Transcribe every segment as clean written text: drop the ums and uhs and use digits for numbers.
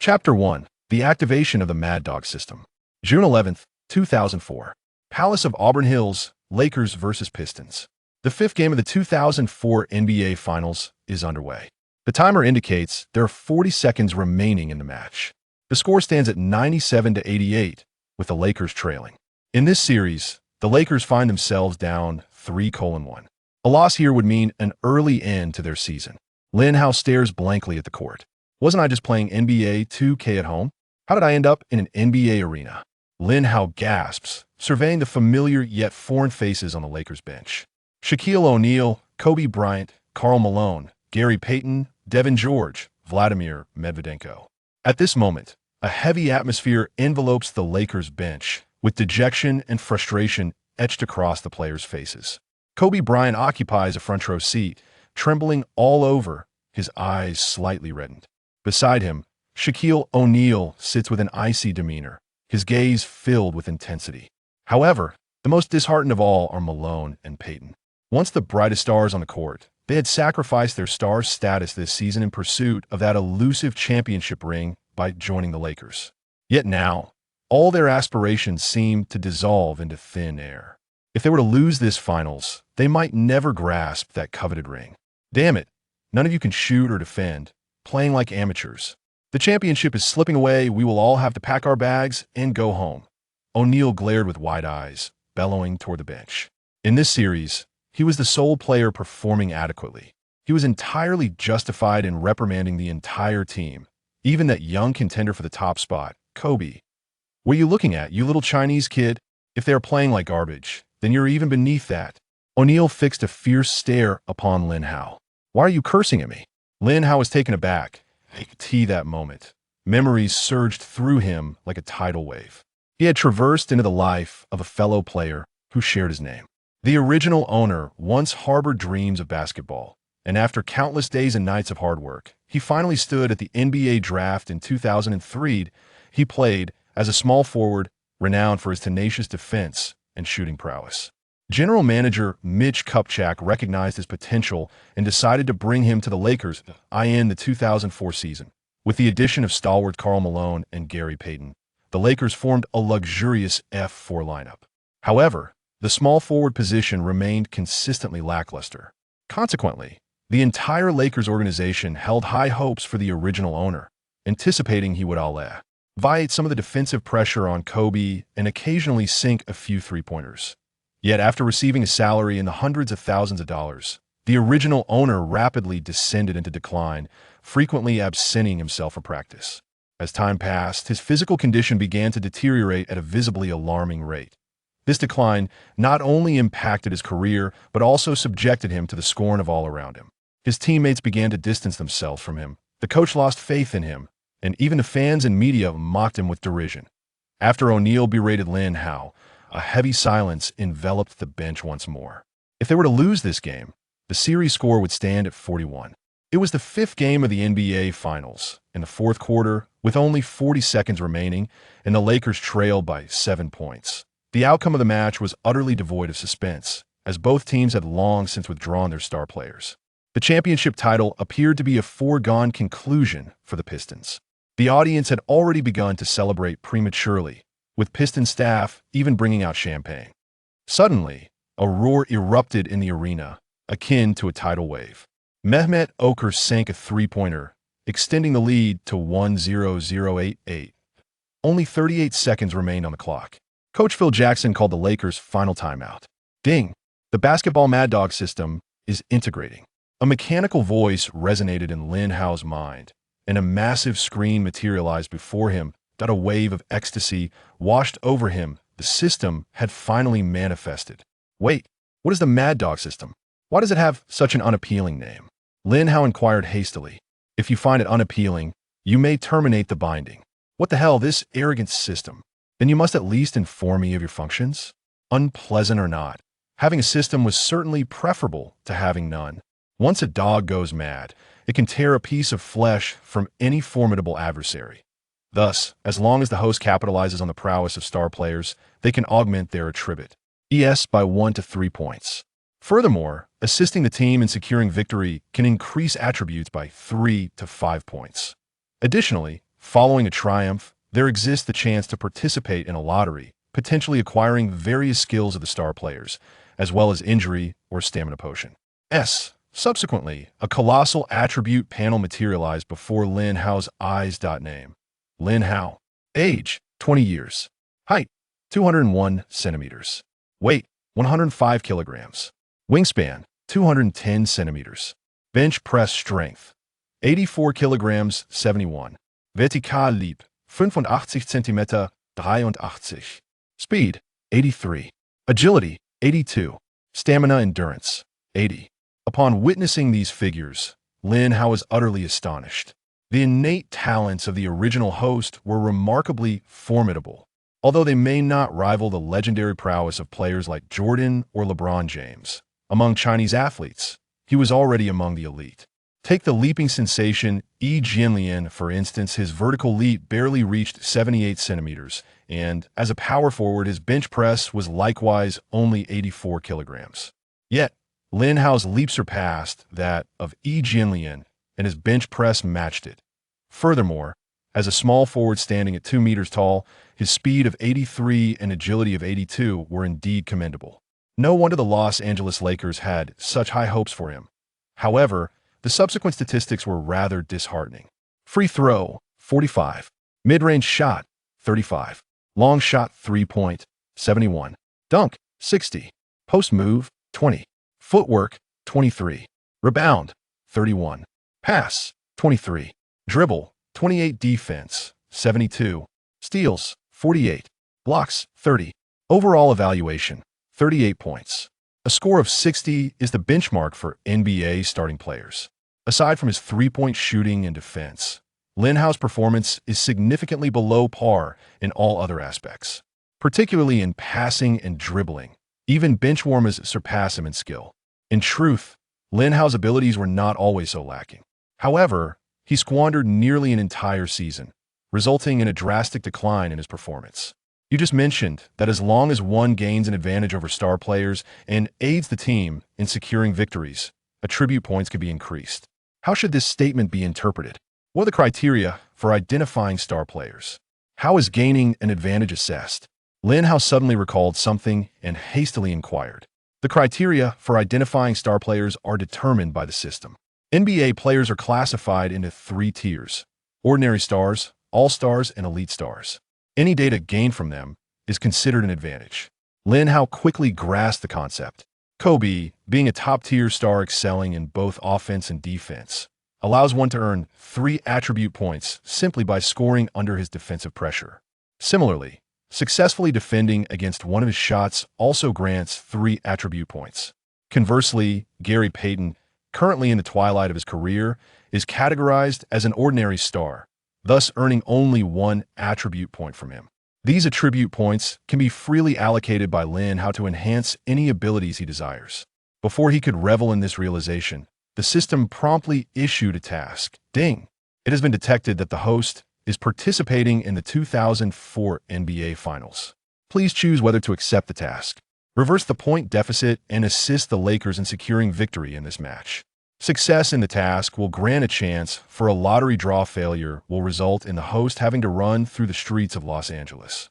Chapter 1. The Activation of the Mad Dog System. June 11th, 2004. Palace of Auburn Hills, Lakers vs. Pistons. The fifth game of the 2004 NBA Finals is underway. The timer indicates there are 40 seconds remaining in the match. The score stands at 97-88, with the Lakers trailing. In this series, the Lakers find themselves down 3-1. A loss here would mean an early end to their season. Lin Hao stares blankly at the court. Wasn't I just playing NBA 2K at home? How did I end up in an NBA arena? Lin Hao gasps, surveying the familiar yet foreign faces on the Lakers bench. Shaquille O'Neal, Kobe Bryant, Karl Malone, Gary Payton, Devin George, Vladimir Medvedenko. At this moment, a heavy atmosphere envelopes the Lakers bench, with dejection and frustration etched across the players' faces. Kobe Bryant occupies a front row seat, trembling all over, his eyes slightly reddened. Beside him, Shaquille O'Neal sits with an icy demeanor, his gaze filled with intensity. However, the most disheartened of all are Malone and Payton. Once the brightest stars on the court, they had sacrificed their star status this season in pursuit of that elusive championship ring by joining the Lakers. Yet now, all their aspirations seem to dissolve into thin air. If they were to lose this finals, they might never grasp that coveted ring. Damn it, none of you can shoot or defend, playing like amateurs. The championship is slipping away. We will all have to pack our bags and go home. O'Neal glared with wide eyes, bellowing toward the bench. In this series, he was the sole player performing adequately. He was entirely justified in reprimanding the entire team, even that young contender for the top spot, Kobe. What are you looking at, you little Chinese kid? If they are playing like garbage, then you're even beneath that. O'Neal fixed a fierce stare upon Lin Hao. Why are you cursing at me? Lin Hao was taken aback. He could see that moment. Memories surged through him like a tidal wave. He had traversed into the life of a fellow player who shared his name. The original owner once harbored dreams of basketball, and after countless days and nights of hard work, he finally stood at the NBA draft in 2003. He played as a small forward, renowned for his tenacious defense and shooting prowess. General manager Mitch Kupchak recognized his potential and decided to bring him to the Lakers in the 2004 season. With the addition of stalwart Karl Malone and Gary Payton, the Lakers formed a luxurious F4 lineup. However, the small forward position remained consistently lackluster. Consequently, the entire Lakers organization held high hopes for the original owner, anticipating he would alleviate some of the defensive pressure on Kobe and occasionally sink a few three-pointers. Yet after receiving a salary in the hundreds of thousands of dollars, the original owner rapidly descended into decline, frequently absenting himself from practice. As time passed, his physical condition began to deteriorate at a visibly alarming rate. This decline not only impacted his career, but also subjected him to the scorn of all around him. His teammates began to distance themselves from him, the coach lost faith in him, and even the fans and media mocked him with derision. After O'Neal berated Lin Hao, a heavy silence enveloped the bench once more. If they were to lose this game, the series score would stand at 41. It was the fifth game of the NBA Finals. In the fourth quarter, with only 40 seconds remaining, and the Lakers trailed by 7 points. The outcome of the match was utterly devoid of suspense, as both teams had long since withdrawn their star players. The championship title appeared to be a foregone conclusion for the Pistons. The audience had already begun to celebrate prematurely, with Piston staff even bringing out champagne. Suddenly, a roar erupted in the arena, akin to a tidal wave. Mehmet Okur sank a three-pointer, extending the lead to 1-0-0-8-8. Only 38 seconds remained on the clock. Coach Phil Jackson called the Lakers' final timeout. Ding! The basketball Mad Dog system is integrating. A mechanical voice resonated in Lin Hao's mind, and a massive screen materialized before him. A wave of ecstasy washed over him. The system had finally manifested. Wait, what is the Mad Dog system? Why does it have such an unappealing name? Lin Hao inquired hastily. If you find it unappealing, you may terminate the binding. What the hell, this arrogant system? Then you must at least inform me of your functions. Unpleasant or not, having a system was certainly preferable to having none. Once a dog goes mad, it can tear a piece of flesh from any formidable adversary. Thus, as long as the host capitalizes on the prowess of star players, they can augment their attribute by 1 to 3 points. Furthermore, assisting the team in securing victory can increase attributes by 3 to 5 points. Additionally, Following a triumph, there exists the chance to participate in a lottery, potentially acquiring various skills of the star players, as well as injury or stamina potion. Subsequently, a colossal attribute panel materialized before Lin Hao's eyes. Name: Lin Hao. Age: 20 years. Height: 201 centimeters. Weight: 105 kilograms. Wingspan: 210 centimeters. Bench press strength: 84 kilograms, 71. Vertikallieb: 85 Zentimeter, 83. Speed: 83. Agility: 82. Stamina endurance: 80. Upon witnessing these figures, Lin Hao was utterly astonished. The innate talents of the original host were remarkably formidable, although they may not rival the legendary prowess of players like Jordan or LeBron James. Among Chinese athletes, he was already among the elite. Take the leaping sensation Yi Jianlian, for instance. His vertical leap barely reached 78 centimeters, and as a power forward, his bench press was likewise only 84 kilograms. Yet, Lin Hao's leap surpassed that of Yi Jianlian, and his bench press matched it. Furthermore, as a small forward standing at 2 meters tall, his speed of 83 and agility of 82 were indeed commendable. No wonder the Los Angeles Lakers had such high hopes for him. However, the subsequent statistics were rather disheartening. Free throw: 45. Mid-range shot: 35. Long shot 3-point: 71. Dunk: 60. Post move: 20. Footwork: 23. Rebound: 31. Pass: 23. Dribble: 28. Defense: 72. Steals: 48. Blocks: 30. Overall evaluation: 38 points. A score of 60 is the benchmark for NBA starting players. Aside from his three-point shooting and defense, Lin Hao's performance is significantly below par in all other aspects, particularly in passing and dribbling. Even benchwarmers surpass him in skill. In truth, Lin Hao's abilities were not always so lacking. However, he squandered nearly an entire season, resulting in a drastic decline in his performance. You just mentioned that as long as one gains an advantage over star players and aids the team in securing victories, attribute points could be increased. How should this statement be interpreted? What are the criteria for identifying star players? How is gaining an advantage assessed? Lin Hao suddenly recalled something and hastily inquired. The criteria for identifying star players are determined by the system. NBA players are classified into 3 tiers: ordinary stars, all-stars, and elite stars. Any data gained from them is considered an advantage. Lin Hao quickly grasped the concept. Kobe, being a top-tier star excelling in both offense and defense, allows one to earn 3 attribute points simply by scoring under his defensive pressure. Similarly, successfully defending against one of his shots also grants 3 attribute points. Conversely, Gary Payton, currently in the twilight of his career, is categorized as an ordinary star, thus earning only 1 attribute point from him. These attribute points can be freely allocated by Lin Hao to enhance any abilities he desires. Before he could revel in this realization, the system promptly issued a task. Ding! It has been detected that the host is participating in the 2004 NBA Finals. Please choose whether to accept the task, reverse the point deficit, and assist the Lakers in securing victory in this match. Success in the task will grant a chance for a lottery draw. Failure will result in the host having to run through the streets of Los Angeles.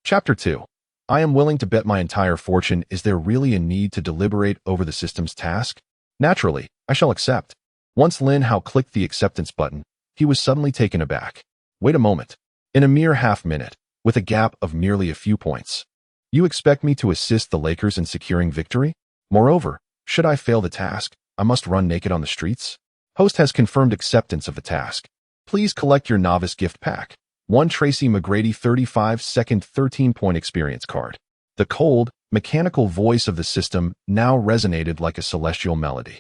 Chapter 2. I am willing to bet my entire fortune. Is there really a need to deliberate over the system's task? Naturally, I shall accept. Once Lin Hao clicked the acceptance button, he was suddenly taken aback. Wait a moment. In a mere half-minute, with a gap of merely a few points, you expect me to assist the Lakers in securing victory? Moreover, should I fail the task, I must run naked on the streets? Host has confirmed acceptance of the task. Please collect your novice gift pack. 1 Tracy McGrady 35-second 13-point experience card. The cold, mechanical voice of the system now resonated like a celestial melody.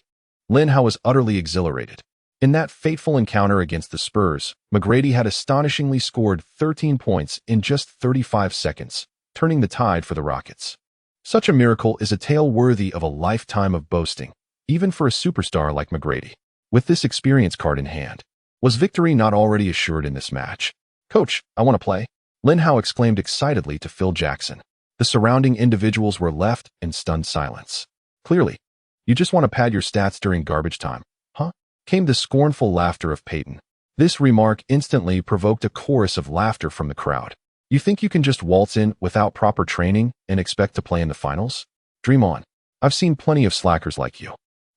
Lin Hao was utterly exhilarated. In that fateful encounter against the Spurs, McGrady had astonishingly scored 13 points in just 35 seconds, turning the tide for the Rockets. Such a miracle is a tale worthy of a lifetime of boasting, even for a superstar like McGrady. With this experience card in hand, was victory not already assured in this match? Coach, I want to play, Lin Hao exclaimed excitedly to Phil Jackson. The surrounding individuals were left in stunned silence. Clearly, you just want to pad your stats during garbage time, huh? Came the scornful laughter of Payton. This remark instantly provoked a chorus of laughter from the crowd. You think you can just waltz in without proper training and expect to play in the finals? Dream on. I've seen plenty of slackers like you.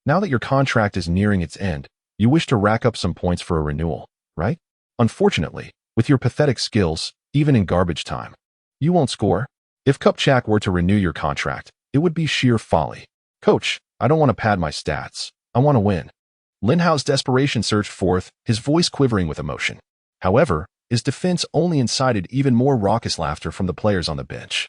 Now that your contract is nearing its end, you wish to rack up some points for a renewal, right? Unfortunately, with your pathetic skills, even in garbage time, you won't score. If Kupchak were to renew your contract, it would be sheer folly. Coach, I don't want to pad my stats. I want to win. Lin Hao's desperation surged forth, his voice quivering with emotion. However, his defense only incited even more raucous laughter from the players on the bench,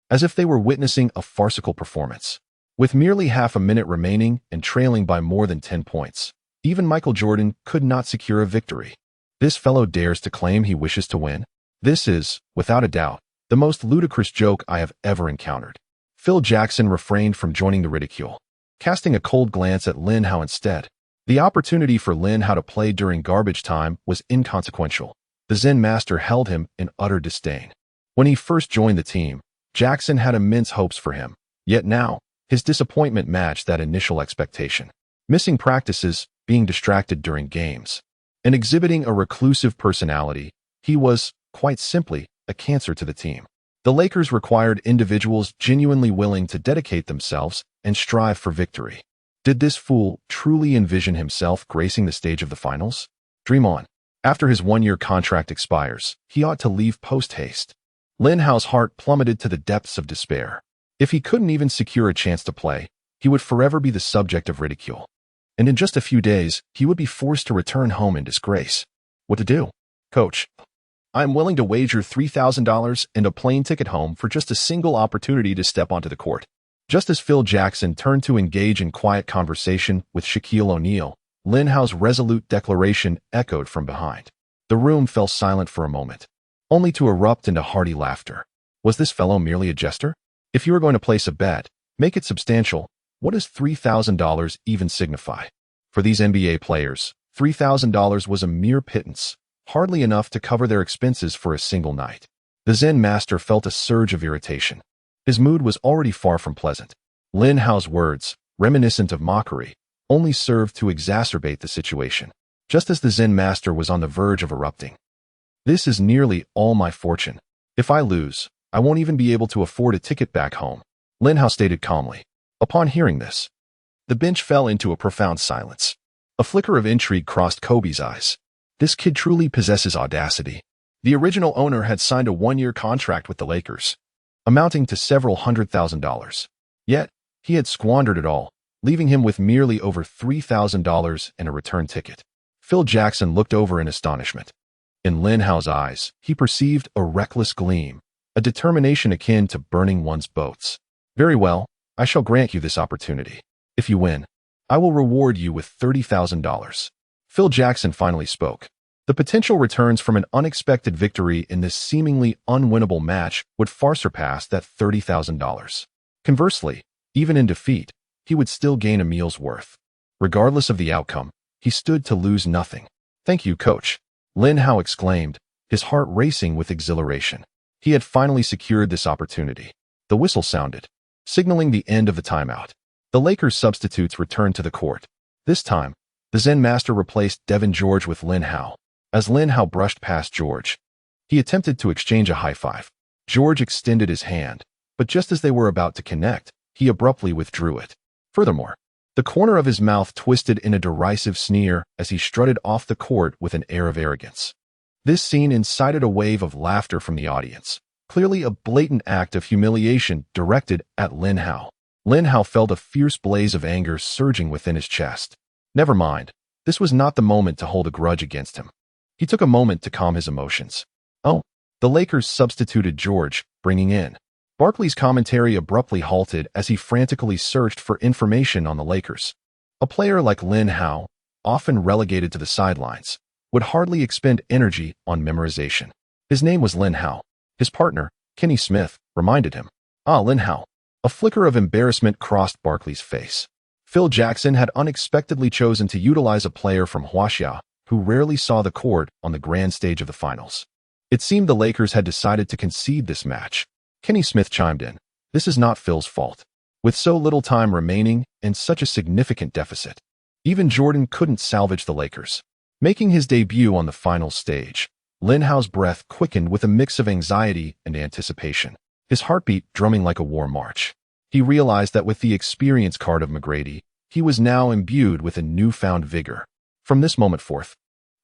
as if they were witnessing a farcical performance. With merely half a minute remaining and trailing by more than 10 points, even Michael Jordan could not secure a victory. This fellow dares to claim he wishes to win? This is, without a doubt, the most ludicrous joke I have ever encountered. Phil Jackson refrained from joining the ridicule, casting a cold glance at Lin Hao instead. The opportunity for Lin Hao to play during garbage time was inconsequential. The Zen master held him in utter disdain. When he first joined the team, Jackson had immense hopes for him. Yet now, his disappointment matched that initial expectation. Missing practices, being distracted during games, and exhibiting a reclusive personality, he was, quite simply, a cancer to the team. The Lakers required individuals genuinely willing to dedicate themselves and strive for victory. Did this fool truly envision himself gracing the stage of the finals? Dream on. After his one-year contract expires, he ought to leave post-haste. Lin Hao's heart plummeted to the depths of despair. If he couldn't even secure a chance to play, he would forever be the subject of ridicule. And in just a few days, he would be forced to return home in disgrace. What to do? Coach, I'm willing to wager $3,000 and a plane ticket home for just a single opportunity to step onto the court. Just as Phil Jackson turned to engage in quiet conversation with Shaquille O'Neal, Lin Hao's resolute declaration echoed from behind. The room fell silent for a moment, only to erupt into hearty laughter. Was this fellow merely a jester? If you are going to place a bet, make it substantial. What does $3,000 even signify? For these NBA players, $3,000 was a mere pittance, hardly enough to cover their expenses for a single night. The Zen master felt a surge of irritation. His mood was already far from pleasant. Lin Hao's words, reminiscent of mockery, only served to exacerbate the situation, just as the Zen master was on the verge of erupting. This is nearly all my fortune. If I lose, I won't even be able to afford a ticket back home, Lin Hao stated calmly. Upon hearing this, the bench fell into a profound silence. A flicker of intrigue crossed Kobe's eyes. This kid truly possesses audacity. The original owner had signed a one-year contract with the Lakers, amounting to several $100,000. Yet, he had squandered it all, leaving him with merely over $3,000 and a return ticket. Phil Jackson looked over in astonishment. In Lin Hao's eyes, he perceived a reckless gleam, a determination akin to burning one's boats. Very well, I shall grant you this opportunity. If you win, I will reward you with $30,000. Phil Jackson finally spoke. The potential returns from an unexpected victory in this seemingly unwinnable match would far surpass that $30,000. Conversely, even in defeat, he would still gain a meal's worth. Regardless of the outcome, he stood to lose nothing. Thank you, coach, Lin Hao exclaimed, his heart racing with exhilaration. He had finally secured this opportunity. The whistle sounded, signaling the end of the timeout. The Lakers' substitutes returned to the court. This time, the Zen master replaced Devin George with Lin Hao. As Lin Hao brushed past George, he attempted to exchange a high five. George extended his hand, but just as they were about to connect, he abruptly withdrew it. Furthermore, the corner of his mouth twisted in a derisive sneer as he strutted off the court with an air of arrogance. This scene incited a wave of laughter from the audience, clearly a blatant act of humiliation directed at Lin Hao. Lin Hao felt a fierce blaze of anger surging within his chest. Never mind, this was not the moment to hold a grudge against him. He took a moment to calm his emotions. Oh, the Lakers substituted George, bringing in. Barkley's commentary abruptly halted as he frantically searched for information on the Lakers. A player like Lin Hao, often relegated to the sidelines, would hardly expend energy on memorization. His name was Lin Hao. His partner, Kenny Smith, reminded him. Ah, Lin Hao. A flicker of embarrassment crossed Barkley's face. Phil Jackson had unexpectedly chosen to utilize a player from Huaxia, who rarely saw the court on the grand stage of the finals. It seemed the Lakers had decided to concede this match. Kenny Smith chimed in. This is not Phil's fault. With so little time remaining and such a significant deficit, even Jordan couldn't salvage the Lakers. Making his debut on the final stage, Lin Hao's breath quickened with a mix of anxiety and anticipation, his heartbeat drumming like a war march. He realized that with the experience card of McGrady, he was now imbued with a newfound vigor. From this moment forth,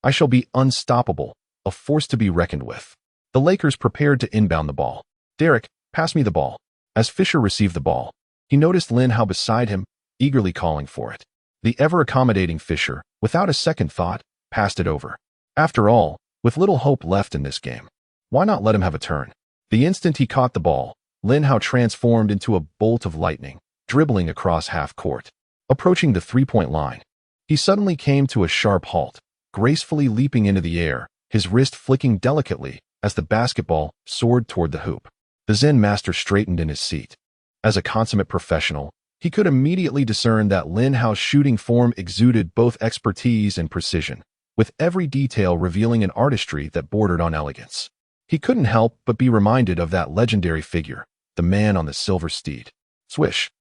I shall be unstoppable, a force to be reckoned with. The Lakers prepared to inbound the ball. Derek, pass me the ball. As Fisher received the ball, he noticed Lin Hao beside him, eagerly calling for it. The ever-accommodating Fisher, without a second thought, passed it over. After all, with little hope left in this game, why not let him have a turn? The instant he caught the ball, Lin Hao transformed into a bolt of lightning, dribbling across half-court. Approaching the three-point line, he suddenly came to a sharp halt, gracefully leaping into the air, his wrist flicking delicately as the basketball soared toward the hoop. The Zen master straightened in his seat. As a consummate professional, he could immediately discern that Lin Hao's shooting form exuded both expertise and precision, with every detail revealing an artistry that bordered on elegance. He couldn't help but be reminded of that legendary figure, the man on the silver steed. Swish.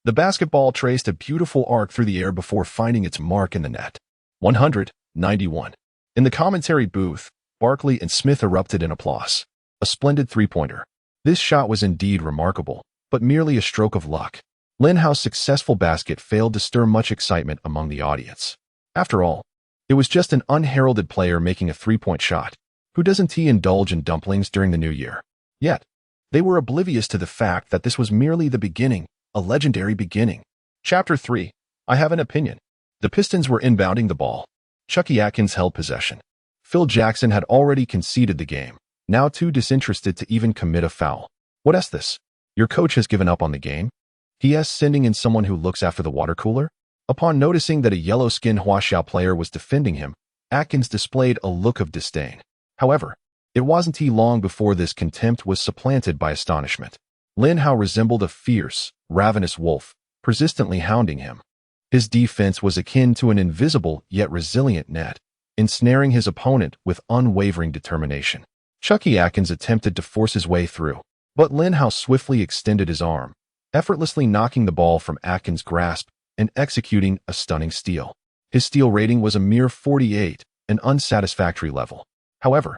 The basketball traced a beautiful arc through the air before finding its mark in the net. 191. In the commentary booth, Barkley and Smith erupted in applause. A splendid three-pointer. This shot was indeed remarkable, but merely a stroke of luck. Lin Hao's successful basket failed to stir much excitement among the audience. After all, it was just an unheralded player making a three-point shot. Who doesn't indulge in dumplings during the new year? Yet, they were oblivious to the fact that this was merely the beginning, a legendary beginning. Chapter 3. I have an opinion. The Pistons were inbounding the ball. Chucky Atkins held possession. Phil Jackson had already conceded the game, now too disinterested to even commit a foul. What's this? Your coach has given up on the game? He asked, sending in someone who looks after the water cooler. Upon noticing that a yellow-skinned Huaxiao player was defending him, Atkins displayed a look of disdain. However, it wasn't long before this contempt was supplanted by astonishment. Lin Hao resembled a fierce, ravenous wolf, persistently hounding him. His defense was akin to an invisible yet resilient net, ensnaring his opponent with unwavering determination. Chucky Atkins attempted to force his way through, but Lin Hao swiftly extended his arm, effortlessly knocking the ball from Atkins' grasp and executing a stunning steal. His steal rating was a mere 48, an unsatisfactory level. However,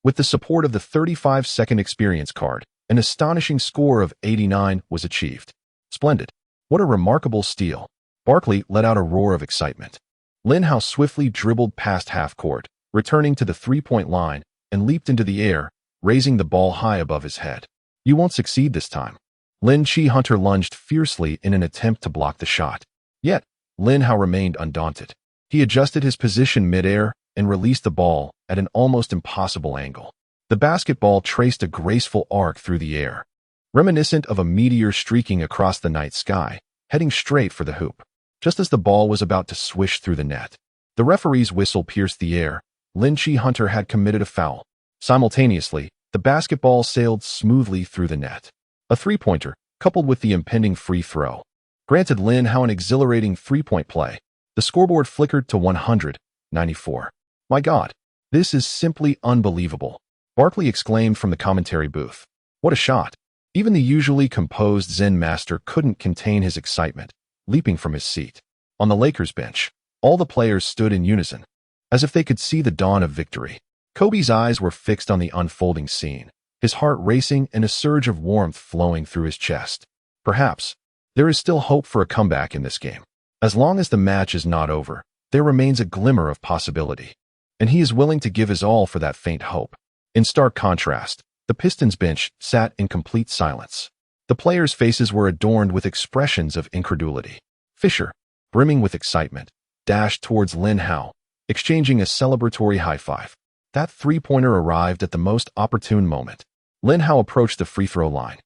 with the support of the 35-second experience card, an astonishing score of 89 was achieved. Splendid. What a remarkable steal. Barkley let out a roar of excitement. Lin Hao swiftly dribbled past half-court, returning to the three-point line, and leaped into the air, raising the ball high above his head. You won't succeed this time. Lin Chi-Hunter lunged fiercely in an attempt to block the shot. Yet, Lin Hao remained undaunted. He adjusted his position mid-air and released the ball at an almost impossible angle. The basketball traced a graceful arc through the air, reminiscent of a meteor streaking across the night sky, heading straight for the hoop. Just as the ball was about to swish through the net, the referee's whistle pierced the air. Lin Chi-Hunter had committed a foul. Simultaneously, the basketball sailed smoothly through the net. A three-pointer, coupled with the impending free throw, granted Lin Hao an exhilarating three-point play. The scoreboard flickered to 194. My God, this is simply unbelievable, Barkley exclaimed from the commentary booth. What a shot. Even the usually composed Zen master couldn't contain his excitement, leaping from his seat. On the Lakers bench, all the players stood in unison, as if they could see the dawn of victory. Kobe's eyes were fixed on the unfolding scene, his heart racing and a surge of warmth flowing through his chest. Perhaps, there is still hope for a comeback in this game. As long as the match is not over, there remains a glimmer of possibility, and he is willing to give his all for that faint hope. In stark contrast, the Pistons bench sat in complete silence. The players' faces were adorned with expressions of incredulity. Fisher, brimming with excitement, dashed towards Lin Hao, exchanging a celebratory high-five. That three-pointer arrived at the most opportune moment. Lin Hao approached the free-throw line,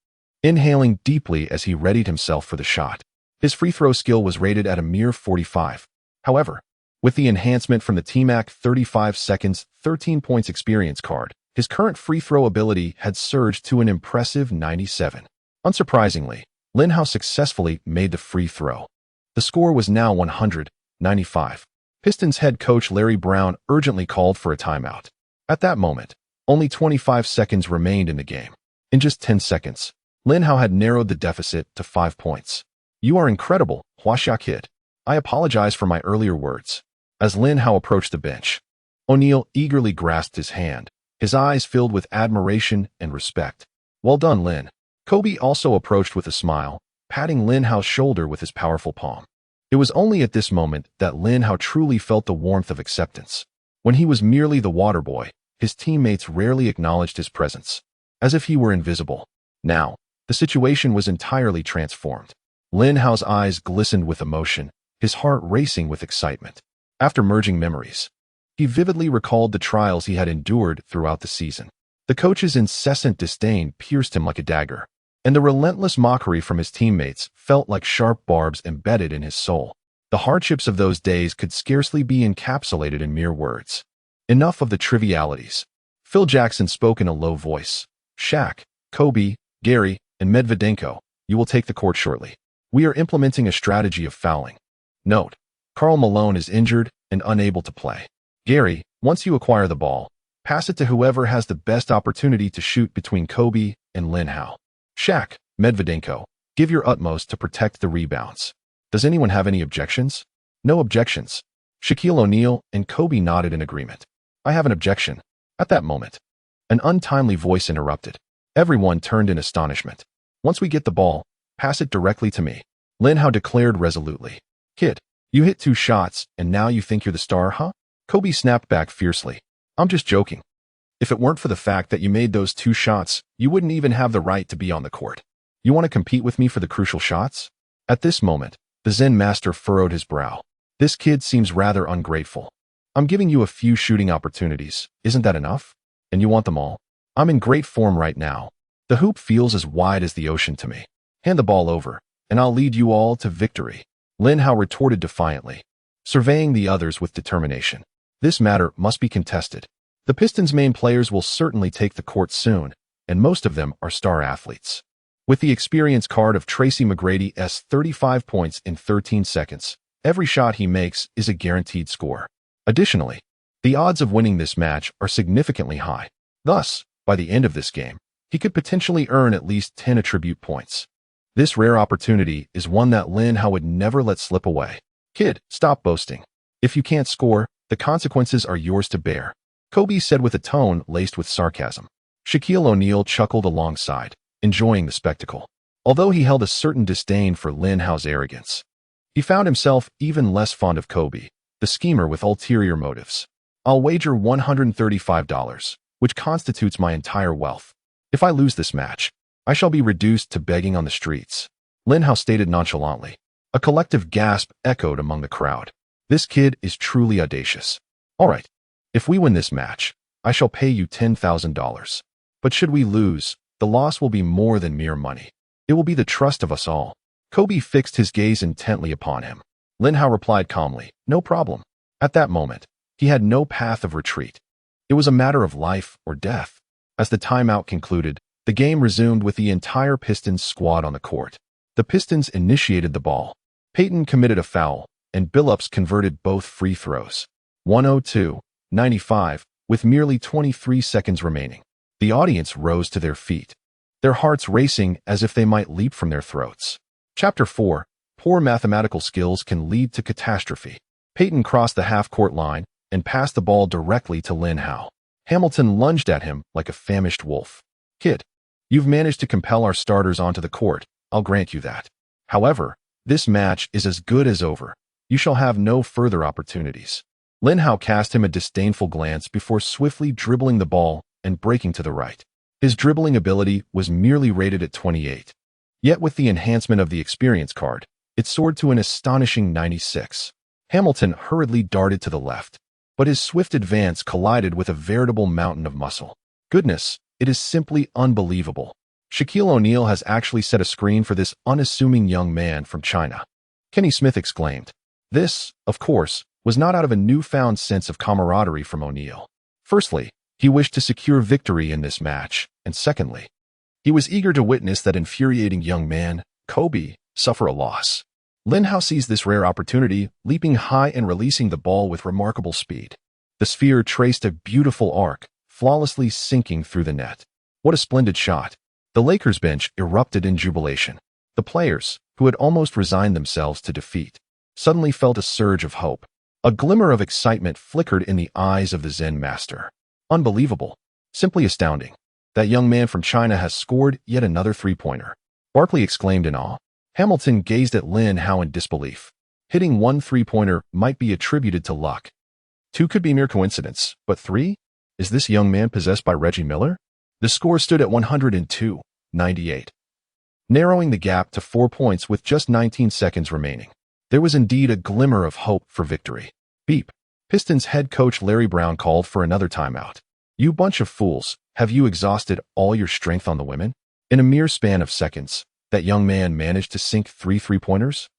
inhaling deeply as he readied himself for the shot. His free-throw skill was rated at a mere 45. However, with the enhancement from the T-Mac 35 seconds, 13 points experience card, his current free-throw ability had surged to an impressive 97. Unsurprisingly, Lin Hao successfully made the free throw. The score was now 195. Pistons head coach Larry Brown urgently called for a timeout. At that moment, only 25 seconds remained in the game. In just 10 seconds, Lin Hao had narrowed the deficit to 5 points. You are incredible, Huaxia kid. I apologize for my earlier words. As Lin Hao approached the bench, O'Neal eagerly grasped his hand, his eyes filled with admiration and respect. Well done, Lin. Kobe also approached with a smile, patting Lin Hao's shoulder with his powerful palm. It was only at this moment that Lin Hao truly felt the warmth of acceptance. When he was merely the water boy, his teammates rarely acknowledged his presence, as if he were invisible. Now, the situation was entirely transformed. Lin Hao's eyes glistened with emotion, his heart racing with excitement. After merging memories, he vividly recalled the trials he had endured throughout the season. The coach's incessant disdain pierced him like a dagger, and the relentless mockery from his teammates felt like sharp barbs embedded in his soul. The hardships of those days could scarcely be encapsulated in mere words. Enough of the trivialities. Phil Jackson spoke in a low voice. Shaq, Kobe, Gary, and Medvedenko, you will take the court shortly. We are implementing a strategy of fouling. Note: Karl Malone is injured and unable to play. Gary, once you acquire the ball, pass it to whoever has the best opportunity to shoot between Kobe and Lin Hao. Shaq, Medvedenko, give your utmost to protect the rebounds. Does anyone have any objections? No objections. Shaquille O'Neal and Kobe nodded in agreement. I have an objection. At that moment, an untimely voice interrupted. Everyone turned in astonishment. Once we get the ball, pass it directly to me, Lin Hao declared resolutely. Kid, you hit 2 shots and now you think you're the star, huh? Kobe snapped back fiercely. I'm just joking. If it weren't for the fact that you made those 2 shots, you wouldn't even have the right to be on the court. You want to compete with me for the crucial shots? At this moment, the Zen master furrowed his brow. This kid seems rather ungrateful. I'm giving you a few shooting opportunities. Isn't that enough? And you want them all? I'm in great form right now. The hoop feels as wide as the ocean to me. Hand the ball over, and I'll lead you all to victory, Lin Hao retorted defiantly, surveying the others with determination. This matter must be contested. The Pistons' main players will certainly take the court soon, and most of them are star athletes. With the experience card of Tracy McGrady's 35 points in 13 seconds, every shot he makes is a guaranteed score. Additionally, the odds of winning this match are significantly high. Thus, by the end of this game, he could potentially earn at least 10 attribute points. This rare opportunity is one that Lin Hao would never let slip away. Kid, stop boasting. If you can't score, the consequences are yours to bear, Kobe said with a tone laced with sarcasm. Shaquille O'Neal chuckled alongside, enjoying the spectacle. Although he held a certain disdain for Lin Hao's arrogance, he found himself even less fond of Kobe, the schemer with ulterior motives. I'll wager $135, which constitutes my entire wealth. If I lose this match, I shall be reduced to begging on the streets, Lin Hao stated nonchalantly. A collective gasp echoed among the crowd. This kid is truly audacious. All right, if we win this match, I shall pay you $10,000. But should we lose, the loss will be more than mere money. It will be the trust of us all. Kobe fixed his gaze intently upon him. Lin Hao replied calmly, no problem. At that moment, he had no path of retreat. It was a matter of life or death. As the timeout concluded, the game resumed with the entire Pistons squad on the court. The Pistons initiated the ball. Peyton committed a foul, and Billups converted both free throws. 102-95, with merely 23 seconds remaining. The audience rose to their feet, their hearts racing as if they might leap from their throats. Chapter 4. Poor mathematical skills can lead to catastrophe. Peyton crossed the half-court line and passed the ball directly to Lin Hao. Hamilton lunged at him like a famished wolf. Kid, you've managed to compel our starters onto the court, I'll grant you that. However, this match is as good as over. You shall have no further opportunities. Lin Hao cast him a disdainful glance before swiftly dribbling the ball and breaking to the right. His dribbling ability was merely rated at 28. Yet with the enhancement of the experience card, it soared to an astonishing 96. Hamilton hurriedly darted to the left, but his swift advance collided with a veritable mountain of muscle. Goodness, it is simply unbelievable. Shaquille O'Neal has actually set a screen for this unassuming young man from China, Kenny Smith exclaimed. This, of course, was not out of a newfound sense of camaraderie from O'Neal. Firstly, he wished to secure victory in this match, and secondly, he was eager to witness that infuriating young man, Kobe, suffer a loss. Lin Hao seized this rare opportunity, leaping high and releasing the ball with remarkable speed. The sphere traced a beautiful arc, flawlessly sinking through the net. What a splendid shot! The Lakers bench erupted in jubilation. The players, who had almost resigned themselves to defeat, suddenly felt a surge of hope. A glimmer of excitement flickered in the eyes of the Zen master. Unbelievable. Simply astounding. That young man from China has scored yet another three-pointer. Barkley exclaimed in awe. Hamilton gazed at Lin Hao in disbelief. Hitting one three-pointer might be attributed to luck. Two could be mere coincidence, but three? Is this young man possessed by Reggie Miller? The score stood at 102-98, narrowing the gap to 4 points with just 19 seconds remaining. There was indeed a glimmer of hope for victory. Beep. Pistons head coach Larry Brown called for another timeout. You bunch of fools, have you exhausted all your strength on the women? In a mere span of seconds, that young man managed to sink three three-pointers?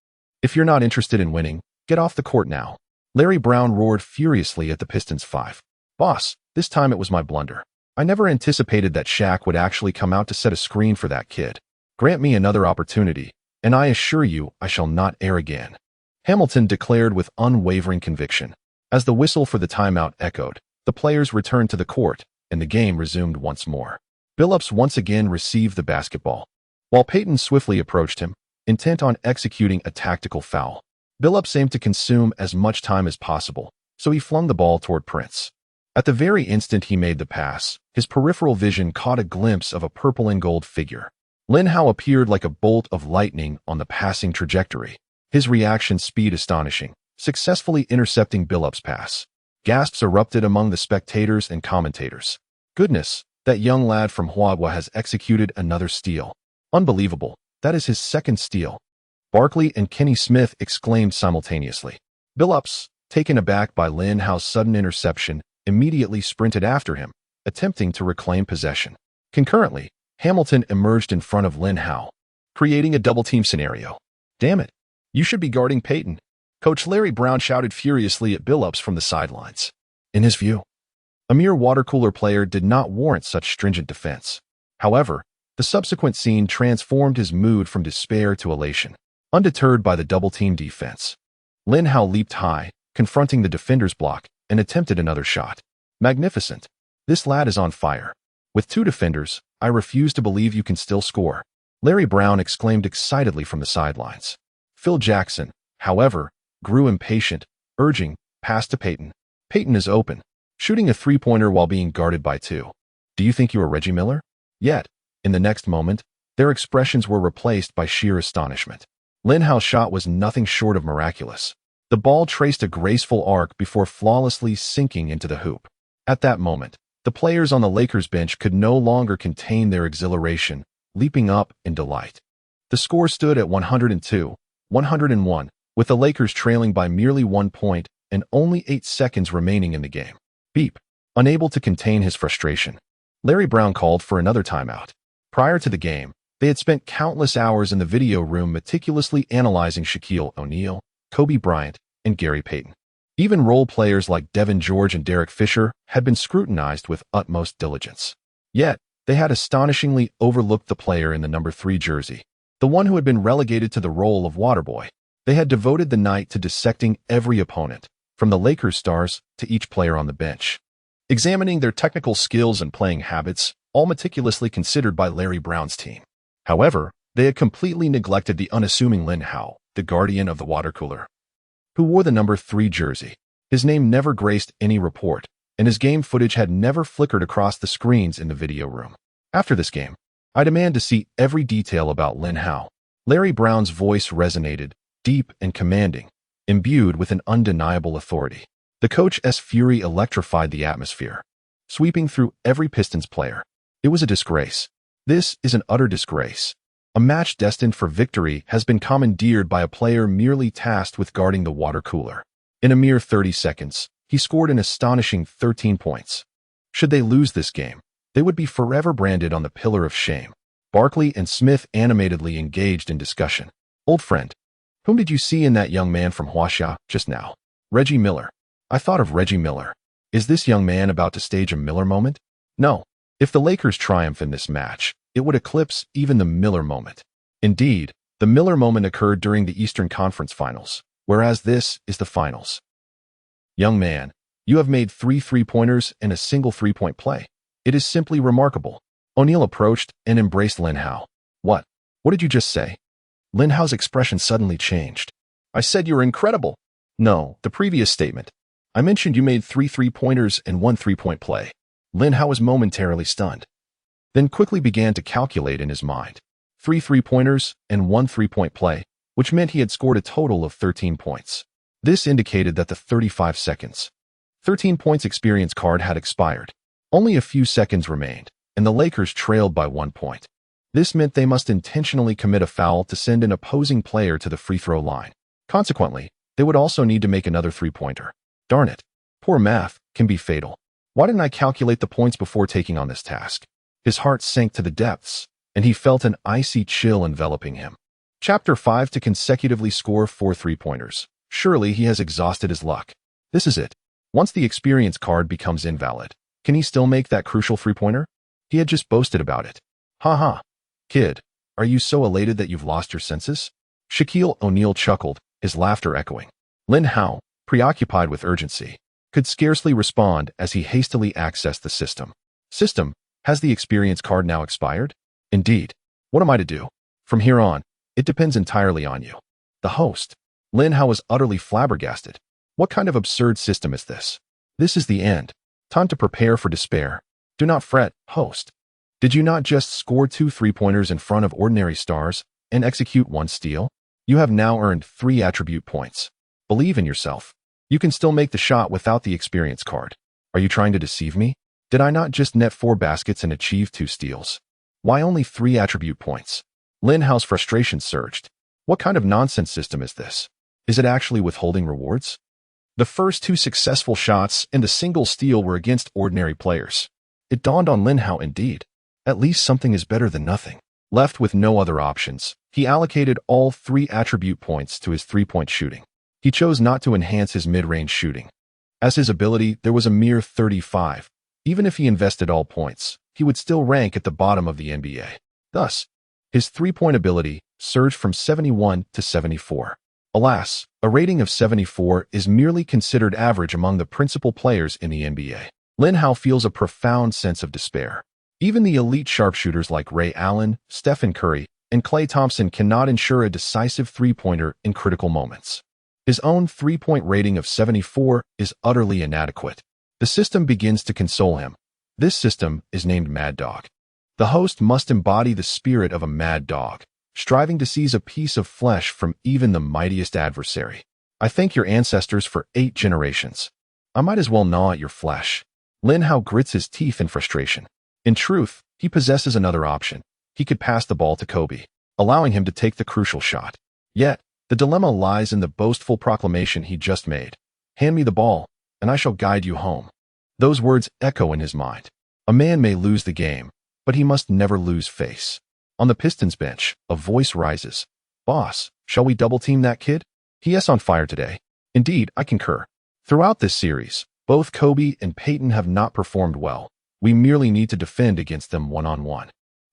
If you're not interested in winning, get off the court now. Larry Brown roared furiously at the Pistons' five. Boss, this time it was my blunder. I never anticipated that Shaq would actually come out to set a screen for that kid. Grant me another opportunity, and I assure you I shall not err again. Hamilton declared with unwavering conviction. As the whistle for the timeout echoed, the players returned to the court, and the game resumed once more. Billups once again received the basketball, while Payton swiftly approached him, intent on executing a tactical foul. Billups aimed to consume as much time as possible, so he flung the ball toward Prince. At the very instant he made the pass, his peripheral vision caught a glimpse of a purple and gold figure. Lin Hao appeared like a bolt of lightning on the passing trajectory, his reaction speed astonishing, successfully intercepting Billups' pass. Gasps erupted among the spectators and commentators. Goodness, that young lad from Huadua has executed another steal. Unbelievable, that is his second steal. Barkley and Kenny Smith exclaimed simultaneously. Billups, taken aback by Lin Hao's sudden interception, immediately sprinted after him, attempting to reclaim possession. Concurrently, Hamilton emerged in front of Lin Hao, creating a double-team scenario. Damn it, you should be guarding Payton. Coach Larry Brown shouted furiously at Billups from the sidelines. In his view, a mere water-cooler player did not warrant such stringent defense. However, the subsequent scene transformed his mood from despair to elation. Undeterred by the double-team defense, Lin Hao leaped high, confronting the defender's block, and attempted another shot. Magnificent. This lad is on fire. With two defenders, I refuse to believe you can still score. Larry Brown exclaimed excitedly from the sidelines. Phil Jackson, however, grew impatient, urging, pass to Payton. Payton is open, shooting a three-pointer while being guarded by two. Do you think you are Reggie Miller? Yet, in the next moment, their expressions were replaced by sheer astonishment. Lin Hao's shot was nothing short of miraculous. The ball traced a graceful arc before flawlessly sinking into the hoop. At that moment, the players on the Lakers bench could no longer contain their exhilaration, leaping up in delight. The score stood at 102-101, with the Lakers trailing by merely 1 point and only 8 seconds remaining in the game. Beep. Unable to contain his frustration, Larry Brown called for another timeout. Prior to the game, they had spent countless hours in the video room meticulously analyzing Shaquille O'Neal, Kobe Bryant, and Gary Payton. Even role players like Devin George and Derek Fisher had been scrutinized with utmost diligence. Yet, they had astonishingly overlooked the player in the number 3 jersey, the one who had been relegated to the role of waterboy. They had devoted the night to dissecting every opponent, from the Lakers stars to each player on the bench, examining their technical skills and playing habits, all meticulously considered by Larry Brown's team. However, they had completely neglected the unassuming Lin Hao, the guardian of the water cooler, who wore the number 3 jersey. His name never graced any report, and his game footage had never flickered across the screens in the video room. After this game, I demand to see every detail about Lin Hao. Larry Brown's voice resonated, deep and commanding, imbued with an undeniable authority. The coach's fury electrified the atmosphere, sweeping through every Pistons player. It was a disgrace. This is an utter disgrace. A match destined for victory has been commandeered by a player merely tasked with guarding the water cooler. In a mere 30 seconds, he scored an astonishing 13 points. Should they lose this game, they would be forever branded on the pillar of shame. Barkley and Smith animatedly engaged in discussion. Old friend, whom did you see in that young man from Huaxia just now? Reggie Miller. I thought of Reggie Miller. Is this young man about to stage a Miller moment? No. If the Lakers triumph in this match, it would eclipse even the Miller moment. Indeed, the Miller moment occurred during the Eastern Conference Finals, whereas this is the Finals. Young man, you have made 3 three-pointers and a single three-point play. It is simply remarkable. O'Neal approached and embraced Lin Hao. What? What did you just say? Lin Hao's expression suddenly changed. I said you were incredible. No, the previous statement. I mentioned you made 3 3-pointers and 1 3-point play. Lin Hao was momentarily stunned, then quickly began to calculate in his mind. 3 3-pointers and 1 3-point play, which meant he had scored a total of 13 points. This indicated that the 35 seconds, 13 points experience card had expired. Only a few seconds remained, and the Lakers trailed by 1 point. This meant they must intentionally commit a foul to send an opposing player to the free throw line. Consequently, they would also need to make another 3-pointer. Darn it. Poor math can be fatal. Why didn't I calculate the points before taking on this task? His heart sank to the depths, and he felt an icy chill enveloping him. Chapter 5 to consecutively score 4 3-pointers. Surely he has exhausted his luck. This is it. Once the experience card becomes invalid, can he still make that crucial 3-pointer? He had just boasted about it. Ha ha. Kid, are you so elated that you've lost your senses? Shaquille O'Neal chuckled, his laughter echoing. Lin Hao, preoccupied with urgency, could scarcely respond as he hastily accessed the system. System, has the experience card now expired? Indeed. What am I to do? From here on, it depends entirely on you. The host. Lin Hao was utterly flabbergasted. What kind of absurd system is this? This is the end. Time to prepare for despair. Do not fret, host. Did you not just score 2 3-pointers in front of ordinary stars and execute 1 steal? You have now earned 3 attribute points. Believe in yourself. You can still make the shot without the experience card. Are you trying to deceive me? Did I not just net 4 baskets and achieve 2 steals? Why only 3 attribute points? Lin Hao's frustration surged. What kind of nonsense system is this? Is it actually withholding rewards? The first 2 successful shots and the single steal were against ordinary players. It dawned on Lin Hao indeed. At least something is better than nothing. Left with no other options, he allocated all 3 attribute points to his 3-point shooting. He chose not to enhance his mid-range shooting. As his ability, there was a mere 35. Even if he invested all points, he would still rank at the bottom of the NBA. Thus, his 3-point ability surged from 71 to 74. Alas, a rating of 74 is merely considered average among the principal players in the NBA. Lin Hao feels a profound sense of despair. Even the elite sharpshooters like Ray Allen, Stephen Curry, and Klay Thompson cannot ensure a decisive 3-pointer in critical moments. His own 3-point rating of 74 is utterly inadequate. The system begins to console him. This system is named Mad Dog. The host must embody the spirit of a mad dog, striving to seize a piece of flesh from even the mightiest adversary. I thank your ancestors for 8 generations. I might as well gnaw at your flesh. Lin Hao grits his teeth in frustration. In truth, he possesses another option. He could pass the ball to Kobe, allowing him to take the crucial shot. Yet, the dilemma lies in the boastful proclamation he just made. Hand me the ball, and I shall guide you home. Those words echo in his mind. A man may lose the game, but he must never lose face. On the Pistons bench, a voice rises. Boss, shall we double-team that kid? He is on fire today. Indeed, I concur. Throughout this series, both Kobe and Peyton have not performed well. We merely need to defend against them one-on-one.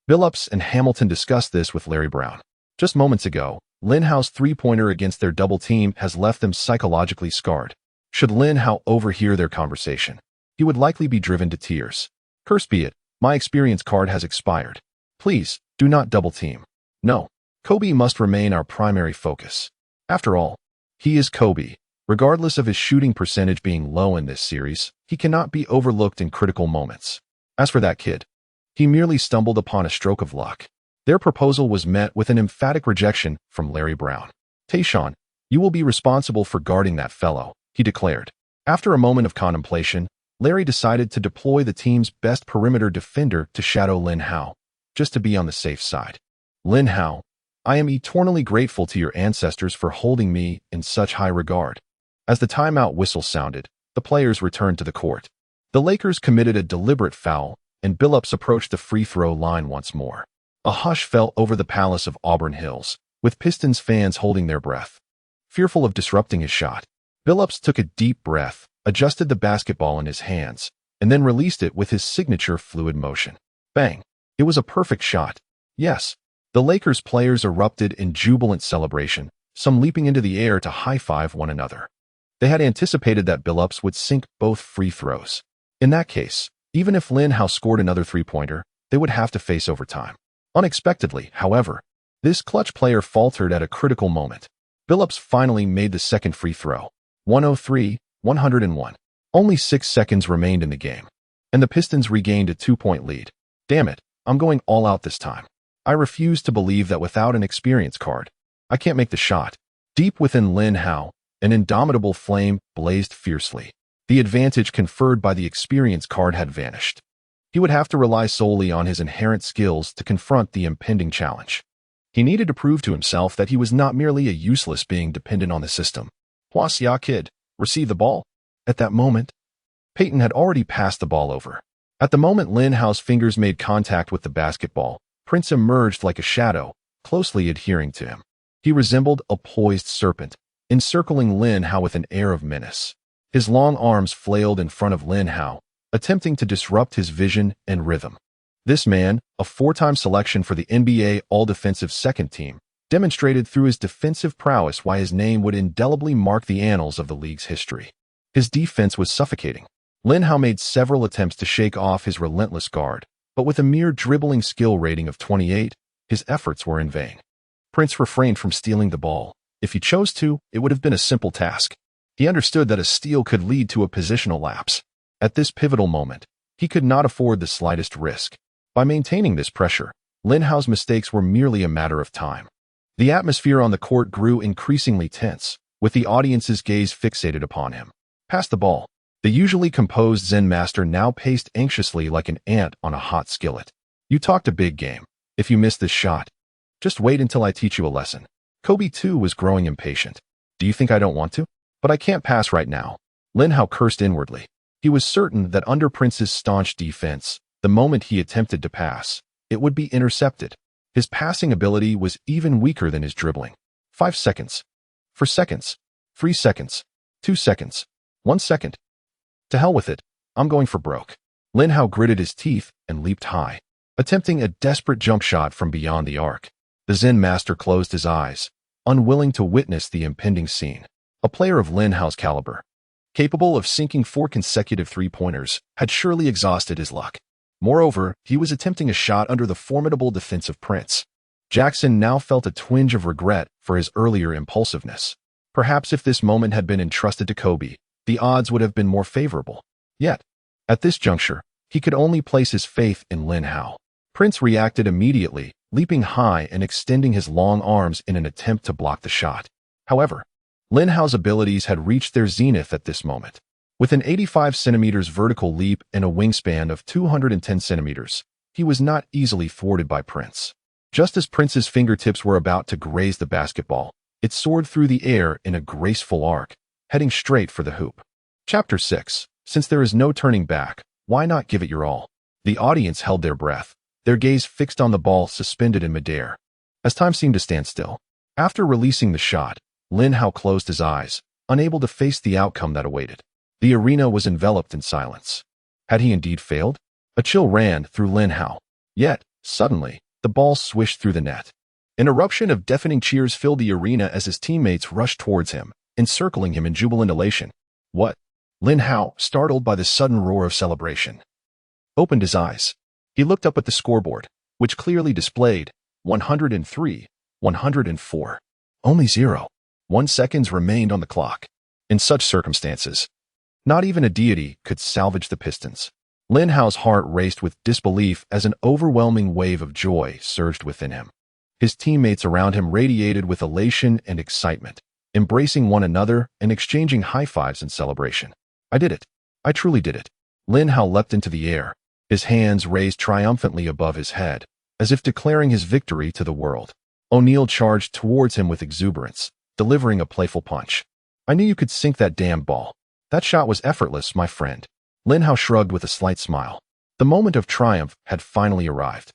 Billups and Hamilton discussed this with Larry Brown. Just moments ago, Lin Hao's 3-pointer against their double team has left them psychologically scarred. Should Lin Hao overhear their conversation, he would likely be driven to tears. Cursed be it, my experience card has expired. Please, do not double team. No, Kobe must remain our primary focus. After all, he is Kobe. Regardless of his shooting percentage being low in this series, he cannot be overlooked in critical moments. As for that kid, he merely stumbled upon a stroke of luck. Their proposal was met with an emphatic rejection from Larry Brown. Tayshaun, you will be responsible for guarding that fellow, he declared. After a moment of contemplation, Larry decided to deploy the team's best perimeter defender to shadow Lin Hao, just to be on the safe side. Lin Hao, I am eternally grateful to your ancestors for holding me in such high regard. As the timeout whistle sounded, the players returned to the court. The Lakers committed a deliberate foul, and Billups approached the free throw line once more. A hush fell over the palace of Auburn Hills, with Pistons fans holding their breath. Fearful of disrupting his shot, Billups took a deep breath, adjusted the basketball in his hands, and then released it with his signature fluid motion. Bang! It was a perfect shot. Yes, the Lakers players erupted in jubilant celebration, some leaping into the air to high-five one another. They had anticipated that Billups would sink both free throws. In that case, even if Lin Hao scored another 3-pointer, they would have to face overtime. Unexpectedly, however, this clutch player faltered at a critical moment. Billups finally made the second free throw. 103, 101. Only 6 seconds remained in the game, and the Pistons regained a 2-point lead. Damn it, I'm going all out this time. I refuse to believe that without an experience card, I can't make the shot. Deep within Lin Hao, an indomitable flame blazed fiercely. The advantage conferred by the experience card had vanished. He would have to rely solely on his inherent skills to confront the impending challenge. He needed to prove to himself that he was not merely a useless being dependent on the system. Plus, ya kid, receive the ball. At that moment, Peyton had already passed the ball over. At the moment Lin Hao's fingers made contact with the basketball, Prince emerged like a shadow, closely adhering to him. He resembled a poised serpent, encircling Lin Hao with an air of menace. His long arms flailed in front of Lin Hao, attempting to disrupt his vision and rhythm. This man, a 4-time selection for the NBA All-Defensive Second Team, demonstrated through his defensive prowess why his name would indelibly mark the annals of the league's history. His defense was suffocating. Lin Hao made several attempts to shake off his relentless guard, but with a mere dribbling skill rating of 28, his efforts were in vain. Prince refrained from stealing the ball. If he chose to, it would have been a simple task. He understood that a steal could lead to a positional lapse. At this pivotal moment, he could not afford the slightest risk. By maintaining this pressure, Lin Hao's mistakes were merely a matter of time. The atmosphere on the court grew increasingly tense, with the audience's gaze fixated upon him. Pass the ball. The usually composed Zen master now paced anxiously like an ant on a hot skillet. You talked a big game. If you miss this shot, just wait until I teach you a lesson. Kobe too was growing impatient. Do you think I don't want to? But I can't pass right now. Lin Hao cursed inwardly. He was certain that under Prince's staunch defense, the moment he attempted to pass, it would be intercepted. His passing ability was even weaker than his dribbling. 5 seconds. 4 seconds. 3 seconds. 2 seconds. 1 second. To hell with it. I'm going for broke. Lin Hao gritted his teeth and leaped high, attempting a desperate jump shot from beyond the arc. The Zen master closed his eyes, unwilling to witness the impending scene. A player of Lin Hao's caliber, capable of sinking 4 consecutive three-pointers, had surely exhausted his luck. Moreover, he was attempting a shot under the formidable defensive Prince. Jackson now felt a twinge of regret for his earlier impulsiveness. Perhaps if this moment had been entrusted to Kobe, the odds would have been more favorable. Yet, at this juncture, he could only place his faith in Lin Hao. Prince reacted immediately, leaping high and extending his long arms in an attempt to block the shot. However, Lin Hao's abilities had reached their zenith at this moment. With an 85 centimeters vertical leap and a wingspan of 210 centimeters, he was not easily thwarted by Prince. Just as Prince's fingertips were about to graze the basketball, it soared through the air in a graceful arc, heading straight for the hoop. Chapter 6. Since there is no turning back, why not give it your all? The audience held their breath, their gaze fixed on the ball suspended in midair. As time seemed to stand still, after releasing the shot, Lin Hao closed his eyes, unable to face the outcome that awaited. The arena was enveloped in silence. Had he indeed failed? A chill ran through Lin Hao. Yet, suddenly, the ball swished through the net. An eruption of deafening cheers filled the arena as his teammates rushed towards him, encircling him in jubilant elation. What? Lin Hao, startled by the sudden roar of celebration, opened his eyes. He looked up at the scoreboard, which clearly displayed 103, 104. Only 0.1 seconds remained on the clock. In such circumstances, not even a deity could salvage the Pistons. Lin Hao's heart raced with disbelief as an overwhelming wave of joy surged within him. His teammates around him radiated with elation and excitement, embracing one another and exchanging high fives in celebration. I did it. I truly did it. Lin Hao leapt into the air, his hands raised triumphantly above his head, as if declaring his victory to the world. O'Neal charged towards him with exuberance, delivering a playful punch. I knew you could sink that damn ball. That shot was effortless, my friend. Lin Hao shrugged with a slight smile. The moment of triumph had finally arrived.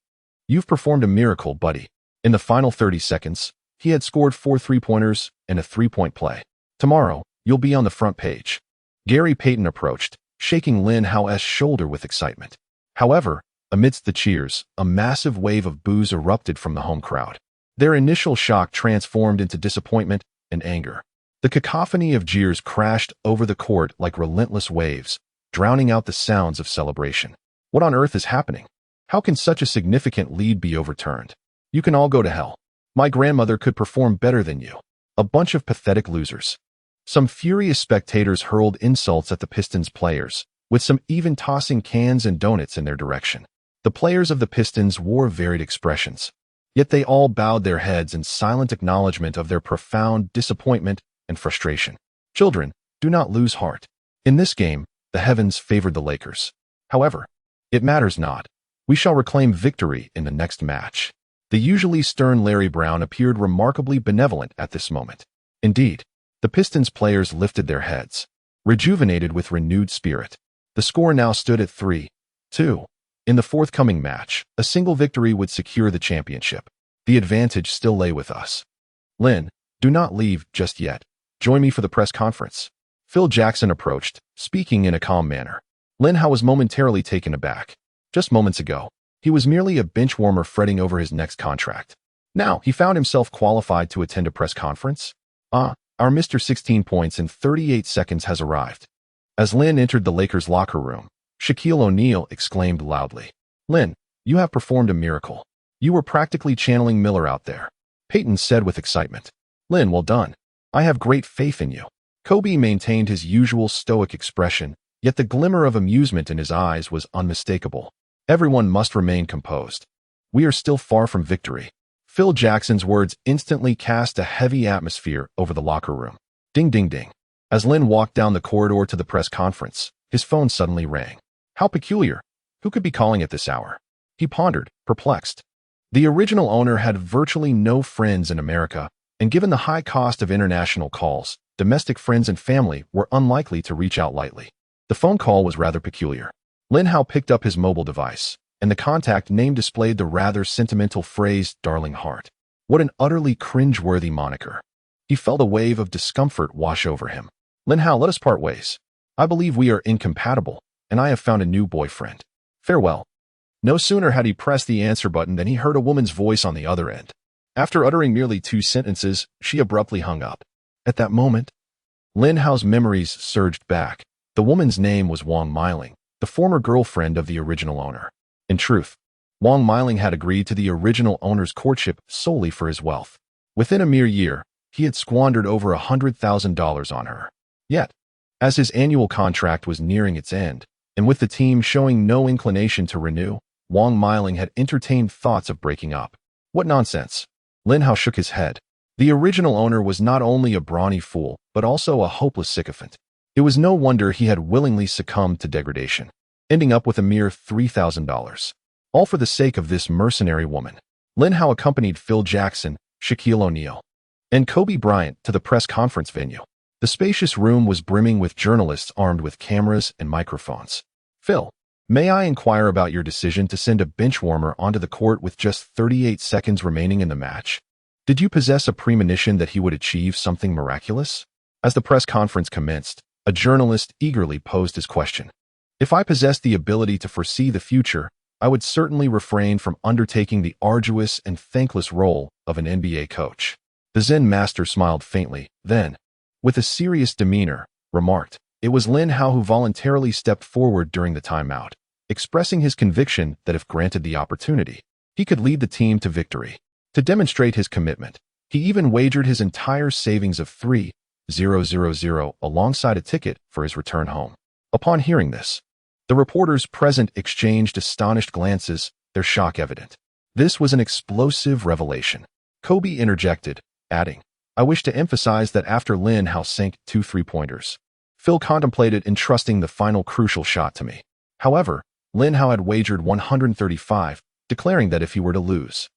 You've performed a miracle, buddy. In the final 30 seconds, he had scored 4 three-pointers and a 3-point play. Tomorrow, you'll be on the front page. Gary Payton approached, shaking Lin Hao's shoulder with excitement. However, amidst the cheers, a massive wave of boos erupted from the home crowd. Their initial shock transformed into disappointment and anger. The cacophony of jeers crashed over the court like relentless waves, drowning out the sounds of celebration. What on earth is happening? How can such a significant lead be overturned? You can all go to hell. My grandmother could perform better than you. A bunch of pathetic losers. Some furious spectators hurled insults at the Pistons players, with some even tossing cans and donuts in their direction. The players of the Pistons wore varied expressions, yet they all bowed their heads in silent acknowledgement of their profound disappointment and frustration. Children, do not lose heart. In this game, the heavens favored the Lakers. However, it matters not. We shall reclaim victory in the next match. The usually stern Larry Brown appeared remarkably benevolent at this moment. Indeed, the Pistons players lifted their heads, rejuvenated with renewed spirit. The score now stood at 3-2. In the forthcoming match, a single victory would secure the championship. The advantage still lay with us. Lin, do not leave just yet. Join me for the press conference. Phil Jackson approached, speaking in a calm manner. Lin Hao was momentarily taken aback. Just moments ago, he was merely a bench warmer fretting over his next contract. Now, he found himself qualified to attend a press conference. Our Mr. 16 points in 38 seconds has arrived. As Lin entered the Lakers' locker room, Shaquille O'Neal exclaimed loudly, "Lin, you have performed a miracle. You were practically channeling Miller out there." Peyton said with excitement, "Lin, well done. I have great faith in you." Kobe maintained his usual stoic expression, yet the glimmer of amusement in his eyes was unmistakable. Everyone must remain composed. We are still far from victory. Phil Jackson's words instantly cast a heavy atmosphere over the locker room. Ding, ding, ding. As Lin walked down the corridor to the press conference, his phone suddenly rang. How peculiar. Who could be calling at this hour? He pondered, perplexed. The original owner had virtually no friends in America, and given the high cost of international calls, domestic friends and family were unlikely to reach out lightly. The phone call was rather peculiar. Lin Hao picked up his mobile device, and the contact name displayed the rather sentimental phrase, "Darling Heart." What an utterly cringe-worthy moniker. He felt a wave of discomfort wash over him. "Lin Hao, let us part ways. I believe we are incompatible, and I have found a new boyfriend. Farewell." No sooner had he pressed the answer button than he heard a woman's voice on the other end. After uttering merely 2 sentences, she abruptly hung up. At that moment, Lin Hao's memories surged back. The woman's name was Wang Miling, the former girlfriend of the original owner. In truth, Wang Miling had agreed to the original owner's courtship solely for his wealth. Within a mere year, he had squandered over $100,000 on her. Yet, as his annual contract was nearing its end, and with the team showing no inclination to renew, Wang Miling had entertained thoughts of breaking up. What nonsense! Lin Hao shook his head. The original owner was not only a brawny fool, but also a hopeless sycophant. It was no wonder he had willingly succumbed to degradation, ending up with a mere $3,000. All for the sake of this mercenary woman. Lin Hao accompanied Phil Jackson, Shaquille O'Neal, and Kobe Bryant to the press conference venue. The spacious room was brimming with journalists armed with cameras and microphones. "Phil, may I inquire about your decision to send a benchwarmer onto the court with just 38 seconds remaining in the match? Did you possess a premonition that he would achieve something miraculous?" As the press conference commenced, a journalist eagerly posed his question. "If I possessed the ability to foresee the future, I would certainly refrain from undertaking the arduous and thankless role of an NBA coach." The Zen master smiled faintly, then, with a serious demeanor, remarked, "It was Lin Hao who voluntarily stepped forward during the timeout, expressing his conviction that if granted the opportunity, he could lead the team to victory. To demonstrate his commitment, he even wagered his entire savings of $3,000 alongside a ticket for his return home." Upon hearing this, the reporters present exchanged astonished glances, their shock evident. This was an explosive revelation. Kobe interjected, adding, "I wish to emphasize that after Lin Hao sank 2 three-pointers, Phil contemplated entrusting the final crucial shot to me. However, Lin Hao had wagered 135, declaring that if he were to lose,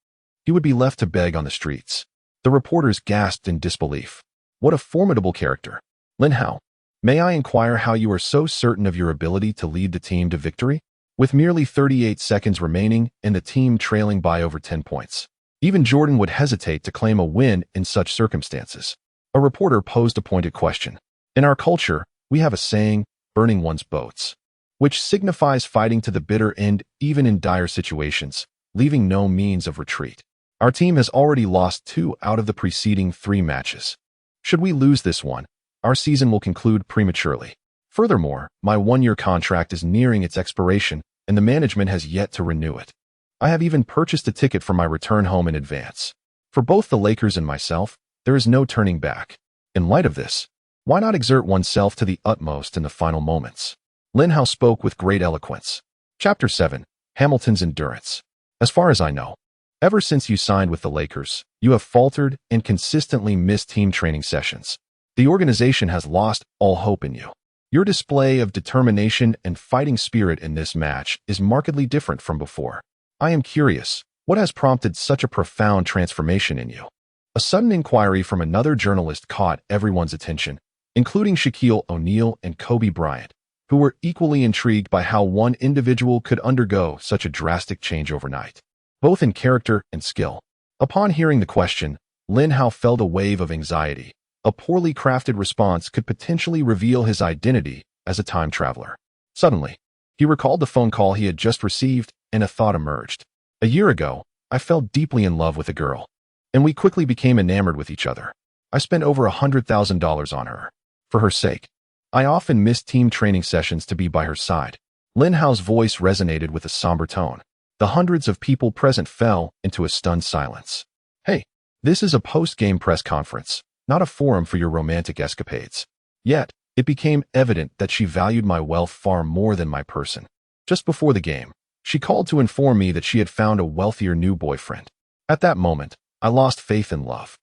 he would be left to beg on the streets." The reporters gasped in disbelief. What a formidable character. "Lin Hao, may I inquire how you are so certain of your ability to lead the team to victory? With merely 38 seconds remaining and the team trailing by over 10 points. Even Jordan would hesitate to claim a win in such circumstances." A reporter posed a pointed question. "In our culture, we have a saying, burning one's boats, which signifies fighting to the bitter end even in dire situations, leaving no means of retreat. Our team has already lost 2 out of the preceding 3 matches. Should we lose this one, our season will conclude prematurely. Furthermore, my 1-year contract is nearing its expiration, and the management has yet to renew it. I have even purchased a ticket for my return home in advance. For both the Lakers and myself, there is no turning back. In light of this, Why not exert oneself to the utmost in the final moments? Lin Hao spoke with great eloquence. Chapter 7. Hamilton's Endurance. As far as I know, ever since you signed with the Lakers, you have faltered and consistently missed team training sessions. The organization has lost all hope in you. Your display of determination and fighting spirit in this match is markedly different from before. I am curious, what has prompted such a profound transformation in you? A sudden inquiry from another journalist caught everyone's attention, including Shaquille O'Neal and Kobe Bryant, who were equally intrigued by how one individual could undergo such a drastic change overnight, both in character and skill. Upon hearing the question, Lin Hao felt a wave of anxiety. A poorly crafted response could potentially reveal his identity as a time traveler. Suddenly, he recalled the phone call he had just received, and a thought emerged. A year ago, I fell deeply in love with a girl, and we quickly became enamored with each other. I spent over $100,000 on her. For her sake, I often missed team training sessions to be by her side. Lin Hao's voice resonated with a somber tone. The hundreds of people present fell into a stunned silence. Hey, this is a post-game press conference, not a forum for your romantic escapades. Yet, it became evident that she valued my wealth far more than my person. Just before the game, she called to inform me that she had found a wealthier new boyfriend. At that moment, I lost faith in love.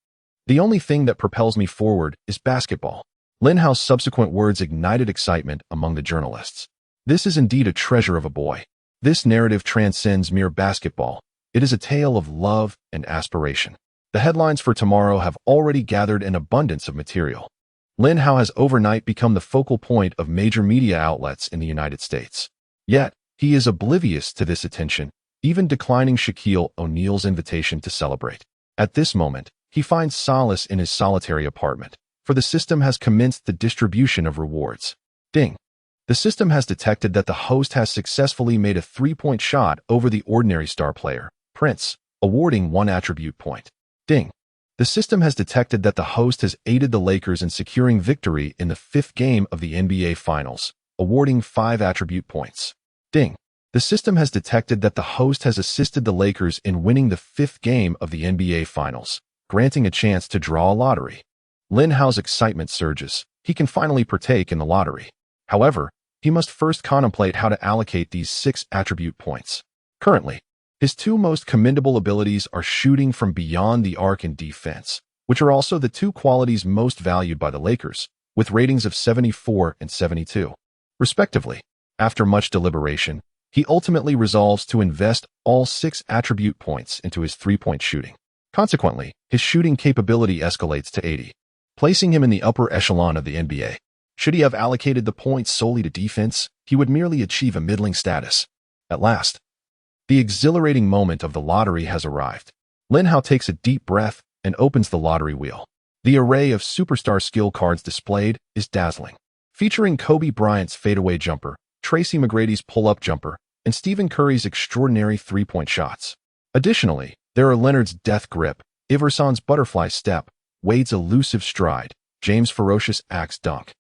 The only thing that propels me forward is basketball. Lin Hao's subsequent words ignited excitement among the journalists. This is indeed a treasure of a boy. This narrative transcends mere basketball. It is a tale of love and aspiration. The headlines for tomorrow have already gathered an abundance of material. Lin Hao has overnight become the focal point of major media outlets in the United States. Yet, he is oblivious to this attention, even declining Shaquille O'Neal's invitation to celebrate. At this moment, he finds solace in his solitary apartment, for the system has commenced the distribution of rewards. Ding. The system has detected that the host has successfully made a three-point shot over the ordinary star player, Prince, awarding 1 attribute point. Ding. The system has detected that the host has aided the Lakers in securing victory in the 5th game of the NBA Finals, awarding 5 attribute points. Ding. The system has detected that the host has assisted the Lakers in winning the 5th game of the NBA Finals, granting a chance to draw a lottery. Lin Hao's excitement surges. He can finally partake in the lottery. However, he must first contemplate how to allocate these 6 attribute points. Currently, his 2 most commendable abilities are shooting from beyond the arc and defense, which are also the 2 qualities most valued by the Lakers, with ratings of 74 and 72, respectively. After much deliberation, he ultimately resolves to invest all 6 attribute points into his 3-point shooting. Consequently, his shooting capability escalates to 80, placing him in the upper echelon of the NBA. Should he have allocated the points solely to defense, he would merely achieve a middling status. At last, the exhilarating moment of the lottery has arrived. Lin Hao takes a deep breath and opens the lottery wheel. The array of superstar skill cards displayed is dazzling, featuring Kobe Bryant's fadeaway jumper, Tracy McGrady's pull-up jumper, and Stephen Curry's extraordinary 3-point shots. Additionally, there are Leonard's death grip, Iverson's butterfly step, Wade's elusive stride, James' ferocious axe dunk,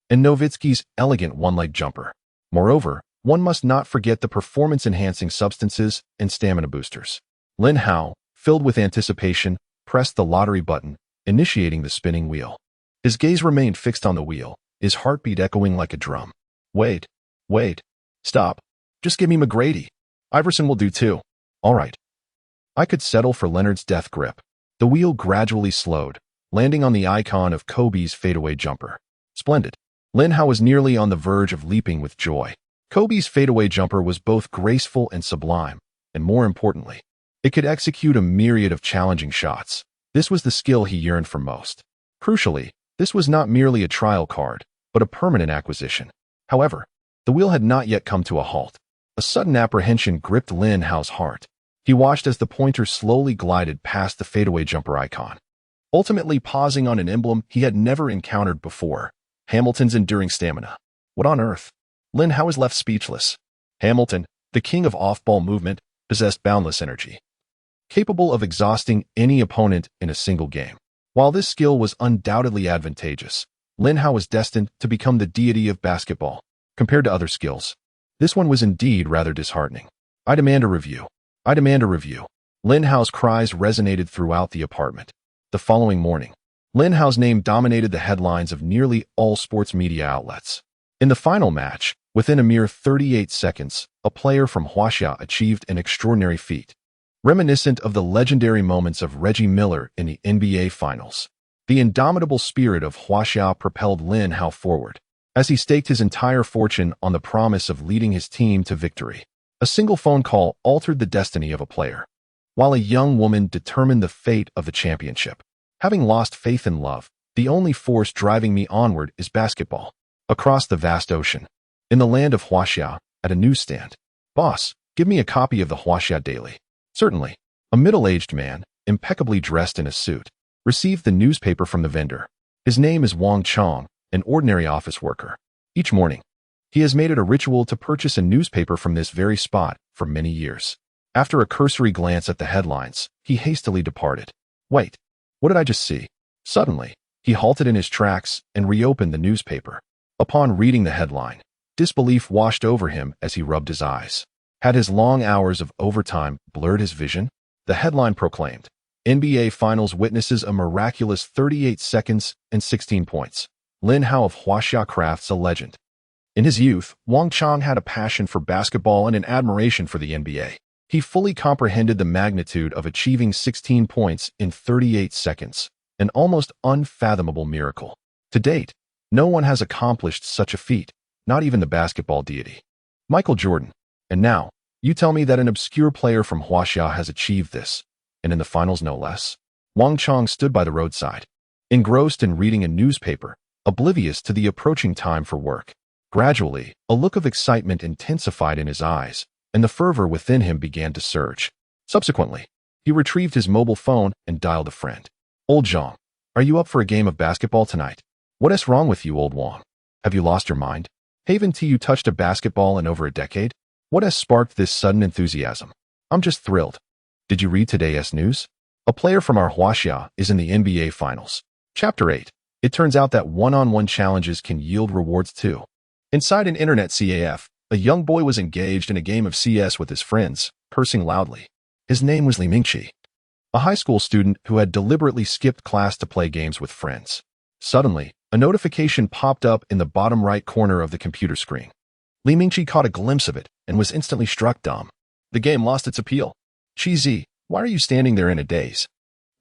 and Nowitzki's elegant one-leg jumper. Moreover, one must not forget the performance-enhancing substances and stamina boosters. Lin Hao, filled with anticipation, pressed the lottery button, initiating the spinning wheel. His gaze remained fixed on the wheel, his heartbeat echoing like a drum. Wait, stop. Just give me McGrady. Iverson will do too. All right. I could settle for Leonard's death grip. The wheel gradually slowed, landing on the icon of Kobe's fadeaway jumper. Splendid. Lin Hao was nearly on the verge of leaping with joy. Kobe's fadeaway jumper was both graceful and sublime, and more importantly, it could execute a myriad of challenging shots. This was the skill he yearned for most. Crucially, this was not merely a trial card, but a permanent acquisition. However, the wheel had not yet come to a halt. A sudden apprehension gripped Lin Hao's heart. He watched as the pointer slowly glided past the fadeaway jumper icon, ultimately pausing on an emblem he had never encountered before: Hamilton's enduring stamina. What on earth? Lin Hao was left speechless. Hamilton, the king of off-ball movement, possessed boundless energy, capable of exhausting any opponent in a single game. While this skill was undoubtedly advantageous, Lin Hao was destined to become the deity of basketball. Compared to other skills, this one was indeed rather disheartening. I demand a review. I demand a review. Lin Hao's cries resonated throughout the apartment. The following morning, Lin Hao's name dominated the headlines of nearly all sports media outlets. In the final match, within a mere 38 seconds, a player from Huaxia achieved an extraordinary feat, reminiscent of the legendary moments of Reggie Miller in the NBA Finals. The indomitable spirit of Huaxia propelled Lin Hao forward, as he staked his entire fortune on the promise of leading his team to victory. A single phone call altered the destiny of a player, while a young woman determined the fate of the championship. Having lost faith in love, the only force driving me onward is basketball. Across the vast ocean, in the land of Huaxia, at a newsstand. Boss, give me a copy of the Huaxia Daily. Certainly. A middle-aged man, impeccably dressed in a suit, received the newspaper from the vendor. His name is Wang Chong, an ordinary office worker. Each morning, he has made it a ritual to purchase a newspaper from this very spot for many years. After a cursory glance at the headlines, he hastily departed. Wait, what did I just see? Suddenly, he halted in his tracks and reopened the newspaper. Upon reading the headline, disbelief washed over him as he rubbed his eyes. Had his long hours of overtime blurred his vision? The headline proclaimed, NBA Finals witnesses a miraculous 38 seconds and 16 points. Lin Hao of Huaxia crafts a legend. In his youth, Wang Chong had a passion for basketball and an admiration for the NBA. He fully comprehended the magnitude of achieving 16 points in 38 seconds, an almost unfathomable miracle. To date, no one has accomplished such a feat, not even the basketball deity, Michael Jordan. And now, you tell me that an obscure player from Huaxia has achieved this, and in the finals no less. Wang Chong stood by the roadside, engrossed in reading a newspaper, oblivious to the approaching time for work. Gradually, a look of excitement intensified in his eyes, and the fervor within him began to surge. Subsequently, he retrieved his mobile phone and dialed a friend. Old Zhang, are you up for a game of basketball tonight? What is wrong with you, old Wang? Have you lost your mind? Haven't you touched a basketball in over a decade? What has sparked this sudden enthusiasm? I'm just thrilled. Did you read today's news? A player from our Huaxia is in the NBA Finals. Chapter 8. It turns out that one-on-one challenges can yield rewards too. Inside an internet CAF, a young boy was engaged in a game of CS with his friends, cursing loudly. His name was Li Mingqi, a high school student who had deliberately skipped class to play games with friends. Suddenly, a notification popped up in the bottom right corner of the computer screen. Li Mingqi caught a glimpse of it and was instantly struck dumb. The game lost its appeal. Chi, why are you standing there in a daze?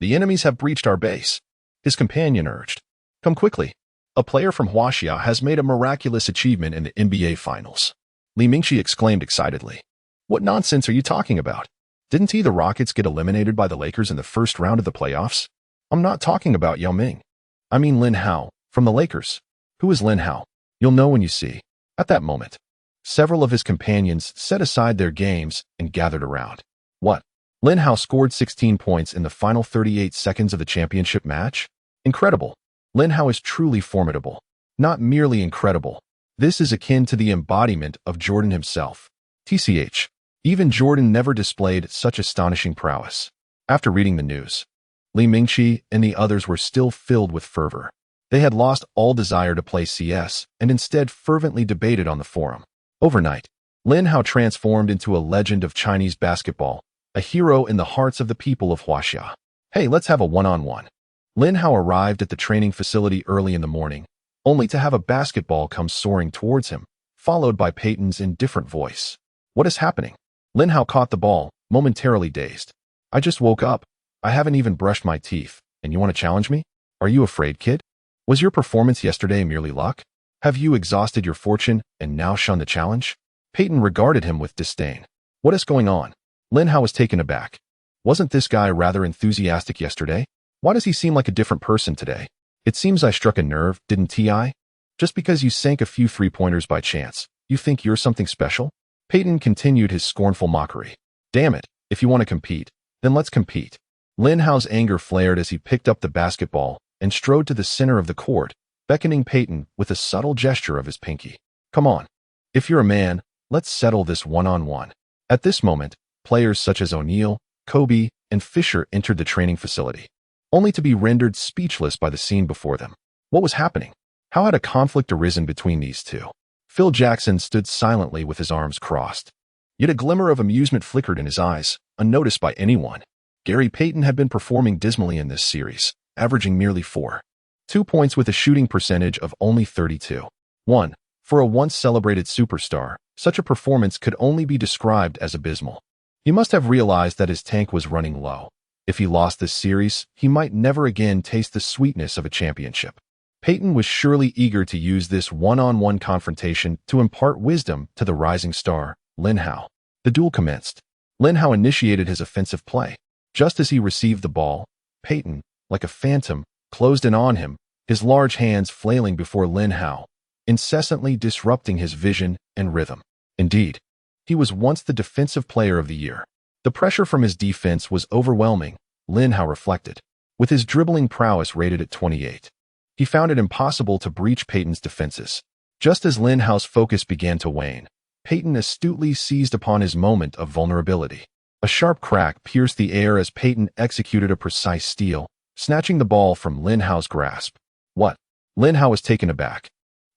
The enemies have breached our base. His companion urged. Come quickly. A player from Huaxia has made a miraculous achievement in the NBA Finals. Li Mingqi exclaimed excitedly. What nonsense are you talking about? Didn't the Rockets get eliminated by the Lakers in the first round of the playoffs? I'm not talking about Yao Ming. I mean Lin Hao, from the Lakers. Who is Lin Hao? You'll know when you see. At that moment, several of his companions set aside their games and gathered around. What? Lin Hao scored 16 points in the final 38 seconds of the championship match? Incredible. Lin Hao is truly formidable. Not merely incredible. This is akin to the embodiment of Jordan himself. TCH. Even Jordan never displayed such astonishing prowess. After reading the news, Li Mingqi and the others were still filled with fervor. They had lost all desire to play CS and instead fervently debated on the forum. Overnight, Lin Hao transformed into a legend of Chinese basketball, a hero in the hearts of the people of Huaxia. Hey, let's have a one-on-one. Lin Hao arrived at the training facility early in the morning, only to have a basketball come soaring towards him, followed by Peyton's indifferent voice. What is happening? Lin Hao caught the ball, momentarily dazed. I just woke up. I haven't even brushed my teeth, and you want to challenge me? Are you afraid, kid? Was your performance yesterday merely luck? Have you exhausted your fortune and now shun the challenge? Peyton regarded him with disdain. What is going on? Lin Hao was taken aback. Wasn't this guy rather enthusiastic yesterday? Why does he seem like a different person today? It seems I struck a nerve, didn't I? Just because you sank a few three-pointers by chance, you think you're something special? Peyton continued his scornful mockery. Damn it, if you want to compete, then let's compete. Lin Hao's anger flared as he picked up the basketball and strode to the center of the court, beckoning Peyton with a subtle gesture of his pinky. Come on. If you're a man, let's settle this one-on-one. At this moment, players such as O'Neal, Kobe, and Fisher entered the training facility, only to be rendered speechless by the scene before them. What was happening? How had a conflict arisen between these two? Phil Jackson stood silently with his arms crossed. Yet a glimmer of amusement flickered in his eyes, unnoticed by anyone. Gary Payton had been performing dismally in this series, averaging merely 4.2 points with a shooting percentage of only 32.1. For a once-celebrated superstar, such a performance could only be described as abysmal. He must have realized that his tank was running low. If he lost this series, he might never again taste the sweetness of a championship. Pippen was surely eager to use this one-on-one confrontation to impart wisdom to the rising star, Lin Hao. The duel commenced. Lin Hao initiated his offensive play. Just as he received the ball, Pippen, like a phantom, closed in on him, his large hands flailing before Lin Hao, incessantly disrupting his vision and rhythm. Indeed, he was once the defensive player of the year. The pressure from his defense was overwhelming, Lin Hao reflected. With his dribbling prowess rated at 28, he found it impossible to breach Peyton's defenses. Just as Lin Hao's focus began to wane, Pippen astutely seized upon his moment of vulnerability. A sharp crack pierced the air as Pippen executed a precise steal, snatching the ball from Lin Hao's grasp. What? Lin Hao was taken aback.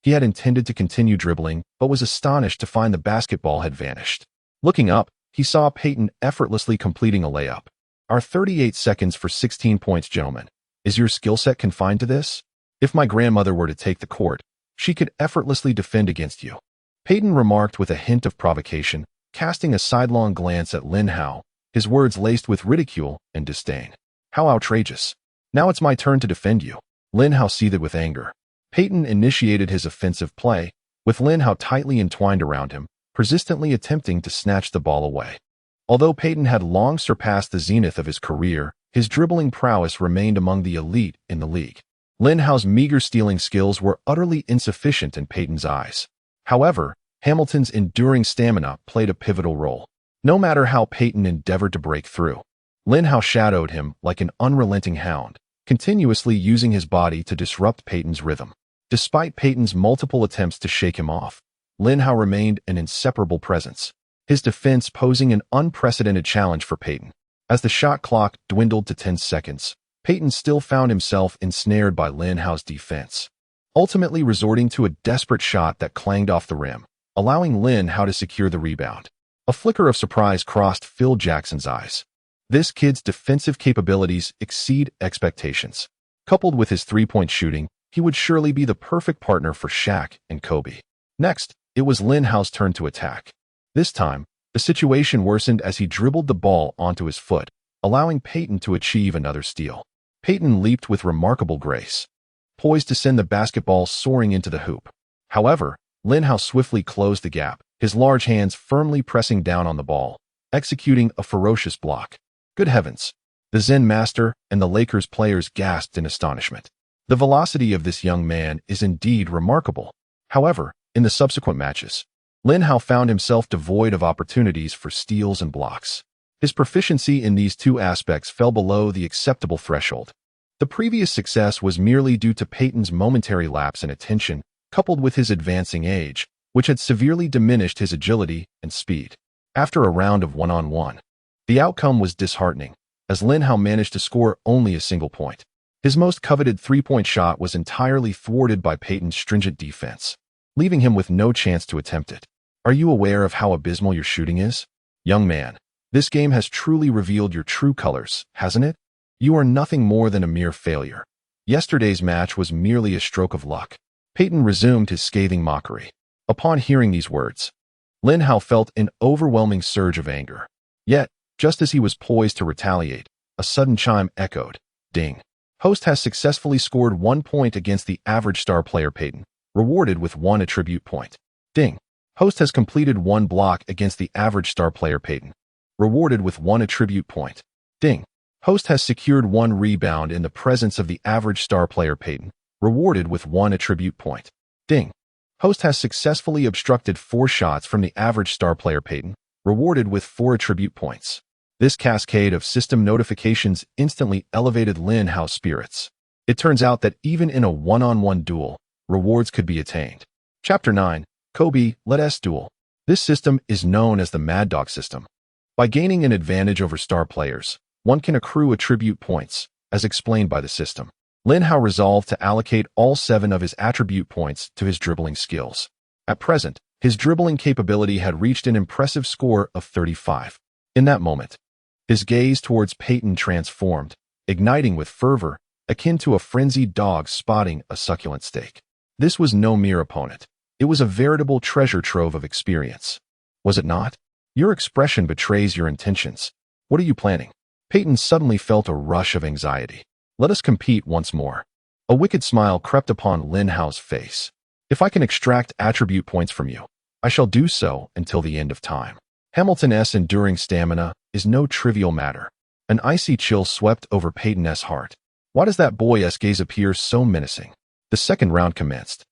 He had intended to continue dribbling, but was astonished to find the basketball had vanished. Looking up, he saw Pippen effortlessly completing a layup. Our 38 seconds for 16 points, gentlemen. Is your skill set confined to this? If my grandmother were to take the court, she could effortlessly defend against you. Pippen remarked with a hint of provocation, casting a sidelong glance at Lin Hao, his words laced with ridicule and disdain. How outrageous. Now it's my turn to defend you. Lin Hao seethed with anger. Pippen initiated his offensive play, with Lin Hao tightly entwined around him, persistently attempting to snatch the ball away. Although Pippen had long surpassed the zenith of his career, his dribbling prowess remained among the elite in the league. Lin Hao's meager stealing skills were utterly insufficient in Pitten's eyes. However, Hamilton's enduring stamina played a pivotal role. No matter how Pippen endeavored to break through, Lin Hao shadowed him like an unrelenting hound, continuously using his body to disrupt Pitten's rhythm. Despite Pitten's multiple attempts to shake him off, Lin Hao remained an inseparable presence, his defense posing an unprecedented challenge for Pippen. As the shot clock dwindled to 10 seconds, Pippen still found himself ensnared by Lin Hao's defense, ultimately resorting to a desperate shot that clanged off the rim, allowing Lin Hao to secure the rebound. A flicker of surprise crossed Phil Jackson's eyes. This kid's defensive capabilities exceed expectations. Coupled with his three-point shooting, he would surely be the perfect partner for Shaq and Kobe. Next, it was Lin Hao's turn to attack. This time, the situation worsened as he dribbled the ball onto his foot, allowing Pippen to achieve another steal. Pippen leaped with remarkable grace, poised to send the basketball soaring into the hoop. However, Lin Hao swiftly closed the gap, his large hands firmly pressing down on the ball, executing a ferocious block. Good heavens! The Zen master and the Lakers players gasped in astonishment. The velocity of this young man is indeed remarkable. However, in the subsequent matches, Lin Hao found himself devoid of opportunities for steals and blocks. His proficiency in these two aspects fell below the acceptable threshold. The previous success was merely due to Pitten's momentary lapse in attention, coupled with his advancing age, which had severely diminished his agility and speed. After a round of one-on-one, the outcome was disheartening, as Lin Hao managed to score only a single point. His most coveted three-point shot was entirely thwarted by Pitten's stringent defense, leaving him with no chance to attempt it. Are you aware of how abysmal your shooting is? Young man, this game has truly revealed your true colors, hasn't it? You are nothing more than a mere failure. Yesterday's match was merely a stroke of luck. Pippen resumed his scathing mockery. Upon hearing these words, Lin Hao felt an overwhelming surge of anger. Yet, just as he was poised to retaliate, a sudden chime echoed. Ding. Host has successfully scored 1 point against the average star player Pippen, rewarded with 1 attribute point. Ding. Host has completed 1 block against the average star player Pippen, rewarded with 1 attribute point. Ding. Host has secured 1 rebound in the presence of the average star player Pippen, rewarded with 1 attribute point. Ding. Host has successfully obstructed 4 shots from the average star player Pippen, rewarded with 4 attribute points. This cascade of system notifications instantly elevated Lin Hao's spirits. It turns out that even in a one-on-one duel, rewards could be attained. Chapter 9, Kobe, Let's Duel. This system is known as the Mad Dog system. By gaining an advantage over star players, one can accrue attribute points, as explained by the system. Lin Hao resolved to allocate all 7 of his attribute points to his dribbling skills. At present, his dribbling capability had reached an impressive score of 35. In that moment, his gaze towards Pippen transformed, igniting with fervor akin to a frenzied dog spotting a succulent steak. This was no mere opponent. It was a veritable treasure trove of experience. Was it not? Your expression betrays your intentions. What are you planning? Peyton suddenly felt a rush of anxiety. Let us compete once more. A wicked smile crept upon Lin Hao's face. If I can extract attribute points from you, I shall do so until the end of time. Hamilton's enduring stamina is no trivial matter. An icy chill swept over Peyton's heart. Why does that boy's gaze appear so menacing? The second round commenced.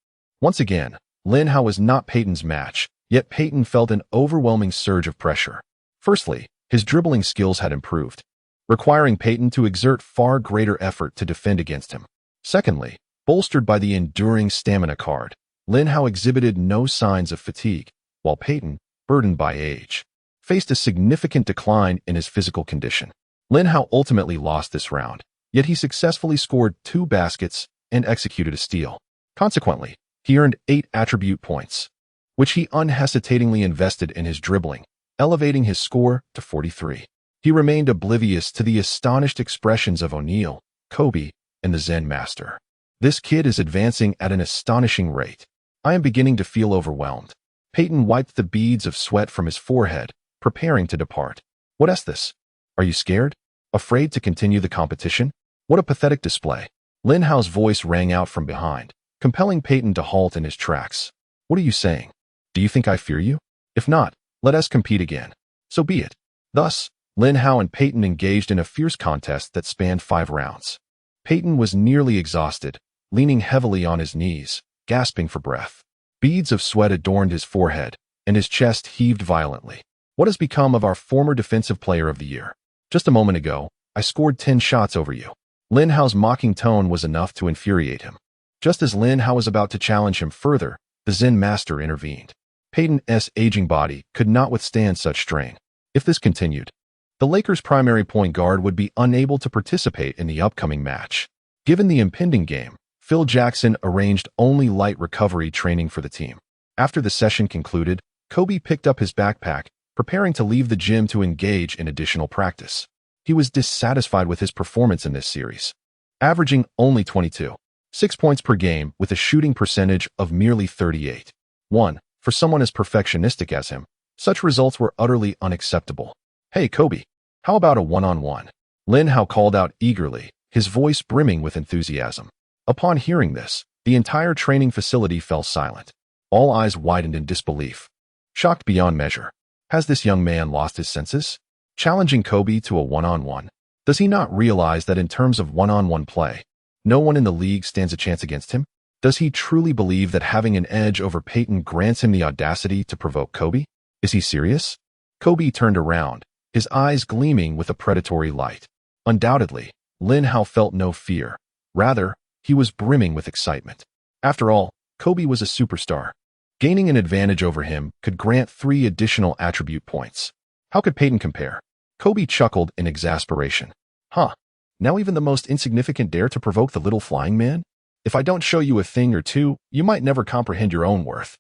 Once again, Lin Hao was not Peyton's match, yet Peyton felt an overwhelming surge of pressure. Firstly, his dribbling skills had improved, requiring Peyton to exert far greater effort to defend against him. Secondly, bolstered by the enduring stamina card, Lin Hao exhibited no signs of fatigue, while Peyton, burdened by age, faced a significant decline in his physical condition. Lin Hao ultimately lost this round, yet he successfully scored 2 baskets and executed a steal. Consequently, he earned 8 attribute points, which he unhesitatingly invested in his dribbling, elevating his score to 43. He remained oblivious to the astonished expressions of O'Neal, Kobe, and the Zen master. This kid is advancing at an astonishing rate. I am beginning to feel overwhelmed. Peyton wiped the beads of sweat from his forehead, preparing to depart. What is this? Are you scared? Afraid to continue the competition? What a pathetic display. Lin Hao's voice rang out from behind, compelling Peyton to halt in his tracks. What are you saying? Do you think I fear you? If not, let us compete again. So be it. Thus, Lin Hao and Peyton engaged in a fierce contest that spanned 5 rounds. Peyton was nearly exhausted, leaning heavily on his knees, gasping for breath. Beads of sweat adorned his forehead, and his chest heaved violently. What has become of our former Defensive Player of the Year? Just a moment ago, I scored 10 shots over you. Lin Hao's mocking tone was enough to infuriate him. Just as Lin Hao was about to challenge him further, the Zen master intervened. Peyton's aging body could not withstand such strain. If this continued, the Lakers' primary point guard would be unable to participate in the upcoming match. Given the impending game, Phil Jackson arranged only light recovery training for the team. After the session concluded, Kobe picked up his backpack, preparing to leave the gym to engage in additional practice. He was dissatisfied with his performance in this series, averaging only 22.6 points per game with a shooting percentage of merely 38.1. For someone as perfectionistic as him, such results were utterly unacceptable. Hey, Kobe, how about a one-on-one? Lin Hao called out eagerly, his voice brimming with enthusiasm. Upon hearing this, the entire training facility fell silent. All eyes widened in disbelief, shocked beyond measure. Has this young man lost his senses? Challenging Kobe to a one-on-one? Does he not realize that in terms of one-on-one play, no one in the league stands a chance against him? Does he truly believe that having an edge over Peyton grants him the audacity to provoke Kobe? Is he serious? Kobe turned around, his eyes gleaming with a predatory light. Undoubtedly, Lin Hao felt no fear. Rather, he was brimming with excitement. After all, Kobe was a superstar. Gaining an advantage over him could grant 3 additional attribute points. How could Peyton compare? Kobe chuckled in exasperation. Huh, now even the most insignificant dare to provoke the little flying man? If I don't show you a thing or two, you might never comprehend your own worth.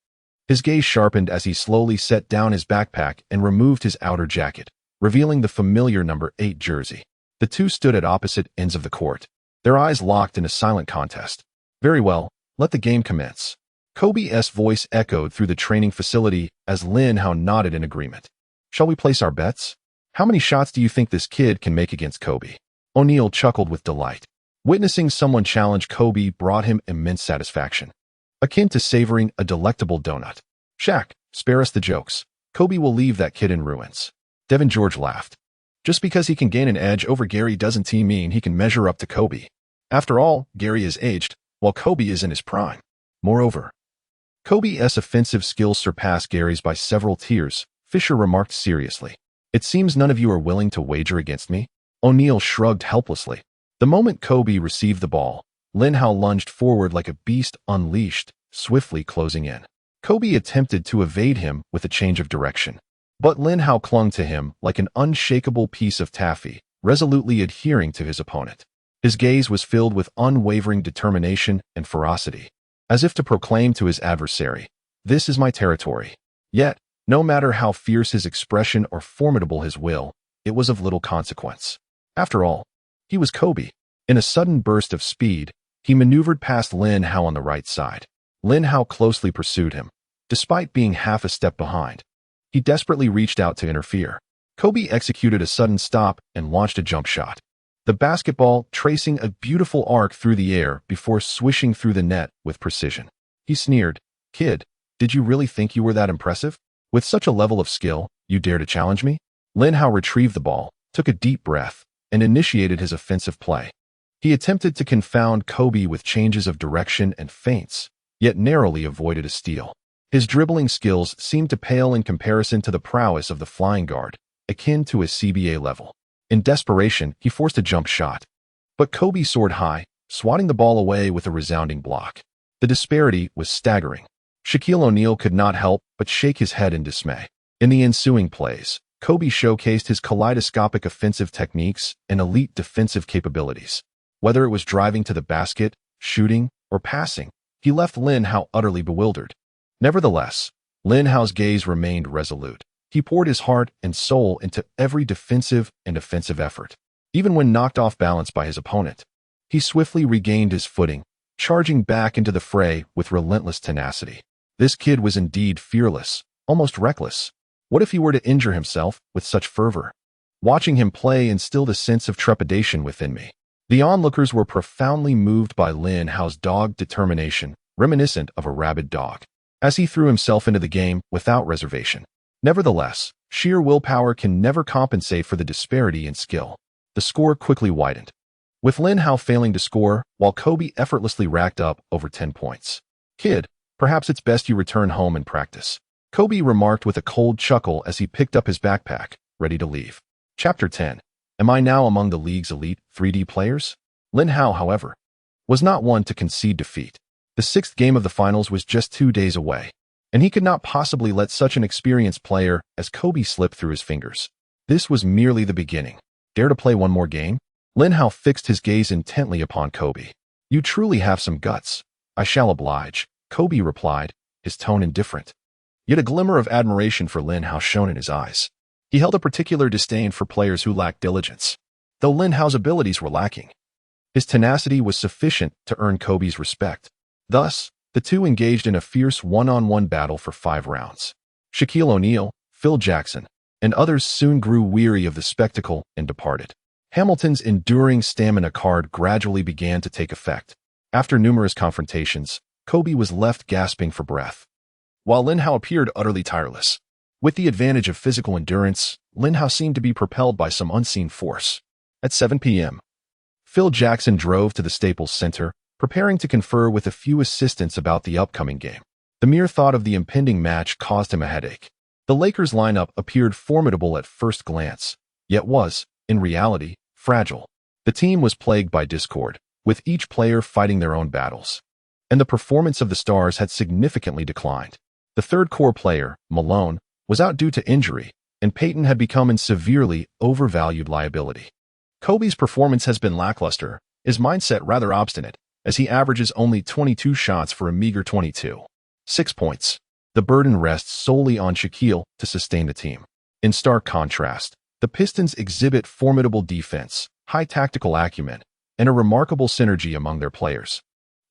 His gaze sharpened as he slowly set down his backpack and removed his outer jacket, revealing the familiar number 8 jersey. The two stood at opposite ends of the court, their eyes locked in a silent contest. Very well, let the game commence. Kobe's voice echoed through the training facility as Lin Hao nodded in agreement. Shall we place our bets? How many shots do you think this kid can make against Kobe? O'Neal chuckled with delight. Witnessing someone challenge Kobe brought him immense satisfaction, akin to savoring a delectable donut. Shaq, spare us the jokes. Kobe will leave that kid in ruins. Devin George laughed. Just because he can gain an edge over Gary doesn't mean he can measure up to Kobe. After all, Gary is aged, while Kobe is in his prime. Moreover, Kobe's offensive skills surpass Gary's by several tiers, Fisher remarked seriously. It seems none of you are willing to wager against me? O'Neal shrugged helplessly. The moment Kobe received the ball, Lin Hao lunged forward like a beast unleashed, swiftly closing in. Kobe attempted to evade him with a change of direction, but Lin Hao clung to him like an unshakable piece of taffy, resolutely adhering to his opponent. His gaze was filled with unwavering determination and ferocity, as if to proclaim to his adversary, "This is my territory." Yet, no matter how fierce his expression or formidable his will, it was of little consequence. After all, he was Kobe. In a sudden burst of speed, he maneuvered past Lin Hao on the right side. Lin Hao closely pursued him, despite being half a step behind. He desperately reached out to interfere. Kobe executed a sudden stop and launched a jump shot, the basketball tracing a beautiful arc through the air before swishing through the net with precision. He sneered, "Kid, did you really think you were that impressive? With such a level of skill, you dare to challenge me?" Lin Hao retrieved the ball, took a deep breath, and initiated his offensive play. He attempted to confound Kobe with changes of direction and feints, yet narrowly avoided a steal. His dribbling skills seemed to pale in comparison to the prowess of the flying guard, akin to his CBA level. In desperation, he forced a jump shot. But Kobe soared high, swatting the ball away with a resounding block. The disparity was staggering. Shaquille O'Neal could not help but shake his head in dismay. In the ensuing plays, Kobe showcased his kaleidoscopic offensive techniques and elite defensive capabilities. Whether it was driving to the basket, shooting, or passing, he left Lin Hao utterly bewildered. Nevertheless, Lin Hao's gaze remained resolute. He poured his heart and soul into every defensive and offensive effort. Even when knocked off balance by his opponent, he swiftly regained his footing, charging back into the fray with relentless tenacity. This kid was indeed fearless, almost reckless. What if he were to injure himself with such fervor? Watching him play instilled a sense of trepidation within me. The onlookers were profoundly moved by Lin Hao's dogged determination, reminiscent of a rabid dog, as he threw himself into the game without reservation. Nevertheless, sheer willpower can never compensate for the disparity in skill. The score quickly widened, with Lin Hao failing to score while Kobe effortlessly racked up over 10 points. "Kid, perhaps it's best you return home and practice," Kobe remarked with a cold chuckle as he picked up his backpack, ready to leave. Chapter 10. Am I now among the league's elite 3D players? Lin Hao, however, was not one to concede defeat. The sixth game of the finals was just 2 days away, and he could not possibly let such an experienced player as Kobe slip through his fingers. This was merely the beginning. Dare to play one more game? Lin Hao fixed his gaze intently upon Kobe. "You truly have some guts. I shall oblige," Kobe replied, his tone indifferent. Yet a glimmer of admiration for Lin Hao shone in his eyes. He held a particular disdain for players who lacked diligence. Though Lin Hao's abilities were lacking, his tenacity was sufficient to earn Kobe's respect. Thus, the two engaged in a fierce one-on-one battle for 5 rounds. Shaquille O'Neal, Phil Jackson, and others soon grew weary of the spectacle and departed. Hamilton's enduring stamina card gradually began to take effect. After numerous confrontations, Kobe was left gasping for breath, while Lin Hao appeared utterly tireless. With the advantage of physical endurance, Lin Hao seemed to be propelled by some unseen force. At 7 p.m., Phil Jackson drove to the Staples Center, preparing to confer with a few assistants about the upcoming game. The mere thought of the impending match caused him a headache. The Lakers' lineup appeared formidable at first glance, yet was, in reality, fragile. The team was plagued by discord, with each player fighting their own battles, and the performance of the stars had significantly declined. The third core player, Malone, was out due to injury, and Peyton had become a severely overvalued liability. Kobe's performance has been lackluster, his mindset rather obstinate, as he averages only 22 shots for a meager 22.6 points. The burden rests solely on Shaquille to sustain the team. In stark contrast, the Pistons exhibit formidable defense, high tactical acumen, and a remarkable synergy among their players,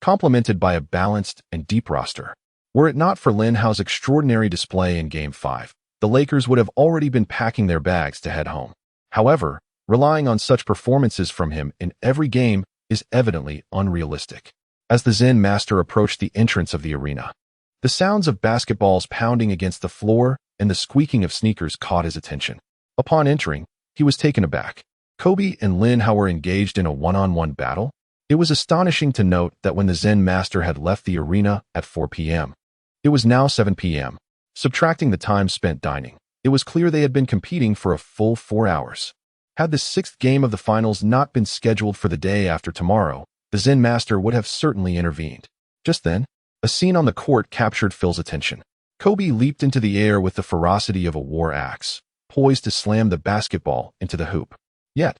complemented by a balanced and deep roster. Were it not for Lin Hao's extraordinary display in Game 5, the Lakers would have already been packing their bags to head home. However, relying on such performances from him in every game is evidently unrealistic. As the Zen Master approached the entrance of the arena, the sounds of basketballs pounding against the floor and the squeaking of sneakers caught his attention. Upon entering, he was taken aback. Kobe and Lin Hao were engaged in a one-on-one battle. It was astonishing to note that when the Zen Master had left the arena at 4 p.m., it was now 7 p.m. Subtracting the time spent dining, it was clear they had been competing for a full 4 hours. Had the sixth game of the finals not been scheduled for the day after tomorrow, the Zen Master would have certainly intervened. Just then, a scene on the court captured Phil's attention. Kobe leaped into the air with the ferocity of a war axe, poised to slam the basketball into the hoop. Yet,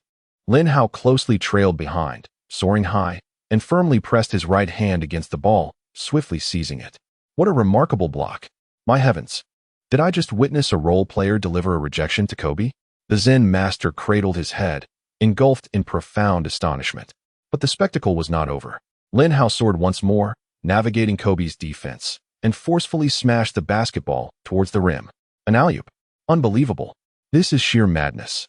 Lin Hao closely trailed behind, soaring high, and firmly pressed his right hand against the ball, swiftly seizing it. What a remarkable block. My heavens. Did I just witness a role player deliver a rejection to Kobe? The Zen Master cradled his head, engulfed in profound astonishment. But the spectacle was not over. Lin Hao soared once more, navigating Kobe's defense, and forcefully smashed the basketball towards the rim. An alley-oop. Unbelievable. This is sheer madness.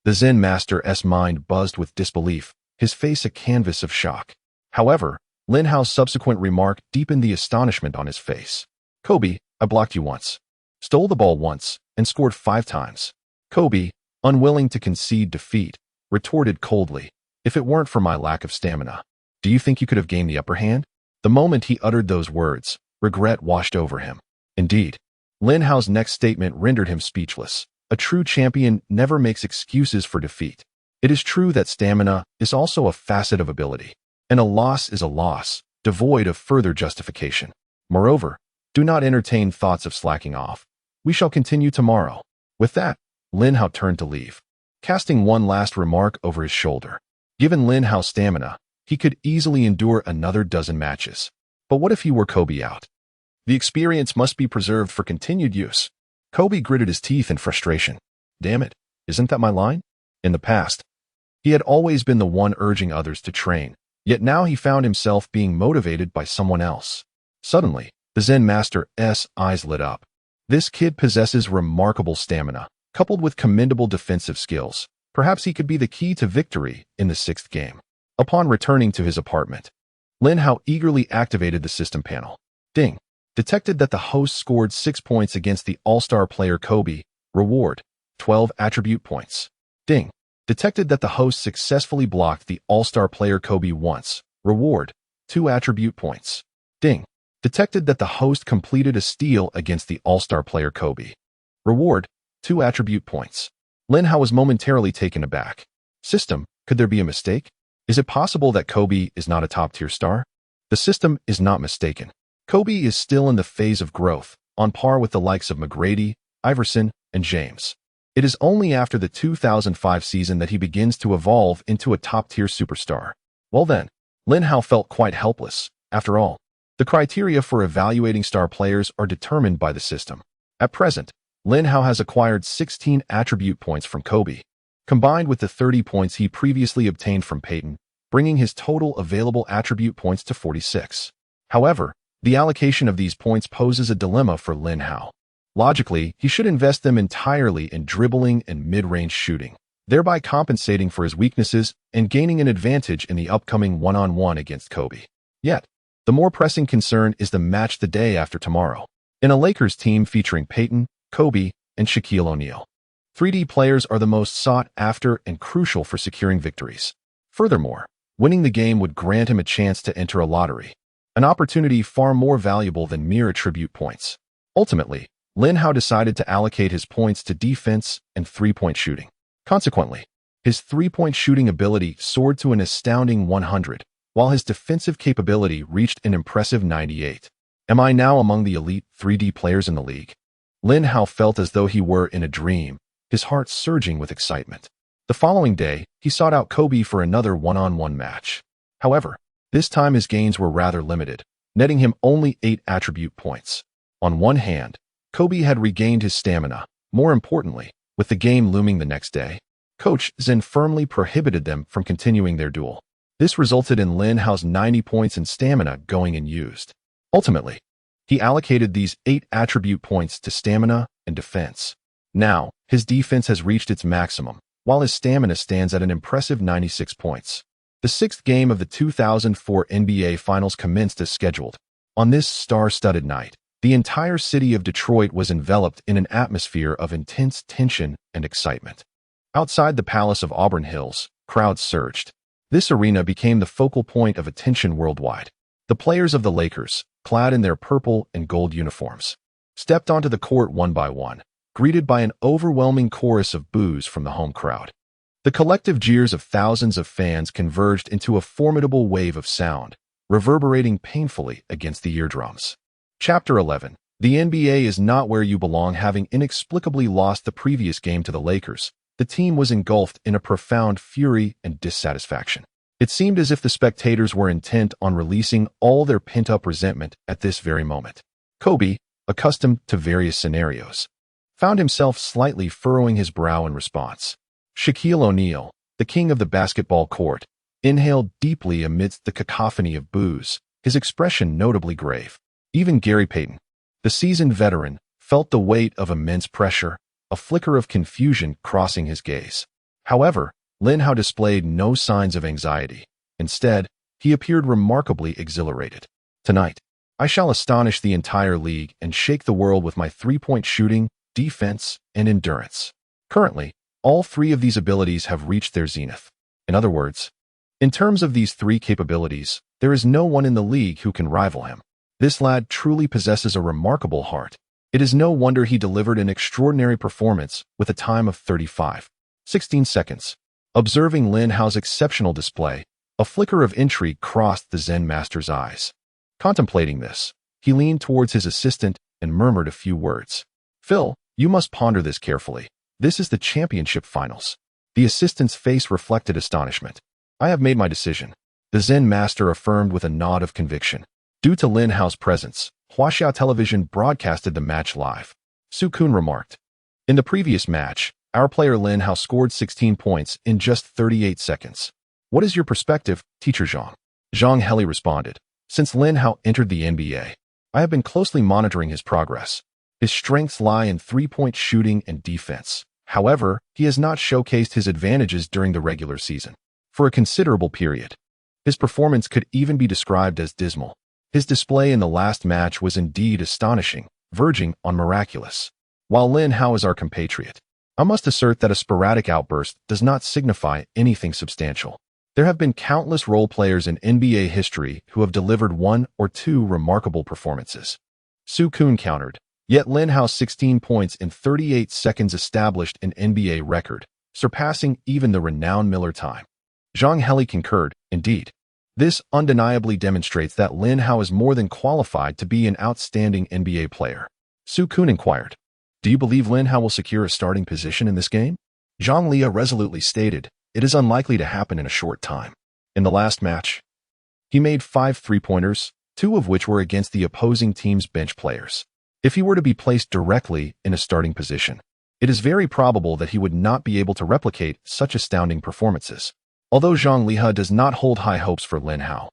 The Zen Master's mind buzzed with disbelief, his face a canvas of shock. However, Lin Hao's subsequent remark deepened the astonishment on his face. Kobe, I blocked you once, stole the ball once, and scored 5 times. Kobe, unwilling to concede defeat, retorted coldly, if it weren't for my lack of stamina, do you think you could have gained the upper hand? The moment he uttered those words, regret washed over him. Indeed, Lin Hao's next statement rendered him speechless. A true champion never makes excuses for defeat. It is true that stamina is also a facet of ability, and a loss is a loss, devoid of further justification. Moreover, do not entertain thoughts of slacking off. We shall continue tomorrow. With that, Lin Hao turned to leave, casting one last remark over his shoulder. Given Lin Hao's stamina, he could easily endure another dozen matches. But what if he were Kobe out? The experience must be preserved for continued use. Kobe gritted his teeth in frustration. Damn it, isn't that my line? In the past, he had always been the one urging others to train, yet now he found himself being motivated by someone else. Suddenly, the Zen Master's eyes lit up. This kid possesses remarkable stamina, coupled with commendable defensive skills. Perhaps he could be the key to victory in the 6th game. Upon returning to his apartment, Lin Hao eagerly activated the system panel. Ding. Detected that the host scored 6 points against the all-star player Kobe. Reward, 12 attribute points. Ding. Detected that the host successfully blocked the all-star player Kobe once. Reward, 2 attribute points. Ding. Detected that the host completed a steal against the all-star player Kobe. Reward, 2 attribute points. Lin Hao was momentarily taken aback. System, could there be a mistake? Is it possible that Kobe is not a top-tier star? The system is not mistaken. Kobe is still in the phase of growth, on par with the likes of McGrady, Iverson, and James. It is only after the 2005 season that he begins to evolve into a top-tier superstar. Well then, Lin Hao felt quite helpless. After all, the criteria for evaluating star players are determined by the system. At present, Lin Hao has acquired 16 attribute points from Kobe, combined with the 30 points he previously obtained from Pippen, bringing his total available attribute points to 46. However, the allocation of these points poses a dilemma for Lin Hao. Logically, he should invest them entirely in dribbling and mid-range shooting, thereby compensating for his weaknesses and gaining an advantage in the upcoming one-on-one against Kobe. Yet, the more pressing concern is the match the day after tomorrow. In a Lakers team featuring Pippen, Kobe, and Shaquille O'Neal, 3D players are the most sought after and crucial for securing victories. Furthermore, winning the game would grant him a chance to enter a lottery, an opportunity far more valuable than mere attribute points. Ultimately, Lin Hao decided to allocate his points to defense and 3-point shooting. Consequently, his 3-point shooting ability soared to an astounding 100, while his defensive capability reached an impressive 98. Am I now among the elite 3D players in the league? Lin Hao felt as though he were in a dream, his heart surging with excitement. The following day, he sought out Kobe for another one-on-one match. However, this time his gains were rather limited, netting him only 8 attribute points. On one hand, Kobe had regained his stamina. More importantly, with the game looming the next day, Coach Zen firmly prohibited them from continuing their duel. This resulted in Lin Hao's 90 points in stamina going unused. Ultimately, he allocated these 8 attribute points to stamina and defense. Now, his defense has reached its maximum, while his stamina stands at an impressive 96 points. The 6th game of the 2004 NBA Finals commenced as scheduled. On this star-studded night, the entire city of Detroit was enveloped in an atmosphere of intense tension and excitement. Outside the Palace of Auburn Hills, crowds surged. This arena became the focal point of attention worldwide. The players of the Lakers, clad in their purple and gold uniforms, stepped onto the court one by one, greeted by an overwhelming chorus of boos from the home crowd. The collective jeers of thousands of fans converged into a formidable wave of sound, reverberating painfully against the eardrums. Chapter 11. The NBA is not where you belong. Having inexplicably lost the previous game to the Lakers, the team was engulfed in a profound fury and dissatisfaction. It seemed as if the spectators were intent on releasing all their pent-up resentment at this very moment. Kobe, accustomed to various scenarios, found himself slightly furrowing his brow in response. Shaquille O'Neal, the king of the basketball court, inhaled deeply amidst the cacophony of boos, his expression notably grave. Even Gary Payton, the seasoned veteran, felt the weight of immense pressure, a flicker of confusion crossing his gaze. However, Lin Hao displayed no signs of anxiety. Instead, he appeared remarkably exhilarated. Tonight, I shall astonish the entire league and shake the world with my three-point shooting, defense, and endurance. Currently, all three of these abilities have reached their zenith. In other words, in terms of these three capabilities, there is no one in the league who can rival him. This lad truly possesses a remarkable heart. It is no wonder he delivered an extraordinary performance with a time of 35.16 seconds. Observing Lin Hao's exceptional display, a flicker of intrigue crossed the Zen master's eyes. Contemplating this, he leaned towards his assistant and murmured a few words. "Phil, you must ponder this carefully. This is the championship finals." The assistant's face reflected astonishment. "I have made my decision," the Zen master affirmed with a nod of conviction. Due to Lin Hao's presence, Huaxia Television broadcasted the match live. Su Kun remarked, "In the previous match, our player Lin Hao scored 16 points in just 38 seconds. What is your perspective, Teacher Zhang?" Zhang Heli responded, "Since Lin Hao entered the NBA, I have been closely monitoring his progress. His strengths lie in three-point shooting and defense. However, he has not showcased his advantages during the regular season. For a considerable period, his performance could even be described as dismal. His display in the last match was indeed astonishing, verging on miraculous. While Lin Hao is our compatriot, I must assert that a sporadic outburst does not signify anything substantial. There have been countless role players in NBA history who have delivered one or two remarkable performances." Su Kun countered, "Yet Lin Hao's 16 points in 38 seconds established an NBA record, surpassing even the renowned Miller time." Zhang Heli concurred, "Indeed. This undeniably demonstrates that Lin Hao is more than qualified to be an outstanding NBA player." Su Kun inquired, "Do you believe Lin Hao will secure a starting position in this game?" Zhang Lia resolutely stated, "It is unlikely to happen in a short time." In the last match, he made 5 three-pointers, 2 of which were against the opposing team's bench players. If he were to be placed directly in a starting position, it is very probable that he would not be able to replicate such astounding performances. Although Zhang Liha does not hold high hopes for Lin Hao,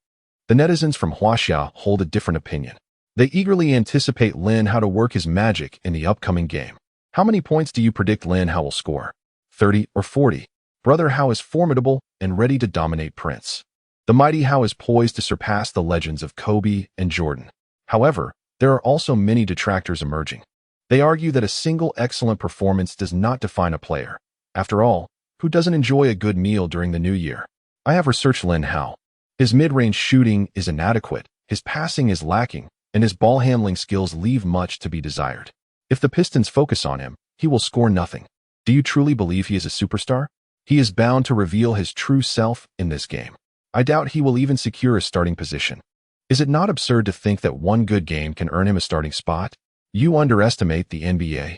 the netizens from Huaxia hold a different opinion. They eagerly anticipate Lin Hao to work his magic in the upcoming game. "How many points do you predict Lin Hao will score? 30 or 40? Brother Hao is formidable and ready to dominate Prince. The mighty Hao is poised to surpass the legends of Kobe and Jordan." However, there are also many detractors emerging. They argue that a single excellent performance does not define a player. After all, who doesn't enjoy a good meal during the new year? I have researched Lin Hao. His mid-range shooting is inadequate, his passing is lacking, and his ball handling skills leave much to be desired. If the Pistons focus on him, he will score nothing. Do you truly believe he is a superstar? He is bound to reveal his true self in this game. I doubt he will even secure a starting position. Is it not absurd to think that one good game can earn him a starting spot? You underestimate the NBA.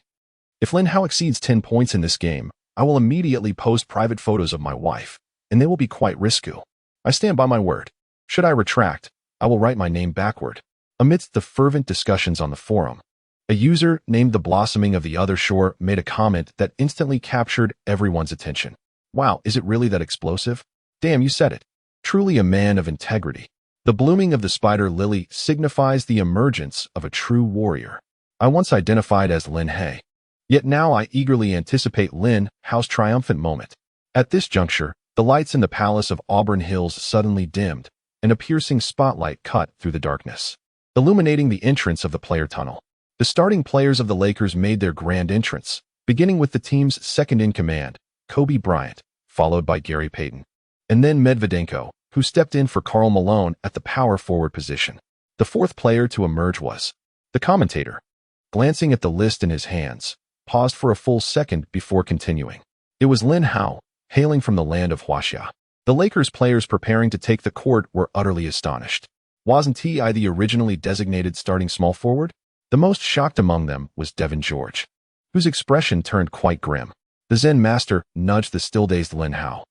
If Lin Hao exceeds 10 points in this game, I will immediately post private photos of my wife, and they will be quite risky. I stand by my word. Should I retract, I will write my name backward. Amidst the fervent discussions on the forum, a user named The Blossoming of the Other Shore made a comment that instantly captured everyone's attention. "Wow, is it really that explosive? Damn, you said it. Truly a man of integrity. The blooming of the spider lily signifies the emergence of a true warrior. I once identified as Lin Hao. Yet now I eagerly anticipate Lin Hao's triumphant moment." At this juncture, the lights in the palace of Auburn Hills suddenly dimmed, and a piercing spotlight cut through the darkness, illuminating the entrance of the player tunnel. The starting players of the Lakers made their grand entrance, beginning with the team's second-in-command, Kobe Bryant, followed by Gary Payton, and then Medvedenko, who stepped in for Karl Malone at the power forward position. The fourth player to emerge was the commentator. Glancing at the list in his hands, paused for a full second before continuing. It was Lin Hao, hailing from the land of Huaxia. The Lakers players preparing to take the court were utterly astonished. Wasn't he the originally designated starting small forward? The most shocked among them was Devin George, whose expression turned quite grim. The Zen master nudged the still-dazed Lin Hao.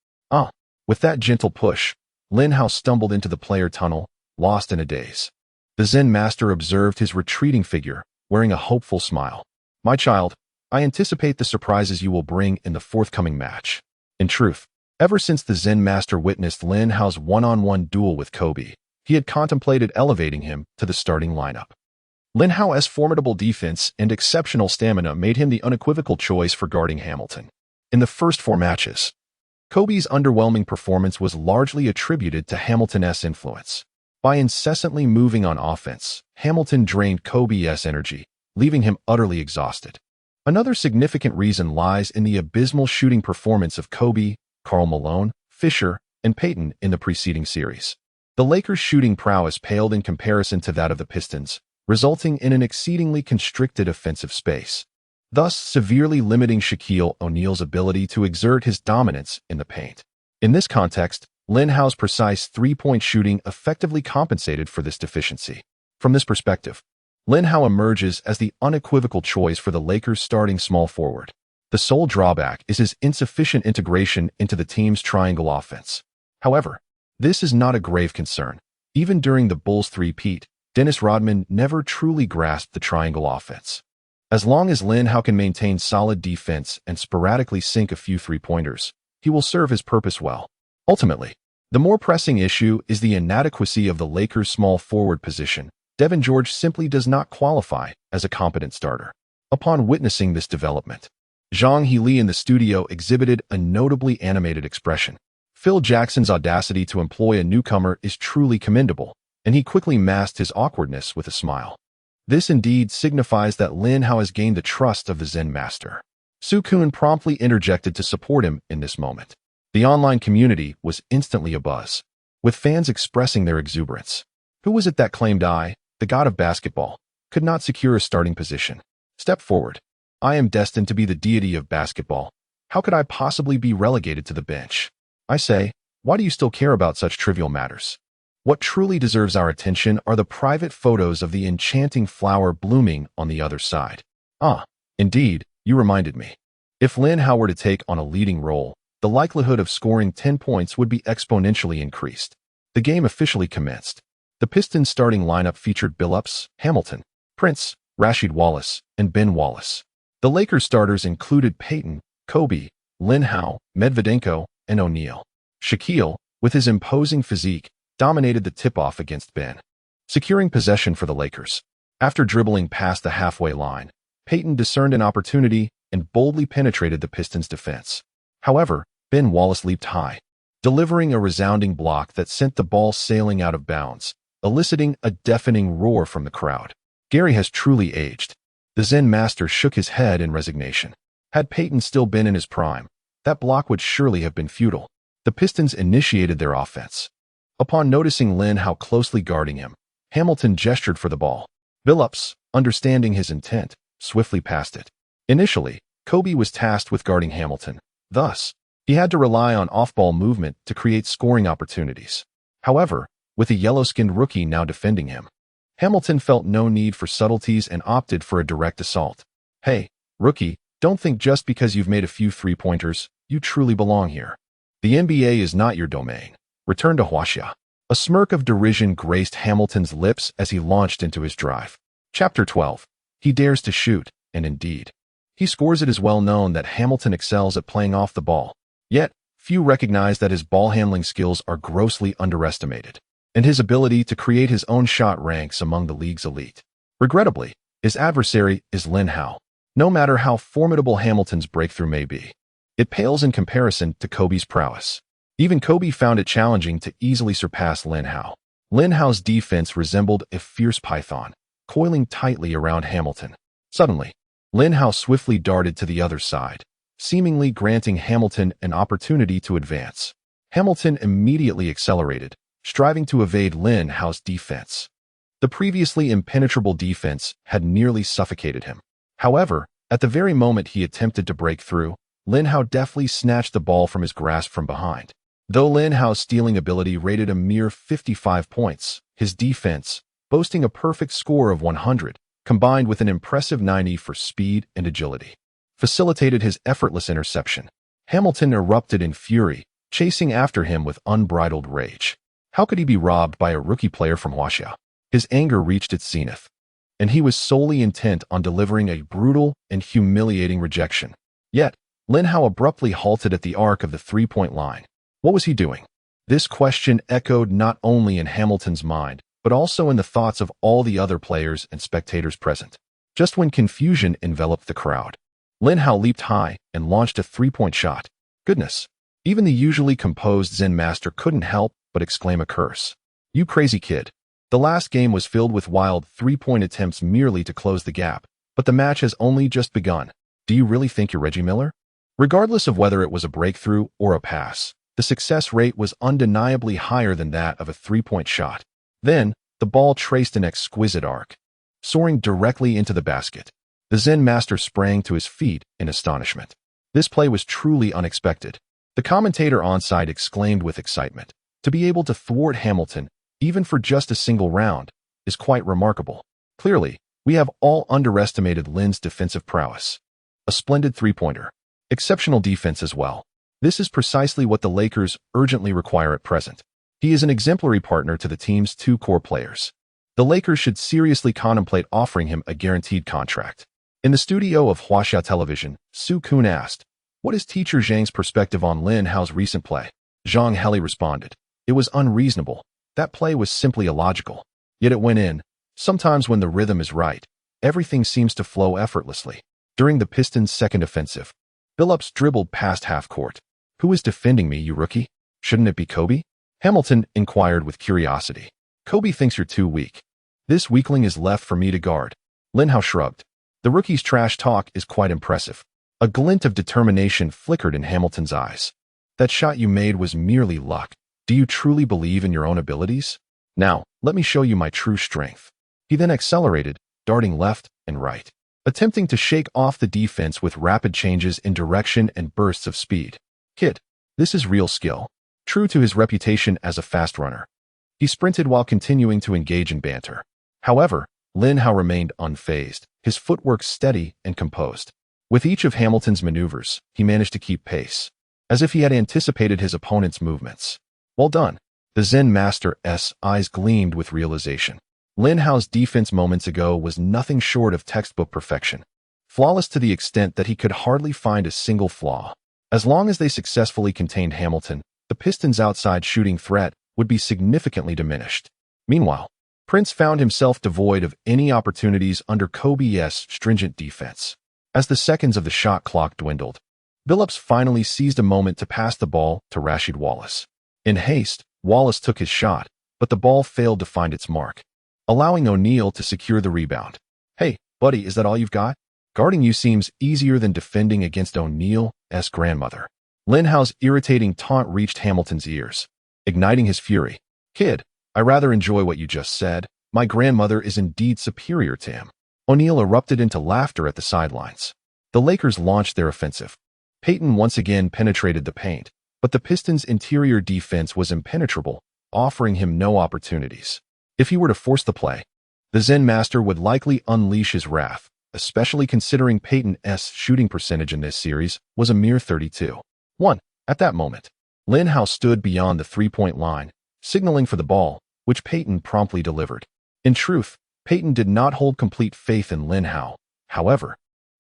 With that gentle push, Lin Hao stumbled into the player tunnel, lost in a daze. The Zen master observed his retreating figure, wearing a hopeful smile. "My child, I anticipate the surprises you will bring in the forthcoming match." In truth, Ever since the Zen master witnessed Lin Hao's one-on-one duel with Kobe, he had contemplated elevating him to the starting lineup. Lin Hao's formidable defense and exceptional stamina made him the unequivocal choice for guarding Hamilton. In the first 4 matches, Kobe's underwhelming performance was largely attributed to Hamilton's influence. By incessantly moving on offense, Hamilton drained Kobe's energy, leaving him utterly exhausted. Another significant reason lies in the abysmal shooting performance of Kobe, Karl Malone, Fisher, and Pippen in the preceding series. The Lakers' shooting prowess paled in comparison to that of the Pistons, resulting in an exceedingly constricted offensive space, thus severely limiting Shaquille O'Neal's ability to exert his dominance in the paint. In this context, Lin Hao's precise three-point shooting effectively compensated for this deficiency. From this perspective, Lin Hao emerges as the unequivocal choice for the Lakers' starting small forward. The sole drawback is his insufficient integration into the team's triangle offense. However, this is not a grave concern. Even during the Bulls' three-peat, Dennis Rodman never truly grasped the triangle offense. As long as Lin Hao can maintain solid defense and sporadically sink a few three-pointers, he will serve his purpose well. Ultimately, the more pressing issue is the inadequacy of the Lakers' small forward position. Devin George simply does not qualify as a competent starter. Upon witnessing this development, Zhang Heili in the studio exhibited a notably animated expression. Phil Jackson's audacity to employ a newcomer is truly commendable, and he quickly masked his awkwardness with a smile. This indeed signifies that Lin Hao has gained the trust of the Zen master. Su Kun promptly interjected to support him in this moment. The online community was instantly abuzz, with fans expressing their exuberance. Who was it that claimed I, the god of basketball, could not secure a starting position? Step forward. I am destined to be the deity of basketball. How could I possibly be relegated to the bench? I say, why do you still care about such trivial matters? What truly deserves our attention are the private photos of the enchanting flower blooming on the other side. Ah, indeed, you reminded me. If Lin Hao were to take on a leading role, the likelihood of scoring 10 points would be exponentially increased. The game officially commenced. The Pistons' starting lineup featured Billups, Hamilton, Prince, Rasheed Wallace, and Ben Wallace. The Lakers starters included Pippen, Kobe, Lin Hao, Medvedenko, and O'Neal. Shaquille, with his imposing physique, dominated the tip-off against Ben, securing possession for the Lakers. After dribbling past the halfway line, Pippen discerned an opportunity and boldly penetrated the Pistons' defense. However, Ben Wallace leaped high, delivering a resounding block that sent the ball sailing out of bounds, eliciting a deafening roar from the crowd. Gary has truly aged. The Zen master shook his head in resignation. Had Pippen still been in his prime, that block would surely have been futile. The Pistons initiated their offense. Upon noticing Lin Hao closely guarding him, Hamilton gestured for the ball. Billups, understanding his intent, swiftly passed it. Initially, Kobe was tasked with guarding Hamilton. Thus, he had to rely on off-ball movement to create scoring opportunities. However, with a yellow-skinned rookie now defending him, Hamilton felt no need for subtleties and opted for a direct assault. Hey, rookie, don't think just because you've made a few three-pointers, you truly belong here. The NBA is not your domain. Return to Huaxia. A smirk of derision graced Hamilton's lips as he launched into his drive. Chapter 12. He dares to shoot, and indeed, he scores. It is well known that Hamilton excels at playing off the ball. Yet, few recognize that his ball-handling skills are grossly underestimated, and his ability to create his own shot ranks among the league's elite. Regrettably, his adversary is Lin Hao. No matter how formidable Hamilton's breakthrough may be, it pales in comparison to Kobe's prowess. Even Kobe found it challenging to easily surpass Lin Hao. Lin Hao's defense resembled a fierce python, coiling tightly around Hamilton. Suddenly, Lin Hao swiftly darted to the other side, seemingly granting Hamilton an opportunity to advance. Hamilton immediately accelerated, striving to evade Lin Hao's defense. The previously impenetrable defense had nearly suffocated him. However, at the very moment he attempted to break through, Lin Hao deftly snatched the ball from his grasp from behind. Though Lin Hao's stealing ability rated a mere 55 points, his defense, boasting a perfect score of 100, combined with an impressive 90 for speed and agility, facilitated his effortless interception. Hamilton erupted in fury, chasing after him with unbridled rage. How could he be robbed by a rookie player from Huaxia? His anger reached its zenith, and he was solely intent on delivering a brutal and humiliating rejection. Yet, Lin Hao abruptly halted at the arc of the three-point line. What was he doing? This question echoed not only in Hamilton's mind, but also in the thoughts of all the other players and spectators present. Just when confusion enveloped the crowd, Lin Hao leaped high and launched a three-point shot. Goodness! Even the usually composed Zen master couldn't help but exclaim a curse. You crazy kid. The last game was filled with wild three-point attempts merely to close the gap, but the match has only just begun. Do you really think you're Reggie Miller? Regardless of whether it was a breakthrough or a pass, the success rate was undeniably higher than that of a three-point shot. Then, the ball traced an exquisite arc, soaring directly into the basket. The Zen master sprang to his feet in astonishment. This play was truly unexpected. The commentator onside exclaimed with excitement. To be able to thwart Hamilton, even for just a single round, is quite remarkable. Clearly, we have all underestimated Lin's defensive prowess. A splendid three-pointer. Exceptional defense as well. This is precisely what the Lakers urgently require at present. He is an exemplary partner to the team's two core players. The Lakers should seriously contemplate offering him a guaranteed contract. In the studio of Huaxia Television, Su Kun asked, "What is Teacher Zhang's perspective on Lin Hao's recent play?" Zhang Heli responded, "It was unreasonable. That play was simply illogical. Yet it went in. Sometimes when the rhythm is right, everything seems to flow effortlessly." During the Pistons' second offensive, Billups dribbled past half-court. "Who is defending me, you rookie? Shouldn't it be Kobe?" Hamilton inquired with curiosity. "Kobe thinks you're too weak. This weakling is left for me to guard." Lin Hao shrugged. The rookie's trash talk is quite impressive. A glint of determination flickered in Hamilton's eyes. "That shot you made was merely luck. Do you truly believe in your own abilities? Now, let me show you my true strength." He then accelerated, darting left and right, attempting to shake off the defense with rapid changes in direction and bursts of speed. "Kid, this is real skill." True to his reputation as a fast runner, he sprinted while continuing to engage in banter. However, Lin Hao remained unfazed, his footwork steady and composed. With each of Hamilton's maneuvers, he managed to keep pace, as if he had anticipated his opponent's movements. Well done. The Zen master's eyes gleamed with realization. Lin Hao's defense moments ago was nothing short of textbook perfection, flawless to the extent that he could hardly find a single flaw. As long as they successfully contained Hamilton, the Pistons' outside shooting threat would be significantly diminished. Meanwhile, Prince found himself devoid of any opportunities under Kobe's stringent defense. As the seconds of the shot clock dwindled, Billups finally seized a moment to pass the ball to Rasheed Wallace. In haste, Wallace took his shot, but the ball failed to find its mark, allowing O'Neal to secure the rebound. "Hey, buddy, is that all you've got? Guarding you seems easier than defending against O'Neal's grandmother." Lin Hao's irritating taunt reached Hamilton's ears, igniting his fury. "Kid, I rather enjoy what you just said. My grandmother is indeed superior to him." O'Neal erupted into laughter at the sidelines. The Lakers launched their offensive. Pippen once again penetrated the paint, but the Pistons' interior defense was impenetrable, offering him no opportunities. If he were to force the play, the Zen master would likely unleash his wrath, especially considering Peyton's shooting percentage in this series was a mere 32.1. At that moment, Lin Hao stood beyond the three-point line, signaling for the ball, which Pippen promptly delivered. In truth, Pippen did not hold complete faith in Lin Hao. However,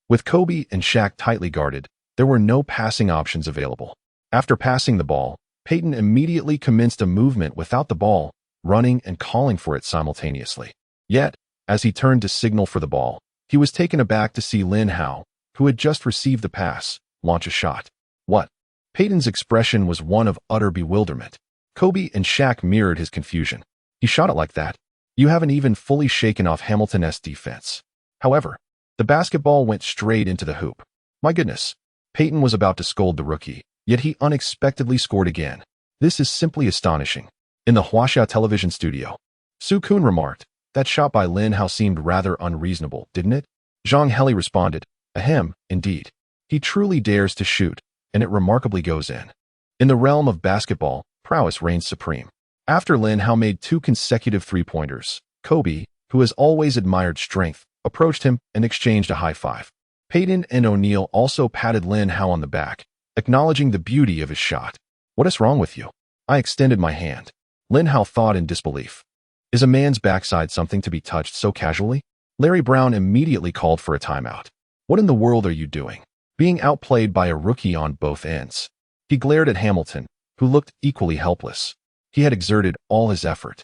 with Kobe and Shaq tightly guarded, there were no passing options available. After passing the ball, Pippen immediately commenced a movement without the ball, running and calling for it simultaneously. Yet, as he turned to signal for the ball, he was taken aback to see Lin Hao, who had just received the pass, launch a shot. "What?" Peyton's expression was one of utter bewilderment. Kobe and Shaq mirrored his confusion. "He shot it like that? You haven't even fully shaken off Hamilton's defense." However, the basketball went straight into the hoop. My goodness. Pippen was about to scold the rookie, yet he unexpectedly scored again. "This is simply astonishing." In the Huaxia Television studio, Su Kun remarked, "That shot by Lin Hao seemed rather unreasonable, didn't it?" Zhang Heli responded, "Ahem, indeed. He truly dares to shoot, and it remarkably goes in." In the realm of basketball, prowess reigns supreme. After Lin Hao made 2 consecutive three-pointers, Kobe, who has always admired strength, approached him and exchanged a high five. Pippen and O'Neal also patted Lin Hao on the back, acknowledging the beauty of his shot. "What is wrong with you?" I extended my hand. Lin Hao thought in disbelief. Is a man's backside something to be touched so casually? Larry Brown immediately called for a timeout. "What in the world are you doing? Being outplayed by a rookie on both ends." He glared at Hamilton, who looked equally helpless. He had exerted all his effort.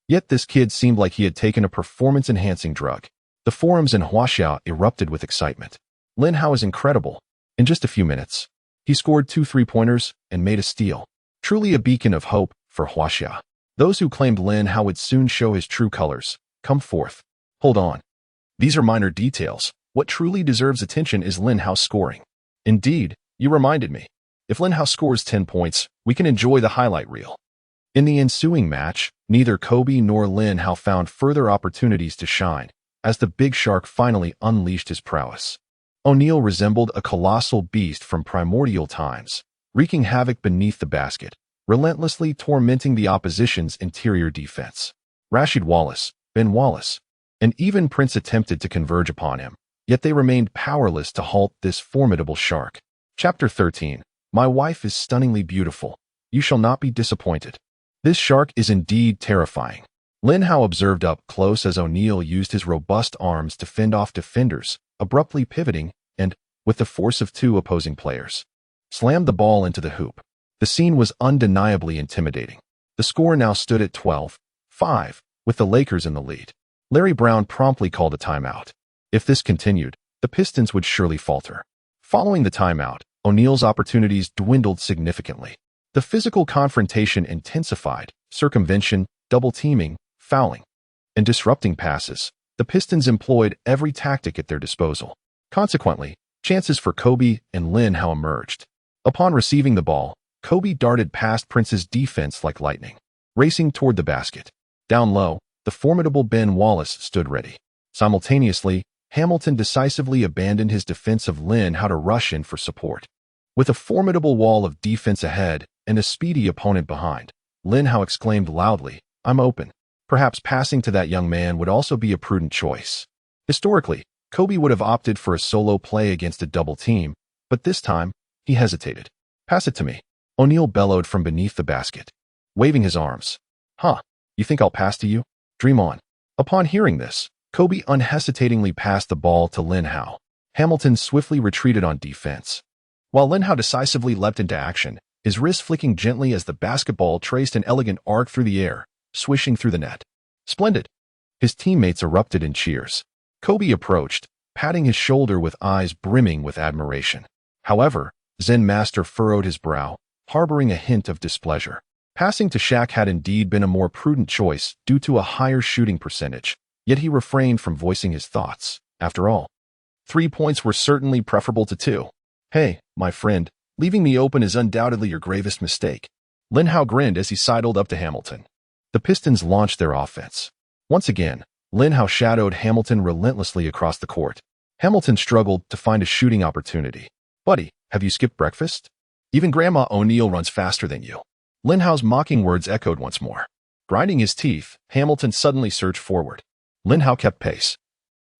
Yet this kid seemed like he had taken a performance-enhancing drug. The forums in Huaxia erupted with excitement. Lin Hao is incredible. In just a few minutes, he scored 2 3-pointers and made a steal. Truly a beacon of hope for Huaxia. Those who claimed Lin Hao would soon show his true colors come forth. Hold on. These are minor details. What truly deserves attention is Lin Hao's scoring. Indeed, you reminded me. If Lin Hao scores 10 points, we can enjoy the highlight reel. In the ensuing match, neither Kobe nor Lin Hao found further opportunities to shine, as the big shark finally unleashed his prowess. O'Neal resembled a colossal beast from primordial times, wreaking havoc beneath the basket, relentlessly tormenting the opposition's interior defense. Rasheed Wallace, Ben Wallace, and even Prince attempted to converge upon him, yet they remained powerless to halt this formidable shark. Chapter 13. My wife is stunningly beautiful. You shall not be disappointed. This shark is indeed terrifying. Lin Hao observed up close as O'Neal used his robust arms to fend off defenders, abruptly pivoting and, with the force of 2 opposing players, slammed the ball into the hoop. The scene was undeniably intimidating. The score now stood at 12-5, with the Lakers in the lead. Larry Brown promptly called a timeout. If this continued, the Pistons would surely falter. Following the timeout, O'Neal's opportunities dwindled significantly. The physical confrontation intensified, circumvention, double-teaming, fouling, and disrupting passes. The Pistons employed every tactic at their disposal. Consequently, chances for Kobe and Lin Hao emerged. Upon receiving the ball, Kobe darted past Prince's defense like lightning, racing toward the basket. Down low, the formidable Ben Wallace stood ready. Simultaneously, Hamilton decisively abandoned his defense of Lin Hao to rush in for support. With a formidable wall of defense ahead and a speedy opponent behind, Lin Hao exclaimed loudly, "I'm open." Perhaps passing to that young man would also be a prudent choice. Historically, Kobe would have opted for a solo play against a double team, but this time, he hesitated. "Pass it to me," O'Neal bellowed from beneath the basket, waving his arms. "Huh, you think I'll pass to you? Dream on." Upon hearing this, Kobe unhesitatingly passed the ball to Lin Hao. Hamilton swiftly retreated on defense, while Lin Hao decisively leapt into action, his wrist flicking gently as the basketball traced an elegant arc through the air, swishing through the net. "Splendid!" His teammates erupted in cheers. Kobe approached, patting his shoulder with eyes brimming with admiration. However, Zen Master furrowed his brow, harboring a hint of displeasure. Passing to Shaq had indeed been a more prudent choice due to a higher shooting percentage, yet he refrained from voicing his thoughts. After all, 3 points were certainly preferable to 2. "Hey, my friend, leaving me open is undoubtedly your gravest mistake." Lin Hao grinned as he sidled up to Hamilton. The Pistons launched their offense. Once again, Lin Hao shadowed Hamilton relentlessly across the court. Hamilton struggled to find a shooting opportunity. "Buddy, have you skipped breakfast? Even Grandma O'Neal runs faster than you." Lin Hao's mocking words echoed once more. Grinding his teeth, Hamilton suddenly surged forward. Lin Hao kept pace,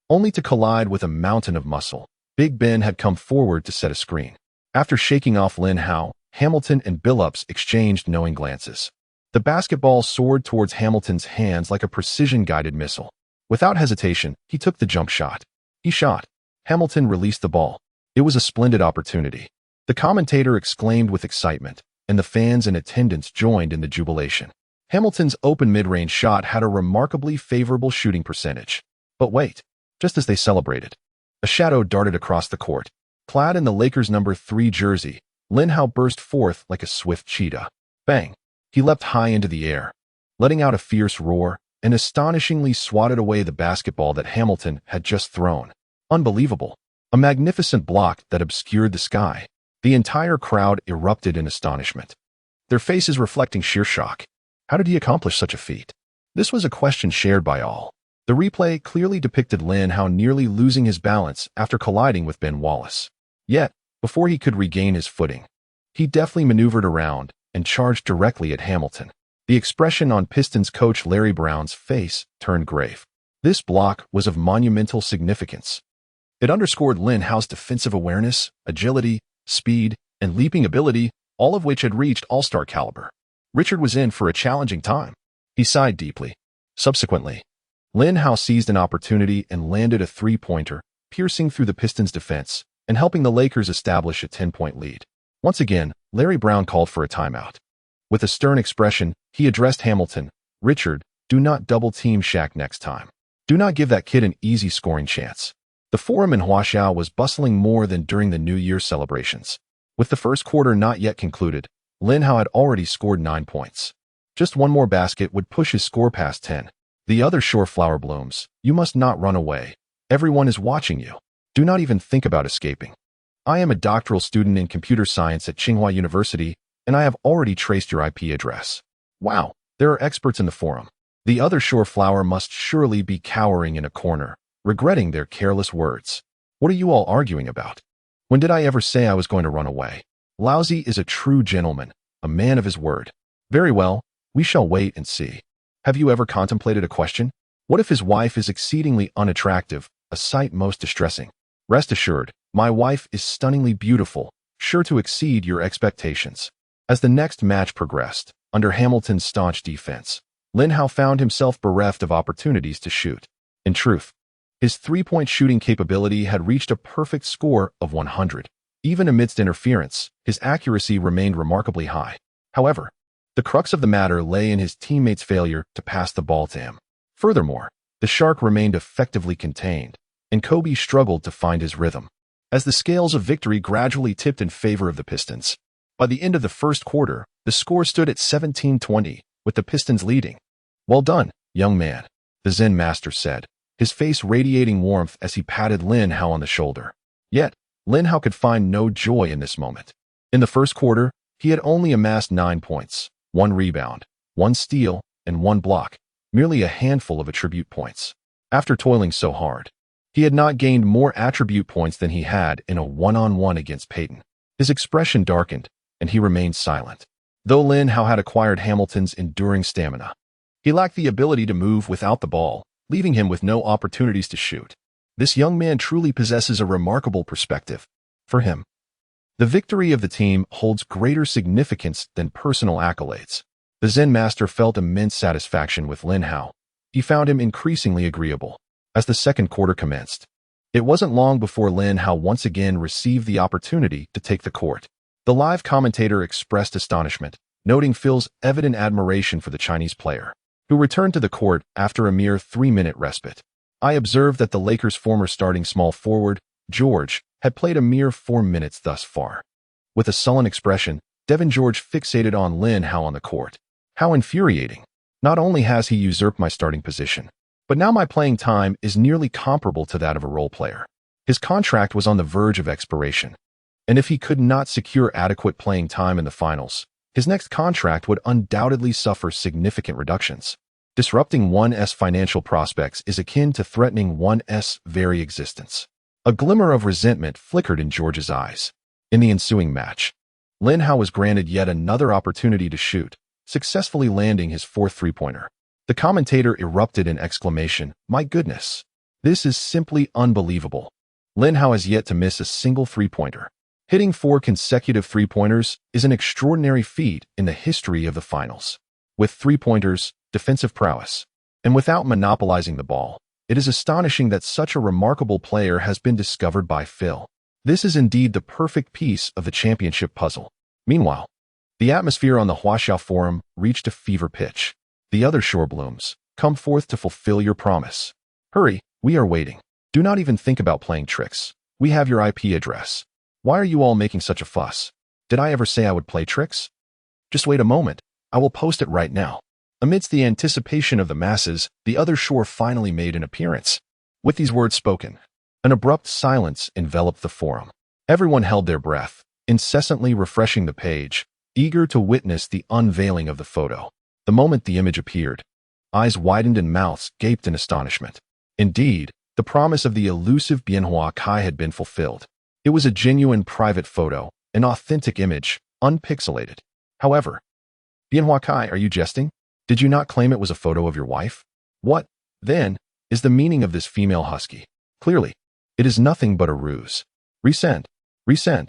only to collide with a mountain of muscle. Big Ben had come forward to set a screen. After shaking off Lin Hao, Hamilton and Billups exchanged knowing glances. The basketball soared towards Hamilton's hands like a precision-guided missile. Without hesitation, he took the jump shot. He shot. Hamilton released the ball. It was a splendid opportunity. The commentator exclaimed with excitement, and the fans in attendance joined in the jubilation. Hamilton's open mid-range shot had a remarkably favorable shooting percentage. But wait, just as they celebrated, a shadow darted across the court. Clad in the Lakers' number 3 jersey, Lin Hao burst forth like a swift cheetah. Bang! He leapt high into the air, letting out a fierce roar, and astonishingly swatted away the basketball that Hamilton had just thrown. Unbelievable. A magnificent block that obscured the sky. The entire crowd erupted in astonishment, their faces reflecting sheer shock. How did he accomplish such a feat? This was a question shared by all. The replay clearly depicted Lin Hao nearly losing his balance after colliding with Ben Wallace. Yet, before he could regain his footing, he deftly maneuvered around and charged directly at Hamilton. The expression on Pistons coach Larry Brown's face turned grave. This block was of monumental significance. It underscored Lin Hao's defensive awareness, agility, speed, and leaping ability, all of which had reached all-star caliber. Richard was in for a challenging time. He sighed deeply. Subsequently, Lin Hao seized an opportunity and landed a 3-pointer, piercing through the Pistons' defense and helping the Lakers establish a 10-point lead. Once again, Larry Brown called for a timeout. With a stern expression, he addressed Hamilton. "Richard, do not double-team Shaq next time. Do not give that kid an easy scoring chance." The forum in Huaxiao was bustling more than during the New Year celebrations. With the first quarter not yet concluded, Lin Hao had already scored 9 points. Just one more basket would push his score past 10. The other shore flower blooms. "You must not run away. Everyone is watching you. Do not even think about escaping. I am a doctoral student in computer science at Tsinghua University, and I have already traced your IP address." Wow, there are experts in the forum. The other shore flower must surely be cowering in a corner, regretting their careless words. What are you all arguing about? When did I ever say I was going to run away? Laozi is a true gentleman, a man of his word. Very well, we shall wait and see. Have you ever contemplated a question? What if his wife is exceedingly unattractive, a sight most distressing? Rest assured, my wife is stunningly beautiful, sure to exceed your expectations. As the next match progressed, under Hamilton's staunch defense, Lin Hao found himself bereft of opportunities to shoot. In truth, his three-point shooting capability had reached a perfect score of 100. Even amidst interference, his accuracy remained remarkably high. However, the crux of the matter lay in his teammates' failure to pass the ball to him. Furthermore, the Shark remained effectively contained, and Kobe struggled to find his rhythm. As the scales of victory gradually tipped in favor of the Pistons, by the end of the first quarter, the score stood at 17-20, with the Pistons leading. "Well done, young man," the Zen master said, his face radiating warmth as he patted Lin Hao on the shoulder. Yet, Lin Hao could find no joy in this moment. In the first quarter, he had only amassed 9 points, 1 rebound, 1 steal, and 1 block, merely a handful of attribute points. After toiling so hard, he had not gained more attribute points than he had in a one-on-one against Peyton. His expression darkened, and he remained silent. Though Lin Hao had acquired Hamilton's enduring stamina, he lacked the ability to move without the ball, leaving him with no opportunities to shoot. This young man truly possesses a remarkable perspective. For him, the victory of the team holds greater significance than personal accolades. The Zen master felt immense satisfaction with Lin Hao. He found him increasingly agreeable. As the second quarter commenced, it wasn't long before Lin Hao once again received the opportunity to take the court. The live commentator expressed astonishment, noting Phil's evident admiration for the Chinese player, who returned to the court after a mere 3-minute respite. "I observed that the Lakers' former starting small forward, George, had played a mere 4 minutes thus far." With a sullen expression, Devin George fixated on Lin Hao on the court. "How infuriating. Not only has he usurped my starting position, but now my playing time is nearly comparable to that of a role player." His contract was on the verge of expiration, and if he could not secure adequate playing time in the finals, his next contract would undoubtedly suffer significant reductions. Disrupting one's financial prospects is akin to threatening one's very existence. A glimmer of resentment flickered in George's eyes. In the ensuing match, Lin Hao was granted yet another opportunity to shoot, successfully landing his 4th three-pointer. The commentator erupted in exclamation, "My goodness! This is simply unbelievable. Lin Hao has yet to miss a single three-pointer. Hitting 4 consecutive three-pointers is an extraordinary feat in the history of the finals. With three-pointers, defensive prowess, and without monopolizing the ball, it is astonishing that such a remarkable player has been discovered by Phil. This is indeed the perfect piece of the championship puzzle." Meanwhile, the atmosphere on the Huaxiao Forum reached a fever pitch. "The other shore blooms, come forth to fulfill your promise. Hurry, we are waiting. Do not even think about playing tricks. We have your IP address. Why are you all making such a fuss? Did I ever say I would play tricks? Just wait a moment. I will post it right now." Amidst the anticipation of the masses, the other shore finally made an appearance. With these words spoken, an abrupt silence enveloped the forum. Everyone held their breath, incessantly refreshing the page, eager to witness the unveiling of the photo. The moment the image appeared, eyes widened and mouths gaped in astonishment. Indeed, the promise of the elusive Bianhua Kai had been fulfilled. It was a genuine private photo, an authentic image, unpixelated. However, Bianhua Kai, are you jesting? Did you not claim it was a photo of your wife? What, then, is the meaning of this female husky? Clearly, it is nothing but a ruse. Resend. Resend.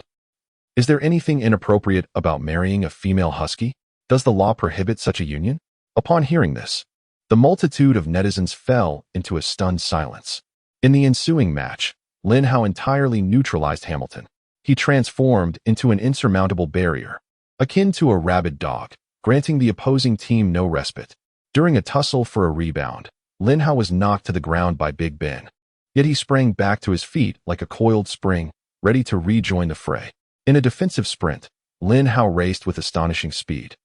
Is there anything inappropriate about marrying a female husky? Does the law prohibit such a union? Upon hearing this, the multitude of netizens fell into a stunned silence. In the ensuing match, Lin Hao entirely neutralized Hamilton. He transformed into an insurmountable barrier, akin to a rabid dog, granting the opposing team no respite. During a tussle for a rebound, Lin Hao was knocked to the ground by Big Ben. Yet he sprang back to his feet like a coiled spring, ready to rejoin the fray. In a defensive sprint, Lin Hao raced with astonishing speed,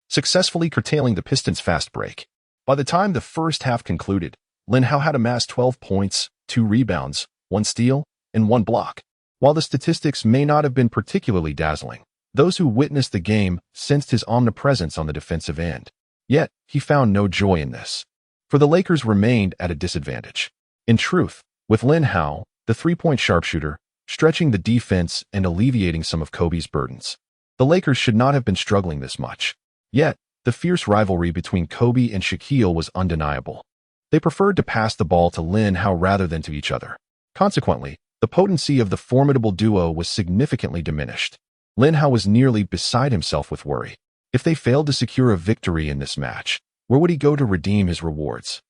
successfully curtailing the Pistons' fast break. By the time the first half concluded, Lin Hao had amassed 12 points, 2 rebounds, 1 steal, and 1 block. While the statistics may not have been particularly dazzling, those who witnessed the game sensed his omnipresence on the defensive end. Yet, he found no joy in this, for the Lakers remained at a disadvantage. In truth, with Lin Hao, the three-point sharpshooter, stretching the defense and alleviating some of Kobe's burdens, the Lakers should not have been struggling this much. Yet, the fierce rivalry between Kobe and Shaquille was undeniable. They preferred to pass the ball to Lin Hao rather than to each other. Consequently, the potency of the formidable duo was significantly diminished. Lin Hao was nearly beside himself with worry. If they failed to secure a victory in this match, where would he go to redeem his rewards?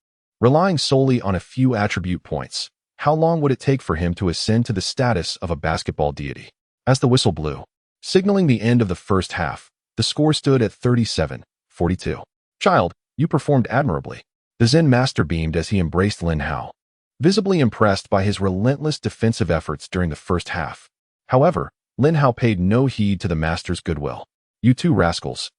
Relying solely on a few attribute points, how long would it take for him to ascend to the status of a basketball deity? As the whistle blew, signaling the end of the first half, the score stood at 37-42. "Child, you performed admirably." The Zen master beamed as he embraced Lin Hao, visibly impressed by his relentless defensive efforts during the first half. However, Lin Hao paid no heed to the master's goodwill. "You two rascals.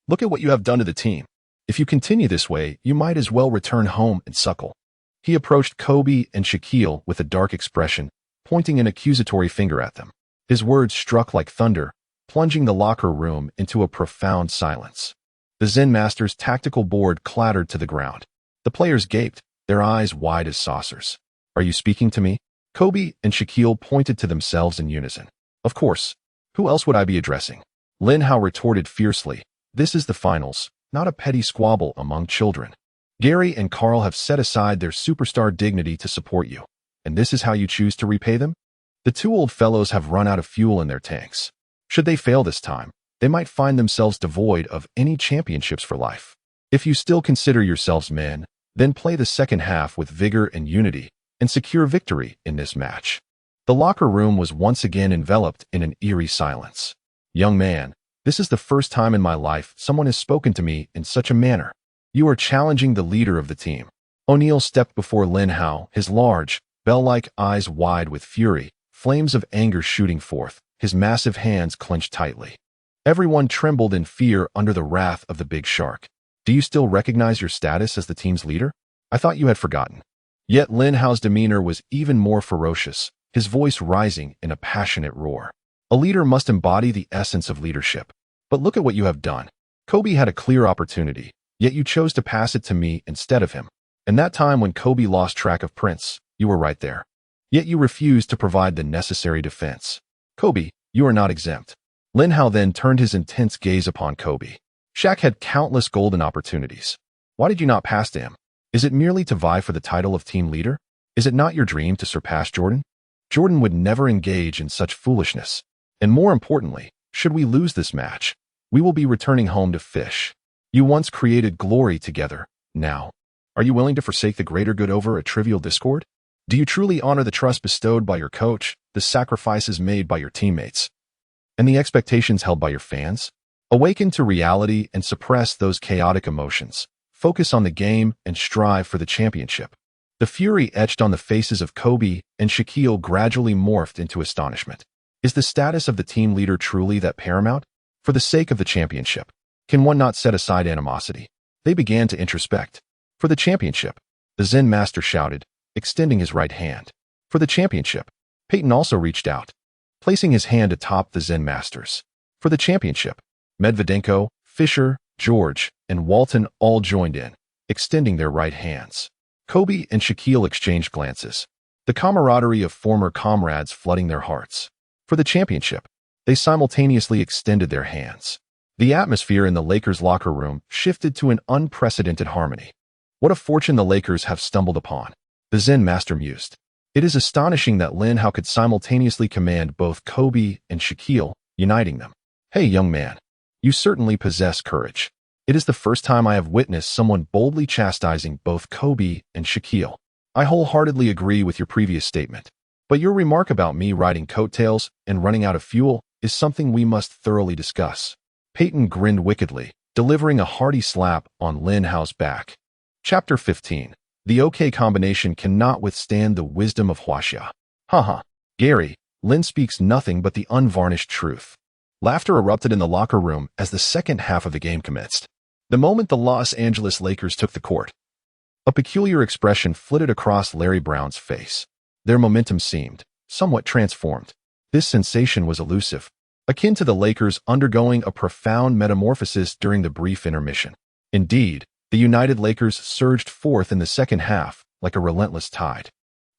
Look at what you have done to the team. If you continue this way, you might as well return home and suckle." He approached Kobe and Shaquille with a dark expression, pointing an accusatory finger at them. His words struck like thunder, plunging the locker room into a profound silence. The Zen master's tactical board clattered to the ground. The players gaped, their eyes wide as saucers. "Are you speaking to me?" Kobe and Shaquille pointed to themselves in unison. "Of course. Who else would I be addressing?" Lin Hao retorted fiercely. "This is the finals, not a petty squabble among children. Gary and Carl have set aside their superstar dignity to support you, and this is how you choose to repay them? The two old fellows have run out of fuel in their tanks. Should they fail this time, they might find themselves devoid of any championships for life. If you still consider yourselves men, then play the second half with vigor and unity, and secure victory in this match." The locker room was once again enveloped in an eerie silence. "Young man, this is the first time in my life someone has spoken to me in such a manner. You are challenging the leader of the team." O'Neal stepped before Lin Hao, his large, bell-like eyes wide with fury, flames of anger shooting forth, his massive hands clenched tightly. Everyone trembled in fear under the wrath of the big shark. "Do you still recognize your status as the team's leader? I thought you had forgotten." Yet Lin Hao's demeanor was even more ferocious, his voice rising in a passionate roar. "A leader must embody the essence of leadership. But look at what you have done. Kobe had a clear opportunity, yet you chose to pass it to me instead of him. And that time when Kobe lost track of Prince, you were right there. Yet you refused to provide the necessary defense. Kobe, you are not exempt." Lin Hao then turned his intense gaze upon Kobe. "Shaq had countless golden opportunities. Why did you not pass to him? Is it merely to vie for the title of team leader? Is it not your dream to surpass Jordan? Jordan would never engage in such foolishness. And more importantly, should we lose this match, we will be returning home to fish. You once created glory together. Now, are you willing to forsake the greater good over a trivial discord? Do you truly honor the trust bestowed by your coach, the sacrifices made by your teammates, and the expectations held by your fans? Awaken to reality and suppress those chaotic emotions. Focus on the game and strive for the championship." The fury etched on the faces of Kobe and Shaquille gradually morphed into astonishment. Is the status of the team leader truly that paramount? For the sake of the championship, can one not set aside animosity? They began to introspect. "For the championship," the Zen master shouted, extending his right hand. "For the championship." Peyton also reached out, placing his hand atop the Zen master's. "For the championship." Medvedenko, Fisher, George, and Walton all joined in, extending their right hands. Kobe and Shaquille exchanged glances, the camaraderie of former comrades flooding their hearts. "For the championship." They simultaneously extended their hands. The atmosphere in the Lakers' locker room shifted to an unprecedented harmony. What a fortune the Lakers have stumbled upon, the Zen master mused. It is astonishing that Lin Hao could simultaneously command both Kobe and Shaquille, uniting them. "Hey, young man, you certainly possess courage. It is the first time I have witnessed someone boldly chastising both Kobe and Shaquille. I wholeheartedly agree with your previous statement. But your remark about me riding coattails and running out of fuel is something we must thoroughly discuss." Peyton grinned wickedly, delivering a hearty slap on Lin Hao's back. Chapter 15. The OK combination cannot withstand the wisdom of Huaxia. Haha. Gary, Lin speaks nothing but the unvarnished truth. Laughter erupted in the locker room as the second half of the game commenced. The moment the Los Angeles Lakers took the court, a peculiar expression flitted across Larry Brown's face. Their momentum seemed somewhat transformed. This sensation was elusive, akin to the Lakers undergoing a profound metamorphosis during the brief intermission. Indeed, the United Lakers surged forth in the second half like a relentless tide.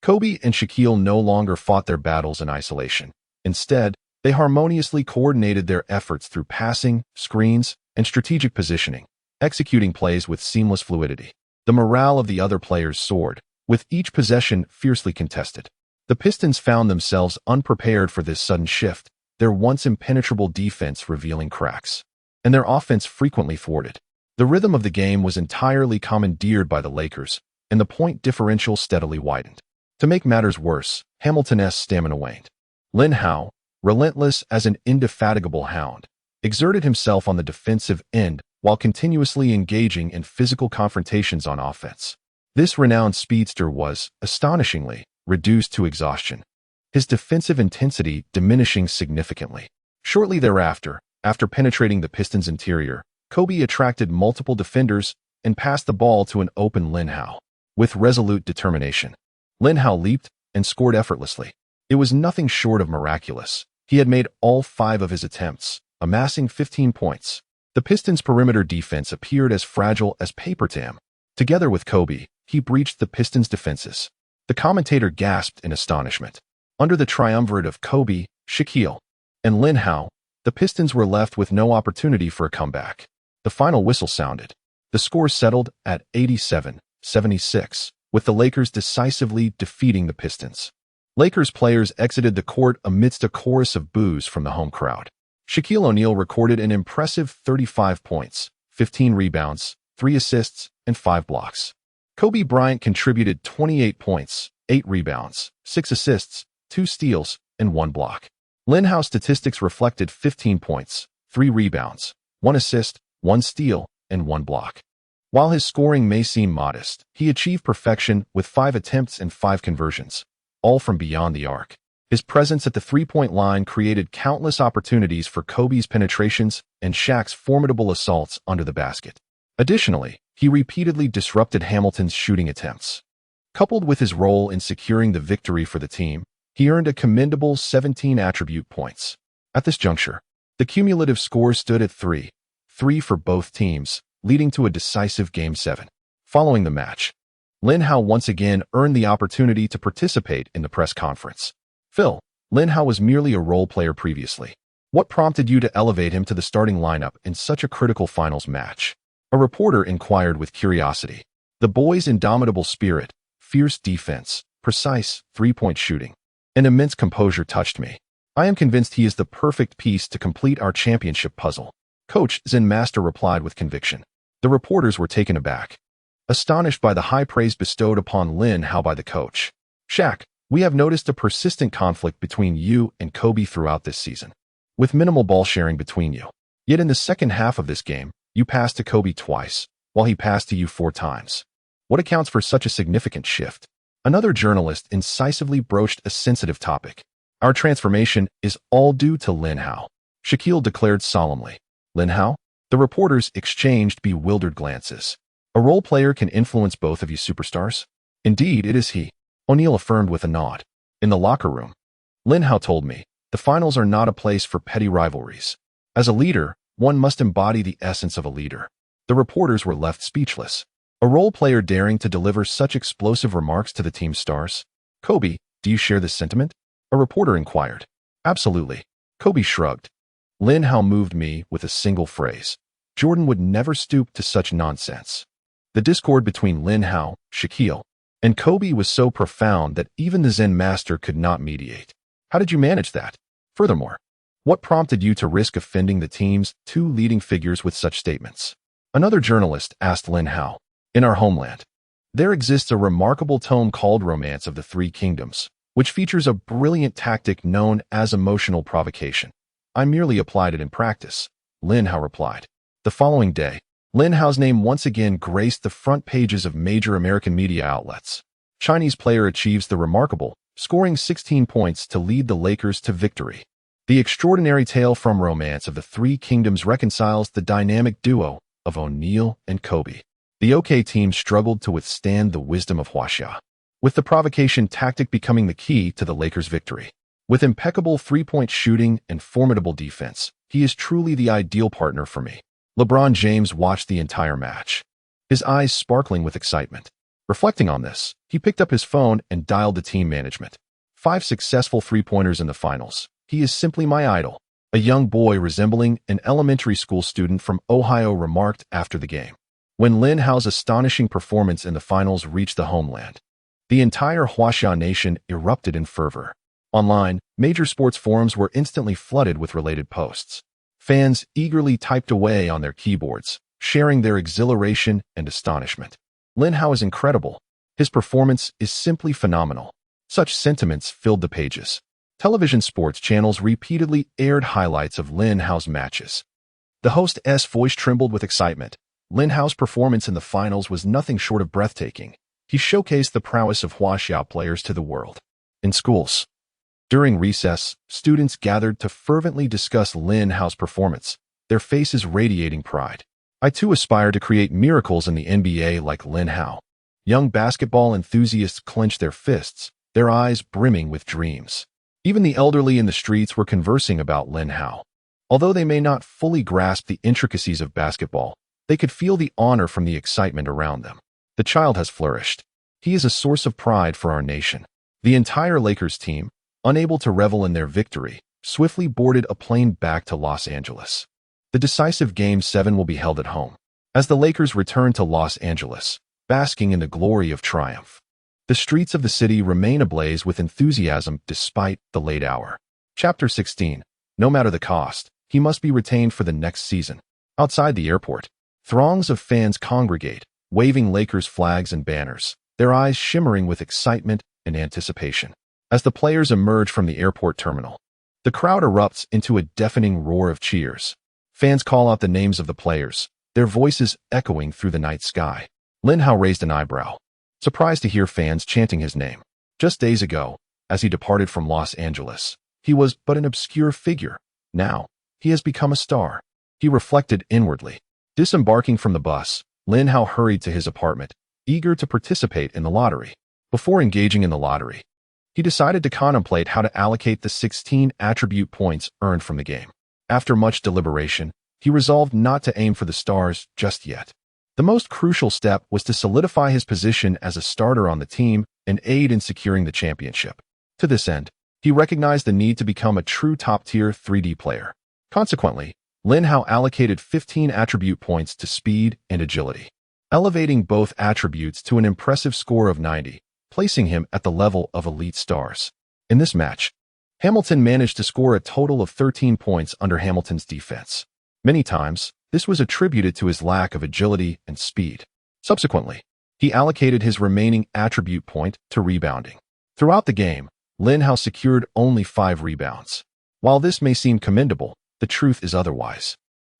Kobe and Shaquille no longer fought their battles in isolation. Instead, they harmoniously coordinated their efforts through passing, screens, and strategic positioning, executing plays with seamless fluidity. The morale of the other players soared, with each possession fiercely contested. The Pistons found themselves unprepared for this sudden shift, their once impenetrable defense revealing cracks, and their offense frequently thwarted. The rhythm of the game was entirely commandeered by the Lakers, and the point differential steadily widened. To make matters worse, Hamilton's stamina waned. Lin Hao, relentless as an indefatigable hound, exerted himself on the defensive end while continuously engaging in physical confrontations on offense. This renowned speedster was, astonishingly, reduced to exhaustion, his defensive intensity diminishing significantly. Shortly thereafter, after penetrating the Pistons' interior, Kobe attracted multiple defenders and passed the ball to an open Lin Hao. With resolute determination, Lin Hao leaped and scored effortlessly. It was nothing short of miraculous. He had made all 5 of his attempts, amassing 15 points. The Pistons' perimeter defense appeared as fragile as paper tam. Together with Kobe, he breached the Pistons' defenses. The commentator gasped in astonishment. Under the triumvirate of Kobe, Shaquille, and Lin Hao, the Pistons were left with no opportunity for a comeback. The final whistle sounded. The score settled at 87-76, with the Lakers decisively defeating the Pistons. Lakers players exited the court amidst a chorus of boos from the home crowd. Shaquille O'Neal recorded an impressive 35 points, 15 rebounds, 3 assists, and 5 blocks. Kobe Bryant contributed 28 points, 8 rebounds, 6 assists, 2 steals, and 1 block. Lin Hao's statistics reflected 15 points, 3 rebounds, 1 assist, 1 steal, and 1 block. While his scoring may seem modest, he achieved perfection with 5 attempts and 5 conversions, all from beyond the arc. His presence at the three-point line created countless opportunities for Kobe's penetrations and Shaq's formidable assaults under the basket. Additionally, he repeatedly disrupted Hamilton's shooting attempts. Coupled with his role in securing the victory for the team, he earned a commendable 17 attribute points. At this juncture, the cumulative score stood at 3 for both teams, leading to a decisive Game 7. Following the match, Lin Hao once again earned the opportunity to participate in the press conference. Phil, Lin Hao was merely a role player previously. What prompted you to elevate him to the starting lineup in such a critical finals match? A reporter inquired with curiosity. The boy's indomitable spirit, fierce defense, precise three-point shooting, and immense composure touched me. I am convinced he is the perfect piece to complete our championship puzzle. Coach Zen Master replied with conviction. The reporters were taken aback, astonished by the high praise bestowed upon Lin Hao by the coach. Shaq, we have noticed a persistent conflict between you and Kobe throughout this season, with minimal ball sharing between you. Yet in the second half of this game, you passed to Kobe twice, while he passed to you 4 times. What accounts for such a significant shift? Another journalist incisively broached a sensitive topic. Our transformation is all due to Lin Hao, Shaquille declared solemnly. Lin Hao? The reporters exchanged bewildered glances. A role player can influence both of you superstars? Indeed, it is he, O'Neal affirmed with a nod. In the locker room, Lin Hao told me, the finals are not a place for petty rivalries. As a leader, one must embody the essence of a leader. The reporters were left speechless. A role player daring to deliver such explosive remarks to the team's stars? Kobe, do you share this sentiment? A reporter inquired. Absolutely. Kobe shrugged. Lin Hao moved me with a single phrase. Jordan would never stoop to such nonsense. The discord between Lin Hao, Shaquille, and Kobe was so profound that even the Zen master could not mediate. How did you manage that? Furthermore, what prompted you to risk offending the team's 2 leading figures with such statements? Another journalist asked Lin Hao. In our homeland, there exists a remarkable tome called Romance of the Three Kingdoms, which features a brilliant tactic known as emotional provocation. I merely applied it in practice, Lin Hao replied. The following day, Lin Hao's name once again graced the front pages of major American media outlets. Chinese player achieves the remarkable, scoring 16 points to lead the Lakers to victory. The extraordinary tale from romance of the Three Kingdoms reconciles the dynamic duo of O'Neal and Kobe. The OK team struggled to withstand the wisdom of Huaxia, with the provocation tactic becoming the key to the Lakers' victory. With impeccable three-point shooting and formidable defense, he is truly the ideal partner for me. LeBron James watched the entire match, his eyes sparkling with excitement. Reflecting on this, he picked up his phone and dialed the team management. 5 successful three-pointers in the finals. He is simply my idol. A young boy resembling an elementary school student from Ohio remarked after the game. When Lin Hao's astonishing performance in the finals reached the homeland, the entire Huaxia nation erupted in fervor. Online, major sports forums were instantly flooded with related posts. Fans eagerly typed away on their keyboards, sharing their exhilaration and astonishment. Lin Hao is incredible. His performance is simply phenomenal. Such sentiments filled the pages. Television sports channels repeatedly aired highlights of Lin Hao's matches. The host's voice trembled with excitement. Lin Hao's performance in the finals was nothing short of breathtaking. He showcased the prowess of Huaxia players to the world. In schools, during recess, students gathered to fervently discuss Lin Hao's performance, their faces radiating pride. I too aspire to create miracles in the NBA like Lin Hao. Young basketball enthusiasts clenched their fists, their eyes brimming with dreams. Even the elderly in the streets were conversing about Lin Hao. Although they may not fully grasp the intricacies of basketball, they could feel the honor from the excitement around them. The child has flourished. He is a source of pride for our nation. The entire Lakers team, unable to revel in their victory, swiftly boarded a plane back to Los Angeles. The decisive Game 7 will be held at home, as the Lakers return to Los Angeles, basking in the glory of triumph. The streets of the city remain ablaze with enthusiasm despite the late hour. Chapter 16. No matter the cost, he must be retained for the next season. Outside the airport, throngs of fans congregate, waving Lakers flags and banners, their eyes shimmering with excitement and anticipation. As the players emerge from the airport terminal, the crowd erupts into a deafening roar of cheers. Fans call out the names of the players, their voices echoing through the night sky. Lin Hao raised an eyebrow, surprised to hear fans chanting his name. Just days ago, as he departed from Los Angeles, he was but an obscure figure. Now, he has become a star. He reflected inwardly. Disembarking from the bus, Lin Hao hurried to his apartment, eager to participate in the lottery. Before engaging in the lottery, he decided to contemplate how to allocate the 16 attribute points earned from the game. After much deliberation, he resolved not to aim for the stars just yet. The most crucial step was to solidify his position as a starter on the team and aid in securing the championship. To this end, he recognized the need to become a true top-tier 3D player. Consequently, Lin Hao allocated 15 attribute points to speed and agility, elevating both attributes to an impressive score of 90. Placing him at the level of elite stars. In this match, Hamilton managed to score a total of 13 points under Hamilton's defense. Many times, this was attributed to his lack of agility and speed. Subsequently, he allocated his remaining attribute point to rebounding. Throughout the game, Lin Hao secured only 5 rebounds. While this may seem commendable, the truth is otherwise.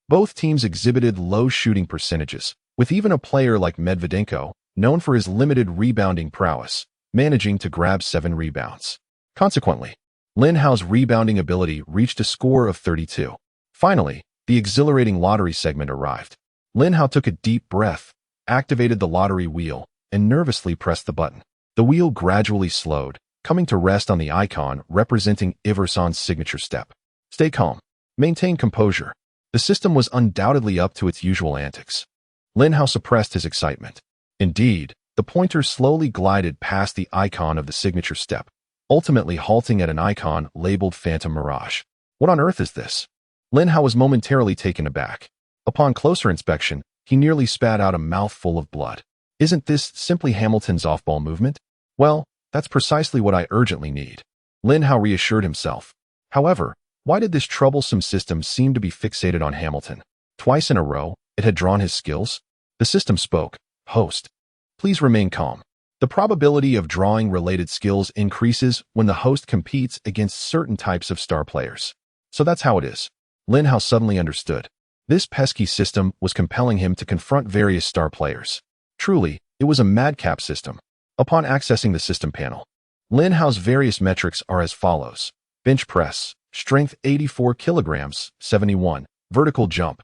Both teams exhibited low shooting percentages, with even a player like Medvedenko, known for his limited rebounding prowess, managing to grab 7 rebounds. Consequently, Lin Hao's rebounding ability reached a score of 32. Finally, the exhilarating lottery segment arrived. Lin Hao took a deep breath, activated the lottery wheel, and nervously pressed the button. The wheel gradually slowed, coming to rest on the icon representing Iverson's signature step. Stay calm. Maintain composure. The system was undoubtedly up to its usual antics. Lin Hao suppressed his excitement. Indeed, the pointer slowly glided past the icon of the signature step, ultimately halting at an icon labeled Phantom Mirage. What on earth is this? Lin Hao was momentarily taken aback. Upon closer inspection, he nearly spat out a mouthful of blood. Isn't this simply Hamilton's off-ball movement? Well, that's precisely what I urgently need. Lin Hao reassured himself. However, why did this troublesome system seem to be fixated on Hamilton? Twice in a row, it had drawn his skills. The system spoke. Host, please remain calm. The probability of drawing related skills increases when the host competes against certain types of star players. So that's how it is. Lin Hao suddenly understood. This pesky system was compelling him to confront various star players. Truly, it was a madcap system. Upon accessing the system panel, Lin Hao's various metrics are as follows. Bench press, strength 84 kilograms, 71, vertical jump,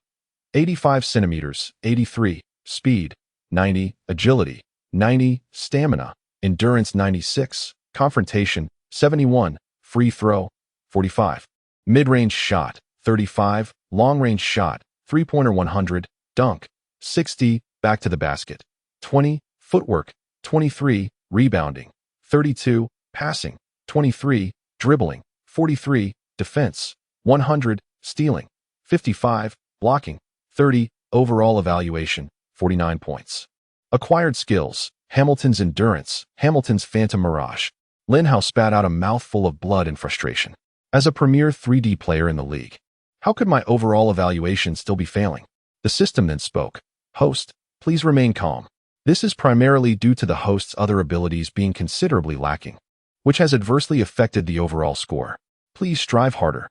85 centimeters, 83, speed, 90, agility, 90, stamina, endurance 96, confrontation, 71, free throw, 45, mid-range shot, 35, long-range shot, three-pointer 100, dunk, 60, back to the basket, 20, footwork, 23, rebounding, 32, passing, 23, dribbling, 43, defense, 100, stealing, 55, blocking, 30, overall evaluation, 49 points. Acquired skills, Hamilton's endurance, Hamilton's phantom mirage. Lin Hao spat out a mouthful of blood in frustration. As a premier 3D player in the league, how could my overall evaluation still be failing? The system then spoke. Host, please remain calm. This is primarily due to the host's other abilities being considerably lacking, which has adversely affected the overall score. Please strive harder.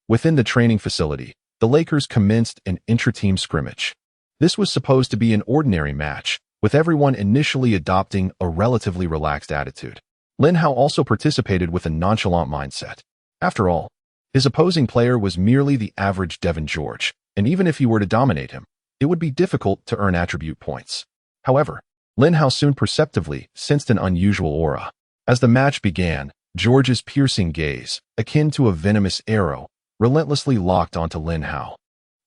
Within the training facility, the Lakers commenced an intra-team scrimmage. This was supposed to be an ordinary match, with everyone initially adopting a relatively relaxed attitude. Lin Hao also participated with a nonchalant mindset. After all, his opposing player was merely the average Devin George, and even if he were to dominate him, it would be difficult to earn attribute points. However, Lin Hao soon perceptively sensed an unusual aura. As the match began, George's piercing gaze, akin to a venomous arrow, relentlessly locked onto Lin Hao.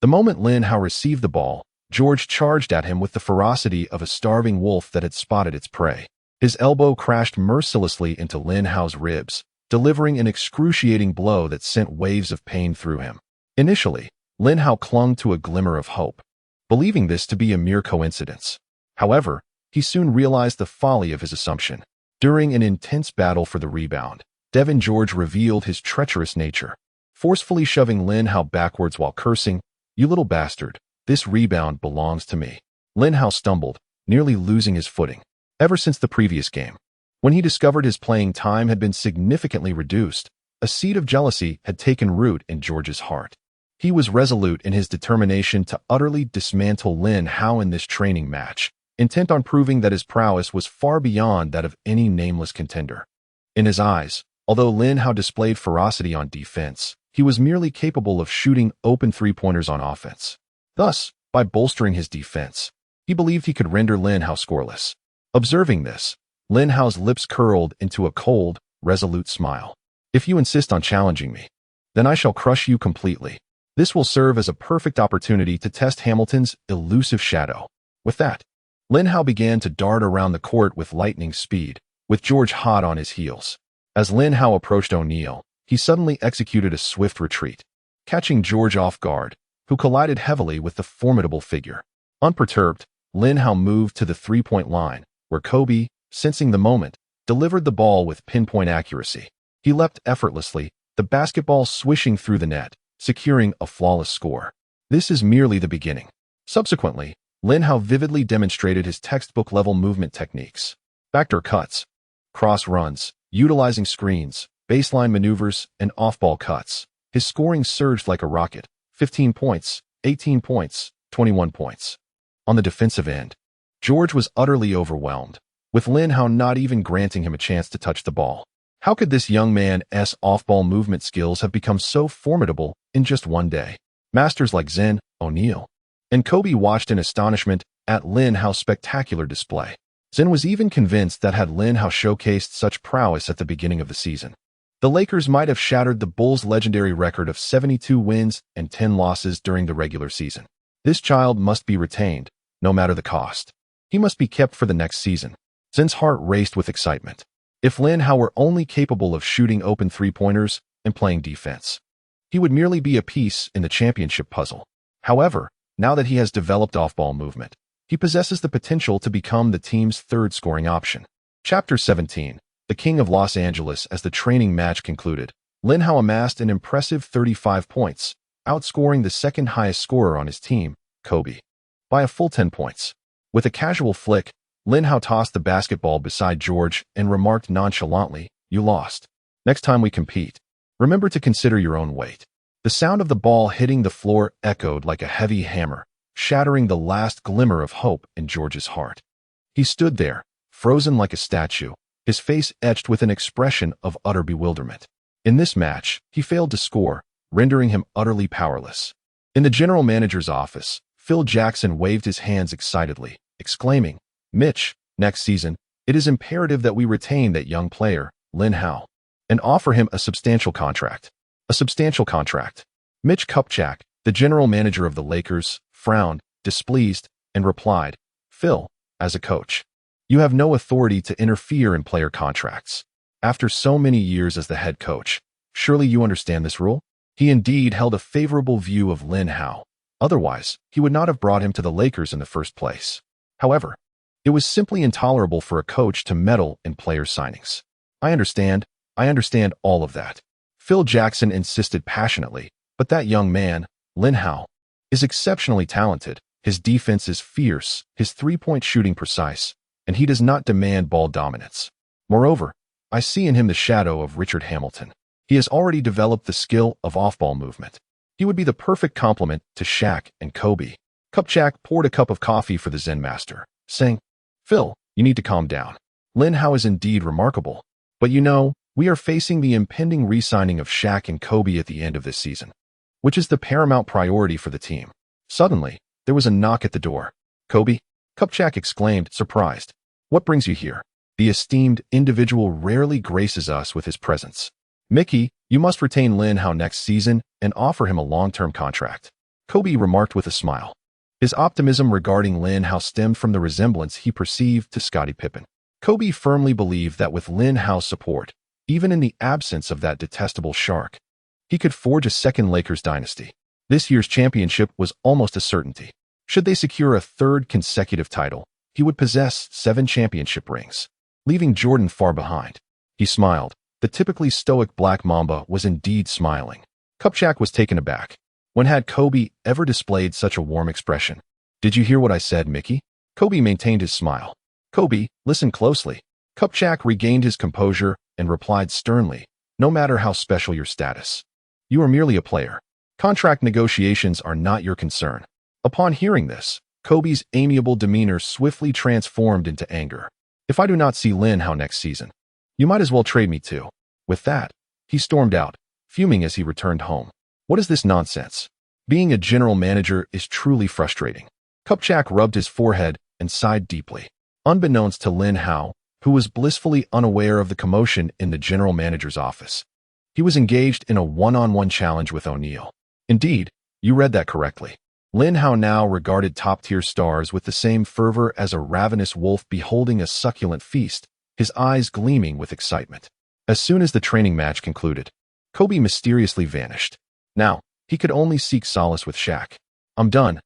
The moment Lin Hao received the ball, George charged at him with the ferocity of a starving wolf that had spotted its prey. His elbow crashed mercilessly into Lin Hao's ribs, delivering an excruciating blow that sent waves of pain through him. Initially, Lin Hao clung to a glimmer of hope, believing this to be a mere coincidence. However, he soon realized the folly of his assumption. During an intense battle for the rebound, Devin George revealed his treacherous nature, forcefully shoving Lin Hao backwards while cursing, "You little bastard, this rebound belongs to me." Lin Hao stumbled, nearly losing his footing. Ever since the previous game, when he discovered his playing time had been significantly reduced, a seed of jealousy had taken root in George's heart. He was resolute in his determination to utterly dismantle Lin Hao in this training match, intent on proving that his prowess was far beyond that of any nameless contender. In his eyes, although Lin Hao displayed ferocity on defense, he was merely capable of shooting open three-pointers on offense. Thus, by bolstering his defense, he believed he could render Lin Hao scoreless. Observing this, Lin Hao's lips curled into a cold, resolute smile. "If you insist on challenging me, then I shall crush you completely." This will serve as a perfect opportunity to test Hamilton's elusive shadow. With that, Lin Hao began to dart around the court with lightning speed, with George hot on his heels. As Lin Hao approached O'Neal, he suddenly executed a swift retreat, catching George off guard, who collided heavily with the formidable figure. Unperturbed, Lin Hao moved to the three-point line, where Kobe, sensing the moment, delivered the ball with pinpoint accuracy. He leapt effortlessly, the basketball swishing through the net, securing a flawless score. This is merely the beginning. Subsequently, Lin Hao vividly demonstrated his textbook-level movement techniques. Backdoor cuts, cross runs, utilizing screens, baseline maneuvers, and off-ball cuts. His scoring surged like a rocket. 15 points, 18 points, 21 points. On the defensive end, George was utterly overwhelmed, with Lin Hao not even granting him a chance to touch the ball. How could this young man's off-ball movement skills have become so formidable in just one day? Masters like Zen, O'Neal, and Kobe watched in astonishment at Lin Hao's spectacular display. Zen was even convinced that had Lin Hao showcased such prowess at the beginning of the season, the Lakers might have shattered the Bulls' legendary record of 72 wins and 10 losses during the regular season. This child must be retained, no matter the cost. He must be kept for the next season. Zen's heart raced with excitement. If Lin Hao were only capable of shooting open three-pointers and playing defense, he would merely be a piece in the championship puzzle. However, now that he has developed off-ball movement, he possesses the potential to become the team's third scoring option. Chapter 17. The King of Los Angeles. As the training match concluded, Lin Hao amassed an impressive 35 points, outscoring the second highest scorer on his team, Kobe, by a full 10 points. With a casual flick, Lin Hao tossed the basketball beside George and remarked nonchalantly, "You lost. Next time we compete, remember to consider your own weight." The sound of the ball hitting the floor echoed like a heavy hammer, shattering the last glimmer of hope in George's heart. He stood there, frozen like a statue, his face etched with an expression of utter bewilderment. In this match, he failed to score, rendering him utterly powerless. In the general manager's office, Phil Jackson waved his hands excitedly, exclaiming, "Mitch, next season, it is imperative that we retain that young player, Lin Hao, and offer him a substantial contract." A substantial contract. Mitch Kupchak, the general manager of the Lakers, frowned, displeased, and replied, "Phil, as a coach, you have no authority to interfere in player contracts. After so many years as the head coach, surely you understand this rule?" He indeed held a favorable view of Lin Hao. Otherwise, he would not have brought him to the Lakers in the first place. However, it was simply intolerable for a coach to meddle in player signings. I understand all of that," Phil Jackson insisted passionately, "but that young man, Lin Hao, is exceptionally talented. His defense is fierce, his three-point shooting precise, and he does not demand ball dominance. Moreover, I see in him the shadow of Richard Hamilton. He has already developed the skill of off-ball movement. He would be the perfect complement to Shaq and Kobe." Kupchak poured a cup of coffee for the Zen master, saying, "Phil, you need to calm down. Lin Hao is indeed remarkable. But you know, we are facing the impending re-signing of Shaq and Kobe at the end of this season, which is the paramount priority for the team." Suddenly, there was a knock at the door. "Kobe?" Kupchak exclaimed, surprised. "What brings you here? The esteemed individual rarely graces us with his presence." "Mickey, you must retain Lin Hao next season and offer him a long-term contract," Kobe remarked with a smile. His optimism regarding Lin Hao stemmed from the resemblance he perceived to Scottie Pippen. Kobe firmly believed that with Lin Hao's support, even in the absence of that detestable shark, he could forge a second Lakers dynasty. This year's championship was almost a certainty. Should they secure a third consecutive title, he would possess 7 championship rings, leaving Jordan far behind. He smiled. The typically stoic Black Mamba was indeed smiling. Kupchak was taken aback. When had Kobe ever displayed such a warm expression? "Did you hear what I said, Mickey?" Kobe maintained his smile. "Kobe, listen closely." Kupchak regained his composure and replied sternly, "No matter how special your status, you are merely a player. Contract negotiations are not your concern." Upon hearing this, Kobe's amiable demeanor swiftly transformed into anger. "If I do not see Lin Hao next season, you might as well trade me too." With that, he stormed out, fuming as he returned home. What is this nonsense? Being a general manager is truly frustrating. Kupchak rubbed his forehead and sighed deeply. Unbeknownst to Lin Hao, who was blissfully unaware of the commotion in the general manager's office, he was engaged in a one-on-one challenge with O'Neal. Indeed, you read that correctly. Lin Hao now regarded top-tier stars with the same fervor as a ravenous wolf beholding a succulent feast, his eyes gleaming with excitement. As soon as the training match concluded, Kobe mysteriously vanished. Now, he could only seek solace with Shaq. I'm done.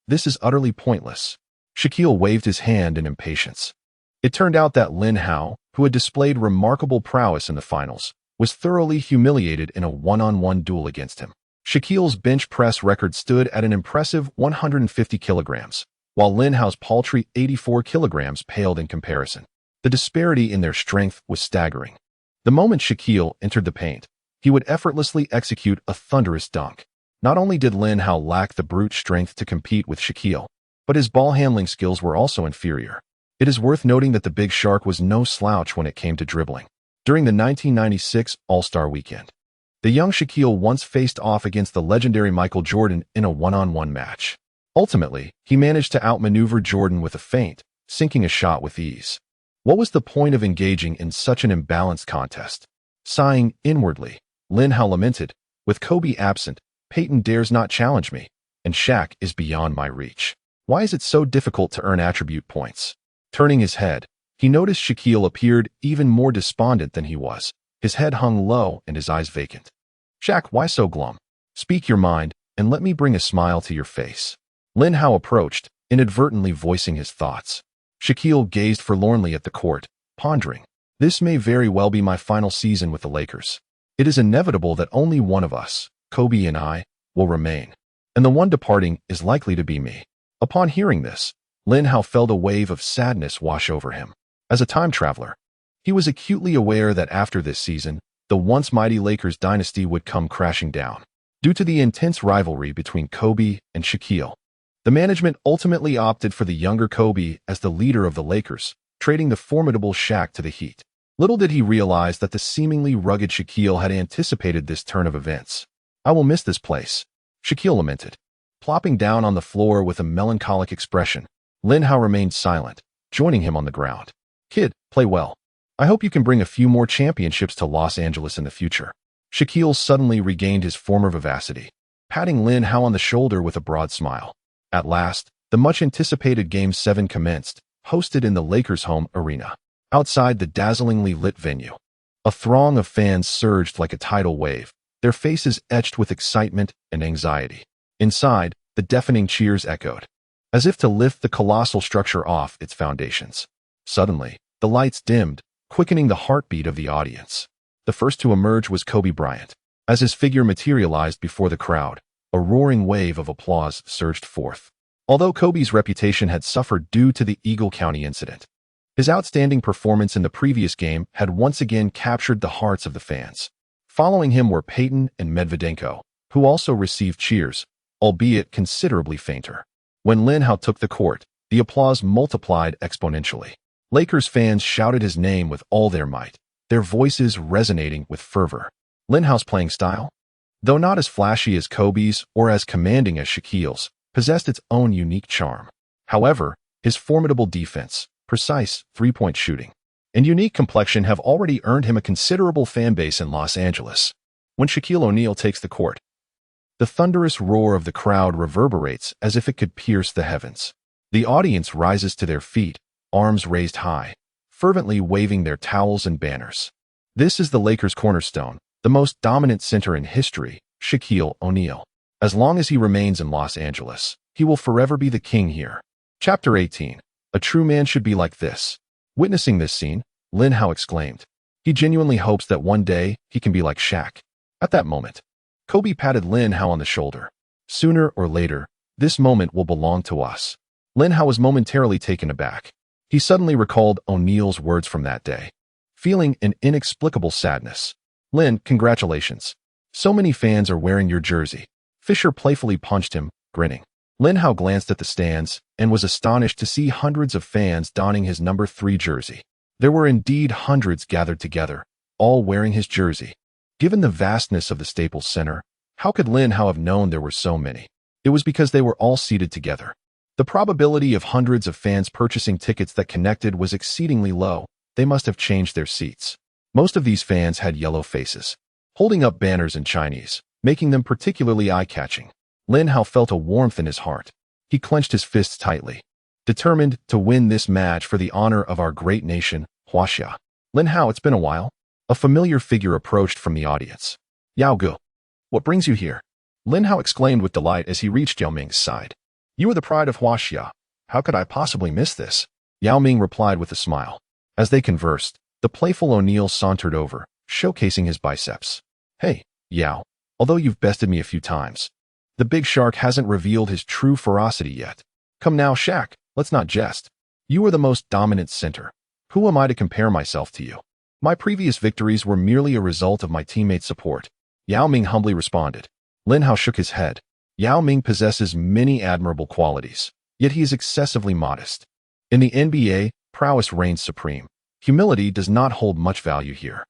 This is utterly pointless." Shaquille waved his hand in impatience. It turned out that Lin Hao, who had displayed remarkable prowess in the finals, was thoroughly humiliated in a one-on-one duel against him. Shaquille's bench press record stood at an impressive 150 kilograms, while Lin Hao's paltry 84 kilograms paled in comparison. The disparity in their strength was staggering. The moment Shaquille entered the paint, he would effortlessly execute a thunderous dunk. Not only did Lin Hao lack the brute strength to compete with Shaquille, but his ball handling skills were also inferior. It is worth noting that the Big Shark was no slouch when it came to dribbling. During the 1996 All-Star Weekend, the young Shaquille once faced off against the legendary Michael Jordan in a one-on-one match. Ultimately, he managed to outmaneuver Jordan with a feint, sinking a shot with ease. What was the point of engaging in such an imbalanced contest? Sighing inwardly, Lin Hao lamented, "With Kobe absent, Peyton dares not challenge me, and Shaq is beyond my reach. Why is it so difficult to earn attribute points?" Turning his head, he noticed Shaquille appeared even more despondent than he was. His head hung low and his eyes vacant. "Shaq, why so glum? Speak your mind, and let me bring a smile to your face." Lin Hao approached, inadvertently voicing his thoughts. Shaquille gazed forlornly at the court, pondering. "This may very well be my final season with the Lakers. It is inevitable that only one of us, Kobe and I, will remain, and the one departing is likely to be me." Upon hearing this, Lin Hao felt a wave of sadness wash over him. As a time traveler, he was acutely aware that after this season, the once mighty Lakers dynasty would come crashing down. Due to the intense rivalry between Kobe and Shaquille, the management ultimately opted for the younger Kobe as the leader of the Lakers, trading the formidable Shaq to the Heat. Little did he realize that the seemingly rugged Shaquille had anticipated this turn of events. "I will miss this place," Shaquille lamented. Plopping down on the floor with a melancholic expression, Lin Hao remained silent, joining him on the ground. "Kid, play well. I hope you can bring a few more championships to Los Angeles in the future." Shaquille suddenly regained his former vivacity, patting Lin Hao on the shoulder with a broad smile. At last, the much-anticipated Game 7 commenced, hosted in the Lakers' home arena. Outside the dazzlingly lit venue, a throng of fans surged like a tidal wave, their faces etched with excitement and anxiety. Inside, the deafening cheers echoed, as if to lift the colossal structure off its foundations. Suddenly, the lights dimmed, quickening the heartbeat of the audience. The first to emerge was Kobe Bryant. As his figure materialized before the crowd, a roaring wave of applause surged forth. Although Kobe's reputation had suffered due to the Eagle County incident, his outstanding performance in the previous game had once again captured the hearts of the fans. Following him were Pippen and Medvedenko, who also received cheers, albeit considerably fainter. When Lin Hao took the court, the applause multiplied exponentially. Lakers fans shouted his name with all their might, their voices resonating with fervor. Lin Hao's playing style, though not as flashy as Kobe's or as commanding as Shaquille's, possessed its own unique charm. However, his formidable defense, precise three-point shooting, and unique complexion have already earned him a considerable fan base in Los Angeles. When Shaquille O'Neal takes the court, the thunderous roar of the crowd reverberates as if it could pierce the heavens. The audience rises to their feet, arms raised high, fervently waving their towels and banners. This is the Lakers' cornerstone, the most dominant center in history, Shaquille O'Neal. As long as he remains in Los Angeles, he will forever be the king here. Chapter 18. A true man should be like this. Witnessing this scene, Lin Hao exclaimed. He genuinely hopes that one day he can be like Shaq. At that moment, Kobe patted Lin Hao on the shoulder. Sooner or later, this moment will belong to us. Lin Hao was momentarily taken aback. He suddenly recalled O'Neal's words from that day. Feeling an inexplicable sadness. Lin, congratulations. So many fans are wearing your jersey. Fisher playfully punched him, grinning. Lin Hao glanced at the stands and was astonished to see hundreds of fans donning his number 3 jersey. There were indeed hundreds gathered together, all wearing his jersey. Given the vastness of the Staples Center, how could Lin Hao have known there were so many? It was because they were all seated together. The probability of hundreds of fans purchasing tickets that connected was exceedingly low. They must have changed their seats. Most of these fans had yellow faces, holding up banners in Chinese, making them particularly eye-catching. Lin Hao felt a warmth in his heart. He clenched his fists tightly, determined to win this match for the honor of our great nation, Huaxia. Lin Hao, it's been a while. A familiar figure approached from the audience. Yao Gu, what brings you here? Lin Hao exclaimed with delight as he reached Yao Ming's side. You are the pride of Huaxia. How could I possibly miss this? Yao Ming replied with a smile. As they conversed, the playful O'Neal sauntered over, showcasing his biceps. Hey, Yao, although you've bested me a few times, the big shark hasn't revealed his true ferocity yet. Come now, Shaq, let's not jest. You are the most dominant center. Who am I to compare myself to you? My previous victories were merely a result of my teammates' support. Yao Ming humbly responded. Lin Hao shook his head. Yao Ming possesses many admirable qualities, yet he is excessively modest. In the NBA, prowess reigns supreme. Humility does not hold much value here.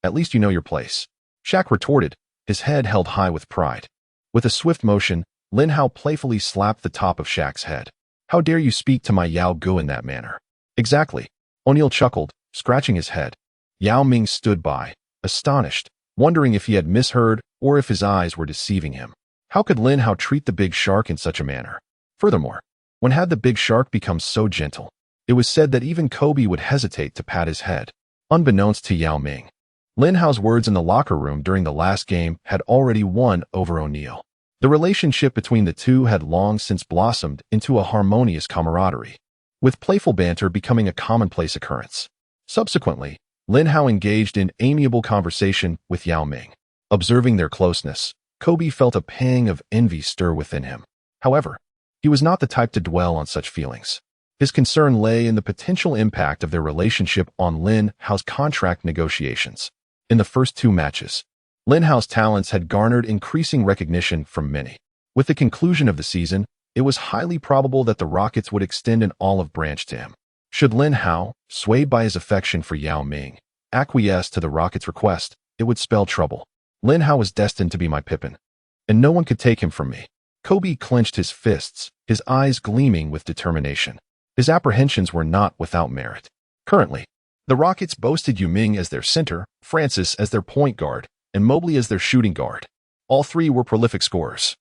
At least you know your place. Shaq retorted, his head held high with pride. With a swift motion, Lin Hao playfully slapped the top of Shaq's head. How dare you speak to my Yao Gu in that manner? Exactly. O'Neal chuckled, scratching his head. Yao Ming stood by, astonished, wondering if he had misheard or if his eyes were deceiving him. How could Lin Hao treat the big shark in such a manner? Furthermore, when had the big shark become so gentle? It was said that even Kobe would hesitate to pat his head. Unbeknownst to Yao Ming, Lin Hao's words in the locker room during the last game had already won over O'Neal. The relationship between the two had long since blossomed into a harmonious camaraderie, with playful banter becoming a commonplace occurrence. Subsequently, Lin Hao engaged in amiable conversation with Yao Ming. Observing their closeness, Kobe felt a pang of envy stir within him. However, he was not the type to dwell on such feelings. His concern lay in the potential impact of their relationship on Lin Hao's contract negotiations. In the first two matches, Lin Hao's talents had garnered increasing recognition from many. With the conclusion of the season, it was highly probable that the Rockets would extend an olive branch to him. Should Lin Hao, swayed by his affection for Yao Ming, acquiesce to the Rockets' request, it would spell trouble. Lin Hao was destined to be my Pippen, and no one could take him from me. Kobe clenched his fists, his eyes gleaming with determination. His apprehensions were not without merit. Currently, the Rockets boasted Yao Ming as their center, Francis as their point guard, and Mobley as their shooting guard. All three were prolific scorers.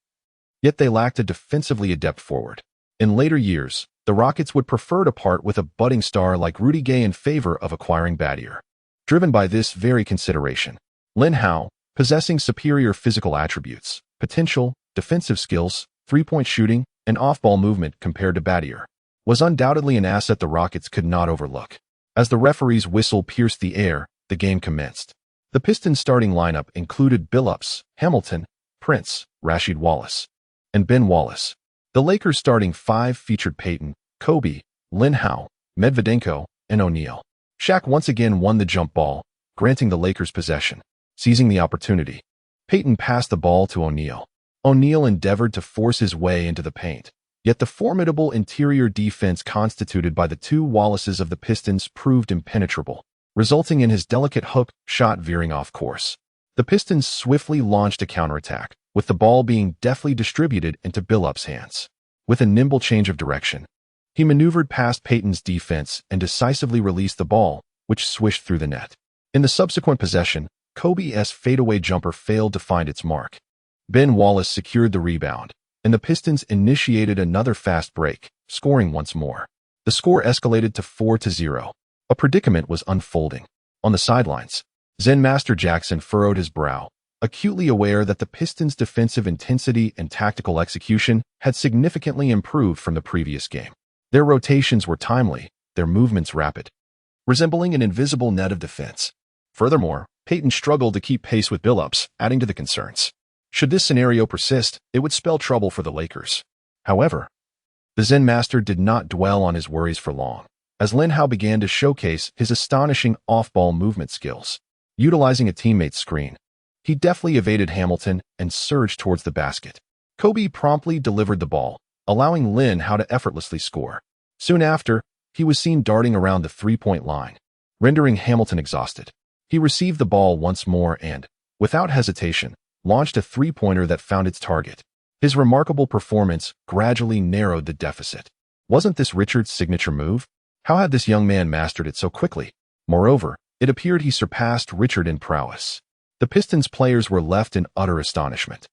Yet they lacked a defensively adept forward. In later years, the Rockets would prefer to part with a budding star like Rudy Gay in favor of acquiring Battier. Driven by this very consideration, Lin Hao, possessing superior physical attributes, potential, defensive skills, three-point shooting, and off-ball movement compared to Battier, was undoubtedly an asset the Rockets could not overlook. As the referee's whistle pierced the air, the game commenced. The Pistons' starting lineup included Billups, Hamilton, Prince, Rasheed Wallace, and Ben Wallace. The Lakers' starting five featured Payton, Kobe, Lin Hao, Medvedenko, and O'Neal. Shaq once again won the jump ball, granting the Lakers possession. Seizing the opportunity, Payton passed the ball to O'Neal. O'Neal endeavored to force his way into the paint, yet the formidable interior defense constituted by the two Wallaces of the Pistons proved impenetrable, resulting in his delicate hook shot veering off course. The Pistons swiftly launched a counterattack, with the ball being deftly distributed into Billups' hands. With a nimble change of direction, he maneuvered past Payton's defense and decisively released the ball, which swished through the net. In the subsequent possession, Kobe's fadeaway jumper failed to find its mark. Ben Wallace secured the rebound, and the Pistons initiated another fast break, scoring once more. The score escalated to 4-0. A predicament was unfolding. On the sidelines, Zen Master Jackson furrowed his brow, acutely aware that the Pistons' defensive intensity and tactical execution had significantly improved from the previous game. Their rotations were timely, their movements rapid, resembling an invisible net of defense. Furthermore, Payton struggled to keep pace with Billups, adding to the concerns. Should this scenario persist, it would spell trouble for the Lakers. However, the Zen Master did not dwell on his worries for long, as Lin Hao began to showcase his astonishing off-ball movement skills. Utilizing a teammate's screen, he deftly evaded Hamilton and surged towards the basket. Kobe promptly delivered the ball, allowing Lin Hao to effortlessly score. Soon after, he was seen darting around the three-point line, rendering Hamilton exhausted. He received the ball once more and, without hesitation, launched a three-pointer that found its target. His remarkable performance gradually narrowed the deficit. Wasn't this Richard's signature move? How had this young man mastered it so quickly? Moreover, it appeared he surpassed Richard in prowess. The Pistons players were left in utter astonishment.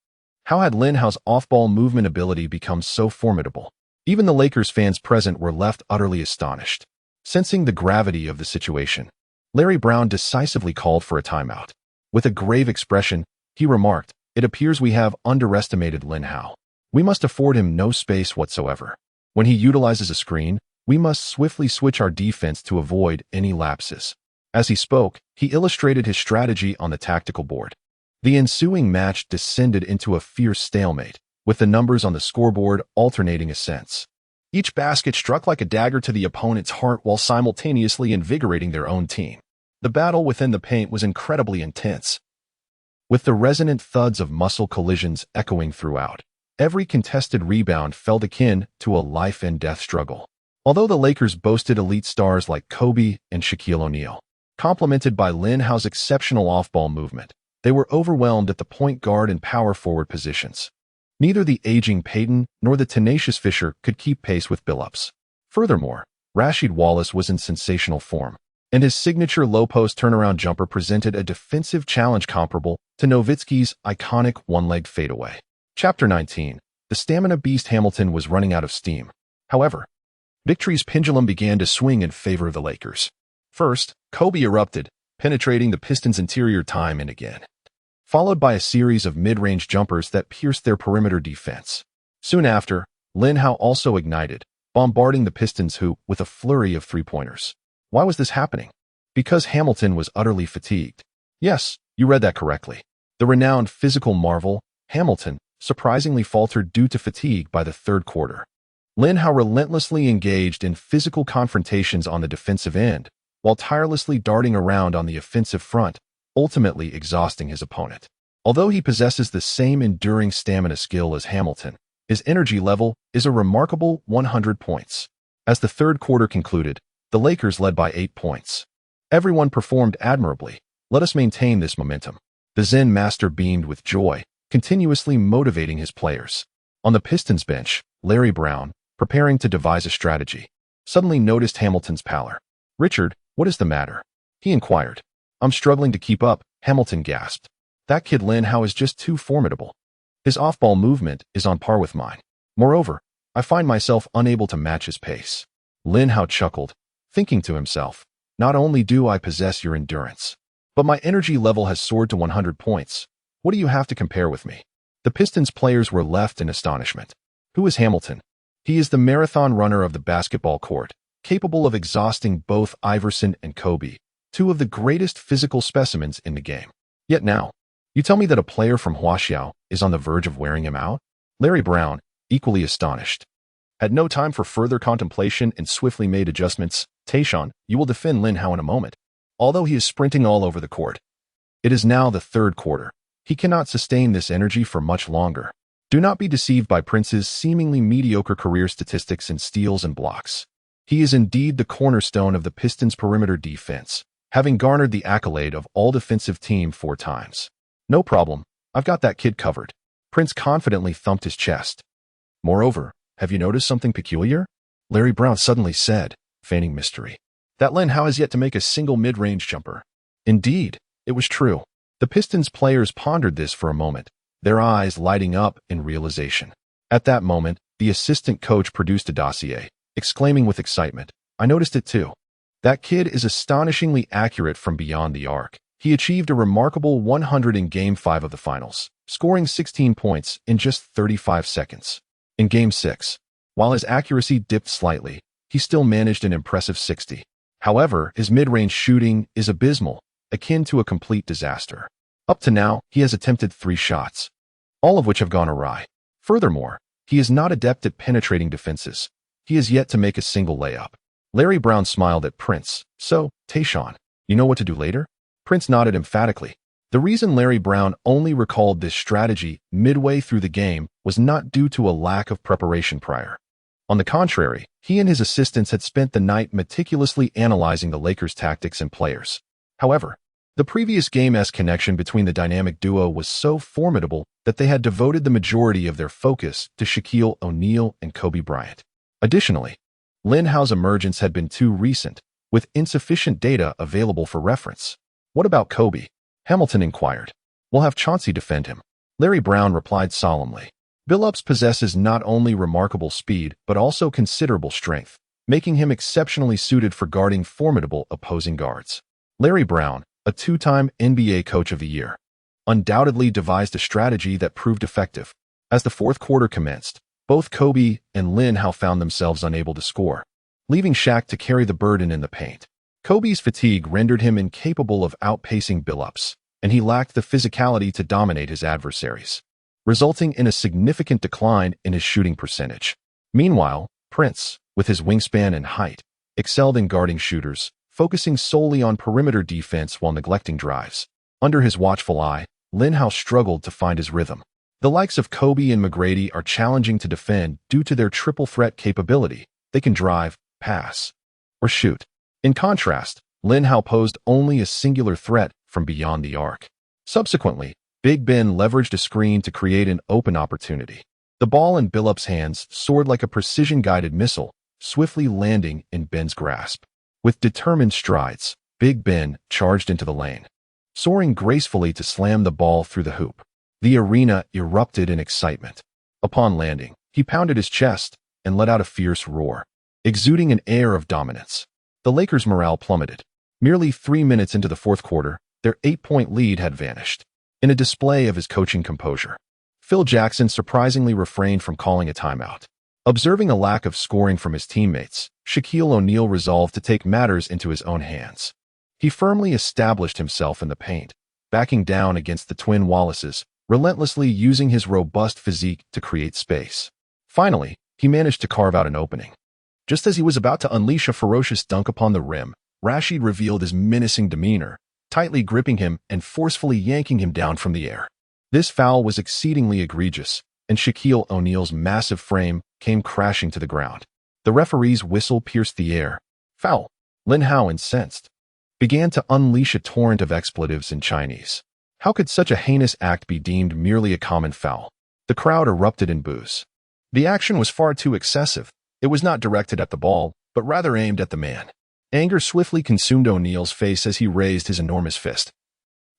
How had Lin Hao's off-ball movement ability become so formidable? Even the Lakers fans present were left utterly astonished. Sensing the gravity of the situation, Larry Brown decisively called for a timeout. With a grave expression, he remarked, "It appears we have underestimated Lin Hao. We must afford him no space whatsoever. When he utilizes a screen, we must swiftly switch our defense to avoid any lapses." As he spoke, he illustrated his strategy on the tactical board. The ensuing match descended into a fierce stalemate, with the numbers on the scoreboard alternating ascents. Each basket struck like a dagger to the opponent's heart while simultaneously invigorating their own team. The battle within the paint was incredibly intense, with the resonant thuds of muscle collisions echoing throughout. Every contested rebound felt akin to a life-and-death struggle. Although the Lakers boasted elite stars like Kobe and Shaquille O'Neal, complemented by Lin Hao's exceptional off-ball movement, they were overwhelmed at the point guard and power forward positions. Neither the aging Payton nor the tenacious Fisher could keep pace with Billups. Furthermore, Rasheed Wallace was in sensational form, and his signature low-post turnaround jumper presented a defensive challenge comparable to Nowitzki's iconic one-leg fadeaway. Chapter 19. The stamina beast Hamilton was running out of steam. However, victory's pendulum began to swing in favor of the Lakers. First, Kobe erupted, penetrating the Pistons' interior time and again, followed by a series of mid-range jumpers that pierced their perimeter defense. Soon after, Lin Hao also ignited, bombarding the Pistons with a flurry of three-pointers. Why was this happening? Because Hamilton was utterly fatigued. Yes, you read that correctly. The renowned physical marvel, Hamilton, surprisingly faltered due to fatigue by the third quarter. Lin Hao relentlessly engaged in physical confrontations on the defensive end, while tirelessly darting around on the offensive front, ultimately exhausting his opponent. Although he possesses the same enduring stamina skill as Hamilton, his energy level is a remarkable 100 points. As the third quarter concluded, the Lakers led by 8 points. Everyone performed admirably. Let us maintain this momentum. The Zen master beamed with joy, continuously motivating his players. On the Pistons bench, Larry Brown, preparing to devise a strategy, suddenly noticed Hamilton's pallor. "Richard, what is the matter?" he inquired. "I'm struggling to keep up," Hamilton gasped. "That kid Lin Hao is just too formidable. His off-ball movement is on par with mine. Moreover, I find myself unable to match his pace." Lin Hao chuckled, thinking to himself, "Not only do I possess your endurance, but my energy level has soared to 100 points. What do you have to compare with me?" The Pistons players were left in astonishment. Who is Hamilton? He is the marathon runner of the basketball court, capable of exhausting both Iverson and Kobe, two of the greatest physical specimens in the game. Yet now, you tell me that a player from Huaxiao is on the verge of wearing him out? Larry Brown, equally astonished, had no time for further contemplation and swiftly made adjustments. "Tayshaun, you will defend Lin Hao in a moment. Although he is sprinting all over the court. It is now the third quarter. He cannot sustain this energy for much longer. Do not be deceived by Prince's seemingly mediocre career statistics in steals and blocks. He is indeed the cornerstone of the Pistons' perimeter defense, having garnered the accolade of all-defensive team 4 times. No problem, I've got that kid covered." Prince confidently thumped his chest. "Moreover, have you noticed something peculiar?" Larry Brown suddenly said, feigning mystery. "That Lin Hao has yet to make a single mid-range jumper." Indeed, it was true. The Pistons players pondered this for a moment, their eyes lighting up in realization. At that moment, the assistant coach produced a dossier, exclaiming with excitement, "I noticed it too. That kid is astonishingly accurate from beyond the arc. He achieved a remarkable 100 in Game 5 of the Finals, scoring 16 points in just 35 seconds. In Game 6, while his accuracy dipped slightly, he still managed an impressive 60. However, his mid-range shooting is abysmal, akin to a complete disaster. Up to now, he has attempted 3 shots, all of which have gone awry. Furthermore, he is not adept at penetrating defenses. He has yet to make a single layup." Larry Brown smiled at Prince. "So, Tayshaun, you know what to do later?" Prince nodded emphatically. The reason Larry Brown only recalled this strategy midway through the game was not due to a lack of preparation prior. On the contrary, he and his assistants had spent the night meticulously analyzing the Lakers' tactics and players. However, the previous game's connection between the dynamic duo was so formidable that they had devoted the majority of their focus to Shaquille O'Neal and Kobe Bryant. Additionally, Lin Hao's emergence had been too recent, with insufficient data available for reference. "What about Kobe?" Hamilton inquired. "We'll have Chauncey defend him." Larry Brown replied solemnly. "Billups possesses not only remarkable speed, but also considerable strength, making him exceptionally suited for guarding formidable opposing guards." Larry Brown, a 2-time NBA Coach of the Year, undoubtedly devised a strategy that proved effective. As the fourth quarter commenced, both Kobe and Lin Hao found themselves unable to score, leaving Shaq to carry the burden in the paint. Kobe's fatigue rendered him incapable of outpacing Billups, and he lacked the physicality to dominate his adversaries, resulting in a significant decline in his shooting percentage. Meanwhile, Prince, with his wingspan and height, excelled in guarding shooters, focusing solely on perimeter defense while neglecting drives. Under his watchful eye, Lin Hao struggled to find his rhythm. The likes of Kobe and McGrady are challenging to defend due to their triple threat capability. They can drive, pass, or shoot. In contrast, Lin Hao posed only a singular threat from beyond the arc. Subsequently, Big Ben leveraged a screen to create an open opportunity. The ball in Billups' hands soared like a precision-guided missile, swiftly landing in Ben's grasp. With determined strides, Big Ben charged into the lane, soaring gracefully to slam the ball through the hoop. The arena erupted in excitement. Upon landing, he pounded his chest and let out a fierce roar, exuding an air of dominance. The Lakers' morale plummeted. Merely 3 minutes into the fourth quarter, their 8-point lead had vanished. In a display of his coaching composure, Phil Jackson surprisingly refrained from calling a timeout. Observing a lack of scoring from his teammates, Shaquille O'Neal resolved to take matters into his own hands. He firmly established himself in the paint, backing down against the twin Wallaces, relentlessly using his robust physique to create space. Finally, he managed to carve out an opening. Just as he was about to unleash a ferocious dunk upon the rim, Rashid revealed his menacing demeanor, tightly gripping him and forcefully yanking him down from the air. This foul was exceedingly egregious, and Shaquille O'Neal's massive frame came crashing to the ground. The referee's whistle pierced the air. Foul. Lin Hao, incensed, began to unleash a torrent of expletives in Chinese. How could such a heinous act be deemed merely a common foul? The crowd erupted in boos. The action was far too excessive. It was not directed at the ball, but rather aimed at the man. Anger swiftly consumed O'Neal's face as he raised his enormous fist,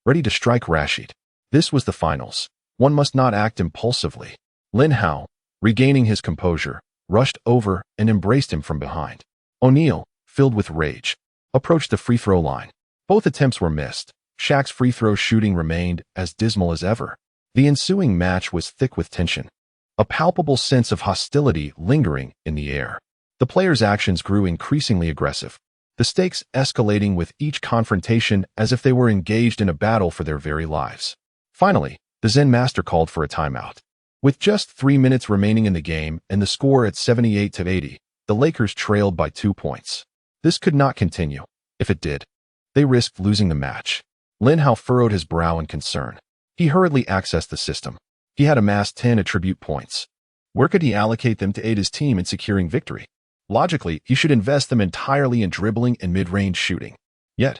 ready to strike Rashid. This was the finals. One must not act impulsively. Lin Hao, regaining his composure, rushed over and embraced him from behind. O'Neal, filled with rage, approached the free throw line. Both attempts were missed. Shaq's free throw shooting remained as dismal as ever. The ensuing match was thick with tension, a palpable sense of hostility lingering in the air. The players' actions grew increasingly aggressive, the stakes escalating with each confrontation as if they were engaged in a battle for their very lives. Finally, the Zen master called for a timeout. With just 3 minutes remaining in the game and the score at 78-80, the Lakers trailed by 2 points. This could not continue. If it did, they risked losing the match. Lin Hao furrowed his brow in concern. He hurriedly accessed the system. He had amassed 10 attribute points. Where could he allocate them to aid his team in securing victory? Logically, he should invest them entirely in dribbling and mid-range shooting. Yet,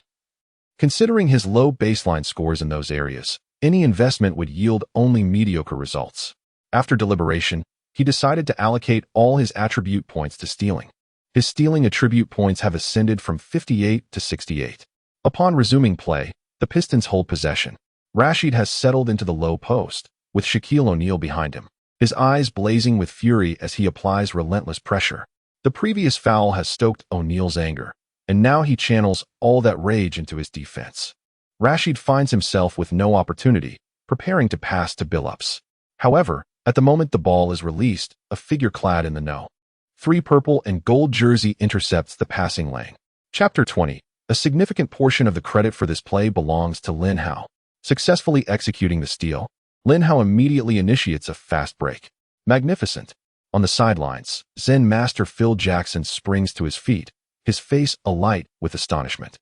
considering his low baseline scores in those areas, any investment would yield only mediocre results. After deliberation, he decided to allocate all his attribute points to stealing. His stealing attribute points have ascended from 58 to 68. Upon resuming play, the Pistons hold possession. Rashid has settled into the low post, with Shaquille O'Neal behind him, his eyes blazing with fury as he applies relentless pressure. The previous foul has stoked O'Neal's anger, and now he channels all that rage into his defense. Rashid finds himself with no opportunity, preparing to pass to Billups. However, at the moment the ball is released, a figure clad in the No. 3 purple and gold jersey intercepts the passing lane. Chapter 20. A significant portion of the credit for this play belongs to Lin Hao. Successfully executing the steal, Lin Hao immediately initiates a fast break. Magnificent. On the sidelines, Zen master Phil Jackson springs to his feet, his face alight with astonishment.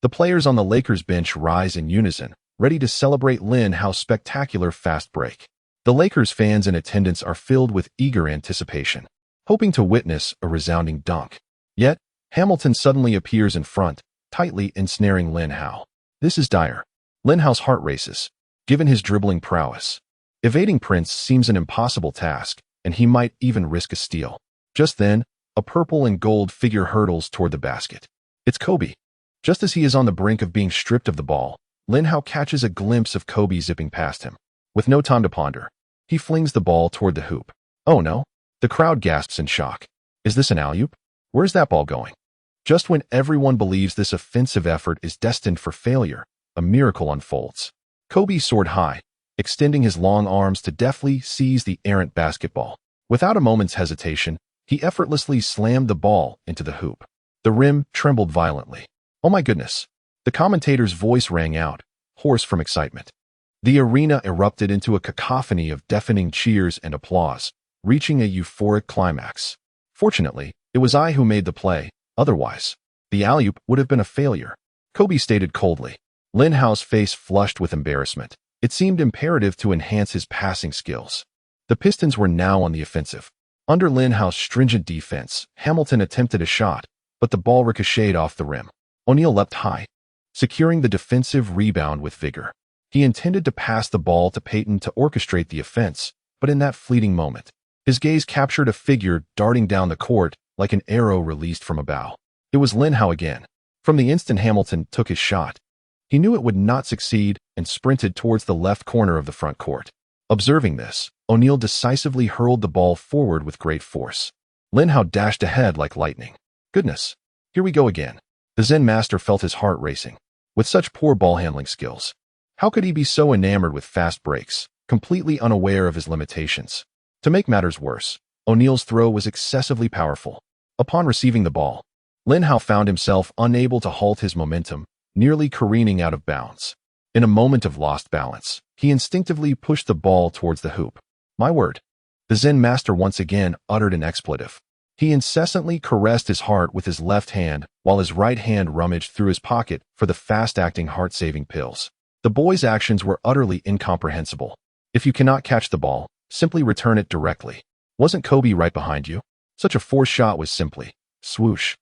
The players on the Lakers bench rise in unison, ready to celebrate Lin Hao's spectacular fast break. The Lakers fans in attendance are filled with eager anticipation, hoping to witness a resounding dunk. Yet, Hamilton suddenly appears in front, tightly ensnaring Lin Hao. This is dire. Lin Hao's heart races, given his dribbling prowess. Evading Prince seems an impossible task, and he might even risk a steal. Just then, a purple and gold figure hurtles toward the basket. It's Kobe. Just as he is on the brink of being stripped of the ball, Lin Hao catches a glimpse of Kobe zipping past him. With no time to ponder, he flings the ball toward the hoop. Oh no! The crowd gasps in shock. Is this an alley-oop? Where's that ball going? Just when everyone believes this offensive effort is destined for failure, a miracle unfolds. Kobe soared high, extending his long arms to deftly seize the errant basketball. Without a moment's hesitation, he effortlessly slammed the ball into the hoop. The rim trembled violently. Oh my goodness! The commentator's voice rang out, hoarse from excitement. The arena erupted into a cacophony of deafening cheers and applause, reaching a euphoric climax. Fortunately, it was I who made the play. Otherwise, the alley-oop would have been a failure, Kobe stated coldly. Lin Hao's face flushed with embarrassment. It seemed imperative to enhance his passing skills. The Pistons were now on the offensive. Under Lin Hao's stringent defense, Hamilton attempted a shot, but the ball ricocheted off the rim. O'Neal leapt high, securing the defensive rebound with vigor. He intended to pass the ball to Payton to orchestrate the offense, but in that fleeting moment, his gaze captured a figure darting down the court like an arrow released from a bow. It was Lin Hao again. From the instant Hamilton took his shot, he knew it would not succeed and sprinted towards the left corner of the front court. Observing this, O'Neal decisively hurled the ball forward with great force. Lin Hao dashed ahead like lightning. Goodness, here we go again. The Zen master felt his heart racing. With such poor ball handling skills, how could he be so enamored with fast breaks, completely unaware of his limitations? To make matters worse, O'Neal's throw was excessively powerful. Upon receiving the ball, Lin Hao found himself unable to halt his momentum, nearly careening out of bounds. In a moment of lost balance, he instinctively pushed the ball towards the hoop. My word! The Zen master once again uttered an expletive. He incessantly caressed his heart with his left hand while his right hand rummaged through his pocket for the fast-acting heart-saving pills. The boy's actions were utterly incomprehensible. If you cannot catch the ball, simply return it directly. Wasn't Kobe right behind you? Such a forced shot was simply swoosh.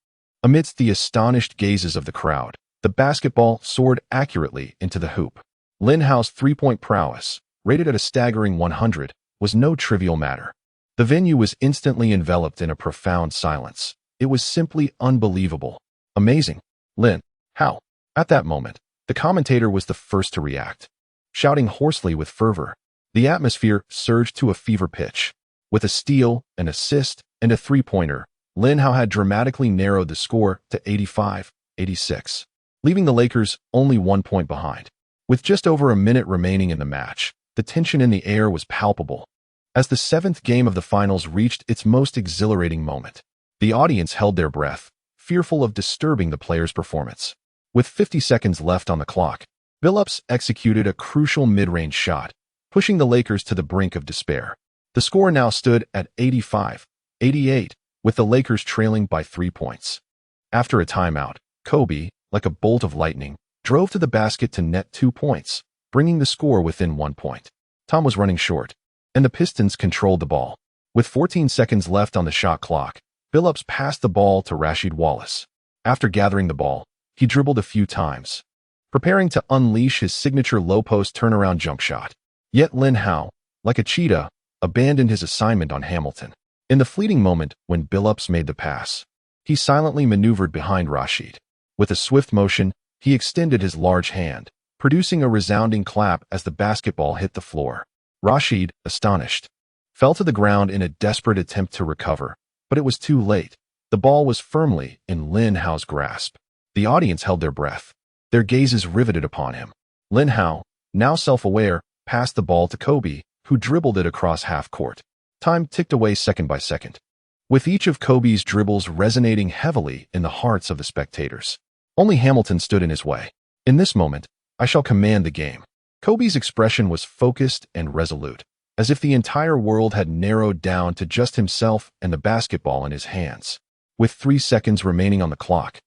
Amidst the astonished gazes of the crowd, the basketball soared accurately into the hoop. Lin Hao's three-point prowess, rated at a staggering 100, was no trivial matter. The venue was instantly enveloped in a profound silence. It was simply unbelievable. Amazing. Lin Hao. At that moment, the commentator was the first to react. Shouting hoarsely with fervor, the atmosphere surged to a fever pitch. With a steal, an assist, and a three-pointer, Lin Hao had dramatically narrowed the score to 85-86, leaving the Lakers only 1 point behind. With just over a minute remaining in the match, the tension in the air was palpable. As the seventh game of the finals reached its most exhilarating moment, the audience held their breath, fearful of disturbing the players' performance. With 50 seconds left on the clock, Billups executed a crucial mid-range shot, pushing the Lakers to the brink of despair. The score now stood at 85-88, with the Lakers trailing by 3 points. After a timeout, Kobe, like a bolt of lightning, drove to the basket to net 2 points, bringing the score within 1 point. Tom was running short, and the Pistons controlled the ball. With 14 seconds left on the shot clock, Billups passed the ball to Rasheed Wallace. After gathering the ball, he dribbled a few times, preparing to unleash his signature low-post turnaround jump shot. Yet Lin Hao, like a cheetah, abandoned his assignment on Hamilton. In the fleeting moment when Billups made the pass, he silently maneuvered behind Rasheed. With a swift motion, he extended his large hand, producing a resounding clap as the basketball hit the floor. Rasheed, astonished, fell to the ground in a desperate attempt to recover, but it was too late. The ball was firmly in Lin Hao's grasp. The audience held their breath, their gazes riveted upon him. Lin Hao, now self-aware, passed the ball to Kobe, who dribbled it across half-court. Time ticked away second by second, with each of Kobe's dribbles resonating heavily in the hearts of the spectators. Only Hamilton stood in his way. In this moment, I shall command the game. Kobe's expression was focused and resolute, as if the entire world had narrowed down to just himself and the basketball in his hands. With 3 seconds remaining on the clock,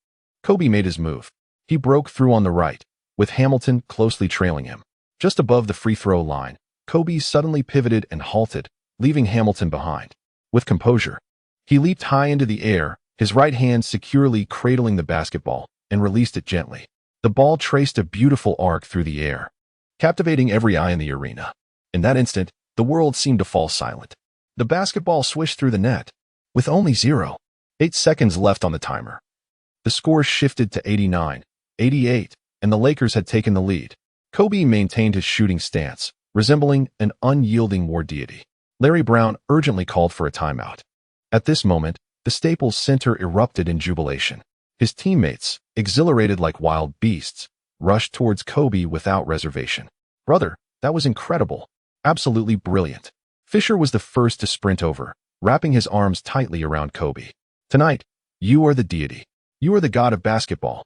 Kobe made his move. He broke through on the right, with Hamilton closely trailing him. Just above the free throw line, Kobe suddenly pivoted and halted, leaving Hamilton behind. With composure, he leaped high into the air, his right hand securely cradling the basketball, and released it gently. The ball traced a beautiful arc through the air, captivating every eye in the arena. In that instant, the world seemed to fall silent. The basketball swished through the net. With only 0.8 seconds left on the timer, the score shifted to 89-88, and the Lakers had taken the lead. Kobe maintained his shooting stance, resembling an unyielding war deity. Larry Brown urgently called for a timeout. At this moment, the Staples Center erupted in jubilation. His teammates, exhilarated like wild beasts, rushed towards Kobe without reservation. "Brother, that was incredible. Absolutely brilliant." Fisher was the first to sprint over, wrapping his arms tightly around Kobe. "Tonight, you are the deity. You are the god of basketball."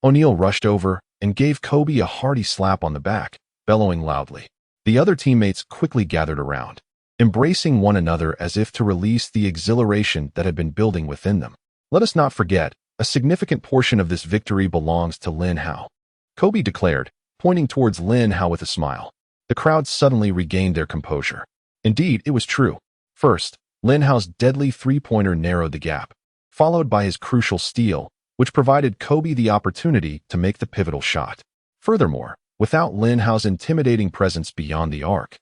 O'Neal rushed over and gave Kobe a hearty slap on the back, bellowing loudly. The other teammates quickly gathered around, embracing one another as if to release the exhilaration that had been building within them. Let us not forget, a significant portion of this victory belongs to Lin Hao, Kobe declared, pointing towards Lin Hao with a smile. The crowd suddenly regained their composure. Indeed, it was true. First, Lin Hao's deadly three-pointer narrowed the gap, followed by his crucial steal, which provided Kobe the opportunity to make the pivotal shot. Furthermore, without Lin Hao's intimidating presence beyond the arc,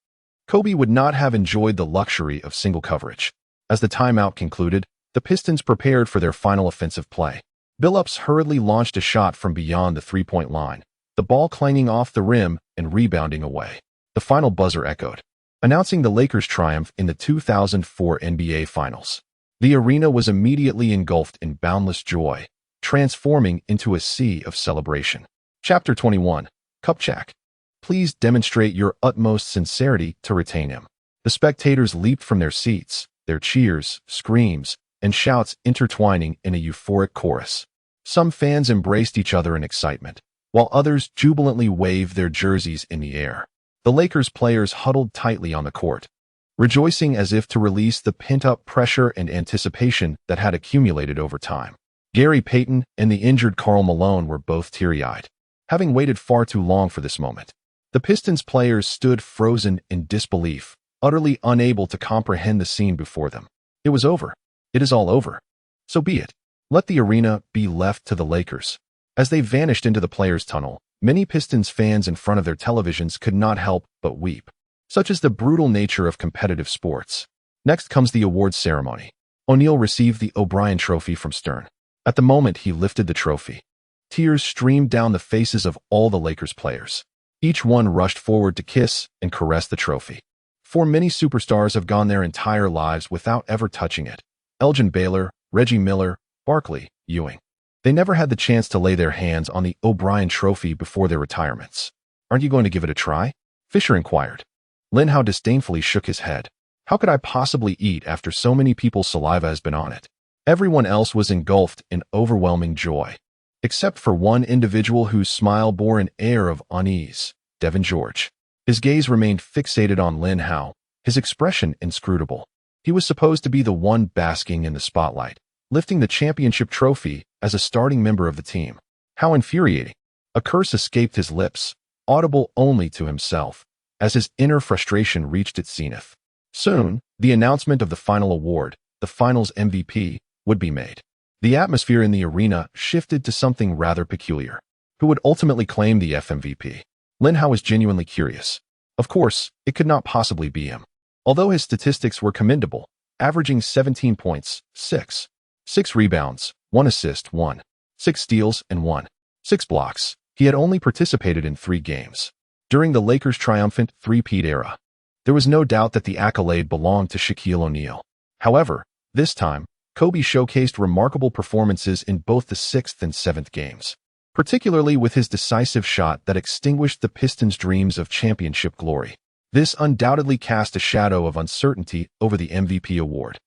Kobe would not have enjoyed the luxury of single coverage. As the timeout concluded, the Pistons prepared for their final offensive play. Billups hurriedly launched a shot from beyond the three-point line, the ball clanging off the rim and rebounding away. The final buzzer echoed, announcing the Lakers' triumph in the 2004 NBA Finals. The arena was immediately engulfed in boundless joy, transforming into a sea of celebration. Chapter 21, Kupchak. Please demonstrate your utmost sincerity to retain him. The spectators leaped from their seats, their cheers, screams, and shouts intertwining in a euphoric chorus. Some fans embraced each other in excitement, while others jubilantly waved their jerseys in the air. The Lakers players huddled tightly on the court, rejoicing as if to release the pent-up pressure and anticipation that had accumulated over time. Gary Payton and the injured Karl Malone were both teary-eyed, having waited far too long for this moment. The Pistons players stood frozen in disbelief, utterly unable to comprehend the scene before them. It was over. It is all over. So be it. Let the arena be left to the Lakers. As they vanished into the players' tunnel, many Pistons fans in front of their televisions could not help but weep. Such is the brutal nature of competitive sports. Next comes the awards ceremony. O'Neal received the O'Brien Trophy from Stern. At the moment he lifted the trophy, tears streamed down the faces of all the Lakers players. Each one rushed forward to kiss and caress the trophy. For many superstars have gone their entire lives without ever touching it. Elgin Baylor, Reggie Miller, Barkley, Ewing. They never had the chance to lay their hands on the O'Brien Trophy before their retirements. Aren't you going to give it a try? Fisher inquired. Lin Hao disdainfully shook his head. How could I possibly eat after so many people's saliva has been on it? Everyone else was engulfed in overwhelming joy, except for one individual whose smile bore an air of unease, Devin George. His gaze remained fixated on Lin Hao, his expression inscrutable. He was supposed to be the one basking in the spotlight, lifting the championship trophy as a starting member of the team. How infuriating. A curse escaped his lips, audible only to himself, as his inner frustration reached its zenith. Soon, the announcement of the final award, the finals MVP, would be made. The atmosphere in the arena shifted to something rather peculiar. Who would ultimately claim the FMVP? Lin Hao was genuinely curious. Of course, it could not possibly be him. Although his statistics were commendable, averaging 17 points, 6 rebounds, 1 assist, 6 steals, and 6 blocks, he had only participated in 3 games. During the Lakers' triumphant three-peat era, there was no doubt that the accolade belonged to Shaquille O'Neal. However, this time, Kobe showcased remarkable performances in both the 6th and 7th games, particularly with his decisive shot that extinguished the Pistons' dreams of championship glory. This undoubtedly cast a shadow of uncertainty over the MVP award.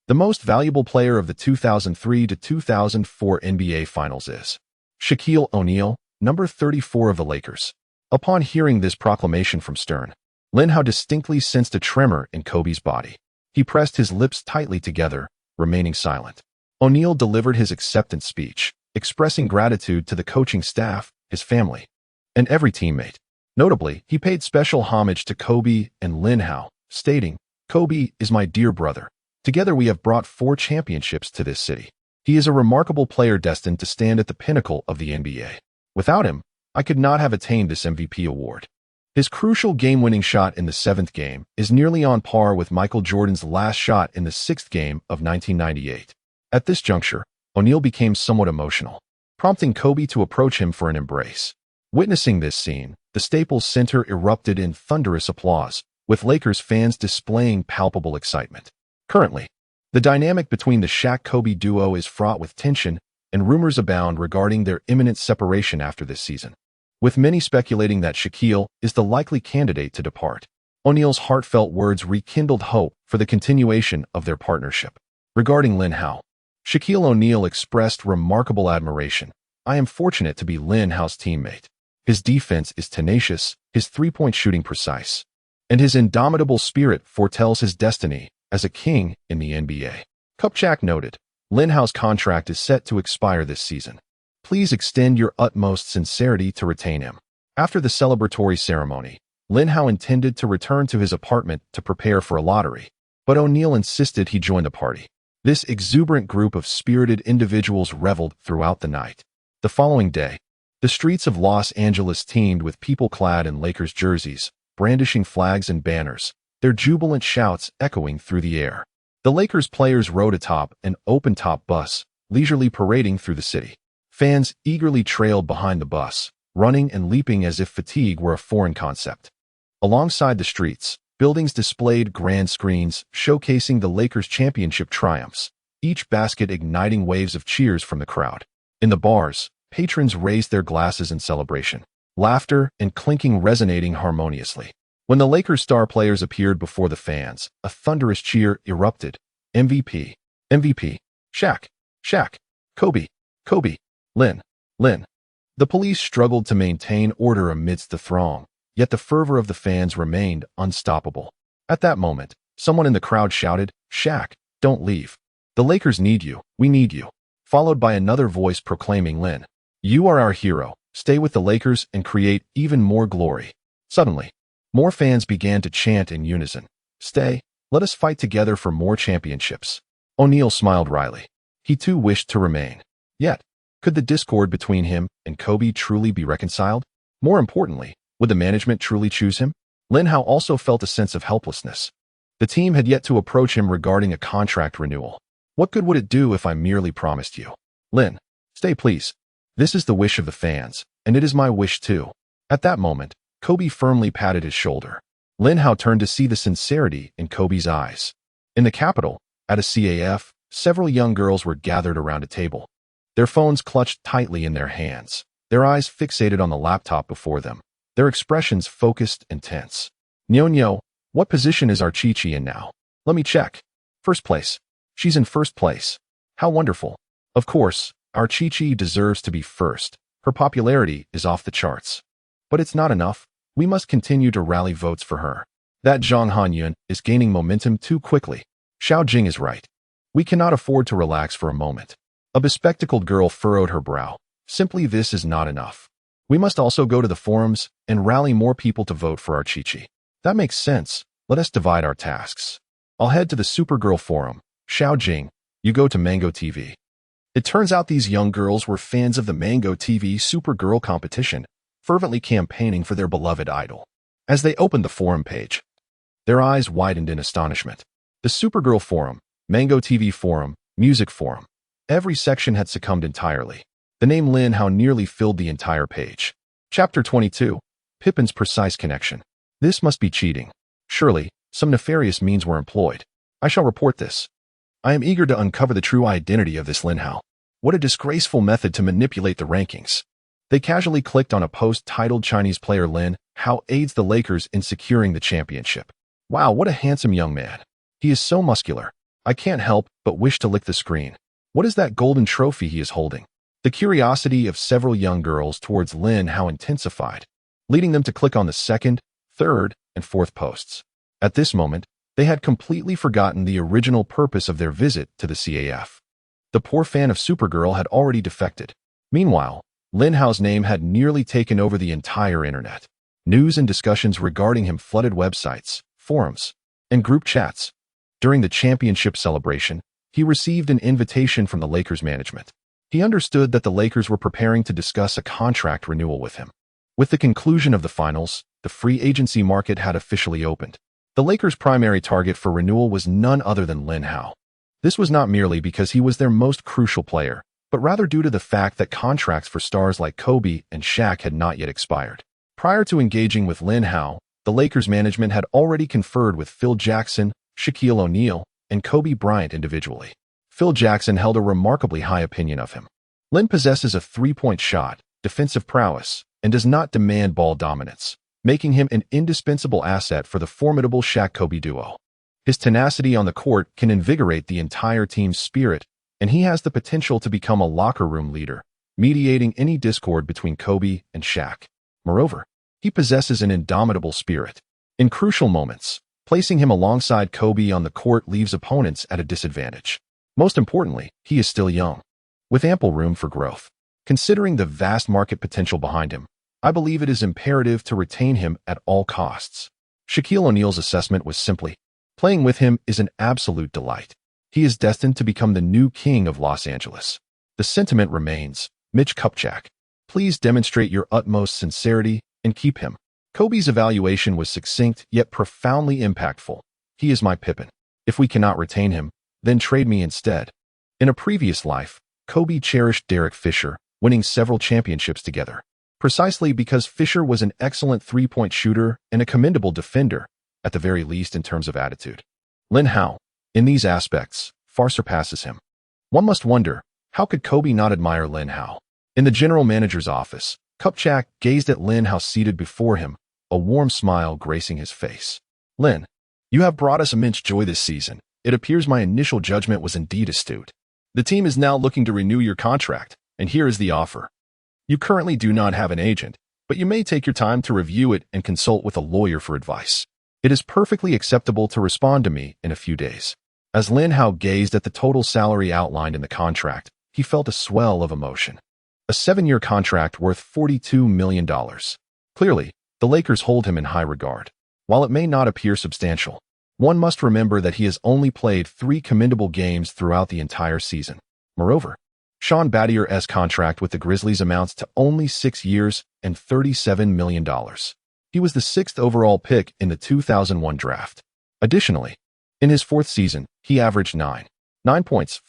The most valuable player of the 2003 to 2004 NBA Finals is Shaquille O'Neal, number 34 of the Lakers. Upon hearing this proclamation from Stern, Lin Hao distinctly sensed a tremor in Kobe's body. He pressed his lips tightly together, remaining silent. O'Neal delivered his acceptance speech, expressing gratitude to the coaching staff, his family, and every teammate. Notably, he paid special homage to Kobe and Lin Hao, stating, "Kobe is my dear brother. Together we have brought 4 championships to this city. He is a remarkable player destined to stand at the pinnacle of the NBA. Without him, I could not have attained this MVP award." His crucial game-winning shot in the 7th game is nearly on par with Michael Jordan's last shot in the 6th game of 1998. At this juncture, O'Neal became somewhat emotional, prompting Kobe to approach him for an embrace. Witnessing this scene, the Staples Center erupted in thunderous applause, with Lakers fans displaying palpable excitement. Currently, the dynamic between the Shaq-Kobe duo is fraught with tension, and rumors abound regarding their imminent separation after this season, with many speculating that Shaquille is the likely candidate to depart. O'Neal's heartfelt words rekindled hope for the continuation of their partnership. Regarding Lin Hao, Shaquille O'Neal expressed remarkable admiration. "I am fortunate to be Lin Hao's teammate. His defense is tenacious, his three-point shooting precise, and his indomitable spirit foretells his destiny as a king in the NBA." Kupchak noted, "Lin Hao's contract is set to expire this season. Please extend your utmost sincerity to retain him." After the celebratory ceremony, Lin Hao intended to return to his apartment to prepare for a lottery, but O'Neal insisted he join the party. This exuberant group of spirited individuals reveled throughout the night. The following day, the streets of Los Angeles teemed with people clad in Lakers jerseys, brandishing flags and banners, their jubilant shouts echoing through the air. The Lakers players rode atop an open-top bus, leisurely parading through the city. Fans eagerly trailed behind the bus, running and leaping as if fatigue were a foreign concept. Alongside the streets, buildings displayed grand screens showcasing the Lakers' championship triumphs, each basket igniting waves of cheers from the crowd. In the bars, patrons raised their glasses in celebration, laughter and clinking resonating harmoniously. When the Lakers star players appeared before the fans, a thunderous cheer erupted. "MVP, MVP, Shaq, Shaq, Kobe, Kobe, Lin, Lin." The police struggled to maintain order amidst the throng, yet the fervor of the fans remained unstoppable. At that moment, Someone in the crowd shouted, "Shaq, don't leave. The Lakers need you. We need you." Followed by another voice proclaiming, "Lin, you are our hero. Stay with the Lakers and create even more glory." Suddenly, more fans began to chant in unison, "Stay, let us fight together for more championships." O'Neal smiled wryly. He too wished to remain. Yet, could the discord between him and Kobe truly be reconciled? More importantly, would the management truly choose him? Lin Hao also felt a sense of helplessness. The team had yet to approach him regarding a contract renewal. What good would it do if I merely promised you? "Lin, stay please. This is the wish of the fans, and it is my wish too." At that moment, Kobe firmly patted his shoulder. Lin Hao turned to see the sincerity in Kobe's eyes. In the capital, at a CAF, several young girls were gathered around a table, their phones clutched tightly in their hands, their eyes fixated on the laptop before them, their expressions focused and tense. "Nyo, what position is our Chi-Chi in now? Let me check." "First place. She's in first place. How wonderful." "Of course, our Chi-Chi deserves to be first. Her popularity is off the charts. But it's not enough. We must continue to rally votes for her. That Zhang Hanyun is gaining momentum too quickly. Xiao Jing is right. We cannot afford to relax for a moment." A bespectacled girl furrowed her brow. "Simply this is not enough. We must also go to the forums and rally more people to vote for our Chi-Chi." "That makes sense. Let us divide our tasks. I'll head to the Supergirl forum. Xiao Jing, you go to Mango TV." It turns out these young girls were fans of the Mango TV Supergirl competition, fervently campaigning for their beloved idol. As they opened the forum page, their eyes widened in astonishment. The Supergirl forum, Mango TV forum, music forum. Every section had succumbed entirely. The name Lin Hao nearly filled the entire page. Chapter 22. Pippen's precise connection. This must be cheating. Surely, some nefarious means were employed. I shall report this. I am eager to uncover the true identity of this Lin Hao. What a disgraceful method to manipulate the rankings. They casually clicked on a post titled "Chinese player Lin Hao aids the Lakers in securing the championship." Wow, what a handsome young man. He is so muscular. I can't help but wish to lick the screen. What is that golden trophy he is holding? The curiosity of several young girls towards Lin Hao intensified, leading them to click on the second, third, and fourth posts. At this moment, they had completely forgotten the original purpose of their visit to the CAF. The poor fan of Supergirl had already defected. Meanwhile, Lin Hao's name had nearly taken over the entire internet. News and discussions regarding him flooded websites, forums, and group chats. During the championship celebration, he received an invitation from the Lakers management. He understood that the Lakers were preparing to discuss a contract renewal with him. With the conclusion of the finals, the free agency market had officially opened. The Lakers' primary target for renewal was none other than Lin Hao. This was not merely because he was their most crucial player, but rather due to the fact that contracts for stars like Kobe and Shaq had not yet expired. Prior to engaging with Lin Hao, the Lakers management had already conferred with Phil Jackson, Shaquille O'Neal, and Kobe Bryant individually. Phil Jackson held a remarkably high opinion of him. Lin possesses a three-point shot, defensive prowess, and does not demand ball dominance, making him an indispensable asset for the formidable Shaq-Kobe duo. His tenacity on the court can invigorate the entire team's spirit, and he has the potential to become a locker room leader, mediating any discord between Kobe and Shaq. Moreover, he possesses an indomitable spirit. In crucial moments, placing him alongside Kobe on the court leaves opponents at a disadvantage. Most importantly, he is still young, with ample room for growth. Considering the vast market potential behind him, I believe it is imperative to retain him at all costs. Shaquille O'Neal's assessment was simply, playing with him is an absolute delight. He is destined to become the new king of Los Angeles. The sentiment remains, Mitch Kupchak. Please demonstrate your utmost sincerity and keep him. Kobe's evaluation was succinct yet profoundly impactful. He is my Pippen. If we cannot retain him, then trade me instead. In a previous life, Kobe cherished Derek Fisher, winning several championships together. Precisely because Fisher was an excellent three-point shooter and a commendable defender, at the very least in terms of attitude. Lin Hao, in these aspects, far surpasses him. One must wonder, how could Kobe not admire Lin Hao? In the general manager's office, Kupchak gazed at Lin Hao seated before him, a warm smile gracing his face. "Lin, you have brought us immense joy this season. It appears my initial judgment was indeed astute. The team is now looking to renew your contract, and here is the offer. You currently do not have an agent, but you may take your time to review it and consult with a lawyer for advice. It is perfectly acceptable to respond to me in a few days. As Lin Hao gazed at the total salary outlined in the contract, he felt a swell of emotion. A 7-year contract worth $42 million. Clearly, the Lakers hold him in high regard. While it may not appear substantial, one must remember that he has only played 3 commendable games throughout the entire season. Moreover, Sean Battier's contract with the Grizzlies amounts to only 6 years and $37 million. He was the 6th overall pick in the 2001 draft. Additionally, in his 4th season, he averaged 9 points,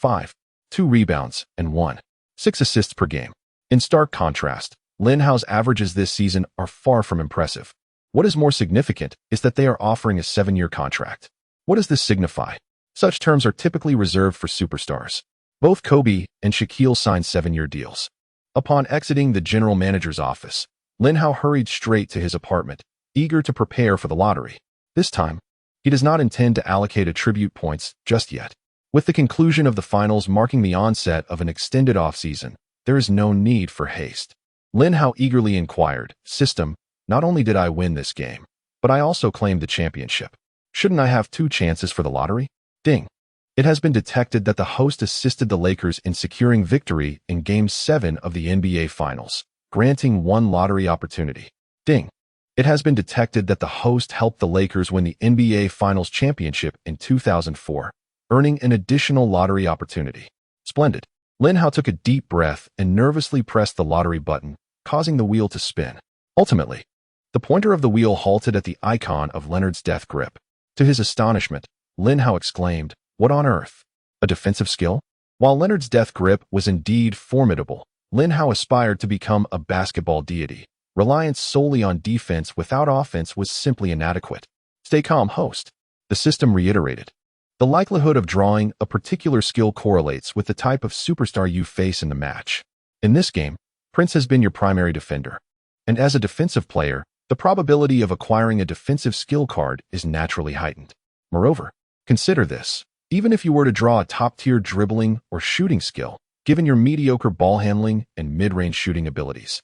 2 rebounds, and 6 assists per game. In stark contrast, Lin Hao's averages this season are far from impressive. What is more significant is that they are offering a 7-year contract. What does this signify? Such terms are typically reserved for superstars. Both Kobe and Shaquille signed 7-year deals. Upon exiting the general manager's office, Lin Hao hurried straight to his apartment, eager to prepare for the lottery. This time, he does not intend to allocate attribute points just yet. With the conclusion of the finals marking the onset of an extended offseason, there is no need for haste. Lin Hao eagerly inquired, "System, not only did I win this game, but I also claimed the championship. Shouldn't I have 2 chances for the lottery?" Ding. It has been detected that the host assisted the Lakers in securing victory in Game 7 of the NBA Finals, granting 1 lottery opportunity. Ding. It has been detected that the host helped the Lakers win the NBA Finals championship in 2004, earning an additional lottery opportunity. Splendid. Lin Hao took a deep breath and nervously pressed the lottery button, causing the wheel to spin. Ultimately, the pointer of the wheel halted at the icon of Leonard's death grip. To his astonishment, Lin Hao exclaimed, "What on earth? A defensive skill?" While Leonard's death grip was indeed formidable, Lin Hao aspired to become a basketball deity. Reliance solely on defense without offense was simply inadequate. "Stay calm, host," the system reiterated. The likelihood of drawing a particular skill correlates with the type of superstar you face in the match. In this game, Prince has been your primary defender. And as a defensive player, the probability of acquiring a defensive skill card is naturally heightened. Moreover, consider this. Even if you were to draw a top-tier dribbling or shooting skill, given your mediocre ball handling and mid-range shooting abilities,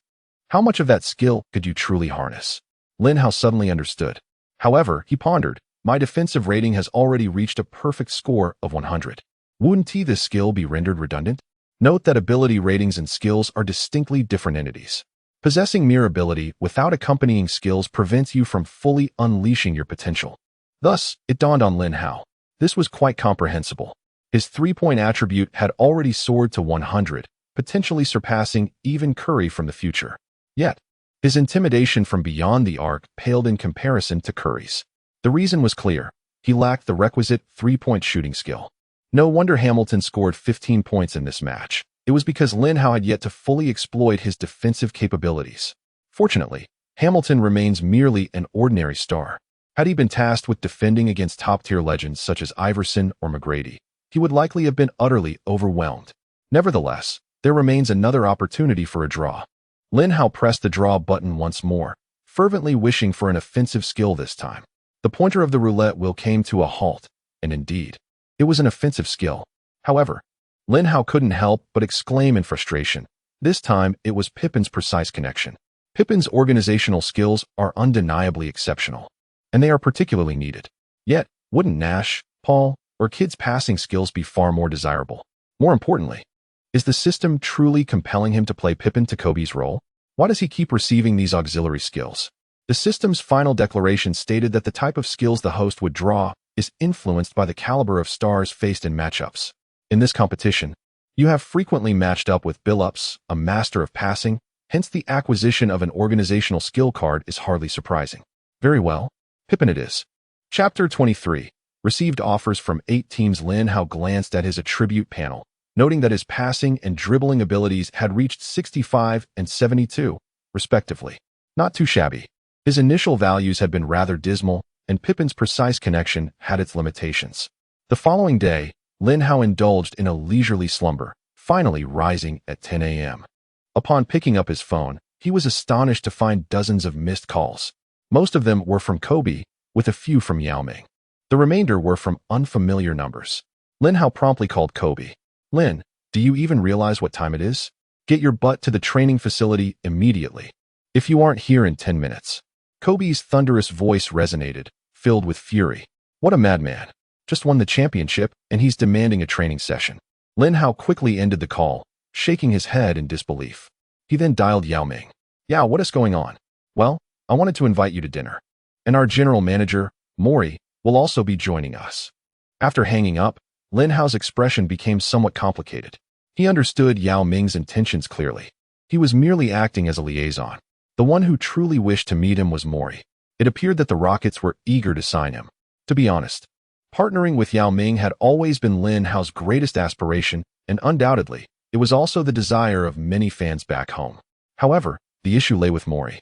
how much of that skill could you truly harness? Lin Hao suddenly understood. However, he pondered, my defensive rating has already reached a perfect score of 100. Wouldn't this skill be rendered redundant? Note that ability ratings and skills are distinctly different entities. Possessing mere ability without accompanying skills prevents you from fully unleashing your potential. Thus, it dawned on Lin Hao. This was quite comprehensible. His 3-point attribute had already soared to 100, potentially surpassing even Curry from the future. Yet, his intimidation from beyond the arc paled in comparison to Curry's. The reason was clear. He lacked the requisite 3-point shooting skill. No wonder Hamilton scored 15 points in this match. It was because Lin Hao had yet to fully exploit his defensive capabilities. Fortunately, Hamilton remains merely an ordinary star. Had he been tasked with defending against top-tier legends such as Iverson or McGrady, he would likely have been utterly overwhelmed. Nevertheless, there remains another opportunity for a draw. Lin Hao pressed the draw button once more, fervently wishing for an offensive skill this time. The pointer of the roulette wheel came to a halt, and indeed, it was an offensive skill. However, Lin Hao couldn't help but exclaim in frustration. This time, it was Pippen's precise connection. Pippen's organizational skills are undeniably exceptional, and they are particularly needed. Yet, wouldn't Nash, Paul, or Kidd's passing skills be far more desirable? More importantly, is the system truly compelling him to play Pippen to Kobe's role? Why does he keep receiving these auxiliary skills? The system's final declaration stated that the type of skills the host would draw is influenced by the caliber of stars faced in matchups. In this competition, you have frequently matched up with Billups, a master of passing, hence the acquisition of an organizational skill card is hardly surprising. Very well, Pippen it is. Chapter 23. Received offers from 8 teams. Lin Hao glanced at his attribute panel, noting that his passing and dribbling abilities had reached 65 and 72, respectively. Not too shabby. His initial values had been rather dismal, and Pippen's precise connection had its limitations. The following day, Lin Hao indulged in a leisurely slumber, finally rising at 10 a.m. Upon picking up his phone, he was astonished to find dozens of missed calls. Most of them were from Kobe, with a few from Yao Ming. The remainder were from unfamiliar numbers. Lin Hao promptly called Kobe. "Lin, do you even realize what time it is? Get your butt to the training facility immediately. If you aren't here in 10 minutes. Kobe's thunderous voice resonated, filled with fury. What a madman. Just won the championship, and he's demanding a training session. Lin Hao quickly ended the call, shaking his head in disbelief. He then dialed Yao Ming. "Yao, what is going on?" "Well, I wanted to invite you to dinner. And our general manager, Mori, will also be joining us." After hanging up, Lin Hao's expression became somewhat complicated. He understood Yao Ming's intentions clearly. He was merely acting as a liaison. The one who truly wished to meet him was Mori. It appeared that the Rockets were eager to sign him. To be honest, partnering with Yao Ming had always been Lin Hao's greatest aspiration, and undoubtedly, it was also the desire of many fans back home. However, the issue lay with Mori,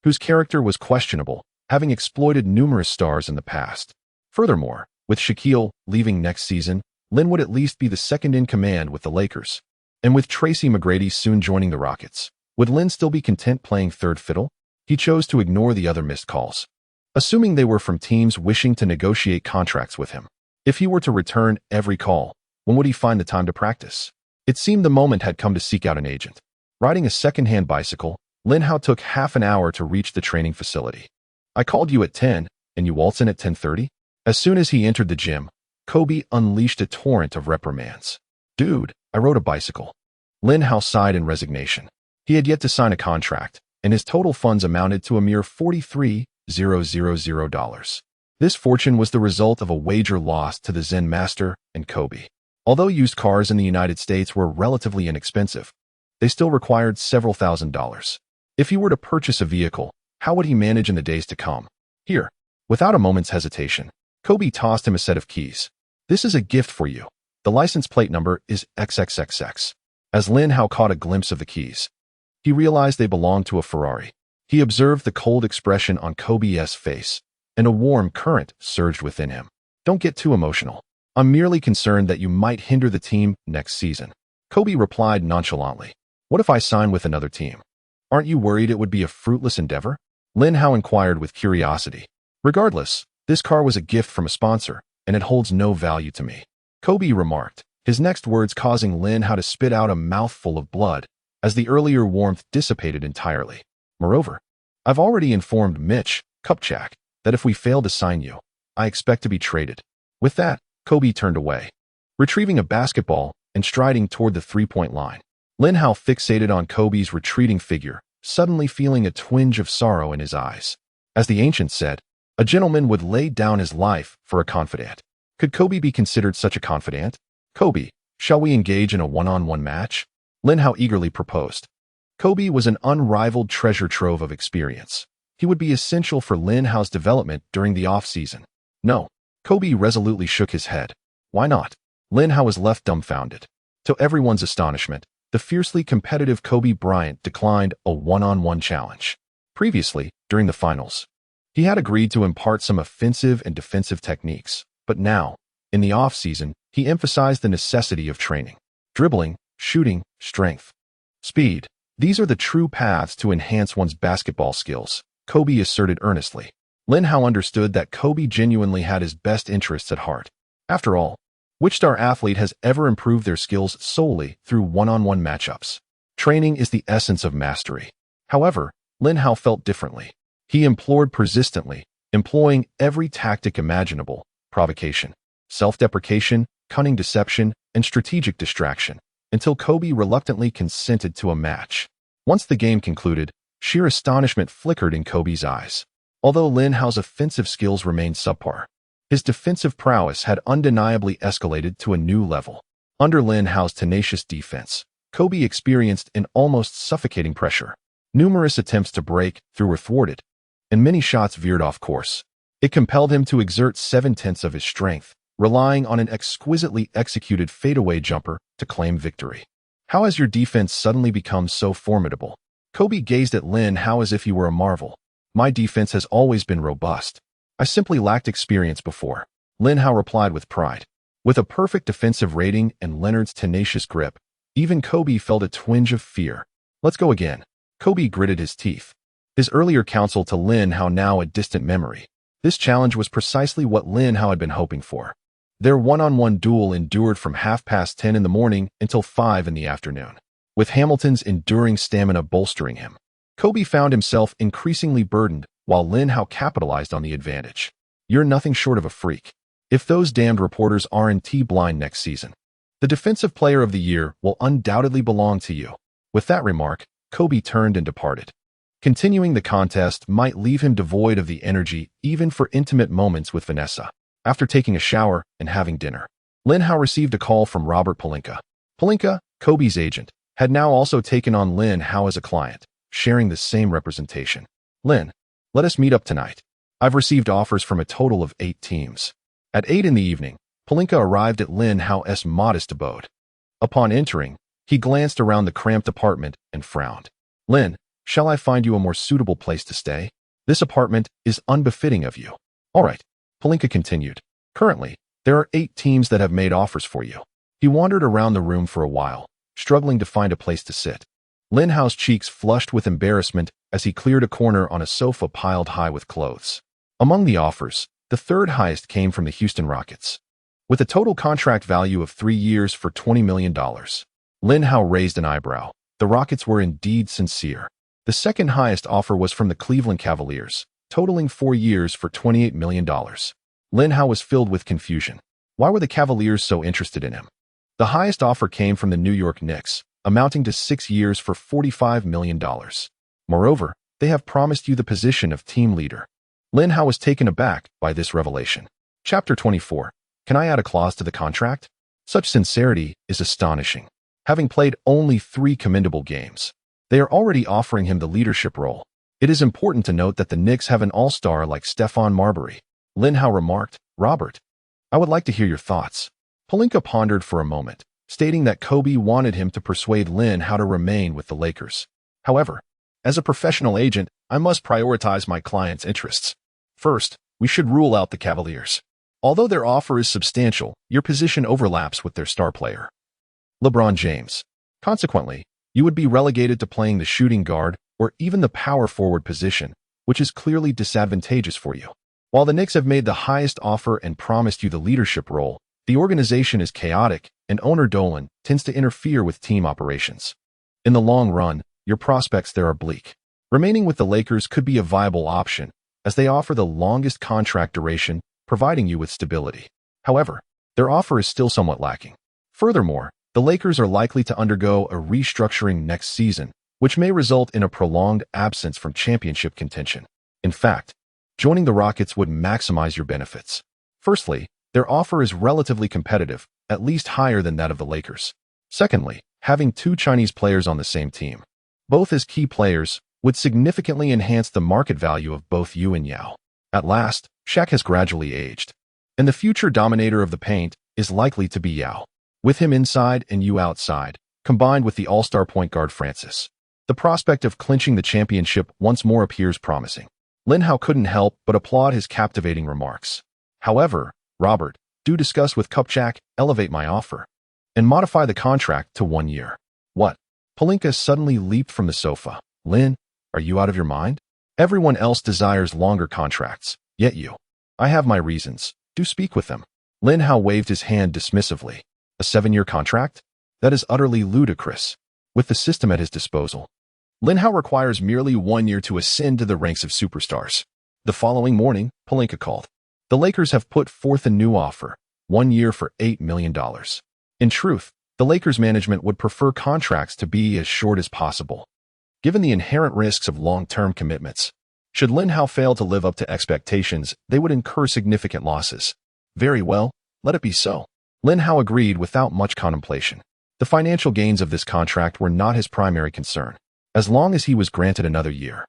whose character was questionable, having exploited numerous stars in the past. Furthermore, with Shaquille leaving next season, Lin would at least be the second in command with the Lakers. And with Tracy McGrady soon joining the Rockets, would Lin still be content playing third fiddle? He chose to ignore the other missed calls, assuming they were from teams wishing to negotiate contracts with him. If he were to return every call, when would he find the time to practice? It seemed the moment had come to seek out an agent. Riding a second-hand bicycle, Lin Hao took half an hour to reach the training facility. "I called you at 10, and you waltz in at 10:30? As soon as he entered the gym, Kobe unleashed a torrent of reprimands. "Dude, I rode a bicycle." Lin Hao sighed in resignation. He had yet to sign a contract, and his total funds amounted to a mere $43,000. This fortune was the result of a wager lost to the Zen Master and Kobe. Although used cars in the United States were relatively inexpensive, they still required several $1,000s. If he were to purchase a vehicle, how would he manage in the days to come? Here, without a moment's hesitation, Kobe tossed him a set of keys. "This is a gift for you. The license plate number is XXXX. As Lin Hao caught a glimpse of the keys, he realized they belonged to a Ferrari. He observed the cold expression on Kobe's face, and a warm current surged within him. "Don't get too emotional. I'm merely concerned that you might hinder the team next season." Kobe replied nonchalantly. "What if I sign with another team? Aren't you worried it would be a fruitless endeavor?" Lin Hao inquired with curiosity. "Regardless, this car was a gift from a sponsor, and it holds no value to me," Kobe remarked, his next words causing Lin Hao to spit out a mouthful of blood as the earlier warmth dissipated entirely. "Moreover, I've already informed Mitch Kupchak that if we fail to sign you, I expect to be traded." With that, Kobe turned away, retrieving a basketball and striding toward the three-point line. Lin Hao fixated on Kobe's retreating figure, suddenly feeling a twinge of sorrow in his eyes. As the ancient said, a gentleman would lay down his life for a confidant. Could Kobe be considered such a confidant? "Kobe, shall we engage in a one-on-one match?" Lin Hao eagerly proposed. Kobe was an unrivaled treasure trove of experience. He would be essential for Lin Hao's development during the off-season. "No." Kobe resolutely shook his head. "Why not?" Lin Hao was left dumbfounded. To everyone's astonishment, the fiercely competitive Kobe Bryant declined a one-on-one challenge. Previously, during the finals, he had agreed to impart some offensive and defensive techniques, but now, in the off-season, he emphasized the necessity of training. Dribbling, shooting, strength, speed. These are the true paths to enhance one's basketball skills, Kobe asserted earnestly. Lin Hao understood that Kobe genuinely had his best interests at heart. After all, which star athlete has ever improved their skills solely through one-on-one matchups? Training is the essence of mastery. However, Lin Hao felt differently. He implored persistently, employing every tactic imaginable: provocation, self-deprecation, cunning deception, and strategic distraction, until Kobe reluctantly consented to a match. Once the game concluded, sheer astonishment flickered in Kobe's eyes. Although Lin Hao's offensive skills remained subpar, his defensive prowess had undeniably escalated to a new level. Under Lin Hao's tenacious defense, Kobe experienced an almost suffocating pressure. Numerous attempts to break through were thwarted, and many shots veered off course. It compelled him to exert 7/10 of his strength, relying on an exquisitely executed fadeaway jumper to claim victory. "How has your defense suddenly become so formidable?" Kobe gazed at Lin Hao as if he were a marvel. "My defense has always been robust. I simply lacked experience before," Lin Hao replied with pride. With a perfect defensive rating and Leonard's tenacious grip, even Kobe felt a twinge of fear. "Let's go again." Kobe gritted his teeth, his earlier counsel to Lin Hao now a distant memory. This challenge was precisely what Lin Hao had been hoping for. Their one-on-one duel endured from 10:30 in the morning until 5 in the afternoon, with Hamilton's enduring stamina bolstering him. Kobe found himself increasingly burdened while Lin Hao capitalized on the advantage. You're nothing short of a freak. If those damned reporters aren't blind next season, the Defensive Player of the Year will undoubtedly belong to you." With that remark, Kobe turned and departed. Continuing the contest might leave him devoid of the energy even for intimate moments with Vanessa. After taking a shower and having dinner, Lin Hao received a call from Robert Pelinka. Pelinka, Kobe's agent, had now also taken on Lin Hao as a client, sharing the same representation. "Lin, let us meet up tonight. I've received offers from a total of 8 teams." At 8 in the evening, Pelinka arrived at Lin Hao's modest abode. Upon entering, he glanced around the cramped apartment and frowned. "Lin, shall I find you a more suitable place to stay? This apartment is unbefitting of you." "All right," Pelinka continued. "Currently, there are 8 teams that have made offers for you." He wandered around the room for a while, struggling to find a place to sit. Lin Hao's cheeks flushed with embarrassment as he cleared a corner on a sofa piled high with clothes. Among the offers, the third highest came from the Houston Rockets. With a total contract value of 3 years for $20 million. Lin Hao raised an eyebrow. The Rockets were indeed sincere. The second highest offer was from the Cleveland Cavaliers, totaling 4 years for $28 million. Lin Hao was filled with confusion. Why were the Cavaliers so interested in him? The highest offer came from the New York Knicks, amounting to 6 years for $45 million. Moreover, they have promised you the position of team leader. Lin Hao was taken aback by this revelation. Chapter 24. Can I add a clause to the contract? Such sincerity is astonishing. Having played only 3 commendable games, they are already offering him the leadership role. It is important to note that the Knicks have an all-star like Stephon Marbury. Lin Hao remarked. "Robert, I would like to hear your thoughts." Pelinka pondered for a moment, stating that Kobe wanted him to persuade Lin Hao to remain with the Lakers. "However, as a professional agent, I must prioritize my client's interests. First, we should rule out the Cavaliers. Although their offer is substantial, your position overlaps with their star player, LeBron James. Consequently, you would be relegated to playing the shooting guard or even the power forward position, which is clearly disadvantageous for you. While the Knicks have made the highest offer and promised you the leadership role, the organization is chaotic, and owner Dolan tends to interfere with team operations. In the long run, your prospects there are bleak. Remaining with the Lakers could be a viable option, as they offer the longest contract duration, providing you with stability. However, their offer is still somewhat lacking. Furthermore, the Lakers are likely to undergo a restructuring next season, which may result in a prolonged absence from championship contention. In fact, joining the Rockets would maximize your benefits. Firstly, their offer is relatively competitive, at least higher than that of the Lakers. Secondly, having 2 Chinese players on the same team, both as key players, would significantly enhance the market value of both you and Yao. At last, Shaq has gradually aged, and the future dominator of the paint is likely to be Yao. With him inside and you outside, combined with the all-star point guard Francis, the prospect of clinching the championship once more appears promising. Lin Hao couldn't help but applaud his captivating remarks. "However, Robert, do discuss with Kupchak, elevate my offer, and modify the contract to 1 year." "What?" Pelinka suddenly leaped from the sofa. "Lin, are you out of your mind? Everyone else desires longer contracts, yet you." "I have my reasons. Do speak with them." Lin Hao waved his hand dismissively. "A 7-year contract? That is utterly ludicrous. With the system at his disposal, Lin Hao requires merely 1 year to ascend to the ranks of superstars." The following morning, Pelinka called. The Lakers have put forth a new offer, 1 year for $8 million. In truth, the Lakers management would prefer contracts to be as short as possible, given the inherent risks of long-term commitments. Should Lin Hao fail to live up to expectations, they would incur significant losses. Very well, let it be so. Lin Hao agreed without much contemplation. The financial gains of this contract were not his primary concern. As long as he was granted another year,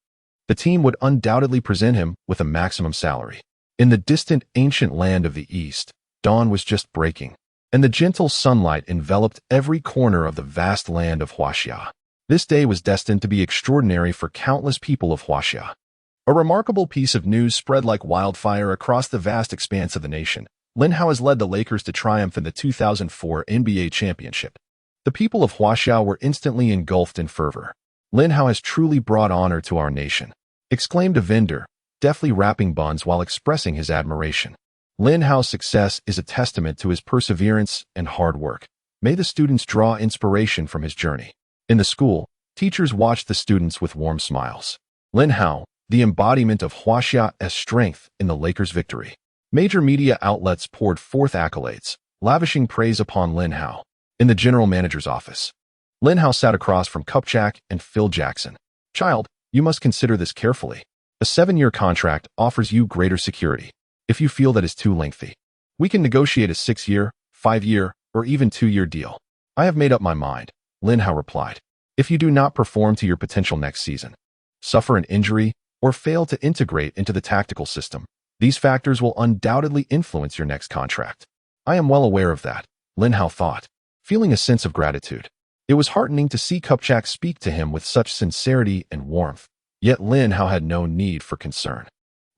the team would undoubtedly present him with a maximum salary. In the distant ancient land of the East, dawn was just breaking, and the gentle sunlight enveloped every corner of the vast land of Huaxia. This day was destined to be extraordinary for countless people of Huaxia. A remarkable piece of news spread like wildfire across the vast expanse of the nation. Lin Hao has led the Lakers to triumph in the 2004 NBA championship. The people of Huaxia were instantly engulfed in fervor. "Lin Hao has truly brought honor to our nation," exclaimed a vendor, deftly wrapping buns while expressing his admiration. Lin Hao's success is a testament to his perseverance and hard work. May the students draw inspiration from his journey. In the school, teachers watched the students with warm smiles. Lin Hao, the embodiment of Huaxia's strength in the Lakers' victory. Major media outlets poured forth accolades, lavishing praise upon Lin Hao. In the general manager's office, Lin Hao sat across from Kupchak and Phil Jackson. "Child, you must consider this carefully. A 7-year contract offers you greater security. If you feel that is too lengthy, we can negotiate a 6-year, 5-year, or even 2-year deal." "I have made up my mind," Lin Hao replied. "If you do not perform to your potential next season, suffer an injury, or fail to integrate into the tactical system, these factors will undoubtedly influence your next contract." "I am well aware of that," Lin Hao thought, feeling a sense of gratitude. It was heartening to see Kupchak speak to him with such sincerity and warmth, yet Lin Hao had no need for concern.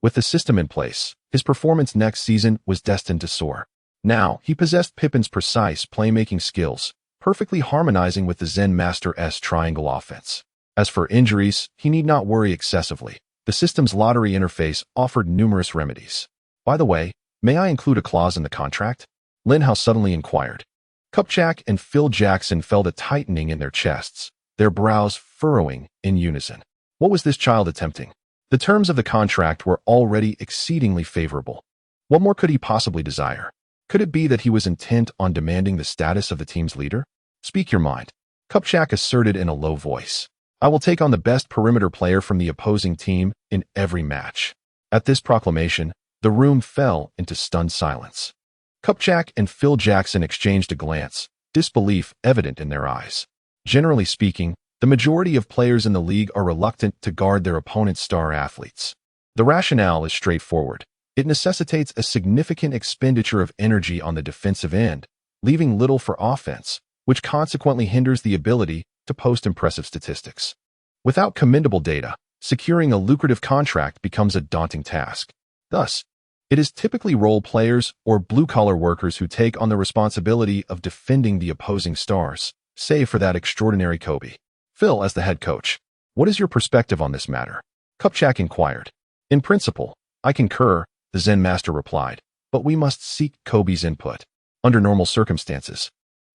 With the system in place, his performance next season was destined to soar. Now, he possessed Pippen's precise playmaking skills, perfectly harmonizing with the Zen Master's triangle offense. As for injuries, he need not worry excessively. The system's lottery interface offered numerous remedies. "By the way, may I include a clause in the contract?" Lin Hao suddenly inquired. Kupchak and Phil Jackson felt a tightening in their chests, their brows furrowing in unison. What was this child attempting? The terms of the contract were already exceedingly favorable. What more could he possibly desire? Could it be that he was intent on demanding the status of the team's leader? "Speak your mind," Kupchak asserted in a low voice. "I will take on the best perimeter player from the opposing team in every match." At this proclamation, the room fell into stunned silence. Kupchak and Phil Jackson exchanged a glance, disbelief evident in their eyes. Generally speaking, the majority of players in the league are reluctant to guard their opponent's star athletes. The rationale is straightforward. It necessitates a significant expenditure of energy on the defensive end, leaving little for offense, which consequently hinders the ability to post impressive statistics. Without commendable data, securing a lucrative contract becomes a daunting task. Thus, it is typically role players or blue-collar workers who take on the responsibility of defending the opposing stars, save for that extraordinary Kobe. "Phil, as the head coach, what is your perspective on this matter?" Kupchak inquired. "In principle, I concur," the Zen master replied, "but we must seek Kobe's input. Under normal circumstances,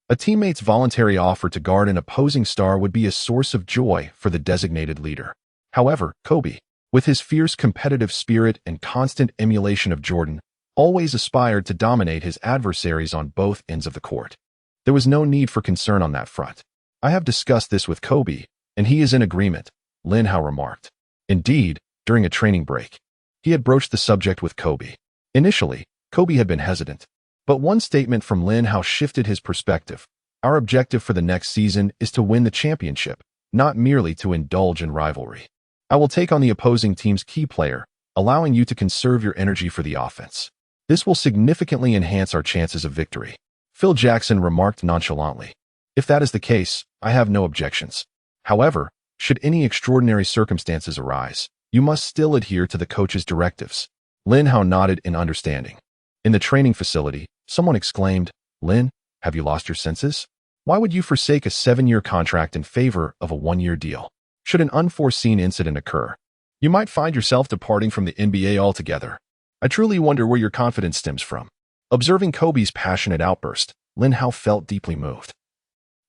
a teammate's voluntary offer to guard an opposing star would be a source of joy for the designated leader. However, Kobe, with his fierce competitive spirit and constant emulation of Jordan, always aspired to dominate his adversaries on both ends of the court. There was no need for concern on that front. I have discussed this with Kobe, and he is in agreement," Lin Hao remarked. Indeed, during a training break, he had broached the subject with Kobe. Initially, Kobe had been hesitant, but one statement from Lin Hao shifted his perspective. "Our objective for the next season is to win the championship, not merely to indulge in rivalry. I will take on the opposing team's key player, allowing you to conserve your energy for the offense. This will significantly enhance our chances of victory," Phil Jackson remarked nonchalantly. "If that is the case, I have no objections. However, should any extraordinary circumstances arise, you must still adhere to the coach's directives." Lin Hao nodded in understanding. In the training facility, someone exclaimed, "Lin, have you lost your senses? Why would you forsake a 7-year contract in favor of a 1-year deal? Should an unforeseen incident occur, you might find yourself departing from the NBA altogether. I truly wonder where your confidence stems from." Observing Kobe's passionate outburst, Lin Hao felt deeply moved.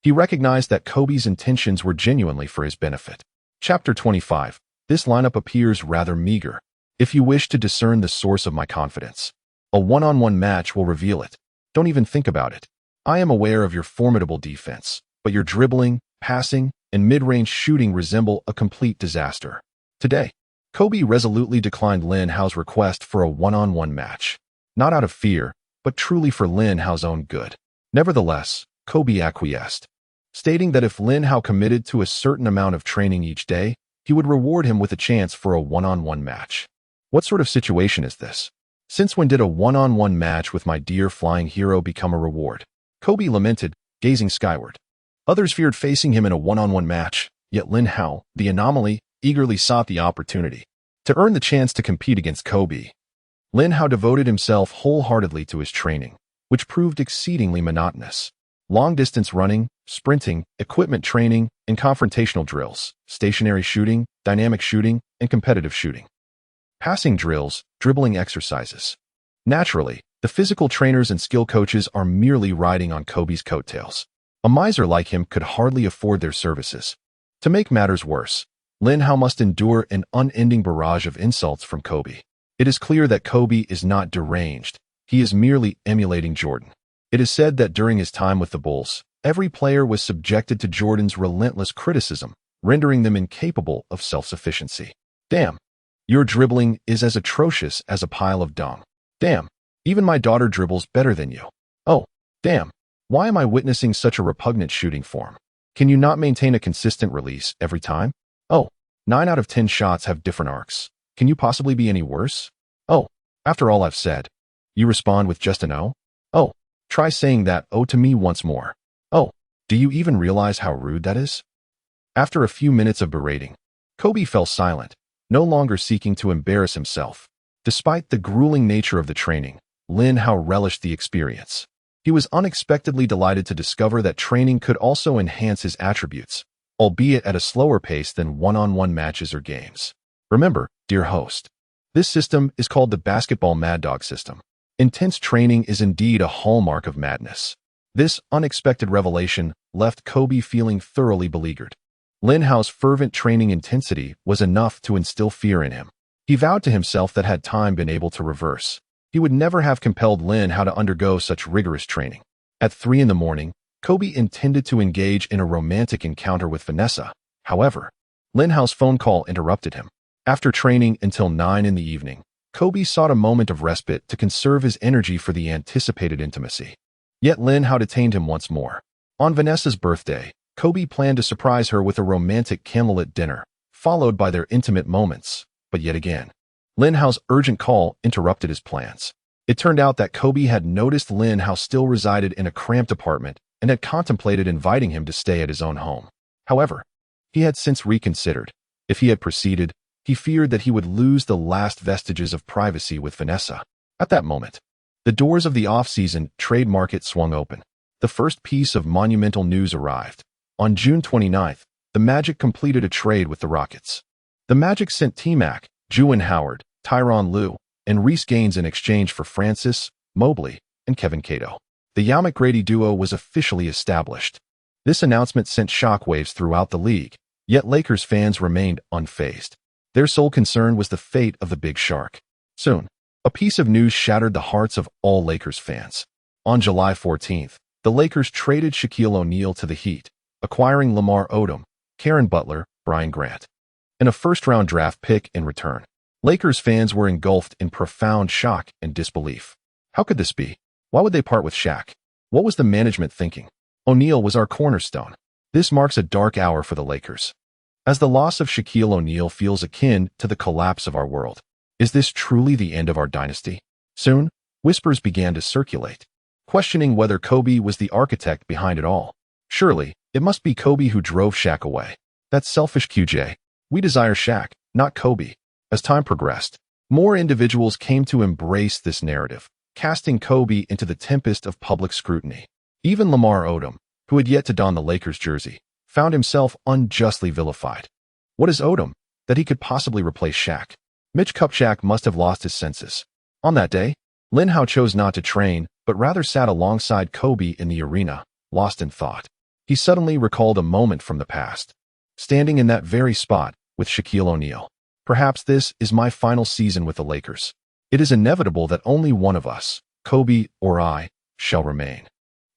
He recognized that Kobe's intentions were genuinely for his benefit. Chapter 25. This lineup appears rather meager. If you wish to discern the source of my confidence, a one-on-one match will reveal it. Don't even think about it. I am aware of your formidable defense, but your dribbling, passing, and mid-range shooting resemble a complete disaster. Today, Kobe resolutely declined Lin Hao's request for a one-on-one match. Not out of fear, but truly for Lin Hao's own good. Nevertheless, Kobe acquiesced, stating that if Lin Hao committed to a certain amount of training each day, he would reward him with a chance for a one-on-one match. What sort of situation is this? Since when did a one-on-one match with my dear flying hero become a reward? Kobe lamented, gazing skyward. Others feared facing him in a one-on-one match, yet Lin Hao, the anomaly, eagerly sought the opportunity. To earn the chance to compete against Kobe, Lin Hao devoted himself wholeheartedly to his training, which proved exceedingly monotonous. Long-distance running, sprinting, equipment training, and confrontational drills, stationary shooting, dynamic shooting, and competitive shooting. Passing drills, dribbling exercises. Naturally, the physical trainers and skill coaches are merely riding on Kobe's coattails. A miser like him could hardly afford their services. To make matters worse, Lin Hao must endure an unending barrage of insults from Kobe. It is clear that Kobe is not deranged. He is merely emulating Jordan. It is said that during his time with the Bulls, every player was subjected to Jordan's relentless criticism, rendering them incapable of self-sufficiency. Damn, your dribbling is as atrocious as a pile of dung. Damn, even my daughter dribbles better than you. Oh, damn, why am I witnessing such a repugnant shooting form? Can you not maintain a consistent release every time? Oh, 9 out of 10 shots have different arcs. Can you possibly be any worse? Oh, after all I've said, you respond with just an oh? Oh, try saying that oh to me once more. Oh, do you even realize how rude that is? After a few minutes of berating, Kobe fell silent, no longer seeking to embarrass himself. Despite the grueling nature of the training, Lin Hao relished the experience. He was unexpectedly delighted to discover that training could also enhance his attributes, albeit at a slower pace than one-on-one matches or games. Remember, dear host, this system is called the basketball Mad Dog system. Intense training is indeed a hallmark of madness. This unexpected revelation left Kobe feeling thoroughly beleaguered. Lin Hao's fervent training intensity was enough to instill fear in him. He vowed to himself that had time been able to reverse, he would never have compelled Lin Hao to undergo such rigorous training. At 3 in the morning, Kobe intended to engage in a romantic encounter with Vanessa. However, Lin Hao's phone call interrupted him. After training until 9 in the evening, Kobe sought a moment of respite to conserve his energy for the anticipated intimacy. Yet Lin Hao detained him once more. On Vanessa's birthday, Kobe planned to surprise her with a romantic candlelit dinner, followed by their intimate moments. But yet again, Lin Hao's urgent call interrupted his plans. It turned out that Kobe had noticed Lin Hao still resided in a cramped apartment and had contemplated inviting him to stay at his own home. However, he had since reconsidered. If he had proceeded, he feared that he would lose the last vestiges of privacy with Vanessa. At that moment, the doors of the off-season trade market swung open. The first piece of monumental news arrived. On June 29th, the Magic completed a trade with the Rockets. The Magic sent T-Mac, Juwan Howard, Tyronn Lue, and Reece Gaines in exchange for Francis, Mobley, and Kevin Cato. The Yao McGrady duo was officially established. This announcement sent shockwaves throughout the league, yet Lakers fans remained unfazed. Their sole concern was the fate of the Big Shark. Soon, a piece of news shattered the hearts of all Lakers fans. On July 14th, the Lakers traded Shaquille O'Neal to the Heat, acquiring Lamar Odom, Karen Butler, Brian Grant, and a first-round draft pick in return. Lakers fans were engulfed in profound shock and disbelief. How could this be? Why would they part with Shaq? What was the management thinking? O'Neal was our cornerstone. This marks a dark hour for the Lakers, as the loss of Shaquille O'Neal feels akin to the collapse of our world. Is this truly the end of our dynasty? Soon, whispers began to circulate, questioning whether Kobe was the architect behind it all. Surely, it must be Kobe who drove Shaq away. That's selfish, QJ. We desire Shaq, not Kobe. As time progressed, more individuals came to embrace this narrative, casting Kobe into the tempest of public scrutiny. Even Lamar Odom, who had yet to don the Lakers jersey, found himself unjustly vilified. What is Odom, that he could possibly replace Shaq? Mitch Kupchak must have lost his senses. On that day, Lin Hao chose not to train, but rather sat alongside Kobe in the arena, lost in thought. He suddenly recalled a moment from the past, standing in that very spot with Shaquille O'Neal. Perhaps this is my final season with the Lakers. It is inevitable that only one of us, Kobe or I, shall remain.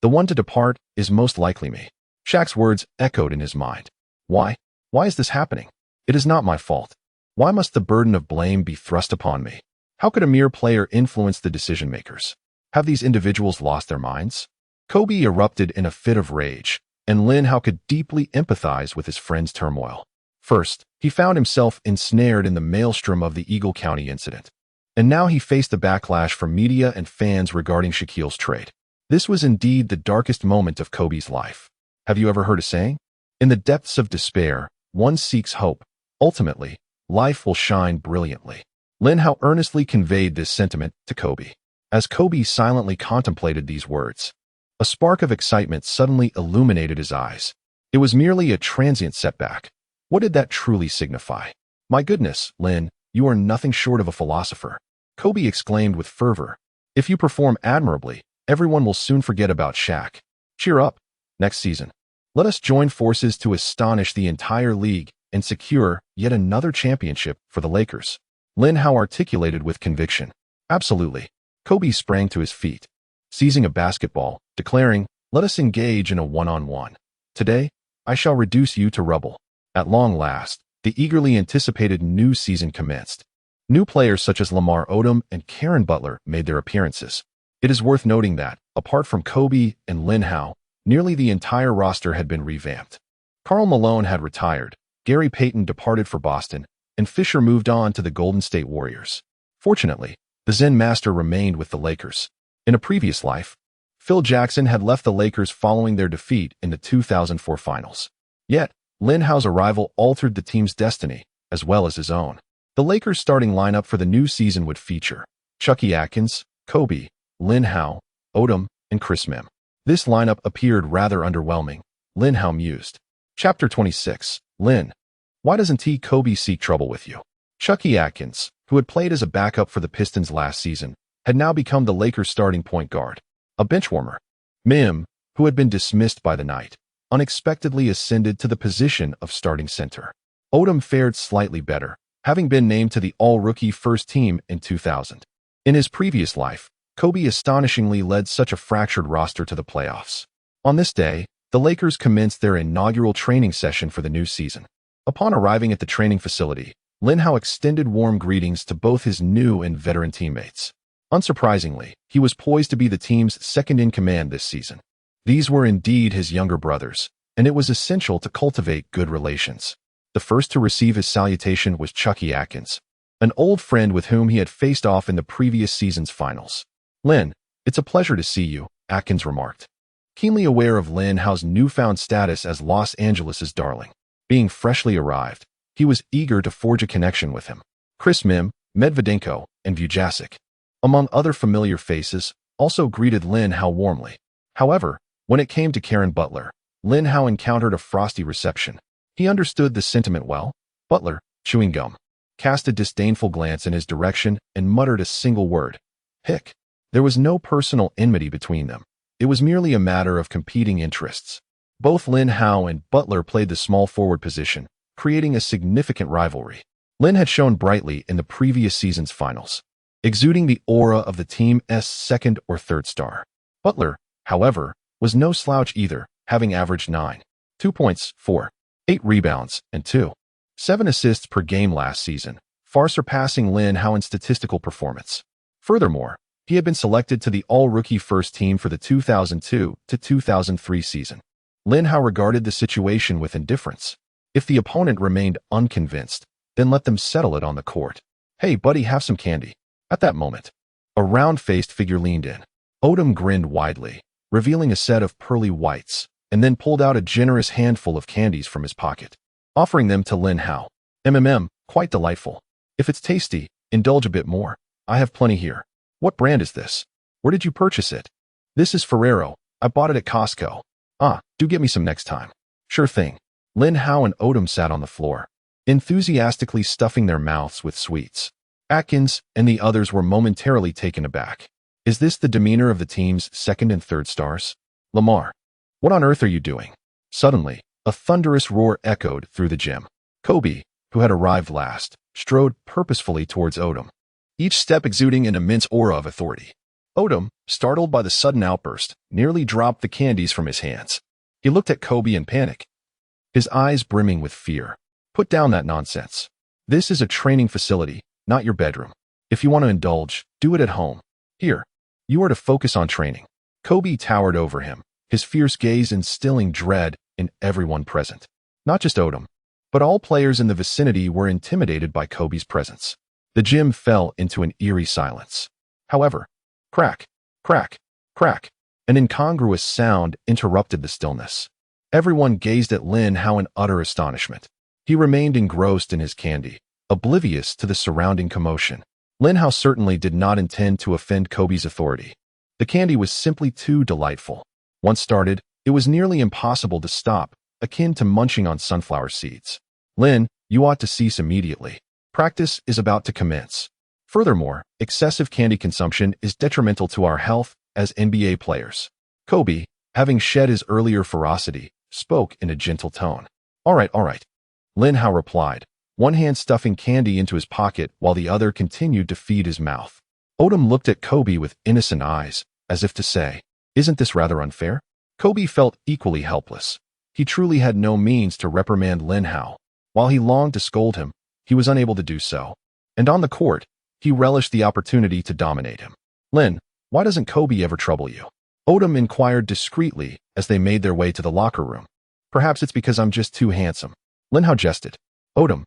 The one to depart is most likely me. Shaq's words echoed in his mind. Why? Why is this happening? It is not my fault. Why must the burden of blame be thrust upon me? How could a mere player influence the decision-makers? Have these individuals lost their minds? Kobe erupted in a fit of rage, and Lin Hao could deeply empathize with his friend's turmoil. First, he found himself ensnared in the maelstrom of the Eagle County incident. And now he faced the backlash from media and fans regarding Shaquille's trade. This was indeed the darkest moment of Kobe's life. Have you ever heard a saying? In the depths of despair, one seeks hope. Ultimately, life will shine brilliantly. Lin Hao earnestly conveyed this sentiment to Kobe. As Kobe silently contemplated these words, a spark of excitement suddenly illuminated his eyes. It was merely a transient setback. What did that truly signify? My goodness, Lin, you are nothing short of a philosopher. Kobe exclaimed with fervor. If you perform admirably, everyone will soon forget about Shaq. Cheer up. Next season, let us join forces to astonish the entire league and secure yet another championship for the Lakers. Lin Hao articulated with conviction. Absolutely. Kobe sprang to his feet, seizing a basketball, declaring, "Let us engage in a one-on-one. Today, I shall reduce you to rubble." At long last, the eagerly anticipated new season commenced. New players such as Lamar Odom and Karen Butler made their appearances. It is worth noting that, apart from Kobe and Lin Hao, nearly the entire roster had been revamped. Karl Malone had retired, Gary Payton departed for Boston, and Fisher moved on to the Golden State Warriors. Fortunately, the Zen Master remained with the Lakers. In a previous life, Phil Jackson had left the Lakers following their defeat in the 2004 finals. Yet, Lin Hao's arrival altered the team's destiny, as well as his own. The Lakers' starting lineup for the new season would feature Chucky Atkins, Kobe, Lin Hao, Odom, and Chris Mim. This lineup appeared rather underwhelming, Lin Hao mused. Chapter 26. Lin. Why doesn't Kobe seek trouble with you? Chucky Atkins, who had played as a backup for the Pistons last season, had now become the Lakers' starting point guard, a benchwarmer. Mim, who had been dismissed by the Knight, unexpectedly ascended to the position of starting center. Odom fared slightly better, having been named to the All-Rookie First Team in 2000. In his previous life, Kobe astonishingly led such a fractured roster to the playoffs. On this day, the Lakers commenced their inaugural training session for the new season. Upon arriving at the training facility, Lin Hao extended warm greetings to both his new and veteran teammates. Unsurprisingly, he was poised to be the team's second-in-command this season. These were indeed his younger brothers, and it was essential to cultivate good relations. The first to receive his salutation was Chucky Atkins, an old friend with whom he had faced off in the previous season's finals. "Lin, it's a pleasure to see you," Atkins remarked. Keenly aware of Lin Hao's newfound status as Los Angeles' darling. Being freshly arrived, he was eager to forge a connection with him. Chris Mim, Medvedenko, and Vujasic, among other familiar faces, also greeted Lin Hao warmly. However, when it came to Karen Butler, Lin Hao encountered a frosty reception. He understood the sentiment well. Butler, chewing gum, cast a disdainful glance in his direction and muttered a single word. "Hick." There was no personal enmity between them. It was merely a matter of competing interests. Both Lin Hao and Butler played the small forward position, creating a significant rivalry. Lin had shone brightly in the previous season's finals, exuding the aura of the team's second or third star. Butler, however, was no slouch either, having averaged 9.2 points, 4.8 rebounds, and 2.7 assists per game last season, far surpassing Lin Hao in statistical performance. Furthermore, he had been selected to the All-Rookie First Team for the 2002 to 2003 season. Lin Hao regarded the situation with indifference. If the opponent remained unconvinced, then let them settle it on the court. "Hey, buddy, have some candy." At that moment, a round-faced figure leaned in. Odom grinned widely, revealing a set of pearly whites, and then pulled out a generous handful of candies from his pocket, offering them to Lin Hao. Quite delightful. If it's tasty, indulge a bit more. I have plenty here." "What brand is this? Where did you purchase it?" "This is Ferrero. I bought it at Costco." "Ah, do get me some next time." "Sure thing." Lin Hao and Odom sat on the floor, enthusiastically stuffing their mouths with sweets. Atkins and the others were momentarily taken aback. Is this the demeanor of the team's second and third stars? "Lamar, what on earth are you doing?" Suddenly, a thunderous roar echoed through the gym. Kobe, who had arrived last, strode purposefully towards Odom, each step exuding an immense aura of authority. Odom, startled by the sudden outburst, nearly dropped the candies from his hands. He looked at Kobe in panic, his eyes brimming with fear. "Put down that nonsense. This is a training facility, not your bedroom. If you want to indulge, do it at home. Here, you are to focus on training." Kobe towered over him, his fierce gaze instilling dread in everyone present. Not just Odom, but all players in the vicinity were intimidated by Kobe's presence. The gym fell into an eerie silence. However, crack, crack, crack, an incongruous sound interrupted the stillness. Everyone gazed at Lin Hao in utter astonishment. He remained engrossed in his candy, oblivious to the surrounding commotion. Lin Hao certainly did not intend to offend Kobe's authority. The candy was simply too delightful. Once started, it was nearly impossible to stop, akin to munching on sunflower seeds. "Lin, you ought to cease immediately. Practice is about to commence. Furthermore, excessive candy consumption is detrimental to our health as NBA players." Kobe, having shed his earlier ferocity, spoke in a gentle tone. All right. Lin Hao replied, one hand stuffing candy into his pocket while the other continued to feed his mouth. Odom looked at Kobe with innocent eyes, as if to say, "Isn't this rather unfair?" Kobe felt equally helpless. He truly had no means to reprimand Lin Hao. While he longed to scold him, he was unable to do so. And on the court, he relished the opportunity to dominate him. "Lin, why doesn't Kobe ever trouble you?" Odom inquired discreetly as they made their way to the locker room. "Perhaps it's because I'm just too handsome." Lin Hao jested. Odom.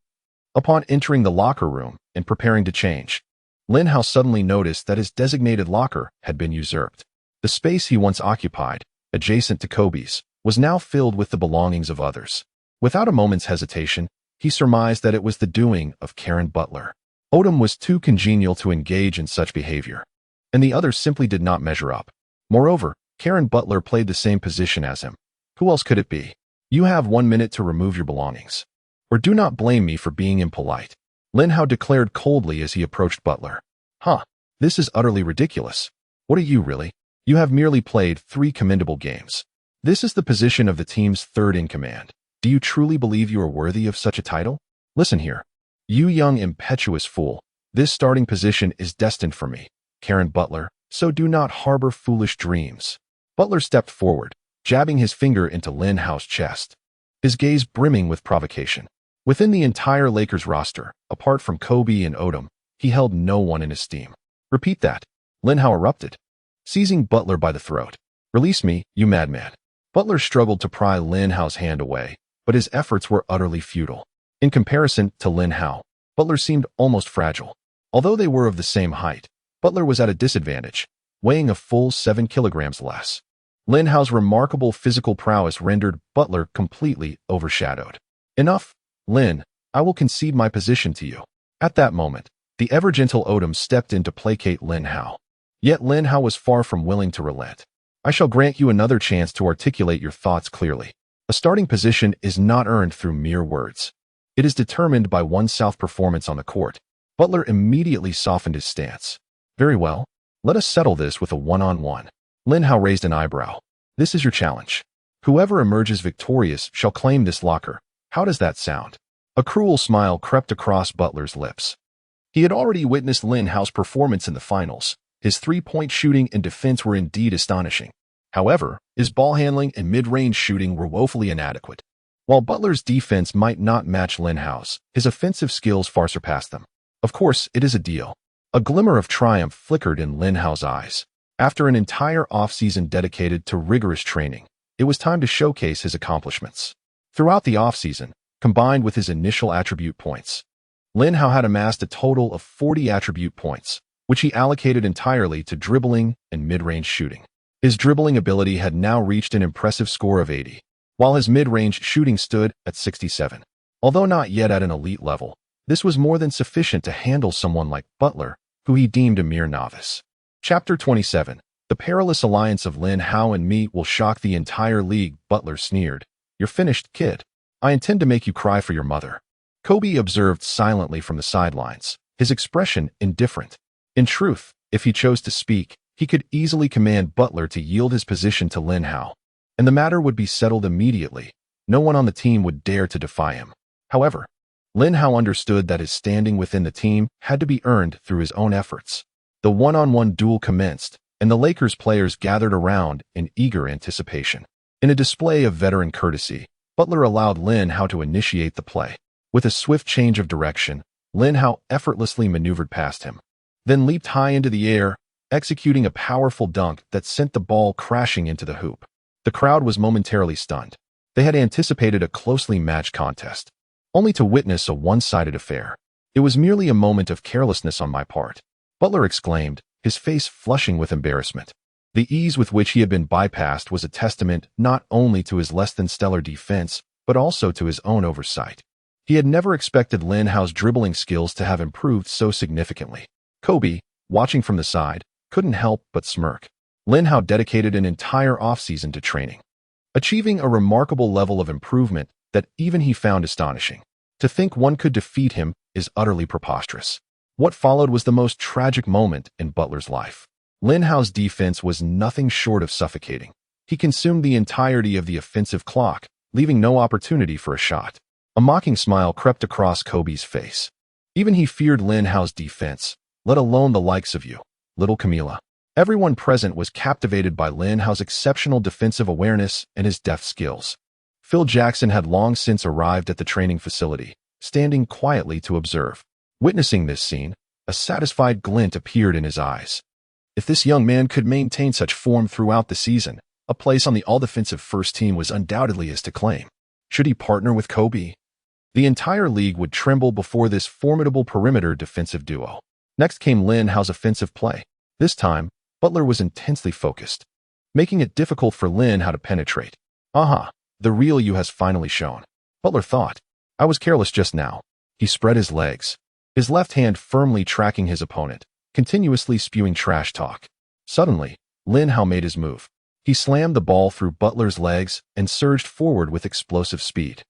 Upon entering the locker room and preparing to change, Lin Hao suddenly noticed that his designated locker had been usurped. The space he once occupied, adjacent to Kobe's, was now filled with the belongings of others. Without a moment's hesitation, he surmised that it was the doing of Karen Butler. Odom was too congenial to engage in such behavior, and the others simply did not measure up. Moreover, Karen Butler played the same position as him. Who else could it be? "You have 1 minute to remove your belongings. Or do not blame me for being impolite," Lin Hao declared coldly as he approached Butler. "Huh, this is utterly ridiculous. What are you really? You have merely played 3 commendable games. This is the position of the team's third in command. Do you truly believe you are worthy of such a title? Listen here. You young impetuous fool, this starting position is destined for me, Karen Butler, so do not harbor foolish dreams." Butler stepped forward, jabbing his finger into Lin Hao's chest, his gaze brimming with provocation. Within the entire Lakers roster, apart from Kobe and Odom, he held no one in esteem. "Repeat that," Lin Hao erupted, seizing Butler by the throat. "Release me, you madman." Butler struggled to pry Lin Hao's hand away, but his efforts were utterly futile. In comparison to Lin Hao, Butler seemed almost fragile. Although they were of the same height, Butler was at a disadvantage, weighing a full 7 kilograms less. Lin Hao's remarkable physical prowess rendered Butler completely overshadowed. "Enough, Lin, I will concede my position to you." At that moment, the ever-gentle Odom stepped in to placate Lin Hao. Yet Lin Hao was far from willing to relent. "I shall grant you another chance to articulate your thoughts clearly. A starting position is not earned through mere words. It is determined by one's self-performance on the court." Butler immediately softened his stance. "Very well, let us settle this with a one-on-one." Lin Hao raised an eyebrow. "This is your challenge. Whoever emerges victorious shall claim this locker. How does that sound?" A cruel smile crept across Butler's lips. He had already witnessed Lin Hao's performance in the finals. His three-point shooting and defense were indeed astonishing. However, his ball handling and mid-range shooting were woefully inadequate. While Butler's defense might not match Lin Hao's, his offensive skills far surpassed them. Of course, it is a deal. A glimmer of triumph flickered in Lin Hao's eyes. After an entire offseason dedicated to rigorous training, it was time to showcase his accomplishments. Throughout the offseason, combined with his initial attribute points, Lin Hao had amassed a total of 40 attribute points, which he allocated entirely to dribbling and mid-range shooting. His dribbling ability had now reached an impressive score of 80, while his mid-range shooting stood at 67. Although not yet at an elite level, this was more than sufficient to handle someone like Butler, who he deemed a mere novice. Chapter 27. The perilous alliance of Lin Hao and me will shock the entire league, Butler sneered. "You're finished, kid. I intend to make you cry for your mother." Kobe observed silently from the sidelines, his expression indifferent. In truth, if he chose to speak, he could easily command Butler to yield his position to Lin Hao, and the matter would be settled immediately. No one on the team would dare to defy him. However, Lin Hao understood that his standing within the team had to be earned through his own efforts. The one-on-one duel commenced, and the Lakers players gathered around in eager anticipation. In a display of veteran courtesy, Butler allowed Lin Hao to initiate the play. With a swift change of direction, Lin Hao effortlessly maneuvered past him, then leaped high into the air, executing a powerful dunk that sent the ball crashing into the hoop. The crowd was momentarily stunned. They had anticipated a closely matched contest, only to witness a one-sided affair. "It was merely a moment of carelessness on my part," Butler exclaimed, his face flushing with embarrassment. The ease with which he had been bypassed was a testament not only to his less-than-stellar defense, but also to his own oversight. He had never expected Lin Hao's dribbling skills to have improved so significantly. Kobe, watching from the side, couldn't help but smirk. Lin Hao dedicated an entire offseason to training, achieving a remarkable level of improvement that even he found astonishing. To think one could defeat him is utterly preposterous. What followed was the most tragic moment in Butler's life. Lin Hao's defense was nothing short of suffocating. He consumed the entirety of the offensive clock, leaving no opportunity for a shot. A mocking smile crept across Kobe's face. Even he feared Lin Hao's defense, let alone the likes of you, little Camila. Everyone present was captivated by Lin Hao's exceptional defensive awareness and his deft skills. Phil Jackson had long since arrived at the training facility, standing quietly to observe. Witnessing this scene, a satisfied glint appeared in his eyes. If this young man could maintain such form throughout the season, a place on the all-defensive first team was undoubtedly his to claim. Should he partner with Kobe? The entire league would tremble before this formidable perimeter defensive duo. Next came Lin Hao's offensive play. This time, Butler was intensely focused, making it difficult for Lin Hao to penetrate. Aha, the real you has finally shown, Butler thought. I was careless just now. He spread his legs, his left hand firmly tracking his opponent, continuously spewing trash talk. Suddenly, Lin Hao made his move. He slammed the ball through Butler's legs and surged forward with explosive speed.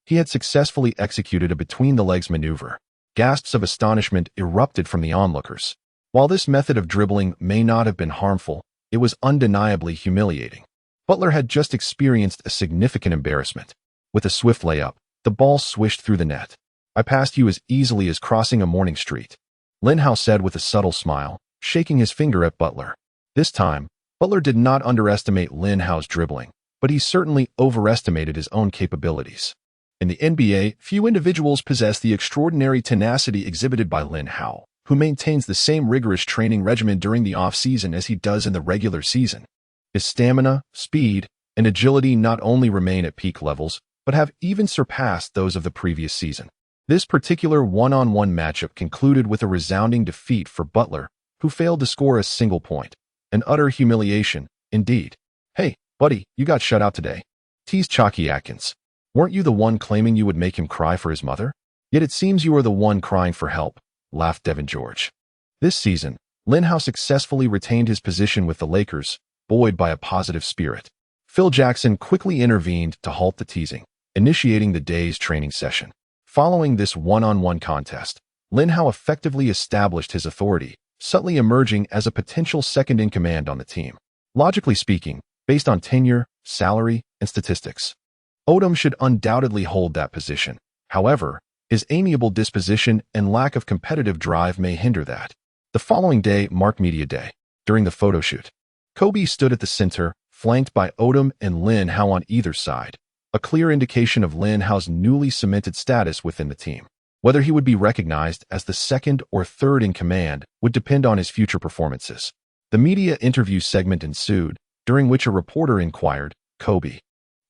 He had successfully executed a between-the-legs maneuver. Gasps of astonishment erupted from the onlookers. While this method of dribbling may not have been harmful, it was undeniably humiliating. Butler had just experienced a significant embarrassment. With a swift layup, the ball swished through the net. I passed you as easily as crossing a morning street, Lin Hao said with a subtle smile, shaking his finger at Butler. This time, Butler did not underestimate Lin Hao's dribbling, but he certainly overestimated his own capabilities. In the NBA, few individuals possess the extraordinary tenacity exhibited by Lin Hao, who maintains the same rigorous training regimen during the off-season as he does in the regular season. His stamina, speed, and agility not only remain at peak levels, but have even surpassed those of the previous season. This particular one-on-one matchup concluded with a resounding defeat for Butler, who failed to score a single point. An utter humiliation, indeed. Hey, buddy, you got shut out today, teased Chalky Atkins. Weren't you the one claiming you would make him cry for his mother? Yet it seems you are the one crying for help, laughed Devin George. This season, Lin Hao successfully retained his position with the Lakers, buoyed by a positive spirit. Phil Jackson quickly intervened to halt the teasing, initiating the day's training session. Following this one-on-one contest, Lin Hao effectively established his authority, subtly emerging as a potential second-in-command on the team. Logically speaking, based on tenure, salary, and statistics, Odom should undoubtedly hold that position. However, his amiable disposition and lack of competitive drive may hinder that. The following day marked Media Day. During the photo shoot, Kobe stood at the center, flanked by Odom and Lin Hao on either side, a clear indication of Lin Hao's newly cemented status within the team. Whether he would be recognized as the second or third in command would depend on his future performances. The media interview segment ensued, during which a reporter inquired, Kobe,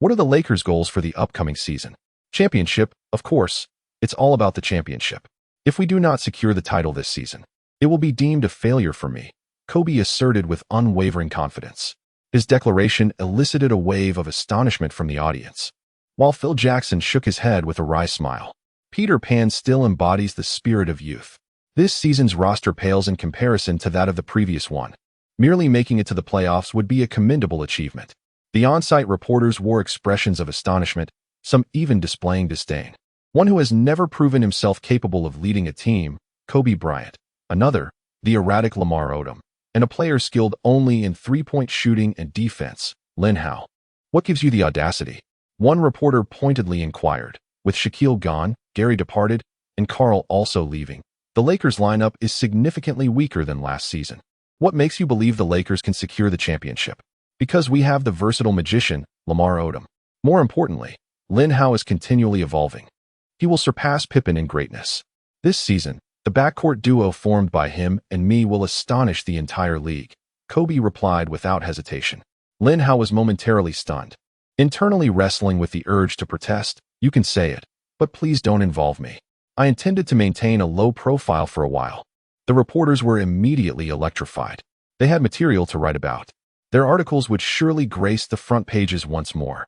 what are the Lakers' goals for the upcoming season? Championship, of course. It's all about the championship. If we do not secure the title this season, it will be deemed a failure for me, Kobe asserted with unwavering confidence. His declaration elicited a wave of astonishment from the audience, while Phil Jackson shook his head with a wry smile. Peter Pan still embodies the spirit of youth. This season's roster pales in comparison to that of the previous one. Merely making it to the playoffs would be a commendable achievement. The on-site reporters wore expressions of astonishment, some even displaying disdain. One who has never proven himself capable of leading a team, Kobe Bryant. Another, the erratic Lamar Odom. And a player skilled only in three-point shooting and defense, Lin Hao. What gives you the audacity? One reporter pointedly inquired. With Shaquille gone, Gary departed, and Karl also leaving, the Lakers lineup is significantly weaker than last season. What makes you believe the Lakers can secure the championship? Because we have the versatile magician, Lamar Odom. More importantly, Lin Hao is continually evolving. He will surpass Pippen in greatness. This season, the backcourt duo formed by him and me will astonish the entire league, Kobe replied without hesitation. Lin Hao was momentarily stunned, internally wrestling with the urge to protest. You can say it, but please don't involve me. I intended to maintain a low profile for a while. The reporters were immediately electrified. They had material to write about. Their articles would surely grace the front pages once more.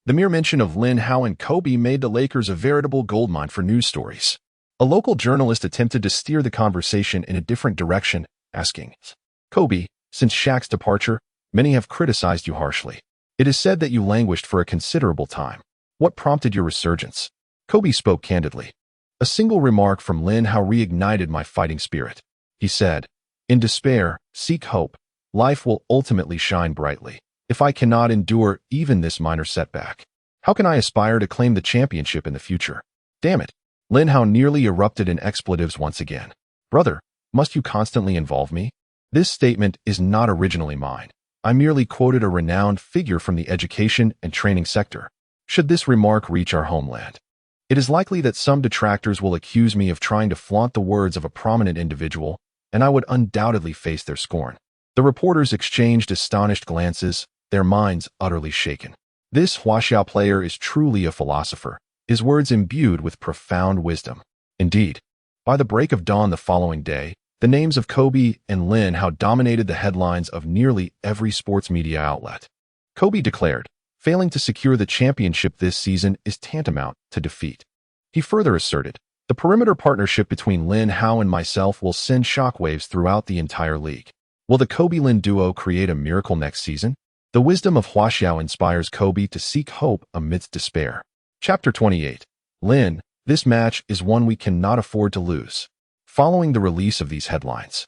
The mere mention of Lin Hao and Kobe made the Lakers a veritable goldmine for news stories. A local journalist attempted to steer the conversation in a different direction, asking, Kobe, since Shaq's departure, many have criticized you harshly. It is said that you languished for a considerable time. What prompted your resurgence? Kobe spoke candidly. A single remark from Lin Hao reignited my fighting spirit. He said, in despair, seek hope. Life will ultimately shine brightly. If I cannot endure even this minor setback, how can I aspire to claim the championship in the future? Damn it. Lin Hao nearly erupted in expletives once again. Brother, must you constantly involve me? This statement is not originally mine. I merely quoted a renowned figure from the education and training sector. Should this remark reach our homeland, it is likely that some detractors will accuse me of trying to flaunt the words of a prominent individual, and I would undoubtedly face their scorn. The reporters exchanged astonished glances, their minds utterly shaken. This Huaxiao player is truly a philosopher, his words imbued with profound wisdom. Indeed, by the break of dawn the following day, the names of Kobe and Lin Hao dominated the headlines of nearly every sports media outlet. Kobe declared, failing to secure the championship this season is tantamount to defeat. He further asserted, the perimeter partnership between Lin Hao and myself will send shockwaves throughout the entire league. Will the Kobe-Lin duo create a miracle next season? The wisdom of Huaxiao inspires Kobe to seek hope amidst despair. Chapter 28. Lin, this match is one we cannot afford to lose. Following the release of these headlines,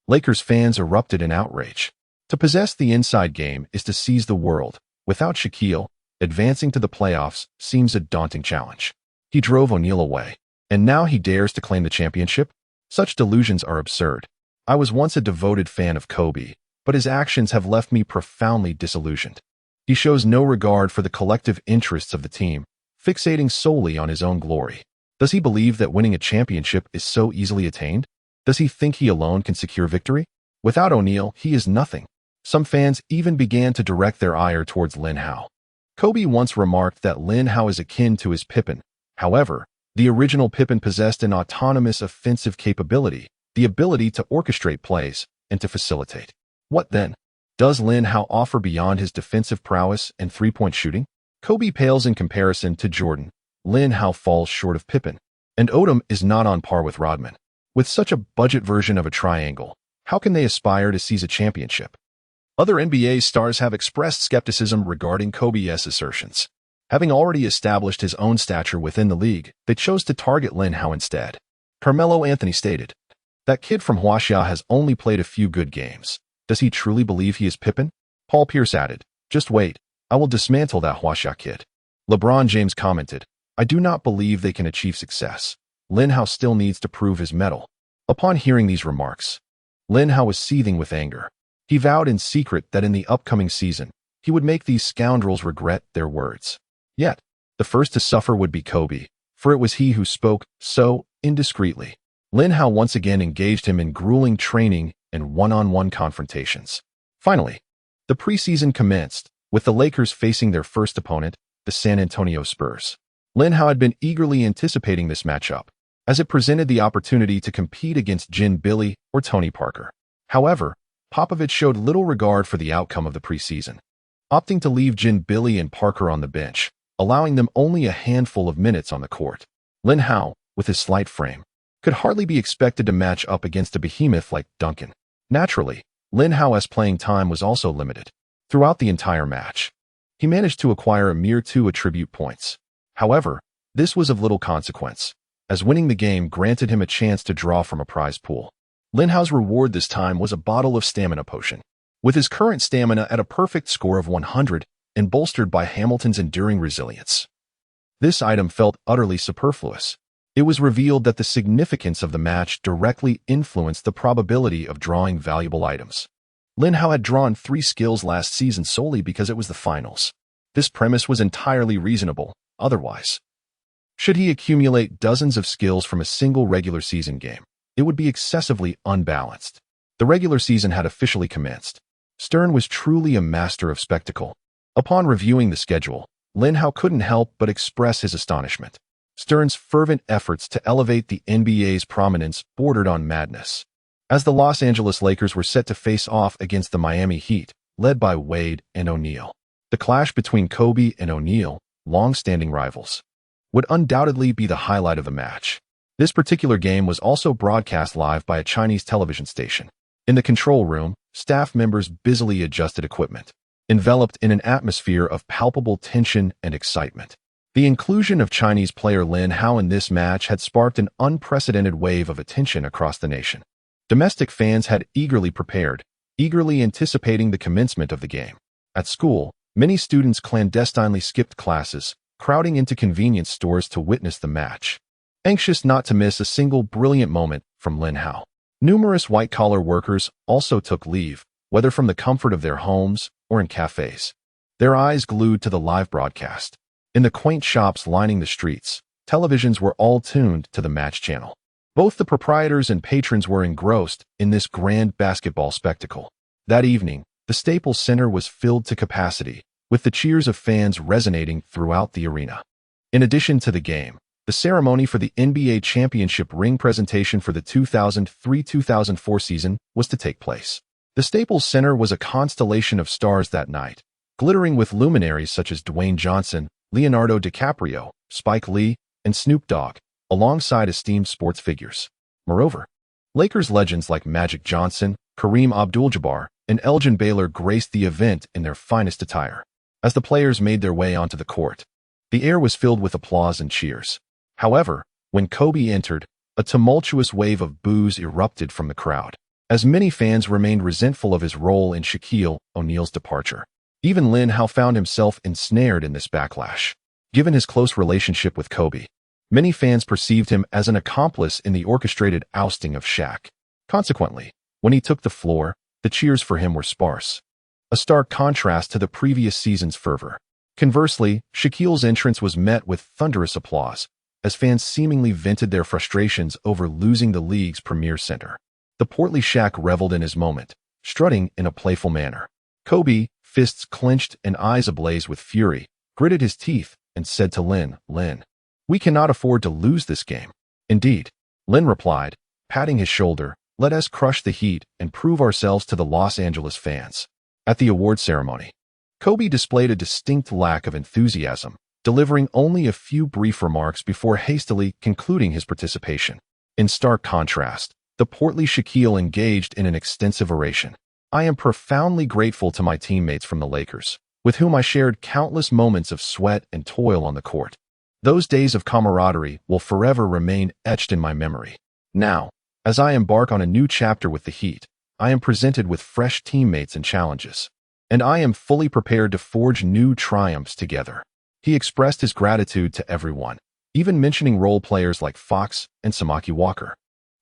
Lakers fans erupted in outrage. To possess the inside game is to seize the world. Without Shaquille, advancing to the playoffs seems a daunting challenge. He drove O'Neal away, and now he dares to claim the championship? Such delusions are absurd. I was once a devoted fan of Kobe, but his actions have left me profoundly disillusioned. He shows no regard for the collective interests of the team, fixating solely on his own glory. Does he believe that winning a championship is so easily attained? Does he think he alone can secure victory? Without O'Neal, he is nothing. Some fans even began to direct their ire towards Lin Hao. Kobe once remarked that Lin Hao is akin to his Pippen. However, the original Pippen possessed an autonomous offensive capability, the ability to orchestrate plays and to facilitate. What then? Does Lin Hao offer beyond his defensive prowess and three-point shooting? Kobe pales in comparison to Jordan. Lin Hao falls short of Pippen, and Odom is not on par with Rodman. With such a budget version of a triangle, how can they aspire to seize a championship? Other NBA stars have expressed skepticism regarding Kobe's assertions. Having already established his own stature within the league, they chose to target Lin Hao instead. Carmelo Anthony stated, "That kid from Huaxia has only played a few good games. Does he truly believe he is Pippen?" Paul Pierce added, "Just wait, I will dismantle that Huaxia kid." LeBron James commented, "I do not believe they can achieve success. Lin Hao still needs to prove his mettle." Upon hearing these remarks, Lin Hao was seething with anger. He vowed in secret that in the upcoming season, he would make these scoundrels regret their words. Yet, the first to suffer would be Kobe, for it was he who spoke so indiscreetly. Lin Hao once again engaged him in grueling training and one-on-one confrontations. Finally, the preseason commenced, with the Lakers facing their first opponent, the San Antonio Spurs. Lin Hao had been eagerly anticipating this matchup, as it presented the opportunity to compete against Jin Billy or Tony Parker. However, Popovich showed little regard for the outcome of the preseason, opting to leave Jin Billy and Parker on the bench, allowing them only a handful of minutes on the court. Lin Hao, with his slight frame, could hardly be expected to match up against a behemoth like Duncan. Naturally, Lin Hao's playing time was also limited. Throughout the entire match, he managed to acquire a mere 2 attribute points. However, this was of little consequence, as winning the game granted him a chance to draw from a prize pool. Lin Hao's reward this time was a bottle of stamina potion. With his current stamina at a perfect score of 100 and bolstered by Hamilton's enduring resilience, this item felt utterly superfluous. It was revealed that the significance of the match directly influenced the probability of drawing valuable items. Lin Hao had drawn 3 skills last season solely because it was the finals. This premise was entirely reasonable, otherwise. Should he accumulate dozens of skills from a single regular season game, it would be excessively unbalanced. The regular season had officially commenced. Stern was truly a master of spectacle. Upon reviewing the schedule, Lin Hao couldn't help but express his astonishment. Stern's fervent efforts to elevate the NBA's prominence bordered on madness. As the Los Angeles Lakers were set to face off against the Miami Heat, led by Wade and O'Neal, the clash between Kobe and O'Neal, long-standing rivals, would undoubtedly be the highlight of the match. This particular game was also broadcast live by a Chinese television station. In the control room, staff members busily adjusted equipment, enveloped in an atmosphere of palpable tension and excitement. The inclusion of Chinese player Lin Hao in this match had sparked an unprecedented wave of attention across the nation. Domestic fans had eagerly prepared, eagerly anticipating the commencement of the game. At school, many students clandestinely skipped classes, crowding into convenience stores to witness the match, anxious not to miss a single brilliant moment from Lin Hao. Numerous white-collar workers also took leave, whether from the comfort of their homes or in cafes, their eyes glued to the live broadcast. In the quaint shops lining the streets, televisions were all tuned to the match channel. Both the proprietors and patrons were engrossed in this grand basketball spectacle. That evening, the Staples Center was filled to capacity, with the cheers of fans resonating throughout the arena. In addition to the game, the ceremony for the NBA championship ring presentation for the 2003-2004 season was to take place. The Staples Center was a constellation of stars that night, glittering with luminaries such as Dwayne Johnson, Leonardo DiCaprio, Spike Lee, and Snoop Dogg, alongside esteemed sports figures. Moreover, Lakers legends like Magic Johnson, Kareem Abdul-Jabbar, and Elgin Baylor graced the event in their finest attire. As the players made their way onto the court, the air was filled with applause and cheers. However, when Kobe entered, a tumultuous wave of boos erupted from the crowd, as many fans remained resentful of his role in Shaquille O'Neal's departure. Even Lin Hao found himself ensnared in this backlash. Given his close relationship with Kobe, many fans perceived him as an accomplice in the orchestrated ousting of Shaq. Consequently, when he took the floor, the cheers for him were sparse, a stark contrast to the previous season's fervor. Conversely, Shaquille's entrance was met with thunderous applause, as fans seemingly vented their frustrations over losing the league's premier center. The portly Shaq reveled in his moment, strutting in a playful manner. Kobe, fists clenched and eyes ablaze with fury, gritted his teeth and said to Lin, "We cannot afford to lose this game." "Indeed," Lin replied, patting his shoulder, "let us crush the Heat and prove ourselves to the Los Angeles fans." At the award ceremony, Kobe displayed a distinct lack of enthusiasm, delivering only a few brief remarks before hastily concluding his participation. In stark contrast, the portly Shaquille engaged in an extensive oration. "I am profoundly grateful to my teammates from the Lakers, with whom I shared countless moments of sweat and toil on the court. Those days of camaraderie will forever remain etched in my memory. Now, as I embark on a new chapter with the Heat, I am presented with fresh teammates and challenges, and I am fully prepared to forge new triumphs together." He expressed his gratitude to everyone, even mentioning role players like Fox and Samaki Walker,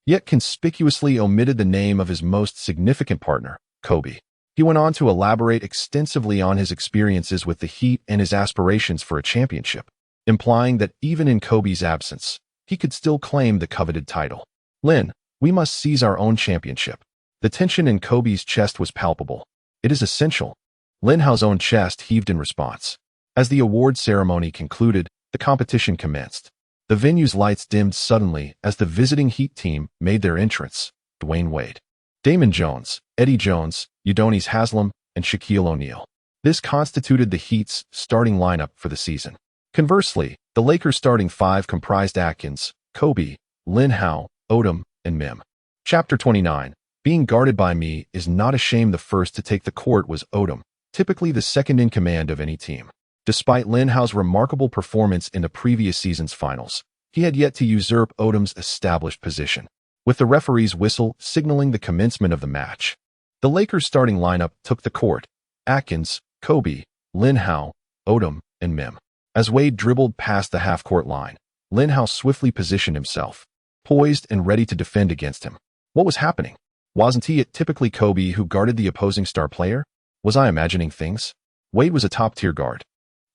yet conspicuously omitted the name of his most significant partner, Kobe. He went on to elaborate extensively on his experiences with the Heat and his aspirations for a championship, implying that even in Kobe's absence, he could still claim the coveted title. "Lin, we must seize our own championship." The tension in Kobe's chest was palpable. "It is essential." Lin Hao's own chest heaved in response. As the award ceremony concluded, the competition commenced. The venue's lights dimmed suddenly as the visiting Heat team made their entrance: Dwayne Wade, Damon Jones, Eddie Jones, Udonis Haslem, and Shaquille O'Neal. This constituted the Heat's starting lineup for the season. Conversely, the Lakers' starting five comprised Atkins, Kobe, Lin Hao, Odom, and Mim. Chapter 29. Being guarded by me is not a shame. The first to take the court was Odom, typically the second in command of any team. Despite Lin Hao's remarkable performance in the previous season's finals, he had yet to usurp Odom's established position, with the referee's whistle signaling the commencement of the match. The Lakers' starting lineup took the court: Atkins, Kobe, Lin Hao, Odom, and Mim. As Wade dribbled past the half-court line, Lin Hao swiftly positioned himself, poised and ready to defend against him. What was happening? Wasn't he typically Kobe who guarded the opposing star player? Was I imagining things? Wade was a top-tier guard,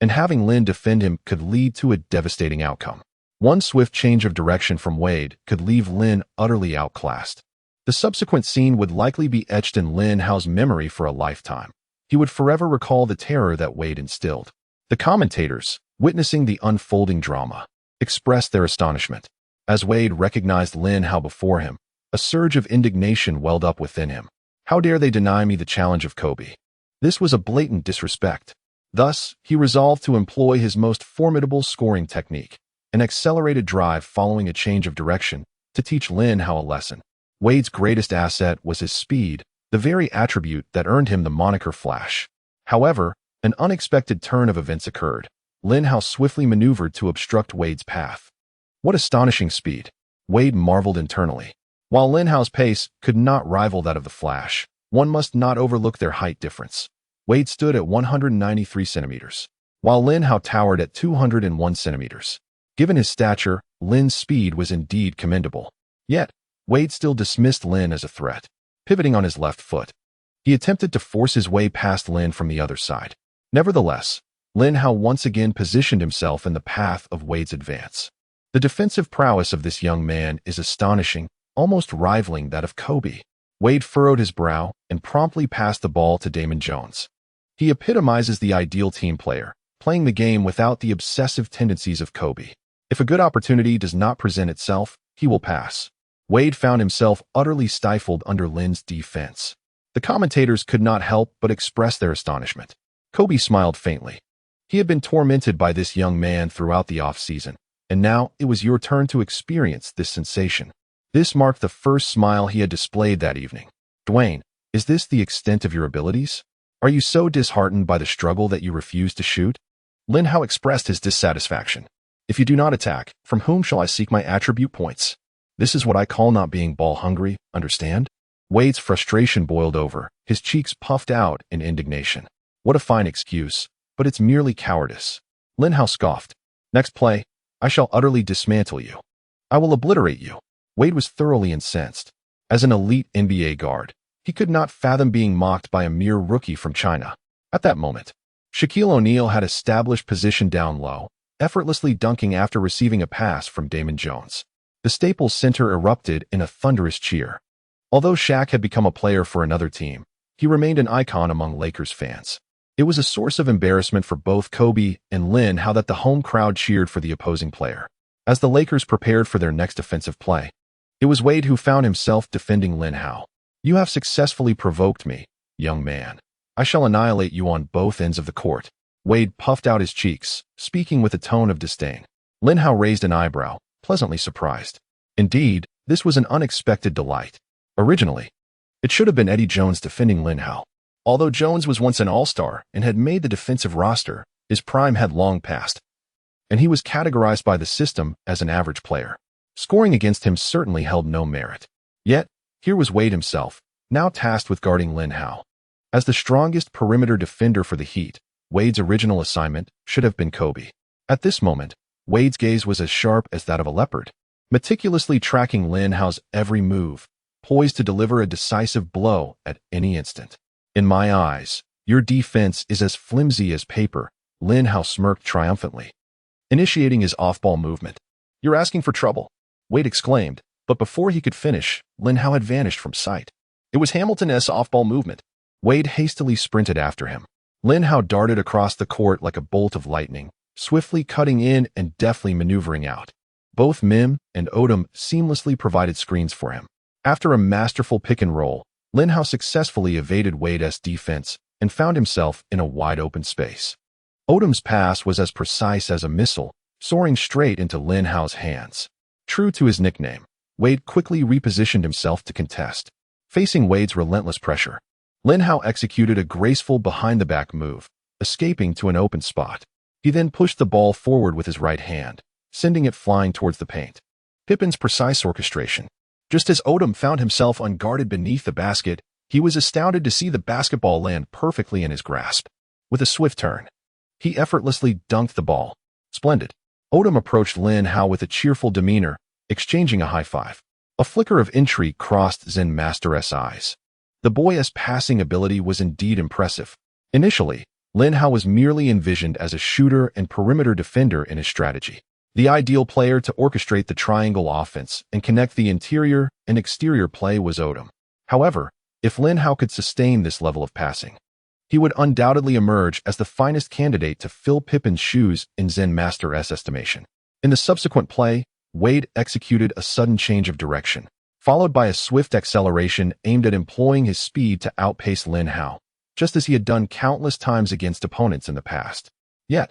and having Lin defend him could lead to a devastating outcome. One swift change of direction from Wade could leave Lin utterly outclassed. The subsequent scene would likely be etched in Lin Hao's memory for a lifetime. He would forever recall the terror that Wade instilled. The commentators, witnessing the unfolding drama, expressed their astonishment. As Wade recognized Lin Hao before him, a surge of indignation welled up within him. How dare they deny me the challenge of Kobe? This was a blatant disrespect. Thus, he resolved to employ his most formidable scoring technique, an accelerated drive following a change of direction, to teach Lin Hao a lesson. Wade's greatest asset was his speed, the very attribute that earned him the moniker Flash. However, an unexpected turn of events occurred. Lin Hao swiftly maneuvered to obstruct Wade's path. What astonishing speed! Wade marveled internally. While Lin Hao's pace could not rival that of the Flash, one must not overlook their height difference. Wade stood at 193 centimeters. while Lin Hao towered at 201 centimeters. Given his stature, Lin's speed was indeed commendable. Yet, Wade still dismissed Lin as a threat. Pivoting on his left foot, he attempted to force his way past Lin from the other side. Nevertheless, Lin Hao once again positioned himself in the path of Wade's advance. The defensive prowess of this young man is astonishing, almost rivaling that of Kobe. Wade furrowed his brow and promptly passed the ball to Damon Jones. He epitomizes the ideal team player, playing the game without the obsessive tendencies of Kobe. If a good opportunity does not present itself, he will pass. Wade found himself utterly stifled under Lin's defense. The commentators could not help but express their astonishment. Kobe smiled faintly. He had been tormented by this young man throughout the off-season, and now it was your turn to experience this sensation. This marked the first smile he had displayed that evening. Dwayne, is this the extent of your abilities? Are you so disheartened by the struggle that you refuse to shoot? Lin Hao expressed his dissatisfaction. If you do not attack, from whom shall I seek my attribute points? This is what I call not being ball-hungry, understand? Wade's frustration boiled over, his cheeks puffed out in indignation. What a fine excuse, but it's merely cowardice. Lin Hao scoffed. Next play, I shall utterly dismantle you. I will obliterate you. Wade was thoroughly incensed. As an elite NBA guard, he could not fathom being mocked by a mere rookie from China. At that moment, Shaquille O'Neal had established position down low, effortlessly dunking after receiving a pass from Damon Jones. The Staples Center erupted in a thunderous cheer. Although Shaq had become a player for another team, he remained an icon among Lakers fans. It was a source of embarrassment for both Kobe and Lin Hao that the home crowd cheered for the opposing player. As the Lakers prepared for their next offensive play, it was Wade who found himself defending Lin Hao. You have successfully provoked me, young man. I shall annihilate you on both ends of the court. Wade puffed out his cheeks, speaking with a tone of disdain. Lin Hao raised an eyebrow, pleasantly surprised. Indeed, this was an unexpected delight. Originally, it should have been Eddie Jones defending Lin Hao. Although Jones was once an all-star and had made the defensive roster, his prime had long passed, and he was categorized by the system as an average player. Scoring against him certainly held no merit. Yet, here was Wade himself, now tasked with guarding Lin Hao. As the strongest perimeter defender for the Heat, Wade's original assignment should have been Kobe. At this moment, Wade's gaze was as sharp as that of a leopard, meticulously tracking Lin Hao's every move, poised to deliver a decisive blow at any instant. In my eyes, your defense is as flimsy as paper, Lin Hao smirked triumphantly, initiating his off-ball movement. You're asking for trouble, Wade exclaimed, but before he could finish, Lin Hao had vanished from sight. It was Hamilton's off-ball movement. Wade hastily sprinted after him. Lin Hao darted across the court like a bolt of lightning, swiftly cutting in and deftly maneuvering out. Both Mim and Odom seamlessly provided screens for him. After a masterful pick and roll, Lin Hao successfully evaded Wade's defense and found himself in a wide-open space. Odom's pass was as precise as a missile, soaring straight into Lin Hao's hands. True to his nickname, Wade quickly repositioned himself to contest. Facing Wade's relentless pressure, Lin Hao executed a graceful behind-the-back move, escaping to an open spot. He then pushed the ball forward with his right hand, sending it flying towards the paint. Pippen's precise orchestration. Just as Odom found himself unguarded beneath the basket, he was astounded to see the basketball land perfectly in his grasp. With a swift turn, he effortlessly dunked the ball. Splendid. Odom approached Lin Hao with a cheerful demeanor, exchanging a high five. A flicker of intrigue crossed Zen Master's eyes. The boy's passing ability was indeed impressive. Initially, Lin Hao was merely envisioned as a shooter and perimeter defender in his strategy. The ideal player to orchestrate the triangle offense and connect the interior and exterior play was Odom. However, if Lin Hao could sustain this level of passing, he would undoubtedly emerge as the finest candidate to fill Pippen's shoes in Zen Master's estimation. In the subsequent play, Wade executed a sudden change of direction, followed by a swift acceleration aimed at employing his speed to outpace Lin Hao, just as he had done countless times against opponents in the past. Yet,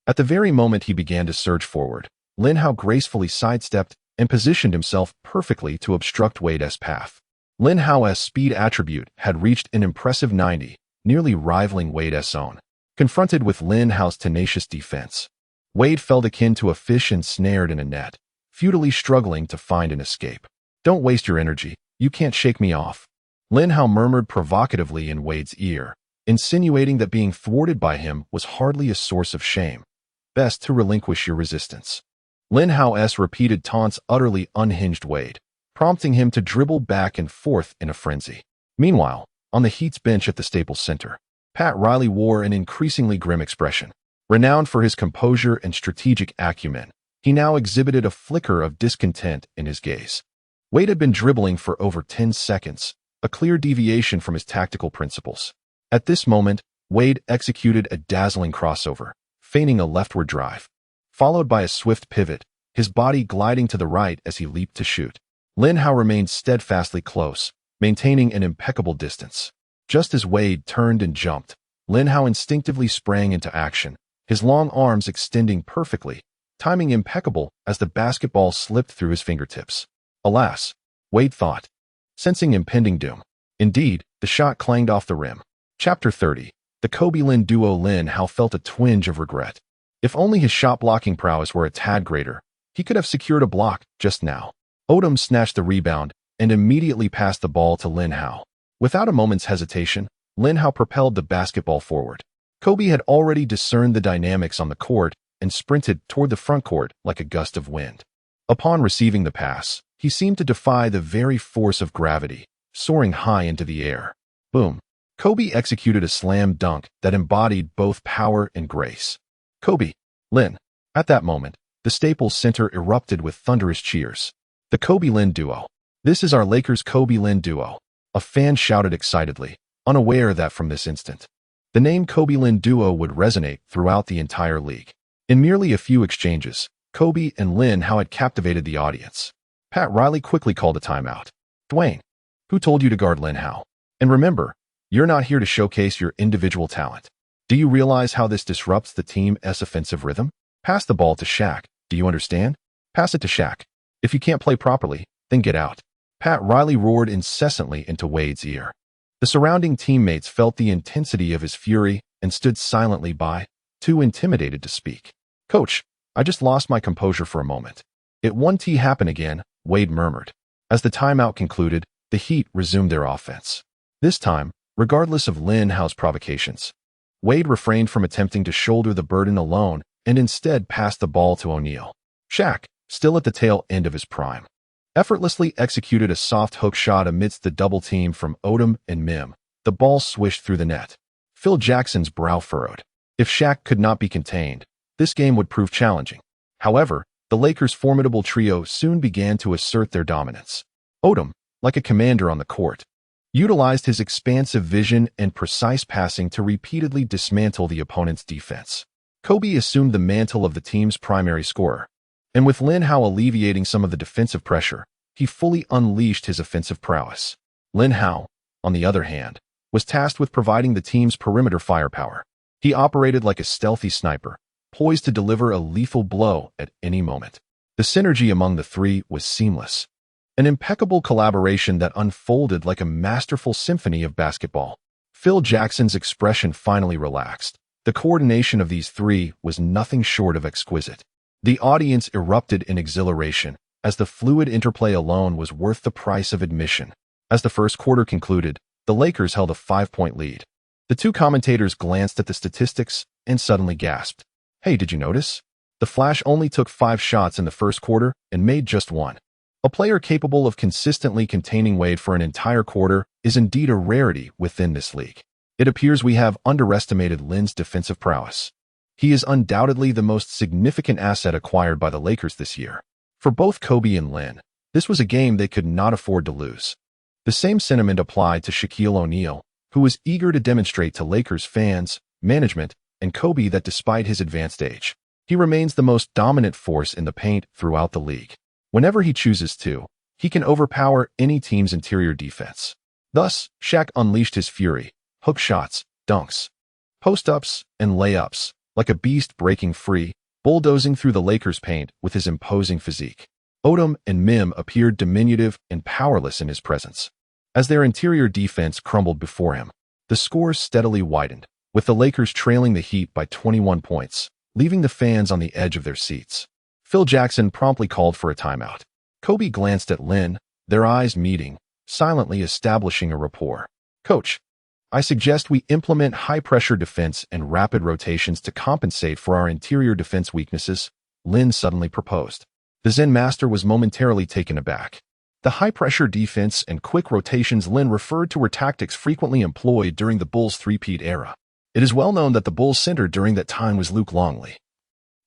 at the very moment he began to surge forward, Lin Hao gracefully sidestepped and positioned himself perfectly to obstruct Wade's path. Lin Hao's speed attribute had reached an impressive 90, nearly rivaling Wade's own. Confronted with Lin Hao's tenacious defense, Wade felt akin to a fish ensnared in a net, futilely struggling to find an escape. Don't waste your energy, you can't shake me off, Lin Hao murmured provocatively in Wade's ear, insinuating that being thwarted by him was hardly a source of shame. Best to relinquish your resistance. Lin Hao's repeated taunts utterly unhinged Wade, prompting him to dribble back and forth in a frenzy. Meanwhile, on the Heat's bench at the Staples Center, Pat Riley wore an increasingly grim expression. Renowned for his composure and strategic acumen, he now exhibited a flicker of discontent in his gaze. Wade had been dribbling for over 10 seconds, a clear deviation from his tactical principles. At this moment, Wade executed a dazzling crossover, feigning a leftward drive, followed by a swift pivot, his body gliding to the right as he leaped to shoot. Lin Hao remained steadfastly close, maintaining an impeccable distance. Just as Wade turned and jumped, Lin Hao instinctively sprang into action, his long arms extending perfectly, timing impeccable as the basketball slipped through his fingertips. Alas, Wade thought, sensing impending doom. Indeed, the shot clanged off the rim. Chapter 30. The Kobe-Lin duo. Lin Hao felt a twinge of regret. If only his shot-blocking prowess were a tad greater, he could have secured a block just now. Odom snatched the rebound and immediately passed the ball to Lin Hao. Without a moment's hesitation, Lin Hao propelled the basketball forward. Kobe had already discerned the dynamics on the court and sprinted toward the front court like a gust of wind. Upon receiving the pass, he seemed to defy the very force of gravity, soaring high into the air. Boom. Kobe executed a slam dunk that embodied both power and grace. Kobe, Lin. At that moment, the Staples Center erupted with thunderous cheers. The Kobe-Lin duo. This is our Lakers Kobe-Lin duo. A fan shouted excitedly, unaware that from this instant, the name Kobe-Lin duo would resonate throughout the entire league. In merely a few exchanges, Kobe and Lin Hao had captivated the audience. Pat Riley quickly called a timeout. Dwayne, who told you to guard Lin Hao? And remember, you're not here to showcase your individual talent. Do you realize how this disrupts the team's offensive rhythm? Pass the ball to Shaq. Do you understand? Pass it to Shaq. If you can't play properly, then get out. Pat Riley roared incessantly into Wade's ear. The surrounding teammates felt the intensity of his fury and stood silently by, too intimidated to speak. Coach, I just lost my composure for a moment. It won't happen again, Wade murmured. As the timeout concluded, the Heat resumed their offense. This time, regardless of Lin Hao's provocations, Wade refrained from attempting to shoulder the burden alone and instead passed the ball to O'Neal. Shaq, still at the tail end of his prime, effortlessly executed a soft hook shot amidst the double team from Odom and Mim. The ball swished through the net. Phil Jackson's brow furrowed. If Shaq could not be contained, this game would prove challenging. However, the Lakers' formidable trio soon began to assert their dominance. Odom, like a commander on the court, utilized his expansive vision and precise passing to repeatedly dismantle the opponent's defense. Kobe assumed the mantle of the team's primary scorer, and with Lin Hao alleviating some of the defensive pressure, he fully unleashed his offensive prowess. Lin Hao, on the other hand, was tasked with providing the team's perimeter firepower. He operated like a stealthy sniper, poised to deliver a lethal blow at any moment. The synergy among the three was seamless, an impeccable collaboration that unfolded like a masterful symphony of basketball. Phil Jackson's expression finally relaxed. The coordination of these three was nothing short of exquisite. The audience erupted in exhilaration, as the fluid interplay alone was worth the price of admission. As the first quarter concluded, the Lakers held a 5-point lead. The two commentators glanced at the statistics and suddenly gasped. Hey, did you notice? The Flash only took 5 shots in the first quarter and made just 1. A player capable of consistently containing Wade for an entire quarter is indeed a rarity within this league. It appears we have underestimated Lin's defensive prowess. He is undoubtedly the most significant asset acquired by the Lakers this year. For both Kobe and Lin, this was a game they could not afford to lose. The same sentiment applied to Shaquille O'Neal, who was eager to demonstrate to Lakers fans, management, and Kobe that despite his advanced age, he remains the most dominant force in the paint throughout the league. Whenever he chooses to, he can overpower any team's interior defense. Thus, Shaq unleashed his fury, hook shots, dunks, post-ups, and layups, like a beast breaking free, bulldozing through the Lakers' paint with his imposing physique. Odom and Mim appeared diminutive and powerless in his presence. As their interior defense crumbled before him, the score steadily widened, with the Lakers trailing the Heat by 21 points, leaving the fans on the edge of their seats. Phil Jackson promptly called for a timeout. Kobe glanced at Lin, their eyes meeting, silently establishing a rapport. Coach, I suggest we implement high-pressure defense and rapid rotations to compensate for our interior defense weaknesses, Lin suddenly proposed. The Zen master was momentarily taken aback. The high-pressure defense and quick rotations Lin referred to were tactics frequently employed during the Bulls' three-peat era. It is well known that the Bulls' center during that time was Luke Longley,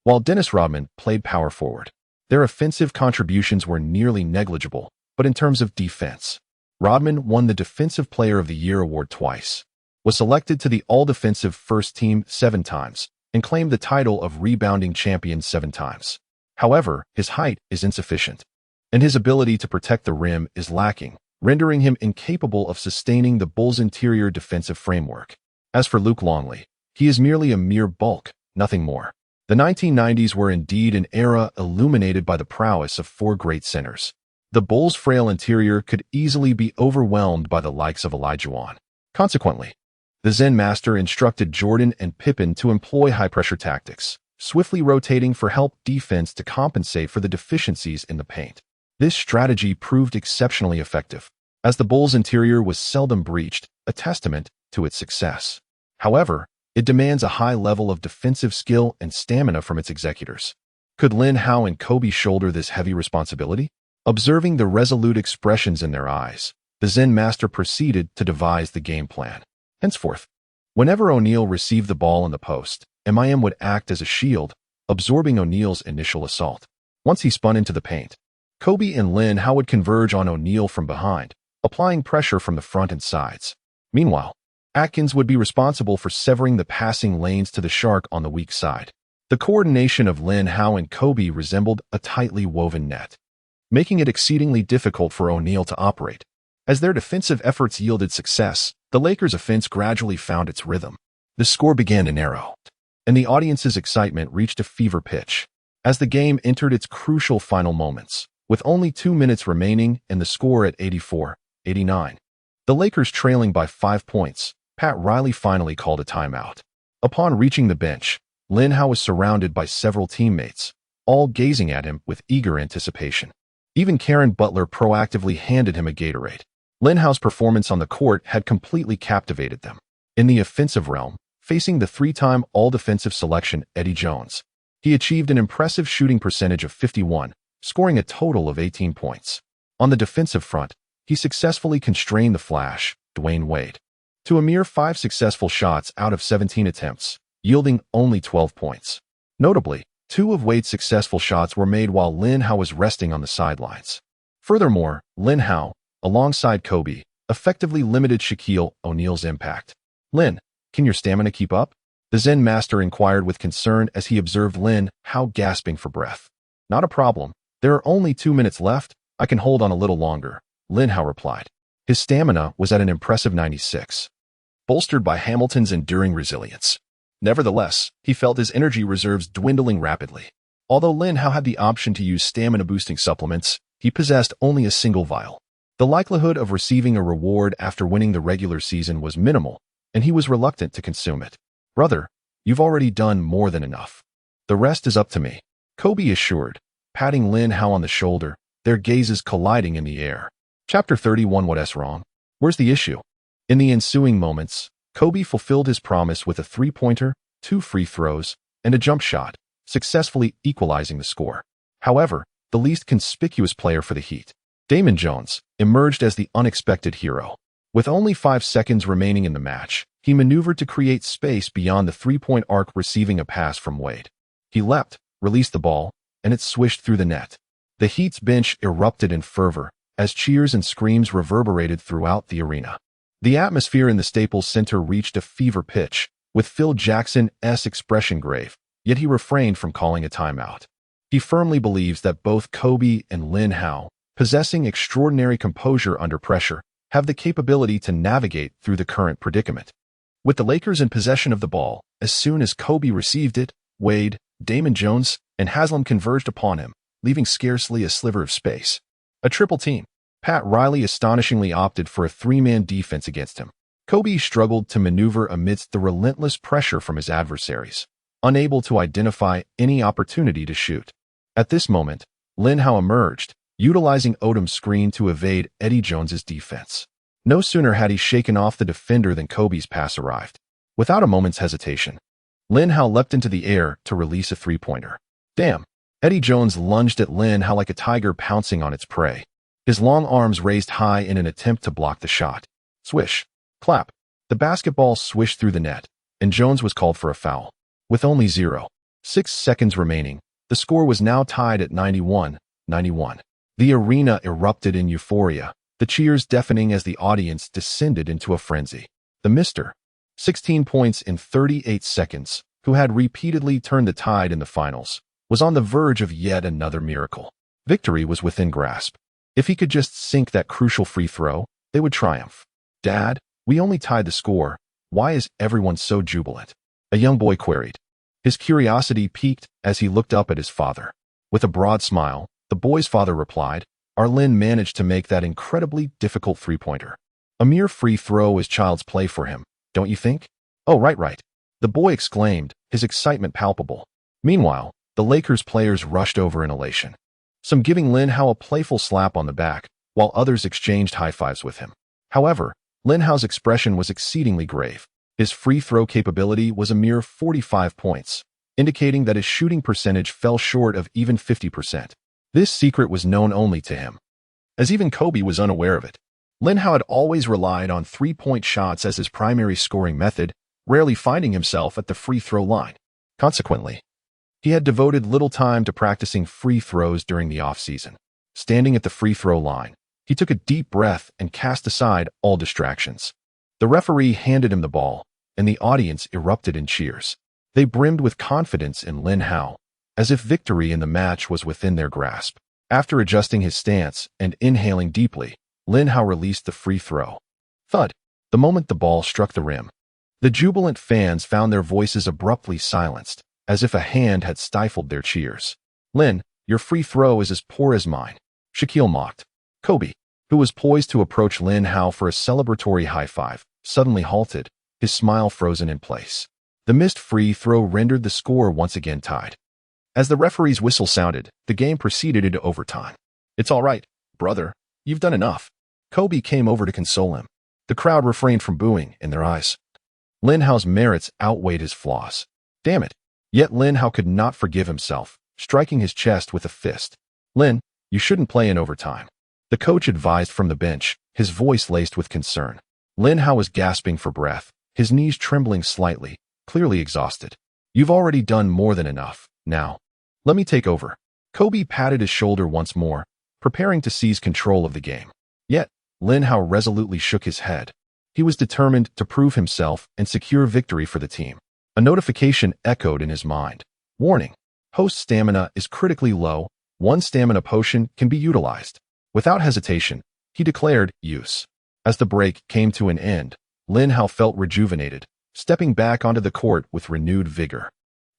while Dennis Rodman played power forward. Their offensive contributions were nearly negligible, but in terms of defense, Rodman won the Defensive Player of the Year award twice, was selected to the All-Defensive First Team 7 times, and claimed the title of Rebounding Champion 7 times. However, his height is insufficient, and his ability to protect the rim is lacking, rendering him incapable of sustaining the Bulls' interior defensive framework. As for Luke Longley, he is merely a mere bulk, nothing more. The 1990s were indeed an era illuminated by the prowess of 4 great centers. The Bulls' frail interior could easily be overwhelmed by the likes of Olajuwon. Consequently, the Zen master instructed Jordan and Pippen to employ high-pressure tactics, swiftly rotating for help defense to compensate for the deficiencies in the paint. This strategy proved exceptionally effective, as the Bulls' interior was seldom breached, a testament to its success. However, it demands a high level of defensive skill and stamina from its executors. Could Lin Hao and Kobe shoulder this heavy responsibility? Observing the resolute expressions in their eyes, the Zen master proceeded to devise the game plan. Henceforth, whenever O'Neal received the ball in the post, MIM would act as a shield, absorbing O'Neal's initial assault. Once he spun into the paint, Kobe and Lin Hao would converge on O'Neal from behind, applying pressure from the front and sides. Meanwhile, Atkins would be responsible for severing the passing lanes to the Shark on the weak side. The coordination of Lin Hao and Kobe resembled a tightly woven net, making it exceedingly difficult for O'Neal to operate. As their defensive efforts yielded success, the Lakers' offense gradually found its rhythm. The score began to narrow, and the audience's excitement reached a fever pitch. As the game entered its crucial final moments, with only 2 minutes remaining and the score at 84-89, the Lakers trailing by 5 points, Pat Riley finally called a timeout. Upon reaching the bench, Lin Hao was surrounded by several teammates, all gazing at him with eager anticipation. Even Karen Butler proactively handed him a Gatorade. Lin Hao's performance on the court had completely captivated them. In the offensive realm, facing the 3-time All-Defensive selection Eddie Jones, he achieved an impressive shooting percentage of 51, scoring a total of 18 points. On the defensive front, he successfully constrained the Flash, Dwayne Wade, to a mere 5 successful shots out of 17 attempts, yielding only 12 points. Notably, 2 of Wade's successful shots were made while Lin Hao was resting on the sidelines. Furthermore, Lin Hao, alongside Kobe, effectively limited Shaquille O'Neal's impact. "Lin, can your stamina keep up?" the Zen master inquired with concern as he observed Lin Hao gasping for breath. "Not a problem. There are only 2 minutes left. I can hold on a little longer," Lin Hao replied. His stamina was at an impressive 96, bolstered by Hamilton's enduring resilience. Nevertheless, he felt his energy reserves dwindling rapidly. Although Lin Hao had the option to use stamina-boosting supplements, he possessed only a single vial. The likelihood of receiving a reward after winning the regular season was minimal, and he was reluctant to consume it. "Brother, you've already done more than enough. The rest is up to me," Kobe assured, patting Lin Hao on the shoulder, their gazes colliding in the air. Chapter 31. What's wrong? Where's the issue? In the ensuing moments, Kobe fulfilled his promise with a 3-pointer, 2 free throws, and a jump shot, successfully equalizing the score. However, the least conspicuous player for the Heat, Damon Jones, emerged as the unexpected hero. With only 5 seconds remaining in the match, he maneuvered to create space beyond the 3-point arc, receiving a pass from Wade. He leapt, released the ball, and it swished through the net. The Heat's bench erupted in fervor as cheers and screams reverberated throughout the arena. The atmosphere in the Staples Center reached a fever pitch, with Phil Jackson's expression grave, yet he refrained from calling a timeout. He firmly believes that both Kobe and Lin Hao, possessing extraordinary composure under pressure, have the capability to navigate through the current predicament. With the Lakers in possession of the ball, as soon as Kobe received it, Wade, Damon Jones, and Haslam converged upon him, leaving scarcely a sliver of space. A triple team. Pat Riley astonishingly opted for a 3-man defense against him. Kobe struggled to maneuver amidst the relentless pressure from his adversaries, unable to identify any opportunity to shoot. At this moment, Lin Hao emerged, utilizing Odom's screen to evade Eddie Jones's defense. No sooner had he shaken off the defender than Kobe's pass arrived. Without a moment's hesitation, Lin Hao leapt into the air to release a three-pointer. Damn! Eddie Jones lunged at Lin Hao like a tiger pouncing on its prey, his long arms raised high in an attempt to block the shot. Swish! Clap! The basketball swished through the net, and Jones was called for a foul. With only 0.6 seconds remaining, the score was now tied at 91-91. The arena erupted in euphoria, the cheers deafening as the audience descended into a frenzy. The Mr. 16 points in 38 seconds, who had repeatedly turned the tide in the finals, was on the verge of yet another miracle. Victory was within grasp. If he could just sink that crucial free throw, they would triumph. Dad, we only tied the score. Why is everyone so jubilant? A young boy queried. His curiosity piqued as he looked up at his father. With a broad smile, the boy's father replied, "Our Lin managed to make that incredibly difficult three-pointer. A mere free throw is child's play for him, don't you think?" "Oh, right," the boy exclaimed, his excitement palpable. Meanwhile, the Lakers players rushed over in elation, some giving Lin Hao a playful slap on the back, while others exchanged high-fives with him. However, Lin Hao's expression was exceedingly grave. His free throw capability was a mere 45 points, indicating that his shooting percentage fell short of even 50%. This secret was known only to him, as even Kobe was unaware of it. Lin Hao had always relied on three-point shots as his primary scoring method, rarely finding himself at the free throw line. Consequently, he had devoted little time to practicing free throws during the off-season. Standing at the free throw line, he took a deep breath and cast aside all distractions. The referee handed him the ball, and the audience erupted in cheers. They brimmed with confidence in Lin Hao, as if victory in the match was within their grasp. After adjusting his stance and inhaling deeply, Lin Hao released the free throw. Thud! The moment the ball struck the rim, the jubilant fans found their voices abruptly silenced, as if a hand had stifled their cheers. "Lin, your free throw is as poor as mine," Shaquille mocked. Kobe, who was poised to approach Lin Hao for a celebratory high-five, suddenly halted, his smile frozen in place. The missed free throw rendered the score once again tied. As the referee's whistle sounded, the game proceeded into overtime. "It's all right, brother. You've done enough." Kobe came over to console him. The crowd refrained from booing in their eyes. Lin Hao's merits outweighed his flaws. Damn it. Yet Lin Hao could not forgive himself, striking his chest with a fist. "Lin, you shouldn't play in overtime," the coach advised from the bench, his voice laced with concern. Lin Hao was gasping for breath, his knees trembling slightly, clearly exhausted. "You've already done more than enough. Now, let me take over." Kobe patted his shoulder once more, preparing to seize control of the game. Yet, Lin Hao resolutely shook his head. He was determined to prove himself and secure victory for the team. A notification echoed in his mind. Warning: host stamina is critically low. One stamina potion can be utilized. Without hesitation, he declared use. As the break came to an end, Lin Hao felt rejuvenated, stepping back onto the court with renewed vigor.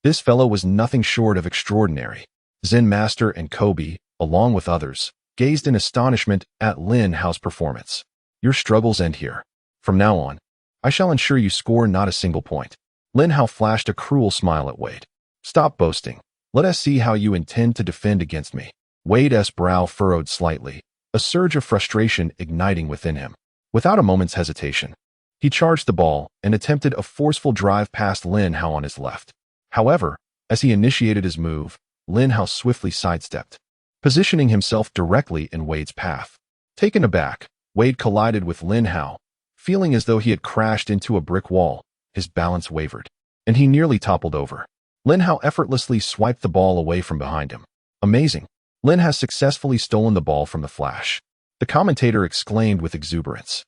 This fellow was nothing short of extraordinary. Zen Master and Kobe, along with others, gazed in astonishment at Lin Hao's performance. "Your struggles end here. From now on, I shall ensure you score not a single point." Lin Hao flashed a cruel smile at Wade. "Stop boasting. Let us see how you intend to defend against me." Wade's brow furrowed slightly, a surge of frustration igniting within him. Without a moment's hesitation, he charged the ball and attempted a forceful drive past Lin Hao on his left. However, as he initiated his move, Lin Hao swiftly sidestepped, positioning himself directly in Wade's path. Taken aback, Wade collided with Lin Hao, feeling as though he had crashed into a brick wall. His balance wavered, and he nearly toppled over. Lin Hao effortlessly swiped the ball away from behind him. "Amazing. Lin has successfully stolen the ball from the Flash," the commentator exclaimed with exuberance.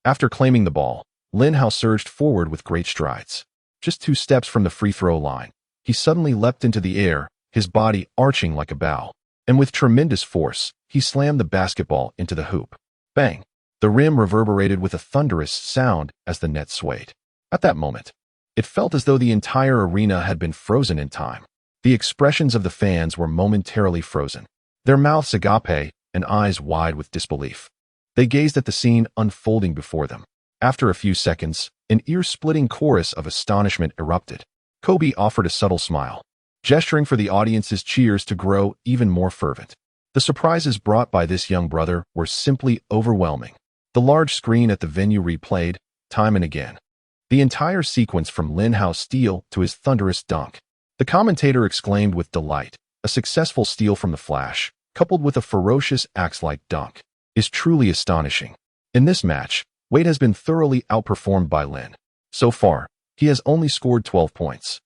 After claiming the ball, Lin Hao surged forward with great strides. Just 2 steps from the free throw line, he suddenly leapt into the air, his body arching like a bow, and with tremendous force, he slammed the basketball into the hoop. Bang! The rim reverberated with a thunderous sound as the net swayed. At that moment, it felt as though the entire arena had been frozen in time. The expressions of the fans were momentarily frozen, their mouths agape and eyes wide with disbelief. They gazed at the scene unfolding before them. After a few seconds, an ear-splitting chorus of astonishment erupted. Kobe offered a subtle smile, gesturing for the audience's cheers to grow even more fervent. The surprises brought by this young brother were simply overwhelming. The large screen at the venue replayed, time and again, the entire sequence from Lin Hao's steal to his thunderous dunk. The commentator exclaimed with delight, a successful steal from the Flash, coupled with a ferocious axe-like dunk, is truly astonishing. In this match, Wade has been thoroughly outperformed by Lin. So far, he has only scored 12 points.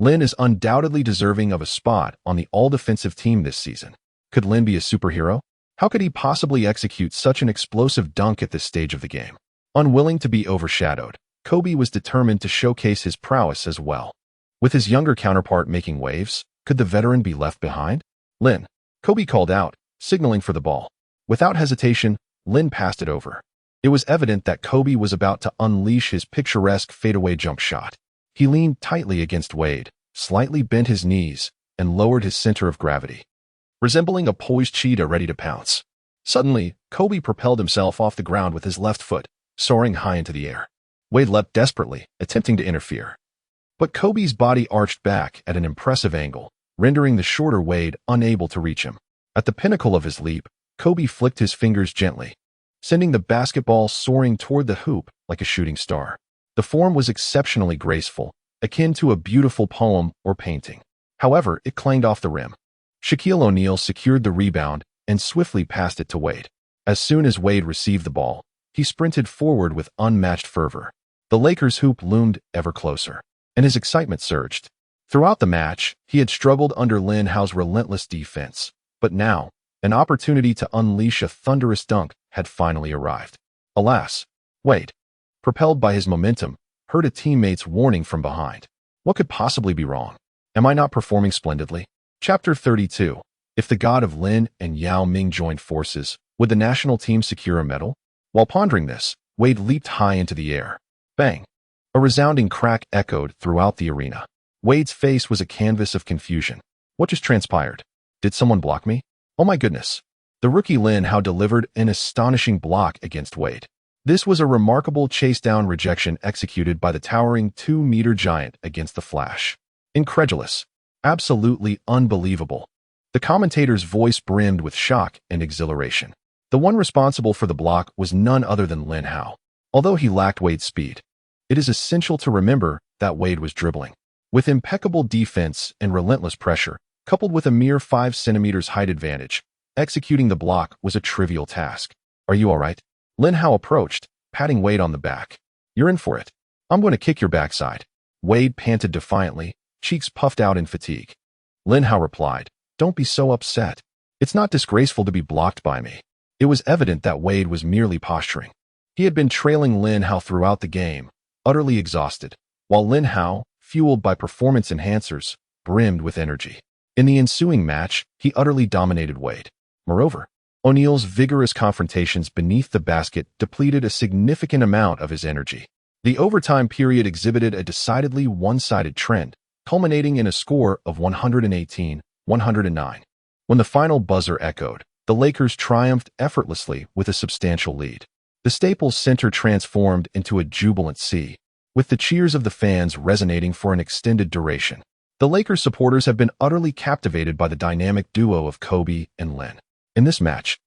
Lin is undoubtedly deserving of a spot on the all-defensive team this season. Could Lin be a superhero? How could he possibly execute such an explosive dunk at this stage of the game? Unwilling to be overshadowed, Kobe was determined to showcase his prowess as well. With his younger counterpart making waves, could the veteran be left behind? Lin, Kobe called out, signaling for the ball. Without hesitation, Lin passed it over. It was evident that Kobe was about to unleash his picturesque fadeaway jump shot. He leaned tightly against Wade, slightly bent his knees, and lowered his center of gravity, resembling a poised cheetah ready to pounce. Suddenly, Kobe propelled himself off the ground with his left foot, soaring high into the air. Wade leapt desperately, attempting to interfere. But Kobe's body arched back at an impressive angle, rendering the shorter Wade unable to reach him. At the pinnacle of his leap, Kobe flicked his fingers gently, sending the basketball soaring toward the hoop like a shooting star. The form was exceptionally graceful, akin to a beautiful poem or painting. However, it clanged off the rim. Shaquille O'Neal secured the rebound and swiftly passed it to Wade. As soon as Wade received the ball, he sprinted forward with unmatched fervor. The Lakers' hoop loomed ever closer, and his excitement surged. Throughout the match, he had struggled under Lin Hao's relentless defense, but now, an opportunity to unleash a thunderous dunk had finally arrived. Alas, Wade, propelled by his momentum, heard a teammate's warning from behind. What could possibly be wrong? Am I not performing splendidly? Chapter 32. If the god of Lin and Yao Ming joined forces, would the national team secure a medal? While pondering this, Wade leaped high into the air. Bang! A resounding crack echoed throughout the arena. Wade's face was a canvas of confusion. What just transpired? Did someone block me? Oh my goodness. The rookie Lin Hao delivered an astonishing block against Wade. This was a remarkable chase-down rejection executed by the towering 2-meter giant against the Flash. Incredulous. Absolutely unbelievable. The commentator's voice brimmed with shock and exhilaration. The one responsible for the block was none other than Lin Hao. Although he lacked Wade's speed, it is essential to remember that Wade was dribbling. With impeccable defense and relentless pressure, coupled with a mere 5 centimeters height advantage, executing the block was a trivial task. Are you all right? Lin Hao approached, patting Wade on the back. You're in for it. I'm going to kick your backside. Wade panted defiantly, cheeks puffed out in fatigue. Lin Hao replied, Don't be so upset. It's not disgraceful to be blocked by me. It was evident that Wade was merely posturing. He had been trailing Lin Hao throughout the game, utterly exhausted, while Lin Hao, fueled by performance enhancers, brimmed with energy. In the ensuing match, he utterly dominated Wade. Moreover, O'Neal's vigorous confrontations beneath the basket depleted a significant amount of his energy. The overtime period exhibited a decidedly one-sided trend, culminating in a score of 118-109. When the final buzzer echoed, the Lakers triumphed effortlessly with a substantial lead. The Staples Center transformed into a jubilant sea, with the cheers of the fans resonating for an extended duration. The Lakers supporters have been utterly captivated by the dynamic duo of Kobe and Lin. In this match,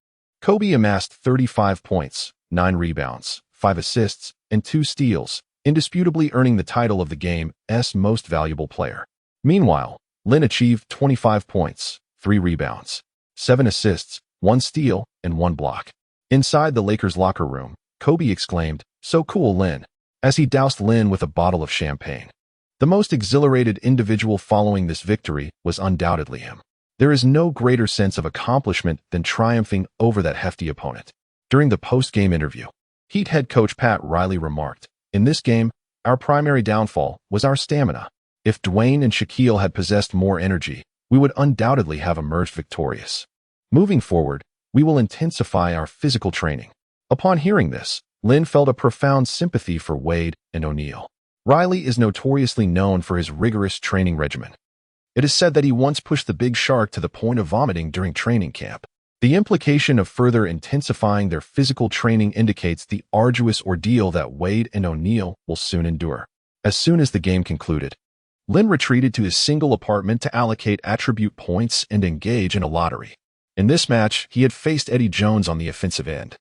Kobe amassed 35 points, 9 rebounds, 5 assists, and 2 steals, indisputably earning the title of the game's most valuable player. Meanwhile, Lin achieved 25 points, 3 rebounds, 7 assists, 1 steal, and 1 block. Inside the Lakers' locker room, Kobe exclaimed, "So cool, Lin," as he doused Lin with a bottle of champagne. The most exhilarated individual following this victory was undoubtedly him. There is no greater sense of accomplishment than triumphing over that hefty opponent. During the post-game interview, Heat head coach Pat Riley remarked, "In this game, our primary downfall was our stamina. If Dwayne and Shaquille had possessed more energy, we would undoubtedly have emerged victorious. Moving forward, we will intensify our physical training." Upon hearing this, Lin felt a profound sympathy for Wade and O'Neal. Riley is notoriously known for his rigorous training regimen. It is said that he once pushed the big shark to the point of vomiting during training camp. The implication of further intensifying their physical training indicates the arduous ordeal that Wade and O'Neal will soon endure. As soon as the game concluded, Lin retreated to his single apartment to allocate attribute points and engage in a lottery. In this match, he had faced Eddie Jones on the offensive end.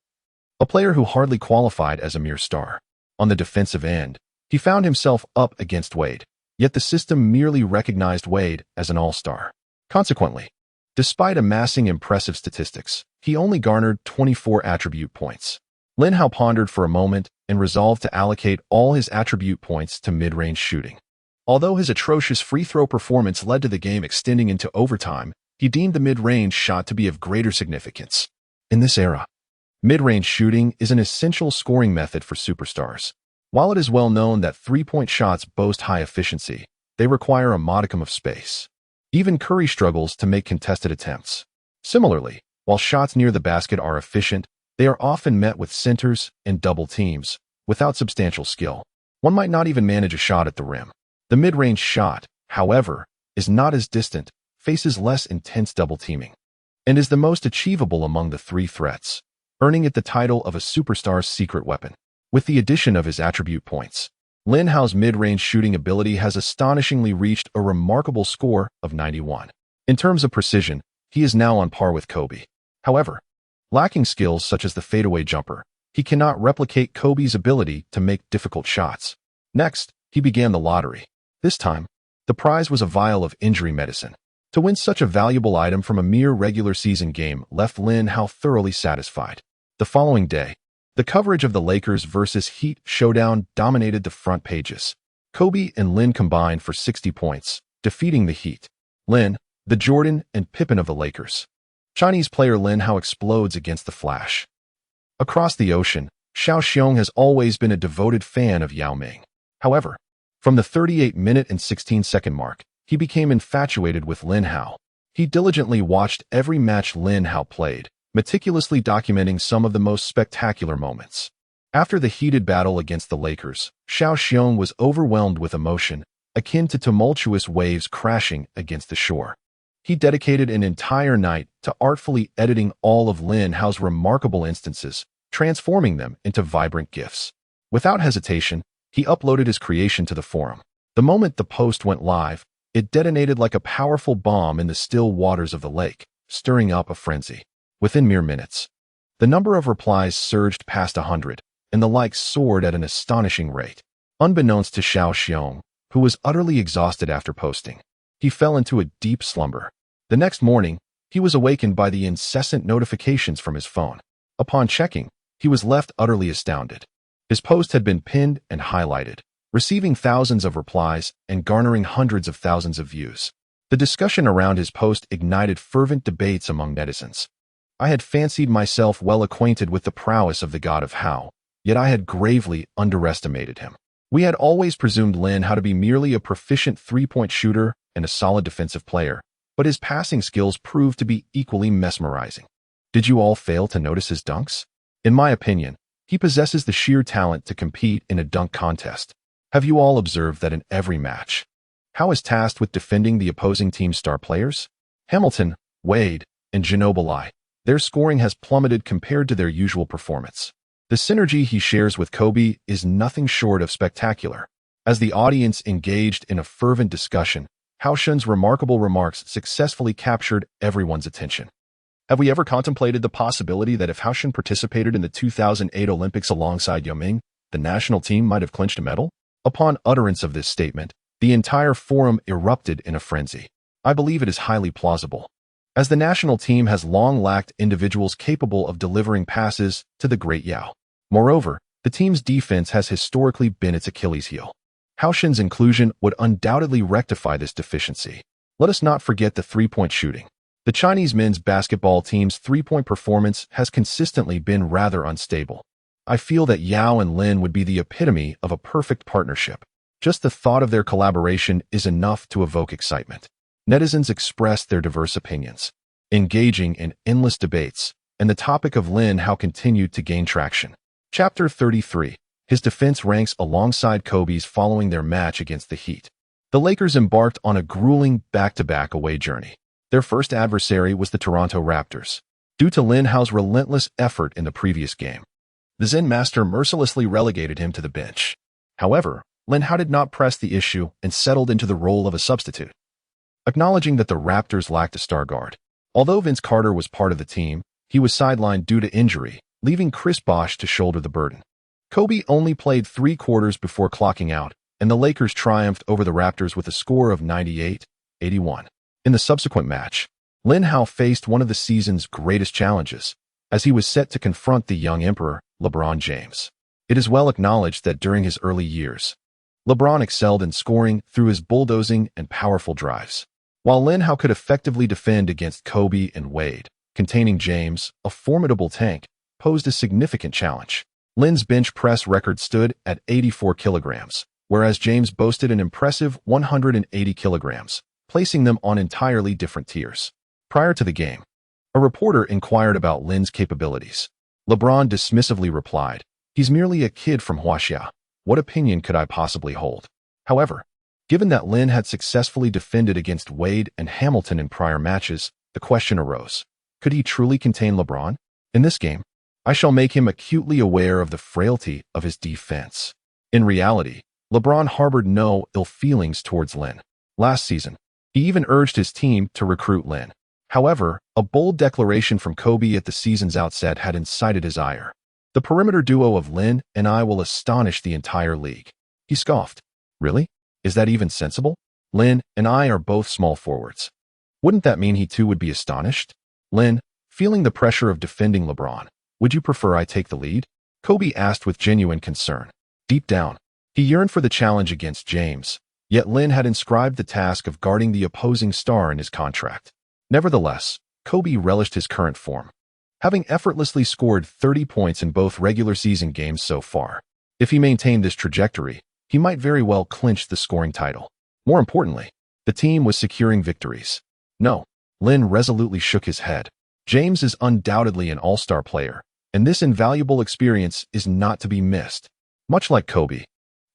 a player who hardly qualified as a mere star. On the defensive end, he found himself up against Wade, yet the system merely recognized Wade as an all-star. Consequently, despite amassing impressive statistics, he only garnered 24 attribute points. Lin Hao pondered for a moment and resolved to allocate all his attribute points to mid-range shooting. Although his atrocious free throw performance led to the game extending into overtime, he deemed the mid-range shot to be of greater significance. In this era, mid-range shooting is an essential scoring method for superstars. While it is well known that three-point shots boast high efficiency, they require a modicum of space. Even Curry struggles to make contested attempts. Similarly, while shots near the basket are efficient, they are often met with centers and double teams, without substantial skill. One might not even manage a shot at the rim. The mid-range shot, however, is not as distant, faces less intense double teaming, and is the most achievable among the three threats, earning it the title of a superstar's secret weapon. With the addition of his attribute points, Lin Hao's mid-range shooting ability has astonishingly reached a remarkable score of 91. In terms of precision, he is now on par with Kobe. However, lacking skills such as the fadeaway jumper, he cannot replicate Kobe's ability to make difficult shots. Next, he began the lottery. This time, the prize was a vial of injury medicine. To win such a valuable item from a mere regular season game left Lin Hao thoroughly satisfied. The following day, the coverage of the Lakers versus Heat showdown dominated the front pages. Kobe and Lin combined for 60 points, defeating the Heat. Lin, the Jordan and Pippen of the Lakers. Chinese player Lin Hao explodes against the Flash. Across the ocean, Xiao Xiong has always been a devoted fan of Yao Ming. However, from the 38-minute and 16-second mark, he became infatuated with Lin Hao. He diligently watched every match Lin Hao played, meticulously documenting some of the most spectacular moments. After the heated battle against the Lakers, Xiao Xiong was overwhelmed with emotion, akin to tumultuous waves crashing against the shore. He dedicated an entire night to artfully editing all of Lin Hao's remarkable instances, transforming them into vibrant GIFs. Without hesitation, he uploaded his creation to the forum. The moment the post went live, it detonated like a powerful bomb in the still waters of the lake, stirring up a frenzy. Within mere minutes, the number of replies surged past 100, and the likes soared at an astonishing rate. Unbeknownst to Xiao Xiong, who was utterly exhausted after posting, he fell into a deep slumber. The next morning, he was awakened by the incessant notifications from his phone. Upon checking, he was left utterly astounded. His post had been pinned and highlighted, receiving thousands of replies and garnering hundreds of thousands of views. The discussion around his post ignited fervent debates among netizens. I had fancied myself well acquainted with the prowess of the god of Hao, yet I had gravely underestimated him. We had always presumed Lin Hao to be merely a proficient three-point shooter and a solid defensive player, but his passing skills proved to be equally mesmerizing. Did you all fail to notice his dunks? In my opinion, he possesses the sheer talent to compete in a dunk contest. Have you all observed that in every match, Hao is tasked with defending the opposing team's star players? Hamilton, Wade, and Ginobili. Their scoring has plummeted compared to their usual performance. The synergy he shares with Kobe is nothing short of spectacular. As the audience engaged in a fervent discussion, Hao Shun's remarkable remarks successfully captured everyone's attention. Have we ever contemplated the possibility that if Hao Shun participated in the 2008 Olympics alongside Yao Ming, the national team might have clinched a medal? Upon utterance of this statement, the entire forum erupted in a frenzy. I believe it is highly plausible, as the national team has long lacked individuals capable of delivering passes to the great Yao. Moreover, the team's defense has historically been its Achilles heel. Hao Shun's inclusion would undoubtedly rectify this deficiency. Let us not forget the three-point shooting. The Chinese men's basketball team's three-point performance has consistently been rather unstable. I feel that Yao and Lin would be the epitome of a perfect partnership. Just the thought of their collaboration is enough to evoke excitement. Netizens expressed their diverse opinions, engaging in endless debates, and the topic of Lin Hao continued to gain traction. Chapter 33. His defense ranks alongside Kobe's following their match against the Heat. The Lakers embarked on a grueling back-to-back away journey. Their first adversary was the Toronto Raptors. Due to Lin Hao's relentless effort in the previous game, the Zen Master mercilessly relegated him to the bench. However, Lin Hao did not press the issue and settled into the role of a substitute, acknowledging that the Raptors lacked a star guard. Although Vince Carter was part of the team, he was sidelined due to injury, leaving Chris Bosh to shoulder the burden. Kobe only played 3 quarters before clocking out, and the Lakers triumphed over the Raptors with a score of 98-81. In the subsequent match, Lin Hao faced one of the season's greatest challenges, as he was set to confront the young emperor, LeBron James. It is well acknowledged that during his early years, LeBron excelled in scoring through his bulldozing and powerful drives. While Lin Hao could effectively defend against Kobe and Wade, containing James, a formidable tank, posed a significant challenge. Lin's bench press record stood at 84 kilograms, whereas James boasted an impressive 180 kilograms, placing them on entirely different tiers. Prior to the game, a reporter inquired about Lin's capabilities. LeBron dismissively replied, "He's merely a kid from Huaxia. What opinion could I possibly hold?" However, given that Lin had successfully defended against Wade and Hamilton in prior matches, the question arose, could he truly contain LeBron? In this game, I shall make him acutely aware of the frailty of his defense. In reality, LeBron harbored no ill feelings towards Lin. Last season, he even urged his team to recruit Lin. However, a bold declaration from Kobe at the season's outset had incited his ire. "The perimeter duo of Lin and I will astonish the entire league." He scoffed. "Really? Is that even sensible? Lin and I are both small forwards. Wouldn't that mean he too would be astonished?" "Lin, feeling the pressure of defending LeBron, would you prefer I take the lead?" Kobe asked with genuine concern. Deep down, he yearned for the challenge against James, yet Lin had inscribed the task of guarding the opposing star in his contract. Nevertheless, Kobe relished his current form, having effortlessly scored 30 points in both regular season games so far. If he maintained this trajectory, he might very well clinch the scoring title. More importantly, the team was securing victories. No, Lin resolutely shook his head. James is undoubtedly an all-star player, and this invaluable experience is not to be missed. Much like Kobe,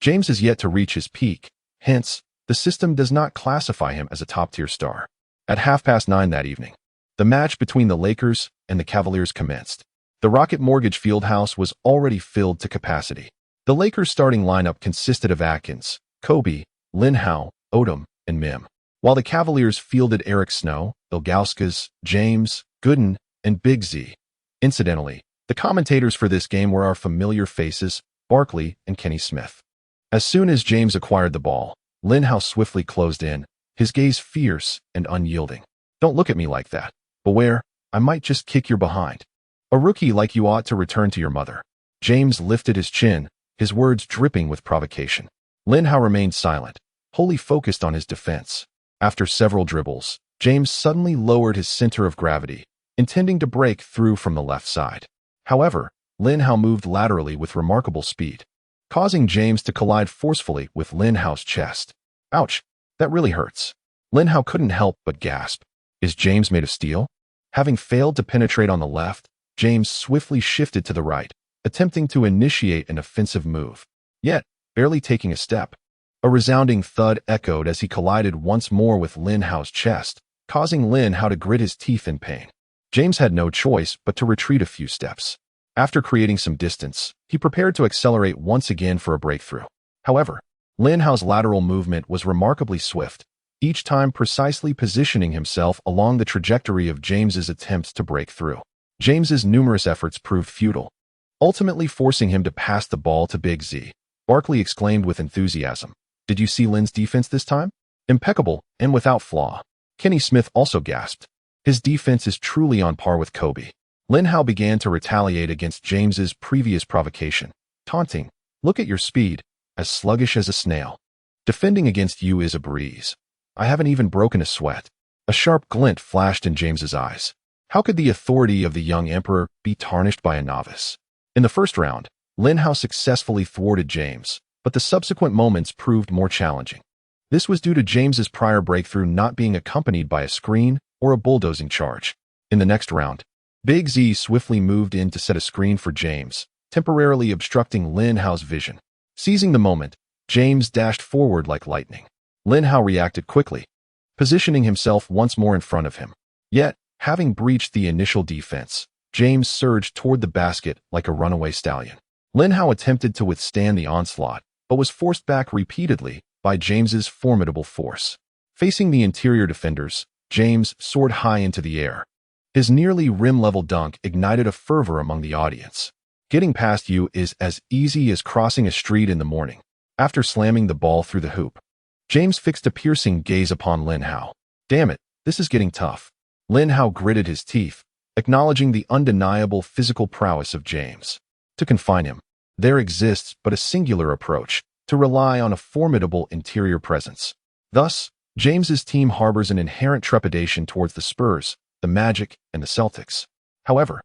James has yet to reach his peak, hence, the system does not classify him as a top-tier star. At 9:30 that evening, the match between the Lakers and the Cavaliers commenced. The Rocket Mortgage Fieldhouse was already filled to capacity. The Lakers' starting lineup consisted of Atkins, Kobe, Lin Hao, Odom, and Mim, while the Cavaliers fielded Eric Snow, Ilgauskas, James, Gooden, and Big Z. Incidentally, the commentators for this game were our familiar faces, Barkley and Kenny Smith. As soon as James acquired the ball, Lin Hao swiftly closed in, his gaze fierce and unyielding. "Don't look at me like that. Beware, I might just kick your behind. A rookie like you ought to return to your mother." James lifted his chin, his words dripping with provocation. Lin Hao remained silent, wholly focused on his defense. After several dribbles, James suddenly lowered his center of gravity, intending to break through from the left side. However, Lin Hao moved laterally with remarkable speed, causing James to collide forcefully with Lin Hao's chest. "Ouch, that really hurts." Lin Hao couldn't help but gasp. Is James made of steel? Having failed to penetrate on the left, James swiftly shifted to the right, attempting to initiate an offensive move. Yet, barely taking a step, a resounding thud echoed as he collided once more with Lin Hao's chest, causing Lin Hao to grit his teeth in pain. James had no choice but to retreat a few steps. After creating some distance, he prepared to accelerate once again for a breakthrough. However, Lin Hao's lateral movement was remarkably swift, each time precisely positioning himself along the trajectory of James's attempts to break through. James's numerous efforts proved futile, ultimately forcing him to pass the ball to Big Z. Barkley exclaimed with enthusiasm, "Did you see Lin's defense this time? Impeccable and without flaw." Kenny Smith also gasped, "His defense is truly on par with Kobe." Lin Hao began to retaliate against James's previous provocation, taunting, "Look at your speed, as sluggish as a snail. Defending against you is a breeze. I haven't even broken a sweat." A sharp glint flashed in James's eyes. How could the authority of the young emperor be tarnished by a novice? In the first round, Lin Hao successfully thwarted James, but the subsequent moments proved more challenging. This was due to James's prior breakthrough not being accompanied by a screen or a bulldozing charge. In the next round, Big Z swiftly moved in to set a screen for James, temporarily obstructing Lin Hao's vision. Seizing the moment, James dashed forward like lightning. Lin Hao reacted quickly, positioning himself once more in front of him. Yet, having breached the initial defense, James surged toward the basket like a runaway stallion. Lin Hao attempted to withstand the onslaught, but was forced back repeatedly by James's formidable force. Facing the interior defenders, James soared high into the air, His nearly rim-level dunk ignited a fervor among the audience. Getting past you is as easy as crossing a street in the morning. After slamming the ball through the hoop, James fixed a piercing gaze upon Lin Hao. Damn it, this is getting tough. Lin Hao gritted his teeth, acknowledging the undeniable physical prowess of James. To confine him, there exists but a singular approach: to rely on a formidable interior presence. Thus, James's team harbors an inherent trepidation towards the Spurs, the Magic, and the Celtics. However,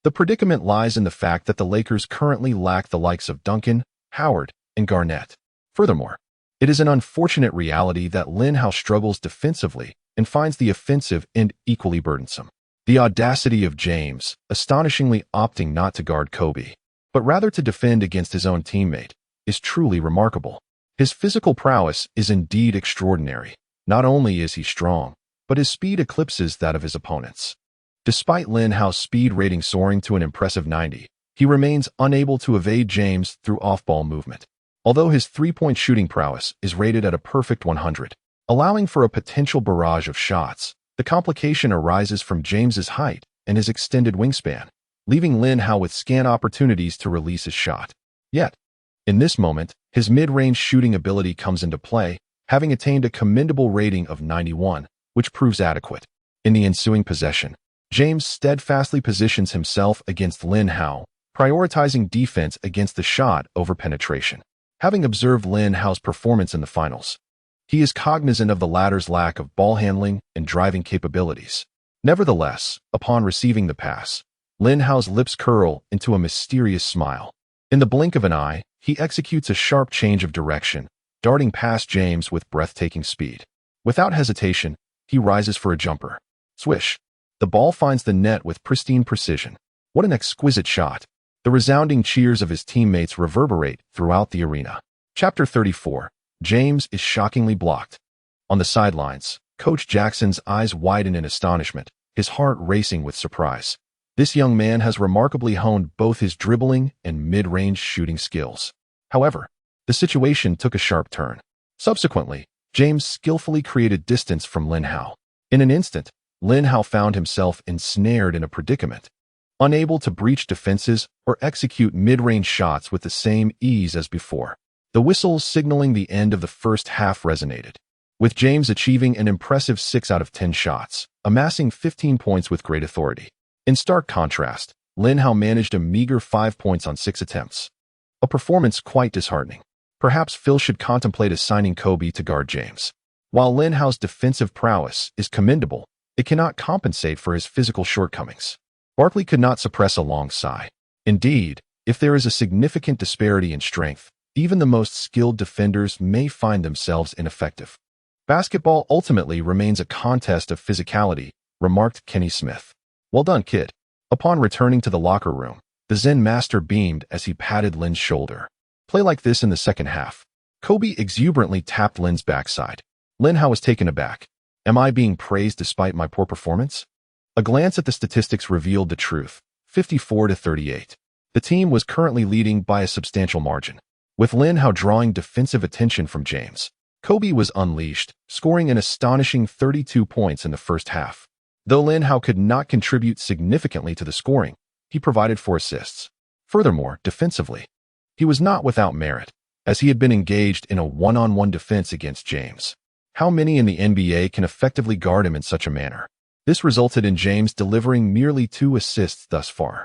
the predicament lies in the fact that the Lakers currently lack the likes of Duncan, Howard, and Garnett. Furthermore, it is an unfortunate reality that Lin Hao struggles defensively and finds the offensive end equally burdensome. The audacity of James, astonishingly opting not to guard Kobe, but rather to defend against his own teammate, is truly remarkable. His physical prowess is indeed extraordinary. Not only is he strong, but his speed eclipses that of his opponents. Despite Lin Hao's speed rating soaring to an impressive 90, he remains unable to evade James through off-ball movement. Although his three-point shooting prowess is rated at a perfect 100, allowing for a potential barrage of shots, the complication arises from James's height and his extended wingspan, leaving Lin Hao with scant opportunities to release his shot. Yet, in this moment, his mid-range shooting ability comes into play, having attained a commendable rating of 91, which proves adequate. In the ensuing possession, James steadfastly positions himself against Lin Hao, prioritizing defense against the shot over penetration. Having observed Lin Hao's performance in the finals, he is cognizant of the latter's lack of ball handling and driving capabilities. Nevertheless, upon receiving the pass, Lin Hao's lips curl into a mysterious smile. In the blink of an eye, he executes a sharp change of direction, darting past James with breathtaking speed. Without hesitation, he rises for a jumper. Swish! The ball finds the net with pristine precision. What an exquisite shot! The resounding cheers of his teammates reverberate throughout the arena. Chapter 34. James is shockingly blocked. On the sidelines, Coach Jackson's eyes widen in astonishment, his heart racing with surprise. This young man has remarkably honed both his dribbling and mid-range shooting skills. However, the situation took a sharp turn. Subsequently, James skillfully created distance from Lin Hao. In an instant, Lin Hao found himself ensnared in a predicament. Unable to breach defenses or execute mid-range shots with the same ease as before. The whistles signaling the end of the first half resonated, with James achieving an impressive 6 out of 10 shots, amassing 15 points with great authority. In stark contrast, Lin Hao managed a meager 5 points on 6 attempts. A performance quite disheartening. Perhaps Phil should contemplate assigning Kobe to guard James. While Lin Hao's defensive prowess is commendable, it cannot compensate for his physical shortcomings. Barkley could not suppress a long sigh. Indeed, if there is a significant disparity in strength, even the most skilled defenders may find themselves ineffective. Basketball ultimately remains a contest of physicality, remarked Kenny Smith. Well done, kid. Upon returning to the locker room, the Zen master beamed as he patted Lin's shoulder. Play like this in the second half. Kobe exuberantly tapped Lin's backside. Lin Hao was taken aback. Am I being praised despite my poor performance? A glance at the statistics revealed the truth, 54-38. The team was currently leading by a substantial margin. With Lin Hao drawing defensive attention from James, Kobe was unleashed, scoring an astonishing 32 points in the first half. Though Lin Hao could not contribute significantly to the scoring, he provided 4 assists. Furthermore, defensively, he was not without merit, as he had been engaged in a one-on-one defense against James. How many in the NBA can effectively guard him in such a manner? This resulted in James delivering merely 2 assists thus far.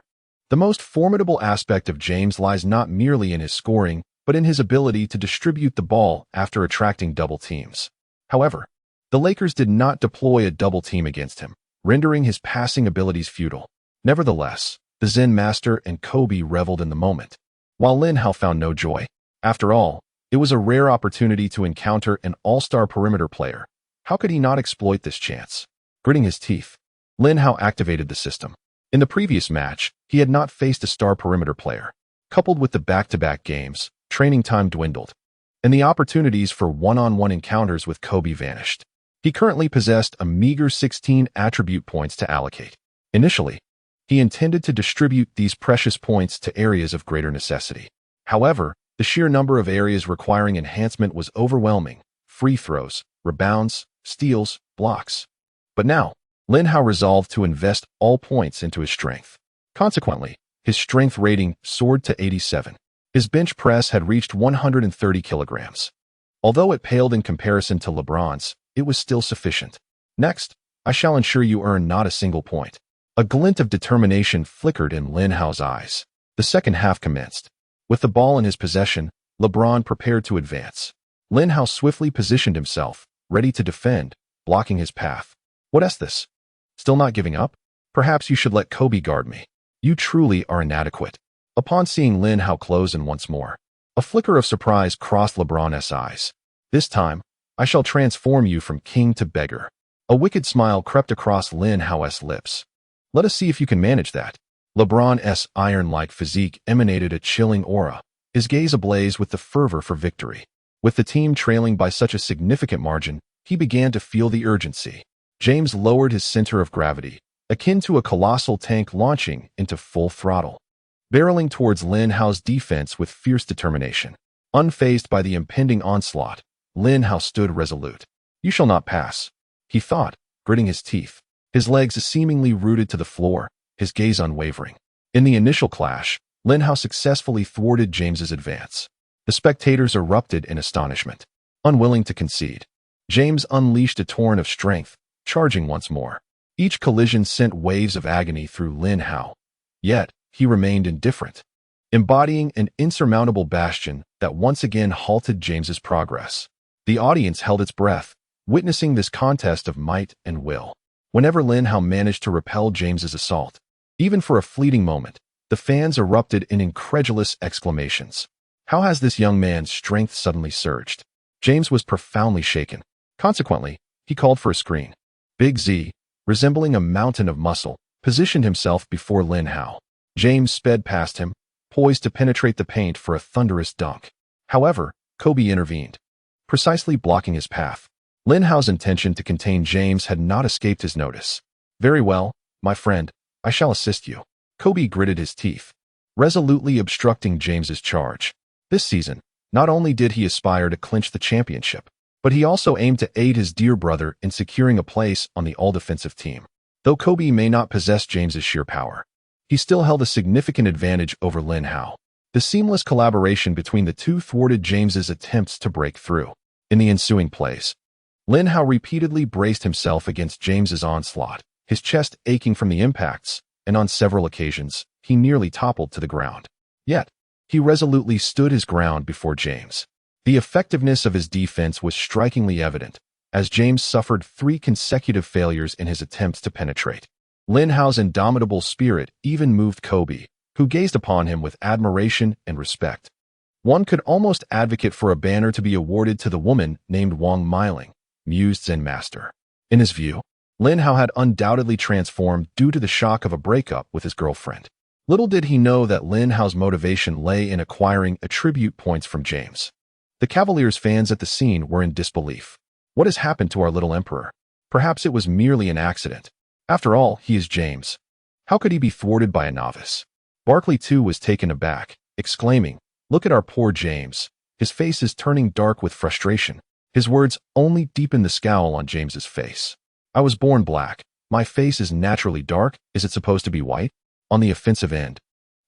The most formidable aspect of James lies not merely in his scoring, but in his ability to distribute the ball after attracting double teams. However, the Lakers did not deploy a double team against him, rendering his passing abilities futile. Nevertheless, the Zen master and Kobe reveled in the moment, while Lin Hao found no joy. After all, it was a rare opportunity to encounter an all-star perimeter player. How could he not exploit this chance? Gritting his teeth, Lin Hao activated the system. In the previous match, he had not faced a star perimeter player. Coupled with the back-to-back games, training time dwindled, and the opportunities for one-on-one encounters with Kobe vanished. He currently possessed a meager 16 attribute points to allocate. Initially, he intended to distribute these precious points to areas of greater necessity. However, the sheer number of areas requiring enhancement was overwhelming: free throws, rebounds, steals, blocks. But now, Lin Hao resolved to invest all points into his strength. Consequently, his strength rating soared to 87. His bench press had reached 130 kilograms. Although it paled in comparison to LeBron's, it was still sufficient. Next, I shall ensure you earn not a single point. A glint of determination flickered in Lin Hao's eyes. The second half commenced. With the ball in his possession, LeBron prepared to advance. Lin Hao swiftly positioned himself, ready to defend, blocking his path. What's this? Still not giving up? Perhaps you should let Kobe guard me. You truly are inadequate. Upon seeing Lin Hao close in once more, a flicker of surprise crossed LeBron's eyes. This time, I shall transform you from king to beggar. A wicked smile crept across Lin Hao's lips. Let us see if you can manage that. LeBron's iron-like physique emanated a chilling aura, his gaze ablaze with the fervor for victory. With the team trailing by such a significant margin, he began to feel the urgency. James lowered his center of gravity, akin to a colossal tank launching into full throttle, barreling towards Lin Hao's defense with fierce determination. Unfazed by the impending onslaught, Lin Hao stood resolute. You shall not pass, he thought, gritting his teeth, his legs seemingly rooted to the floor, his gaze unwavering. In the initial clash, Lin Hao successfully thwarted James's advance. The spectators erupted in astonishment. Unwilling to concede, James unleashed a torrent of strength, charging once more. Each collision sent waves of agony through Lin Hao. Yet, he remained indifferent, embodying an insurmountable bastion that once again halted James's progress. The audience held its breath, witnessing this contest of might and will. Whenever Lin Hao managed to repel James's assault, even for a fleeting moment, the fans erupted in incredulous exclamations. How has this young man's strength suddenly surged? James was profoundly shaken. Consequently, he called for a screen. Big Z, resembling a mountain of muscle, positioned himself before Lin Hao. James sped past him, poised to penetrate the paint for a thunderous dunk. However, Kobe intervened, precisely blocking his path. Lin Hao's intention to contain James had not escaped his notice. Very well, my friend, I shall assist you. Kobe gritted his teeth, resolutely obstructing James's charge. This season, not only did he aspire to clinch the championship, but he also aimed to aid his dear brother in securing a place on the all-defensive team. Though Kobe may not possess James's sheer power, he still held a significant advantage over Lin Hao. The seamless collaboration between the two thwarted James's attempts to break through. In the ensuing plays, Lin Hao repeatedly braced himself against James's onslaught, his chest aching from the impacts, and on several occasions, he nearly toppled to the ground. Yet, he resolutely stood his ground before James. The effectiveness of his defense was strikingly evident, as James suffered 3 consecutive failures in his attempts to penetrate. Lin Hao's indomitable spirit even moved Kobe, who gazed upon him with admiration and respect. One could almost advocate for a banner to be awarded to the woman named Wang Miling, Muse Zen Master. In his view, Lin Hao had undoubtedly transformed due to the shock of a breakup with his girlfriend. Little did he know that Lin Hao's motivation lay in acquiring attribute points from James. The Cavaliers fans at the scene were in disbelief. What has happened to our little emperor? Perhaps it was merely an accident. After all, he is James. How could he be thwarted by a novice? Barkley too was taken aback, exclaiming, "Look at our poor James. His face is turning dark with frustration." His words only deepened the scowl on James's face. "I was born black. My face is naturally dark. Is it supposed to be white?" On the offensive end,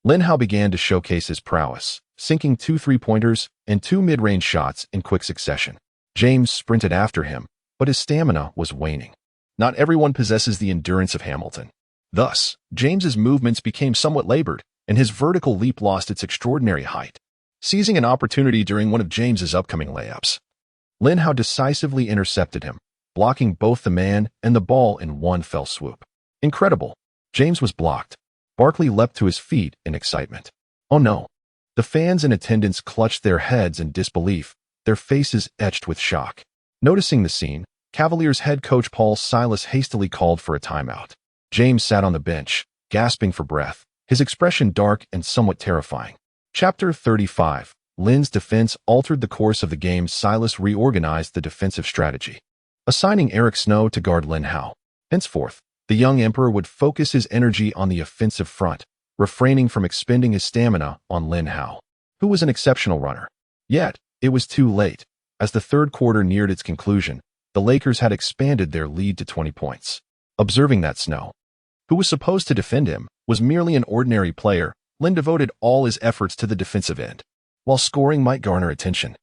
Lin Hao began to showcase his prowess, sinking 2 3-pointers and 2 mid-range shots in quick succession. James sprinted after him, but his stamina was waning. Not everyone possesses the endurance of Hamilton. Thus, James's movements became somewhat labored, and his vertical leap lost its extraordinary height. Seizing an opportunity during one of James's upcoming layups, Lin Hao decisively intercepted him, blocking both the man and the ball in one fell swoop. Incredible! James was blocked. Barkley leapt to his feet in excitement. Oh no! The fans in attendance clutched their heads in disbelief, their faces etched with shock. Noticing the scene, Cavaliers head coach Paul Silas hastily called for a timeout. James sat on the bench, gasping for breath, his expression dark and somewhat terrifying. Chapter 35. Lin's defense altered the course of the game. Silas reorganized the defensive strategy, assigning Eric Snow to guard Lin Hao. Henceforth, the young emperor would focus his energy on the offensive front, refraining from expending his stamina on Lin Hao, who was an exceptional runner. Yet, it was too late. As the third quarter neared its conclusion, the Lakers had expanded their lead to 20 points. Observing that Snow, who was supposed to defend him, was merely an ordinary player, Lin devoted all his efforts to the defensive end. While scoring might garner attention,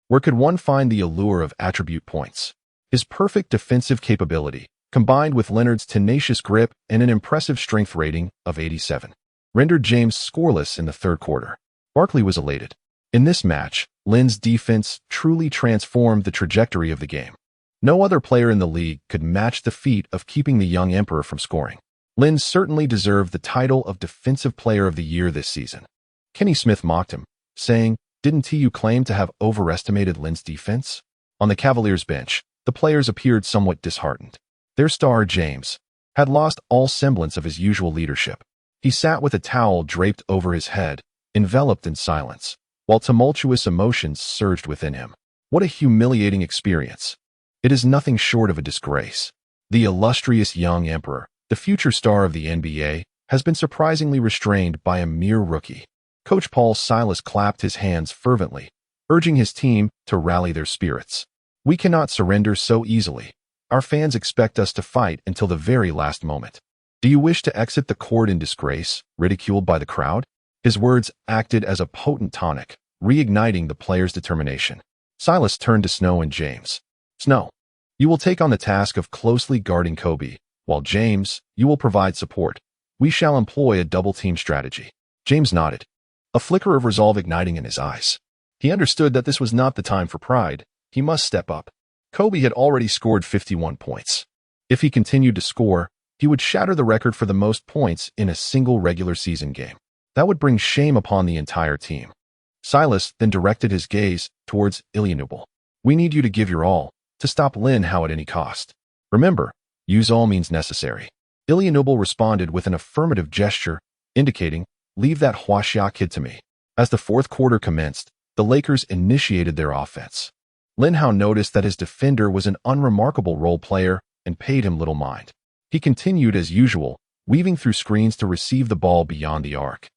where could one find the allure of attribute points? His perfect defensive capability, combined with Leonard's tenacious grip and an impressive strength rating of 87, rendered James scoreless in the third quarter. Barkley was elated. In this match, Lin's defense truly transformed the trajectory of the game. No other player in the league could match the feat of keeping the young emperor from scoring. Lin certainly deserved the title of Defensive Player of the Year this season. Kenny Smith mocked him, saying, "Didn't you claim to have overestimated Lin's defense?" On the Cavaliers bench, the players appeared somewhat disheartened. Their star, James, had lost all semblance of his usual leadership. He sat with a towel draped over his head, enveloped in silence, while tumultuous emotions surged within him. What a humiliating experience. It is nothing short of a disgrace. The illustrious young emperor, the future star of the NBA, has been surprisingly restrained by a mere rookie. Coach Paul Silas clapped his hands fervently, urging his team to rally their spirits. "We cannot surrender so easily. Our fans expect us to fight until the very last moment. Do you wish to exit the court in disgrace, ridiculed by the crowd?" His words acted as a potent tonic, reigniting the players' determination. Silas turned to Snow and James. "Snow, you will take on the task of closely guarding Kobe, while James, you will provide support. We shall employ a double-team strategy." James nodded, a flicker of resolve igniting in his eyes. He understood that this was not the time for pride. He must step up. Kobe had already scored 51 points. If he continued to score, he would shatter the record for the most points in a single regular season game. That would bring shame upon the entire team. Silas then directed his gaze towards Ilyinubal. "We need you to give your all, to stop Lin Hao at any cost. Remember, use all means necessary." Ilyinubal responded with an affirmative gesture, indicating, "Leave that Huaxia kid to me." As the fourth quarter commenced, the Lakers initiated their offense. Lin Hao noticed that his defender was an unremarkable role player and paid him little mind. He continued as usual, weaving through screens to receive the ball beyond the arc.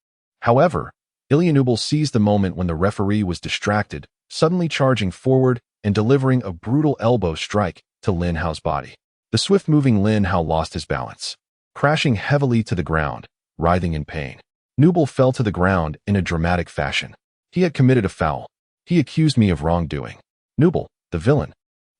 However, Ilyinubal seized the moment when the referee was distracted, suddenly charging forward and delivering a brutal elbow strike to Lin Hao's body. The swift-moving Lin Hao lost his balance, crashing heavily to the ground, writhing in pain. Nubal fell to the ground in a dramatic fashion. He had committed a foul. "He accused me of wrongdoing." Nubal, the villain,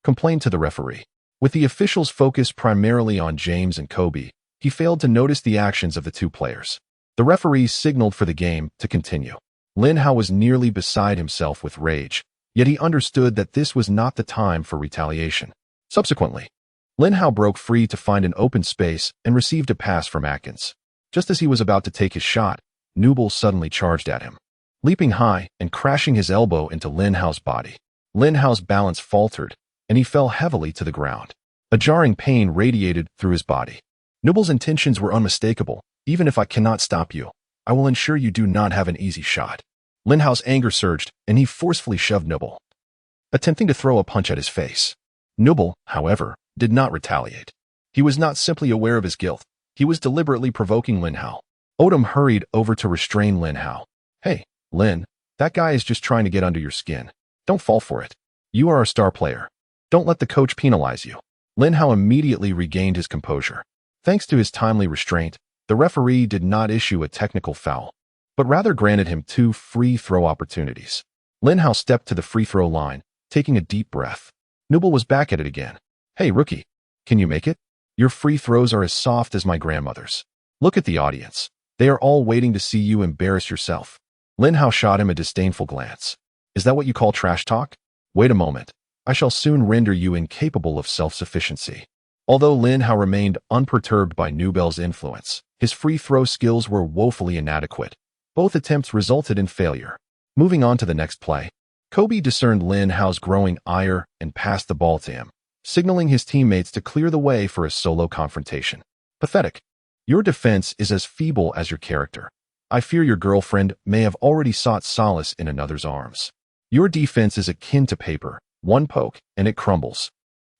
complained to the referee. With the officials focused primarily on James and Kobe, he failed to notice the actions of the two players. The referee signaled for the game to continue. Lin Hao was nearly beside himself with rage, yet he understood that this was not the time for retaliation. Subsequently, Lin Hao broke free to find an open space and received a pass from Atkins. Just as he was about to take his shot, Nubal suddenly charged at him, leaping high and crashing his elbow into Lin Hao's body. Lin Hao's balance faltered, and he fell heavily to the ground. A jarring pain radiated through his body. Nubal's intentions were unmistakable. "Even if I cannot stop you, I will ensure you do not have an easy shot." Lin Hao's anger surged, and he forcefully shoved Nubal, attempting to throw a punch at his face. Nubal, however, did not retaliate. He was not simply aware of his guilt. He was deliberately provoking Lin Hao. Odom hurried over to restrain Lin Hao. "Hey, Lin, that guy is just trying to get under your skin. Don't fall for it. You are a star player. Don't let the coach penalize you." Lin Hao immediately regained his composure. Thanks to his timely restraint, the referee did not issue a technical foul, but rather granted him 2 free throw opportunities. Lin Hao stepped to the free throw line, taking a deep breath. Nubal was back at it again. "Hey, rookie, can you make it? Your free throws are as soft as my grandmother's. Look at the audience. They are all waiting to see you embarrass yourself." Lin Hao shot him a disdainful glance. "Is that what you call trash talk? Wait a moment. I shall soon render you incapable of self-sufficiency." Although Lin Hao remained unperturbed by Nubal's influence, his free throw skills were woefully inadequate. Both attempts resulted in failure. Moving on to the next play, Kobe discerned Lin Hao's growing ire and passed the ball to him, signaling his teammates to clear the way for a solo confrontation. "Pathetic. Your defense is as feeble as your character. I fear your girlfriend may have already sought solace in another's arms. Your defense is akin to paper. One poke, and it crumbles.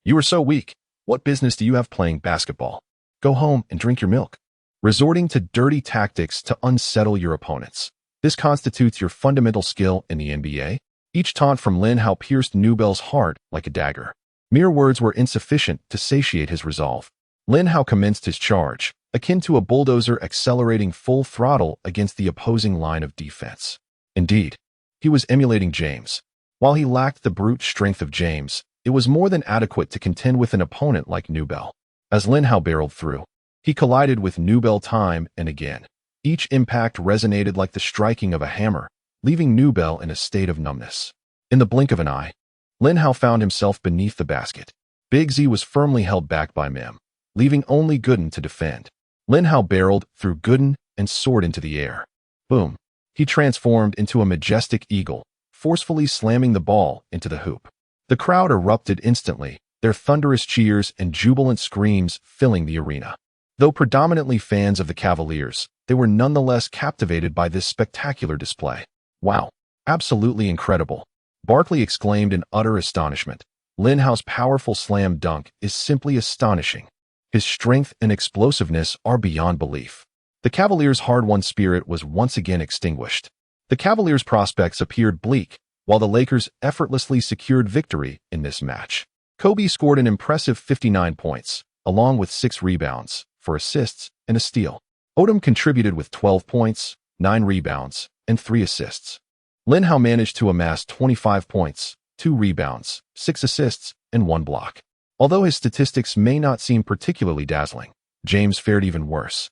You are so weak. What business do you have playing basketball? Go home and drink your milk." Resorting to dirty tactics to unsettle your opponents. This constitutes your fundamental skill in the NBA. Each taunt from Lin Hao pierced Nubal's heart like a dagger. Mere words were insufficient to satiate his resolve. Lin Hao commenced his charge, akin to a bulldozer accelerating full throttle against the opposing line of defense. Indeed, he was emulating James. While he lacked the brute strength of James, it was more than adequate to contend with an opponent like Newbell. As Lin Hao barreled through, he collided with Newbell time and again. Each impact resonated like the striking of a hammer, leaving Newbell in a state of numbness. In the blink of an eye, Lin Hao found himself beneath the basket. Big Z was firmly held back by Mim, leaving only Gooden to defend. Lin Hao barreled through Gooden and soared into the air. Boom! He transformed into a majestic eagle, forcefully slamming the ball into the hoop. The crowd erupted instantly, their thunderous cheers and jubilant screams filling the arena. Though predominantly fans of the Cavaliers, they were nonetheless captivated by this spectacular display. Wow! Absolutely incredible! Barkley exclaimed in utter astonishment. Lin Hao's powerful slam dunk is simply astonishing. His strength and explosiveness are beyond belief. The Cavaliers' hard-won spirit was once again extinguished. The Cavaliers' prospects appeared bleak, while the Lakers effortlessly secured victory in this match. Kobe scored an impressive 59 points, along with 6 rebounds, 4 assists, and a steal. Odom contributed with 12 points, 9 rebounds, and 3 assists. Lin Hao managed to amass 25 points, 2 rebounds, 6 assists, and 1 block. Although his statistics may not seem particularly dazzling, James fared even worse,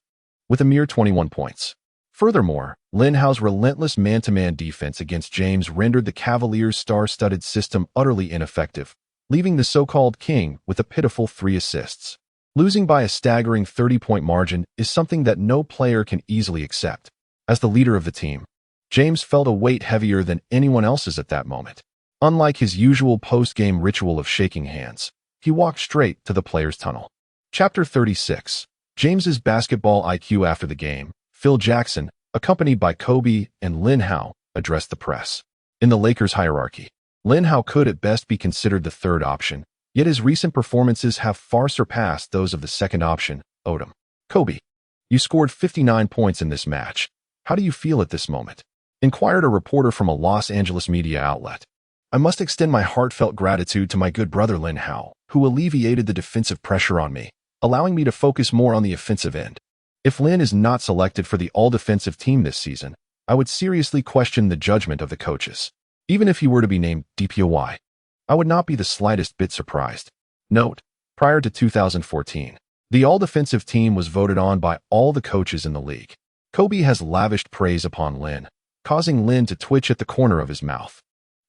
with a mere 21 points. Furthermore, Lin Hao's relentless man-to-man defense against James rendered the Cavaliers' star-studded system utterly ineffective, leaving the so-called king with a pitiful 3 assists. Losing by a staggering 30-point margin is something that no player can easily accept. As the leader of the team, James felt a weight heavier than anyone else's at that moment. Unlike his usual post-game ritual of shaking hands, he walked straight to the players' tunnel. Chapter 36. James's basketball IQ. After the game, Phil Jackson, accompanied by Kobe and Lin Hao, addressed the press. In the Lakers' hierarchy, Lin Hao could at best be considered the third option, yet his recent performances have far surpassed those of the second option, Odom. Kobe, you scored 59 points in this match. How do you feel at this moment? Inquired a reporter from a Los Angeles media outlet. I must extend my heartfelt gratitude to my good brother Lin Hao, who alleviated the defensive pressure on me, allowing me to focus more on the offensive end. If Lin is not selected for the all-defensive team this season, I would seriously question the judgment of the coaches. Even if he were to be named DPOY, I would not be the slightest bit surprised. Note, prior to 2014, the all-defensive team was voted on by all the coaches in the league. Kobe has lavished praise upon Lin, causing Lin to twitch at the corner of his mouth.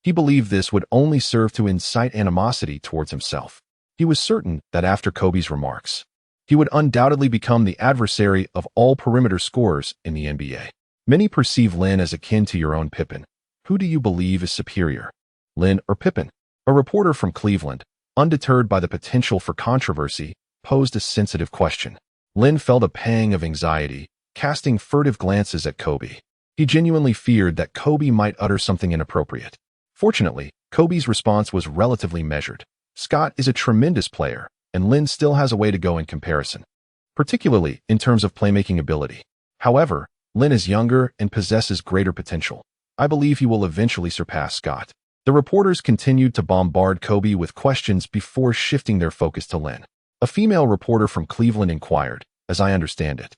He believed this would only serve to incite animosity towards himself. He was certain that after Kobe's remarks, he would undoubtedly become the adversary of all perimeter scorers in the NBA. Many perceive Lin as akin to your own Pippen. Who do you believe is superior, Lin or Pippen? A reporter from Cleveland, undeterred by the potential for controversy, posed a sensitive question. Lin felt a pang of anxiety, casting furtive glances at Kobe. He genuinely feared that Kobe might utter something inappropriate. Fortunately, Kobe's response was relatively measured. Scott is a tremendous player, and Lin still has a way to go in comparison, particularly in terms of playmaking ability. However, Lin is younger and possesses greater potential. I believe he will eventually surpass Scott. The reporters continued to bombard Kobe with questions before shifting their focus to Lin. A female reporter from Cleveland inquired, as I understand it.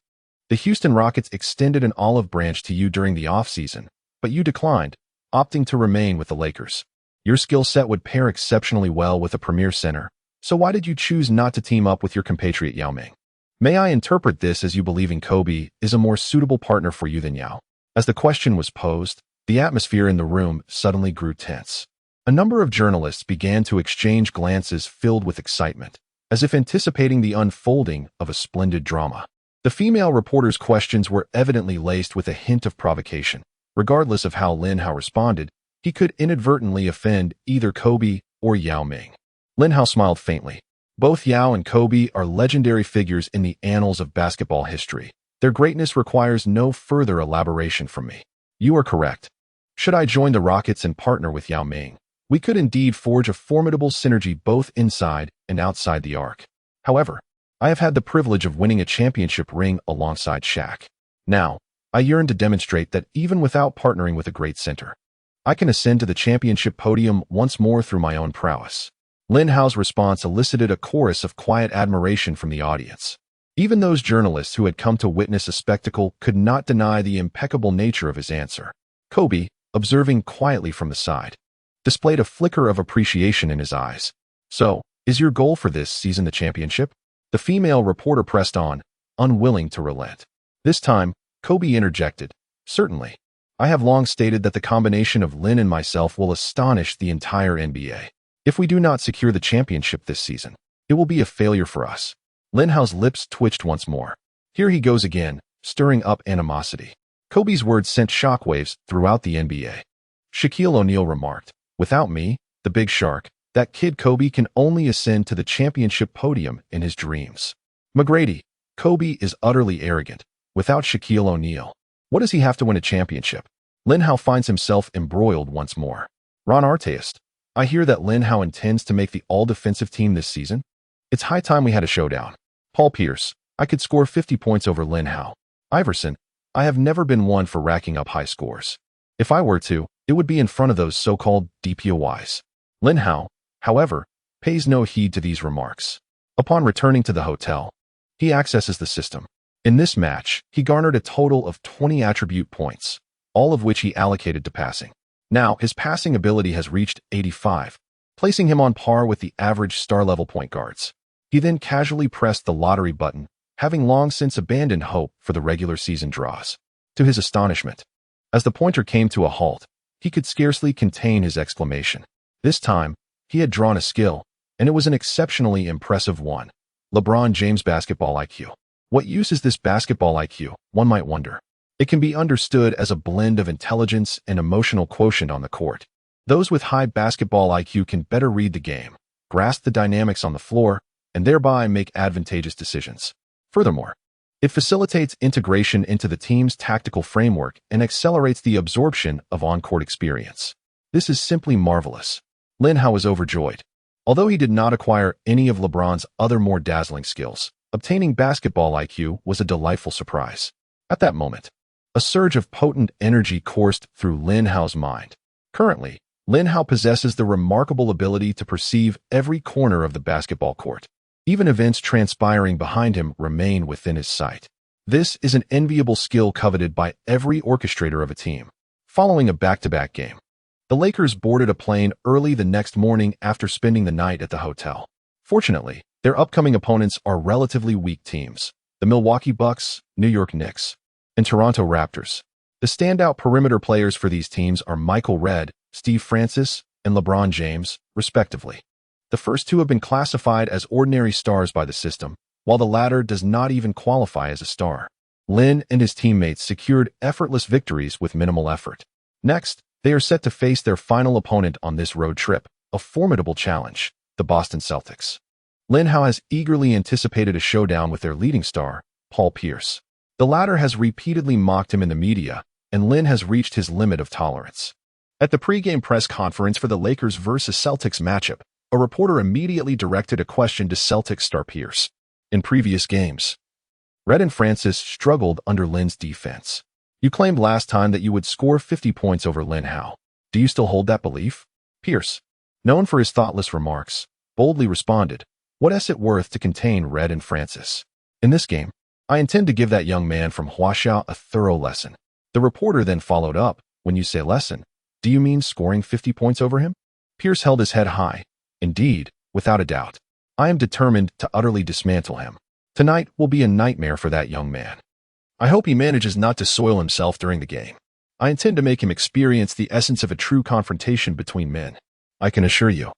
The Houston Rockets extended an olive branch to you during the offseason, but you declined, opting to remain with the Lakers. Your skill set would pair exceptionally well with a premier center, so why did you choose not to team up with your compatriot Yao Ming? May I interpret this as you believing Kobe is a more suitable partner for you than Yao? As the question was posed, the atmosphere in the room suddenly grew tense. A number of journalists began to exchange glances filled with excitement, as if anticipating the unfolding of a splendid drama. The female reporter's questions were evidently laced with a hint of provocation. Regardless of how Lin Hao responded, he could inadvertently offend either Kobe or Yao Ming. Lin Hao smiled faintly. Both Yao and Kobe are legendary figures in the annals of basketball history. Their greatness requires no further elaboration from me. You are correct. Should I join the Rockets and partner with Yao Ming, we could indeed forge a formidable synergy both inside and outside the arc. However, I have had the privilege of winning a championship ring alongside Shaq. Now, I yearn to demonstrate that even without partnering with a great center, I can ascend to the championship podium once more through my own prowess. Lin Hao's response elicited a chorus of quiet admiration from the audience. Even those journalists who had come to witness a spectacle could not deny the impeccable nature of his answer. Kobe, observing quietly from the side, displayed a flicker of appreciation in his eyes. "So, is your goal for this season the championship?" The female reporter pressed on, unwilling to relent. This time, Kobe interjected, "Certainly. I have long stated that the combination of Lin and myself will astonish the entire NBA. If we do not secure the championship this season, it will be a failure for us." Lin Hao's lips twitched once more. Here he goes again, stirring up animosity. Kobe's words sent shockwaves throughout the NBA. Shaquille O'Neal remarked, "Without me, the big shark, that kid Kobe can only ascend to the championship podium in his dreams." McGrady, "Kobe is utterly arrogant. Without Shaquille O'Neal, what does he have to win a championship?" Lin Hao finds himself embroiled once more. Ron Artest, "I hear that Lin Hao intends to make the all-defensive team this season. It's high time we had a showdown." Paul Pierce, "I could score 50 points over Lin Hao." Iverson, "I have never been one for racking up high scores. If I were to, it would be in front of those so-called DPOYs." Lin Hao, however, pays no heed to these remarks. Upon returning to the hotel, he accesses the system. In this match, he garnered a total of 20 attribute points, all of which he allocated to passing. Now, his passing ability has reached 85, placing him on par with the average star-level point guards. He then casually pressed the lottery button, having long since abandoned hope for the regular season draws. To his astonishment, as the pointer came to a halt, he could scarcely contain his exclamation. This time, he had drawn a skill, and it was an exceptionally impressive one. LeBron James basketball IQ. What use is this basketball IQ, one might wonder. It can be understood as a blend of intelligence and emotional quotient on the court. Those with high basketball IQ can better read the game, grasp the dynamics on the floor, and thereby make advantageous decisions. Furthermore, it facilitates integration into the team's tactical framework and accelerates the absorption of on-court experience. This is simply marvelous. Lin Hao was overjoyed. Although he did not acquire any of LeBron's other more dazzling skills, obtaining basketball IQ was a delightful surprise. At that moment, a surge of potent energy coursed through Lin Hao's mind. Currently, Lin Hao possesses the remarkable ability to perceive every corner of the basketball court. Even events transpiring behind him remain within his sight. This is an enviable skill coveted by every orchestrator of a team. Following a back-to-back game, the Lakers boarded a plane early the next morning after spending the night at the hotel. Fortunately, their upcoming opponents are relatively weak teams: the Milwaukee Bucks, New York Knicks, and Toronto Raptors. The standout perimeter players for these teams are Michael Redd, Steve Francis, and LeBron James, respectively. The first two have been classified as ordinary stars by the system, while the latter does not even qualify as a star. Lin and his teammates secured effortless victories with minimal effort. Next, they are set to face their final opponent on this road trip, a formidable challenge, the Boston Celtics. Lin Hao has eagerly anticipated a showdown with their leading star, Paul Pierce. The latter has repeatedly mocked him in the media, and Lin has reached his limit of tolerance. At the pregame press conference for the Lakers vs. Celtics matchup, a reporter immediately directed a question to Celtics star Pierce. In previous games, Redd and Francis struggled under Lin's defense. You claimed last time that you would score 50 points over Lin Hao. Do you still hold that belief? Pierce, known for his thoughtless remarks, boldly responded, "What is it worth to contain Redd and Francis? In this game, I intend to give that young man from Huaxia a thorough lesson." The reporter then followed up, "When you say lesson, do you mean scoring 50 points over him?" Pierce held his head high. "Indeed, without a doubt. I am determined to utterly dismantle him. Tonight will be a nightmare for that young man. I hope he manages not to soil himself during the game. I intend to make him experience the essence of a true confrontation between men. I can assure you,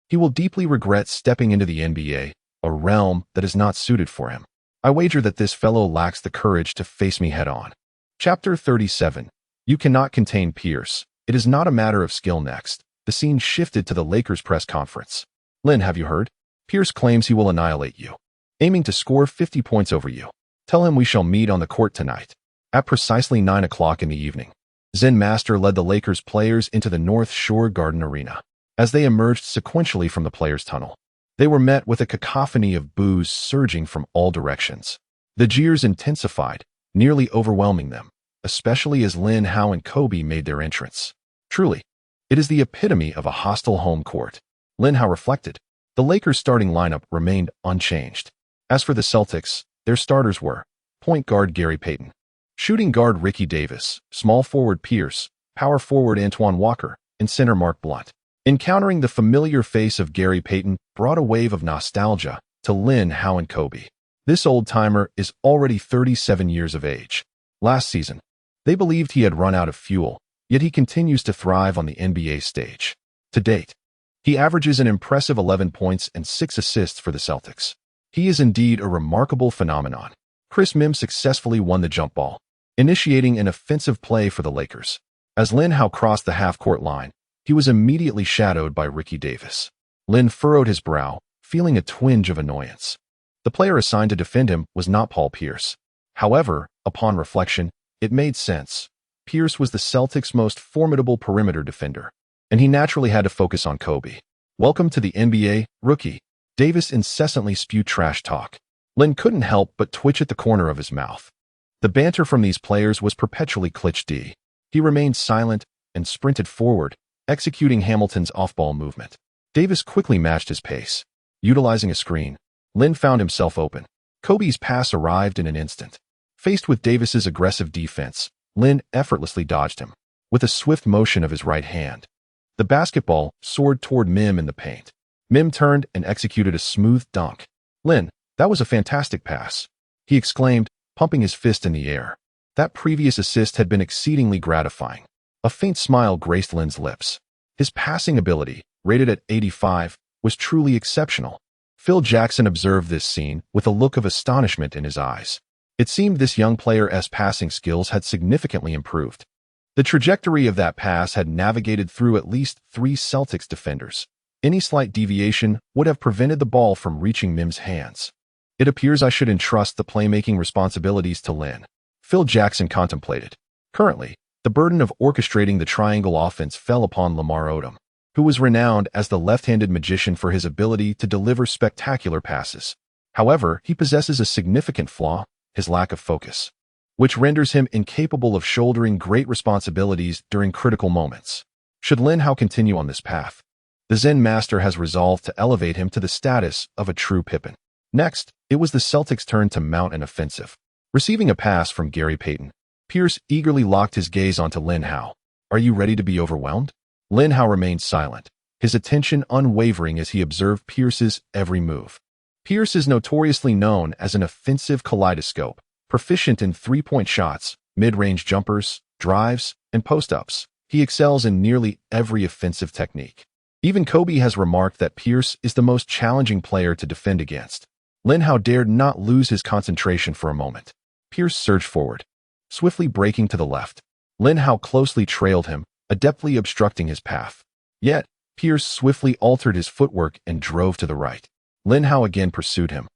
he will deeply regret stepping into the NBA, a realm that is not suited for him. I wager that this fellow lacks the courage to face me head-on." Chapter 37. You cannot contain Pierce. It is not a matter of skill. Next, the scene shifted to the Lakers press conference. "Lin, have you heard? Pierce claims he will annihilate you, aiming to score 50 points over you. Tell him we shall meet on the court tonight, at precisely 9 o'clock in the evening." Zen Master led the Lakers players into the North Shore Garden Arena. As they emerged sequentially from the players' tunnel, they were met with a cacophony of boos surging from all directions. The jeers intensified, nearly overwhelming them, especially as Lin Hao and Kobe made their entrance. Truly, it is the epitome of a hostile home court. Lin Hao reflected. The Lakers' starting lineup remained unchanged. As for the Celtics, their starters were point guard Gary Payton, shooting guard Ricky Davis, small forward Pierce, power forward Antoine Walker, and center Mark Blount. Encountering the familiar face of Gary Payton brought a wave of nostalgia to Lin Hao and Kobe. This old-timer is already 37 years of age. Last season, they believed he had run out of fuel, yet he continues to thrive on the NBA stage. To date, he averages an impressive 11 points and 6 assists for the Celtics. He is indeed a remarkable phenomenon. Chris Mihm successfully won the jump ball, initiating an offensive play for the Lakers. As Lin Hao crossed the half-court line, he was immediately shadowed by Ricky Davis. Lin furrowed his brow, feeling a twinge of annoyance. The player assigned to defend him was not Paul Pierce. However, upon reflection, it made sense. Pierce was the Celtics' most formidable perimeter defender, and he naturally had to focus on Kobe. "Welcome to the NBA, rookie." Davis incessantly spewed trash talk. Lin couldn't help but twitch at the corner of his mouth. The banter from these players was perpetually cliché. He remained silent and sprinted forward, executing Hamilton's off-ball movement. Davis quickly matched his pace. Utilizing a screen, Lin found himself open. Kobe's pass arrived in an instant. Faced with Davis's aggressive defense, Lin effortlessly dodged him. With a swift motion of his right hand, the basketball soared toward Mihm in the paint. Mihm turned and executed a smooth dunk. "Lin, that was a fantastic pass," he exclaimed, pumping his fist in the air. That previous assist had been exceedingly gratifying. A faint smile graced Lin's lips. His passing ability, rated at 85, was truly exceptional. Phil Jackson observed this scene with a look of astonishment in his eyes. It seemed this young player's passing skills had significantly improved. The trajectory of that pass had navigated through at least 3 Celtics defenders. Any slight deviation would have prevented the ball from reaching Mihm's hands. "It appears I should entrust the playmaking responsibilities to Lin," Phil Jackson contemplated. Currently, the burden of orchestrating the triangle offense fell upon Lamar Odom, who was renowned as the left-handed magician for his ability to deliver spectacular passes. However, he possesses a significant flaw: his lack of focus, which renders him incapable of shouldering great responsibilities during critical moments. Should Lin Hao continue on this path, the Zen master has resolved to elevate him to the status of a true Pippen. Next, it was the Celtics' turn to mount an offensive. Receiving a pass from Gary Payton, Pierce eagerly locked his gaze onto Lin Hao. "Are you ready to be overwhelmed?" Lin Hao remained silent, his attention unwavering as he observed Pierce's every move. Pierce is notoriously known as an offensive kaleidoscope, proficient in three-point shots, mid-range jumpers, drives, and post-ups. He excels in nearly every offensive technique. Even Kobe has remarked that Pierce is the most challenging player to defend against. Lin Hao dared not lose his concentration for a moment. Pierce surged forward, swiftly breaking to the left. Lin Hao closely trailed him, adeptly obstructing his path. Yet, Pierce swiftly altered his footwork and drove to the right. Lin Hao again pursued him,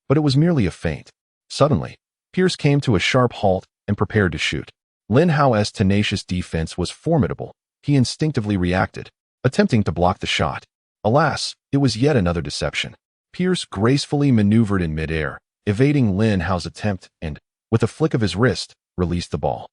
but it was merely a feint. Suddenly, Pierce came to a sharp halt and prepared to shoot. Lin Hao's tenacious defense was formidable. He instinctively reacted, attempting to block the shot. Alas, it was yet another deception. Pierce gracefully maneuvered in midair, evading Lin Hao's attempt and, with a flick of his wrist, released the ball.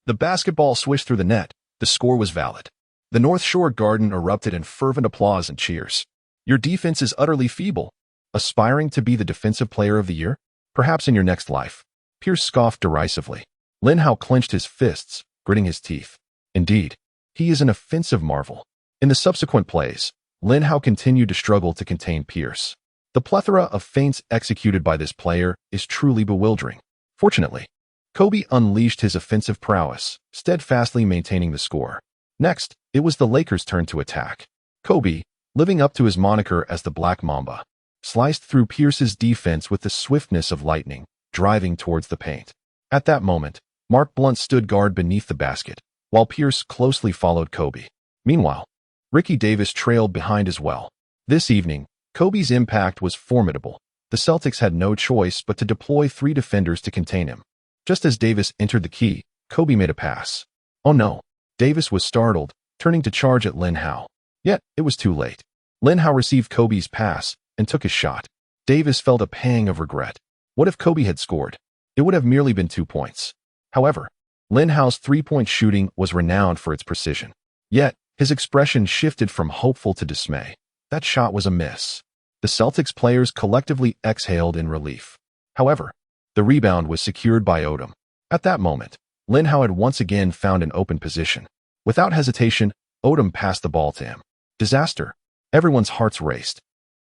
The basketball swished through the net. The score was valid. The North Shore Garden erupted in fervent applause and cheers. "Your defense is utterly feeble. Aspiring to be the Defensive Player of the Year? Perhaps in your next life." Pierce scoffed derisively. Lin Hao clenched his fists, gritting his teeth. Indeed, he is an offensive marvel. In the subsequent plays, Lin Hao continued to struggle to contain Pierce. The plethora of feints executed by this player is truly bewildering. Fortunately, Kobe unleashed his offensive prowess, steadfastly maintaining the score. Next, it was the Lakers' turn to attack. Kobe, living up to his moniker as the Black Mamba, sliced through Pierce's defense with the swiftness of lightning, driving towards the paint. At that moment, Mark Blount stood guard beneath the basket, while Pierce closely followed Kobe. Meanwhile, Ricky Davis trailed behind as well. This evening, Kobe's impact was formidable. The Celtics had no choice but to deploy 3 defenders to contain him. Just as Davis entered the key, Kobe made a pass. Oh no! Davis was startled, turning to charge at Lin Hao. Yet, it was too late. Lin Hao received Kobe's pass and took his shot. Davis felt a pang of regret. What if Kobe had scored? It would have merely been 2 points. However, Lin Hao's three-point shooting was renowned for its precision. Yet, his expression shifted from hopeful to dismay. That shot was a miss. The Celtics players collectively exhaled in relief. However, the rebound was secured by Odom. At that moment, Lin Hao had once again found an open position. Without hesitation, Odom passed the ball to him. Disaster. Everyone's hearts raced.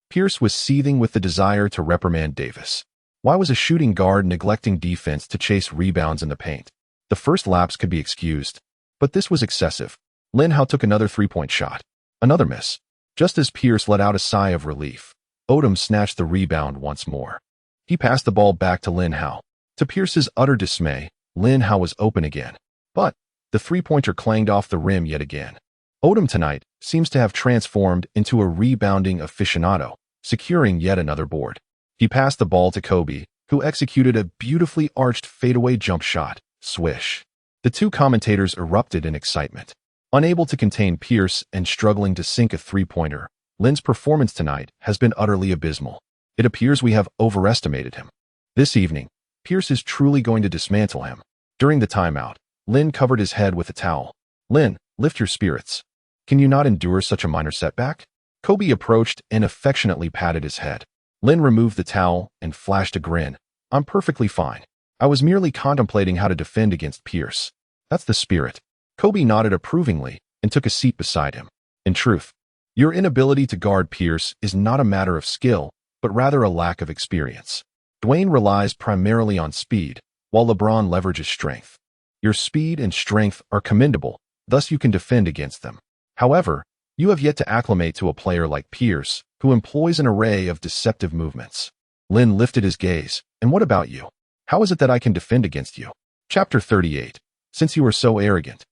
Pierce was seething with the desire to reprimand Davis. Why was a shooting guard neglecting defense to chase rebounds in the paint? The first lapse could be excused, but this was excessive. Lin Hao took another three-point shot. Another miss. Just as Pierce let out a sigh of relief, Odom snatched the rebound once more. He passed the ball back to Lin Hao. To Pierce's utter dismay, Lin Hao was open again. But the three-pointer clanged off the rim yet again. Odom tonight seems to have transformed into a rebounding aficionado, securing yet another board. He passed the ball to Kobe, who executed a beautifully arched fadeaway jump shot. Swish. The two commentators erupted in excitement. Unable to contain Pierce and struggling to sink a three-pointer, Lin's performance tonight has been utterly abysmal. It appears we have overestimated him. This evening, Pierce is truly going to dismantle him. During the timeout, Lin covered his head with a towel. Lin, lift your spirits. Can you not endure such a minor setback? Kobe approached and affectionately patted his head. Lin removed the towel and flashed a grin. I'm perfectly fine. I was merely contemplating how to defend against Pierce. That's the spirit. Kobe nodded approvingly and took a seat beside him. In truth, your inability to guard Pierce is not a matter of skill, but rather a lack of experience. Dwayne relies primarily on speed, while LeBron leverages strength. Your speed and strength are commendable, thus you can defend against them. However, you have yet to acclimate to a player like Pierce, who employs an array of deceptive movements. Lin lifted his gaze. And what about you? How is it that I can defend against you? Chapter 38. Since you are so arrogant,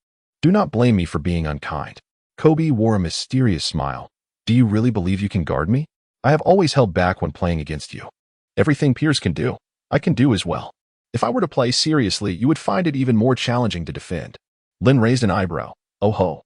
do not blame me for being unkind. Kobe wore a mysterious smile. Do you really believe you can guard me? I have always held back when playing against you. Everything Pierce can do, I can do as well. If I were to play seriously, you would find it even more challenging to defend. Lin raised an eyebrow. Oh ho.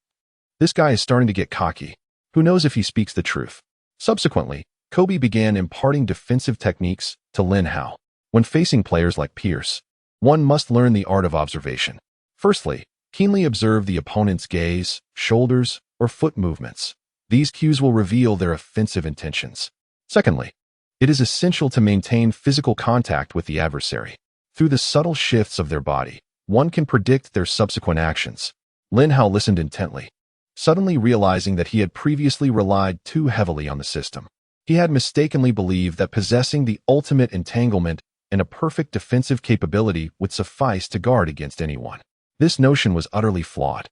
This guy is starting to get cocky. Who knows if he speaks the truth? Subsequently, Kobe began imparting defensive techniques to Lin Hao. When facing players like Pierce, one must learn the art of observation. Firstly, keenly observe the opponent's gaze, shoulders, or foot movements. These cues will reveal their offensive intentions. Secondly, it is essential to maintain physical contact with the adversary. Through the subtle shifts of their body, one can predict their subsequent actions. Lin Hao listened intently, suddenly realizing that he had previously relied too heavily on the system. He had mistakenly believed that possessing the ultimate entanglement and a perfect defensive capability would suffice to guard against anyone. This notion was utterly flawed.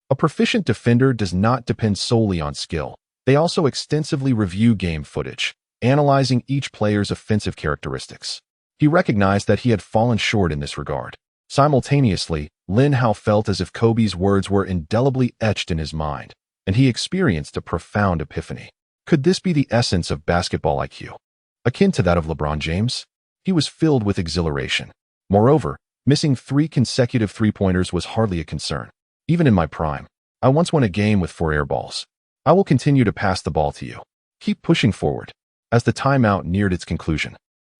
A proficient defender does not depend solely on skill. They also extensively review game footage, analyzing each player's offensive characteristics. He recognized that he had fallen short in this regard. Simultaneously, Lin Hao felt as if Kobe's words were indelibly etched in his mind, and he experienced a profound epiphany. Could this be the essence of basketball IQ? Akin to that of LeBron James? He was filled with exhilaration. Moreover, missing 3 consecutive three-pointers was hardly a concern. Even in my prime, I once won a game with 4 air balls. I will continue to pass the ball to you. Keep pushing forward. As the timeout neared its conclusion,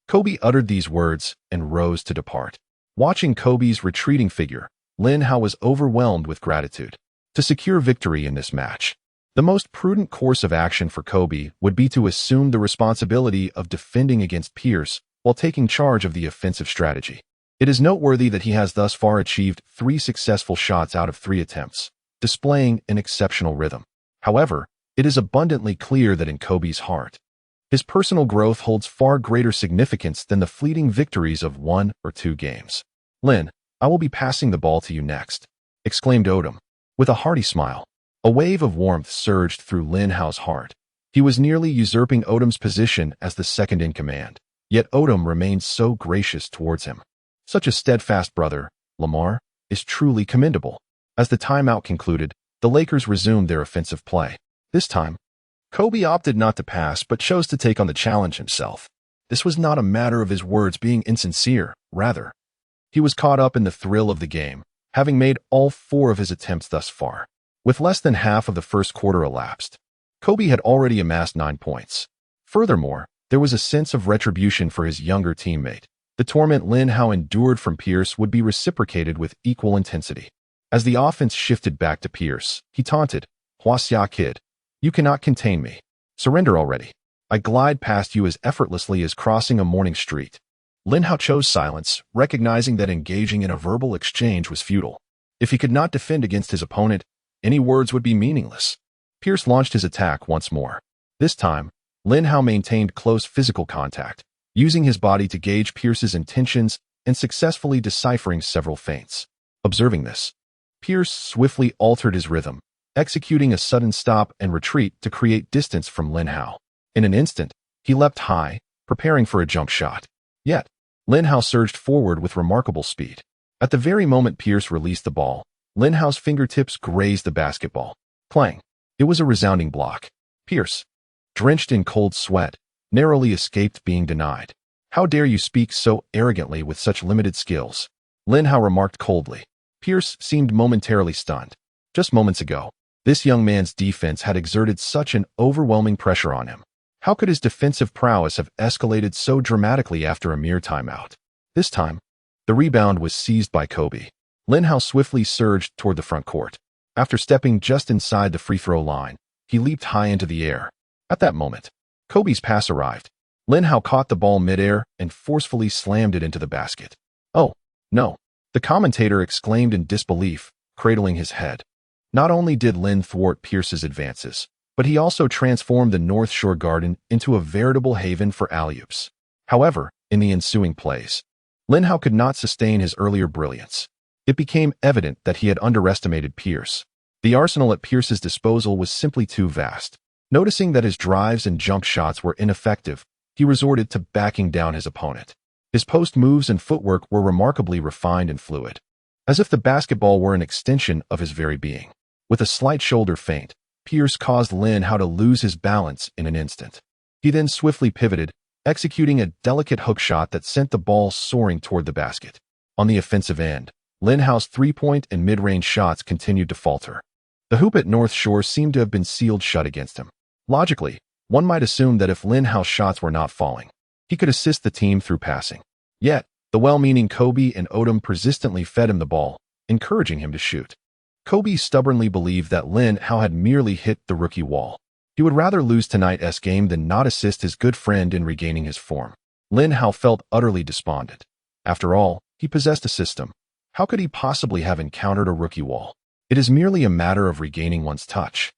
Kobe uttered these words and rose to depart. Watching Kobe's retreating figure, Lin Hao was overwhelmed with gratitude. To secure victory in this match, the most prudent course of action for Kobe would be to assume the responsibility of defending against Pierce while taking charge of the offensive strategy. It is noteworthy that he has thus far achieved 3 successful shots out of 3 attempts, displaying an exceptional rhythm. However, it is abundantly clear that in Kobe's heart, his personal growth holds far greater significance than the fleeting victories of 1 or 2 games. Lin, I will be passing the ball to you next, exclaimed Odom, with a hearty smile. A wave of warmth surged through Lin Hao's heart. He was nearly usurping Odom's position as the second in command, yet Odom remained so gracious towards him. Such a steadfast brother, Lamar, is truly commendable. As the timeout concluded, the Lakers resumed their offensive play. This time, Kobe opted not to pass but chose to take on the challenge himself. This was not a matter of his words being insincere. Rather, he was caught up in the thrill of the game, having made all 4 of his attempts thus far. With less than half of the first quarter elapsed, Kobe had already amassed 9 points. Furthermore, there was a sense of retribution for his younger teammate. The torment Lin Hao endured from Pierce would be reciprocated with equal intensity. As the offense shifted back to Pierce, he taunted, "Hua Xia kid, you cannot contain me. Surrender already." I glide past you as effortlessly as crossing a morning street. Lin Hao chose silence, recognizing that engaging in a verbal exchange was futile. If he could not defend against his opponent, any words would be meaningless. Pierce launched his attack once more. This time, Lin Hao maintained close physical contact, using his body to gauge Pierce's intentions and successfully deciphering several feints. Observing this, Pierce swiftly altered his rhythm, executing a sudden stop and retreat to create distance from Lin Hao. In an instant, he leapt high, preparing for a jump shot. Yet, Lin Hao surged forward with remarkable speed. At the very moment Pierce released the ball, Lin Hao's fingertips grazed the basketball. Clang! It was a resounding block. Pierce, drenched in cold sweat, narrowly escaped being denied. How dare you speak so arrogantly with such limited skills? Lin Hao remarked coldly. Pierce seemed momentarily stunned. Just moments ago, this young man's defense had exerted such an overwhelming pressure on him. How could his defensive prowess have escalated so dramatically after a mere timeout? This time, the rebound was seized by Kobe. Lin Hao swiftly surged toward the front court. After stepping just inside the free throw line, he leaped high into the air. At that moment, Kobe's pass arrived. Lin Hao caught the ball midair and forcefully slammed it into the basket. Oh, no! The commentator exclaimed in disbelief, cradling his head. Not only did Lin thwart Pierce's advances, but he also transformed the North Shore Garden into a veritable haven for alley-oops. However, in the ensuing plays, Lin Hao could not sustain his earlier brilliance. It became evident that he had underestimated Pierce. The arsenal at Pierce's disposal was simply too vast. Noticing that his drives and jump shots were ineffective, he resorted to backing down his opponent. His post moves and footwork were remarkably refined and fluid, as if the basketball were an extension of his very being. With a slight shoulder feint, Pierce caused Lin Hao to lose his balance in an instant. He then swiftly pivoted, executing a delicate hook shot that sent the ball soaring toward the basket. On the offensive end, Lin Hao's three-point and mid-range shots continued to falter. The hoop at North Shore seemed to have been sealed shut against him. Logically, one might assume that if Lin Hao's shots were not falling, he could assist the team through passing. Yet, the well-meaning Kobe and Odom persistently fed him the ball, encouraging him to shoot. Kobe stubbornly believed that Lin Hao had merely hit the rookie wall. He would rather lose tonight's game than not assist his good friend in regaining his form. Lin Hao felt utterly despondent. After all, he possessed a system. How could he possibly have encountered a rookie wall? It is merely a matter of regaining one's touch.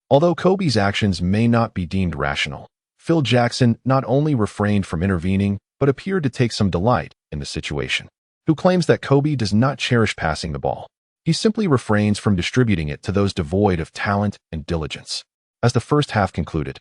Although Kobe's actions may not be deemed rational, Phil Jackson not only refrained from intervening, but appeared to take some delight in the situation. Who claims that Kobe does not cherish passing the ball? He simply refrains from distributing it to those devoid of talent and diligence. As the first half concluded,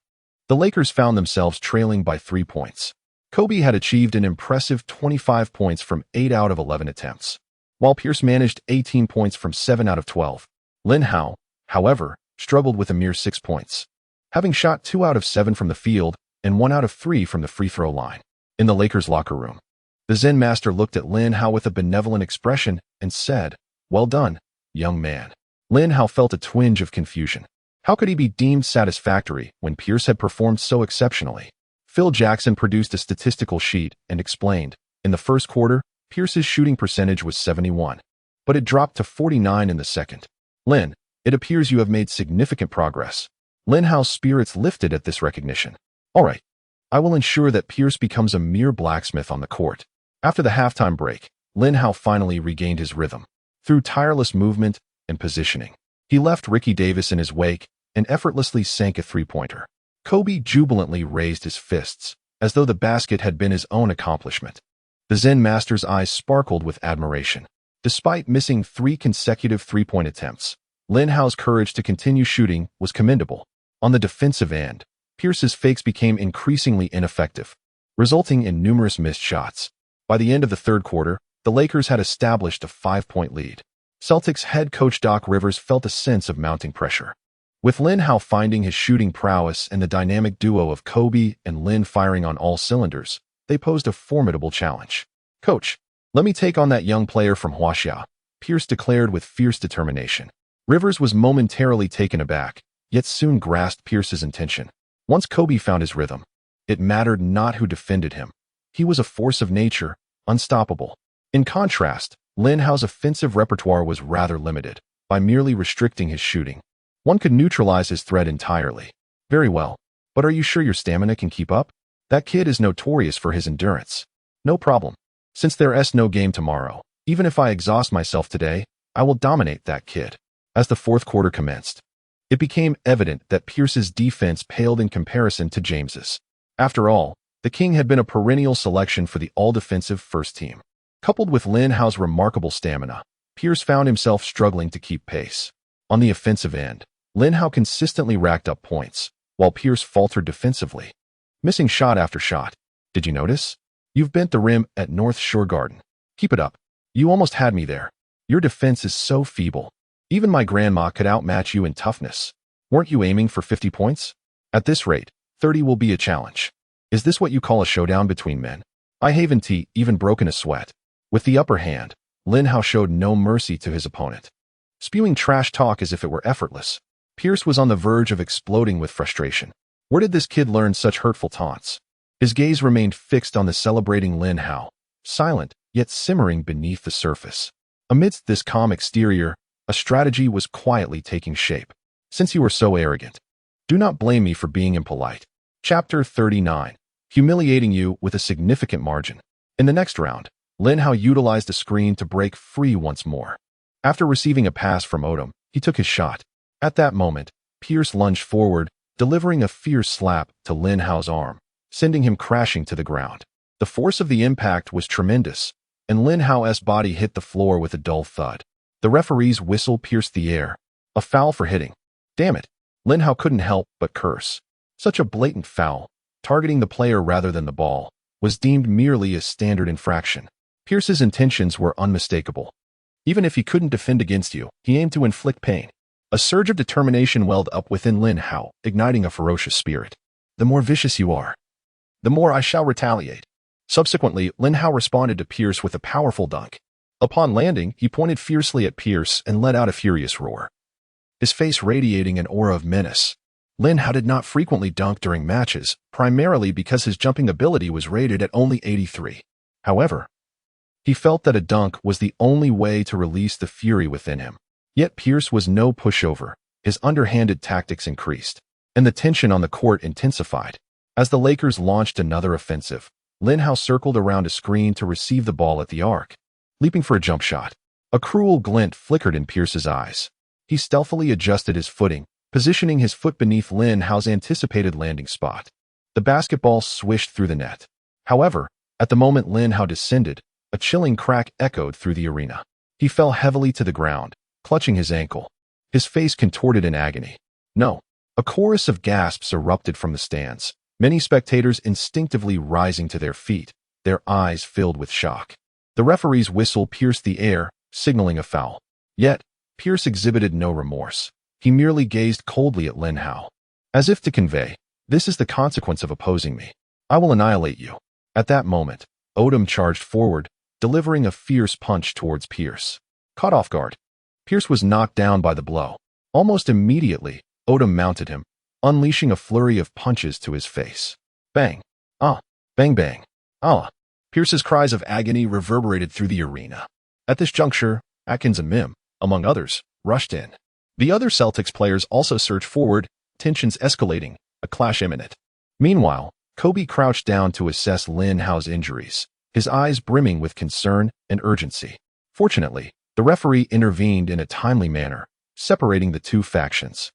the Lakers found themselves trailing by 3 points. Kobe had achieved an impressive 25 points from 8 out of 11 attempts, while Pierce managed 18 points from 7 out of 12. Lin Hao, however, struggled with a mere 6 points, having shot 2 out of 7 from the field and 1 out of 3 from the free throw line. In the Lakers' locker room, the Zen master looked at Lin Hao with a benevolent expression and said, "Well done, young man." Lin Hao felt a twinge of confusion. How could he be deemed satisfactory when Pierce had performed so exceptionally? Phil Jackson produced a statistical sheet and explained, in the first quarter, Pierce's shooting percentage was 71, but it dropped to 49 in the second. Lin, it appears you have made significant progress. Lin Hao's spirits lifted at this recognition. All right, I will ensure that Pierce becomes a mere blacksmith on the court. After the halftime break, Lin Hao finally regained his rhythm. Through tireless movement and positioning, he left Ricky Davis in his wake and effortlessly sank a three-pointer. Kobe jubilantly raised his fists, as though the basket had been his own accomplishment. The Zen master's eyes sparkled with admiration. Despite missing 3 consecutive three-point attempts, Lin Hao's courage to continue shooting was commendable. On the defensive end, Pierce's fakes became increasingly ineffective, resulting in numerous missed shots. By the end of the third quarter, the Lakers had established a 5-point lead. Celtics head coach Doc Rivers felt a sense of mounting pressure. With Lin Hao finding his shooting prowess and the dynamic duo of Kobe and Lin firing on all cylinders, they posed a formidable challenge. "Coach, let me take on that young player from Huaxia," Pierce declared with fierce determination. Rivers was momentarily taken aback, yet soon grasped Pierce's intention. Once Kobe found his rhythm, it mattered not who defended him. He was a force of nature, unstoppable. In contrast, Lin Hao's offensive repertoire was rather limited. By merely restricting his shooting, one could neutralize his threat entirely. Very well. But are you sure your stamina can keep up? That kid is notorious for his endurance. No problem. Since there's no game tomorrow, even if I exhaust myself today, I will dominate that kid. As the fourth quarter commenced, it became evident that Pierce's defense paled in comparison to James's. After all, the King had been a perennial selection for the all-defensive first team. Coupled with Lin Hao's remarkable stamina, Pierce found himself struggling to keep pace. On the offensive end, Lin Hao consistently racked up points, while Pierce faltered defensively, missing shot after shot. Did you notice? You've bent the rim at North Shore Garden. Keep it up. You almost had me there. Your defense is so feeble. Even my grandma could outmatch you in toughness. Weren't you aiming for 50 points? At this rate, 30 will be a challenge. Is this what you call a showdown between men? I haven't even broken a sweat. With the upper hand, Lin Hao showed no mercy to his opponent. Spewing trash talk as if it were effortless, Pierce was on the verge of exploding with frustration. Where did this kid learn such hurtful taunts? His gaze remained fixed on the celebrating Lin Hao, silent, yet simmering beneath the surface. Amidst this calm exterior, a strategy was quietly taking shape. Since you were so arrogant, do not blame me for being impolite. Chapter 39. Humiliating you with a significant margin. In the next round, Lin Hao utilized a screen to break free once more. After receiving a pass from Odom, he took his shot. At that moment, Pierce lunged forward, delivering a fierce slap to Lin Hao's arm, sending him crashing to the ground. The force of the impact was tremendous, and Lin Hao's body hit the floor with a dull thud. The referee's whistle pierced the air. A foul for hitting. Damn it. Lin Hao couldn't help but curse. Such a blatant foul, targeting the player rather than the ball, was deemed merely a standard infraction. Pierce's intentions were unmistakable. Even if he couldn't defend against you, he aimed to inflict pain. A surge of determination welled up within Lin Hao, igniting a ferocious spirit. The more vicious you are, the more I shall retaliate. Subsequently, Lin Hao responded to Pierce with a powerful dunk. Upon landing, he pointed fiercely at Pierce and let out a furious roar, his face radiating an aura of menace. Lin Hao did not frequently dunk during matches, primarily because his jumping ability was rated at only 83. However, he felt that a dunk was the only way to release the fury within him. Yet Pierce was no pushover. His underhanded tactics increased, and the tension on the court intensified. As the Lakers launched another offensive, Lin Hao circled around a screen to receive the ball at the arc, leaping for a jump shot. A cruel glint flickered in Pierce's eyes. He stealthily adjusted his footing, positioning his foot beneath Lin Hao's anticipated landing spot. The basketball swished through the net. However, at the moment Lin Hao descended, a chilling crack echoed through the arena. He fell heavily to the ground, clutching his ankle. His face contorted in agony. No. A chorus of gasps erupted from the stands, many spectators instinctively rising to their feet, their eyes filled with shock. The referee's whistle pierced the air, signaling a foul. Yet, Pierce exhibited no remorse. He merely gazed coldly at Lin Hao, as if to convey, "This is the consequence of opposing me. I will annihilate you." At that moment, Odom charged forward, delivering a fierce punch towards Pierce. Caught off guard, Pierce was knocked down by the blow. Almost immediately, Odom mounted him, unleashing a flurry of punches to his face. Bang! Ah! Bang bang! Ah! Pierce's cries of agony reverberated through the arena. At this juncture, Atkins and Mim, among others, rushed in. The other Celtics players also surged forward, tensions escalating, a clash imminent. Meanwhile, Kobe crouched down to assess Lin Hao's injuries, his eyes brimming with concern and urgency. Fortunately, the referee intervened in a timely manner, separating the two factions.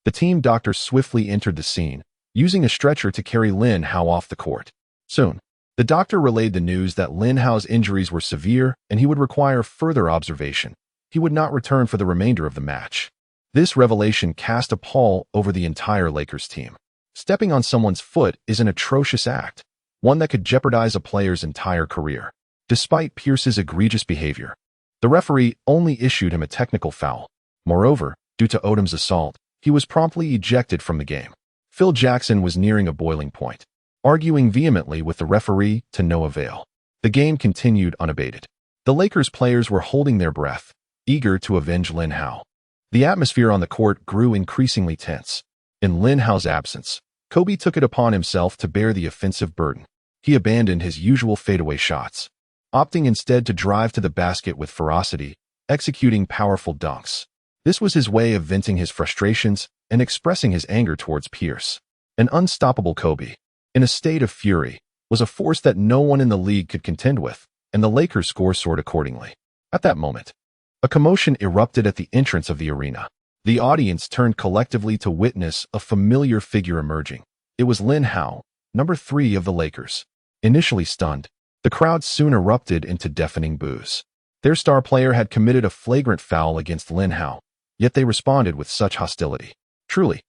The team doctor swiftly entered the scene, using a stretcher to carry Lin Hao off the court. Soon, the doctor relayed the news that Lin Hao's injuries were severe and he would require further observation. He would not return for the remainder of the match. This revelation cast a pall over the entire Lakers team. Stepping on someone's foot is an atrocious act, one that could jeopardize a player's entire career. Despite Pierce's egregious behavior, the referee only issued him a technical foul. Moreover, due to Odom's assault, he was promptly ejected from the game. Phil Jackson was nearing a boiling point, arguing vehemently with the referee to no avail. The game continued unabated. The Lakers players were holding their breath, eager to avenge Lin Hao. The atmosphere on the court grew increasingly tense. In Lin Hao's absence, Kobe took it upon himself to bear the offensive burden. He abandoned his usual fadeaway shots, opting instead to drive to the basket with ferocity, executing powerful dunks. This was his way of venting his frustrations and expressing his anger towards Pierce. An unstoppable Kobe, in a state of fury, was a force that no one in the league could contend with, and the Lakers' score soared accordingly. At that moment, a commotion erupted at the entrance of the arena. The audience turned collectively to witness a familiar figure emerging. It was Lin Hao, number 3 of the Lakers. Initially stunned, the crowd soon erupted into deafening boos. Their star player had committed a flagrant foul against Lin Hao, yet they responded with such hostility. Truly,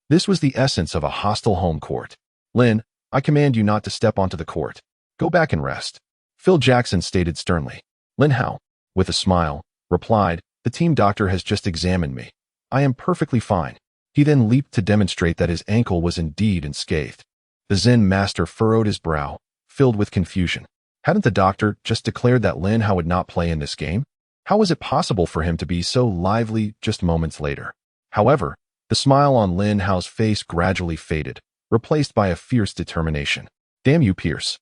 this was the essence of a hostile home court. "Lin, I command you not to step onto the court. Go back and rest," Phil Jackson stated sternly. Lin Hao, with a smile, replied, "The team doctor has just examined me. I am perfectly fine." He then leaped to demonstrate that his ankle was indeed unscathed. The Zen master furrowed his brow, filled with confusion. Hadn't the doctor just declared that Lin Hao would not play in this game? How was it possible for him to be so lively just moments later? However, the smile on Lin Hao's face gradually faded, replaced by a fierce determination. "Damn you, Pierce.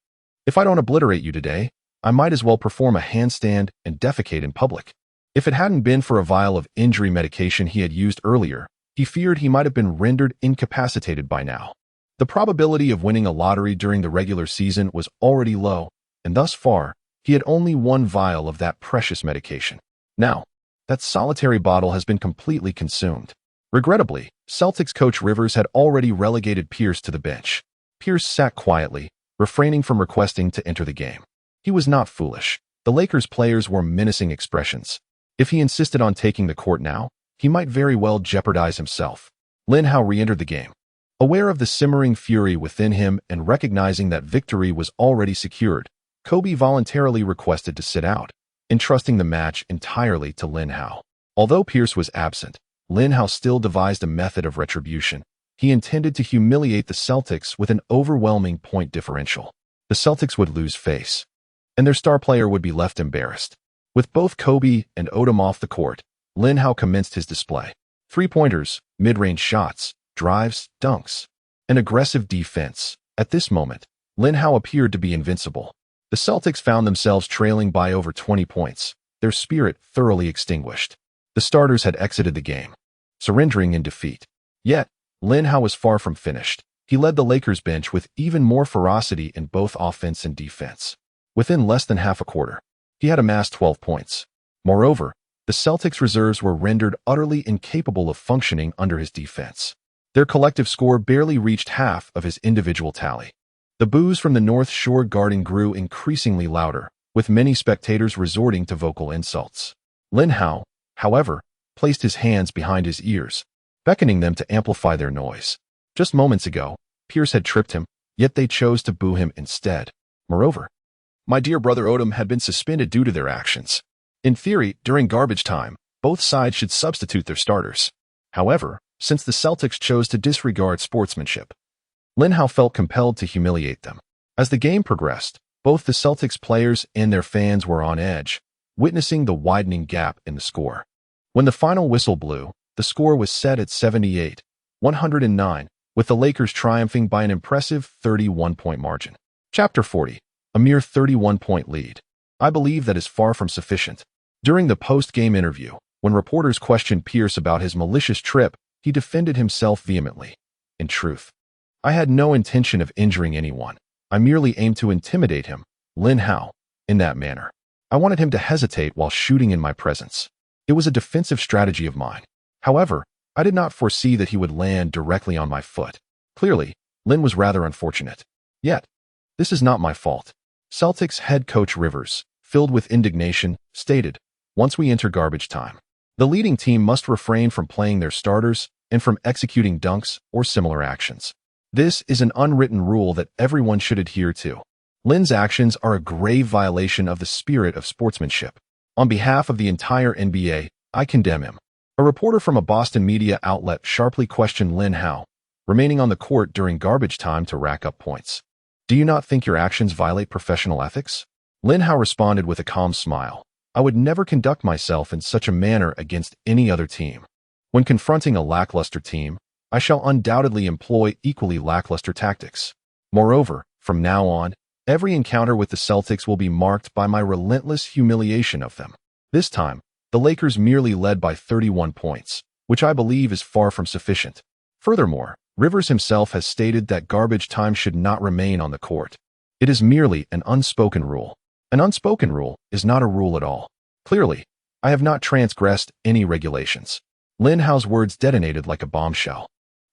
If I don't obliterate you today, I might as well perform a handstand and defecate in public." If it hadn't been for a vial of injury medication he had used earlier, he feared he might have been rendered incapacitated by now. The probability of winning a lottery during the regular season was already low, and thus far, he had only one vial of that precious medication. Now, that solitary bottle has been completely consumed. Regrettably, Celtics coach Rivers had already relegated Pierce to the bench. Pierce sat quietly, refraining from requesting to enter the game. He was not foolish. The Lakers players wore menacing expressions. If he insisted on taking the court now, he might very well jeopardize himself. Lin Hao re-entered the game. Aware of the simmering fury within him and recognizing that victory was already secured, Kobe voluntarily requested to sit out, entrusting the match entirely to Lin Hao. Although Pierce was absent, Lin Hao still devised a method of retribution. He intended to humiliate the Celtics with an overwhelming point differential. The Celtics would lose face, and their star player would be left embarrassed. With both Kobe and Odom off the court, Lin Hao commenced his display. Three-pointers, mid-range shots, drives, dunks, and aggressive defense. At this moment, Lin Hao appeared to be invincible. The Celtics found themselves trailing by over 20 points, their spirit thoroughly extinguished. The starters had exited the game, surrendering in defeat. Yet, Lin Hao was far from finished. He led the Lakers bench with even more ferocity in both offense and defense. Within less than half a quarter, he had amassed 12 points. Moreover, the Celtics reserves were rendered utterly incapable of functioning under his defense. Their collective score barely reached half of his individual tally. The boos from the North Shore Garden grew increasingly louder, with many spectators resorting to vocal insults. Lin Hao, however, placed his hands behind his ears, beckoning them to amplify their noise. Just moments ago, Pierce had tripped him, yet they chose to boo him instead. Moreover, my dear brother Odom had been suspended due to their actions. In theory, during garbage time, both sides should substitute their starters. However, since the Celtics chose to disregard sportsmanship, Lin Hao felt compelled to humiliate them. As the game progressed, both the Celtics players and their fans were on edge, witnessing the widening gap in the score. When the final whistle blew, the score was set at 78-109, with the Lakers triumphing by an impressive 31-point margin. Chapter 40. A mere 31-point lead. I believe that is far from sufficient. During the post-game interview, when reporters questioned Pierce about his malicious trip, he defended himself vehemently. In truth, I had no intention of injuring anyone. I merely aimed to intimidate him, Lin Hao, in that manner. I wanted him to hesitate while shooting in my presence. It was a defensive strategy of mine. However, I did not foresee that he would land directly on my foot. Clearly, Lin was rather unfortunate. Yet, this is not my fault. Celtics head coach Rivers, filled with indignation, stated, "Once we enter garbage time, the leading team must refrain from playing their starters and from executing dunks or similar actions. This is an unwritten rule that everyone should adhere to. Lin's actions are a grave violation of the spirit of sportsmanship. On behalf of the entire NBA, I condemn him." A reporter from a Boston media outlet sharply questioned Lin Hao, remaining on the court during garbage time to rack up points. "Do you not think your actions violate professional ethics?" Lin Hao responded with a calm smile. "I would never conduct myself in such a manner against any other team. When confronting a lackluster team, I shall undoubtedly employ equally lackluster tactics. Moreover, from now on, every encounter with the Celtics will be marked by my relentless humiliation of them." This time, the Lakers merely led by 31 points, which I believe is far from sufficient. Furthermore, Rivers himself has stated that garbage time should not remain on the court. It is merely an unspoken rule. An unspoken rule is not a rule at all. Clearly, I have not transgressed any regulations. Lin Hao's words detonated like a bombshell,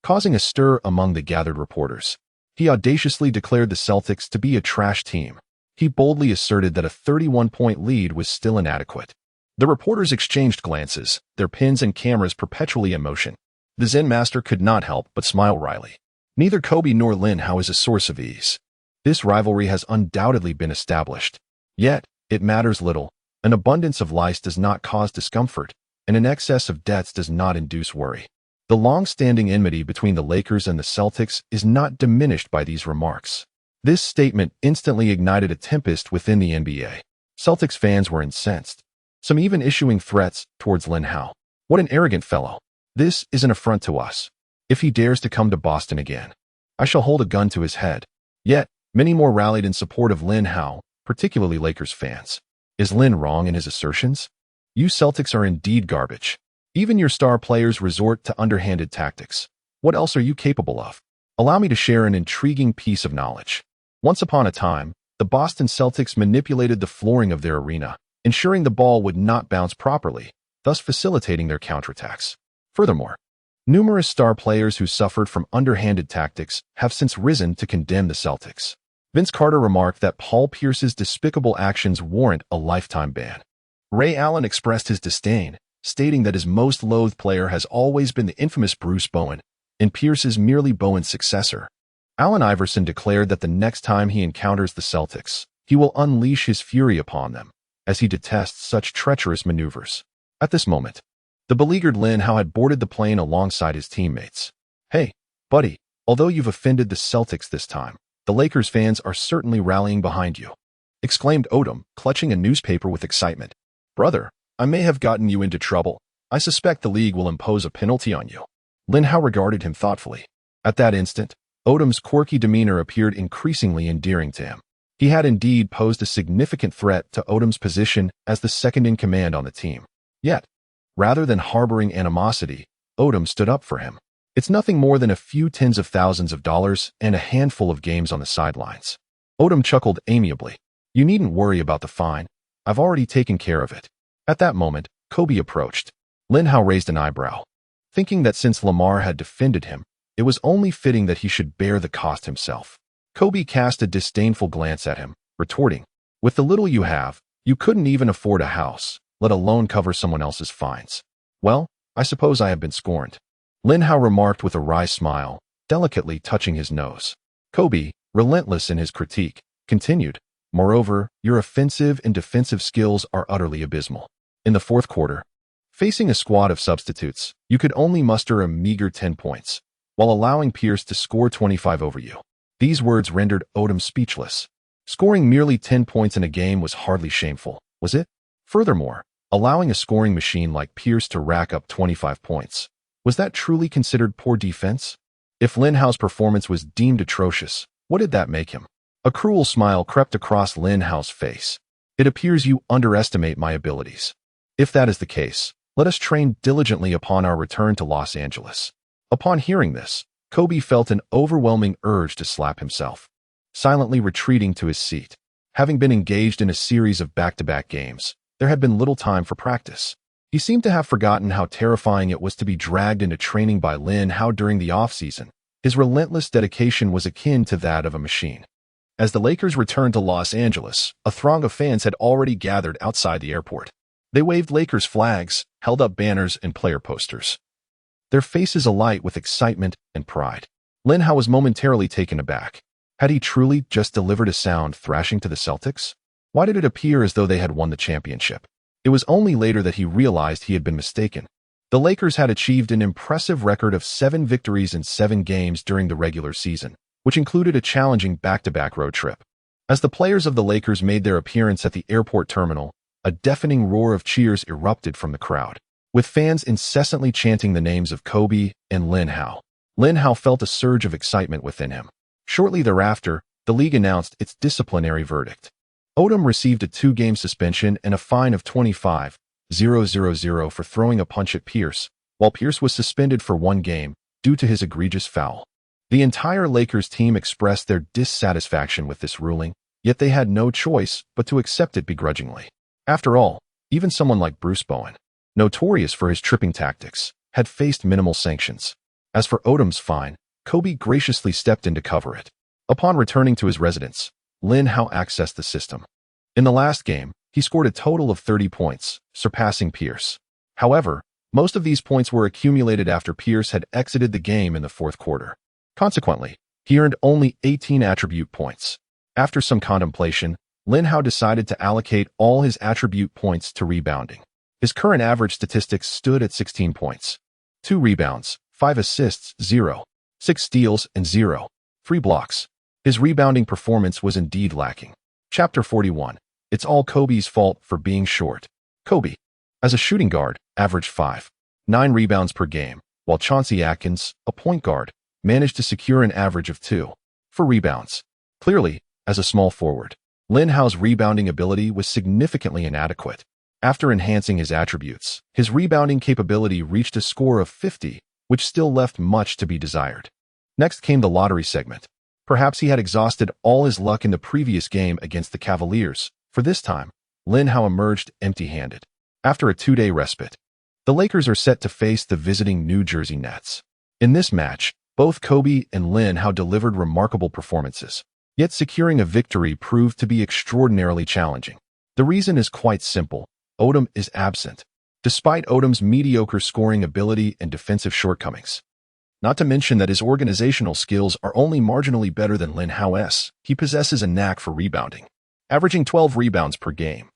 causing a stir among the gathered reporters. He audaciously declared the Celtics to be a trash team. He boldly asserted that a 31-point lead was still inadequate. The reporters exchanged glances, their pens and cameras perpetually in motion. The Zen master could not help but smile wryly. Neither Kobe nor Lin Hao is a source of ease. This rivalry has undoubtedly been established. Yet, it matters little. An abundance of lice does not cause discomfort, and an excess of debts does not induce worry. The long-standing enmity between the Lakers and the Celtics is not diminished by these remarks. This statement instantly ignited a tempest within the NBA. Celtics fans were incensed, some even issuing threats towards Lin Hao. What an arrogant fellow. This is an affront to us. If he dares to come to Boston again, I shall hold a gun to his head. Yet, many more rallied in support of Lin Hao, particularly Lakers fans. Is Lin wrong in his assertions? You Celtics are indeed garbage. Even your star players resort to underhanded tactics. What else are you capable of? Allow me to share an intriguing piece of knowledge. Once upon a time, the Boston Celtics manipulated the flooring of their arena, ensuring the ball would not bounce properly, thus facilitating their counterattacks. Furthermore, numerous star players who suffered from underhanded tactics have since risen to condemn the Celtics. Vince Carter remarked that Paul Pierce's despicable actions warrant a lifetime ban. Ray Allen expressed his disdain, stating that his most loathed player has always been the infamous Bruce Bowen, and Pierce is merely Bowen's successor. Allen Iverson declared that the next time he encounters the Celtics, he will unleash his fury upon them, as he detests such treacherous maneuvers. At this moment, the beleaguered Lin Hao had boarded the plane alongside his teammates. Hey, buddy, although you've offended the Celtics this time, the Lakers fans are certainly rallying behind you, exclaimed Odom, clutching a newspaper with excitement. Brother, I may have gotten you into trouble. I suspect the league will impose a penalty on you. Lin Hao regarded him thoughtfully. At that instant, Odom's quirky demeanor appeared increasingly endearing to him. He had indeed posed a significant threat to Odom's position as the second-in-command on the team. Yet, rather than harboring animosity, Odom stood up for him. It's nothing more than a few tens of thousands of dollars and a handful of games on the sidelines. Odom chuckled amiably. You needn't worry about the fine. I've already taken care of it. At that moment, Kobe approached. Lin Hao raised an eyebrow, thinking that since Lamar had defended him, it was only fitting that he should bear the cost himself. Kobe cast a disdainful glance at him, retorting, with the little you have, you couldn't even afford a house, let alone cover someone else's fines. Well, I suppose I have been scorned. Lin Hao remarked with a wry smile, delicately touching his nose. Kobe, relentless in his critique, continued, moreover, your offensive and defensive skills are utterly abysmal. In the fourth quarter, facing a squad of substitutes, you could only muster a meager 10 points, while allowing Pierce to score 25 over you. These words rendered Odom speechless. Scoring merely 10 points in a game was hardly shameful, was it? Furthermore, allowing a scoring machine like Pierce to rack up 25 points, was that truly considered poor defense? If Lin Hao's performance was deemed atrocious, what did that make him? A cruel smile crept across Lin Hao's face. It appears you underestimate my abilities. If that is the case, let us train diligently upon our return to Los Angeles. Upon hearing this, Kobe felt an overwhelming urge to slap himself, silently retreating to his seat. Having been engaged in a series of back-to-back games, there had been little time for practice. He seemed to have forgotten how terrifying it was to be dragged into training by Lin Hao during the off-season. His relentless dedication was akin to that of a machine. As the Lakers returned to Los Angeles, a throng of fans had already gathered outside the airport. They waved Lakers flags, held up banners and player posters, their faces alight with excitement and pride. Lin Hao was momentarily taken aback. Had he truly just delivered a sound thrashing to the Celtics? Why did it appear as though they had won the championship? It was only later that he realized he had been mistaken. The Lakers had achieved an impressive record of 7 victories in 7 games during the regular season, which included a challenging back-to-back road trip. As the players of the Lakers made their appearance at the airport terminal, a deafening roar of cheers erupted from the crowd, with fans incessantly chanting the names of Kobe and Lin Hao. Lin Hao felt a surge of excitement within him. Shortly thereafter, the league announced its disciplinary verdict. Odom received a 2-game suspension and a fine of $25,000 for throwing a punch at Pierce, while Pierce was suspended for 1 game due to his egregious foul. The entire Lakers team expressed their dissatisfaction with this ruling, yet they had no choice but to accept it begrudgingly. After all, even someone like Bruce Bowen, notorious for his tripping tactics, had faced minimal sanctions. As for Odom's fine, Kobe graciously stepped in to cover it. Upon returning to his residence, Lin Hao accessed the system. In the last game, he scored a total of 30 points, surpassing Pierce. However, most of these points were accumulated after Pierce had exited the game in the fourth quarter. Consequently, he earned only 18 attribute points. After some contemplation, Lin Hao decided to allocate all his attribute points to rebounding. His current average statistics stood at 16 points. 2 rebounds, 5 assists, 0. 6 steals, and 0. 3 blocks. His rebounding performance was indeed lacking. Chapter 41. It's all Kobe's fault for being short. Kobe, as a shooting guard, averaged 5.9 rebounds per game, while Chauncey Atkins, a point guard, managed to secure an average of 2.4 rebounds. Clearly, as a small forward, Lin Hao's rebounding ability was significantly inadequate. After enhancing his attributes, his rebounding capability reached a score of 50, which still left much to be desired. Next came the lottery segment. Perhaps he had exhausted all his luck in the previous game against the Cavaliers, for this time, Lin Hao emerged empty-handed. After a 2-day respite, the Lakers are set to face the visiting New Jersey Nets. In this match, both Kobe and Lin Hao delivered remarkable performances, yet securing a victory proved to be extraordinarily challenging. The reason is quite simple. Odom is absent, despite Odom's mediocre scoring ability and defensive shortcomings. Not to mention that his organizational skills are only marginally better than Lin Hao's. He possesses a knack for rebounding, averaging 12 rebounds per game.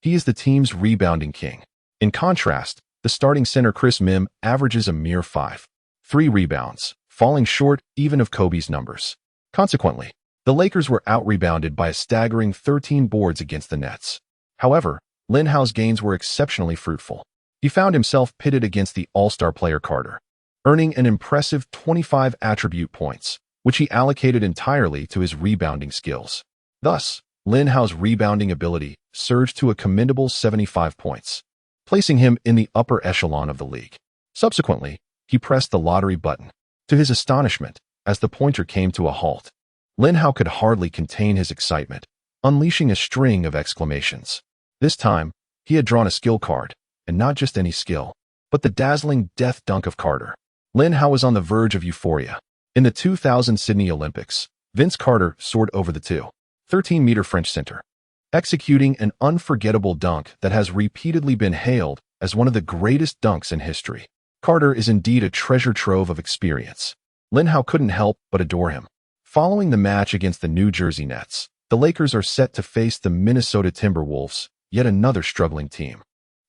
He is the team's rebounding king. In contrast, the starting center Chris Mim averages a mere 5.3 rebounds, falling short even of Kobe's numbers. Consequently, the Lakers were out-rebounded by a staggering 13 boards against the Nets. However, Lin Hao's gains were exceptionally fruitful. He found himself pitted against the all-star player Carter, earning an impressive 25 attribute points, which he allocated entirely to his rebounding skills. Thus, Lin Hao's rebounding ability surged to a commendable 75 points, placing him in the upper echelon of the league. Subsequently, he pressed the lottery button. To his astonishment, as the pointer came to a halt, Lin Hao could hardly contain his excitement, unleashing a string of exclamations. This time, he had drawn a skill card, and not just any skill, but the dazzling death dunk of Carter. Lin Hao was on the verge of euphoria. In the 2000 Sydney Olympics, Vince Carter soared over the 2.13-meter French center, executing an unforgettable dunk that has repeatedly been hailed as one of the greatest dunks in history. Carter is indeed a treasure trove of experience. Lin Hao couldn't help but adore him. Following the match against the New Jersey Nets, the Lakers are set to face the Minnesota Timberwolves, yet another struggling team.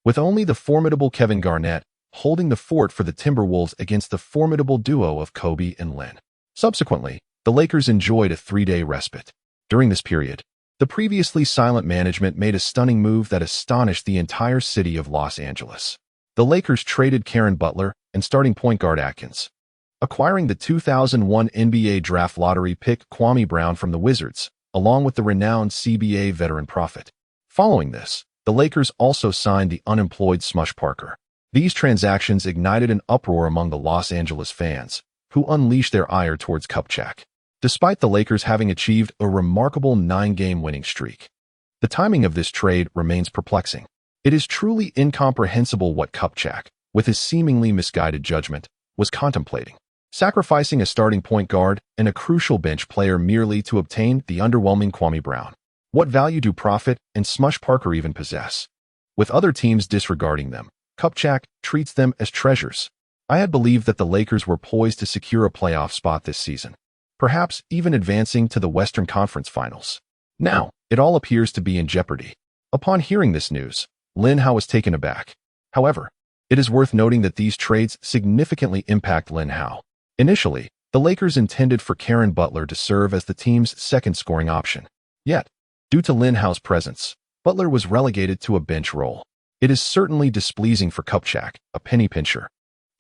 With only the formidable Kevin Garnett holding the fort for the Timberwolves against the formidable duo of Kobe and Lin. Subsequently, the Lakers enjoyed a 3-day respite. During this period, the previously silent management made a stunning move that astonished the entire city of Los Angeles. The Lakers traded Karen Butler and starting point guard Atkins, acquiring the 2001 NBA draft lottery pick Kwame Brown from the Wizards, along with the renowned CBA veteran Prophet. Following this, the Lakers also signed the unemployed Smush Parker. These transactions ignited an uproar among the Los Angeles fans, who unleashed their ire towards Kupchak. Despite the Lakers having achieved a remarkable 9-game winning streak, the timing of this trade remains perplexing. It is truly incomprehensible what Kupchak, with his seemingly misguided judgment, was contemplating. Sacrificing a starting point guard and a crucial bench player merely to obtain the underwhelming Kwame Brown. What value do Prophet and Smush Parker even possess? With other teams disregarding them, Kupchak treats them as treasures. I had believed that the Lakers were poised to secure a playoff spot this season, perhaps even advancing to the Western Conference Finals. Now, it all appears to be in jeopardy. Upon hearing this news, Lin Hao was taken aback. However, it is worth noting that these trades significantly impact Lin Hao. Initially, the Lakers intended for Karen Butler to serve as the team's second scoring option. Yet, due to Lin Hao's presence, Butler was relegated to a bench role. It is certainly displeasing for Kupchak, a penny pincher,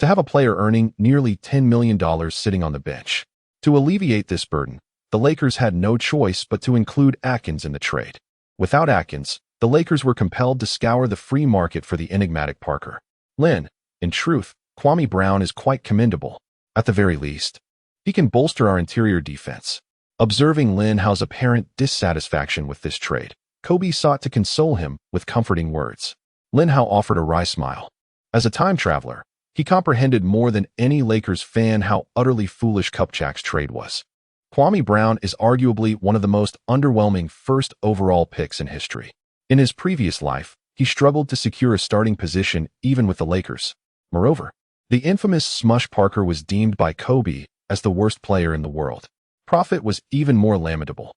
to have a player earning nearly $10 million sitting on the bench. To alleviate this burden, the Lakers had no choice but to include Atkins in the trade. Without Atkins, the Lakers were compelled to scour the free market for the enigmatic Parker. In truth, Kwame Brown is quite commendable. At the very least, He can bolster our interior defense. Observing Lin Hao's apparent dissatisfaction with this trade, Kobe sought to console him with comforting words. Lin Hao offered a wry smile. As a time traveler, he comprehended more than any Lakers fan how utterly foolish Kupchak's trade was. Kwame Brown is arguably one of the most underwhelming first overall picks in history. In his previous life, he struggled to secure a starting position even with the Lakers. Moreover, the infamous Smush Parker was deemed by Kobe as the worst player in the world. Profit was even more lamentable.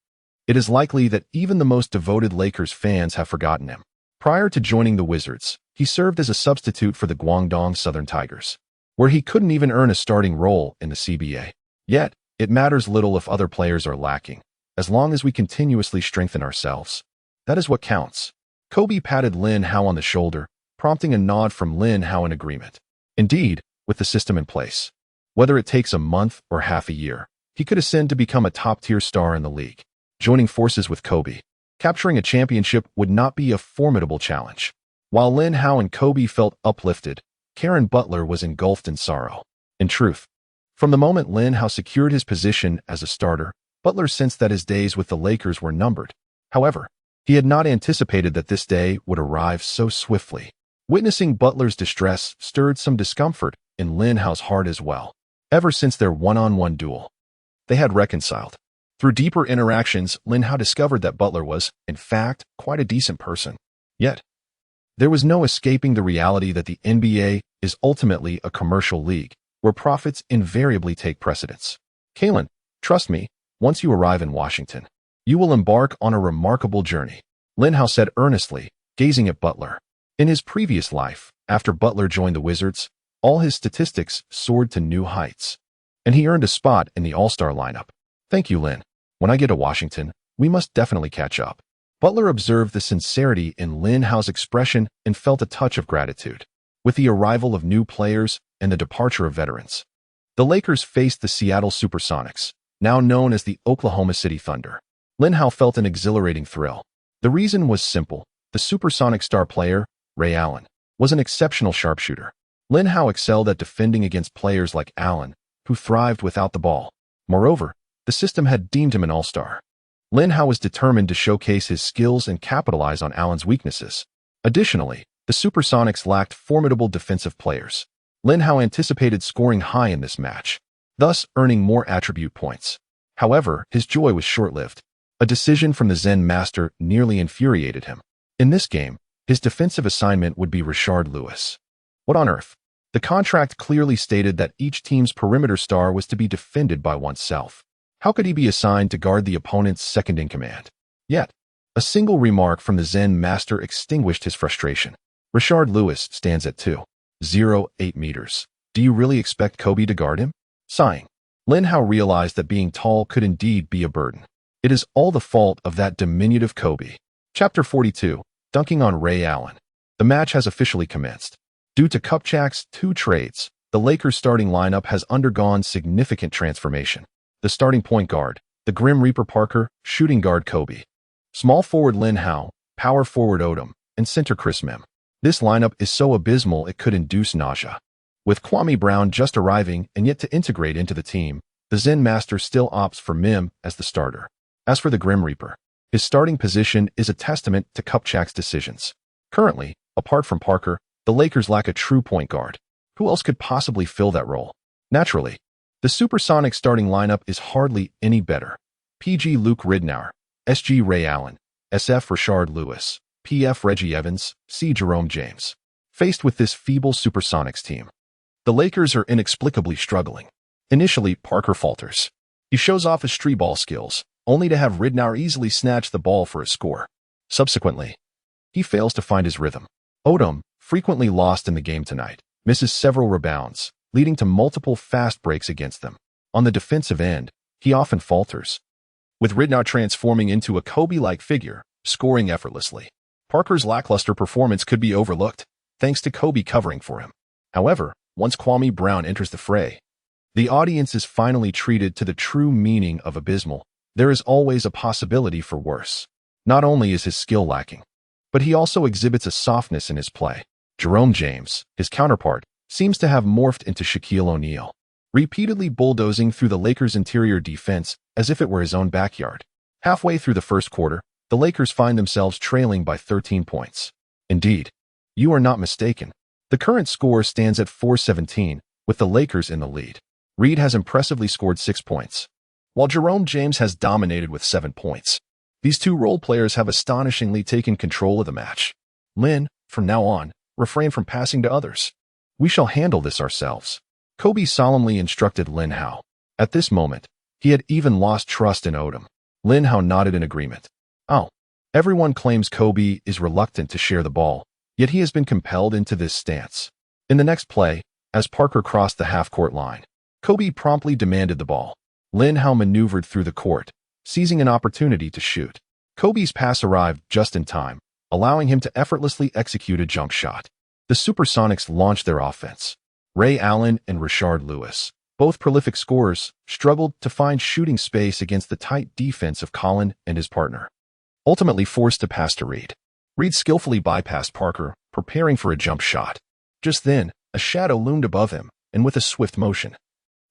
It is likely that even the most devoted Lakers fans have forgotten him. Prior to joining the Wizards, he served as a substitute for the Guangdong Southern Tigers, where he couldn't even earn a starting role in the CBA. Yet, it matters little if other players are lacking, as long as we continuously strengthen ourselves. That is what counts. Kobe patted Lin Hao on the shoulder, prompting a nod from Lin Hao in agreement. Indeed, with the system in place, whether it takes a month or half a year, he could ascend to become a top-tier star in the league. Joining forces with Kobe, capturing a championship would not be a formidable challenge. While Lin Hao and Kobe felt uplifted, Karen Butler was engulfed in sorrow. In truth, from the moment Lin Hao secured his position as a starter, Butler sensed that his days with the Lakers were numbered. However, he had not anticipated that this day would arrive so swiftly. Witnessing Butler's distress stirred some discomfort in Lin Hao's heart as well. Ever since their one-on-one duel, they had reconciled. Through deeper interactions, Lin Hao discovered that Butler was, in fact, quite a decent person. Yet, there was no escaping the reality that the NBA is ultimately a commercial league, where profits invariably take precedence. Kalen, trust me, once you arrive in Washington, you will embark on a remarkable journey, Lin Hao said earnestly, gazing at Butler. In his previous life, after Butler joined the Wizards, all his statistics soared to new heights, and he earned a spot in the All-Star lineup. Thank you, Lin. When I get to Washington, we must definitely catch up. Butler observed the sincerity in Lin Hao's expression and felt a touch of gratitude. With the arrival of new players and the departure of veterans, the Lakers faced the Seattle Supersonics, now known as the Oklahoma City Thunder. Lin Hao felt an exhilarating thrill. The reason was simple. The Supersonic star player, Ray Allen, was an exceptional sharpshooter. Lin Hao excelled at defending against players like Allen, who thrived without the ball. Moreover, the system had deemed him an all-star. Lin Hao was determined to showcase his skills and capitalize on Allen's weaknesses. Additionally, the Supersonics lacked formidable defensive players. Lin Hao anticipated scoring high in this match, thus earning more attribute points. However, his joy was short-lived. A decision from the Zen master nearly infuriated him. In this game, his defensive assignment would be Rashard Lewis. What on earth? The contract clearly stated that each team's perimeter star was to be defended by oneself. How could he be assigned to guard the opponent's second-in-command? Yet, a single remark from the Zen master extinguished his frustration. Rashard Lewis stands at 2.08 meters. Do you really expect Kobe to guard him? Sighing, Lin Hao realized that being tall could indeed be a burden. It is all the fault of that diminutive Kobe. Chapter 42, Dunking on Ray Allen. The match has officially commenced. Due to Kupchak's 2 trades, the Lakers' starting lineup has undergone significant transformation. The starting point guard, the Grim Reaper Parker, shooting guard Kobe, small forward Lin Hao, power forward Odom, and center Chris Mim. This lineup is so abysmal it could induce nausea. With Kwame Brown just arriving and yet to integrate into the team, the Zen master still opts for Mim as the starter. As for the Grim Reaper, his starting position is a testament to Kupchak's decisions. Currently, apart from Parker, the Lakers lack a true point guard. Who else could possibly fill that role? Naturally, the Supersonic starting lineup is hardly any better. PG Luke Ridnour, SG Ray Allen, SF Rashard Lewis, PF Reggie Evans, C Jerome James. Faced with this feeble Supersonics team, the Lakers are inexplicably struggling. Initially, Parker falters. He shows off his street ball skills, only to have Ridnour easily snatch the ball for a score. Subsequently, he fails to find his rhythm. Odom, frequently lost in the game tonight, misses several rebounds, leading to multiple fast breaks against them. On the defensive end, he often falters, with Ridnour transforming into a Kobe-like figure, scoring effortlessly. Parker's lackluster performance could be overlooked, thanks to Kobe covering for him. However, once Kwame Brown enters the fray, the audience is finally treated to the true meaning of abysmal. There is always a possibility for worse. Not only is his skill lacking, but he also exhibits a softness in his play. Jerome James, his counterpart, seems to have morphed into Shaquille O'Neal. repeatedly bulldozing through the Lakers' interior defense as if it were his own backyard. Halfway through the first quarter, the Lakers find themselves trailing by 13 points. Indeed, you are not mistaken. The current score stands at 4-17, with the Lakers in the lead. Reed has impressively scored 6 points, while Jerome James has dominated with 7 points. These two role players have astonishingly taken control of the match. Lin, from now on, refrain from passing to others. We shall handle this ourselves. Kobe solemnly instructed Lin Hao. At this moment, he had even lost trust in Odom. Lin Hao nodded in agreement. Oh, everyone claims Kobe is reluctant to share the ball, yet he has been compelled into this stance. In the next play, as Parker crossed the half-court line, Kobe promptly demanded the ball. Lin Hao maneuvered through the court, seizing an opportunity to shoot. Kobe's pass arrived just in time, allowing him to effortlessly execute a jump shot. The Supersonics launched their offense. Ray Allen and Rashard Lewis, both prolific scorers, struggled to find shooting space against the tight defense of Colin and his partner. Ultimately forced to pass to Reed. Reed skillfully bypassed Parker, preparing for a jump shot. Just then, a shadow loomed above him, and with a swift motion,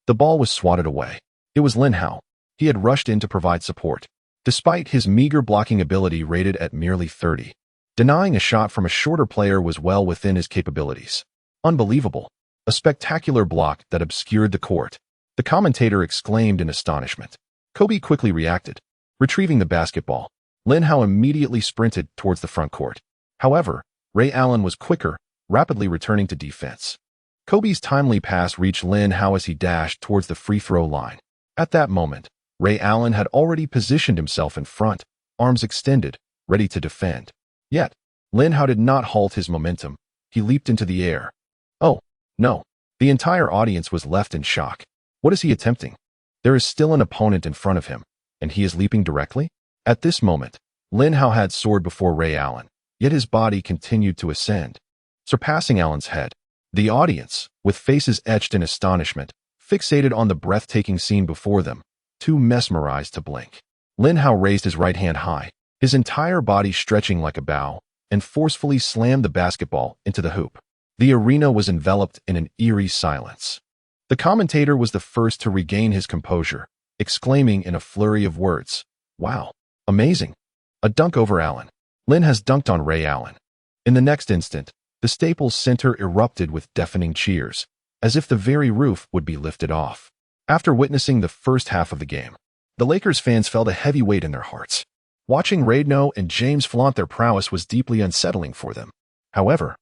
the ball was swatted away. It was Lin Hao. He had rushed in to provide support. Despite his meager blocking ability rated at merely 30, denying a shot from a shorter player was well within his capabilities. Unbelievable. A spectacular block that obscured the court. The commentator exclaimed in astonishment. Kobe quickly reacted. Retrieving the basketball, Lin Hao immediately sprinted towards the front court. However, Ray Allen was quicker, rapidly returning to defense. Kobe's timely pass reached Lin Hao as he dashed towards the free throw line. At that moment, Ray Allen had already positioned himself in front, arms extended, ready to defend. Yet, Lin Hao did not halt his momentum. He leaped into the air. Oh, no. The entire audience was left in shock. What is he attempting? There is still an opponent in front of him, and he is leaping directly? At this moment, Lin Hao had soared before Ray Allen, yet his body continued to ascend, surpassing Allen's head. The audience, with faces etched in astonishment, fixated on the breathtaking scene before them, too mesmerized to blink. Lin Hao raised his right hand high, his entire body stretching like a bow, and forcefully slammed the basketball into the hoop. The arena was enveloped in an eerie silence. The commentator was the first to regain his composure, exclaiming in a flurry of words, "Wow, amazing. A dunk over Allen. Lin has dunked on Ray Allen." In the next instant, the Staples Center erupted with deafening cheers, as if the very roof would be lifted off. After witnessing the first half of the game, the Lakers fans felt a heavy weight in their hearts. Watching Radno and James flaunt their prowess was deeply unsettling for them. However,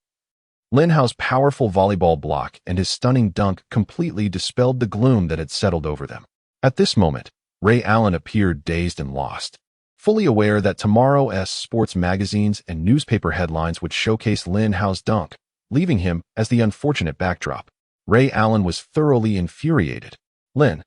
Lin Hao's powerful volleyball block and his stunning dunk completely dispelled the gloom that had settled over them. At this moment, Ray Allen appeared dazed and lost, fully aware that tomorrow's sports magazines and newspaper headlines would showcase Lin Hao's dunk, leaving him as the unfortunate backdrop. Ray Allen was thoroughly infuriated. "Lin,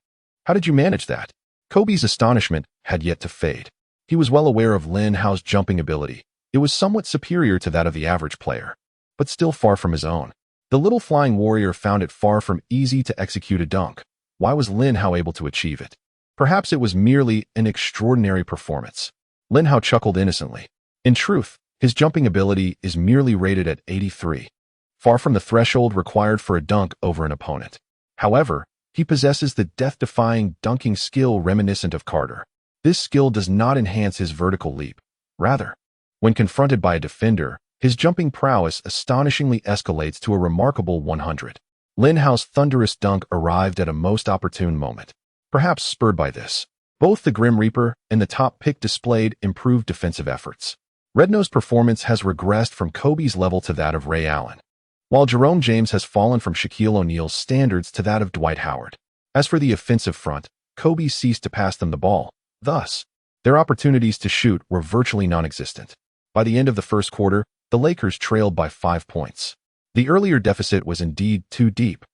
how did you manage that?" Kobe's astonishment had yet to fade. He was well aware of Lin Hao's jumping ability. It was somewhat superior to that of the average player, but still far from his own. The little flying warrior found it far from easy to execute a dunk. Why was Lin Hao able to achieve it? Perhaps it was merely an extraordinary performance. Lin Hao chuckled innocently. In truth, his jumping ability is merely rated at 83, far from the threshold required for a dunk over an opponent. However, he possesses the death-defying dunking skill reminiscent of Carter. This skill does not enhance his vertical leap. Rather, when confronted by a defender, his jumping prowess astonishingly escalates to a remarkable 100. Lin Hao's thunderous dunk arrived at a most opportune moment. Perhaps spurred by this, both the Grim Reaper and the top pick displayed improved defensive efforts. Redno's performance has regressed from Kobe's level to that of Ray Allen, while Jerome James has fallen from Shaquille O'Neal's standards to that of Dwight Howard. As for the offensive front, Kobe ceased to pass them the ball. Thus, their opportunities to shoot were virtually non-existent. By the end of the first quarter, the Lakers trailed by 5 points. The earlier deficit was indeed too deep,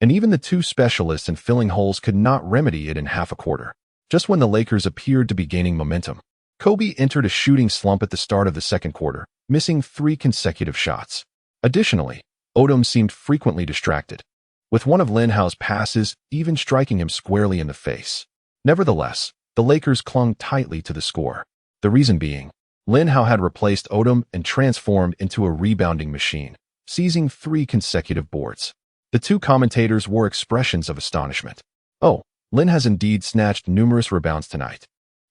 and even the two specialists in filling holes could not remedy it in half a quarter. Just when the Lakers appeared to be gaining momentum, Kobe entered a shooting slump at the start of the second quarter, missing 3 consecutive shots. Additionally, Odom seemed frequently distracted, with one of Lin Hao's passes even striking him squarely in the face. Nevertheless, the Lakers clung tightly to the score. The reason being, Lin Hao had replaced Odom and transformed into a rebounding machine, seizing 3 consecutive boards. The two commentators wore expressions of astonishment. "Oh, Lin has indeed snatched numerous rebounds tonight.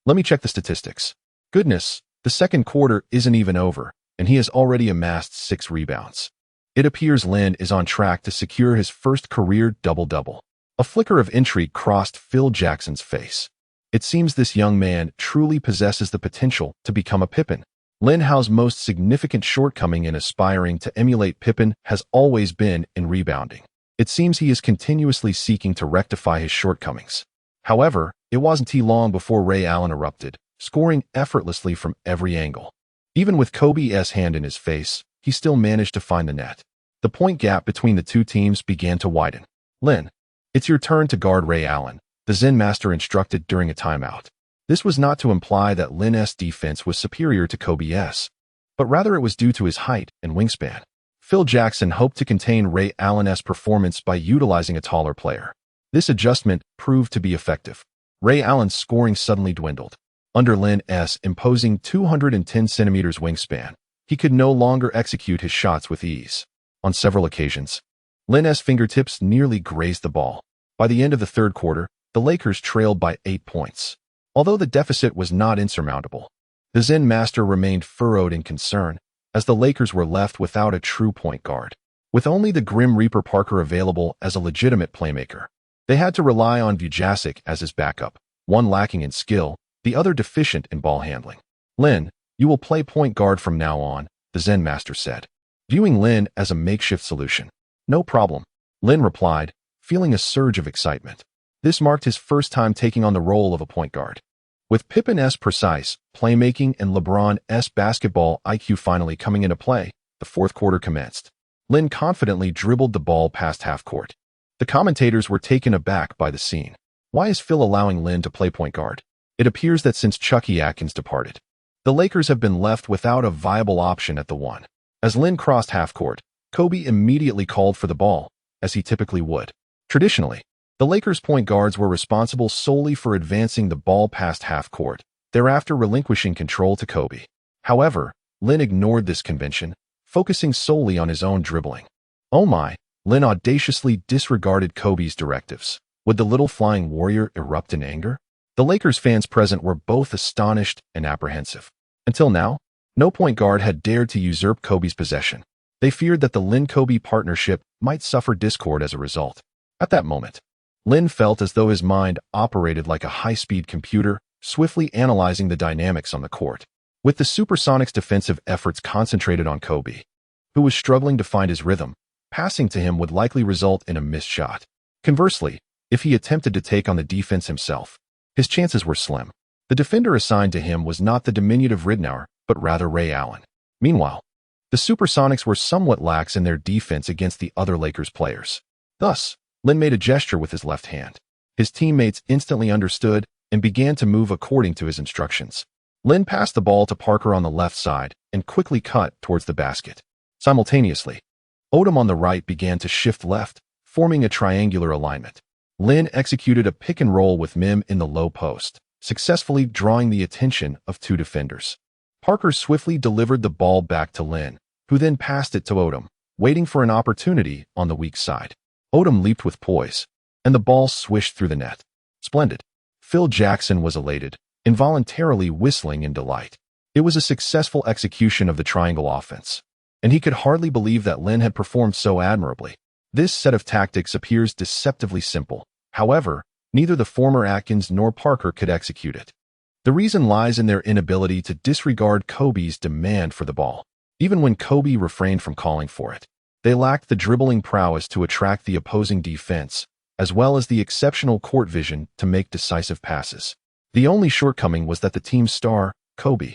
Let me check the statistics. Goodness, the second quarter isn't even over, and he has already amassed 6 rebounds. It appears Lin is on track to secure his first career double-double." A flicker of intrigue crossed Phil Jackson's face. It seems this young man truly possesses the potential to become a Pippen. Lin Hao's most significant shortcoming in aspiring to emulate Pippen has always been in rebounding. It seems he is continuously seeking to rectify his shortcomings. However, it wasn't too long before Ray Allen erupted, scoring effortlessly from every angle. Even with Kobe's hand in his face, he still managed to find the net. The point gap between the two teams began to widen. "Lin, it's your turn to guard Ray Allen," the Zen master instructed during a timeout. This was not to imply that Lin's defense was superior to Kobe's, but rather it was due to his height and wingspan. Phil Jackson hoped to contain Ray Allen's performance by utilizing a taller player. This adjustment proved to be effective. Ray Allen's scoring suddenly dwindled. Under Lin's imposing 210 centimeters wingspan, he could no longer execute his shots with ease. On several occasions, Lin's fingertips nearly grazed the ball. By the end of the third quarter, the Lakers trailed by 8 points. Although the deficit was not insurmountable, the Zen master remained furrowed in concern, as the Lakers were left without a true point guard. With only the Grim Reaper Parker available as a legitimate playmaker, they had to rely on Vujasic as his backup, one lacking in skill, the other deficient in ball handling. "Lin, you will play point guard from now on," the Zen master said, viewing Lin as a makeshift solution. "No problem," Lin replied, feeling a surge of excitement. This marked his first time taking on the role of a point guard. With Pippen's precise playmaking and LeBron's basketball IQ finally coming into play, the fourth quarter commenced. Lin confidently dribbled the ball past half court. The commentators were taken aback by the scene. Why is Phil allowing Lin to play point guard? It appears that since Chucky Atkins departed, the Lakers have been left without a viable option at the one. As Lin crossed half court, Kobe immediately called for the ball, as he typically would. Traditionally, the Lakers' point guards were responsible solely for advancing the ball past half court, thereafter relinquishing control to Kobe. However, Lin ignored this convention, focusing solely on his own dribbling. Oh my, Lin audaciously disregarded Kobe's directives. Would the little flying warrior erupt in anger? The Lakers fans present were both astonished and apprehensive. Until now, no point guard had dared to usurp Kobe's possession. They feared that the Lin-Kobe partnership might suffer discord as a result. At that moment, Lin felt as though his mind operated like a high-speed computer, swiftly analyzing the dynamics on the court. With the Supersonics' defensive efforts concentrated on Kobe, who was struggling to find his rhythm, passing to him would likely result in a missed shot. Conversely, if he attempted to take on the defense himself, his chances were slim. The defender assigned to him was not the diminutive Ridnour, but rather Ray Allen. Meanwhile, the Supersonics were somewhat lax in their defense against the other Lakers players. Thus, Lin made a gesture with his left hand. His teammates instantly understood and began to move according to his instructions. Lin passed the ball to Parker on the left side and quickly cut towards the basket. Simultaneously, Odom on the right began to shift left, forming a triangular alignment. Lin executed a pick and roll with Mim in the low post, successfully drawing the attention of two defenders. Parker swiftly delivered the ball back to Lin, who then passed it to Odom, waiting for an opportunity on the weak side. Odom leaped with poise, and the ball swished through the net. Splendid. Phil Jackson was elated, involuntarily whistling in delight. It was a successful execution of the triangle offense, and he could hardly believe that Lin had performed so admirably. This set of tactics appears deceptively simple. However, neither the former Atkins nor Parker could execute it. The reason lies in their inability to disregard Kobe's demand for the ball, even when Kobe refrained from calling for it. They lacked the dribbling prowess to attract the opposing defense, as well as the exceptional court vision to make decisive passes. The only shortcoming was that the team's star, Kobe,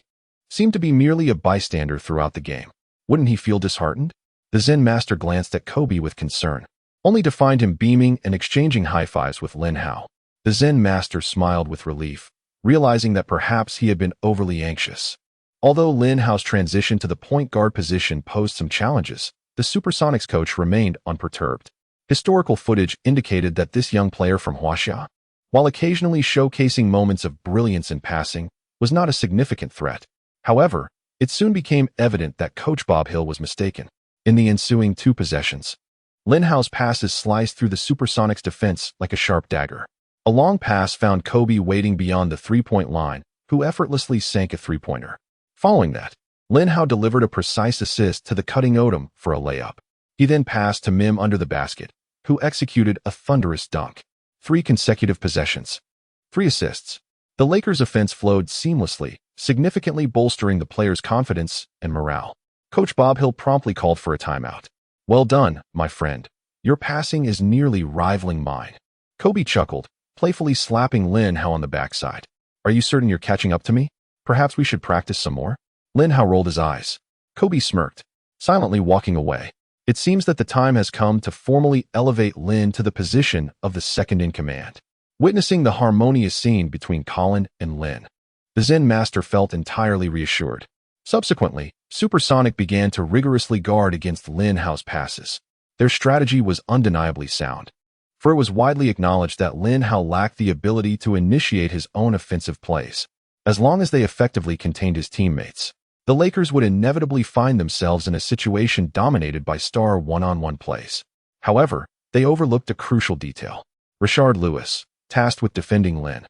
seemed to be merely a bystander throughout the game. Wouldn't he feel disheartened? The Zen master glanced at Kobe with concern, only to find him beaming and exchanging high-fives with Lin Hao. The Zen master smiled with relief, realizing that perhaps he had been overly anxious. Although Lin Hao's transition to the point guard position posed some challenges, the Supersonics coach remained unperturbed. Historical footage indicated that this young player from Huaxia, while occasionally showcasing moments of brilliance in passing, was not a significant threat. However, it soon became evident that Coach Bob Hill was mistaken. In the ensuing 2 possessions, Lin Hao's passes sliced through the Supersonics' defense like a sharp dagger. A long pass found Kobe waiting beyond the three-point line, who effortlessly sank a three-pointer. Following that, Lin Hao delivered a precise assist to the cutting Odom for a layup. He then passed to Mim under the basket, who executed a thunderous dunk. 3 consecutive possessions. 3 assists. The Lakers' offense flowed seamlessly, significantly bolstering the players' confidence and morale. Coach Bob Hill promptly called for a timeout. "Well done, my friend. Your passing is nearly rivaling mine." Kobe chuckled, playfully slapping Lin Hao on the backside. "Are you certain you're catching up to me? Perhaps we should practice some more?" Lin Hao rolled his eyes. Kobe smirked, silently walking away. It seems that the time has come to formally elevate Lin to the position of the second-in-command. Witnessing the harmonious scene between Colin and Lin, the Zen master felt entirely reassured. Subsequently, Supersonic began to rigorously guard against Lin Hao's passes. Their strategy was undeniably sound, for it was widely acknowledged that Lin Hao lacked the ability to initiate his own offensive plays. As long as they effectively contained his teammates, the Lakers would inevitably find themselves in a situation dominated by star one-on-one plays. However, they overlooked a crucial detail. Rashard Lewis, tasked with defending Lin,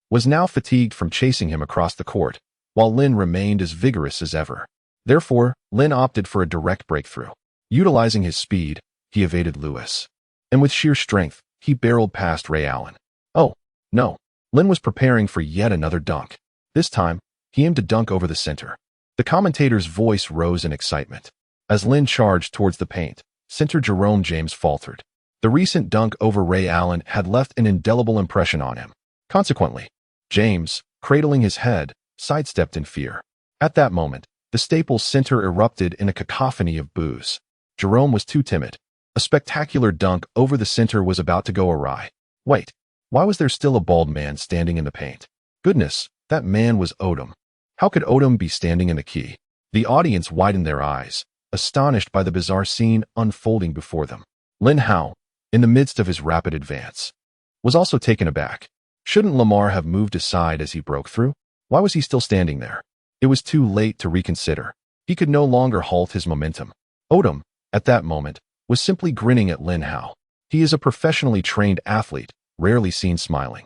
was now fatigued from chasing him across the court, while Lin remained as vigorous as ever. Therefore, Lin opted for a direct breakthrough. Utilizing his speed, he evaded Lewis, and with sheer strength, he barreled past Ray Allen. Oh, no. Lin was preparing for yet another dunk. This time, he aimed to dunk over the center. The commentator's voice rose in excitement. As Lin charged towards the paint, center Jerome James faltered. The recent dunk over Ray Allen had left an indelible impression on him. Consequently, James, cradling his head, sidestepped in fear. At that moment, the Staples Center erupted in a cacophony of boos. Jerome was too timid. A spectacular dunk over the center was about to go awry. Wait, why was there still a bald man standing in the paint? Goodness, that man was Odom. How could Odom be standing in the key? The audience widened their eyes, astonished by the bizarre scene unfolding before them. Lin Hao, in the midst of his rapid advance, was also taken aback. Shouldn't Lamar have moved aside as he broke through? Why was he still standing there? It was too late to reconsider. He could no longer halt his momentum. Odom, at that moment, was simply grinning at Lin Hao. He is a professionally trained athlete, rarely seen smiling,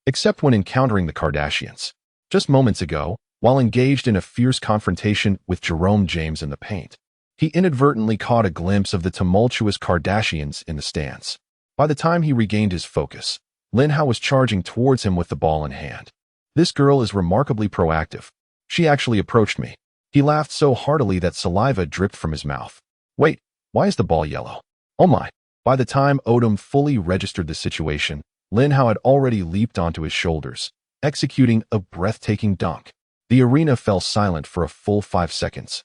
except when encountering the Kardashians. Just moments ago, while engaged in a fierce confrontation with Jerome James in the paint, he inadvertently caught a glimpse of the tumultuous Kardashians in the stands. By the time he regained his focus, Lin Hao was charging towards him with the ball in hand. "This girl is remarkably proactive. She actually approached me." He laughed so heartily that saliva dripped from his mouth. "Wait, why is the ball yellow? Oh my." By the time Odom fully registered the situation, Lin Hao had already leaped onto his shoulders, executing a breathtaking dunk. The arena fell silent for a full 5 seconds,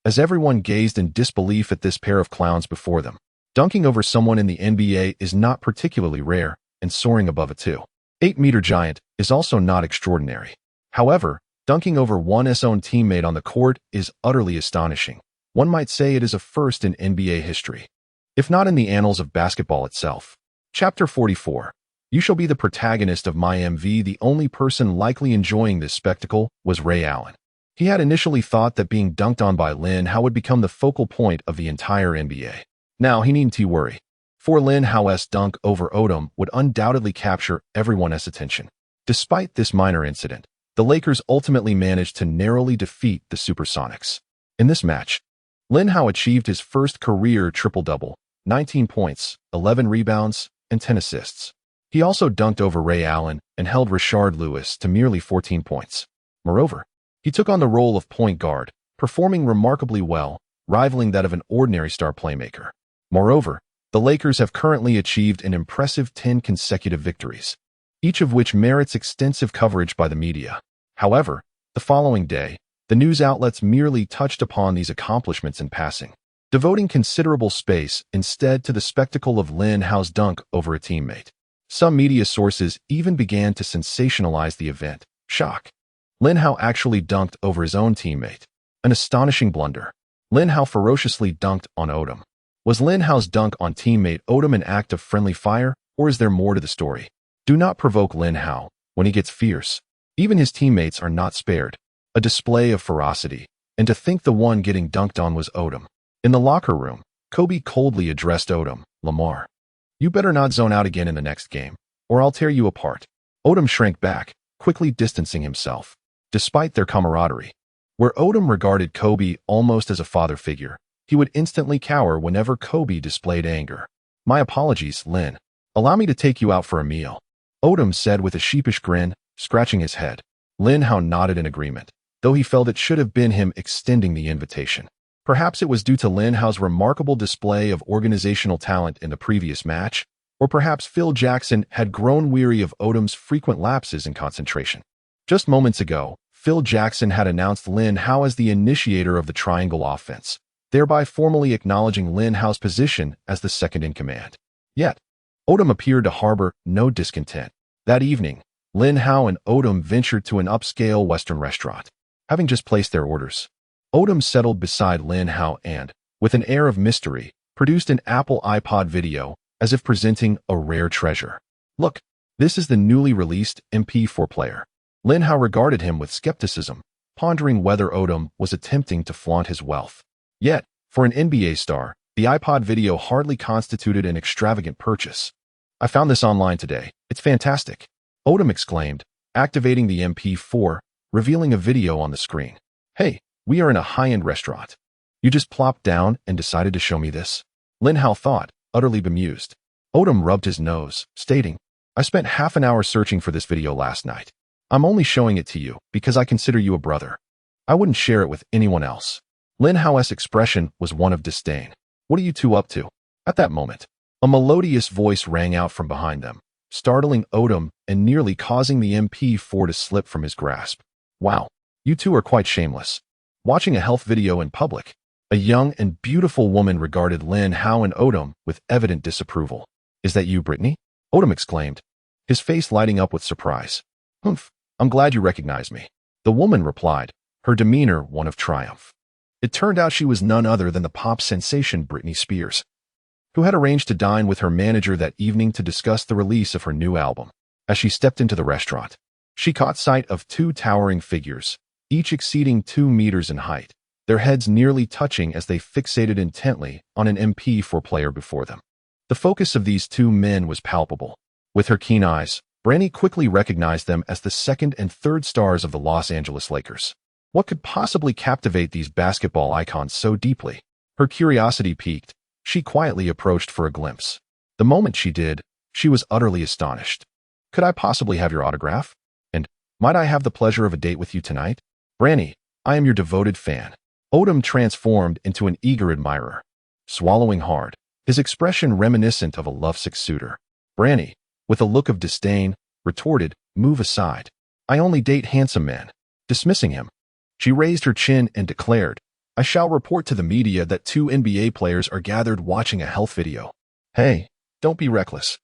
as everyone gazed in disbelief at this pair of clowns before them. Dunking over someone in the NBA is not particularly rare, and soaring above a 2.8-meter giant is also not extraordinary. However, dunking over one's own teammate on the court is utterly astonishing. One might say it is a first in NBA history, if not in the annals of basketball itself. Chapter 44. You shall be the protagonist of my MV. The only person likely enjoying this spectacle was Ray Allen. He had initially thought that being dunked on by Lin Hao would become the focal point of the entire NBA. Now he needn't worry, for Lin Hao's dunk over Odom would undoubtedly capture everyone's attention. Despite this minor incident, the Lakers ultimately managed to narrowly defeat the Supersonics. In this match, Lin Hao achieved his first career triple-double, 19 points, 11 rebounds, and 10 assists. He also dunked over Ray Allen and held Rashard Lewis to merely 14 points. Moreover, he took on the role of point guard, performing remarkably well, rivaling that of an ordinary star playmaker. Moreover, the Lakers have currently achieved an impressive 10 consecutive victories, each of which merits extensive coverage by the media. However, the following day, the news outlets merely touched upon these accomplishments in passing, devoting considerable space instead to the spectacle of Lin Hao's dunk over a teammate. Some media sources even began to sensationalize the event. Shock. Lin Hao actually dunked over his own teammate. An astonishing blunder. Lin Hao ferociously dunked on Odom. Was Lin Hao's dunk on teammate Odom an act of friendly fire, or is there more to the story? Do not provoke Lin Hao. When he gets fierce, even his teammates are not spared. A display of ferocity, and to think the one getting dunked on was Odom. In the locker room, Kobe coldly addressed Odom. Lamar. You better not zone out again in the next game, or I'll tear you apart. Odom shrank back, quickly distancing himself. Despite their camaraderie, where Odom regarded Kobe almost as a father figure, he would instantly cower whenever Kobe displayed anger. My apologies, Lin. Allow me to take you out for a meal, Odom said with a sheepish grin, scratching his head. Lin Hao nodded in agreement, though he felt it should have been him extending the invitation. Perhaps it was due to Lin Hao's remarkable display of organizational talent in the previous match, or perhaps Phil Jackson had grown weary of Odom's frequent lapses in concentration. Just moments ago, Phil Jackson had announced Lin Hao as the initiator of the triangle offense, thereby formally acknowledging Lin Hao's position as the second in command. Yet, Odom appeared to harbor no discontent. That evening, Lin Hao and Odom ventured to an upscale Western restaurant. Having just placed their orders, Odom settled beside Lin Hao and, with an air of mystery, produced an Apple iPod video as if presenting a rare treasure. Look, this is the newly released MP4 player. Lin Hao regarded him with skepticism, pondering whether Odom was attempting to flaunt his wealth. Yet, for an NBA star, the iPod video hardly constituted an extravagant purchase. I found this online today. It's fantastic, Odom exclaimed, activating the MP4, revealing a video on the screen. Hey, we are in a high-end restaurant. You just plopped down and decided to show me this? Lin Hao thought, utterly bemused. Odom rubbed his nose, stating, I spent half an hour searching for this video last night. I'm only showing it to you because I consider you a brother. I wouldn't share it with anyone else. Lin Hao's expression was one of disdain. What are you two up to? At that moment, a melodious voice rang out from behind them, startling Odom and nearly causing the MP4 to slip from his grasp. Wow, you two are quite shameless. Watching a health video in public. A young and beautiful woman regarded Lin Hao and Odom with evident disapproval. Is that you, Brittany? Odom exclaimed, his face lighting up with surprise. Humph, I'm glad you recognize me. The woman replied, her demeanor one of triumph. It turned out she was none other than the pop sensation Britney Spears, who had arranged to dine with her manager that evening to discuss the release of her new album. As she stepped into the restaurant, she caught sight of two towering figures, each exceeding 2 meters in height, their heads nearly touching as they fixated intently on an MP4 player before them. The focus of these two men was palpable. With her keen eyes, Brandy quickly recognized them as the second and third stars of the Los Angeles Lakers. What could possibly captivate these basketball icons so deeply? Her curiosity piqued. She quietly approached for a glimpse. The moment she did, she was utterly astonished. Could I possibly have your autograph? And might I have the pleasure of a date with you tonight? Brandy, I am your devoted fan. Odom transformed into an eager admirer. Swallowing hard, his expression reminiscent of a lovesick suitor. Brandy, with a look of disdain, retorted, move aside. I only date handsome men. Dismissing him, she raised her chin and declared, I shall report to the media that 2 NBA players are gathered watching a health video. Hey, don't be reckless.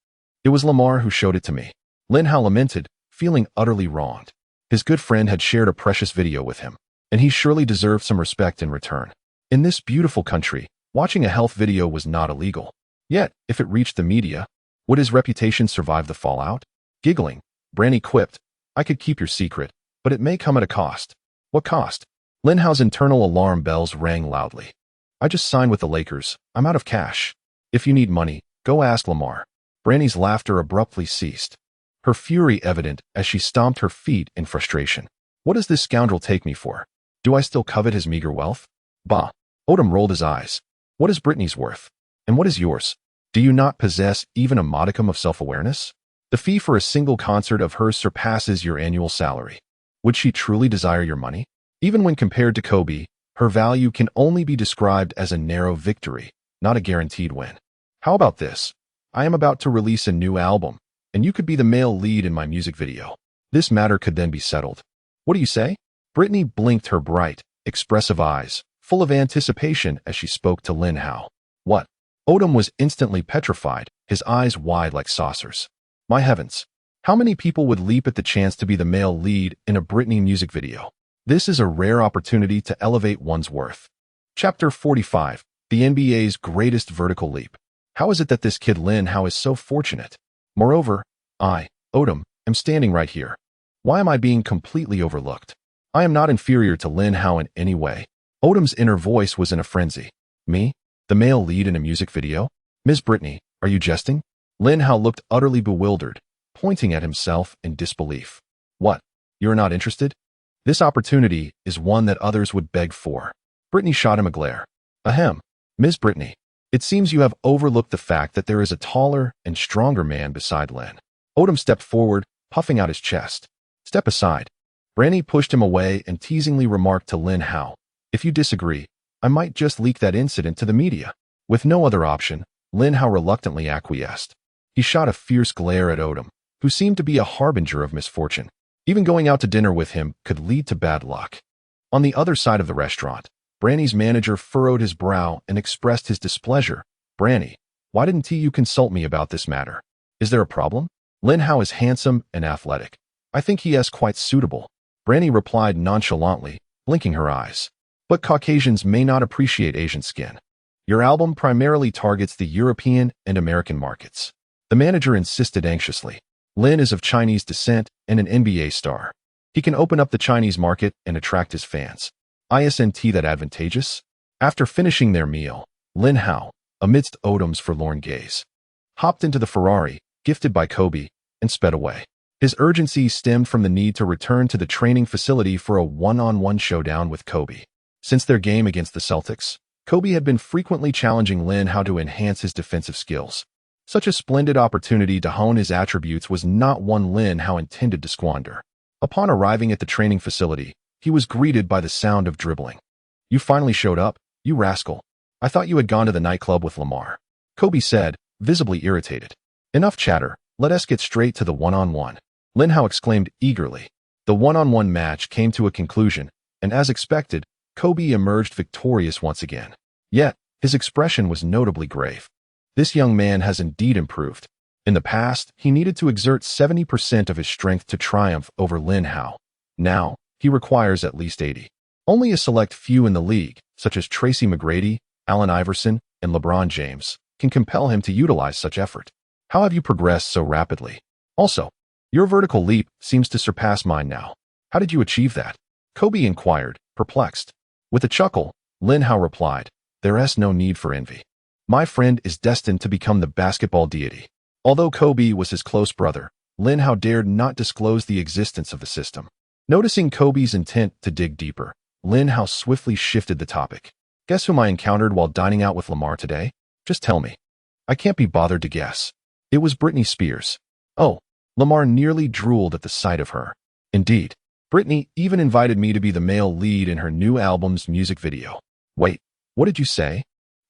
It was Lamar who showed it to me. Lin Hao lamented, feeling utterly wronged. His good friend had shared a precious video with him, and he surely deserved some respect in return. In this beautiful country, watching a health video was not illegal. Yet, if it reached the media, would his reputation survive the fallout? Giggling, Brandy quipped, I could keep your secret, but it may come at a cost. What cost? Lin Hao's internal alarm bells rang loudly. I just signed with the Lakers. I'm out of cash. If you need money, go ask Lamar. Brandy's laughter abruptly ceased, her fury evident as she stomped her feet in frustration. What does this scoundrel take me for? Do I still covet his meager wealth? Bah. Odom rolled his eyes. What is Brittany's worth? And what is yours? Do you not possess even a modicum of self-awareness? The fee for a single concert of hers surpasses your annual salary. Would she truly desire your money? Even when compared to Kobe, her value can only be described as a narrow victory, not a guaranteed win. How about this? I am about to release a new album, and you could be the male lead in my music video. This matter could then be settled. What do you say? Brittany blinked her bright, expressive eyes, full of anticipation as she spoke to Lin Hao. What? Odom was instantly petrified, his eyes wide like saucers. My heavens! How many people would leap at the chance to be the male lead in a Britney music video? This is a rare opportunity to elevate one's worth. Chapter 45. The NBA's greatest vertical leap. How is it that this kid Lin Hao is so fortunate? Moreover, I, Odom, am standing right here. Why am I being completely overlooked? I am not inferior to Lin Hao in any way. Odom's inner voice was in a frenzy. Me? The male lead in a music video? Ms. Brittany, are you jesting? Lin Hao looked utterly bewildered, pointing at himself in disbelief. What? You're not interested? This opportunity is one that others would beg for. Brittany shot him a glare. Ahem. Ms. Brittany, it seems you have overlooked the fact that there is a taller and stronger man beside Lin. Odom stepped forward, puffing out his chest. Step aside. Branny pushed him away and teasingly remarked to Lin Hao, if you disagree, I might just leak that incident to the media. With no other option, Lin Hao reluctantly acquiesced. He shot a fierce glare at Odom, who seemed to be a harbinger of misfortune. Even going out to dinner with him could lead to bad luck. On the other side of the restaurant, Branny's manager furrowed his brow and expressed his displeasure. Branny, why didn't you consult me about this matter? Is there a problem? Lin Hao is handsome and athletic. I think he is quite suitable. Branny replied nonchalantly, blinking her eyes. But Caucasians may not appreciate Asian skin. Your album primarily targets the European and American markets. The manager insisted anxiously. Lin is of Chinese descent and an NBA star. He can open up the Chinese market and attract his fans. Isn't that advantageous? After finishing their meal, Lin Hao, amidst Odom's forlorn gaze, hopped into the Ferrari, gifted by Kobe, and sped away. His urgency stemmed from the need to return to the training facility for a one-on-one showdown with Kobe. Since their game against the Celtics, Kobe had been frequently challenging Lin Hao to enhance his defensive skills. Such a splendid opportunity to hone his attributes was not one Lin Hao intended to squander. Upon arriving at the training facility, he was greeted by the sound of dribbling. You finally showed up, you rascal. I thought you had gone to the nightclub with Lamar. Kobe said, visibly irritated. Enough chatter, let us get straight to the one-on-one. Lin Hao exclaimed eagerly. The one-on-one match came to a conclusion, and as expected, Kobe emerged victorious once again. Yet, his expression was notably grave. This young man has indeed improved. In the past, he needed to exert 70% of his strength to triumph over Lin Hao. Now, he requires at least 80. Only a select few in the league, such as Tracy McGrady, Allen Iverson, and LeBron James, can compel him to utilize such effort. How have you progressed so rapidly? Also, your vertical leap seems to surpass mine now. How did you achieve that? Kobe inquired, perplexed. With a chuckle, Lin Hao replied, there is no need for envy. My friend is destined to become the basketball deity. Although Kobe was his close brother, Lin Hao dared not disclose the existence of the system. Noticing Kobe's intent to dig deeper, Lin Hao swiftly shifted the topic. Guess whom I encountered while dining out with Lamar today? Just tell me. I can't be bothered to guess. It was Britney Spears. Oh, Lamar nearly drooled at the sight of her. Indeed, Britney even invited me to be the male lead in her new album's music video. Wait, what did you say?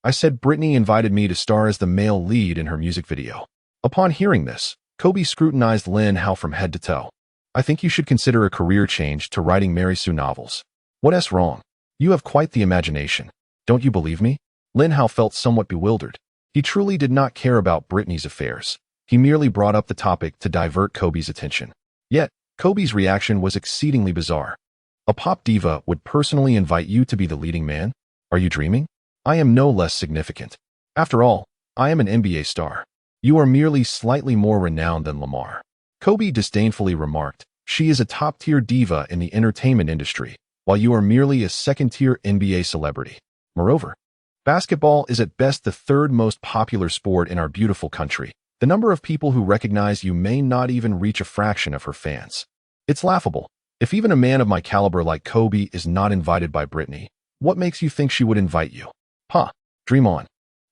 I said Britney invited me to star as the male lead in her music video. Upon hearing this, Kobe scrutinized Lin Hao from head to toe. I think you should consider a career change to writing Mary Sue novels. What's wrong? You have quite the imagination. Don't you believe me? Lin Hao felt somewhat bewildered. He truly did not care about Britney's affairs. He merely brought up the topic to divert Kobe's attention. Yet, Kobe's reaction was exceedingly bizarre. A pop diva would personally invite you to be the leading man? Are you dreaming? I am no less significant. After all, I am an NBA star. You are merely slightly more renowned than Lamar. Kobe disdainfully remarked, she is a top-tier diva in the entertainment industry, while you are merely a second-tier NBA celebrity. Moreover, basketball is at best the third most popular sport in our beautiful country. The number of people who recognize you may not even reach a fraction of her fans. It's laughable. If even a man of my caliber like Kobe is not invited by Britney, what makes you think she would invite you? Dream on.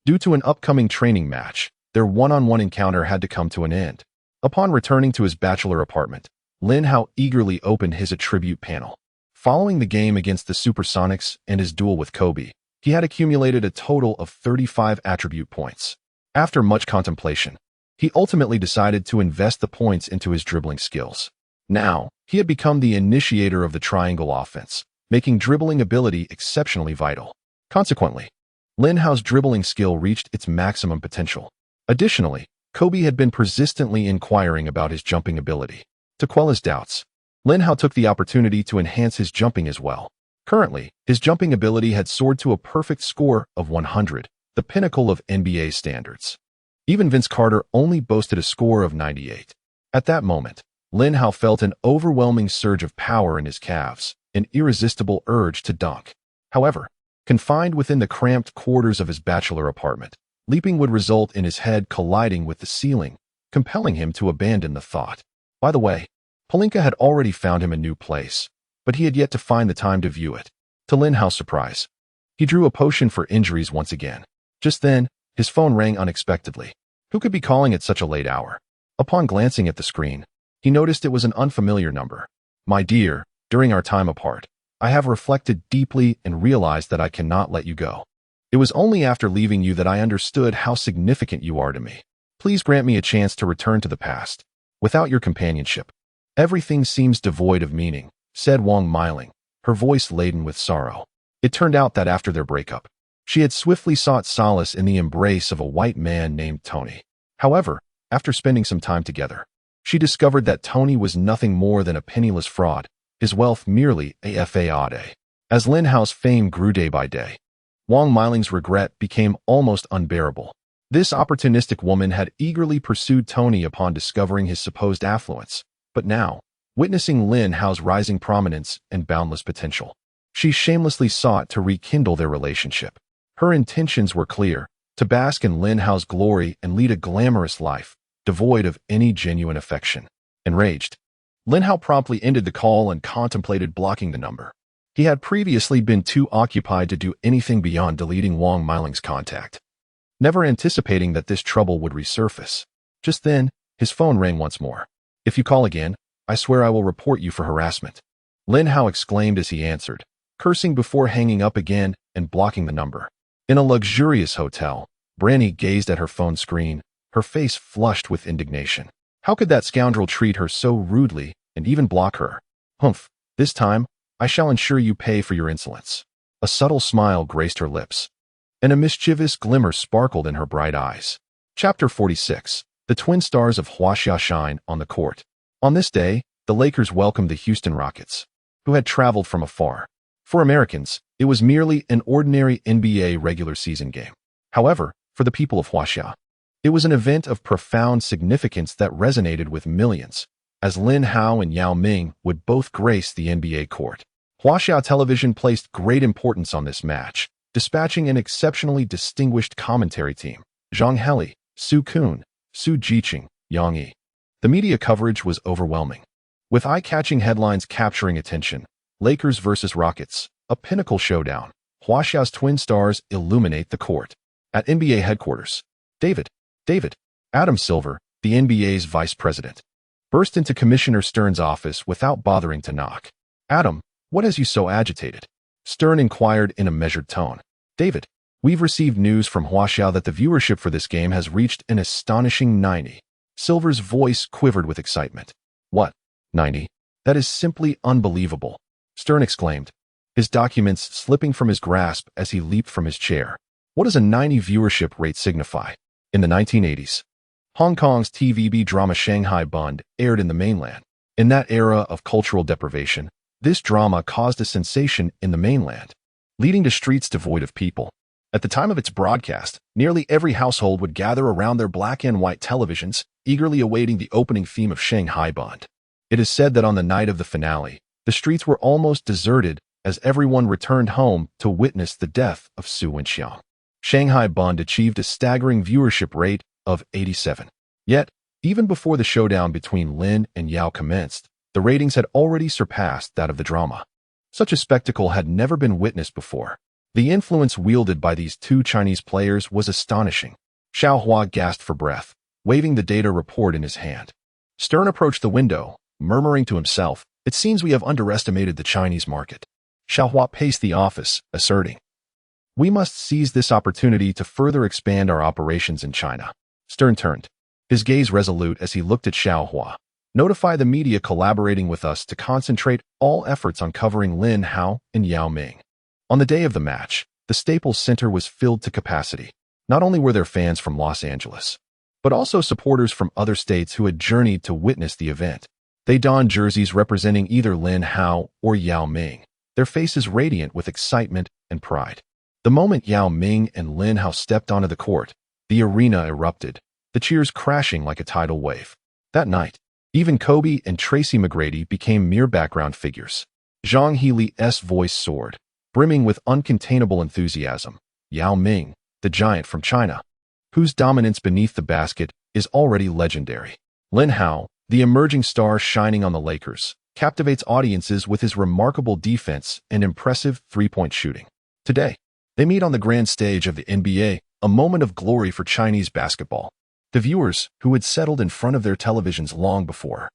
Due to an upcoming training match, their one-on-one encounter had to come to an end. Upon returning to his bachelor apartment, Lin Hao eagerly opened his attribute panel. Following the game against the Supersonics and his duel with Kobe, he had accumulated a total of 35 attribute points. After much contemplation, he ultimately decided to invest the points into his dribbling skills. Now, he had become the initiator of the triangle offense, making dribbling ability exceptionally vital. Consequently, Lin Hao's dribbling skill reached its maximum potential. Additionally, Kobe had been persistently inquiring about his jumping ability. To quell his doubts, Lin Hao took the opportunity to enhance his jumping as well. Currently, his jumping ability had soared to a perfect score of 100, the pinnacle of NBA standards. Even Vince Carter only boasted a score of 98. At that moment, Lin Hao felt an overwhelming surge of power in his calves, an irresistible urge to dunk. However, confined within the cramped quarters of his bachelor apartment, Leaping would result in his head colliding with the ceiling, compelling him to abandon the thought. By the way, Palinka had already found him a new place, but he had yet to find the time to view it. To Lin Hao's surprise, he drew a potion for injuries once again. Just then, his phone rang unexpectedly. Who could be calling at such a late hour? Upon glancing at the screen, he noticed it was an unfamiliar number. My dear, during our time apart, I have reflected deeply and realized that I cannot let you go. It was only after leaving you that I understood how significant you are to me. Please grant me a chance to return to the past. Without your companionship, everything seems devoid of meaning, said Wang Miling, her voice laden with sorrow. It turned out that after their breakup, she had swiftly sought solace in the embrace of a white man named Tony. However, after spending some time together, she discovered that Tony was nothing more than a penniless fraud, his wealth merely a fade. As Lin Hao's fame grew day by day, Wang Miling's regret became almost unbearable. This opportunistic woman had eagerly pursued Tony upon discovering his supposed affluence, but now, witnessing Lin Hao's rising prominence and boundless potential, she shamelessly sought to rekindle their relationship. Her intentions were clear: to bask in Lin Hao's glory and lead a glamorous life, devoid of any genuine affection. Enraged, Lin Hao promptly ended the call and contemplated blocking the number. He had previously been too occupied to do anything beyond deleting Wang Miling's contact, never anticipating that this trouble would resurface. Just then, his phone rang once more. If you call again, I swear I will report you for harassment, Lin Hao exclaimed as he answered, cursing before hanging up again and blocking the number. In a luxurious hotel, Branny gazed at her phone screen, her face flushed with indignation. How could that scoundrel treat her so rudely and even block her? Humph, this time, I shall ensure you pay for your insolence. A subtle smile graced her lips, and a mischievous glimmer sparkled in her bright eyes. Chapter 46. The twin stars of Huaxia shine on the court. On this day, the Lakers welcomed the Houston Rockets, who had traveled from afar. For Americans, it was merely an ordinary NBA regular season game. However, for the people of Huaxia, it was an event of profound significance that resonated with millions, as Lin Hao and Yao Ming would both grace the NBA court. Huaxia Television placed great importance on this match, dispatching an exceptionally distinguished commentary team: Zhang Heli, Su Kun, Su Jiqing, Yang Yi. The media coverage was overwhelming, with eye-catching headlines capturing attention. Lakers versus Rockets, a pinnacle showdown. Huaxia's twin stars illuminate the court. At NBA headquarters, David Adam Silver, the NBA's vice president, burst into Commissioner Stern's office without bothering to knock. Adam, what has you so agitated? Stern inquired in a measured tone. David, we've received news from Huaxia that the viewership for this game has reached an astonishing 90. Silver's voice quivered with excitement. What? 90? That is simply unbelievable, Stern exclaimed, his documents slipping from his grasp as he leaped from his chair. What does a 90 viewership rate signify? In the 1980s, Hong Kong's TVB drama Shanghai Bund aired in the mainland. In that era of cultural deprivation, this drama caused a sensation in the mainland, leading to streets devoid of people. At the time of its broadcast, nearly every household would gather around their black and white televisions, eagerly awaiting the opening theme of Shanghai Bund. It is said that on the night of the finale, the streets were almost deserted as everyone returned home to witness the death of Su Wenxiang. Shanghai Bund achieved a staggering viewership rate of 87. Yet, even before the showdown between Lin and Yao commenced, the ratings had already surpassed that of the drama. Such a spectacle had never been witnessed before. The influence wielded by these two Chinese players was astonishing. Xiao Hua gasped for breath, waving the data report in his hand. Stern approached the window, murmuring to himself, "It seems we have underestimated the Chinese market." Xiao Hua paced the office, asserting, "We must seize this opportunity to further expand our operations in China." Stern turned, his gaze resolute as he looked at Xiao Hua. "Notify the media collaborating with us to concentrate all efforts on covering Lin Hao and Yao Ming." On the day of the match, the Staples Center was filled to capacity. Not only were there fans from Los Angeles, but also supporters from other states who had journeyed to witness the event. They donned jerseys representing either Lin Hao or Yao Ming, their faces radiant with excitement and pride. The moment Yao Ming and Lin Hao stepped onto the court, the arena erupted, the cheers crashing like a tidal wave. That night, even Kobe and Tracy McGrady became mere background figures. Zhang Heili's voice soared, brimming with uncontainable enthusiasm. Yao Ming, the giant from China, whose dominance beneath the basket is already legendary. Lin Hao, the emerging star shining on the Lakers, captivates audiences with his remarkable defense and impressive three-point shooting. Today, they meet on the grand stage of the NBA, a moment of glory for Chinese basketball. The viewers, who had settled in front of their televisions long before,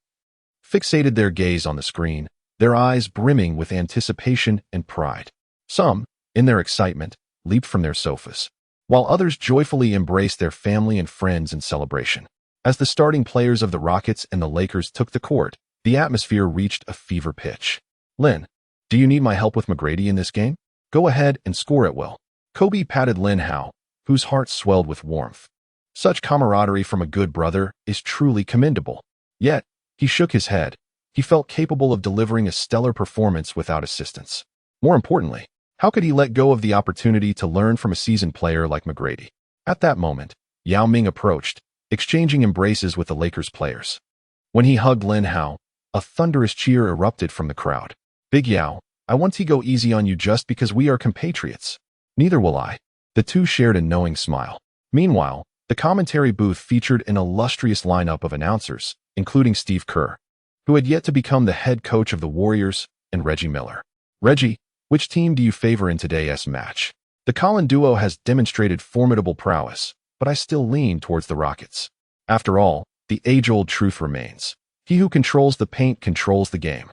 fixated their gaze on the screen, their eyes brimming with anticipation and pride. Some, in their excitement, leaped from their sofas, while others joyfully embraced their family and friends in celebration. As the starting players of the Rockets and the Lakers took the court, the atmosphere reached a fever pitch. "Lin, do you need my help with McGrady in this game? Go ahead and score at will." Kobe patted Lin Hao, whose heart swelled with warmth. Such camaraderie from a good brother is truly commendable. Yet, he shook his head. He felt capable of delivering a stellar performance without assistance. More importantly, how could he let go of the opportunity to learn from a seasoned player like McGrady? At that moment, Yao Ming approached, exchanging embraces with the Lakers players. When he hugged Lin Hao, a thunderous cheer erupted from the crowd. "Big Yao, I want to go easy on you just because we are compatriots." "Neither will I." The two shared a knowing smile. Meanwhile, the commentary booth featured an illustrious lineup of announcers, including Steve Kerr, who had yet to become the head coach of the Warriors, and Reggie Miller. "Reggie, which team do you favor in today's match? The Colin duo has demonstrated formidable prowess, but I still lean towards the Rockets. After all, the age-old truth remains. He who controls the paint controls the game."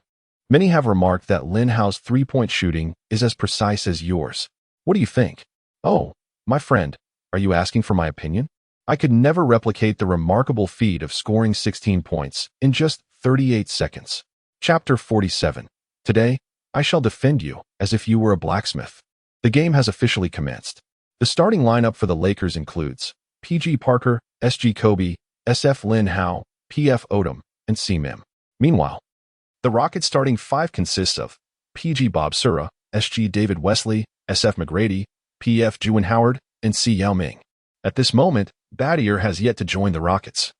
Many have remarked that Lin Hao's three-point shooting is as precise as yours. What do you think? "Oh, my friend, are you asking for my opinion? I could never replicate the remarkable feat of scoring 16 points in just 38 seconds. Chapter 47. Today, I shall defend you as if you were a blacksmith. The game has officially commenced. The starting lineup for the Lakers includes PG Parker, SG Kobe, SF Lin Hao, PF Odom, and C Mim. Meanwhile, the Rockets starting five consists of PG Bob Sura, SG David Wesley, SF McGrady, PF Juwan Howard, and C Yao Ming. At this moment, Battier has yet to join the Rockets,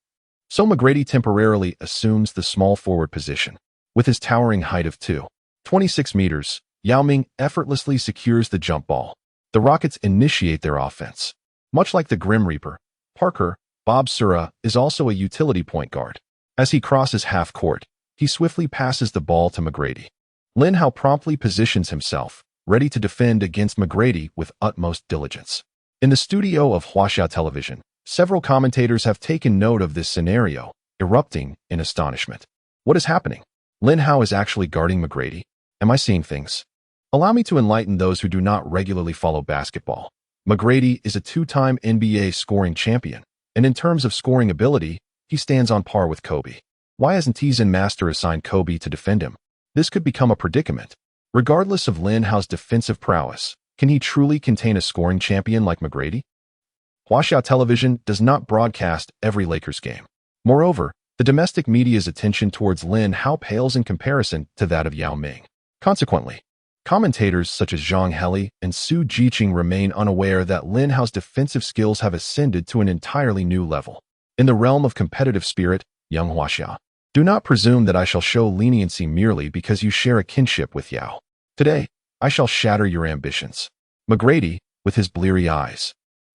so McGrady temporarily assumes the small forward position. With his towering height of 2.26 meters, Yao Ming effortlessly secures the jump ball. The Rockets initiate their offense. Much like the Grim Reaper, Parker, Bob Sura is also a utility point guard. As he crosses half court, he swiftly passes the ball to McGrady. Lin Hao promptly positions himself, ready to defend against McGrady with utmost diligence. In the studio of Huaxia Television, several commentators have taken note of this scenario, erupting in astonishment. What is happening? Lin Hao is actually guarding McGrady? Am I seeing things? Allow me to enlighten those who do not regularly follow basketball. McGrady is a two-time NBA scoring champion, and in terms of scoring ability, he stands on par with Kobe. Why hasn't Zen Master assigned Kobe to defend him? This could become a predicament. Regardless of Lin Hao's defensive prowess, can he truly contain a scoring champion like McGrady? Huaxia Television does not broadcast every Lakers game. Moreover, the domestic media's attention towards Lin Hao pales in comparison to that of Yao Ming. Consequently, commentators such as Zhang Heli and Su Jiqing remain unaware that Lin Hao's defensive skills have ascended to an entirely new level. In the realm of competitive spirit, young Huaxia, do not presume that I shall show leniency merely because you share a kinship with Yao. Today, I shall shatter your ambitions. McGrady, with his bleary eyes,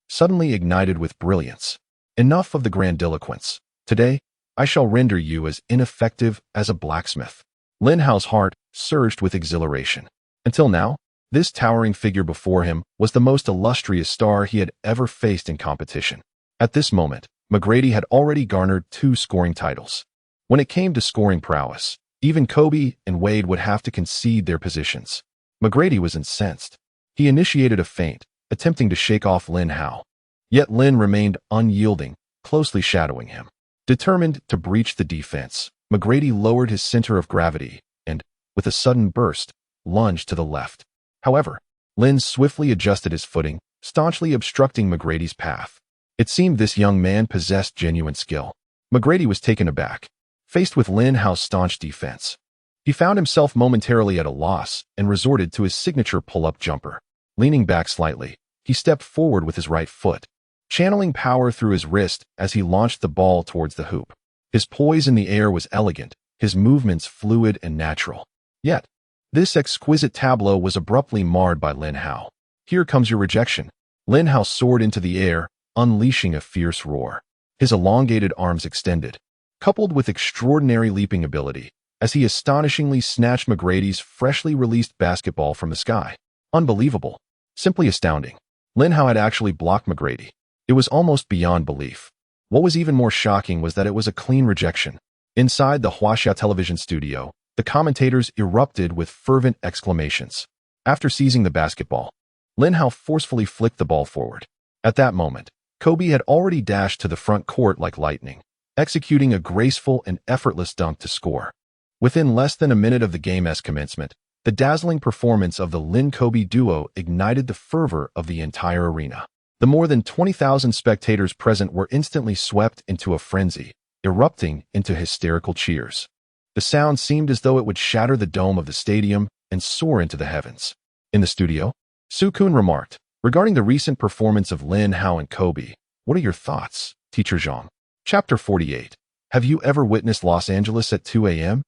suddenly ignited with brilliance. Enough of the grandiloquence. Today, I shall render you as ineffective as a blacksmith. Lin Hao's heart surged with exhilaration. Until now, this towering figure before him was the most illustrious star he had ever faced in competition. At this moment, McGrady had already garnered 2 scoring titles. When it came to scoring prowess, even Kobe and Wade would have to concede their positions. McGrady was incensed. He initiated a feint, attempting to shake off Lin Hao. Yet Lin remained unyielding, closely shadowing him. Determined to breach the defense, McGrady lowered his center of gravity and, with a sudden burst, lunged to the left. However, Lin swiftly adjusted his footing, staunchly obstructing McGrady's path. It seemed this young man possessed genuine skill. McGrady was taken aback. Faced with Lin Hao's staunch defense, he found himself momentarily at a loss and resorted to his signature pull-up jumper. Leaning back slightly, he stepped forward with his right foot, channeling power through his wrist as he launched the ball towards the hoop. His poise in the air was elegant, his movements fluid and natural. Yet, this exquisite tableau was abruptly marred by Lin Hao. "Here comes your rejection." Lin Hao soared into the air, unleashing a fierce roar. His elongated arms extended, coupled with extraordinary leaping ability, as he astonishingly snatched McGrady's freshly released basketball from the sky. Unbelievable. Simply astounding. Lin Hao had actually blocked McGrady. It was almost beyond belief. What was even more shocking was that it was a clean rejection. Inside the Huaxia television studio, the commentators erupted with fervent exclamations. After seizing the basketball, Lin Hao forcefully flicked the ball forward. At that moment, Kobe had already dashed to the front court like lightning, executing a graceful and effortless dunk to score. Within less than a minute of the game's commencement, the dazzling performance of the Lin-Kobe duo ignited the fervor of the entire arena. The more than 20,000 spectators present were instantly swept into a frenzy, erupting into hysterical cheers. The sound seemed as though it would shatter the dome of the stadium and soar into the heavens. In the studio, Su-kun remarked, regarding the recent performance of Lin Hao and Kobe, "What are your thoughts, Teacher Zhang?" Chapter 48. Have you ever witnessed Los Angeles at 2 a.m.?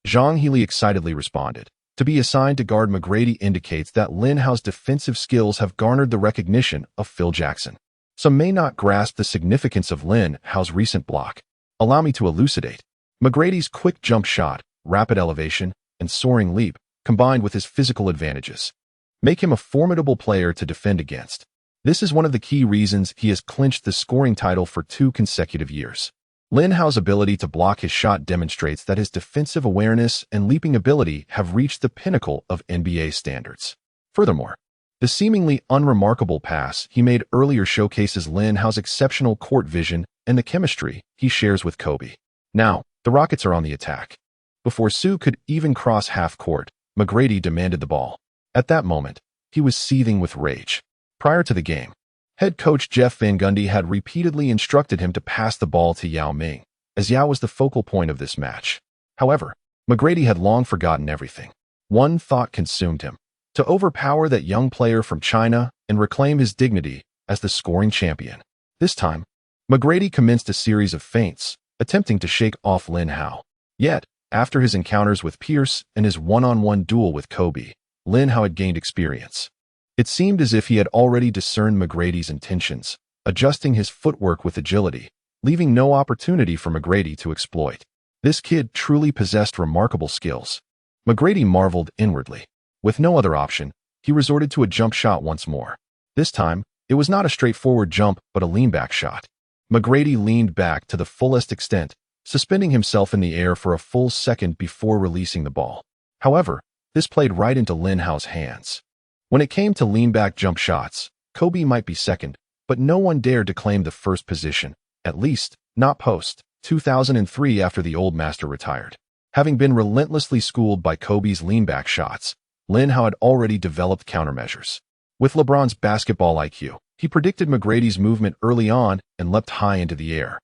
Zhang Healy excitedly responded. To be assigned to guard McGrady indicates that Lin Hao's defensive skills have garnered the recognition of Phil Jackson. Some may not grasp the significance of Lin Hao's recent block. Allow me to elucidate. McGrady's quick jump shot, rapid elevation, and soaring leap, combined with his physical advantages, make him a formidable player to defend against. This is one of the key reasons he has clinched the scoring title for 2 consecutive years. Lin Hao's ability to block his shot demonstrates that his defensive awareness and leaping ability have reached the pinnacle of NBA standards. Furthermore, the seemingly unremarkable pass he made earlier showcases Lin Hao's exceptional court vision and the chemistry he shares with Kobe. Now, the Rockets are on the attack. Before Su could even cross half court, McGrady demanded the ball. At that moment, he was seething with rage. Prior to the game, head coach Jeff Van Gundy had repeatedly instructed him to pass the ball to Yao Ming, as Yao was the focal point of this match. However, McGrady had long forgotten everything. One thought consumed him: to overpower that young player from China and reclaim his dignity as the scoring champion. This time, McGrady commenced a series of feints, attempting to shake off Lin Hao. Yet, after his encounters with Pierce and his one-on-one duel with Kobe, Lin Hao had gained experience. It seemed as if he had already discerned McGrady's intentions, adjusting his footwork with agility, leaving no opportunity for McGrady to exploit. This kid truly possessed remarkable skills. McGrady marveled inwardly. With no other option, he resorted to a jump shot once more. This time, it was not a straightforward jump but a lean-back shot. McGrady leaned back to the fullest extent, suspending himself in the air for a full second before releasing the ball. However, this played right into Lin Hao's hands. When it came to lean-back jump shots, Kobe might be second, but no one dared to claim the first position, at least not post 2003 after the old master retired. Having been relentlessly schooled by Kobe's lean-back shots, Lin Hao had already developed countermeasures. With LeBron's basketball IQ, he predicted McGrady's movement early on and leapt high into the air.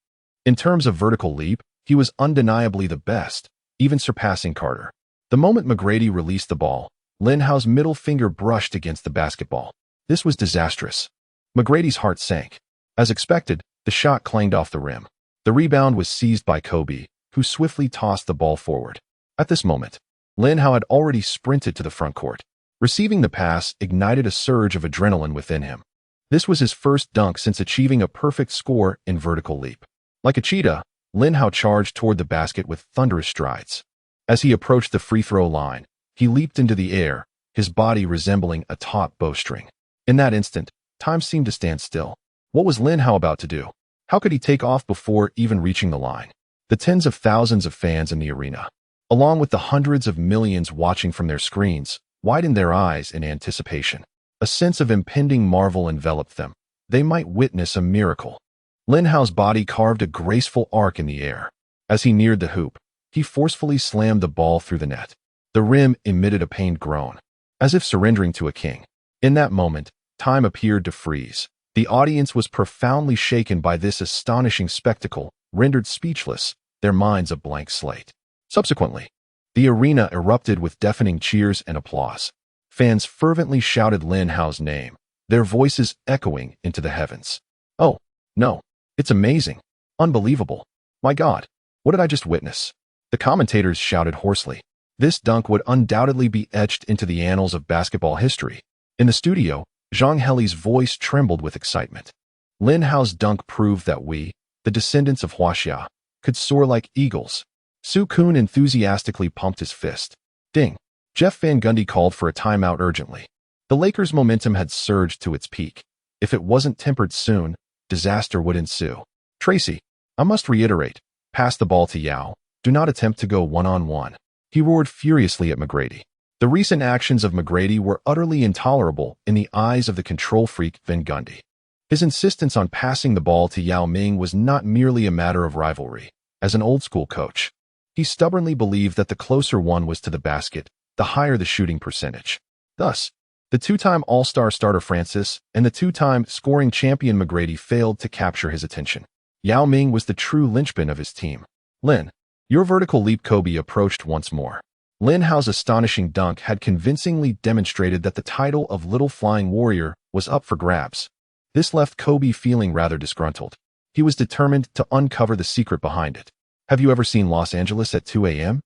In terms of vertical leap, he was undeniably the best, even surpassing Carter. The moment McGrady released the ball, Lin Hao's middle finger brushed against the basketball. This was disastrous. McGrady's heart sank. As expected, the shot clanged off the rim. The rebound was seized by Kobe, who swiftly tossed the ball forward. At this moment, Lin Hao had already sprinted to the front court. Receiving the pass ignited a surge of adrenaline within him. This was his first dunk since achieving a perfect score in vertical leap. Like a cheetah, Lin Hao charged toward the basket with thunderous strides. As he approached the free throw line, he leaped into the air, his body resembling a taut bowstring. In that instant, time seemed to stand still. What was Lin Hao about to do? How could he take off before even reaching the line? The tens of thousands of fans in the arena, along with the hundreds of millions watching from their screens, widened their eyes in anticipation. A sense of impending marvel enveloped them. They might witness a miracle. Lin Hao's body carved a graceful arc in the air. As he neared the hoop, he forcefully slammed the ball through the net. The rim emitted a pained groan, as if surrendering to a king. In that moment, time appeared to freeze. The audience was profoundly shaken by this astonishing spectacle, rendered speechless, their minds a blank slate. Subsequently, the arena erupted with deafening cheers and applause. Fans fervently shouted Lin Hao's name, their voices echoing into the heavens. "Oh, no, it's amazing. Unbelievable. My God, what did I just witness?" The commentators shouted hoarsely. This dunk would undoubtedly be etched into the annals of basketball history. In the studio, Zhang Heili's voice trembled with excitement. Lin Hao's dunk proved that we, the descendants of Huaxia, could soar like eagles. Su Kun enthusiastically pumped his fist. Ding! Jeff Van Gundy called for a timeout urgently. The Lakers' momentum had surged to its peak. If it wasn't tempered soon, disaster would ensue. Tracy, I must reiterate, pass the ball to Yao. Do not attempt to go one-on-one. He roared furiously at McGrady. The recent actions of McGrady were utterly intolerable in the eyes of the control freak Van Gundy. His insistence on passing the ball to Yao Ming was not merely a matter of rivalry. As an old-school coach, he stubbornly believed that the closer one was to the basket, the higher the shooting percentage. Thus, the two-time All-Star starter Francis and the two-time scoring champion McGrady failed to capture his attention. Yao Ming was the true linchpin of his team. Lin, your vertical leap. Kobe approached once more. Lin Hao's astonishing dunk had convincingly demonstrated that the title of Little Flying Warrior was up for grabs. This left Kobe feeling rather disgruntled. He was determined to uncover the secret behind it. Have you ever seen Los Angeles at 2 a.m.?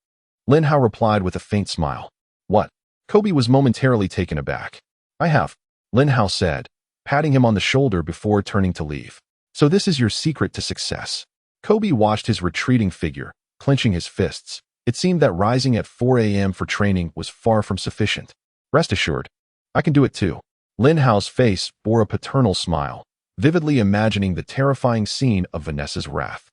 Lin Hao replied with a faint smile. What? Kobe was momentarily taken aback. I have, Lin Hao said, patting him on the shoulder before turning to leave. So this is your secret to success. Kobe watched his retreating figure, clenching his fists. It seemed that rising at 4 a.m. for training was far from sufficient. Rest assured, I can do it too. Lin Hao's face bore a paternal smile, vividly imagining the terrifying scene of Vanessa's wrath.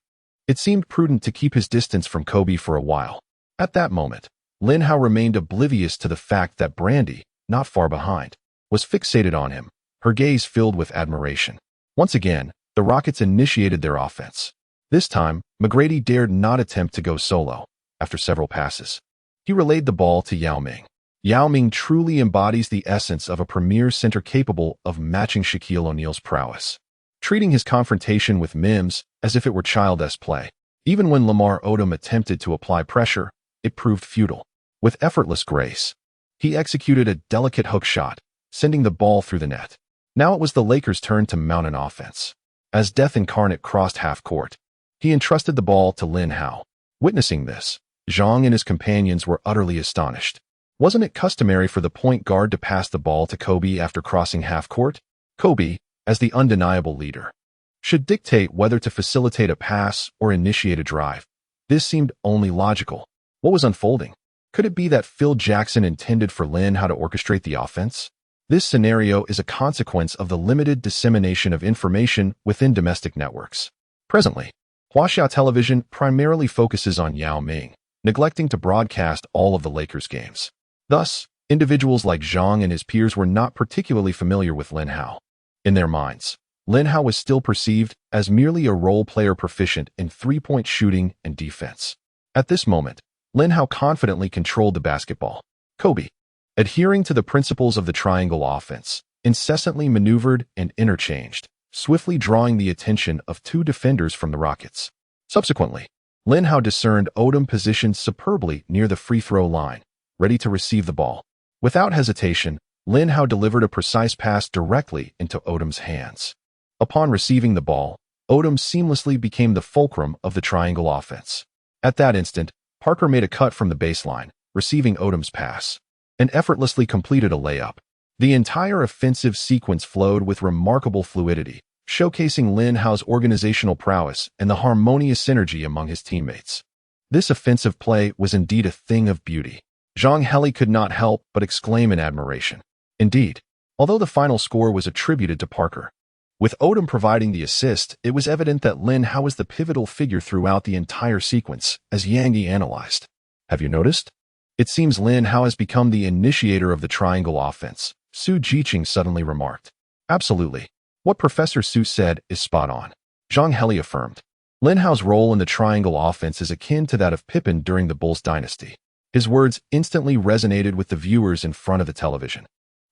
It seemed prudent to keep his distance from Kobe for a while. At that moment, Lin Hao remained oblivious to the fact that Brandy, not far behind, was fixated on him, her gaze filled with admiration. Once again, the Rockets initiated their offense. This time, McGrady dared not attempt to go solo. After several passes, he relayed the ball to Yao Ming. Yao Ming truly embodies the essence of a premier center capable of matching Shaquille O'Neal's prowess, treating his confrontation with Mims as if it were childish play. Even when Lamar Odom attempted to apply pressure, it proved futile. With effortless grace, he executed a delicate hook shot, sending the ball through the net. Now it was the Lakers' turn to mount an offense. As Death Incarnate crossed half-court, he entrusted the ball to Lin Hao. Witnessing this, Zhang and his companions were utterly astonished. Wasn't it customary for the point guard to pass the ball to Kobe after crossing half-court? Kobe, as the undeniable leader, should dictate whether to facilitate a pass or initiate a drive. This seemed only logical. What was unfolding? Could it be that Phil Jackson intended for Lin Hao to orchestrate the offense? This scenario is a consequence of the limited dissemination of information within domestic networks. Presently, Huaxia Television primarily focuses on Yao Ming, neglecting to broadcast all of the Lakers games. Thus, individuals like Zhang and his peers were not particularly familiar with Lin Hao. In their minds, Lin Hao was still perceived as merely a role player proficient in three-point shooting and defense. At this moment, Lin Hao confidently controlled the basketball. Kobe, adhering to the principles of the triangle offense, incessantly maneuvered and interchanged, swiftly drawing the attention of two defenders from the Rockets. Subsequently, Lin Hao discerned Odom positioned superbly near the free throw line, ready to receive the ball. Without hesitation, Lin Hao delivered a precise pass directly into Odom's hands. Upon receiving the ball, Odom seamlessly became the fulcrum of the triangle offense. At that instant, Parker made a cut from the baseline, receiving Odom's pass, and effortlessly completed a layup. The entire offensive sequence flowed with remarkable fluidity, showcasing Lin Hao's organizational prowess and the harmonious synergy among his teammates. This offensive play was indeed a thing of beauty. Zhang Heli could not help but exclaim in admiration. Indeed, although the final score was attributed to Parker, with Odom providing the assist, it was evident that Lin Hao was the pivotal figure throughout the entire sequence, as Yang Yi analyzed. Have you noticed? It seems Lin Hao has become the initiator of the triangle offense, Su Jiqing suddenly remarked. Absolutely. What Professor Su said is spot on, Zhang Heli affirmed. Lin Hao's role in the triangle offense is akin to that of Pippen during the Bulls dynasty. His words instantly resonated with the viewers in front of the television.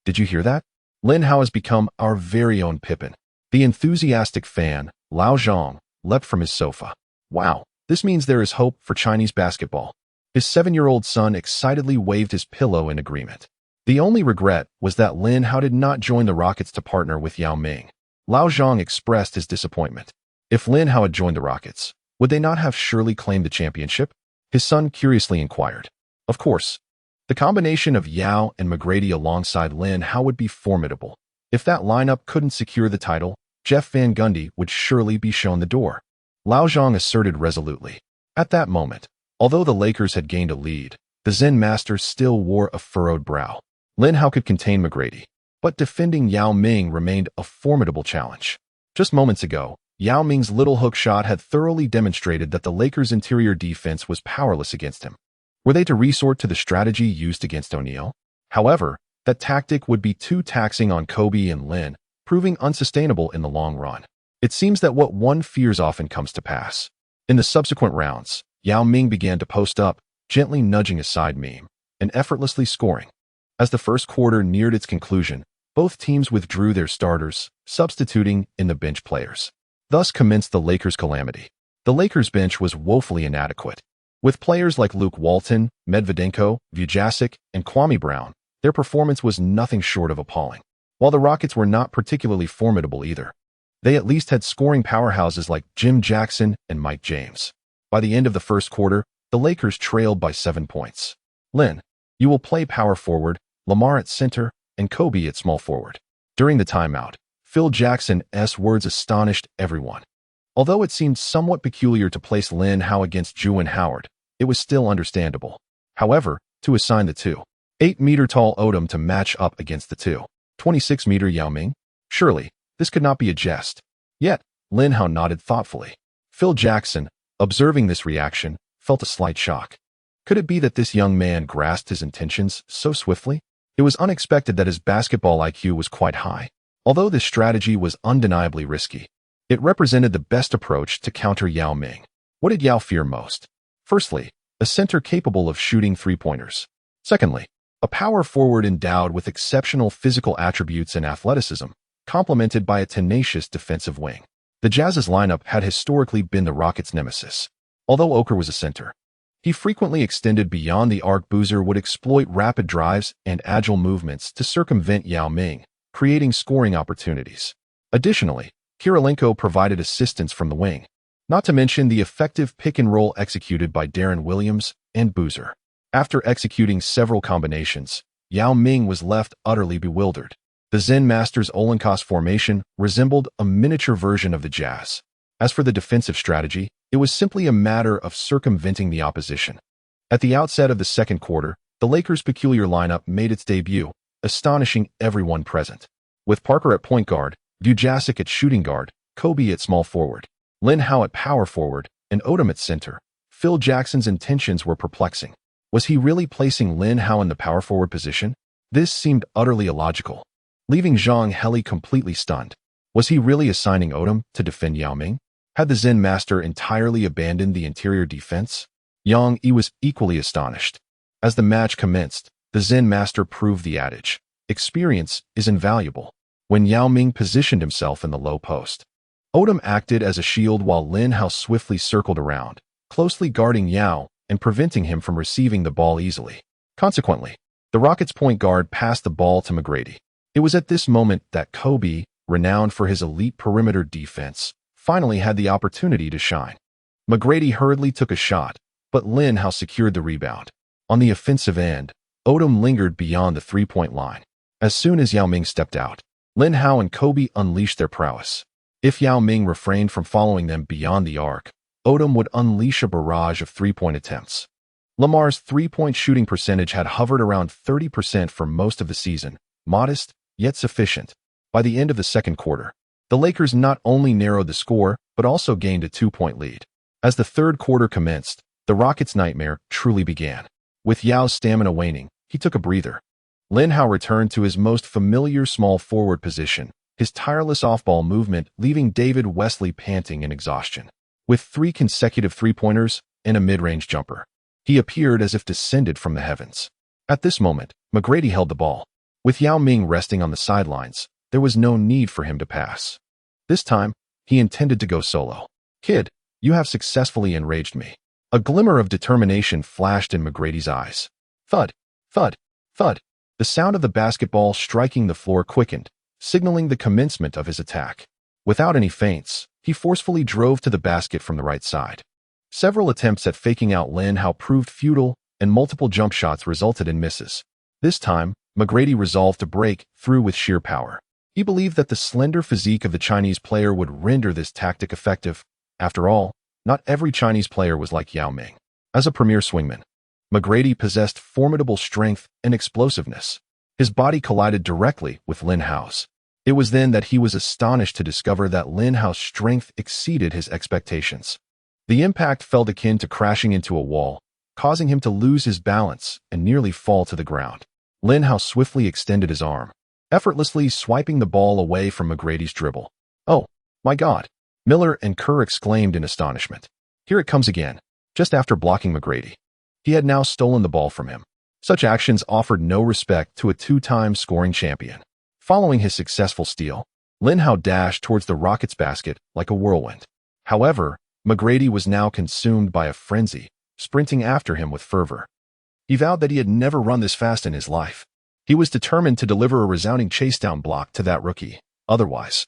Did you hear that? Lin Hao has become our very own Pippen. The enthusiastic fan, Lao Zhang, leapt from his sofa. Wow, this means there is hope for Chinese basketball. His 7-year-old son excitedly waved his pillow in agreement. The only regret was that Lin Hao did not join the Rockets to partner with Yao Ming. Lao Zhang expressed his disappointment. If Lin Hao had joined the Rockets, would they not have surely claimed the championship? His son curiously inquired. Of course. The combination of Yao and McGrady alongside Lin Hao would be formidable. If that lineup couldn't secure the title, Jeff Van Gundy would surely be shown the door. Lao Zhang asserted resolutely. At that moment, although the Lakers had gained a lead, the Zen master still wore a furrowed brow. Lin Hao could contain McGrady, but defending Yao Ming remained a formidable challenge. Just moments ago, Yao Ming's little hook shot had thoroughly demonstrated that the Lakers' interior defense was powerless against him. Were they to resort to the strategy used against O'Neal? However, that tactic would be too taxing on Kobe and Lin, proving unsustainable in the long run. It seems that what one fears often comes to pass. In the subsequent rounds, Yao Ming began to post up, gently nudging aside Meme, and effortlessly scoring. As the first quarter neared its conclusion, both teams withdrew their starters, substituting in the bench players. Thus commenced the Lakers' calamity. The Lakers' bench was woefully inadequate. With players like Luke Walton, Medvedenko, Vujasic, and Kwame Brown, their performance was nothing short of appalling. While the Rockets were not particularly formidable either, they at least had scoring powerhouses like Jim Jackson and Mike James. By the end of the first quarter, the Lakers trailed by 7 points. Lin, you will play power forward, Lamar at center, and Kobe at small forward. During the timeout, Phil Jackson's words astonished everyone. Although it seemed somewhat peculiar to place Lin Hao against Juwan Howard, it was still understandable. However, to assign the 2.8-meter-tall Odom to match up against the 2.26-meter Yao Ming? Surely, this could not be a jest. Yet, Lin Hao nodded thoughtfully. Phil Jackson, observing this reaction, felt a slight shock. Could it be that this young man grasped his intentions so swiftly? It was unexpected that his basketball IQ was quite high. Although this strategy was undeniably risky, it represented the best approach to counter Yao Ming. What did Yao fear most? Firstly, a center capable of shooting three-pointers. Secondly, a power forward endowed with exceptional physical attributes and athleticism, complemented by a tenacious defensive wing. The Jazz's lineup had historically been the Rockets' nemesis. Although Oker was a center, he frequently extended beyond the arc. Boozer would exploit rapid drives and agile movements to circumvent Yao Ming, creating scoring opportunities. Additionally, Kirilenko provided assistance from the wing, not to mention the effective pick-and-roll executed by Darren Williams and Boozer. After executing several combinations, Yao Ming was left utterly bewildered. The Zen Masters' Olympus formation resembled a miniature version of the Jazz. As for the defensive strategy, it was simply a matter of circumventing the opposition. At the outset of the second quarter, the Lakers' peculiar lineup made its debut, astonishing everyone present. With Parker at point guard, Vujasic at shooting guard, Kobe at small forward, Lin Hao at power forward, and Odom at center, Phil Jackson's intentions were perplexing. Was he really placing Lin Hao in the power forward position? This seemed utterly illogical, leaving Zhang Heli completely stunned. Was he really assigning Odom to defend Yao Ming? Had the Zen master entirely abandoned the interior defense? Yang Yi was equally astonished. As the match commenced, the Zen master proved the adage, experience is invaluable. When Yao Ming positioned himself in the low post, Odom acted as a shield while Lin Hao swiftly circled around, closely guarding Yao and preventing him from receiving the ball easily. Consequently, the Rockets' point guard passed the ball to McGrady. It was at this moment that Kobe, renowned for his elite perimeter defense, finally had the opportunity to shine. McGrady hurriedly took a shot, but Lin Hao secured the rebound. On the offensive end, Odom lingered beyond the three-point line. As soon as Yao Ming stepped out, Lin Hao and Kobe unleashed their prowess. If Yao Ming refrained from following them beyond the arc, Odom would unleash a barrage of three-point attempts. Lamar's three-point shooting percentage had hovered around 30% for most of the season, modest, yet sufficient. By the end of the second quarter, the Lakers not only narrowed the score, but also gained a 2-point lead. As the third quarter commenced, the Rockets' nightmare truly began. With Yao's stamina waning, he took a breather. Lin Hao returned to his most familiar small forward position, his tireless off-ball movement leaving David Wesley panting in exhaustion. With 3 consecutive three-pointers and a mid-range jumper, he appeared as if descended from the heavens. At this moment, McGrady held the ball. With Yao Ming resting on the sidelines, there was no need for him to pass. This time, he intended to go solo. "Kid, you have successfully enraged me." A glimmer of determination flashed in McGrady's eyes. Thud, thud, thud. The sound of the basketball striking the floor quickened, signaling the commencement of his attack. Without any feints, he forcefully drove to the basket from the right side. Several attempts at faking out Lin Hao proved futile, and multiple jump shots resulted in misses. This time, McGrady resolved to break through with sheer power. He believed that the slender physique of the Chinese player would render this tactic effective. After all, not every Chinese player was like Yao Ming. As a premier swingman, McGrady possessed formidable strength and explosiveness. His body collided directly with Lin Hao's. It was then that he was astonished to discover that Lin Hao's strength exceeded his expectations. The impact felt akin to crashing into a wall, causing him to lose his balance and nearly fall to the ground. Lin Hao swiftly extended his arm, effortlessly swiping the ball away from McGrady's dribble. "Oh, my God!" Miller and Kerr exclaimed in astonishment. Here it comes again, just after blocking McGrady. He had now stolen the ball from him. Such actions offered no respect to a two-time scoring champion. Following his successful steal, Lin Hao dashed towards the Rockets' basket like a whirlwind. However, McGrady was now consumed by a frenzy, sprinting after him with fervor. He vowed that he had never run this fast in his life. He was determined to deliver a resounding chase-down block to that rookie. Otherwise,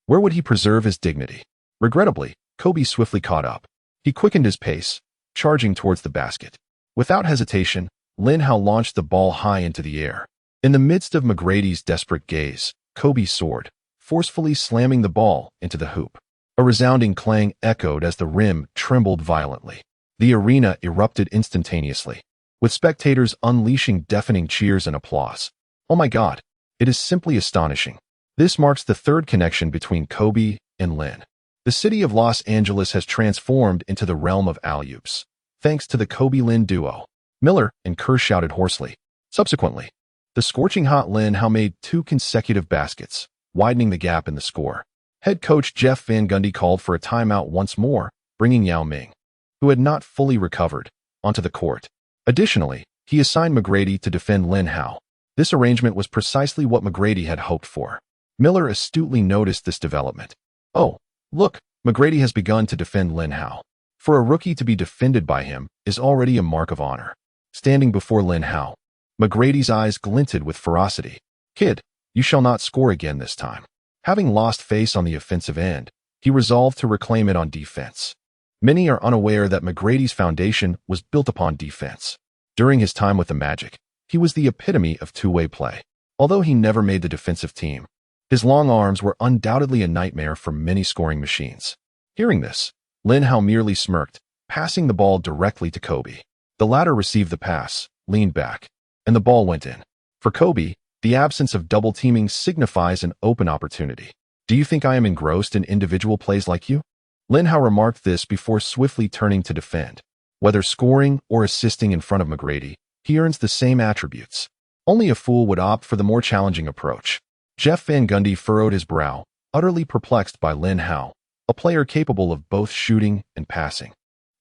where would he preserve his dignity? Regrettably, Kobe swiftly caught up. He quickened his pace, charging towards the basket. Without hesitation, Lin Hao launched the ball high into the air. In the midst of McGrady's desperate gaze, Kobe soared, forcefully slamming the ball into the hoop. A resounding clang echoed as the rim trembled violently. The arena erupted instantaneously, with spectators unleashing deafening cheers and applause. "Oh my God, it is simply astonishing." This marks the third connection between Kobe and Lin. The city of Los Angeles has transformed into the realm of alley-oops, thanks to the Kobe-Lin duo. Miller and Kerr shouted hoarsely. Subsequently, the scorching hot Lin Hao made 2 consecutive baskets, widening the gap in the score. Head coach Jeff Van Gundy called for a timeout once more, bringing Yao Ming, who had not fully recovered, onto the court. Additionally, he assigned McGrady to defend Lin Hao. This arrangement was precisely what McGrady had hoped for. Miller astutely noticed this development. "Oh, look, McGrady has begun to defend Lin Hao. For a rookie to be defended by him is already a mark of honor." Standing before Lin Hao, McGrady's eyes glinted with ferocity. "Kid, you shall not score again this time." Having lost face on the offensive end, he resolved to reclaim it on defense. Many are unaware that McGrady's foundation was built upon defense. During his time with the Magic, he was the epitome of two-way play. Although he never made the defensive team, his long arms were undoubtedly a nightmare for many scoring machines. Hearing this, Lin Hao merely smirked, passing the ball directly to Kobe. The latter received the pass, leaned back, and the ball went in. For Kobe, the absence of double teaming signifies an open opportunity. "Do you think I am engrossed in individual plays like you?" Lin Hao remarked this before swiftly turning to defend. Whether scoring or assisting in front of McGrady, he earns the same attributes. Only a fool would opt for the more challenging approach. Jeff Van Gundy furrowed his brow, utterly perplexed by Lin Hao, a player capable of both shooting and passing.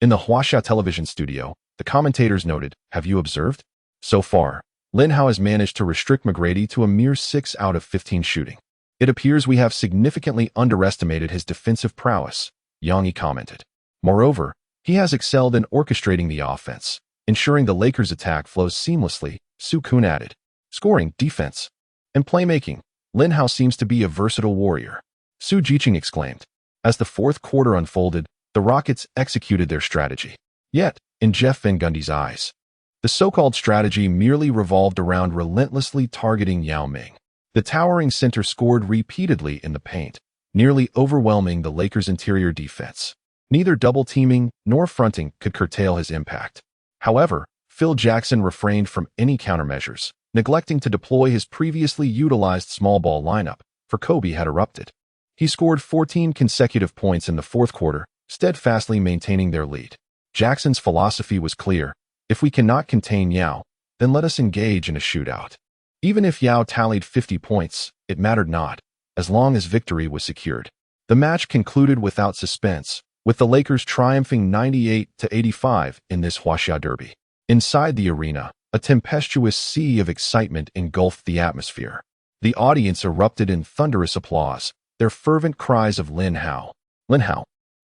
In the Huaxia television studio, the commentators noted, "Have you observed? So far, Lin Hao has managed to restrict McGrady to a mere 6 out of 15 shooting. It appears we have significantly underestimated his defensive prowess," Yang commented. "Moreover, he has excelled in orchestrating the offense, ensuring the Lakers' attack flows seamlessly," Su Kun added. "Scoring, defense, and playmaking, Lin Hao seems to be a versatile warrior," Su Jiqing exclaimed. As the fourth quarter unfolded, the Rockets executed their strategy. Yet, in Jeff Van Gundy's eyes, the so-called strategy merely revolved around relentlessly targeting Yao Ming. The towering center scored repeatedly in the paint, nearly overwhelming the Lakers' interior defense. Neither double-teaming nor fronting could curtail his impact. However, Phil Jackson refrained from any countermeasures, neglecting to deploy his previously utilized small ball lineup, for Kobe had erupted. He scored 14 consecutive points in the fourth quarter, steadfastly maintaining their lead. Jackson's philosophy was clear: if we cannot contain Yao, then let us engage in a shootout. Even if Yao tallied 50 points, it mattered not, as long as victory was secured. The match concluded without suspense, with the Lakers triumphing 98-85 in this Huaxia derby. Inside the arena, a tempestuous sea of excitement engulfed the atmosphere. The audience erupted in thunderous applause, their fervent cries of "Lin Hao, Lin Hao,"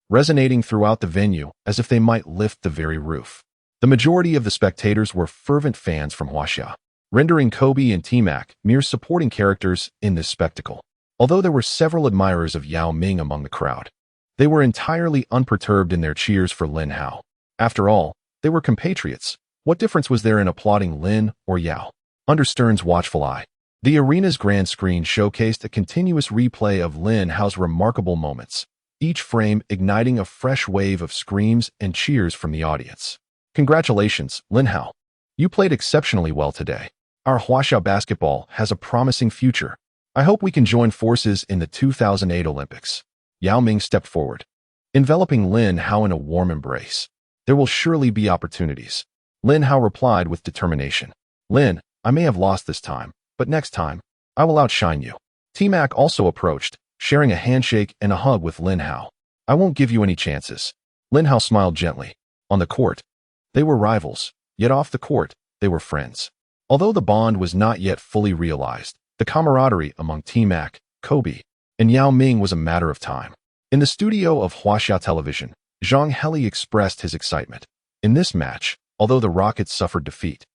resonating throughout the venue as if they might lift the very roof. The majority of the spectators were fervent fans from Huaxia, rendering Kobe and T-Mac mere supporting characters in this spectacle. Although there were several admirers of Yao Ming among the crowd, they were entirely unperturbed in their cheers for Lin Hao. After all, they were compatriots. What difference was there in applauding Lin or Yao? Under Stern's watchful eye, The arena's grand screen showcased a continuous replay of Lin Hao's remarkable moments, each frame igniting a fresh wave of screams and cheers from the audience. Congratulations, Lin Hao. You played exceptionally well today. Our Huaxiao basketball has a promising future. I hope we can join forces in the 2008 Olympics. Yao Ming stepped forward, enveloping Lin Hao in a warm embrace. There will surely be opportunities. Lin Hao replied with determination. Lin, I may have lost this time, but next time, I will outshine you. T-Mac also approached, sharing a handshake and a hug with Lin Hao. I won't give you any chances. Lin Hao smiled gently. On the court, they were rivals, yet off the court, they were friends. Although the bond was not yet fully realized, the camaraderie among T-Mac, Kobe, and Yao Ming was a matter of time. In the studio of Huaxia Television, Zhang Heli expressed his excitement. In this match, although the Rockets suffered defeat,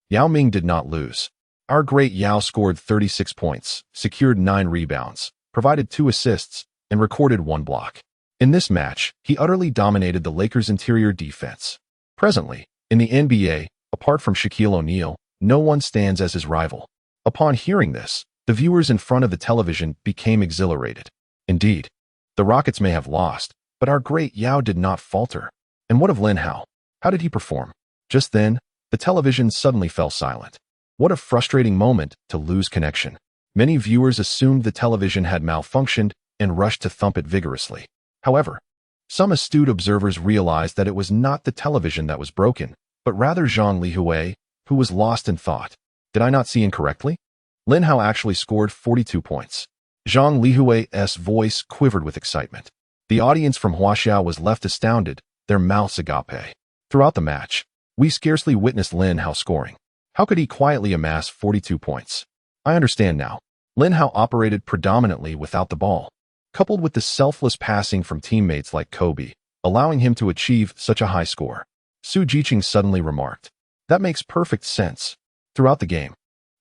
Yao Ming did not lose. Our great Yao scored 36 points, secured 9 rebounds, provided 2 assists, and recorded 1 block. In this match, he utterly dominated the Lakers' interior defense. Presently, in the NBA, apart from Shaquille O'Neal, no one stands as his rival. Upon hearing this, the viewers in front of the television became exhilarated. Indeed, the Rockets may have lost, but our great Yao did not falter. And what of Lin Hao? How did he perform? Just then, the television suddenly fell silent. What a frustrating moment to lose connection. Many viewers assumed the television had malfunctioned and rushed to thump it vigorously. However, some astute observers realized that it was not the television that was broken, but rather Zhang Lihue, who was lost in thought. Did I not see incorrectly? Lin Hao actually scored 42 points. Zhang Lihue's voice quivered with excitement. The audience from Huaxiao was left astounded, their mouths agape. Throughout the match, we scarcely witnessed Lin Hao scoring. How could he quietly amass 42 points? I understand now. Lin Hao operated predominantly without the ball, coupled with the selfless passing from teammates like Kobe, allowing him to achieve such a high score. Su Jiqing suddenly remarked. That makes perfect sense. Throughout the game,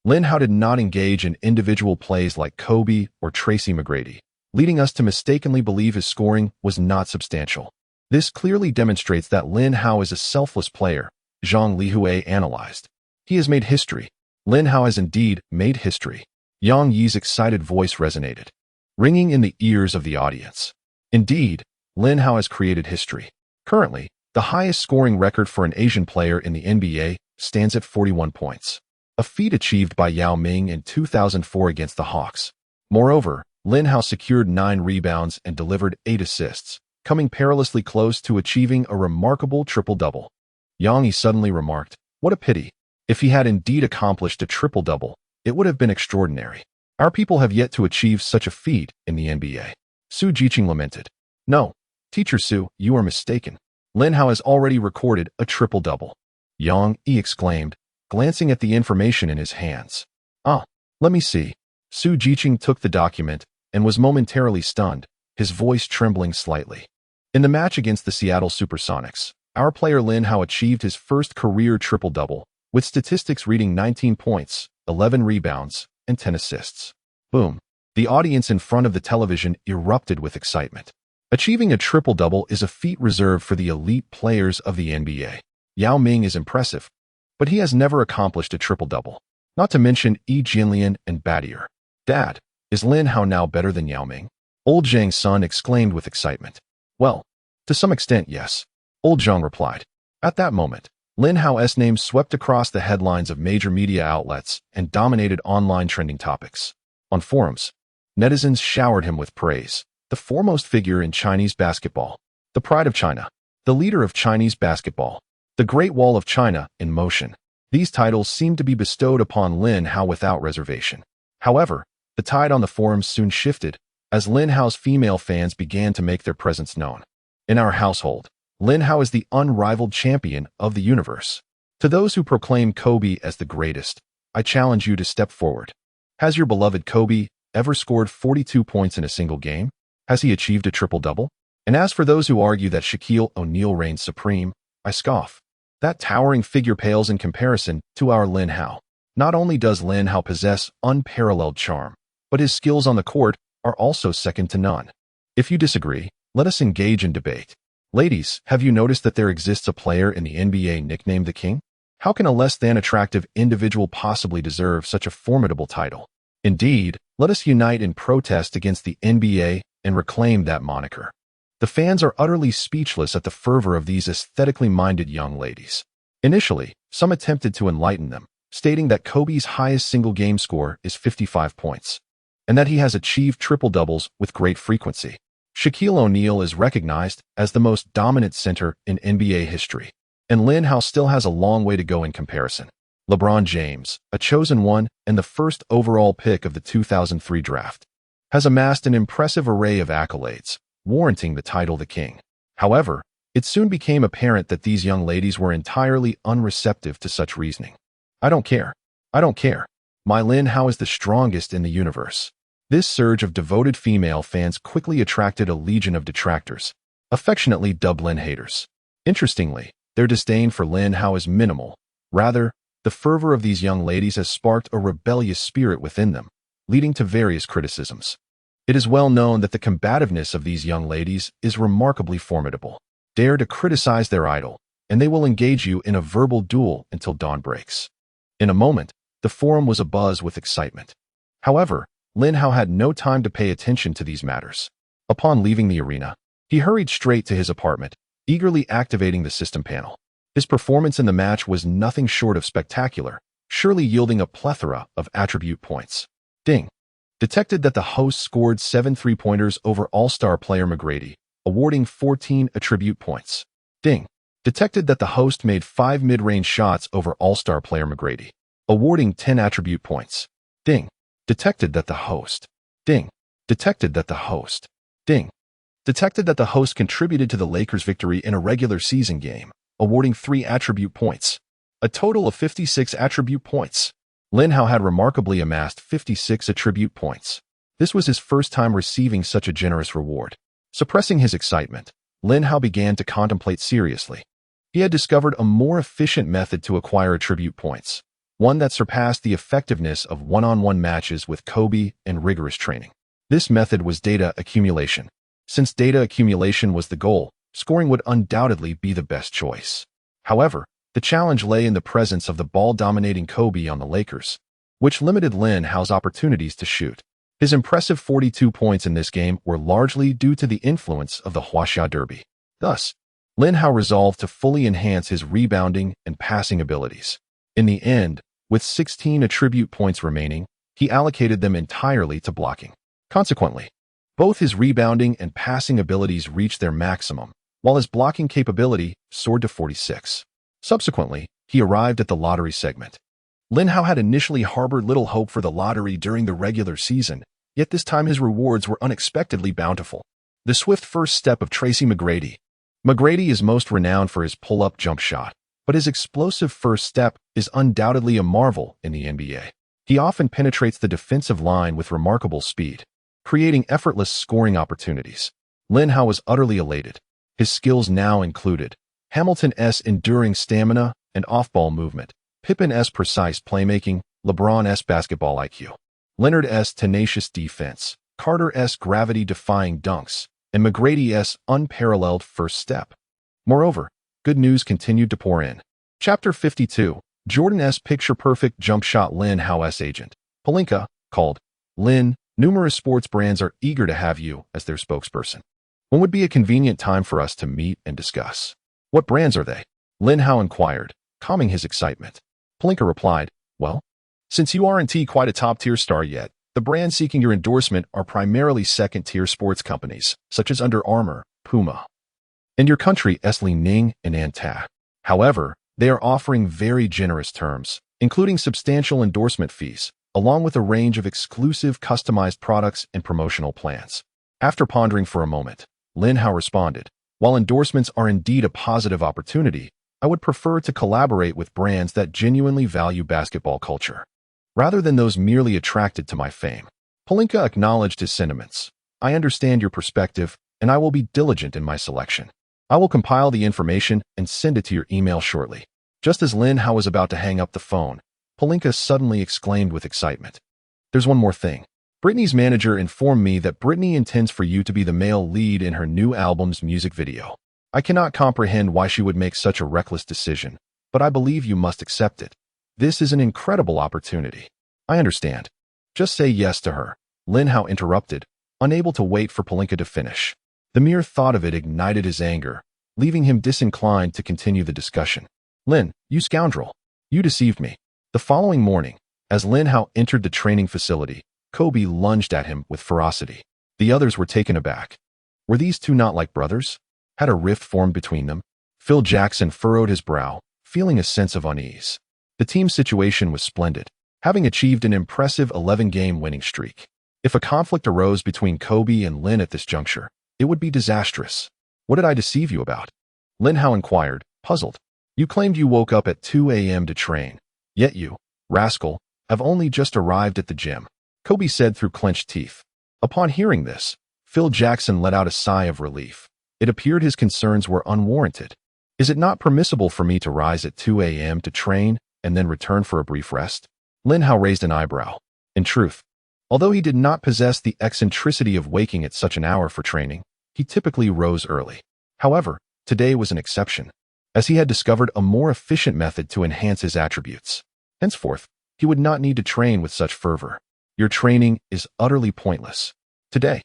Lin Hao did not engage in individual plays like Kobe or Tracy McGrady, leading us to mistakenly believe his scoring was not substantial. This clearly demonstrates that Lin Hao is a selfless player, Zhang Lihue analyzed. He has made history. Lin Hao has indeed made history. Yang Yi's excited voice resonated, ringing in the ears of the audience. Indeed, Lin Hao has created history. Currently, the highest scoring record for an Asian player in the NBA stands at 41 points, a feat achieved by Yao Ming in 2004 against the Hawks. Moreover, Lin Hao secured 9 rebounds and delivered 8 assists, coming perilously close to achieving a remarkable triple-double. Yang Yi suddenly remarked, what a pity. If he had indeed accomplished a triple-double, it would have been extraordinary. Our people have yet to achieve such a feat in the NBA. Su Jiqing lamented. No, Teacher Su, you are mistaken. Lin Hao has already recorded a triple-double. Yang Yi exclaimed, glancing at the information in his hands. Ah, let me see. Su Jiqing took the document and was momentarily stunned, his voice trembling slightly. In the match against the Seattle Supersonics, our player Lin Hao achieved his first career triple-double, with statistics reading 19 points, 11 rebounds, and 10 assists. Boom. The audience in front of the television erupted with excitement. Achieving a triple-double is a feat reserved for the elite players of the NBA. Yao Ming is impressive, but he has never accomplished a triple-double. Not to mention Yi Jianlian and Badier. Dad, is Lin Hao now better than Yao Ming? Old Zhang's son exclaimed with excitement. Well, to some extent, yes. Old Zhang replied. At that moment, Lin Hao's name swept across the headlines of major media outlets and dominated online trending topics. On forums, netizens showered him with praise. The foremost figure in Chinese basketball, the pride of China, the leader of Chinese basketball, the Great Wall of China in motion. These titles seemed to be bestowed upon Lin Hao without reservation. However, the tide on the forums soon shifted as Lin Hao's female fans began to make their presence known. In our household, Lin Hao is the unrivaled champion of the universe. To those who proclaim Kobe as the greatest, I challenge you to step forward. Has your beloved Kobe ever scored 42 points in a single game? Has he achieved a triple-double? And as for those who argue that Shaquille O'Neal reigns supreme, I scoff. That towering figure pales in comparison to our Lin Hao. Not only does Lin Hao possess unparalleled charm, but his skills on the court are also second to none. If you disagree, let us engage in debate. Ladies, have you noticed that there exists a player in the NBA nicknamed the King? How can a less than attractive individual possibly deserve such a formidable title? Indeed, let us unite in protest against the NBA and reclaim that moniker. The fans are utterly speechless at the fervor of these aesthetically minded young ladies. Initially, some attempted to enlighten them, stating that Kobe's highest single game score is 55 points, and that he has achieved triple-doubles with great frequency. Shaquille O'Neal is recognized as the most dominant center in NBA history, and Lin Hao still has a long way to go in comparison. LeBron James, a chosen one and the first overall pick of the 2003 draft, has amassed an impressive array of accolades, warranting the title the king. However, it soon became apparent that these young ladies were entirely unreceptive to such reasoning. I don't care. I don't care. My Lin Hao is the strongest in the universe. This surge of devoted female fans quickly attracted a legion of detractors, affectionately dubbed Lin haters. Interestingly, their disdain for Lin Hao is minimal. Rather, the fervor of these young ladies has sparked a rebellious spirit within them, leading to various criticisms. It is well known that the combativeness of these young ladies is remarkably formidable. Dare to criticize their idol, and they will engage you in a verbal duel until dawn breaks. In a moment, the forum was abuzz with excitement. However, Lin Hao had no time to pay attention to these matters. Upon leaving the arena, he hurried straight to his apartment, eagerly activating the system panel. His performance in the match was nothing short of spectacular, surely yielding a plethora of attribute points. Ding. Detected that the host scored 7 3-pointers over All-Star player McGrady, awarding 14 attribute points. Ding. Detected that the host made 5 mid-range shots over All-Star player McGrady, awarding 10 attribute points. Ding. Detected that the host. Ding. Detected that the host. Ding. Detected that the host contributed to the Lakers' victory in a regular season game, awarding 3 attribute points. A total of 56 attribute points. Lin Hao had remarkably amassed 56 attribute points. This was his first time receiving such a generous reward. Suppressing his excitement, Lin Hao began to contemplate seriously. He had discovered a more efficient method to acquire attribute points, one that surpassed the effectiveness of one-on-one matches with Kobe and rigorous training. This method was data accumulation. Since data accumulation was the goal, scoring would undoubtedly be the best choice. However, the challenge lay in the presence of the ball-dominating Kobe on the Lakers, which limited Lin Hao's opportunities to shoot. His impressive 42 points in this game were largely due to the influence of the Huaxia Derby. Thus, Lin Hao resolved to fully enhance his rebounding and passing abilities. In the end, with 16 attribute points remaining, he allocated them entirely to blocking. Consequently, both his rebounding and passing abilities reached their maximum, while his blocking capability soared to 46. Subsequently, he arrived at the lottery segment. Lin Hao had initially harbored little hope for the lottery during the regular season, yet this time his rewards were unexpectedly bountiful. The swift first step of Tracy McGrady. McGrady is most renowned for his pull-up jump shot, but his explosive first step is undoubtedly a marvel in the NBA. He often penetrates the defensive line with remarkable speed, creating effortless scoring opportunities. Lin Hao was utterly elated. His skills now included Hamilton's enduring stamina and off-ball movement, Pippen's precise playmaking, LeBron's basketball IQ, Leonard's tenacious defense, Carter's gravity-defying dunks, and McGrady's unparalleled first step. Moreover, good news continued to pour in. Chapter 52, Jordan's picture-perfect jump shot. Lin Hao's agent, Pelinka, called, Lin, numerous sports brands are eager to have you as their spokesperson. When would be a convenient time for us to meet and discuss? What brands are they? Lin Hao inquired, calming his excitement. Pelinka replied, well, since you aren't quite a top-tier star yet, the brands seeking your endorsement are primarily second-tier sports companies, such as Under Armour, Puma, and your country's Li Ning and Anta. However, they are offering very generous terms, including substantial endorsement fees, along with a range of exclusive customized products and promotional plans. After pondering for a moment, Lin Hao responded, while endorsements are indeed a positive opportunity, I would prefer to collaborate with brands that genuinely value basketball culture, rather than those merely attracted to my fame. Pelinka acknowledged his sentiments. I understand your perspective, and I will be diligent in my selection. I will compile the information and send it to your email shortly. Just as Lin Hao was about to hang up the phone, Pelinka suddenly exclaimed with excitement. There's one more thing. Britney's manager informed me that Britney intends for you to be the male lead in her new album's music video. I cannot comprehend why she would make such a reckless decision, but I believe you must accept it. This is an incredible opportunity. I understand. Just say yes to her. Lin Hao interrupted, unable to wait for Palinka to finish. The mere thought of it ignited his anger, leaving him disinclined to continue the discussion. Lin, you scoundrel. You deceived me. The following morning, as Lin Hao entered the training facility, Kobe lunged at him with ferocity. The others were taken aback. Were these two not like brothers? Had a rift formed between them? Phil Jackson furrowed his brow, feeling a sense of unease. The team's situation was splendid, having achieved an impressive 11-game winning streak. If a conflict arose between Kobe and Lin at this juncture, it would be disastrous. What did I deceive you about? Lin Hao inquired, puzzled. You claimed you woke up at 2 a.m. to train, yet you, rascal, have only just arrived at the gym, Kobe said through clenched teeth. Upon hearing this, Phil Jackson let out a sigh of relief. It appeared his concerns were unwarranted. Is it not permissible for me to rise at 2 a.m. to train and then return for a brief rest? Lin Hao raised an eyebrow. In truth, although he did not possess the eccentricity of waking at such an hour for training, he typically rose early. However, today was an exception, as he had discovered a more efficient method to enhance his attributes. Henceforth, he would not need to train with such fervor. Your training is utterly pointless. Today,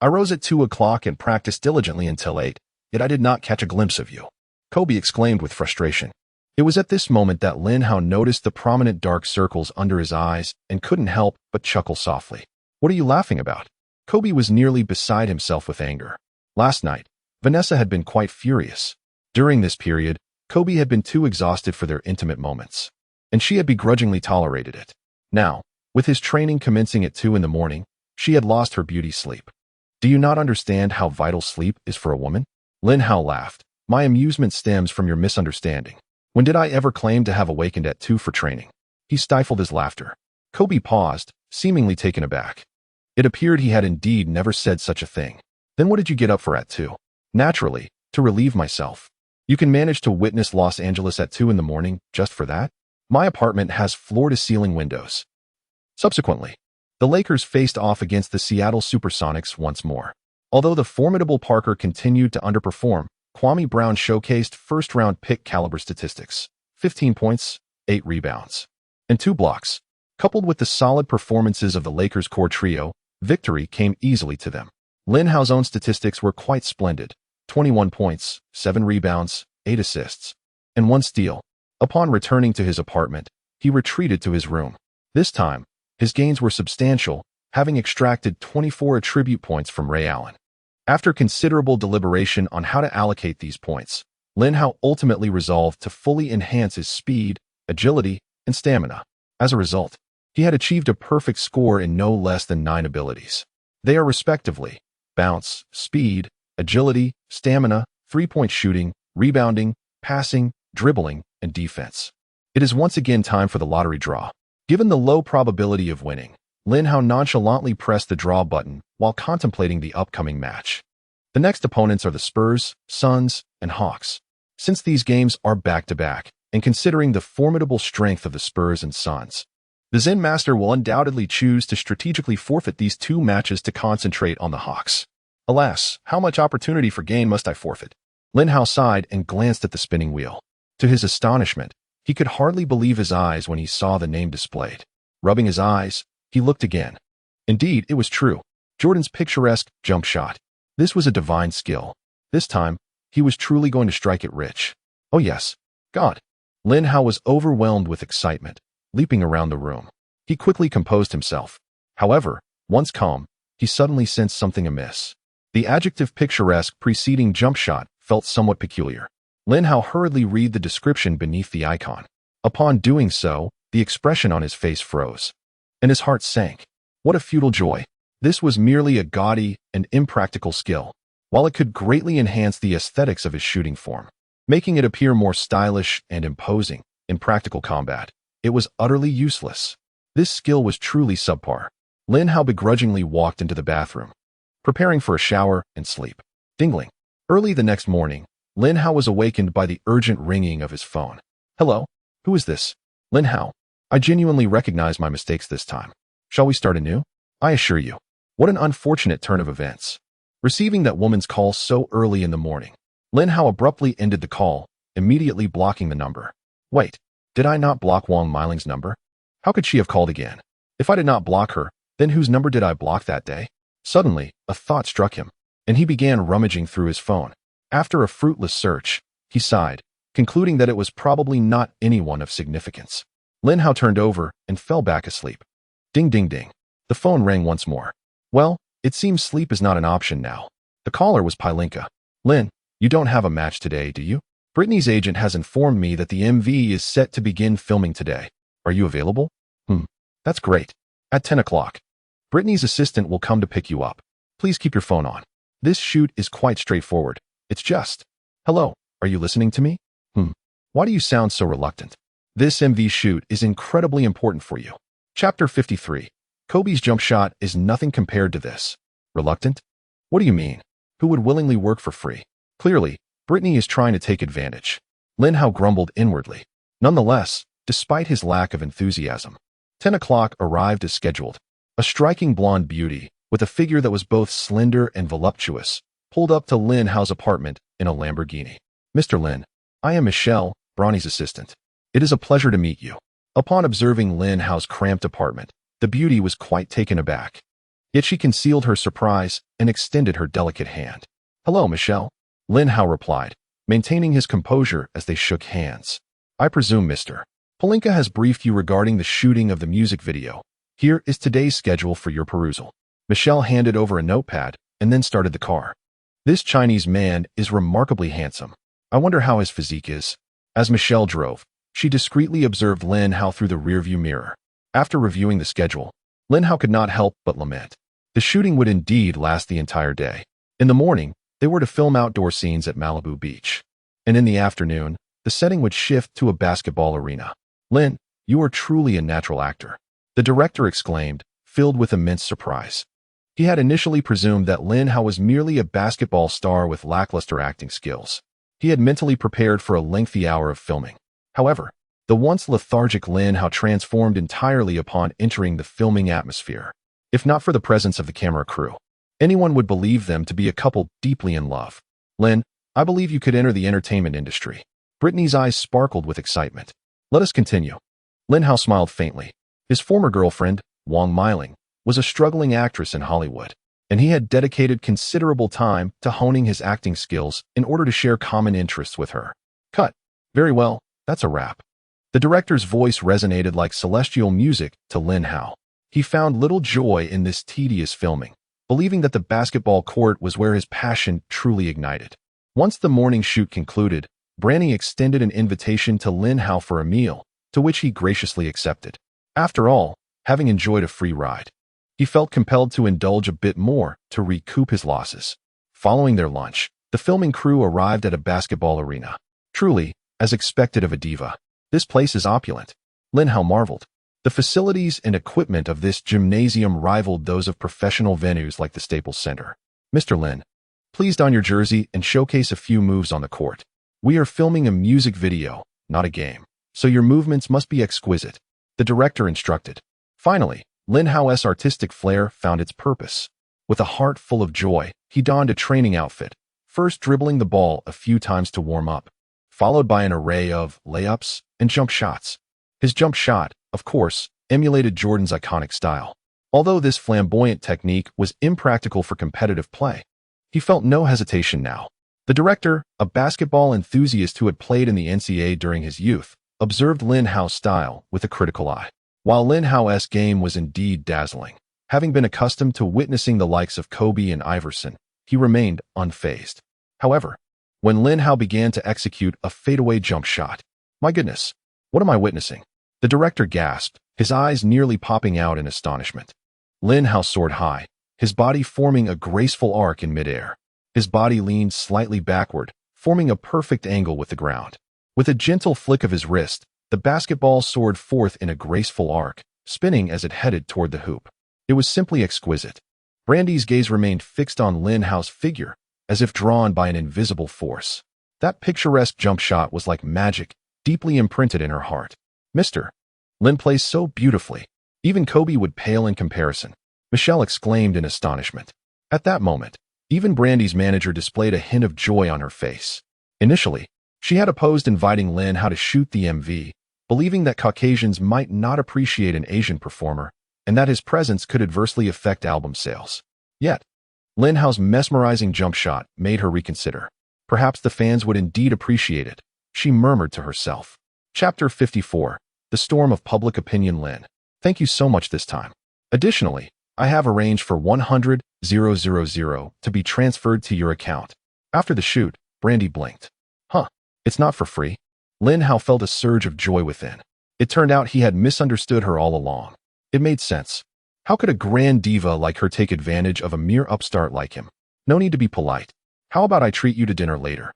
I rose at 2 o'clock and practiced diligently until 8, yet I did not catch a glimpse of you, Kobe exclaimed with frustration. It was at this moment that Lin Hao noticed the prominent dark circles under his eyes and couldn't help but chuckle softly. What are you laughing about? Kobe was nearly beside himself with anger. Last night, Vanessa had been quite furious. During this period, Kobe had been too exhausted for their intimate moments, and she had begrudgingly tolerated it. Now, with his training commencing at 2 in the morning, she had lost her beauty sleep. Do you not understand how vital sleep is for a woman? Lin Hao laughed. My amusement stems from your misunderstanding. When did I ever claim to have awakened at 2 for training? He stifled his laughter. Kobe paused, seemingly taken aback. It appeared he had indeed never said such a thing. Then what did you get up for at 2? Naturally, to relieve myself. You can manage to witness Los Angeles at 2 in the morning just for that? My apartment has floor-to-ceiling windows. Subsequently, the Lakers faced off against the Seattle Supersonics once more. Although the formidable Parker continued to underperform, Kwame Brown showcased first-round pick caliber statistics, 15 points, 8 rebounds, and 2 blocks. Coupled with the solid performances of the Lakers' core trio, victory came easily to them. Lin Hao's own statistics were quite splendid, 21 points, 7 rebounds, 8 assists, and 1 steal. Upon returning to his apartment, he retreated to his room. This time, his gains were substantial, having extracted 24 attribute points from Ray Allen. After considerable deliberation on how to allocate these points, Lin Hao ultimately resolved to fully enhance his speed, agility, and stamina. As a result, he had achieved a perfect score in no less than 9 abilities. They are respectively bounce, speed, agility, stamina, three-point shooting, rebounding, passing, dribbling, and defense. It is once again time for the lottery draw. Given the low probability of winning, Lin Hao nonchalantly pressed the draw button while contemplating the upcoming match. The next opponents are the Spurs, Suns, and Hawks. Since these games are back-to-back, and considering the formidable strength of the Spurs and Suns, the Zen Master will undoubtedly choose to strategically forfeit these 2 matches to concentrate on the Hawks. Alas, how much opportunity for gain must I forfeit? Lin Hao sighed and glanced at the spinning wheel. To his astonishment, he could hardly believe his eyes when he saw the name displayed. Rubbing his eyes, he looked again. Indeed, it was true. Jordan's picturesque jump shot. This was a divine skill. This time, he was truly going to strike it rich. Oh yes, God. Lin Hao was overwhelmed with excitement, leaping around the room. He quickly composed himself. However, once calm, he suddenly sensed something amiss. The adjective picturesque preceding jump shot felt somewhat peculiar. Lin Hao hurriedly read the description beneath the icon. Upon doing so, the expression on his face froze, and his heart sank. What a futile joy. This was merely a gaudy and impractical skill, while it could greatly enhance the aesthetics of his shooting form, making it appear more stylish and imposing. In practical combat, it was utterly useless. This skill was truly subpar. Lin Hao begrudgingly walked into the bathroom, preparing for a shower and sleep. Dingling. Early the next morning, Lin Hao was awakened by the urgent ringing of his phone. Hello? Who is this? Lin Hao. I genuinely recognize my mistakes this time. Shall we start anew? I assure you. What an unfortunate turn of events. Receiving that woman's call so early in the morning, Lin Hao abruptly ended the call, immediately blocking the number. Wait, did I not block Wang Meiling's number? How could she have called again? If I did not block her, Then whose number did I block that day? Suddenly, a thought struck him, and he began rummaging through his phone. After a fruitless search, he sighed, concluding that it was probably not anyone of significance. Lin Hao turned over and fell back asleep. Ding ding ding. The phone rang once more. Well, it seems sleep is not an option now. The caller was Pilinka. Lin, you don't have a match today, do you? Brittany's agent has informed me that the MV is set to begin filming today. Are you available? That's great. At 10 o'clock. Brittany's assistant will come to pick you up. Please keep your phone on. This shoot is quite straightforward. It's just, hello, are you listening to me? Why do you sound so reluctant? This MV shoot is incredibly important for you. Chapter 53. Kobe's jump shot is nothing compared to this. Reluctant? What do you mean? Who would willingly work for free? Clearly, Brittany is trying to take advantage. Lin Hao grumbled inwardly. Nonetheless, despite his lack of enthusiasm, 10 o'clock arrived as scheduled. A striking blonde beauty, with a figure that was both slender and voluptuous, pulled up to Lin Hao's apartment in a Lamborghini. Mr. Lin, I am Michelle, Bronny's assistant. It is a pleasure to meet you. Upon observing Lin Hao's cramped apartment, the beauty was quite taken aback. Yet she concealed her surprise and extended her delicate hand. Hello, Michelle. Lin Hao replied, maintaining his composure as they shook hands. I presume Mr. Pilinka has briefed you regarding the shooting of the music video. Here is today's schedule for your perusal. Michelle handed over a notepad and then started the car. This Chinese man is remarkably handsome. I wonder how his physique is. As Michelle drove, she discreetly observed Lin Hao through the rearview mirror. After reviewing the schedule, Lin Hao could not help but lament. The shooting would indeed last the entire day. In the morning, they were to film outdoor scenes at Malibu Beach. And in the afternoon, the setting would shift to a basketball arena. Lin, you are truly a natural actor. The director exclaimed, filled with immense surprise. He had initially presumed that Lin Hao was merely a basketball star with lackluster acting skills. He had mentally prepared for a lengthy hour of filming. However, the once lethargic Lin Hao transformed entirely upon entering the filming atmosphere. If not for the presence of the camera crew, anyone would believe them to be a couple deeply in love. Lin, I believe you could enter the entertainment industry. Brittany's eyes sparkled with excitement. Let us continue. Lin Hao smiled faintly. His former girlfriend, Wang Miling, was a struggling actress in Hollywood, and he had dedicated considerable time to honing his acting skills in order to share common interests with her. Cut. Very well, that's a wrap. The director's voice resonated like celestial music to Lin Hao. He found little joy in this tedious filming, believing that the basketball court was where his passion truly ignited. Once the morning shoot concluded, Branny extended an invitation to Lin Hao for a meal, to which he graciously accepted. After all, having enjoyed a free ride, he felt compelled to indulge a bit more to recoup his losses. Following their lunch, the filming crew arrived at a basketball arena. Truly, as expected of a diva, this place is opulent. Lin Hao marveled. The facilities and equipment of this gymnasium rivaled those of professional venues like the Staples Center. Mr. Lin, please don your jersey and showcase a few moves on the court. We are filming a music video, not a game, so your movements must be exquisite, the director instructed. Finally, Lin Hao's artistic flair found its purpose. With a heart full of joy, he donned a training outfit, first dribbling the ball a few times to warm up, followed by an array of layups and jump shots. His jump shot, of course, emulated Jordan's iconic style. Although this flamboyant technique was impractical for competitive play, he felt no hesitation now. The director, a basketball enthusiast who had played in the NCAA during his youth, observed Lin Hao's style with a critical eye. While Lin Hao's game was indeed dazzling, having been accustomed to witnessing the likes of Kobe and Iverson, he remained unfazed. However, when Lin Hao began to execute a fadeaway jump shot, my goodness, what am I witnessing? The director gasped, his eyes nearly popping out in astonishment. Lin Hao soared high, his body forming a graceful arc in midair. His body leaned slightly backward, forming a perfect angle with the ground. With a gentle flick of his wrist, the basketball soared forth in a graceful arc, spinning as it headed toward the hoop. It was simply exquisite. Brandy's gaze remained fixed on Lin Hao's figure, as if drawn by an invisible force. That picturesque jump shot was like magic, deeply imprinted in her heart. Mr. Lin plays so beautifully. Even Kobe would pale in comparison, Michelle exclaimed in astonishment. At that moment, even Brandy's manager displayed a hint of joy on her face. Initially, she had opposed inviting Lin Hao to shoot the MV, believing that Caucasians might not appreciate an Asian performer, and that his presence could adversely affect album sales. Yet, Lin Hao's mesmerizing jump shot made her reconsider. Perhaps the fans would indeed appreciate it, she murmured to herself. Chapter 54. The Storm of Public Opinion. Lin, thank you so much this time. Additionally, I have arranged for 100,000 to be transferred to your account. After the shoot, Brandy blinked. Huh, it's not for free? Lin Hao felt a surge of joy within. It turned out he had misunderstood her all along. It made sense. How could a grand diva like her take advantage of a mere upstart like him? No need to be polite. How about I treat you to dinner later?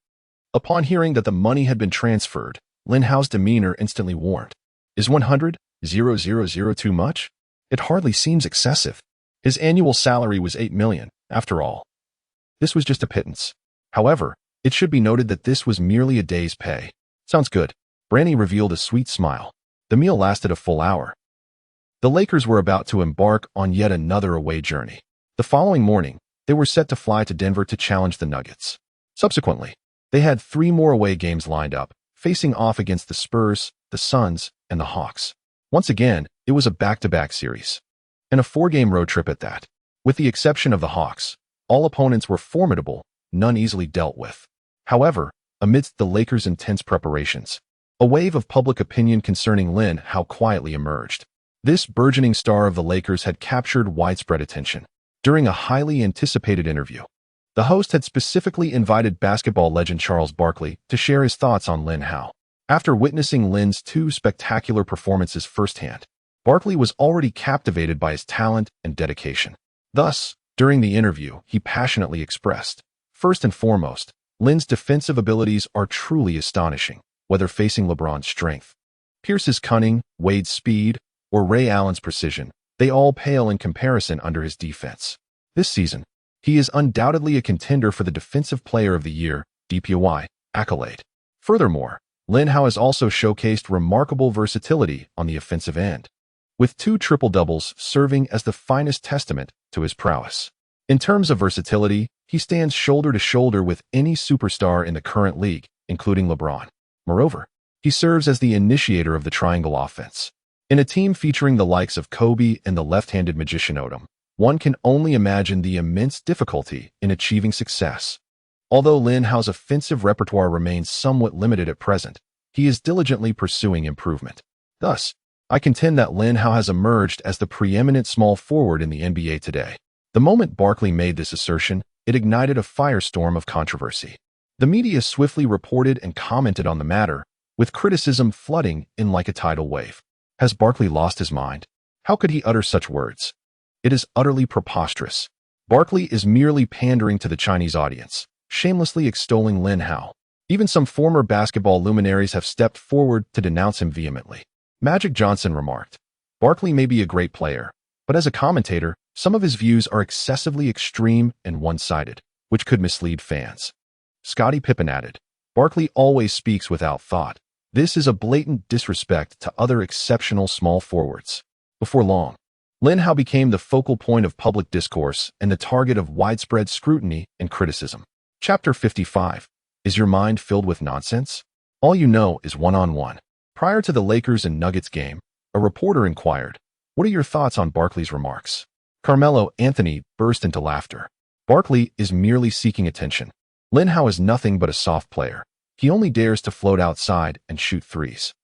Upon hearing that the money had been transferred, Lin Hao's demeanor instantly warmed. Is 100,000 too much? It hardly seems excessive. His annual salary was 8 million, after all. This was just a pittance. However, it should be noted that this was merely a day's pay. Sounds good. Brandy revealed a sweet smile. The meal lasted a full hour. The Lakers were about to embark on yet another away journey. The following morning, they were set to fly to Denver to challenge the Nuggets. Subsequently, they had 3 more away games lined up, facing off against the Spurs, the Suns, and the Hawks. Once again, it was a back-to-back series. And a 4-game road trip at that. With the exception of the Hawks, all opponents were formidable, none easily dealt with. However, amidst the Lakers' intense preparations, a wave of public opinion concerning Lin Hao quietly emerged. This burgeoning star of the Lakers had captured widespread attention. During a highly anticipated interview, the host had specifically invited basketball legend Charles Barkley to share his thoughts on Lin Hao. After witnessing Lin's 2 spectacular performances firsthand, Barkley was already captivated by his talent and dedication. Thus, during the interview, he passionately expressed, first and foremost, Lin's defensive abilities are truly astonishing, whether facing LeBron's strength, Pierce's cunning, Wade's speed, or Ray Allen's precision, they all pale in comparison under his defense. This season, he is undoubtedly a contender for the Defensive Player of the Year, DPOY, accolade. Furthermore, Lin Hao has also showcased remarkable versatility on the offensive end, with 2 triple-doubles serving as the finest testament to his prowess. In terms of versatility, he stands shoulder to shoulder with any superstar in the current league, including LeBron. Moreover, he serves as the initiator of the triangle offense. In a team featuring the likes of Kobe and the left-handed magician Odom, one can only imagine the immense difficulty in achieving success. Although Lin Hao's offensive repertoire remains somewhat limited at present, he is diligently pursuing improvement. Thus, I contend that Lin Hao has emerged as the preeminent small forward in the NBA today. The moment Barkley made this assertion, it ignited a firestorm of controversy. The media swiftly reported and commented on the matter, with criticism flooding in like a tidal wave. Has Barkley lost his mind? How could he utter such words? It is utterly preposterous. Barkley is merely pandering to the Chinese audience, shamelessly extolling Lin Hao. Even some former basketball luminaries have stepped forward to denounce him vehemently. Magic Johnson remarked, Barkley may be a great player, but as a commentator, some of his views are excessively extreme and one-sided, which could mislead fans. Scottie Pippen added, Barkley always speaks without thought. This is a blatant disrespect to other exceptional small forwards. Before long, Lin Hao became the focal point of public discourse and the target of widespread scrutiny and criticism. Chapter 55. Is your mind filled with nonsense? All you know is one-on-one. Prior to the Lakers and Nuggets game, a reporter inquired, what are your thoughts on Barkley's remarks? Carmelo Anthony burst into laughter. Barkley is merely seeking attention. Lin Hao is nothing but a soft player. He only dares to float outside and shoot threes.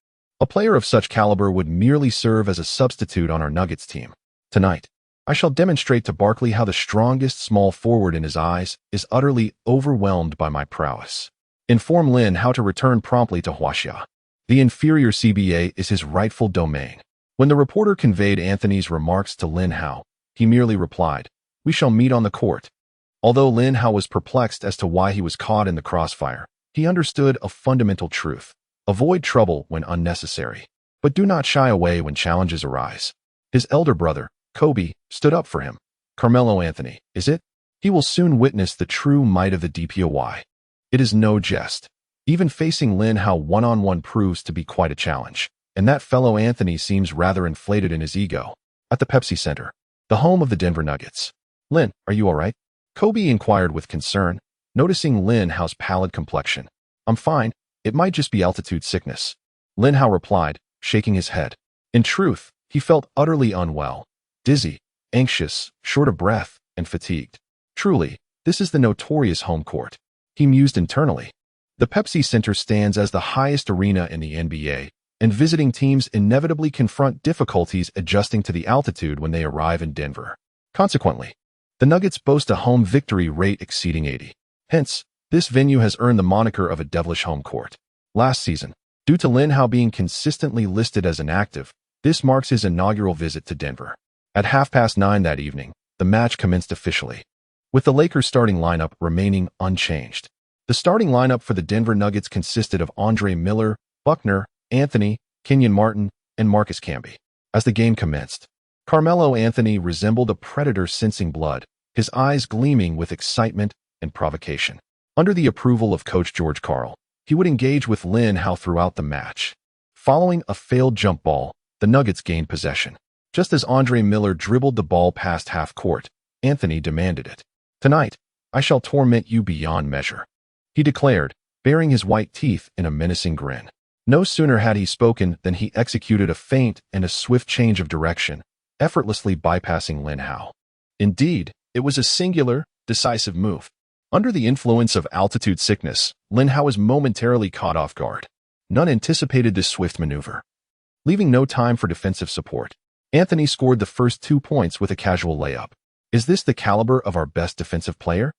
A player of such caliber would merely serve as a substitute on our Nuggets team. Tonight, I shall demonstrate to Barkley how the strongest small forward in his eyes is utterly overwhelmed by my prowess. Inform Lin Hao to return promptly to Huaxia. The inferior CBA is his rightful domain. When the reporter conveyed Anthony's remarks to Lin Hao, he merely replied, we shall meet on the court. Although Lin Hao was perplexed as to why he was caught in the crossfire, he understood a fundamental truth. Avoid trouble when unnecessary, but do not shy away when challenges arise. His elder brother, Kobe, stood up for him. Carmelo Anthony, is it? He will soon witness the true might of the DPOY. It is no jest. Even facing Lin Hao one-on-one proves to be quite a challenge, and that fellow Anthony seems rather inflated in his ego. At the Pepsi Center, the home of the Denver Nuggets. Lin, are you all right? Kobe inquired with concern, noticing Lin Hao's pallid complexion. I'm fine. It might just be altitude sickness. Lin Hao replied, shaking his head. In truth, he felt utterly unwell. dizzy, anxious, short of breath, and fatigued. Truly, this is the notorious home court. He mused internally. The Pepsi Center stands as the highest arena in the NBA, and visiting teams inevitably confront difficulties adjusting to the altitude when they arrive in Denver. Consequently, the Nuggets boast a home victory rate exceeding 80. Hence, this venue has earned the moniker of a devilish home court. Last season, due to Lin Hao being consistently listed as inactive, this marks his inaugural visit to Denver. At 9:30 that evening, the match commenced officially, with the Lakers starting lineup remaining unchanged. The starting lineup for the Denver Nuggets consisted of Andre Miller, Buckner, Anthony, Kenyon Martin, and Marcus Camby. As the game commenced, Carmelo Anthony resembled a predator sensing blood, his eyes gleaming with excitement and provocation. Under the approval of coach George Karl, he would engage with Lin Hao throughout the match. Following a failed jump ball, the Nuggets gained possession. Just as Andre Miller dribbled the ball past half court, Anthony demanded it. "Tonight, I shall torment you beyond measure," he declared, baring his white teeth in a menacing grin. No sooner had he spoken than he executed a feint and a swift change of direction, effortlessly bypassing Lin Hao. Indeed, it was a singular, decisive move. Under the influence of altitude sickness, Lin Hao was momentarily caught off guard. None anticipated this swift maneuver. Leaving no time for defensive support, Anthony scored the first 2 points with a casual layup. Is this the caliber of our best defensive player?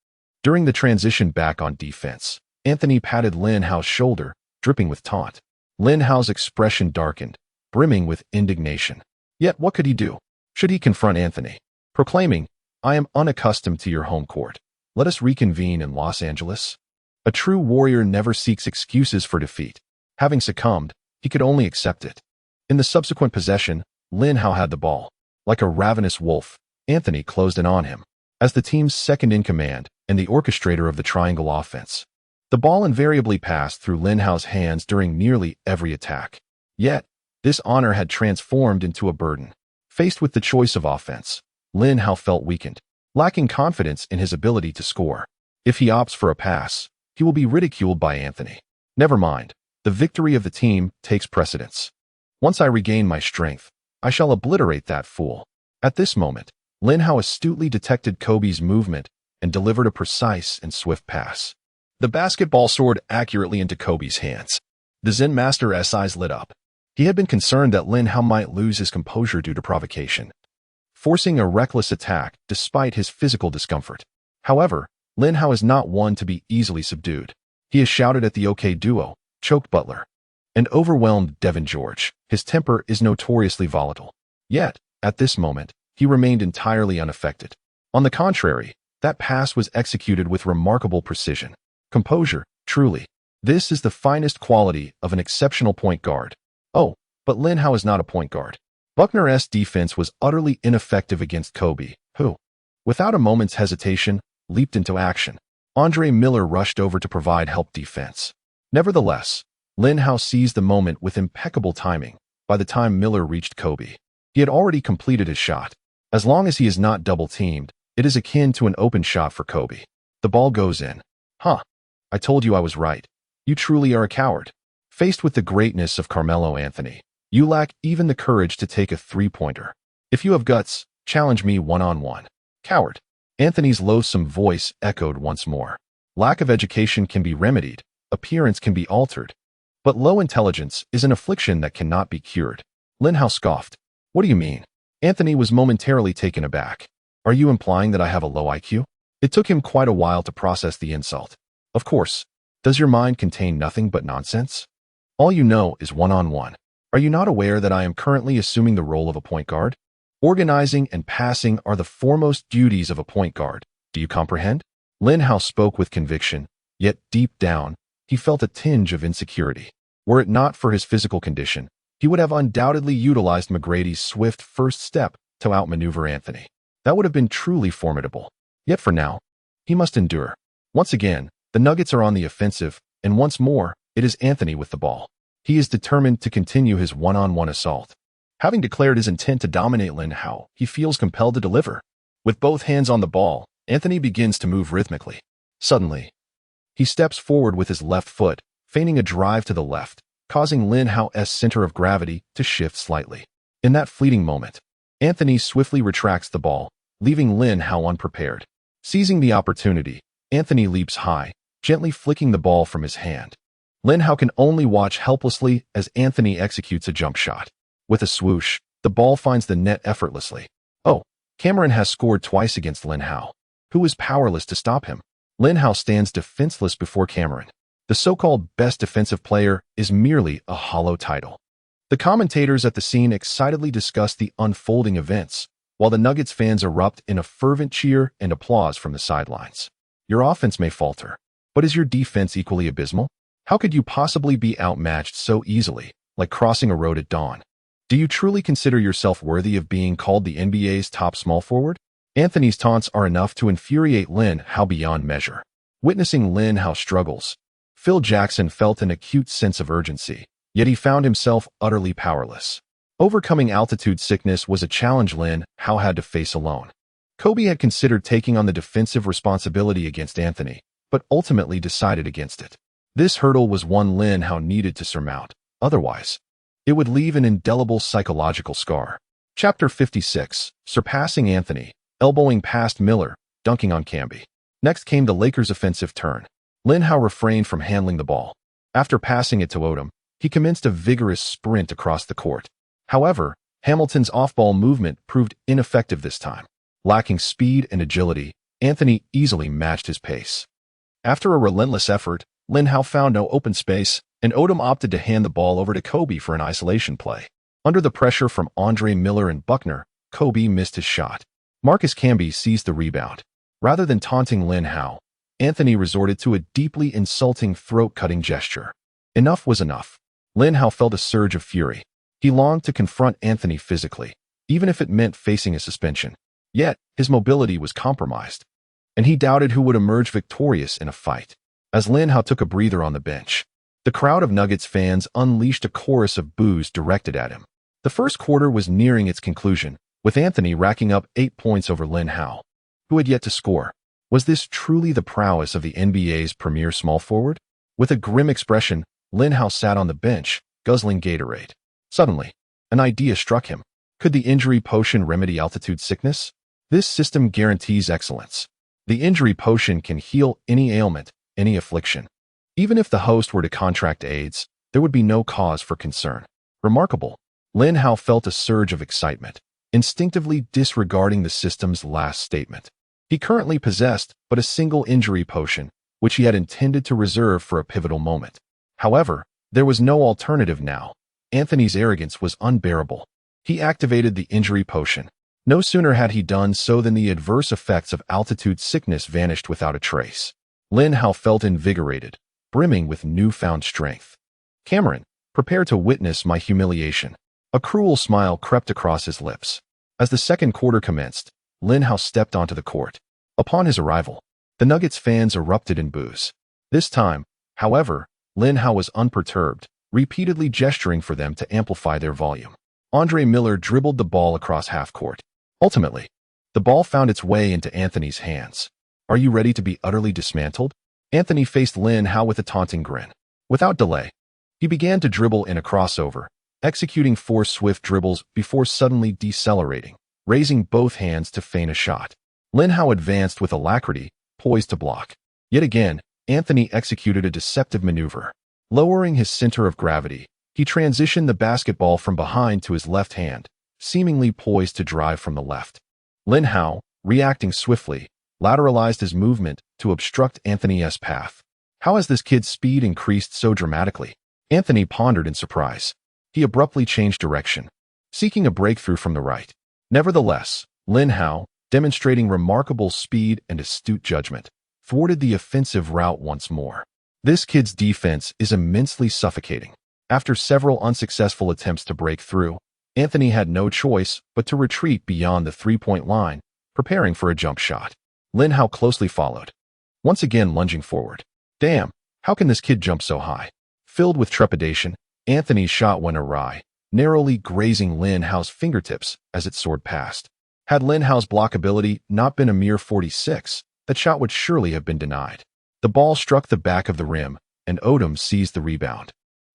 During the transition back on defense, Anthony patted Lin Hao's shoulder, dripping with taunt. Lin Hao's expression darkened, brimming with indignation. Yet what could he do? Should he confront Anthony, proclaiming, "I am unaccustomed to your home court. Let us reconvene in Los Angeles"? A true warrior never seeks excuses for defeat. Having succumbed, he could only accept it. In the subsequent possession, Lin Hao had the ball. Like a ravenous wolf, Anthony closed in on him. As the team's second-in-command and the orchestrator of the triangle offense, the ball invariably passed through Lin Hao's hands during nearly every attack. Yet, this honor had transformed into a burden. Faced with the choice of offense, Lin Hao felt weakened, lacking confidence in his ability to score. If he opts for a pass, he will be ridiculed by Anthony. Never mind, the victory of the team takes precedence. Once I regain my strength, I shall obliterate that fool. At this moment, Lin Hao astutely detected Kobe's movement and delivered a precise and swift pass. The basketball soared accurately into Kobe's hands. The Zen Master's eyes lit up. He had been concerned that Lin Hao might lose his composure due to provocation, forcing a reckless attack despite his physical discomfort. However, Lin Hao is not one to be easily subdued. He has shouted at the OK duo, choked Butler, and overwhelmed Devin George. His temper is notoriously volatile. Yet, at this moment, he remained entirely unaffected. On the contrary, that pass was executed with remarkable precision. Composure, truly. This is the finest quality of an exceptional point guard. Oh, but Lin Hao is not a point guard. Buckner's defense was utterly ineffective against Kobe, who, without a moment's hesitation, leaped into action. Andre Miller rushed over to provide help defense. Nevertheless, Lin Hao seized the moment with impeccable timing. By the time Miller reached Kobe, he had already completed his shot. As long as he is not double-teamed, it is akin to an open shot for Kobe. The ball goes in. Huh. I told you I was right. You truly are a coward. Faced with the greatness of Carmelo Anthony, you lack even the courage to take a three-pointer. If you have guts, challenge me one-on-one. Coward. Anthony's loathsome voice echoed once more. Lack of education can be remedied, appearance can be altered, but low intelligence is an affliction that cannot be cured. Lin Hao scoffed. What do you mean? Anthony was momentarily taken aback. Are you implying that I have a low IQ? It took him quite a while to process the insult. Of course. Does your mind contain nothing but nonsense? All you know is one-on-one. Are you not aware that I am currently assuming the role of a point guard? Organizing and passing are the foremost duties of a point guard. Do you comprehend? Lin Hao spoke with conviction, yet deep down, he felt a tinge of insecurity. Were it not for his physical condition, he would have undoubtedly utilized McGrady's swift first step to outmaneuver Anthony. That would have been truly formidable. Yet for now, he must endure. Once again, the Nuggets are on the offensive, and once more, it is Anthony with the ball. He is determined to continue his one-on-one assault. Having declared his intent to dominate Lin Hao, he feels compelled to deliver. With both hands on the ball, Anthony begins to move rhythmically. Suddenly, he steps forward with his left foot, feigning a drive to the left, causing Lin Hao's center of gravity to shift slightly. In that fleeting moment, Anthony swiftly retracts the ball, leaving Lin Hao unprepared. Seizing the opportunity, Anthony leaps high, gently flicking the ball from his hand. Lin Hao can only watch helplessly as Anthony executes a jump shot. With a swoosh, the ball finds the net effortlessly. Oh, Cameron has scored twice against Lin Hao, who is powerless to stop him. Lin Hao stands defenseless before Cameron. The so-called best defensive player is merely a hollow title. The commentators at the scene excitedly discuss the unfolding events, while the Nuggets fans erupt in a fervent cheer and applause from the sidelines. Your offense may falter, but is your defense equally abysmal? How could you possibly be outmatched so easily, like crossing a road at dawn? Do you truly consider yourself worthy of being called the NBA's top small forward? Anthony's taunts are enough to infuriate Lin Hao beyond measure. Witnessing Lin Hao struggles, Phil Jackson felt an acute sense of urgency, yet he found himself utterly powerless. Overcoming altitude sickness was a challenge Lin Hao had to face alone. Kobe had considered taking on the defensive responsibility against Anthony, but ultimately decided against it. This hurdle was one Lin Hao needed to surmount. Otherwise, it would leave an indelible psychological scar. Chapter 56, Surpassing Anthony, elbowing past Miller, dunking on Camby. Next came the Lakers' offensive turn. Lin Hao refrained from handling the ball. After passing it to Odom, he commenced a vigorous sprint across the court. However, Hamilton's off-ball movement proved ineffective this time. Lacking speed and agility, Anthony easily matched his pace. After a relentless effort, Lin Hao found no open space, and Odom opted to hand the ball over to Kobe for an isolation play. Under the pressure from Andre Miller and Buckner, Kobe missed his shot. Marcus Camby seized the rebound. Rather than taunting Lin Hao, Anthony resorted to a deeply insulting throat-cutting gesture. Enough was enough. Lin Hao felt a surge of fury. He longed to confront Anthony physically, even if it meant facing a suspension. Yet, his mobility was compromised, and he doubted who would emerge victorious in a fight. As Lin Hao took a breather on the bench, the crowd of Nuggets fans unleashed a chorus of boos directed at him. The first quarter was nearing its conclusion, with Anthony racking up 8 points over Lin Hao, who had yet to score. Was this truly the prowess of the NBA's premier small forward? With a grim expression, Lin Hao sat on the bench, guzzling Gatorade. Suddenly, an idea struck him. Could the injury potion remedy altitude sickness? This system guarantees excellence. The injury potion can heal any ailment, any affliction. Even if the host were to contract AIDS, there would be no cause for concern. Remarkable. Lin Hao felt a surge of excitement, instinctively disregarding the system's last statement. He currently possessed but a single injury potion, which he had intended to reserve for a pivotal moment. However, there was no alternative now. Anthony's arrogance was unbearable. He activated the injury potion. No sooner had he done so than the adverse effects of altitude sickness vanished without a trace. Lin Hao felt invigorated, brimming with newfound strength. Cameron, prepare to witness my humiliation. A cruel smile crept across his lips. As the second quarter commenced, Lin Hao stepped onto the court. Upon his arrival, the Nuggets fans erupted in boos. This time, however, Lin Hao was unperturbed, repeatedly gesturing for them to amplify their volume. Andre Miller dribbled the ball across half-court. Ultimately, the ball found its way into Anthony's hands. Are you ready to be utterly dismantled? Anthony faced Lin Hao with a taunting grin. Without delay, he began to dribble in a crossover, executing 4 swift dribbles before suddenly decelerating, raising both hands to feign a shot. Lin Hao advanced with alacrity, poised to block. Yet again, Anthony executed a deceptive maneuver. Lowering his center of gravity, he transitioned the basketball from behind to his left hand, seemingly poised to drive from the left. Lin Hao, reacting swiftly, lateralized his movement to obstruct Anthony's path. How has this kid's speed increased so dramatically? Anthony pondered in surprise. He abruptly changed direction, seeking a breakthrough from the right. Nevertheless, Lin Hao, demonstrating remarkable speed and astute judgment, thwarted the offensive route once more. This kid's defense is immensely suffocating. After several unsuccessful attempts to break through, Anthony had no choice but to retreat beyond the three-point line, preparing for a jump shot. Lin Hao closely followed, once again lunging forward. Damn, how can this kid jump so high? Filled with trepidation, Anthony's shot went awry, narrowly grazing Lin Hao's fingertips as it soared past. Had Lin Hao's blockability not been a mere 46, that shot would surely have been denied. The ball struck the back of the rim, and Odom seized the rebound.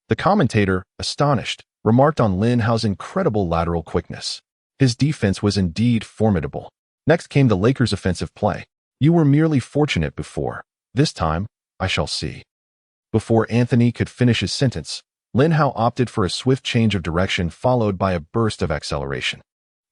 The commentator, astonished, remarked on Lin Hao's incredible lateral quickness. His defense was indeed formidable. Next came the Lakers' offensive play. You were merely fortunate before. This time, I shall see. Before Anthony could finish his sentence, Lin Hao opted for a swift change of direction followed by a burst of acceleration.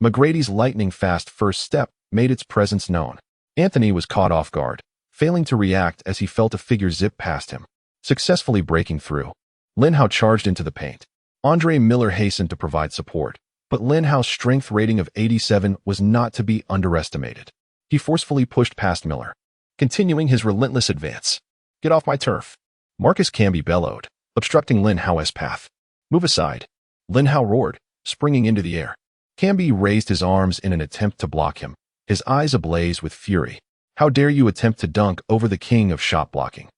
McGrady's lightning-fast first step made its presence known. Anthony was caught off guard, failing to react as he felt a figure zip past him, successfully breaking through. Lin Hao charged into the paint. Andre Miller hastened to provide support, but Lin Hao's strength rating of 87 was not to be underestimated. He forcefully pushed past Miller, continuing his relentless advance. "Get off my turf!" Marcus Camby bellowed, obstructing Lin Hao's path. "Move aside!" Lin Hao roared, springing into the air. Camby raised his arms in an attempt to block him, his eyes ablaze with fury. "How dare you attempt to dunk over the king of shot blocking?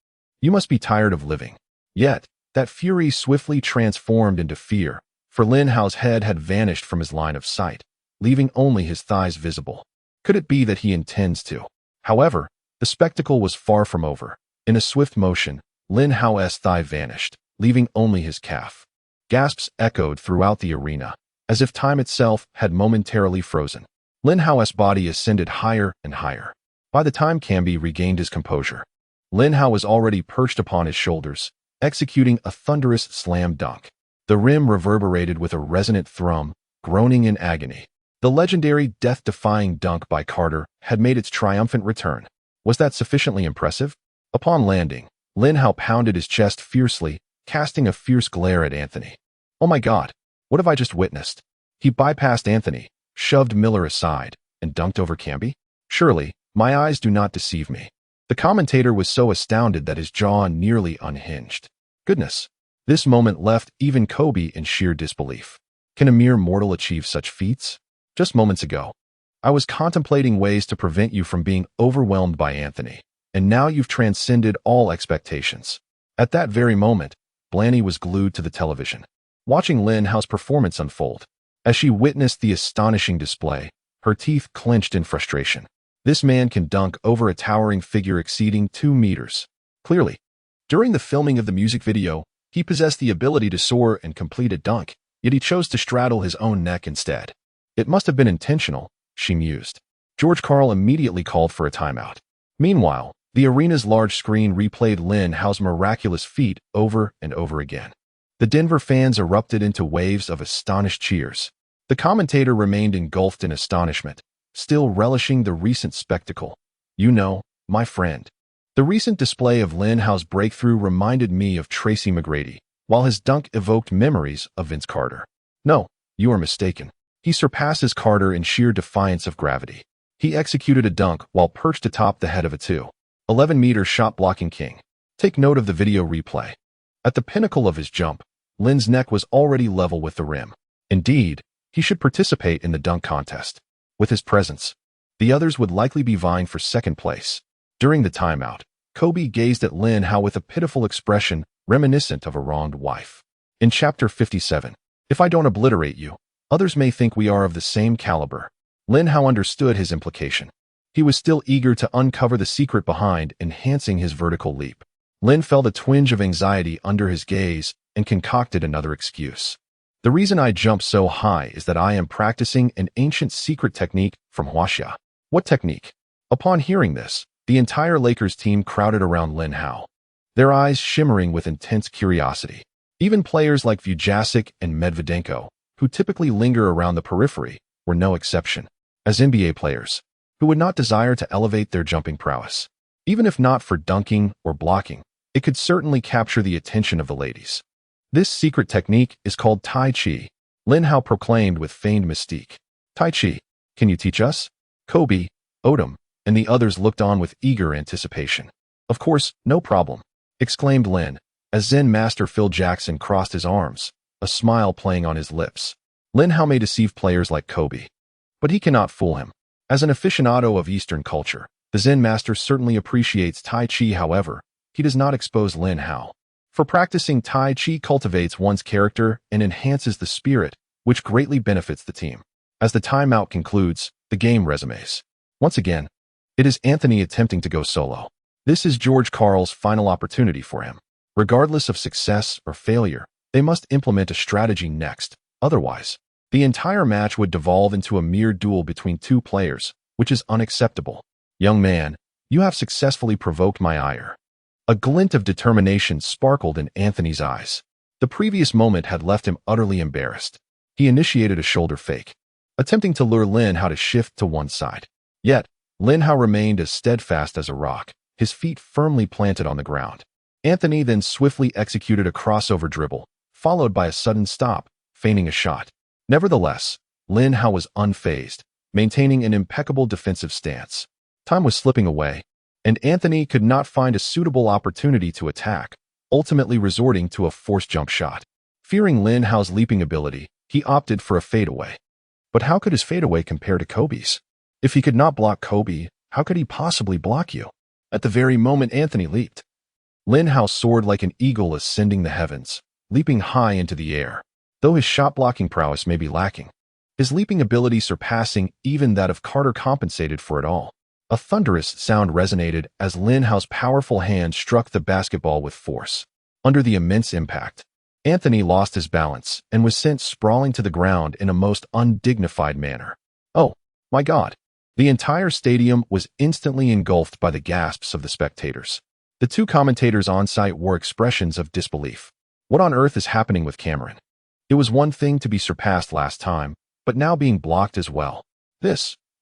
You must be tired of living." Yet, that fury swiftly transformed into fear, for Lin Hao's head had vanished from his line of sight, leaving only his thighs visible. Could it be that he intends to? However, the spectacle was far from over. In a swift motion, Lin Hao's thigh vanished, leaving only his calf. Gasps echoed throughout the arena, as if time itself had momentarily frozen. Lin Hao's body ascended higher and higher. By the time Camby regained his composure, Lin Hao was already perched upon his shoulders, executing a thunderous slam dunk. The rim reverberated with a resonant thrum, groaning in agony. The legendary death-defying dunk by Carter had made its triumphant return. Was that sufficiently impressive? Upon landing, Lin Hao pounded his chest fiercely, casting a fierce glare at Anthony. "Oh my God, what have I just witnessed?" He bypassed Anthony, shoved Miller aside, and dunked over Camby? Surely, my eyes do not deceive me. The commentator was so astounded that his jaw nearly unhinged. Goodness, this moment left even Kobe in sheer disbelief. Can a mere mortal achieve such feats? Just moments ago, I was contemplating ways to prevent you from being overwhelmed by Anthony, and now you've transcended all expectations. At that very moment, Blanny was glued to the television, watching Lin Hao's performance unfold. As she witnessed the astonishing display, her teeth clenched in frustration. This man can dunk over a towering figure exceeding 2 meters. Clearly, during the filming of the music video, he possessed the ability to soar and complete a dunk, yet he chose to straddle his own neck instead. It must have been intentional, she mused. George Karl immediately called for a timeout. Meanwhile, the arena's large screen replayed Lin Hao's miraculous feat over and over again. The Denver fans erupted into waves of astonished cheers. The commentator remained engulfed in astonishment, still relishing the recent spectacle. "You know, my friend, the recent display of Lin Hao's breakthrough reminded me of Tracy McGrady, while his dunk evoked memories of Vince Carter." "No, you are mistaken. He surpasses Carter in sheer defiance of gravity. He executed a dunk while perched atop the head of a 2.11-meter shot-blocking king." Take note of the video replay. At the pinnacle of his jump, Lin's neck was already level with the rim. Indeed, he should participate in the dunk contest. With his presence, the others would likely be vying for second place. During the timeout, Kobe gazed at Lin Hao with a pitiful expression reminiscent of a wronged wife. In Chapter 57, "If I don't obliterate you, others may think we are of the same caliber." Lin Hao understood his implication. He was still eager to uncover the secret behind enhancing his vertical leap. Lin felt a twinge of anxiety under his gaze and concocted another excuse. "The reason I jump so high is that I am practicing an ancient secret technique from Huaxia." "What technique?" Upon hearing this, the entire Lakers team crowded around Lin Hao, their eyes shimmering with intense curiosity. Even players like Vujasic and Medvedenko, who typically linger around the periphery, were no exception. As NBA players, who would not desire to elevate their jumping prowess, even if not for dunking or blocking, it could certainly capture the attention of the ladies. "This secret technique is called Tai Chi," Lin Hao proclaimed with feigned mystique. "Tai Chi, can you teach us?" Kobe, Odom, and the others looked on with eager anticipation. "Of course, no problem," exclaimed Lin, as Zen master Phil Jackson crossed his arms, a smile playing on his lips. Lin Hao may deceive players like Kobe, but he cannot fool him. As an aficionado of Eastern culture, the Zen master certainly appreciates Tai Chi. However, he does not expose Lin Hao. For practicing Tai Chi cultivates one's character and enhances the spirit, which greatly benefits the team. As the timeout concludes, the game resumes. Once again, it is Anthony attempting to go solo. This is George Karl's final opportunity for him. Regardless of success or failure, they must implement a strategy next. Otherwise, The entire match would devolve into a mere duel between two players, which is unacceptable. Young man, you have successfully provoked my ire. A glint of determination sparkled in Anthony's eyes. The previous moment had left him utterly embarrassed. He initiated a shoulder fake, attempting to lure Lin Hao to shift to one side. Yet, Lin Hao remained as steadfast as a rock, his feet firmly planted on the ground. Anthony then swiftly executed a crossover dribble, followed by a sudden stop, feigning a shot. Nevertheless, Lin Hao was unfazed, maintaining an impeccable defensive stance. Time was slipping away, and Anthony could not find a suitable opportunity to attack, ultimately resorting to a forced jump shot. Fearing Lin Hao's leaping ability, he opted for a fadeaway. But how could his fadeaway compare to Kobe's? If he could not block Kobe, how could he possibly block you? At the very moment Anthony leaped, Lin Hao soared like an eagle ascending the heavens, leaping high into the air. Though his shot-blocking prowess may be lacking, his leaping ability surpassing even that of Carter compensated for it all. A thunderous sound resonated as Lin Hao's powerful hand struck the basketball with force. Under the immense impact, Anthony lost his balance and was sent sprawling to the ground in a most undignified manner. Oh, my God! The entire stadium was instantly engulfed by the gasps of the spectators. The two commentators on site wore expressions of disbelief. What on earth is happening with Cameron? It was one thing to be surpassed last time, but now being blocked as well.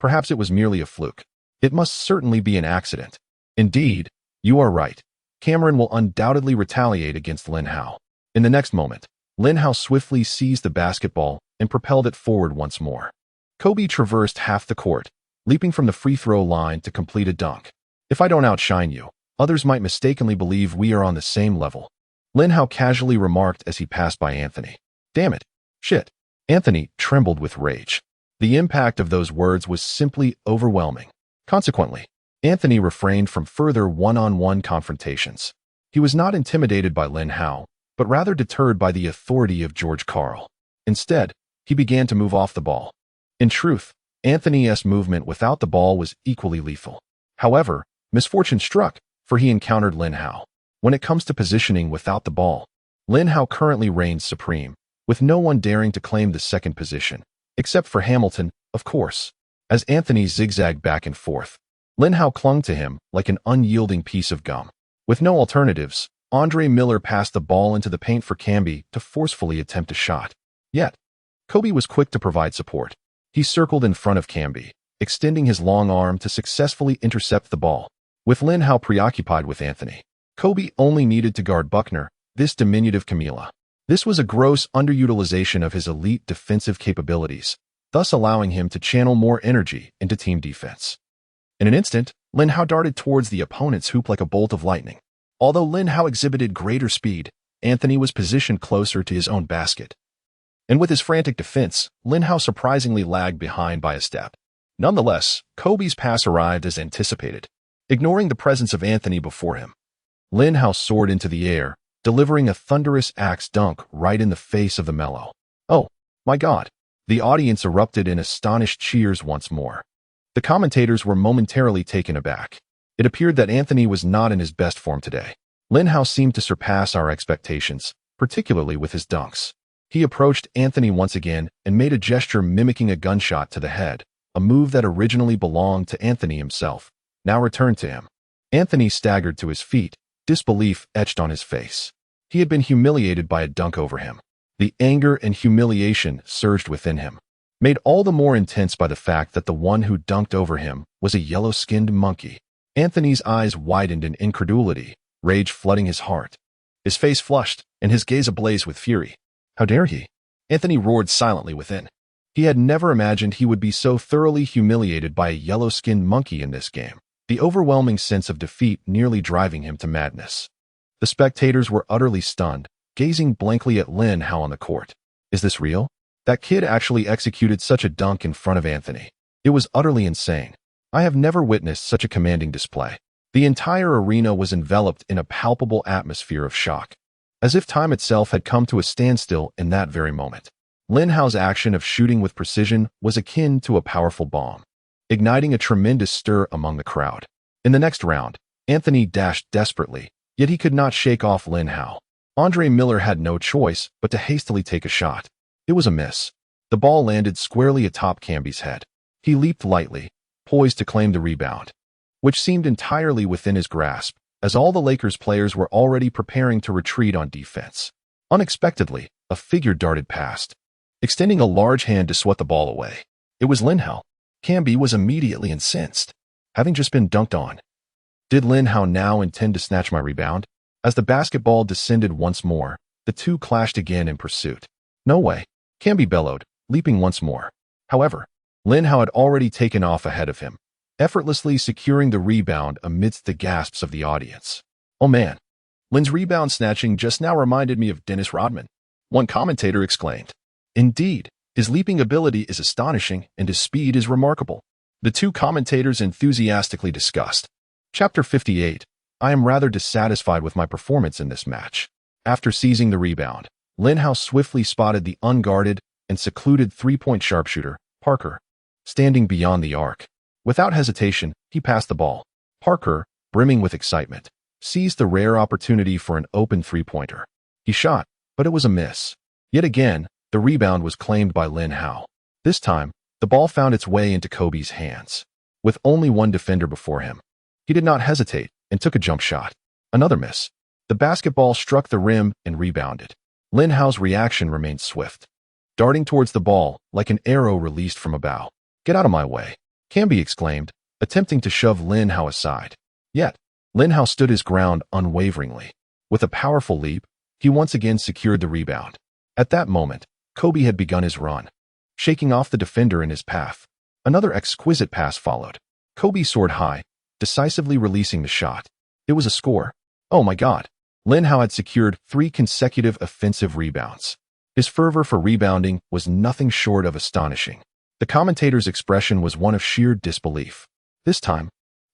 Perhaps it was merely a fluke. It must certainly be an accident. Indeed, you are right. Cameron will undoubtedly retaliate against Lin Hao. In the next moment, Lin Hao swiftly seized the basketball and propelled it forward once more. Kobe traversed half the court, leaping from the free throw line to complete a dunk. If I don't outshine you, others might mistakenly believe we are on the same level, Lin Hao casually remarked as he passed by Anthony. Damn it. Shit. Anthony trembled with rage. The impact of those words was simply overwhelming. Consequently, Anthony refrained from further one-on-one confrontations. He was not intimidated by Lin Hao, but rather deterred by the authority of George Karl. Instead, he began to move off the ball. In truth, Anthony's movement without the ball was equally lethal. However, misfortune struck, for he encountered Lin Hao. When it comes to positioning without the ball, Lin Hao currently reigns supreme, with no one daring to claim the second position, except for Hamilton, of course. As Anthony zigzagged back and forth, Lin Hao clung to him like an unyielding piece of gum. With no alternatives, Andre Miller passed the ball into the paint for Camby to forcefully attempt a shot. Yet, Kobe was quick to provide support. He circled in front of Camby, extending his long arm to successfully intercept the ball. With Lin Hao preoccupied with Anthony, Kobe only needed to guard Buckner, this diminutive Camila. This was a gross underutilization of his elite defensive capabilities, thus allowing him to channel more energy into team defense. In an instant, Lin Hao darted towards the opponent's hoop like a bolt of lightning. Although Lin Hao exhibited greater speed, Anthony was positioned closer to his own basket. And with his frantic defense, Lin Hao surprisingly lagged behind by a step. Nonetheless, Kobe's pass arrived as anticipated. Ignoring the presence of Anthony before him, Lin Hao soared into the air, delivering a thunderous axe dunk right in the face of the Mellow. Oh, my God! The audience erupted in astonished cheers once more. The commentators were momentarily taken aback. It appeared that Anthony was not in his best form today. Lin Hao seemed to surpass our expectations, particularly with his dunks. He approached Anthony once again and made a gesture mimicking a gunshot to the head, a move that originally belonged to Anthony himself, now returned to him. Anthony staggered to his feet, disbelief etched on his face. He had been humiliated by a dunk over him. The anger and humiliation surged within him, made all the more intense by the fact that the one who dunked over him was a yellow-skinned monkey. Anthony's eyes widened in incredulity, rage flooding his heart. His face flushed, and his gaze ablaze with fury. How dare he? Anthony roared silently within. He had never imagined he would be so thoroughly humiliated by a yellow-skinned monkey in this game, the overwhelming sense of defeat nearly driving him to madness. The spectators were utterly stunned, gazing blankly at Lin Hao on the court. Is this real? That kid actually executed such a dunk in front of Anthony. It was utterly insane. I have never witnessed such a commanding display. The entire arena was enveloped in a palpable atmosphere of shock, as if time itself had come to a standstill in that very moment. Lin Hao's action of shooting with precision was akin to a powerful bomb, igniting a tremendous stir among the crowd. In the next round, Anthony dashed desperately, yet he could not shake off Lin Hao. Andre Miller had no choice but to hastily take a shot. It was a miss. The ball landed squarely atop Camby's head. He leaped lightly, poised to claim the rebound, which seemed entirely within his grasp, as all the Lakers players were already preparing to retreat on defense. Unexpectedly, a figure darted past, extending a large hand to swat the ball away. It was Lin Hao. Camby was immediately incensed, having just been dunked on. Did Lin Hao now intend to snatch my rebound? As the basketball descended once more, the two clashed again in pursuit. No way, Camby bellowed, leaping once more. However, Lin Hao had already taken off ahead of him, effortlessly securing the rebound amidst the gasps of the audience. Oh man, Lin's rebound snatching just now reminded me of Dennis Rodman, one commentator exclaimed. Indeed, his leaping ability is astonishing and his speed is remarkable. The two commentators enthusiastically discussed. Chapter 58. I am rather dissatisfied with my performance in this match. After seizing the rebound, Lin Hao swiftly spotted the unguarded and secluded three-point sharpshooter, Parker, standing beyond the arc. Without hesitation, he passed the ball. Parker, brimming with excitement, seized the rare opportunity for an open three-pointer. He shot, but it was a miss. Yet again, the rebound was claimed by Lin Hao. This time, the ball found its way into Kobe's hands. With only one defender before him, he did not hesitate and took a jump shot. Another miss. The basketball struck the rim and rebounded. Lin Hao's reaction remained swift, darting towards the ball like an arrow released from a bow. Get out of my way, Camby exclaimed, attempting to shove Lin Hao aside. Yet, Lin Hao stood his ground unwaveringly. With a powerful leap, he once again secured the rebound. At that moment, Kobe had begun his run, shaking off the defender in his path. Another exquisite pass followed. Kobe soared high, decisively releasing the shot. It was a score. Oh my God. Lin Hao had secured 3 consecutive offensive rebounds. His fervor for rebounding was nothing short of astonishing. The commentator's expression was one of sheer disbelief. This time,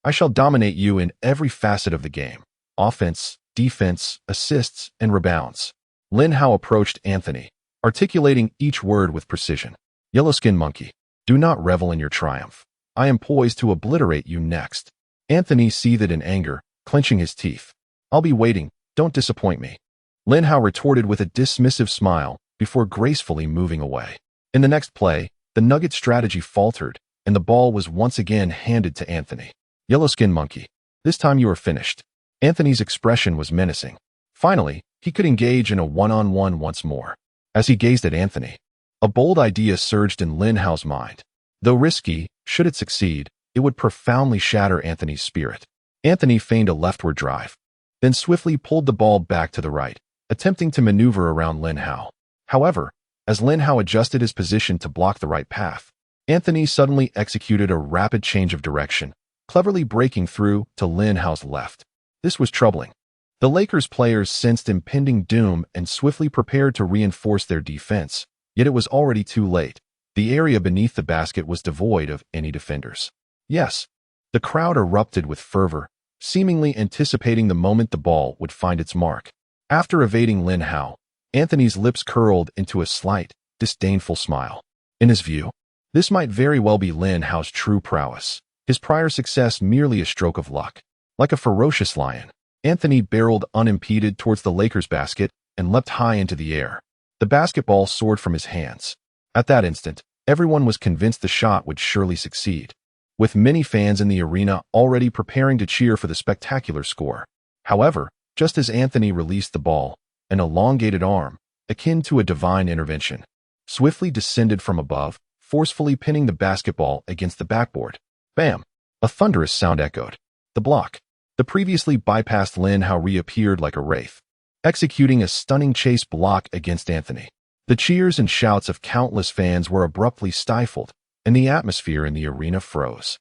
I shall dominate you in every facet of the game. Offense, defense, assists, and rebounds. Lin Hao approached Anthony, articulating each word with precision. Yellow-skinned monkey, do not revel in your triumph. I am poised to obliterate you next. Anthony seethed in anger, clenching his teeth. I'll be waiting, don't disappoint me. Lin Hao retorted with a dismissive smile before gracefully moving away. In the next play, the Nuggets' strategy faltered, and the ball was once again handed to Anthony. Yellow-skinned monkey, this time you are finished. Anthony's expression was menacing. Finally, he could engage in a one-on-one once more. As he gazed at Anthony, a bold idea surged in Lin Hao's mind. Though risky, should it succeed, it would profoundly shatter Anthony's spirit. Anthony feigned a leftward drive, then swiftly pulled the ball back to the right, attempting to maneuver around Lin Hao. However, as Lin Hao adjusted his position to block the right path, Anthony suddenly executed a rapid change of direction, cleverly breaking through to Lin Hao's left. This was troubling. The Lakers players sensed impending doom and swiftly prepared to reinforce their defense, yet it was already too late. The area beneath the basket was devoid of any defenders. Yes, the crowd erupted with fervor, seemingly anticipating the moment the ball would find its mark. After evading Lin Hao, Anthony's lips curled into a slight, disdainful smile. In his view, this might very well be Lin Hao's true prowess, his prior success merely a stroke of luck. Like a ferocious lion, Anthony barreled unimpeded towards the Lakers' basket and leapt high into the air. The basketball soared from his hands. At that instant, everyone was convinced the shot would surely succeed, with many fans in the arena already preparing to cheer for the spectacular score. However, just as Anthony released the ball, an elongated arm, akin to a divine intervention, swiftly descended from above, forcefully pinning the basketball against the backboard. Bam! A thunderous sound echoed. The block. The previously bypassed Lin Hao reappeared like a wraith, executing a stunning chase block against Anthony. The cheers and shouts of countless fans were abruptly stifled, and the atmosphere in the arena froze,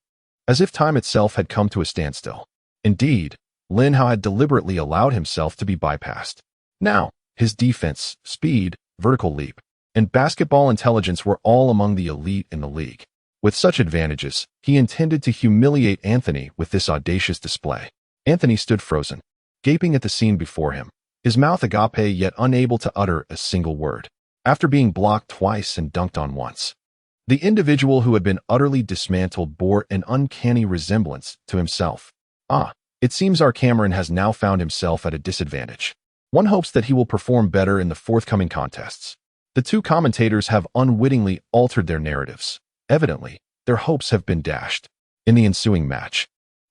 as if time itself had come to a standstill. Indeed, Lin Hao had deliberately allowed himself to be bypassed. Now, his defense, speed, vertical leap, and basketball intelligence were all among the elite in the league. With such advantages, he intended to humiliate Anthony with this audacious display. Anthony stood frozen, gaping at the scene before him, his mouth agape yet unable to utter a single word. After being blocked twice and dunked on once, the individual who had been utterly dismantled bore an uncanny resemblance to himself. It seems our Cameron has now found himself at a disadvantage. One hopes that he will perform better in the forthcoming contests. The two commentators have unwittingly altered their narratives. Evidently, their hopes have been dashed. In the ensuing match,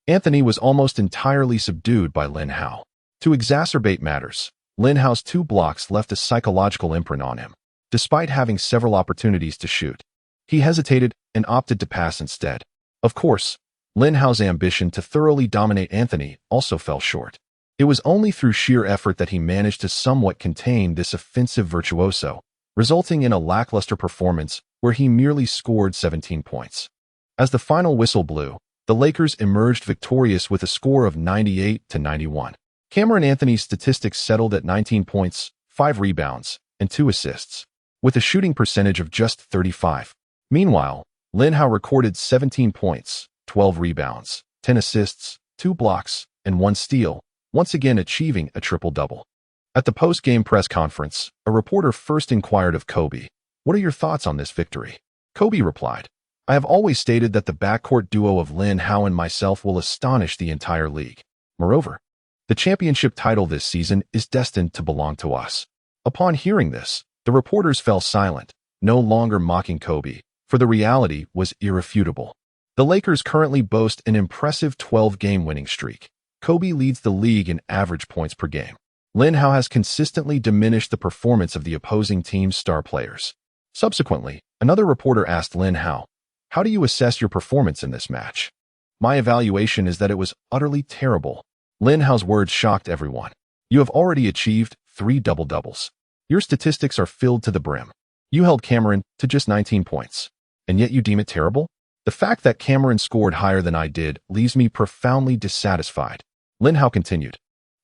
Anthony was almost entirely subdued by Lin Hao. To exacerbate matters, Lin Hao's 2 blocks left a psychological imprint on him. Despite having several opportunities to shoot, he hesitated and opted to pass instead. Of course, Lin Hao's ambition to thoroughly dominate Anthony also fell short. It was only through sheer effort that he managed to somewhat contain this offensive virtuoso, resulting in a lackluster performance where he merely scored 17 points. As the final whistle blew, the Lakers emerged victorious with a score of 98-91. Cameron Anthony's statistics settled at 19 points, 5 rebounds, and 2 assists, with a shooting percentage of just 35. Meanwhile, Lin Hao recorded 17 points, 12 rebounds, 10 assists, 2 blocks, and 1 steal, once again achieving a triple-double. At the post-game press conference, a reporter first inquired of Kobe, "What are your thoughts on this victory?" Kobe replied, "I have always stated that the backcourt duo of Lin Hao and myself will astonish the entire league. Moreover, the championship title this season is destined to belong to us." Upon hearing this, the reporters fell silent, no longer mocking Kobe, for the reality was irrefutable. The Lakers currently boast an impressive 12-game winning streak. Kobe leads the league in average points per game. Lin Hao has consistently diminished the performance of the opposing team's star players. Subsequently, another reporter asked Lin Hao, "How do you assess your performance in this match?" "My evaluation is that it was utterly terrible." Lin Hao's words shocked everyone. "You have already achieved 3 double-doubles. Your statistics are filled to the brim. You held Cameron to just 19 points. And yet you deem it terrible? The fact that Cameron scored higher than I did leaves me profoundly dissatisfied." Lin Hao continued,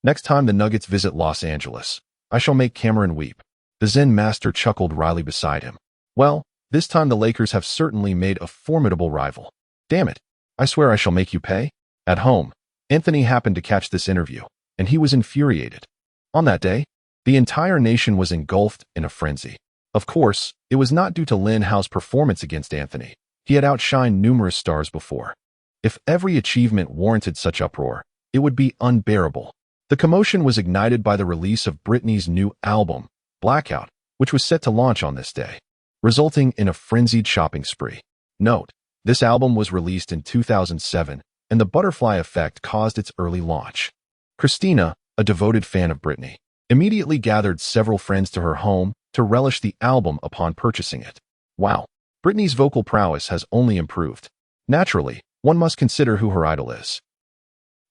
"Next time the Nuggets visit Los Angeles, I shall make Cameron weep." The Zen master chuckled wryly beside him. "Well, this time the Lakers have certainly made a formidable rival. Damn it, I swear I shall make you pay." At home, Anthony happened to catch this interview, and he was infuriated. On that day, the entire nation was engulfed in a frenzy. Of course, it was not due to Lin Hao's performance against Anthony. He had outshined numerous stars before. If every achievement warranted such uproar, it would be unbearable. The commotion was ignited by the release of Britney's new album, Blackout, which was set to launch on this day, resulting in a frenzied shopping spree. Note, this album was released in 2007, and the butterfly effect caused its early launch. Christina, a devoted fan of Britney, immediately gathered several friends to her home to relish the album upon purchasing it. Wow, Britney's vocal prowess has only improved. Naturally, one must consider who her idol is.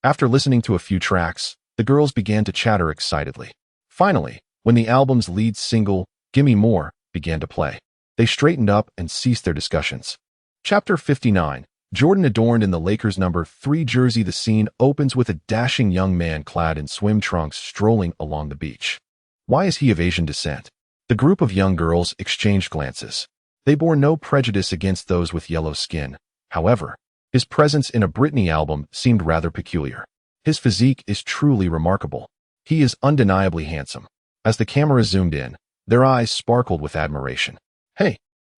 After listening to a few tracks, the girls began to chatter excitedly. Finally, when the album's lead single, Gimme More, began to play, they straightened up and ceased their discussions. Chapter 59. Jordan adorned in the Lakers' number 3 jersey. The scene opens with a dashing young man clad in swim trunks strolling along the beach. Why is he of Asian descent? The group of young girls exchanged glances. They bore no prejudice against those with yellow skin. However, his presence in a Britney album seemed rather peculiar. His physique is truly remarkable. He is undeniably handsome. As the camera zoomed in, their eyes sparkled with admiration. "Hey,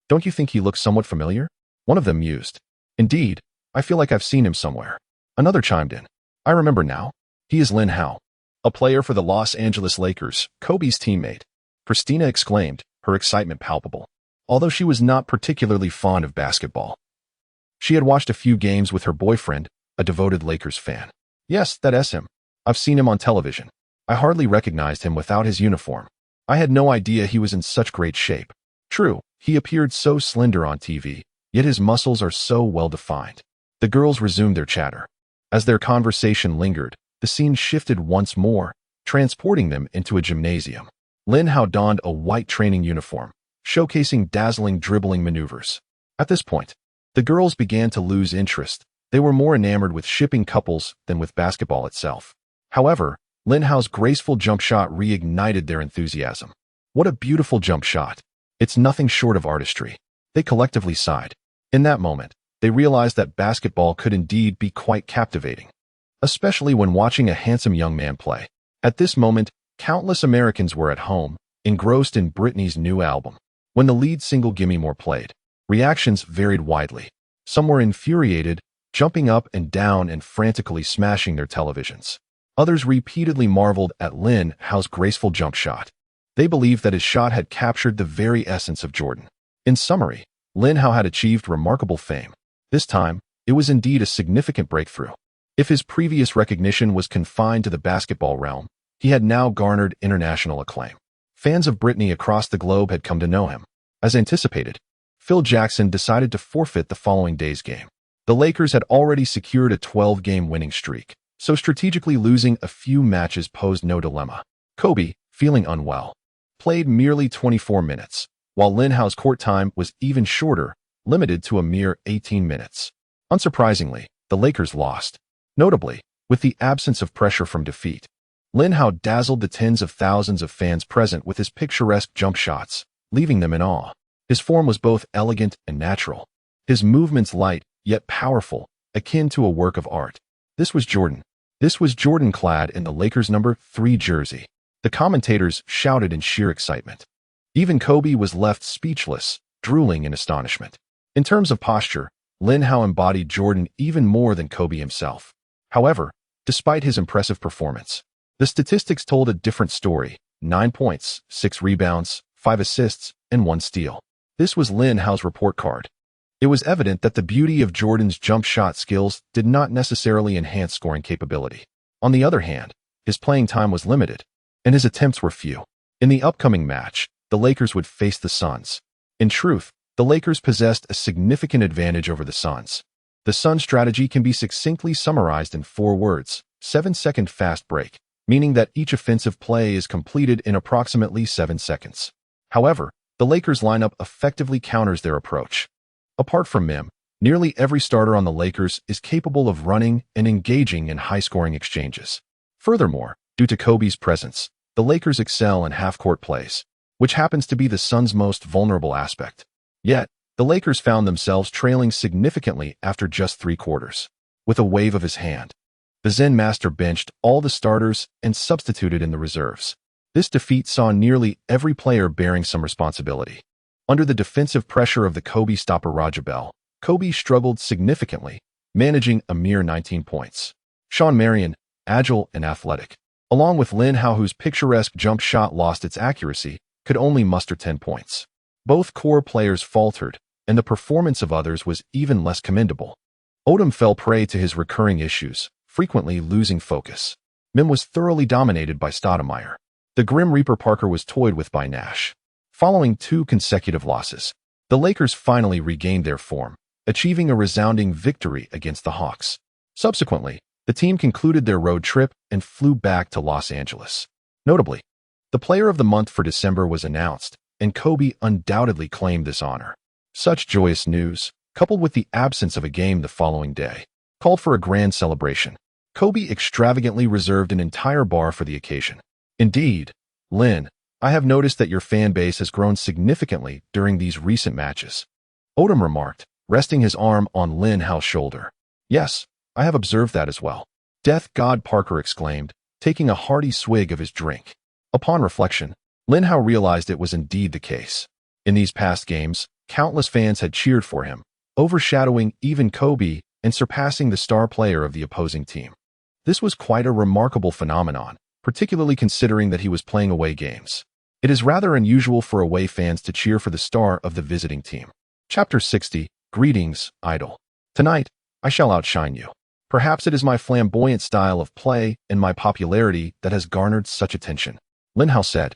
don't you think he looks somewhat familiar?" one of them mused. "Indeed, I feel like I've seen him somewhere." Another chimed in. "I remember now. He is Lin Hao, a player for the Los Angeles Lakers, Kobe's teammate." Christina exclaimed, her excitement palpable. Although she was not particularly fond of basketball, she had watched a few games with her boyfriend, a devoted Lakers fan. "Yes, that's him. I've seen him on television. I hardly recognized him without his uniform. I had no idea he was in such great shape. True, he appeared so slender on TV, yet his muscles are so well defined." The girls resumed their chatter. As their conversation lingered, the scene shifted once more, transporting them into a gymnasium. Lin Hao donned a white training uniform, showcasing dazzling dribbling maneuvers. At this point, the girls began to lose interest. They were more enamored with shipping couples than with basketball itself. However, Lin Hao's graceful jump shot reignited their enthusiasm. "What a beautiful jump shot. It's nothing short of artistry." They collectively sighed. In that moment, they realized that basketball could indeed be quite captivating, especially when watching a handsome young man play. At this moment, countless Americans were at home, engrossed in Britney's new album. When the lead single Gimme More played, reactions varied widely. Some were infuriated, jumping up and down and frantically smashing their televisions. Others repeatedly marveled at Lin Hao's graceful jump shot. They believed that his shot had captured the very essence of Jordan. In summary, Lin Hao had achieved remarkable fame. This time, it was indeed a significant breakthrough. If his previous recognition was confined to the basketball realm, he had now garnered international acclaim. Fans of Britney across the globe had come to know him. As anticipated, Phil Jackson decided to forfeit the following day's game. The Lakers had already secured a 12-game winning streak, so strategically losing a few matches posed no dilemma. Kobe, feeling unwell, played merely 24 minutes, while Lin Hao's court time was even shorter, limited to a mere 18 minutes. Unsurprisingly, the Lakers lost. Notably, with the absence of pressure from defeat, Lin Hao dazzled the tens of thousands of fans present with his picturesque jump shots, leaving them in awe. His form was both elegant and natural. His movements light, yet powerful, akin to a work of art. This was Jordan. This was Jordan clad in the Lakers' number 3 jersey. The commentators shouted in sheer excitement. Even Kobe was left speechless, drooling in astonishment. In terms of posture, Lin Hao embodied Jordan even more than Kobe himself. However, despite his impressive performance, the statistics told a different story: 9 points, 6 rebounds, 5 assists, and 1 steal. This was Lin Hao's report card. It was evident that the beauty of Jordan's jump shot skills did not necessarily enhance scoring capability. On the other hand, his playing time was limited, and his attempts were few. In the upcoming match, the Lakers would face the Suns. In truth, the Lakers possessed a significant advantage over the Suns. The Suns' strategy can be succinctly summarized in 4 words: 7-second fast break, meaning that each offensive play is completed in approximately 7 seconds. However, the Lakers' lineup effectively counters their approach. Apart from Mim, nearly every starter on the Lakers is capable of running and engaging in high-scoring exchanges. Furthermore, due to Kobe's presence, the Lakers excel in half-court plays, which happens to be the Suns' most vulnerable aspect. Yet, the Lakers found themselves trailing significantly after just 3 quarters. With a wave of his hand, the Zen master benched all the starters and substituted in the reserves. This defeat saw nearly every player bearing some responsibility. Under the defensive pressure of the Kobe stopper Rajabell, Kobe struggled significantly, managing a mere 19 points. Shawn Marion, agile and athletic, along with Lin Hao, whose picturesque jump shot lost its accuracy, could only muster 10 points. Both core players faltered, and the performance of others was even less commendable. Odom fell prey to his recurring issues, frequently losing focus. Mim was thoroughly dominated by Stoudemire. The Grim Reaper Parker was toyed with by Nash. Following 2 consecutive losses, the Lakers finally regained their form, achieving a resounding victory against the Hawks. Subsequently, the team concluded their road trip and flew back to Los Angeles. Notably, the Player of the Month for December was announced, and Kobe undoubtedly claimed this honor. Such joyous news, coupled with the absence of a game the following day, called for a grand celebration. Kobe extravagantly reserved an entire bar for the occasion. Indeed, Lin, I have noticed that your fan base has grown significantly during these recent matches. Odom remarked, resting his arm on Lin Hao's shoulder. Yes, I have observed that as well. Death God Parker exclaimed, taking a hearty swig of his drink. Upon reflection, Lin Hao realized it was indeed the case. In these past games, countless fans had cheered for him, overshadowing even Kobe and surpassing the star player of the opposing team. This was quite a remarkable phenomenon, particularly considering that he was playing away games. It is rather unusual for away fans to cheer for the star of the visiting team. Chapter 60, Greetings, Idol. Tonight, I shall outshine you. Perhaps it is my flamboyant style of play and my popularity that has garnered such attention, Lin Hao said,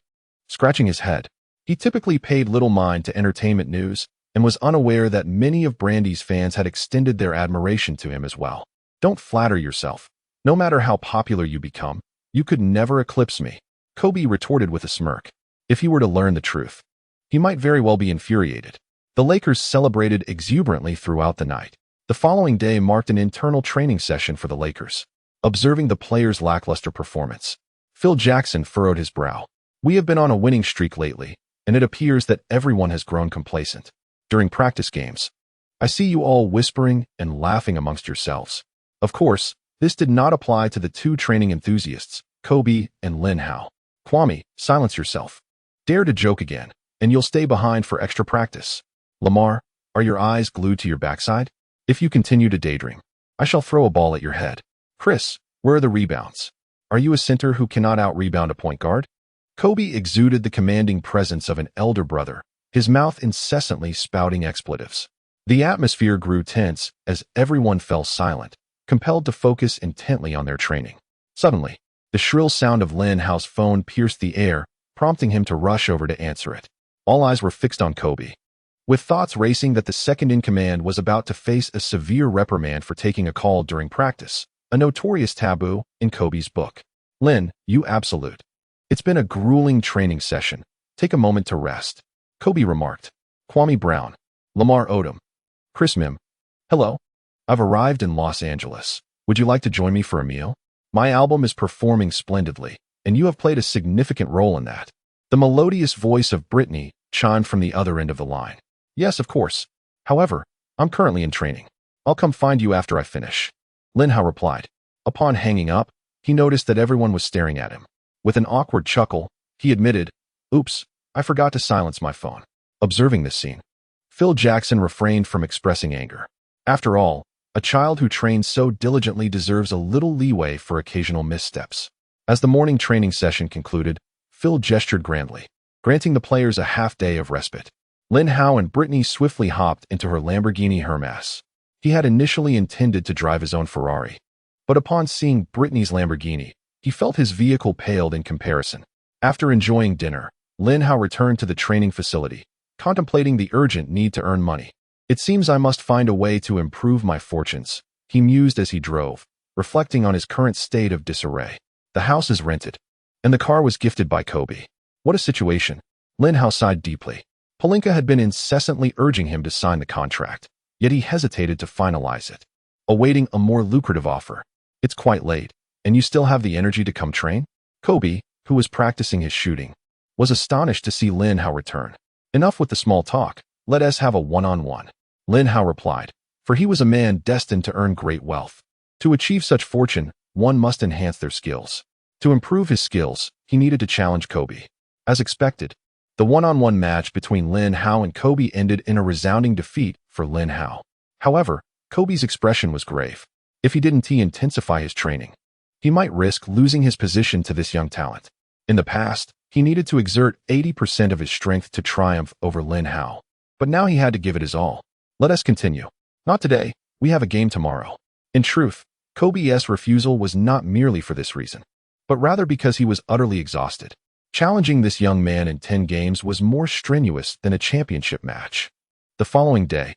scratching his head. He typically paid little mind to entertainment news and was unaware that many of Brandy's fans had extended their admiration to him as well. Don't flatter yourself. No matter how popular you become, you could never eclipse me, Kobe retorted with a smirk. If he were to learn the truth, he might very well be infuriated. The Lakers celebrated exuberantly throughout the night. The following day marked an internal training session for the Lakers. Observing the players' lackluster performance, Phil Jackson furrowed his brow. We have been on a winning streak lately, and it appears that everyone has grown complacent. During practice games, I see you all whispering and laughing amongst yourselves. Of course, this did not apply to the 2 training enthusiasts, Kobe and Lin Hao. Kwame, silence yourself. Dare to joke again, and you'll stay behind for extra practice. Lamar, are your eyes glued to your backside? If you continue to daydream, I shall throw a ball at your head. Chris, where are the rebounds? Are you a center who cannot out-rebound a point guard? Kobe exuded the commanding presence of an elder brother, his mouth incessantly spouting expletives. The atmosphere grew tense as everyone fell silent, compelled to focus intently on their training. Suddenly, the shrill sound of Lin Hao's phone pierced the air, prompting him to rush over to answer it. All eyes were fixed on Kobe, with thoughts racing that the second-in-command was about to face a severe reprimand for taking a call during practice, a notorious taboo in Kobe's book. "Lin, you absolute. It's been a grueling training session. Take a moment to rest," Kobe remarked. Kwame Brown, Lamar Odom, Chris Mim. "Hello. I've arrived in Los Angeles. Would you like to join me for a meal? My album is performing splendidly, and you have played a significant role in that." The melodious voice of Brittany chimed from the other end of the line. "Yes, of course. However, I'm currently in training. I'll come find you after I finish," Lin Hao replied. Upon hanging up, he noticed that everyone was staring at him. With an awkward chuckle, he admitted, "Oops, I forgot to silence my phone." Observing this scene, Phil Jackson refrained from expressing anger. After all, a child who trains so diligently deserves a little leeway for occasional missteps. As the morning training session concluded, Phil gestured grandly, granting the players a half-day of respite. Lin Hao and Brittany swiftly hopped into her Lamborghini Hermes. He had initially intended to drive his own Ferrari, but upon seeing Brittany's Lamborghini, he felt his vehicle paled in comparison. After enjoying dinner, Lin Hao returned to the training facility, contemplating the urgent need to earn money. "It seems I must find a way to improve my fortunes," he mused as he drove, reflecting on his current state of disarray. The house is rented, and the car was gifted by Kobe. What a situation. Lin Hao sighed deeply. Pelinka had been incessantly urging him to sign the contract, yet he hesitated to finalize it, awaiting a more lucrative offer. "It's quite late, and you still have the energy to come train?" Kobe, who was practicing his shooting, was astonished to see Lin Hao return. "Enough with the small talk. Let us have a one-on-one," Lin Hao replied, for he was a man destined to earn great wealth. To achieve such fortune, one must enhance their skills. To improve his skills, he needed to challenge Kobe. As expected, the one-on-one match between Lin Hao and Kobe ended in a resounding defeat for Lin Hao. However, Kobe's expression was grave. If he didn't intensify his training, he might risk losing his position to this young talent. In the past, he needed to exert 80% of his strength to triumph over Lin Hao, but now he had to give it his all. "Let us continue. Not today. We have a game tomorrow." In truth, Kobe's refusal was not merely for this reason, but rather because he was utterly exhausted. Challenging this young man in 10 games was more strenuous than a championship match. The following day,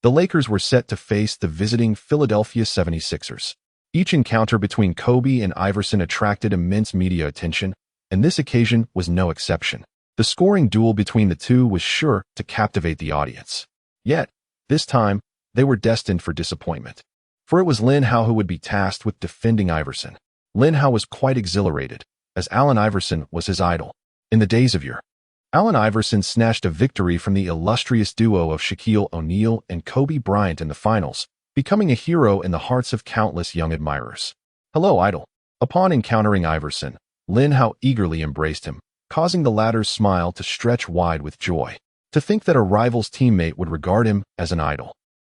the Lakers were set to face the visiting Philadelphia 76ers. Each encounter between Kobe and Iverson attracted immense media attention, and this occasion was no exception. The scoring duel between the two was sure to captivate the audience. Yet, this time, they were destined for disappointment. For it was Lin Hao who would be tasked with defending Iverson. Lin Hao was quite exhilarated, as Allen Iverson was his idol. In the days of yore, Allen Iverson snatched a victory from the illustrious duo of Shaquille O'Neal and Kobe Bryant in the finals, becoming a hero in the hearts of countless young admirers. "Hello, idol." Upon encountering Iverson, Lin Hao eagerly embraced him, causing the latter's smile to stretch wide with joy. To think that a rival's teammate would regard him as an idol.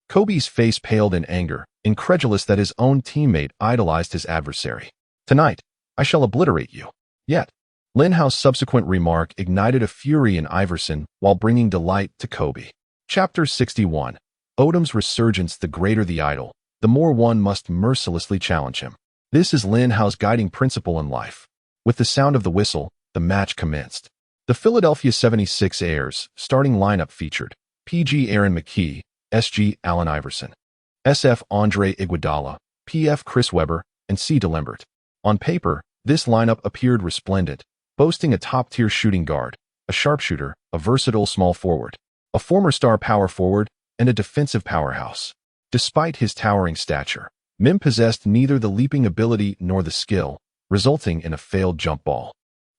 Kobe's face paled in anger, incredulous that his own teammate idolized his adversary. "Tonight, I shall obliterate you." Yet, Lin Hao's subsequent remark ignited a fury in Iverson while bringing delight to Kobe. Chapter 61. Odom's resurgence. The greater the idol, the more one must mercilessly challenge him. This is Lin Hao's guiding principle in life. With the sound of the whistle, the match commenced. The Philadelphia 76ers starting lineup featured PG Aaron McKie, SG Allen Iverson, SF Andre Iguodala, PF Chris Webber, and C. DeLembert. On paper, this lineup appeared resplendent, boasting a top-tier shooting guard, a sharpshooter, a versatile small forward, a former star power forward, and a defensive powerhouse. Despite his towering stature, Mim possessed neither the leaping ability nor the skill, resulting in a failed jump ball,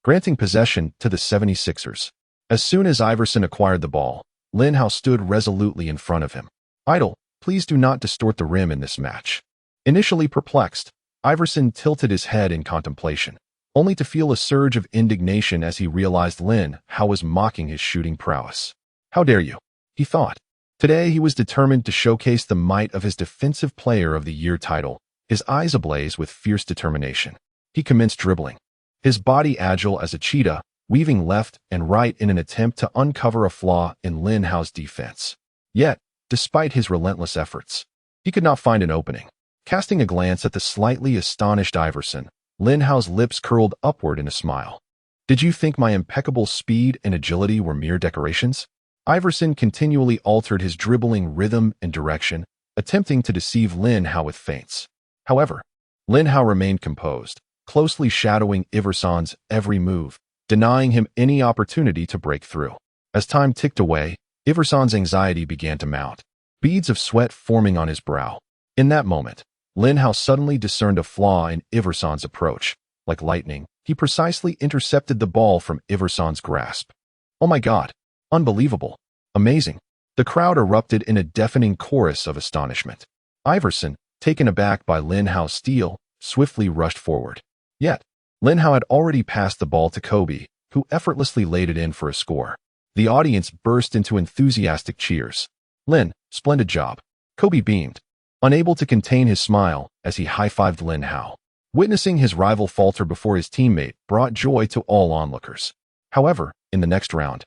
granting possession to the 76ers. As soon as Iverson acquired the ball, Lin Hao stood resolutely in front of him. "Idol, please do not distort the rim in this match." Initially perplexed, Iverson tilted his head in contemplation, only to feel a surge of indignation as he realized Lin Hao was mocking his shooting prowess. "How dare you?" he thought. Today he was determined to showcase the might of his Defensive Player of the Year title, his eyes ablaze with fierce determination. He commenced dribbling, his body agile as a cheetah, weaving left and right in an attempt to uncover a flaw in Lin Hao's defense. Yet, despite his relentless efforts, he could not find an opening. Casting a glance at the slightly astonished Iverson, Lin Hao's lips curled upward in a smile. "Did you think my impeccable speed and agility were mere decorations?" Iverson continually altered his dribbling rhythm and direction, attempting to deceive Lin Hao with feints. However, Lin Hao remained composed, closely shadowing Iverson's every move, denying him any opportunity to break through. As time ticked away, Iverson's anxiety began to mount, beads of sweat forming on his brow. In that moment, Lin Hao suddenly discerned a flaw in Iverson's approach. Like lightning, he precisely intercepted the ball from Iverson's grasp. "Oh my God! Unbelievable! Amazing!" The crowd erupted in a deafening chorus of astonishment. Iverson, taken aback by Lin Hao's steal, swiftly rushed forward. Yet, Lin Hao had already passed the ball to Kobe, who effortlessly laid it in for a score. The audience burst into enthusiastic cheers. "Lin, splendid job." Kobe beamed, unable to contain his smile as he high-fived Lin Hao. Witnessing his rival falter before his teammate brought joy to all onlookers. However, in the next round,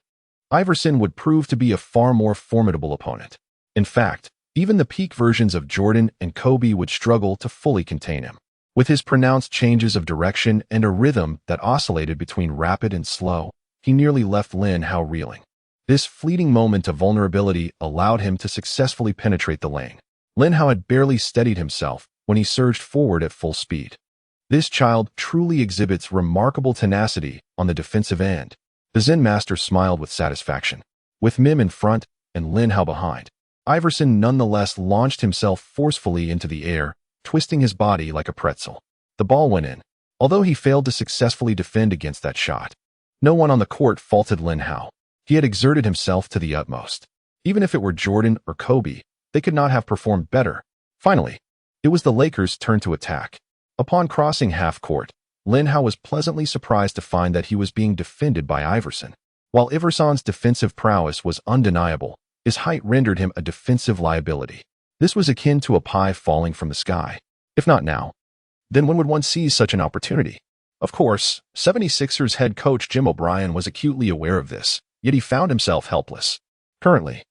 Iverson would prove to be a far more formidable opponent. In fact, even the peak versions of Jordan and Kobe would struggle to fully contain him. With his pronounced changes of direction and a rhythm that oscillated between rapid and slow, he nearly left Lin Hao reeling. This fleeting moment of vulnerability allowed him to successfully penetrate the lane. Lin Hao had barely steadied himself when he surged forward at full speed. This child truly exhibits remarkable tenacity on the defensive end. The Zen master smiled with satisfaction. With Mim in front and Lin Hao behind, Iverson nonetheless launched himself forcefully into the air, twisting his body like a pretzel. The ball went in, although he failed to successfully defend against that shot. No one on the court faulted Lin Hao. He had exerted himself to the utmost. Even if it were Jordan or Kobe, they could not have performed better. Finally, it was the Lakers' turn to attack. Upon crossing half-court, Lin Hao was pleasantly surprised to find that he was being defended by Iverson. While Iverson's defensive prowess was undeniable, his height rendered him a defensive liability. This was akin to a pie falling from the sky. If not now, then when would one seize such an opportunity? Of course, 76ers head coach Jim O'Brien was acutely aware of this, yet he found himself helpless. Currently,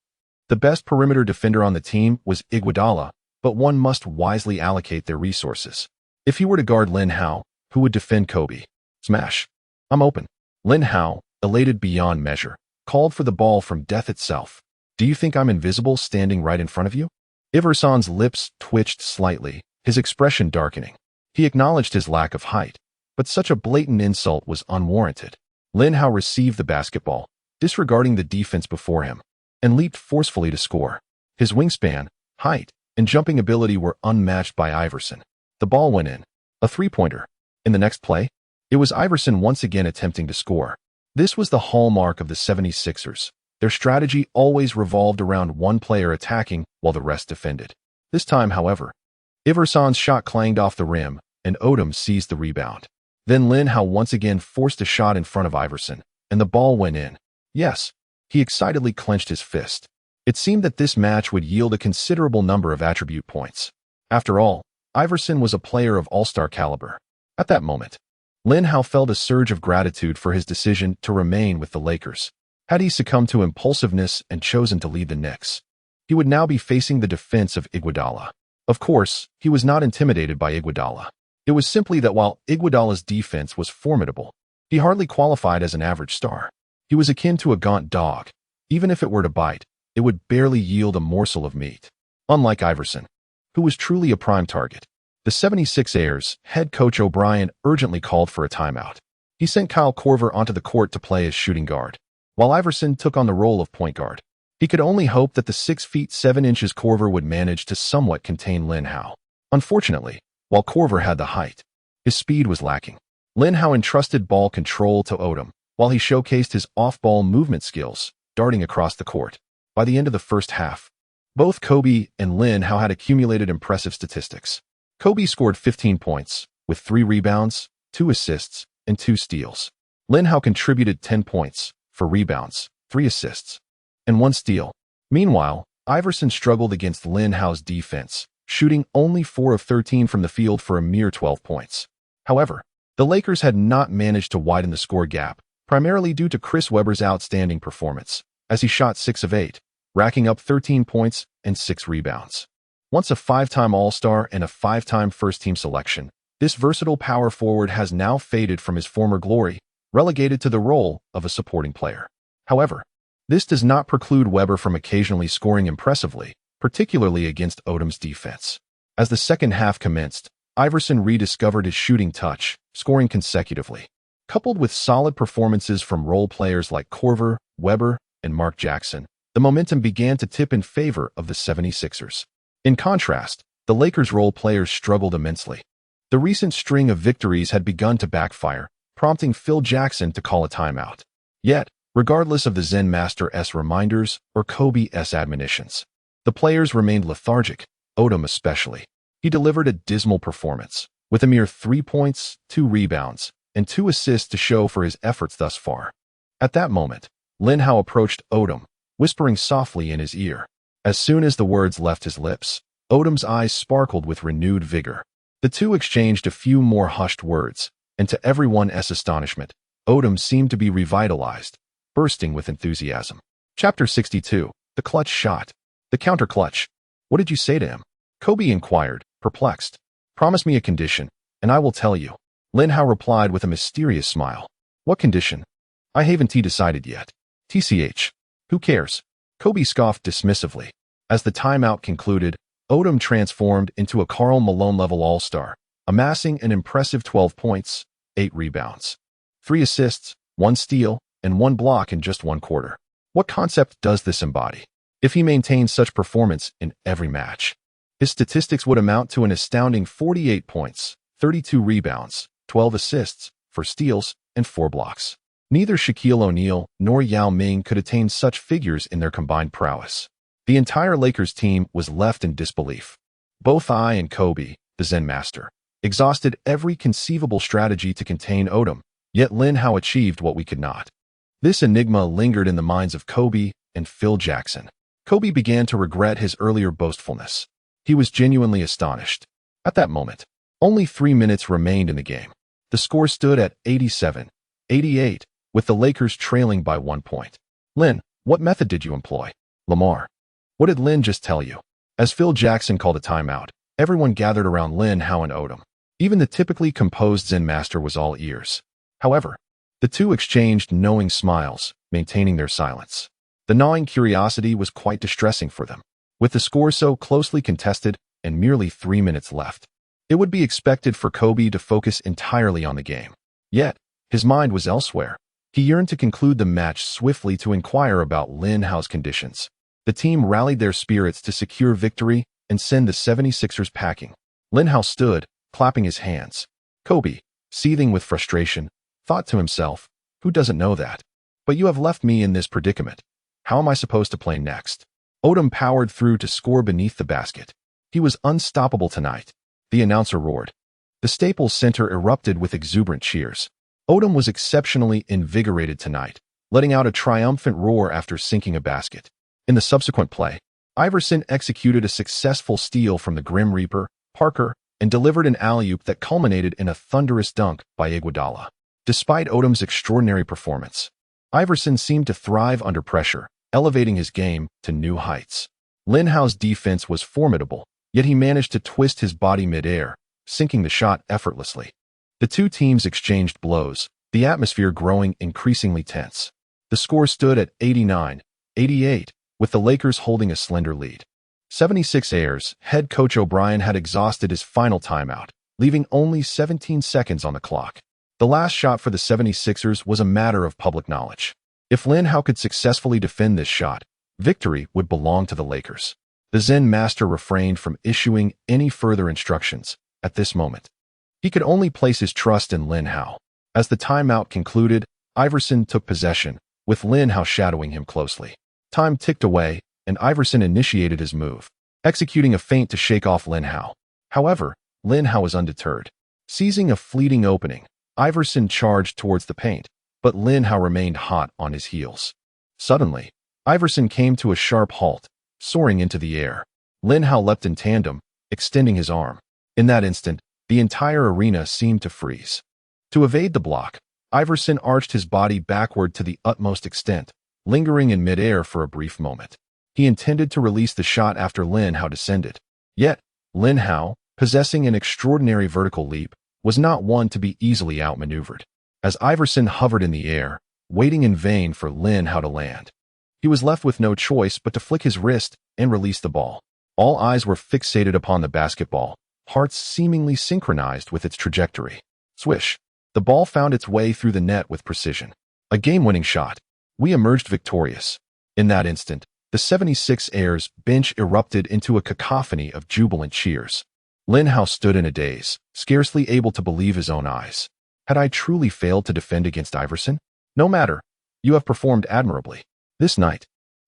the best perimeter defender on the team was Iguodala, but one must wisely allocate their resources. If he were to guard Lin Hao, who would defend Kobe? Smash. "I'm open." Lin Hao, elated beyond measure, called for the ball from death itself. "Do you think I'm invisible standing right in front of you?" Iverson's lips twitched slightly, his expression darkening. He acknowledged his lack of height, but such a blatant insult was unwarranted. Lin Hao received the basketball, disregarding the defense before him, and leaped forcefully to score. His wingspan, height, and jumping ability were unmatched by Iverson. The ball went in. A three-pointer. In the next play, it was Iverson once again attempting to score. This was the hallmark of the 76ers. Their strategy always revolved around one player attacking while the rest defended. This time, however, Iverson's shot clanged off the rim, and Odom seized the rebound. Then Lin Hao once again forced a shot in front of Iverson, and the ball went in. Yes, he excitedly clenched his fist. It seemed that this match would yield a considerable number of attribute points. After all, Iverson was a player of all-star caliber. At that moment, Lin Hao felt a surge of gratitude for his decision to remain with the Lakers. Had he succumbed to impulsiveness and chosen to lead the Knicks, he would now be facing the defense of Iguodala. Of course, he was not intimidated by Iguodala. It was simply that while Iguodala's defense was formidable, he hardly qualified as an average star. He was akin to a gaunt dog. Even if it were to bite, it would barely yield a morsel of meat. Unlike Iverson, who was truly a prime target, the 76ers head coach O'Brien urgently called for a timeout. He sent Kyle Korver onto the court to play as shooting guard, while Iverson took on the role of point guard. He could only hope that the 6 feet 7 inches Korver would manage to somewhat contain Lin Hao. Unfortunately, while Korver had the height, his speed was lacking. Lin Hao entrusted ball control to Odom, while he showcased his off-ball movement skills, darting across the court. By the end of the first half, both Kobe and Lin Hao had accumulated impressive statistics. Kobe scored 15 points, with 3 rebounds, 2 assists, and 2 steals. Lin Hao contributed 10 points, 4 rebounds, 3 assists, and 1 steal. Meanwhile, Iverson struggled against Lin Hao's defense, shooting only 4 of 13 from the field for a mere 12 points. However, the Lakers had not managed to widen the score gap, primarily due to Chris Webber's outstanding performance, as he shot 6 of 8, racking up 13 points and 6 rebounds. Once a 5-time All-Star and a 5-time first-team selection, this versatile power forward has now faded from his former glory, relegated to the role of a supporting player. However, this does not preclude Webber from occasionally scoring impressively, particularly against Odom's defense. As the second half commenced, Iverson rediscovered his shooting touch, scoring consecutively. Coupled with solid performances from role players like Korver, Webber, and Mark Jackson, the momentum began to tip in favor of the 76ers. In contrast, the Lakers' role players struggled immensely. The recent string of victories had begun to backfire, prompting Phil Jackson to call a timeout. Yet, regardless of the Zen Master's reminders or Kobe's admonitions, the players remained lethargic, Odom especially. He delivered a dismal performance, with a mere 3 points, 2 rebounds, and 2 assists to show for his efforts thus far. At that moment, Lin Hao approached Odom, whispering softly in his ear. As soon as the words left his lips, Odom's eyes sparkled with renewed vigor. The two exchanged a few more hushed words, and to everyone's astonishment, Odom seemed to be revitalized, bursting with enthusiasm. Chapter 62. The Clutch Shot. The Counter Clutch. What did you say to him? Kobe inquired, perplexed. Promise me a condition, and I will tell you. Lin Hao replied with a mysterious smile. What condition? I haven't decided yet. TCH. Who cares? Kobe scoffed dismissively. As the timeout concluded, Odom transformed into a Karl Malone-level all-star, amassing an impressive 12 points, 8 rebounds, 3 assists, 1 steal, and 1 block in just 1 quarter. What concept does this embody? If he maintains such performance in every match, his statistics would amount to an astounding 48 points, 32 rebounds, 12 assists, 4 steals, and 4 blocks. Neither Shaquille O'Neal nor Yao Ming could attain such figures in their combined prowess. The entire Lakers team was left in disbelief. Both I and Kobe, the Zen Master, exhausted every conceivable strategy to contain Odom, yet Lin Hao achieved what we could not. This enigma lingered in the minds of Kobe and Phil Jackson. Kobe began to regret his earlier boastfulness. He was genuinely astonished. At that moment, only 3 minutes remained in the game. The score stood at 87-88, with the Lakers trailing by 1 point. Lin, what method did you employ? Lamar. What did Lin just tell you? As Phil Jackson called a timeout, everyone gathered around Lin Hao and Odom. Even the typically composed Zen Master was all ears. However, the two exchanged knowing smiles, maintaining their silence. The gnawing curiosity was quite distressing for them. With the score so closely contested and merely 3 minutes left, it would be expected for Kobe to focus entirely on the game. Yet, his mind was elsewhere. He yearned to conclude the match swiftly to inquire about Lin Hao's conditions. The team rallied their spirits to secure victory and send the 76ers packing. Lin Hao stood, clapping his hands. Kobe, seething with frustration, thought to himself, who doesn't know that? But you have left me in this predicament. How am I supposed to play next? Odom powered through to score beneath the basket. He was unstoppable tonight. The announcer roared. The Staples Center erupted with exuberant cheers. Odom was exceptionally invigorated tonight, letting out a triumphant roar after sinking a basket. In the subsequent play, Iverson executed a successful steal from the Grim Reaper, Parker, and delivered an alley-oop that culminated in a thunderous dunk by Iguodala. Despite Odom's extraordinary performance, Iverson seemed to thrive under pressure, elevating his game to new heights. Lin Hao's defense was formidable, yet he managed to twist his body mid-air, sinking the shot effortlessly. The two teams exchanged blows, the atmosphere growing increasingly tense. The score stood at 89-88, with the Lakers holding a slender lead. 76ers head coach O'Brien had exhausted his final timeout, leaving only 17 seconds on the clock. The last shot for the 76ers was a matter of public knowledge. If Lin Hao could successfully defend this shot, victory would belong to the Lakers. The Zen Master refrained from issuing any further instructions at this moment. He could only place his trust in Lin Hao. As the timeout concluded, Iverson took possession, with Lin Hao shadowing him closely. Time ticked away, and Iverson initiated his move, executing a feint to shake off Lin Hao. However, Lin Hao was undeterred. Seizing a fleeting opening, Iverson charged towards the paint, but Lin Hao remained hot on his heels. Suddenly, Iverson came to a sharp halt, soaring into the air. Lin Hao leapt in tandem, extending his arm. In that instant, the entire arena seemed to freeze. To evade the block, Iverson arched his body backward to the utmost extent, lingering in midair for a brief moment. He intended to release the shot after Lin Hao descended. Yet, Lin Hao, possessing an extraordinary vertical leap, was not one to be easily outmaneuvered. As Iverson hovered in the air, waiting in vain for Lin Hao to land, he was left with no choice but to flick his wrist and release the ball. All eyes were fixated upon the basketball, hearts seemingly synchronized with its trajectory. Swish! The ball found its way through the net with precision. A game-winning shot. We emerged victorious. In that instant, the 76ers bench erupted into a cacophony of jubilant cheers. Lin Hao stood in a daze, scarcely able to believe his own eyes. Had I truly failed to defend against Iverson? No matter. You have performed admirably. This night,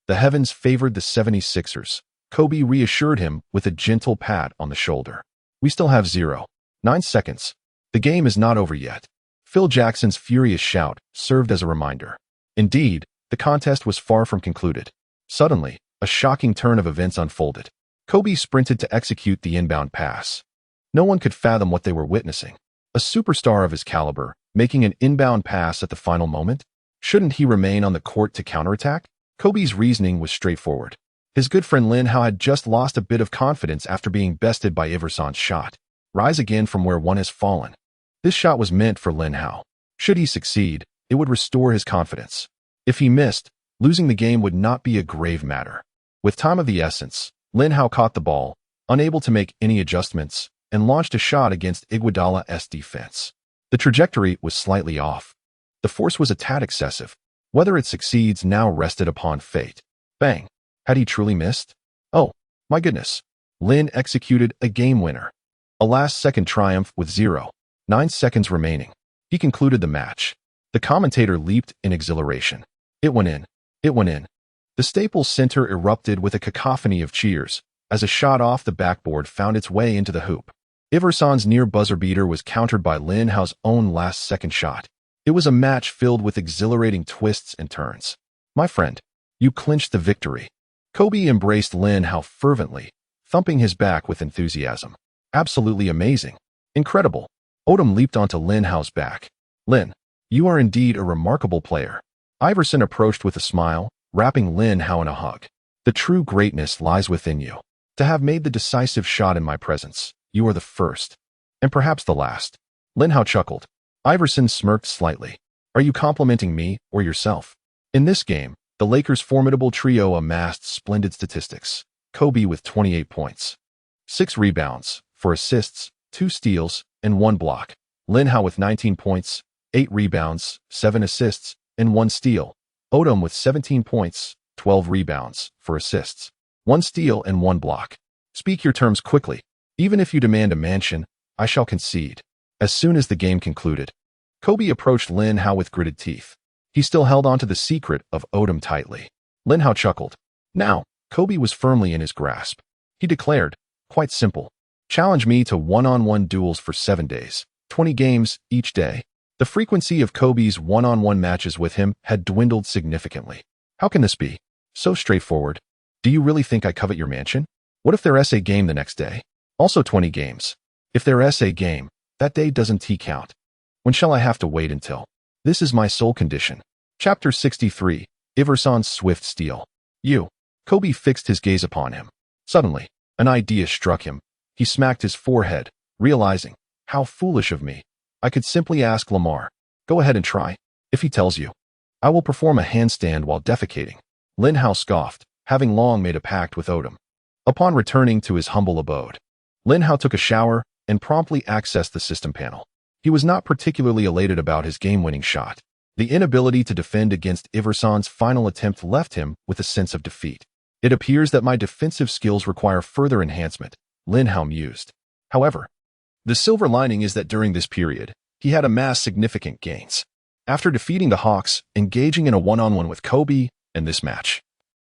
the heavens favored the 76ers. Kobe reassured him with a gentle pat on the shoulder. We still have 0.9 seconds. The game is not over yet. Phil Jackson's furious shout served as a reminder. Indeed, the contest was far from concluded. Suddenly, a shocking turn of events unfolded. Kobe sprinted to execute the inbound pass. No one could fathom what they were witnessing. A superstar of his caliber, making an inbound pass at the final moment? Shouldn't he remain on the court to counterattack? Kobe's reasoning was straightforward. His good friend Lin Hao had just lost a bit of confidence after being bested by Iverson's shot. Rise again from where one has fallen. This shot was meant for Lin Hao. Should he succeed, it would restore his confidence. If he missed, losing the game would not be a grave matter. With time of the essence, Lin Hao caught the ball, unable to make any adjustments, and launched a shot against Iguodala's defense. The trajectory was slightly off. The force was a tad excessive. Whether it succeeds now rested upon fate. Bang! Had he truly missed? Oh, my goodness. Lin executed a game winner. A last-second triumph with 0.9 seconds remaining. He concluded the match. The commentator leaped in exhilaration. It went in. It went in. The Staples Center erupted with a cacophony of cheers as a shot off the backboard found its way into the hoop. Iverson's near buzzer beater was countered by Lin Hao's own last-second shot. It was a match filled with exhilarating twists and turns. My friend, you clinched the victory. Kobe embraced Lin Hao fervently, thumping his back with enthusiasm. Absolutely amazing. Incredible. Odom leaped onto Lin Hao's back. Lin, you are indeed a remarkable player. Iverson approached with a smile, wrapping Lin Hao in a hug. The true greatness lies within you. To have made the decisive shot in my presence, you are the first, and perhaps the last. Lin Hao chuckled. Iverson smirked slightly. Are you complimenting me or yourself? In this game, the Lakers' formidable trio amassed splendid statistics. Kobe with 28 points, 6 rebounds, 4 assists, 2 steals, and 1 block. Lin Hao with 19 points, 8 rebounds, 7 assists, and 1 steal. Odom with 17 points, 12 rebounds, 4 assists, 1 steal, and 1 block. Speak your terms quickly. Even if you demand a mansion, I shall concede. As soon as the game concluded, Kobe approached Lin Hao with gritted teeth. He still held on to the secret of Odom tightly. Lin Hao chuckled. Now, Kobe was firmly in his grasp. He declared, quite simple. Challenge me to one-on-one duels for 7 days, 20 games each day. The frequency of Kobe's one-on-one matches with him had dwindled significantly. How can this be? So straightforward. Do you really think I covet your mansion? What if there's a game the next day? Also 20 games. If there's a game, that day doesn't count. When shall I have to wait until? This is my sole condition. Chapter 63. Iverson's swift steal. You. Kobe fixed his gaze upon him. Suddenly, an idea struck him. He smacked his forehead, realizing, how foolish of me. I could simply ask Lamar. Go ahead and try. If he tells you, I will perform a handstand while defecating. Lin Hao scoffed, having long made a pact with Odom. Upon returning to his humble abode, Lin Hao took a shower and promptly accessed the system panel. He was not particularly elated about his game-winning shot. The inability to defend against Iverson's final attempt left him with a sense of defeat. It appears that my defensive skills require further enhancement, Lin Hao mused. However, the silver lining is that during this period, he had amassed significant gains. After defeating the Hawks, engaging in a one-on-one with Kobe, and this match,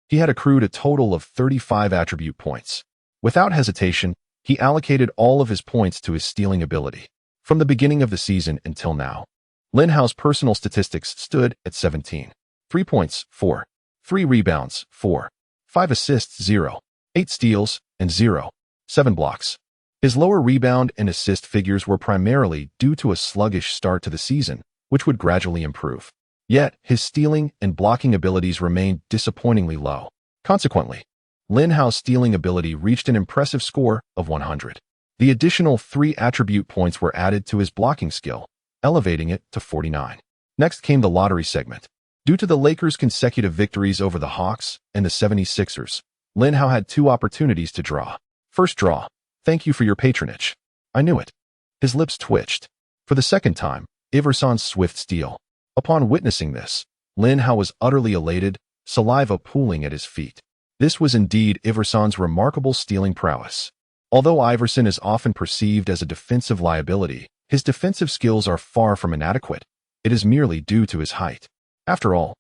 he had accrued a total of 35 attribute points. Without hesitation, he allocated all of his points to his stealing ability. From the beginning of the season until now, Lin Hao's personal statistics stood at 17. 3 points, 4. 3 rebounds, 4. 5 assists, 0. 8 steals, and 0. 7 blocks. His lower rebound and assist figures were primarily due to a sluggish start to the season, which would gradually improve. Yet, his stealing and blocking abilities remained disappointingly low. Consequently, Lin Hao's stealing ability reached an impressive score of 100. The additional 3 attribute points were added to his blocking skill, elevating it to 49. Next came the lottery segment. Due to the Lakers' consecutive victories over the Hawks and the 76ers, Lin Hao had 2 opportunities to draw. First draw. Thank you for your patronage. I knew it. His lips twitched. For the second time, Iverson's swift steal. Upon witnessing this, Lin Hao was utterly elated, saliva pooling at his feet. This was indeed Iverson's remarkable stealing prowess. Although Iverson is often perceived as a defensive liability, his defensive skills are far from inadequate. It is merely due to his height. After all,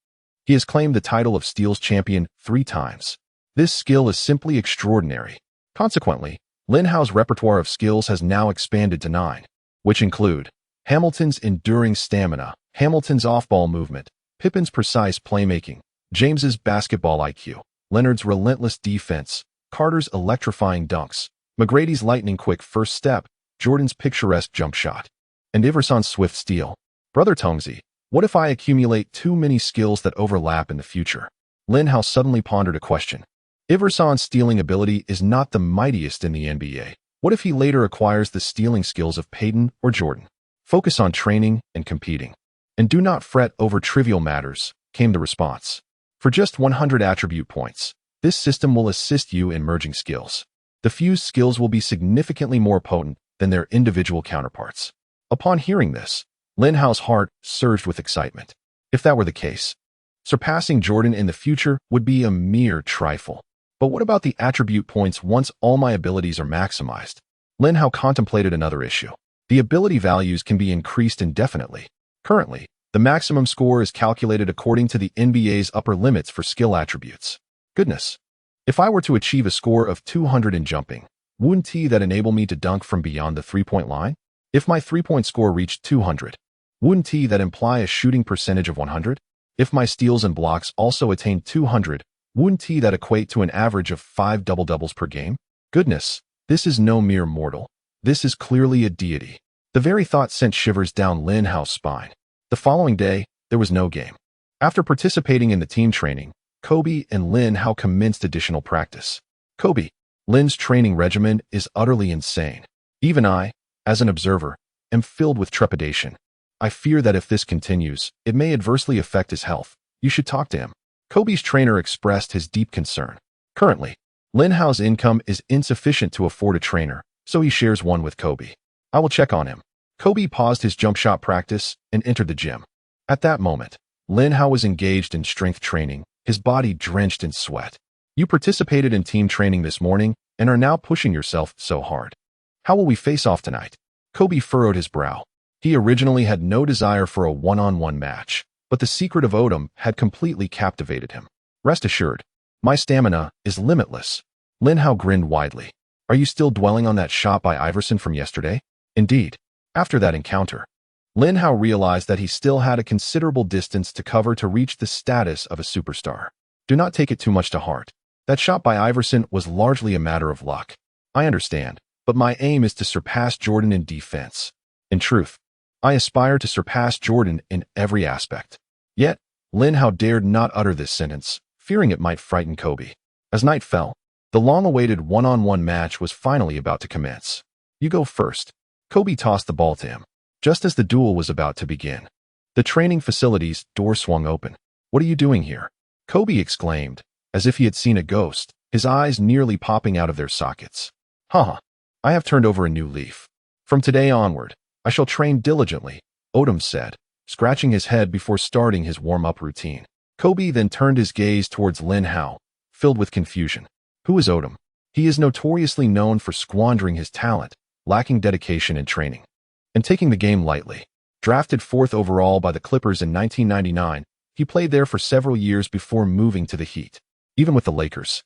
he has claimed the title of steals champion 3 times. This skill is simply extraordinary. Consequently, Lin Hao's repertoire of skills has now expanded to 9, which include Hamilton's enduring stamina, Hamilton's off-ball movement, Pippen's precise playmaking, James's basketball IQ, Leonard's relentless defense, Carter's electrifying dunks, McGrady's lightning-quick first step, Jordan's picturesque jump shot, and Iverson's swift steal. Brother Tongzi, what if I accumulate too many skills that overlap in the future? Lin Hao suddenly pondered a question. Iverson's stealing ability is not the mightiest in the NBA. What if he later acquires the stealing skills of Pippen or Jordan? Focus on training and competing. And do not fret over trivial matters, came the response. For just 100 attribute points, this system will assist you in merging skills. The fused skills will be significantly more potent than their individual counterparts. Upon hearing this, Lin Hao's heart surged with excitement. If that were the case, surpassing Jordan in the future would be a mere trifle. But what about the attribute points once all my abilities are maximized? Lin Hao contemplated another issue. The ability values can be increased indefinitely. Currently, the maximum score is calculated according to the NBA's upper limits for skill attributes. Goodness. If I were to achieve a score of 200 in jumping, wouldn't that enable me to dunk from beyond the 3-point line? If my 3-point score reached 200, wouldn't that imply a shooting percentage of 100? If my steals and blocks also attained 200, wouldn't that equate to an average of 5 double-doubles per game? Goodness, this is no mere mortal. This is clearly a deity. The very thought sent shivers down Lin Hao's spine. The following day, there was no game. After participating in the team training, Kobe and Lin Hao commenced additional practice. Kobe, Lin's training regimen is utterly insane. Even I, as an observer, am filled with trepidation. I fear that if this continues, it may adversely affect his health. You should talk to him. Kobe's trainer expressed his deep concern. Currently, Lin Hao's income is insufficient to afford a trainer, so he shares one with Kobe. I will check on him. Kobe paused his jump shot practice and entered the gym. At that moment, Lin Hao was engaged in strength training, his body drenched in sweat. You participated in team training this morning and are now pushing yourself so hard. How will we face off tonight? Kobe furrowed his brow. He originally had no desire for a one-on-one match, but the secret of Odom had completely captivated him. Rest assured, my stamina is limitless. Lin Hao grinned widely. Are you still dwelling on that shot by Iverson from yesterday? Indeed. After that encounter, Lin Hao realized that he still had a considerable distance to cover to reach the status of a superstar. Do not take it too much to heart. That shot by Iverson was largely a matter of luck. I understand, but my aim is to surpass Jordan in defense. In truth, I aspire to surpass Jordan in every aspect. Yet, Lin Hao dared not utter this sentence, fearing it might frighten Kobe. As night fell, the long-awaited one-on-one match was finally about to commence. You go first. Kobe tossed the ball to him. Just as the duel was about to begin, the training facility's door swung open. What are you doing here? Kobe exclaimed, as if he had seen a ghost, his eyes nearly popping out of their sockets. Haha, I have turned over a new leaf. From today onward, I shall train diligently, Odom said, scratching his head before starting his warm-up routine. Kobe then turned his gaze towards Lin Hao, filled with confusion. Who is Odom? He is notoriously known for squandering his talent, lacking dedication and training, and taking the game lightly. Drafted 4th overall by the Clippers in 1999, he played there for several years before moving to the Heat. Even with the Lakers,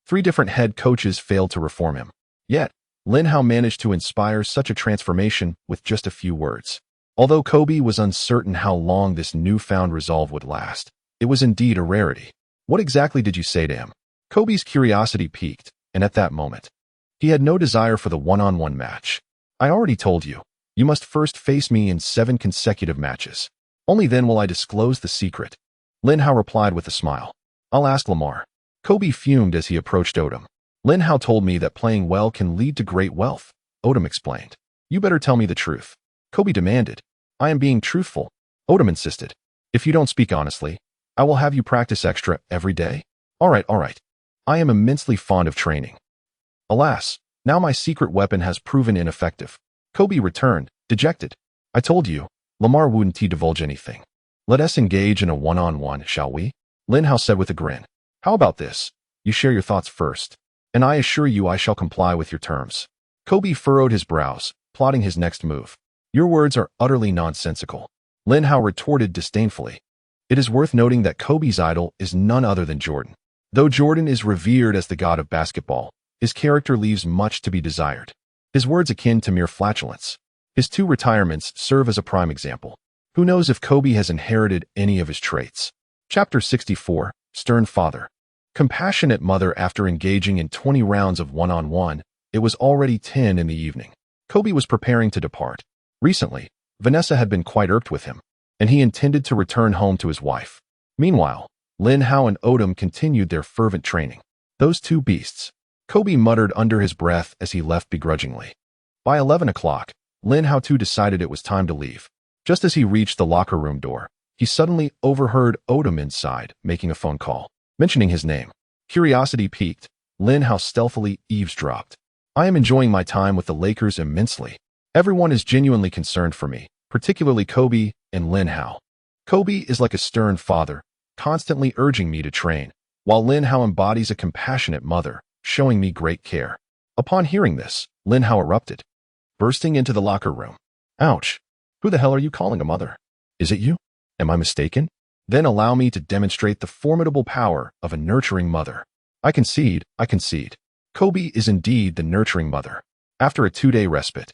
3 different head coaches failed to reform him. Yet, Lin Hao managed to inspire such a transformation with just a few words. Although Kobe was uncertain how long this newfound resolve would last, it was indeed a rarity. What exactly did you say to him? Kobe's curiosity piqued, and at that moment, he had no desire for the one-on-one match. I already told you, you must first face me in 7 consecutive matches. Only then will I disclose the secret. Lin Hao replied with a smile. I'll ask Lamar. Kobe fumed as he approached Odom. Lin Hao told me that playing well can lead to great wealth, Odom explained. You better tell me the truth. Kobe demanded. I am being truthful, Odom insisted. If you don't speak honestly, I will have you practice extra every day. All right. I am immensely fond of training. Alas, now my secret weapon has proven ineffective. Kobe returned, dejected. I told you, Lamar wouldn't divulge anything. Let us engage in a one-on-one, shall we? Lin Hao said with a grin. How about this? You share your thoughts first, and I assure you I shall comply with your terms. Kobe furrowed his brows, plotting his next move. Your words are utterly nonsensical. Lin Hao retorted disdainfully. It is worth noting that Kobe's idol is none other than Jordan. Though Jordan is revered as the god of basketball, his character leaves much to be desired. His words akin to mere flatulence. His 2 retirements serve as a prime example. Who knows if Kobe has inherited any of his traits? Chapter 64, Stern Father. Compassionate mother. After engaging in 20 rounds of one-on-one, it was already 10 in the evening. Kobe was preparing to depart. Recently, Vanessa had been quite irked with him, and he intended to return home to his wife. Meanwhile, Lin Hao and Odom continued their fervent training. Those 2 beasts, Kobe muttered under his breath as he left begrudgingly. By 11 o'clock, Lin Hao too decided it was time to leave. Just as he reached the locker room door, he suddenly overheard Odom inside making a phone call, mentioning his name. Curiosity piqued, Lin Hao stealthily eavesdropped. I am enjoying my time with the Lakers immensely. Everyone is genuinely concerned for me, particularly Kobe and Lin Hao. Kobe is like a stern father, constantly urging me to train, while Lin Hao embodies a compassionate mother, showing me great care. Upon hearing this, Lin Hao erupted, bursting into the locker room. Ouch! Who the hell are you calling a mother? Is it you? Am I mistaken? Then allow me to demonstrate the formidable power of a nurturing mother. I concede. Kobe is indeed the nurturing mother. After a 2-day respite,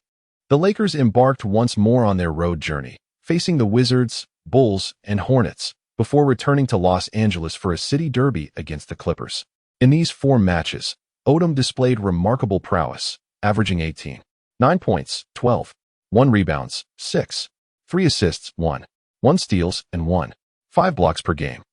the Lakers embarked once more on their road journey, facing the Wizards, Bulls, and Hornets, before returning to Los Angeles for a city derby against the Clippers. In these 4 matches, Odom displayed remarkable prowess, averaging 18, 9 points, 12, 1 rebounds, 6, 3 assists, 1 steals, and 5 blocks per game,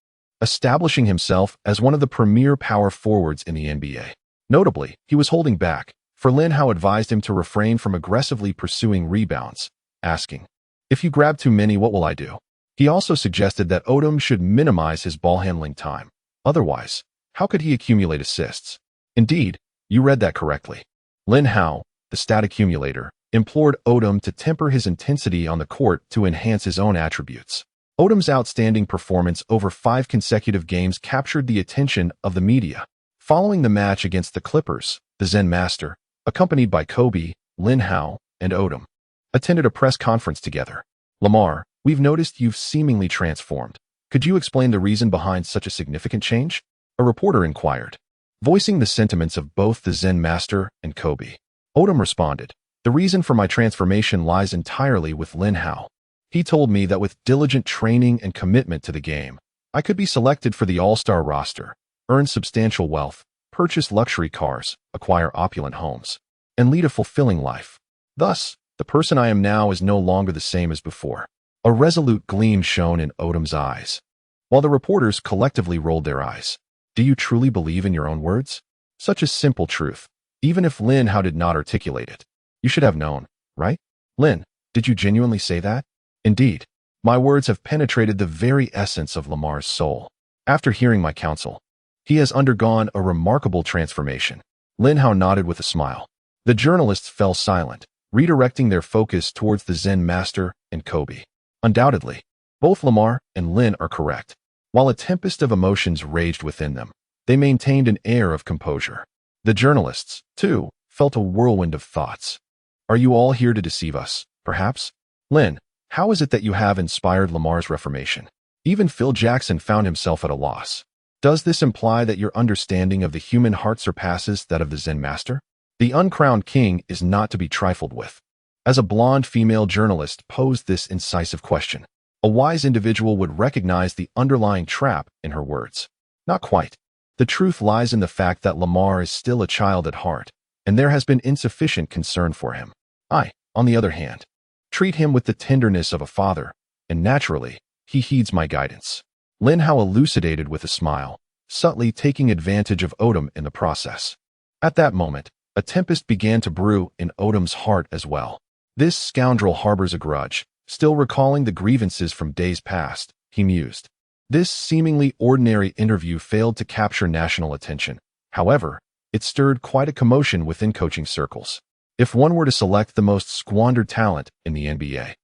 establishing himself as one of the premier power forwards in the NBA. Notably, he was holding back, for Lin Hao advised him to refrain from aggressively pursuing rebounds, asking, "If you grab too many, what will I do?" He also suggested that Odom should minimize his ball handling time. Otherwise, how could he accumulate assists? Indeed, you read that correctly. Lin Hao, the stat accumulator, implored Odom to temper his intensity on the court to enhance his own attributes. Odom's outstanding performance over 5 consecutive games captured the attention of the media. Following the match against the Clippers, the Zen Master, accompanied by Kobe, Lin Hao, and Odom, attended a press conference together. Lamar, we've noticed you've seemingly transformed. Could you explain the reason behind such a significant change? A reporter inquired, voicing the sentiments of both the Zen Master and Kobe. Odom responded, "The reason for my transformation lies entirely with Lin Hao. He told me that with diligent training and commitment to the game, I could be selected for the All-Star roster, earn substantial wealth, purchase luxury cars, acquire opulent homes, and lead a fulfilling life. Thus, the person I am now is no longer the same as before." A resolute gleam shone in Odom's eyes, while the reporters collectively rolled their eyes. Do you truly believe in your own words? Such a simple truth, even if Lin Hao did not articulate it. You should have known, right? Lin, did you genuinely say that? Indeed, my words have penetrated the very essence of Lamar's soul. After hearing my counsel, he has undergone a remarkable transformation. Lin Hao nodded with a smile. The journalists fell silent, redirecting their focus towards the Zen Master and Kobe. Undoubtedly, both Lamar and Lin are correct. While a tempest of emotions raged within them, they maintained an air of composure. The journalists, too, felt a whirlwind of thoughts. Are you all here to deceive us, perhaps? Lin, how is it that you have inspired Lamar's reformation? Even Phil Jackson found himself at a loss. Does this imply that your understanding of the human heart surpasses that of the Zen Master? The uncrowned king is not to be trifled with. As a blonde female journalist posed this incisive question, a wise individual would recognize the underlying trap in her words. Not quite. The truth lies in the fact that Lamar is still a child at heart, and there has been insufficient concern for him. I, on the other hand, treat him with the tenderness of a father, and naturally, he heeds my guidance." Lin Hao elucidated with a smile, subtly taking advantage of Odom in the process. At that moment, a tempest began to brew in Odom's heart as well. This scoundrel harbors a grudge, still recalling the grievances from days past, he mused. This seemingly ordinary interview failed to capture national attention. However, it stirred quite a commotion within coaching circles. If one were to select the most squandered talent in the NBA,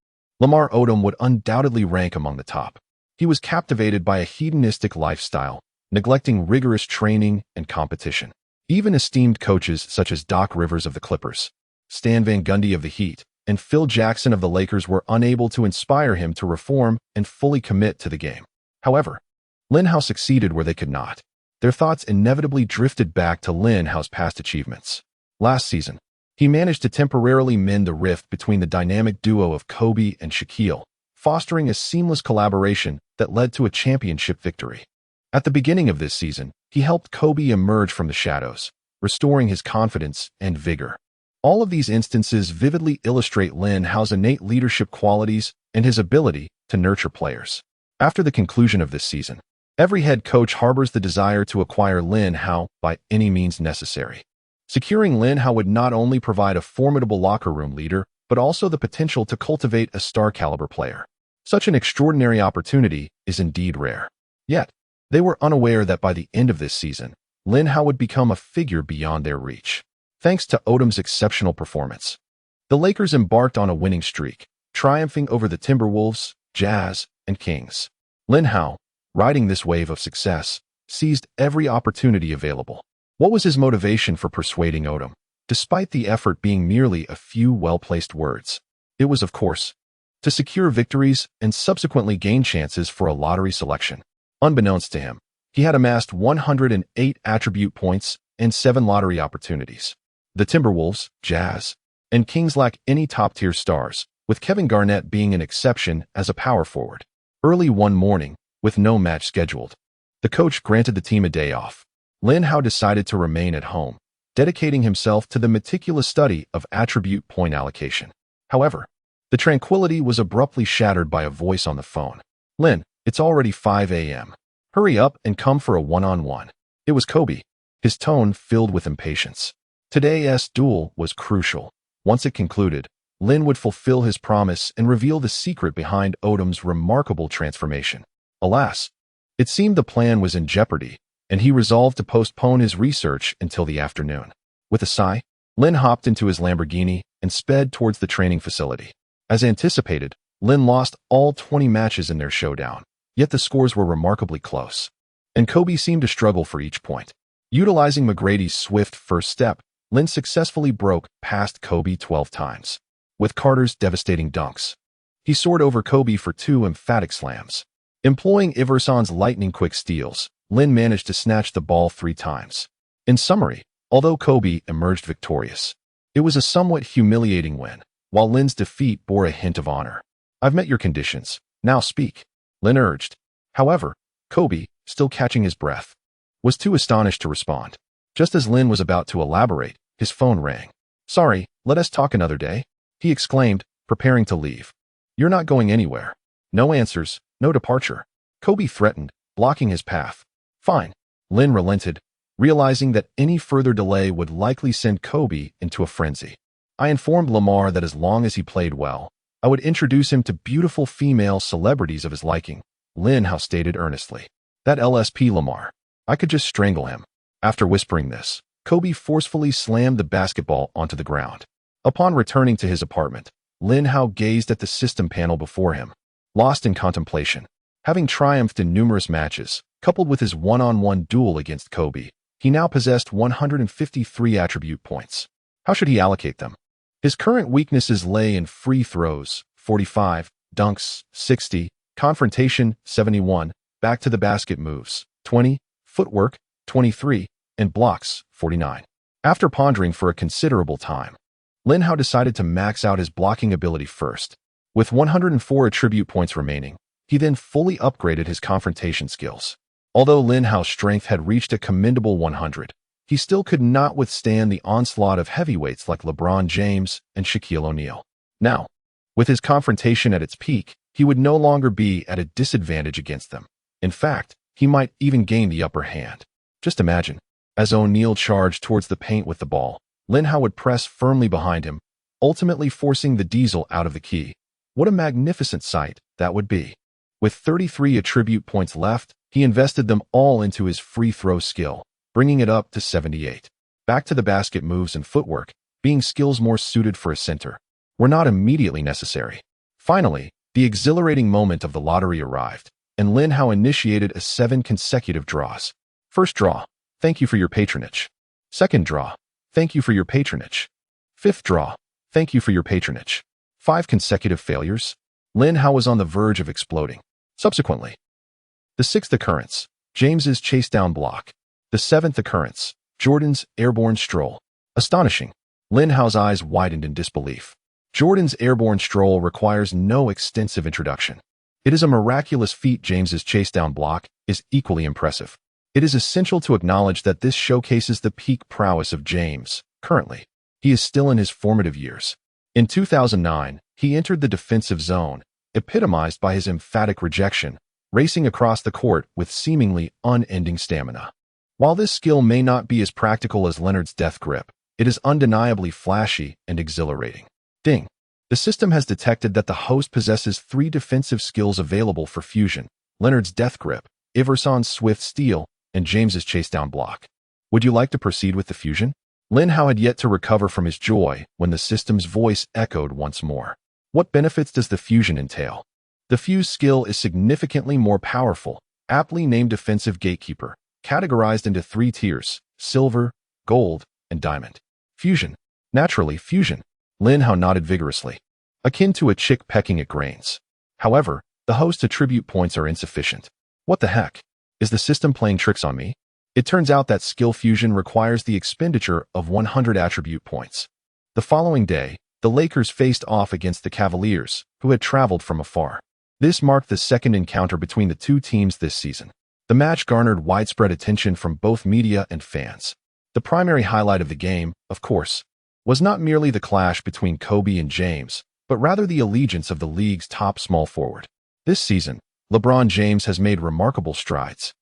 Lamar Odom would undoubtedly rank among the top. He was captivated by a hedonistic lifestyle, neglecting rigorous training and competition. Even esteemed coaches such as Doc Rivers of the Clippers, Stan Van Gundy of the Heat, and Phil Jackson of the Lakers were unable to inspire him to reform and fully commit to the game. However, Lin Hao succeeded where they could not. Their thoughts inevitably drifted back to Lin Hao's past achievements. Last season, he managed to temporarily mend the rift between the dynamic duo of Kobe and Shaquille, fostering a seamless collaboration that led to a championship victory. At the beginning of this season, he helped Kobe emerge from the shadows, restoring his confidence and vigor. All of these instances vividly illustrate Lin Hao's innate leadership qualities and his ability to nurture players. After the conclusion of this season, every head coach harbors the desire to acquire Lin Hao by any means necessary. Securing Lin Hao would not only provide a formidable locker room leader, but also the potential to cultivate a star-caliber player. Such an extraordinary opportunity is indeed rare. Yet, they were unaware that by the end of this season, Lin Hao would become a figure beyond their reach. Thanks to Odom's exceptional performance, the Lakers embarked on a winning streak, triumphing over the Timberwolves, Jazz, and Kings. Lin Hao, riding this wave of success, seized every opportunity available. What was his motivation for persuading Odom? Despite the effort being merely a few well-placed words, it was, of course, to secure victories and subsequently gain chances for a lottery selection. Unbeknownst to him, he had amassed 108 attribute points and 7 lottery opportunities. The Timberwolves, Jazz, and Kings lack any top-tier stars, with Kevin Garnett being an exception as a power forward. Early one morning, with no match scheduled, the coach granted the team a day off. Lin Hao decided to remain at home, dedicating himself to the meticulous study of attribute point allocation. However, the tranquility was abruptly shattered by a voice on the phone. "Lin, it's already 5 a.m. Hurry up and come for a one-on-one." It was Kobe, his tone filled with impatience. Today's duel was crucial. Once it concluded, Lin would fulfill his promise and reveal the secret behind Odom's remarkable transformation. Alas, it seemed the plan was in jeopardy, and he resolved to postpone his research until the afternoon. With a sigh, Lin hopped into his Lamborghini and sped towards the training facility. As anticipated, Lin lost all 20 matches in their showdown, yet the scores were remarkably close, and Kobe seemed to struggle for each point. Utilizing McGrady's swift first step, Lin successfully broke past Kobe 12 times. With Carter's devastating dunks, he soared over Kobe for 2 emphatic slams. Employing Iverson's lightning-quick steals, Lin managed to snatch the ball 3 times. In summary, although Kobe emerged victorious, it was a somewhat humiliating win, while Lin's defeat bore a hint of honor. "I've met your conditions. Now speak," Lin urged. However, Kobe, still catching his breath, was too astonished to respond. Just as Lin was about to elaborate, his phone rang. "Sorry, let us talk another day," he exclaimed, preparing to leave. "You're not going anywhere." No answers, no departure. Kobe threatened, blocking his path. "Fine," Lin relented, realizing that any further delay would likely send Kobe into a frenzy. "I informed Lamar that as long as he played well, I would introduce him to beautiful female celebrities of his liking," Lin Hao stated earnestly. "That LSP Lamar. I could just strangle him." After whispering this, Kobe forcefully slammed the basketball onto the ground. Upon returning to his apartment, Lin Hao gazed at the system panel before him, lost in contemplation. Having triumphed in numerous matches, coupled with his one-on-one duel against Kobe, he now possessed 153 attribute points. How should he allocate them? His current weaknesses lay in free throws, 45, dunks, 60, confrontation, 71, back to the basket moves, 20, footwork, 23, and blocks, 49. After pondering for a considerable time, Lin Hao decided to max out his blocking ability first. With 104 attribute points remaining, he then fully upgraded his confrontation skills. Although Lin Hao's strength had reached a commendable 100, he still could not withstand the onslaught of heavyweights like LeBron James and Shaquille O'Neal. Now, with his confrontation at its peak, he would no longer be at a disadvantage against them. In fact, he might even gain the upper hand. Just imagine, as O'Neal charged towards the paint with the ball, Lin Hao would press firmly behind him, ultimately forcing the Diesel out of the key. What a magnificent sight that would be. With 33 attribute points left, he invested them all into his free throw skill, bringing it up to 78. Back to the basket moves and footwork, being skills more suited for a center, were not immediately necessary. Finally, the exhilarating moment of the lottery arrived, and Lin Hao initiated a 7 consecutive draws. First draw, thank you for your patronage. Second draw, thank you for your patronage. Fifth draw, thank you for your patronage. 5 consecutive failures. Lin Hao was on the verge of exploding. Subsequently, the 6th occurrence, James's chase down block. The 7th occurrence, Jordan's airborne stroll. Astonishing. Lin Hao's eyes widened in disbelief. Jordan's airborne stroll requires no extensive introduction. It is a miraculous feat. James's chase down block is equally impressive. It is essential to acknowledge that this showcases the peak prowess of James. Currently, he is still in his formative years. In 2009, he entered the defensive zone, epitomized by his emphatic rejection, racing across the court with seemingly unending stamina. While this skill may not be as practical as Leonard's death grip, it is undeniably flashy and exhilarating. Ding. The system has detected that the host possesses 3 defensive skills available for fusion: Leonard's death grip, Iverson's swift steal, and James's chase down block. Would you like to proceed with the fusion? Lin Hao had yet to recover from his joy when the system's voice echoed once more. What benefits does the fusion entail? The fuse skill is significantly more powerful, aptly named defensive gatekeeper, categorized into 3 tiers: silver, gold, and diamond. Fusion. Naturally, fusion. Lin Hao nodded vigorously, akin to a chick pecking at grains. However, the host attribute points are insufficient. What the heck? Is the system playing tricks on me? It turns out that skill fusion requires the expenditure of 100 attribute points. The following day, the Lakers faced off against the Cavaliers, who had traveled from afar. This marked the second encounter between the two teams this season. The match garnered widespread attention from both media and fans. The primary highlight of the game, of course, was not merely the clash between Kobe and James, but rather the allegiance of the league's top small forward. This season, LeBron James has made remarkable strides,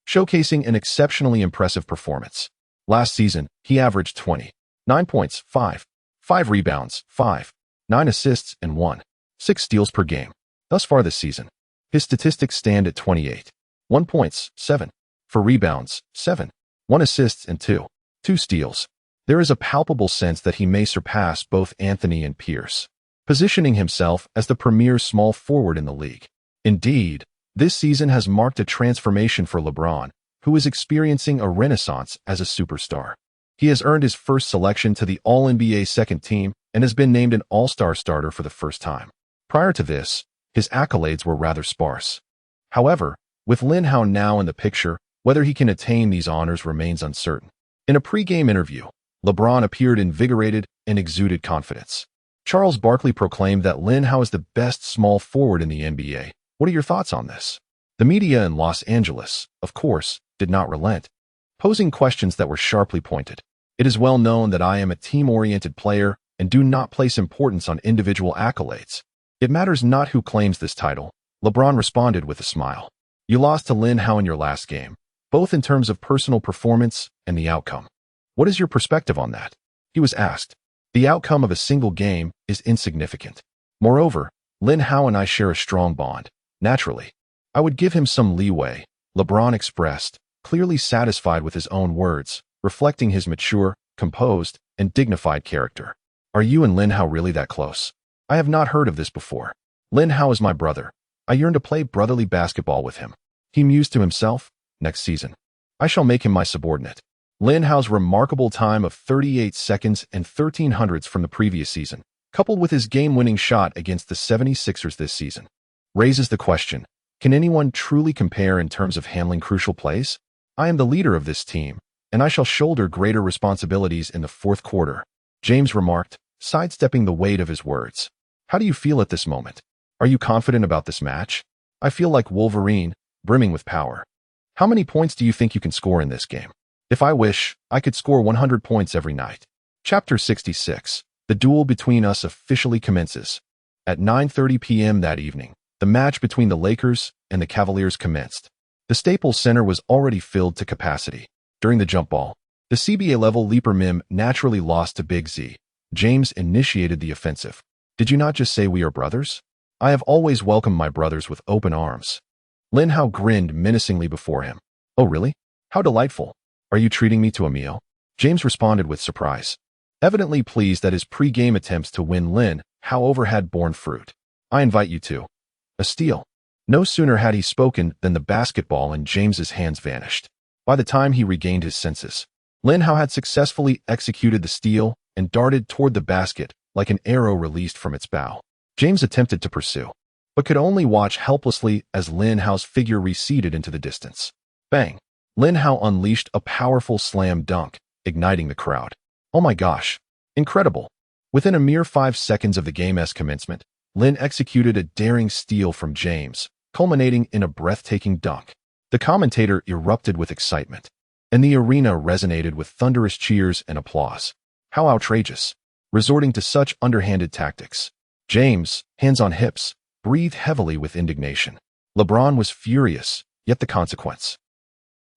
showcasing an exceptionally impressive performance. Last season, he averaged 29 points, 5 rebounds, 9 assists, and 6 steals per game. Thus far this season, his statistics stand at 28 points, 7 rebounds, 1 assists, and 2 steals. There is a palpable sense that he may surpass both Anthony and Pierce, positioning himself as the premier small forward in the league. Indeed, this season has marked a transformation for LeBron, who is experiencing a renaissance as a superstar. He has earned his first selection to the All-NBA second team and has been named an All-Star starter for the first time. Prior to this, his accolades were rather sparse. However, with Lin Hao now in the picture, whether he can attain these honors remains uncertain. In a pre-game interview, LeBron appeared invigorated and exuded confidence. Charles Barkley proclaimed that Lin Hao is the best small forward in the NBA. What are your thoughts on this? The media in Los Angeles, of course, did not relent, posing questions that were sharply pointed. It is well known that I am a team-oriented player and do not place importance on individual accolades. It matters not who claims this title, LeBron responded with a smile. You lost to Lin Hao in your last game, both in terms of personal performance and the outcome. What is your perspective on that? He was asked. The outcome of a single game is insignificant. Moreover, Lin Hao and I share a strong bond. Naturally, I would give him some leeway, LeBron expressed, clearly satisfied with his own words, reflecting his mature, composed, and dignified character. Are you and Lin Hao really that close? I have not heard of this before. Lin Hao is my brother. I yearn to play brotherly basketball with him. He mused to himself. Next season, I shall make him my subordinate. Lin Hao's remarkable time of 38 seconds and 13 hundredths from the previous season, coupled with his game-winning shot against the 76ers this season, raises the question, can anyone truly compare in terms of handling crucial plays? I am the leader of this team, and I shall shoulder greater responsibilities in the fourth quarter, James remarked, sidestepping the weight of his words. How do you feel at this moment? Are you confident about this match? I feel like Wolverine, brimming with power. How many points do you think you can score in this game? If I wish, I could score 100 points every night. Chapter 66. The duel between us officially commences. At 9:30 p.m. that evening, The match between the Lakers and the Cavaliers commenced. The Staples Center was already filled to capacity. During the jump ball, the CBA-level leaper Mim naturally lost to Big Z. James initiated the offensive. "Did you not just say we are brothers? I have always welcomed my brothers with open arms." Lin Hao grinned menacingly before him. "Oh really? How delightful. Are you treating me to a meal?" James responded with surprise, evidently pleased that his pre-game attempts to win Lin Hao over had borne fruit. "I invite you to a steal." No sooner had he spoken than the basketball in James's hands vanished. By the time he regained his senses, Lin Hao had successfully executed the steal and darted toward the basket like an arrow released from its bow. James attempted to pursue, but could only watch helplessly as Lin Hao's figure receded into the distance. Bang! Lin Hao unleashed a powerful slam dunk, igniting the crowd. "Oh my gosh! Incredible!" Within a mere 5 seconds of the game's commencement, Lin executed a daring steal from James, culminating in a breathtaking dunk. The commentator erupted with excitement, and the arena resonated with thunderous cheers and applause. How outrageous! Resorting to such underhanded tactics. James, hands on hips, breathed heavily with indignation. LeBron was furious, yet the consequence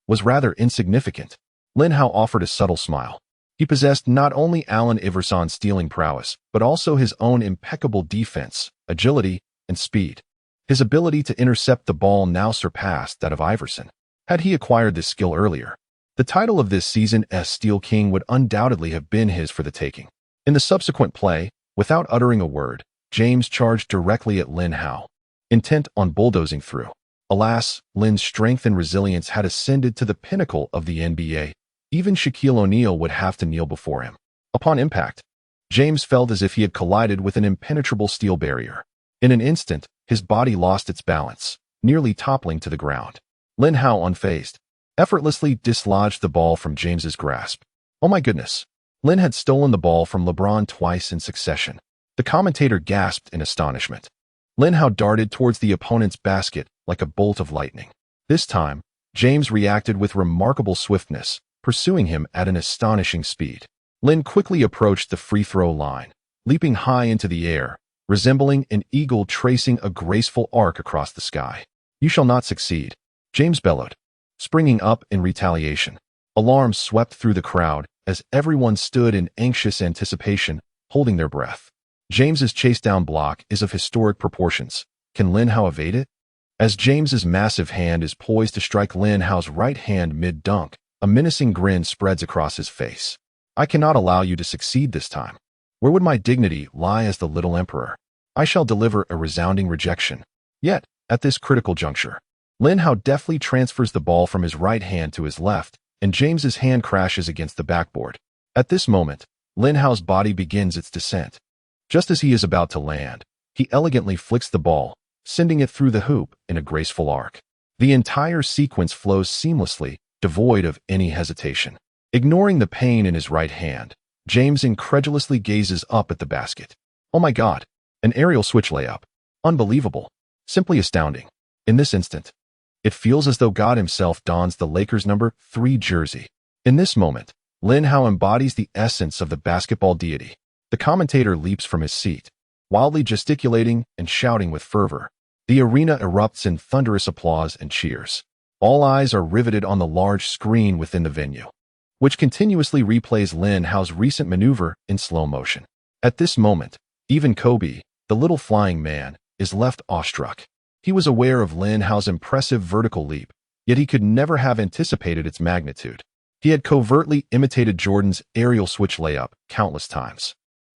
was rather insignificant. Lin Hao offered a subtle smile. He possessed not only Allen Iverson's stealing prowess, but also his own impeccable defense, agility, and speed. His ability to intercept the ball now surpassed that of Iverson. Had he acquired this skill earlier, the title of this season's Steal King would undoubtedly have been his for the taking. In the subsequent play, without uttering a word, James charged directly at Lin Hao, intent on bulldozing through. Alas, Lin's strength and resilience had ascended to the pinnacle of the NBA. Even Shaquille O'Neal would have to kneel before him. Upon impact, James felt as if he had collided with an impenetrable steel barrier. In an instant, his body lost its balance, nearly toppling to the ground. Lin Hao, unfazed, effortlessly dislodged the ball from James's grasp. Oh my goodness! Lin had stolen the ball from LeBron twice in succession. The commentator gasped in astonishment. Lin Hao darted towards the opponent's basket like a bolt of lightning. This time, James reacted with remarkable swiftness, pursuing him at an astonishing speed. Lin quickly approached the free throw line, leaping high into the air, resembling an eagle tracing a graceful arc across the sky. "You shall not succeed," James bellowed, springing up in retaliation. Alarm swept through the crowd as everyone stood in anxious anticipation, holding their breath. James's chase-down block is of historic proportions. Can Lin Hao evade it? As James's massive hand is poised to strike Lin Hao's right hand mid-dunk, a menacing grin spreads across his face. "I cannot allow you to succeed this time. Where would my dignity lie as the little emperor? I shall deliver a resounding rejection." Yet, at this critical juncture, Lin Hao deftly transfers the ball from his right hand to his left, and James's hand crashes against the backboard. At this moment, Lin Hao's body begins its descent. Just as he is about to land, he elegantly flicks the ball, sending it through the hoop in a graceful arc. The entire sequence flows seamlessly, devoid of any hesitation. Ignoring the pain in his right hand, James incredulously gazes up at the basket. Oh my God! An aerial switch layup. Unbelievable. Simply astounding. In this instant, it feels as though God himself dons the Lakers' number 3 jersey. In this moment, Lin Hao embodies the essence of the basketball deity. The commentator leaps from his seat, wildly gesticulating and shouting with fervor. The arena erupts in thunderous applause and cheers. All eyes are riveted on the large screen within the venue, which continuously replays Lin Hao's recent maneuver in slow motion. At this moment, even Kobe, the little flying man, is left awestruck. He was aware of Lin Hao's impressive vertical leap, yet he could never have anticipated its magnitude. He had covertly imitated Jordan's aerial switch layup countless times.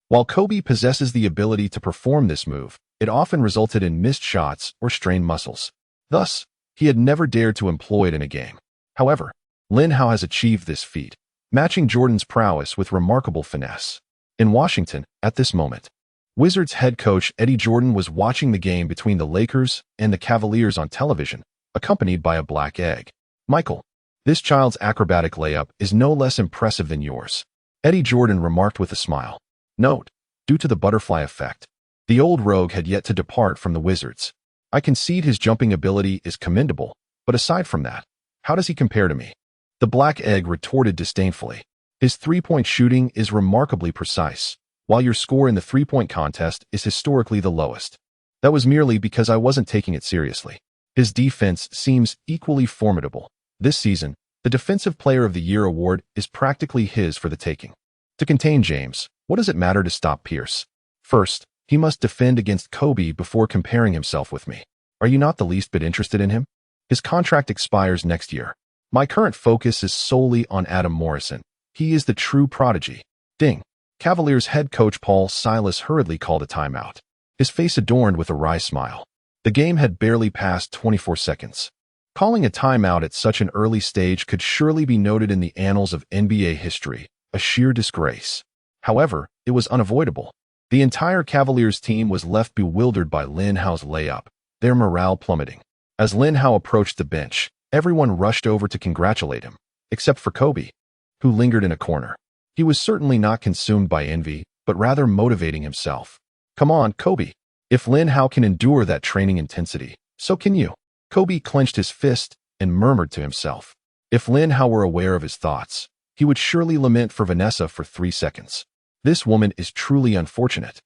While Kobe possesses the ability to perform this move, it often resulted in missed shots or strained muscles. Thus, he had never dared to employ it in a game. However, Lin Hao has achieved this feat, matching Jordan's prowess with remarkable finesse. In Washington, at this moment, Wizards head coach Eddie Jordan was watching the game between the Lakers and the Cavaliers on television, accompanied by a black egg. "Michael, this child's acrobatic layup is no less impressive than yours," Eddie Jordan remarked with a smile. Note, due to the butterfly effect, the old rogue had yet to depart from the Wizards. "I concede his jumping ability is commendable, but aside from that, how does he compare to me?" The black egg retorted disdainfully. "His three-point shooting is remarkably precise, while your score in the three-point contest is historically the lowest." That was merely because I wasn't taking it seriously. His defense seems equally formidable. This season, the Defensive Player of the Year award is practically his for the taking. To contain James, what does it matter to stop Pierce? First, he must defend against Kobe before comparing himself with me. Are you not the least bit interested in him? His contract expires next year. My current focus is solely on Adam Morrison. He is the true prodigy. Ding. Cavaliers head coach Paul Silas hurriedly called a timeout, his face adorned with a wry smile. The game had barely passed 24 seconds. Calling a timeout at such an early stage could surely be noted in the annals of NBA history, a sheer disgrace. However, it was unavoidable. The entire Cavaliers team was left bewildered by Lin Hao's layup, their morale plummeting. As Lin Hao approached the bench, everyone rushed over to congratulate him, except for Kobe, who lingered in a corner. He was certainly not consumed by envy, but rather motivating himself. Come on, Kobe. If Lin Hao can endure that training intensity, so can you. Kobe clenched his fist and murmured to himself. If Lin Hao were aware of his thoughts, he would surely lament for Vanessa for 3 seconds. This woman is truly unfortunate.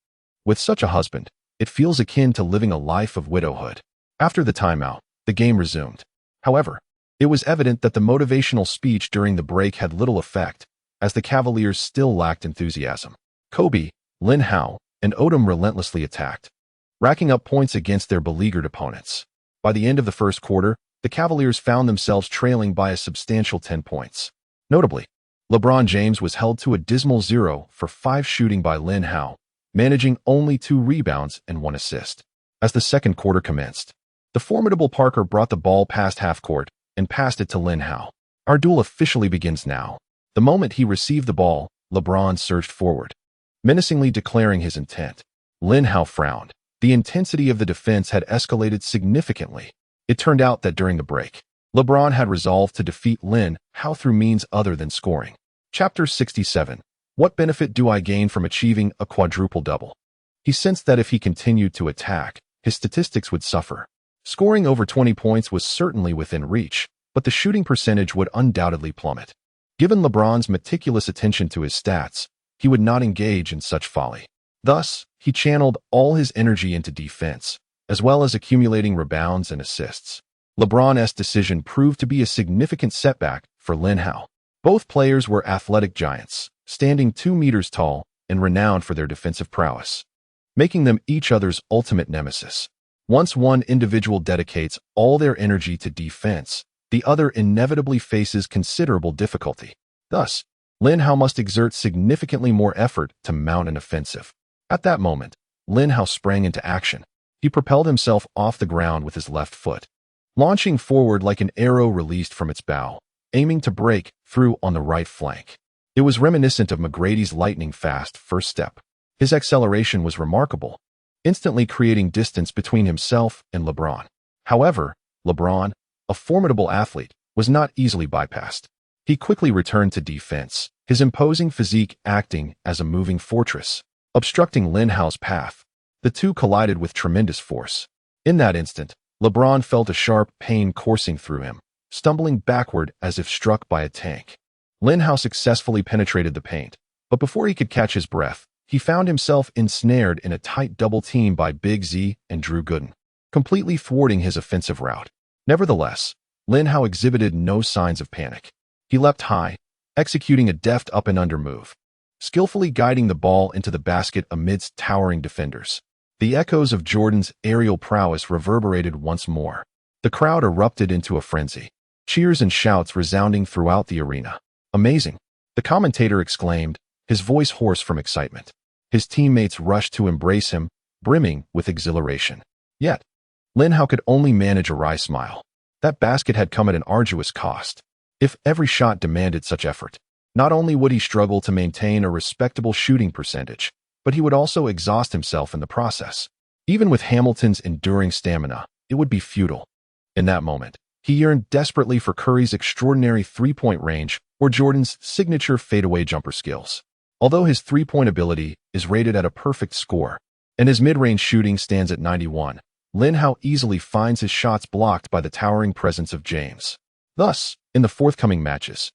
With such a husband, it feels akin to living a life of widowhood. After the timeout, the game resumed. However, it was evident that the motivational speech during the break had little effect, as the Cavaliers still lacked enthusiasm. Kobe, Lin Hao, and Odom relentlessly attacked, racking up points against their beleaguered opponents. By the end of the first quarter, the Cavaliers found themselves trailing by a substantial 10 points. Notably, LeBron James was held to a dismal 0 for 5 shooting by Lin Hao, managing only 2 rebounds and 1 assist. As the second quarter commenced, the formidable Parker brought the ball past half-court and passed it to Lin Hao. Our duel officially begins now. The moment he received the ball, LeBron surged forward, menacingly declaring his intent. Lin Hao frowned. The intensity of the defense had escalated significantly. It turned out that during the break, LeBron had resolved to defeat Lin Hao through means other than scoring. Chapter 67. What benefit do I gain from achieving a quadruple-double? He sensed that if he continued to attack, his statistics would suffer. Scoring over 20 points was certainly within reach, but the shooting percentage would undoubtedly plummet. Given LeBron's meticulous attention to his stats, he would not engage in such folly. Thus, he channeled all his energy into defense, as well as accumulating rebounds and assists. LeBron's decision proved to be a significant setback for Lin Hao. Both players were athletic giants, standing 2 meters tall and renowned for their defensive prowess, making them each other's ultimate nemesis. Once one individual dedicates all their energy to defense, the other inevitably faces considerable difficulty. Thus, Lin Hao must exert significantly more effort to mount an offensive. At that moment, Lin Hao sprang into action. He propelled himself off the ground with his left foot, launching forward like an arrow released from its bow, aiming to break through on the right flank. It was reminiscent of McGrady's lightning-fast first step. His acceleration was remarkable, instantly creating distance between himself and LeBron. However, LeBron, a formidable athlete, was not easily bypassed. He quickly returned to defense, his imposing physique acting as a moving fortress, obstructing Lin Hao's path. The two collided with tremendous force. In that instant, LeBron felt a sharp pain coursing through him, stumbling backward as if struck by a tank. Lin Hao successfully penetrated the paint, but before he could catch his breath, he found himself ensnared in a tight double team by Big Z and Drew Gooden, completely thwarting his offensive route. Nevertheless, Lin Hao exhibited no signs of panic. He leapt high, executing a deft up and under move, skillfully guiding the ball into the basket amidst towering defenders. The echoes of Jordan's aerial prowess reverberated once more. The crowd erupted into a frenzy, cheers and shouts resounding throughout the arena. Amazing, the commentator exclaimed, his voice hoarse from excitement. His teammates rushed to embrace him, brimming with exhilaration. Yet, Lin Hao could only manage a wry smile. That basket had come at an arduous cost. If every shot demanded such effort, not only would he struggle to maintain a respectable shooting percentage, but he would also exhaust himself in the process. Even with Hamilton's enduring stamina, it would be futile. In that moment, he yearned desperately for Curry's extraordinary three-point range or Jordan's signature fadeaway jumper skills. Although his three-point ability is rated at a perfect score, and his mid-range shooting stands at 91, Lin Hao easily finds his shots blocked by the towering presence of James. Thus, in the forthcoming matches,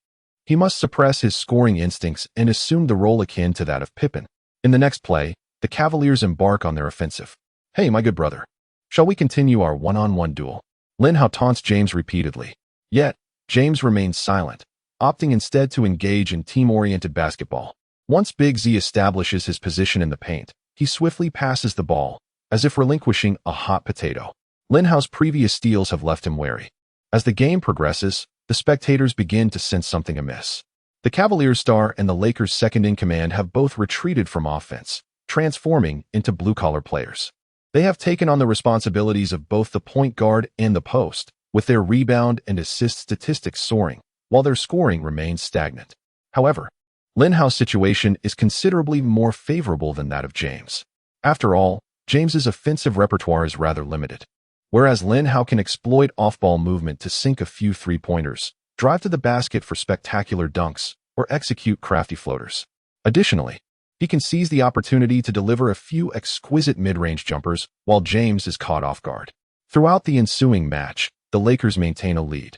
he must suppress his scoring instincts and assume the role akin to that of Pippen. In the next play, the Cavaliers embark on their offensive. Hey, my good brother. Shall we continue our one-on-one duel? Lin Hao taunts James repeatedly. Yet, James remains silent, opting instead to engage in team-oriented basketball. Once Big Z establishes his position in the paint, he swiftly passes the ball, as if relinquishing a hot potato. Lin Hao's previous steals have left him wary. As the game progresses, the spectators begin to sense something amiss. The Cavaliers star and the Lakers' second-in-command have both retreated from offense, transforming into blue-collar players. They have taken on the responsibilities of both the point guard and the post, with their rebound and assist statistics soaring, while their scoring remains stagnant. However, Lin Hao's situation is considerably more favorable than that of James. After all, James's offensive repertoire is rather limited. Whereas Lin Hao can exploit off-ball movement to sink a few three-pointers, drive to the basket for spectacular dunks, or execute crafty floaters. Additionally, he can seize the opportunity to deliver a few exquisite mid-range jumpers while James is caught off guard. Throughout the ensuing match, the Lakers maintain a lead,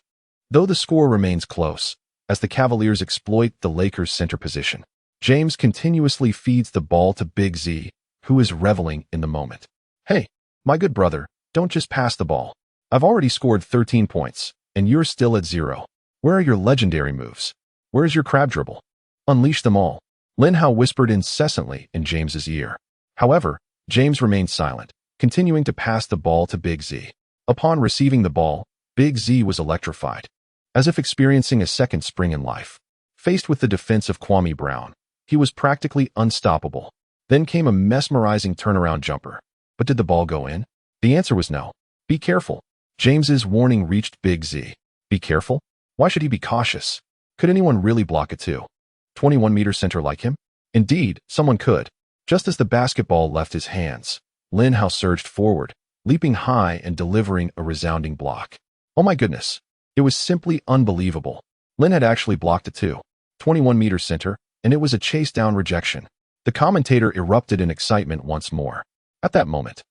though the score remains close, as the Cavaliers exploit the Lakers' center position. James continuously feeds the ball to Big Z, who is reveling in the moment. Hey, my good brother, don't just pass the ball. I've already scored 13 points, and you're still at 0. Where are your legendary moves? Where's your crab dribble? Unleash them all. Lin Hao whispered incessantly in James's ear. However, James remained silent, continuing to pass the ball to Big Z. Upon receiving the ball, Big Z was electrified, as if experiencing a second spring in life. Faced with the defense of Kwame Brown, he was practically unstoppable. Then came a mesmerizing turnaround jumper. But did the ball go in? The answer was no. Be careful. James's warning reached Big Z. Be careful? Why should he be cautious? Could anyone really block a 21-meter center like him? Indeed, someone could. Just as the basketball left his hands, Lin Hao surged forward, leaping high and delivering a resounding block. Oh my goodness. It was simply unbelievable. Lin had actually blocked a 21-meter center, and it was a chase-down rejection. The commentator erupted in excitement once more. At that moment,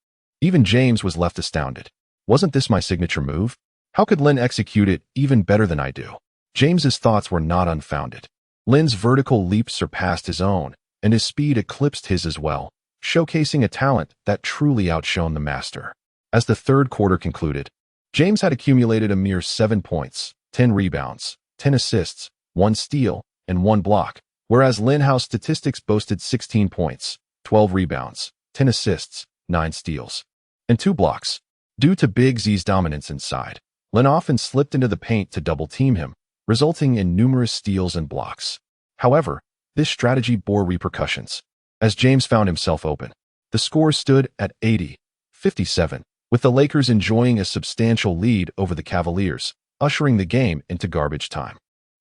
even James was left astounded. Wasn't this my signature move? How could Lin execute it even better than I do? James's thoughts were not unfounded. Lin's vertical leap surpassed his own, and his speed eclipsed his as well, showcasing a talent that truly outshone the master. As the third quarter concluded, James had accumulated a mere 7 points, 10 rebounds, 10 assists, 1 steal, and 1 block, whereas Lin Hao's statistics boasted 16 points, 12 rebounds, 10 assists, 9 steals, and 2 blocks. Due to Big Z's dominance inside, Lin often slipped into the paint to double-team him, resulting in numerous steals and blocks. However, this strategy bore repercussions, as James found himself open. The score stood at 80-57, with the Lakers enjoying a substantial lead over the Cavaliers, ushering the game into garbage time.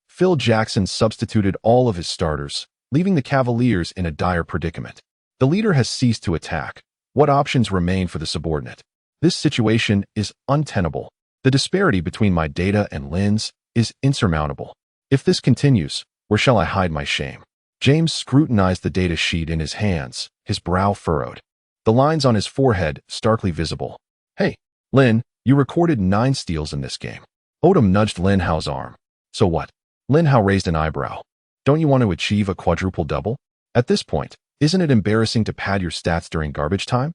Phil Jackson substituted all of his starters, leaving the Cavaliers in a dire predicament. The leader has ceased to attack. What options remain for the subordinate? This situation is untenable. The disparity between my data and Lin's is insurmountable. If this continues, where shall I hide my shame? James scrutinized the data sheet in his hands, his brow furrowed, the lines on his forehead starkly visible. Hey, Lin, you recorded 9 steals in this game. Odom nudged Lin Hao's arm. So what? Lin Hao raised an eyebrow. Don't you want to achieve a quadruple-double? At this point, isn't it embarrassing to pad your stats during garbage time?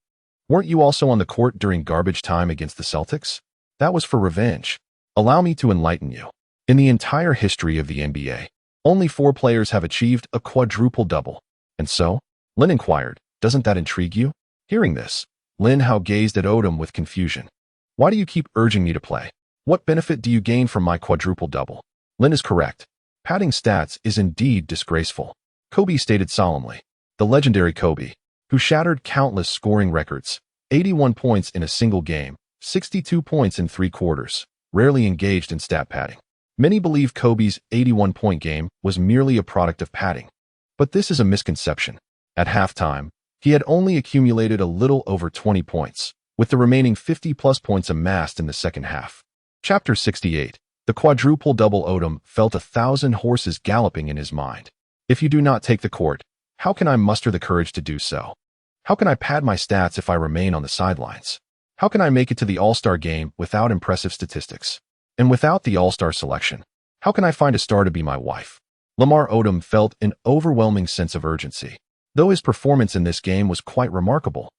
Weren't you also on the court during garbage time against the Celtics? That was for revenge. Allow me to enlighten you. In the entire history of the NBA, only 4 players have achieved a quadruple-double. And so, Lin inquired, doesn't that intrigue you? Hearing this, Lin Hao gazed at Odom with confusion. Why do you keep urging me to play? What benefit do you gain from my quadruple-double? Lin is correct. Padding stats is indeed disgraceful. Kobe stated solemnly. The legendary Kobe, who shattered countless scoring records, 81 points in a single game, 62 points in 3 quarters, rarely engaged in stat padding. Many believe Kobe's 81-point game was merely a product of padding. But this is a misconception. At halftime, he had only accumulated a little over 20 points, with the remaining 50-plus points amassed in the second half. Chapter 68. The quadruple-double. Odom felt 1,000 horses galloping in his mind. If you do not take the court, how can I muster the courage to do so? How can I pad my stats if I remain on the sidelines? How can I make it to the All-Star game without impressive statistics? And without the All-Star selection, how can I find a star to be my wife? Lamar Odom felt an overwhelming sense of urgency. Though his performance in this game was quite remarkable,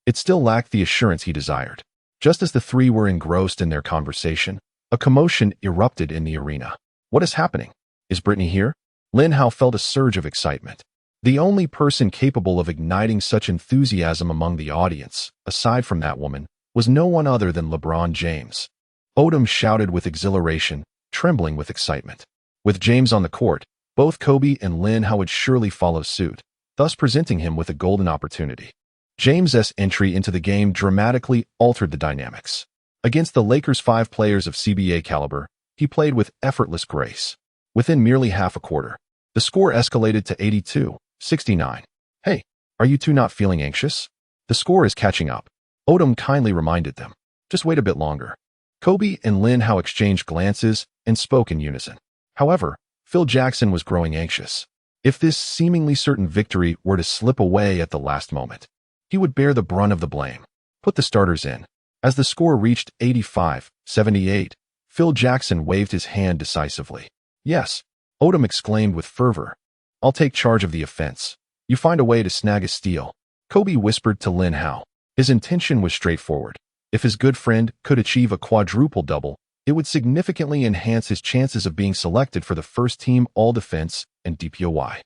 It still lacked the assurance he desired. Just as the three were engrossed in their conversation, a commotion erupted in the arena. What is happening? Is Brittany here? Lin Hao felt a surge of excitement. The only person capable of igniting such enthusiasm among the audience, aside from that woman, was no one other than LeBron James. Odom shouted with exhilaration, trembling with excitement. With James on the court, both Kobe and Lin Hao would surely follow suit, thus presenting him with a golden opportunity. James's entry into the game dramatically altered the dynamics. Against the Lakers' 5 players of CBA caliber, he played with effortless grace. Within merely half a quarter, the score escalated to 82-69. Hey, are you two not feeling anxious? The score is catching up. Odom kindly reminded them. Just wait a bit longer. Kobe and Lin Hao exchanged glances and spoke in unison. However, Phil Jackson was growing anxious. If this seemingly certain victory were to slip away at the last moment, he would bear the brunt of the blame. Put the starters in. As the score reached 85-78, Phil Jackson waved his hand decisively. Yes, Odom exclaimed with fervor. I'll take charge of the offense. You find a way to snag a steal. Kobe whispered to Lin Hao. His intention was straightforward. If his good friend could achieve a quadruple-double, it would significantly enhance his chances of being selected for the first-team All-Defense and DPOY.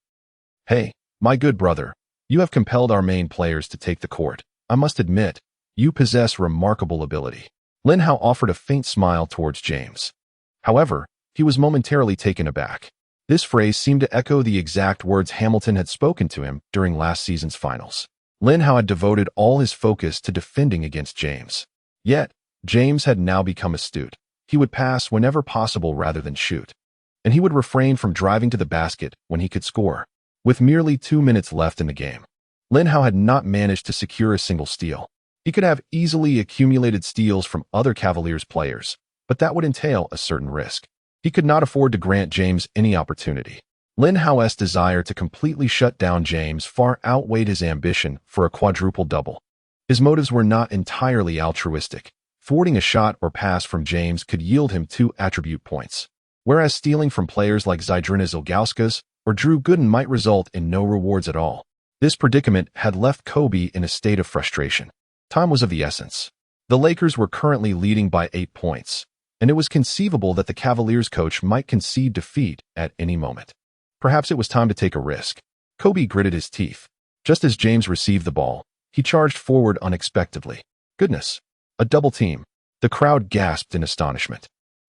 Hey, my good brother, you have compelled our main players to take the court. I must admit, you possess remarkable ability. Lin Hao offered a faint smile towards James. However, he was momentarily taken aback. This phrase seemed to echo the exact words Hamilton had spoken to him during last season's finals. Lin Hao had devoted all his focus to defending against James. Yet, James had now become astute. He would pass whenever possible rather than shoot. And he would refrain from driving to the basket when he could score. With merely 2 minutes left in the game, Lin Hao had not managed to secure a single steal. He could have easily accumulated steals from other Cavaliers players, but that would entail a certain risk. He could not afford to grant James any opportunity. Lin Hao's desire to completely shut down James far outweighed his ambition for a quadruple-double. His motives were not entirely altruistic. Thwarting a shot or pass from James could yield him 2 attribute points, whereas stealing from players like Zydrunas Ilgauskas or Drew Gooden might result in no rewards at all. This predicament had left Kobe in a state of frustration. Time was of the essence. The Lakers were currently leading by 8 points, and it was conceivable that the Cavaliers coach might concede defeat at any moment. Perhaps it was time to take a risk. Kobe gritted his teeth. Just as James received the ball, he charged forward unexpectedly. Goodness, a double team. The crowd gasped in astonishment.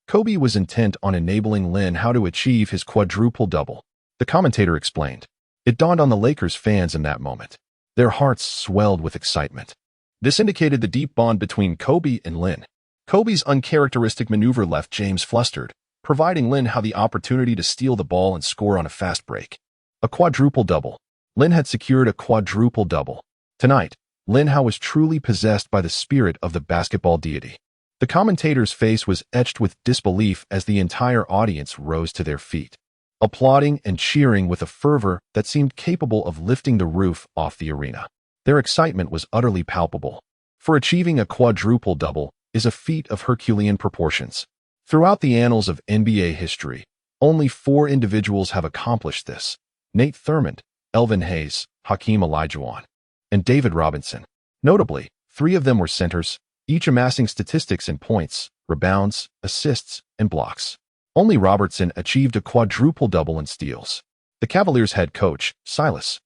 Kobe was intent on enabling Lin Hao to achieve his quadruple-double. The commentator explained. It dawned on the Lakers fans in that moment. Their hearts swelled with excitement. This indicated the deep bond between Kobe and Lin. Kobe's uncharacteristic maneuver left James flustered, providing Lin Hao the opportunity to steal the ball and score on a fast break. A quadruple-double. Lin had secured a quadruple-double. Tonight, Lin Hao was truly possessed by the spirit of the basketball deity. The commentator's face was etched with disbelief as the entire audience rose to their feet, applauding and cheering with a fervor that seemed capable of lifting the roof off the arena. Their excitement was utterly palpable, for achieving a quadruple-double is a feat of Herculean proportions. Throughout the annals of NBA history, only 4 individuals have accomplished this: Nate Thurmond, Elvin Hayes, Hakeem Olajuwon, and David Robinson. Notably, 3 of them were centers, each amassing statistics in points, rebounds, assists, and blocks. Only Robertson achieved a quadruple-double in steals. The Cavaliers head coach, Silas,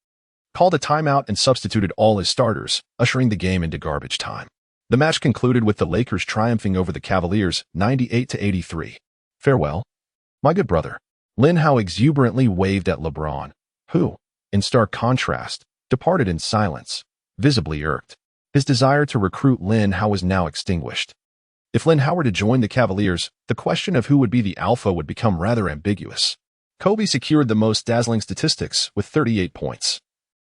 called a timeout and substituted all his starters, ushering the game into garbage time. The match concluded with the Lakers triumphing over the Cavaliers 98-83. Farewell, my good brother. Lin Hao exuberantly waved at LeBron, who, in stark contrast, departed in silence, visibly irked. His desire to recruit Lin Hao was now extinguished. If Lin Hao were to join the Cavaliers, the question of who would be the alpha would become rather ambiguous. Kobe secured the most dazzling statistics with 38 points,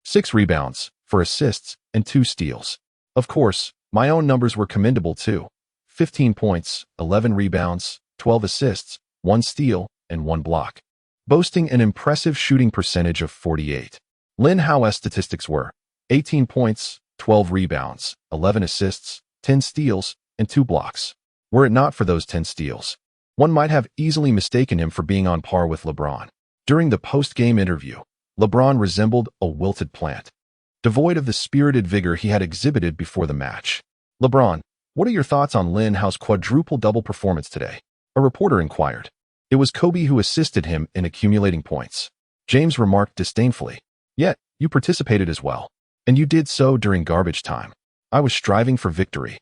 6 rebounds, 4 assists, and 2 steals. Of course, my own numbers were commendable too. 15 points, 11 rebounds, 12 assists, 1 steal, and 1 block, boasting an impressive shooting percentage of 48. Lin Hao's statistics were 18 points, 12 rebounds, 11 assists, 10 steals, and 2 blocks. Were it not for those 10 steals, one might have easily mistaken him for being on par with LeBron. During the post-game interview, LeBron resembled a wilted plant. devoid of the spirited vigor he had exhibited before the match. "LeBron, what are your thoughts on Lin Hao's quadruple-double performance today?" a reporter inquired. It was Kobe who assisted him in accumulating points. James remarked disdainfully, "Yet, you participated as well. And you did so during garbage time. I was striving for victory."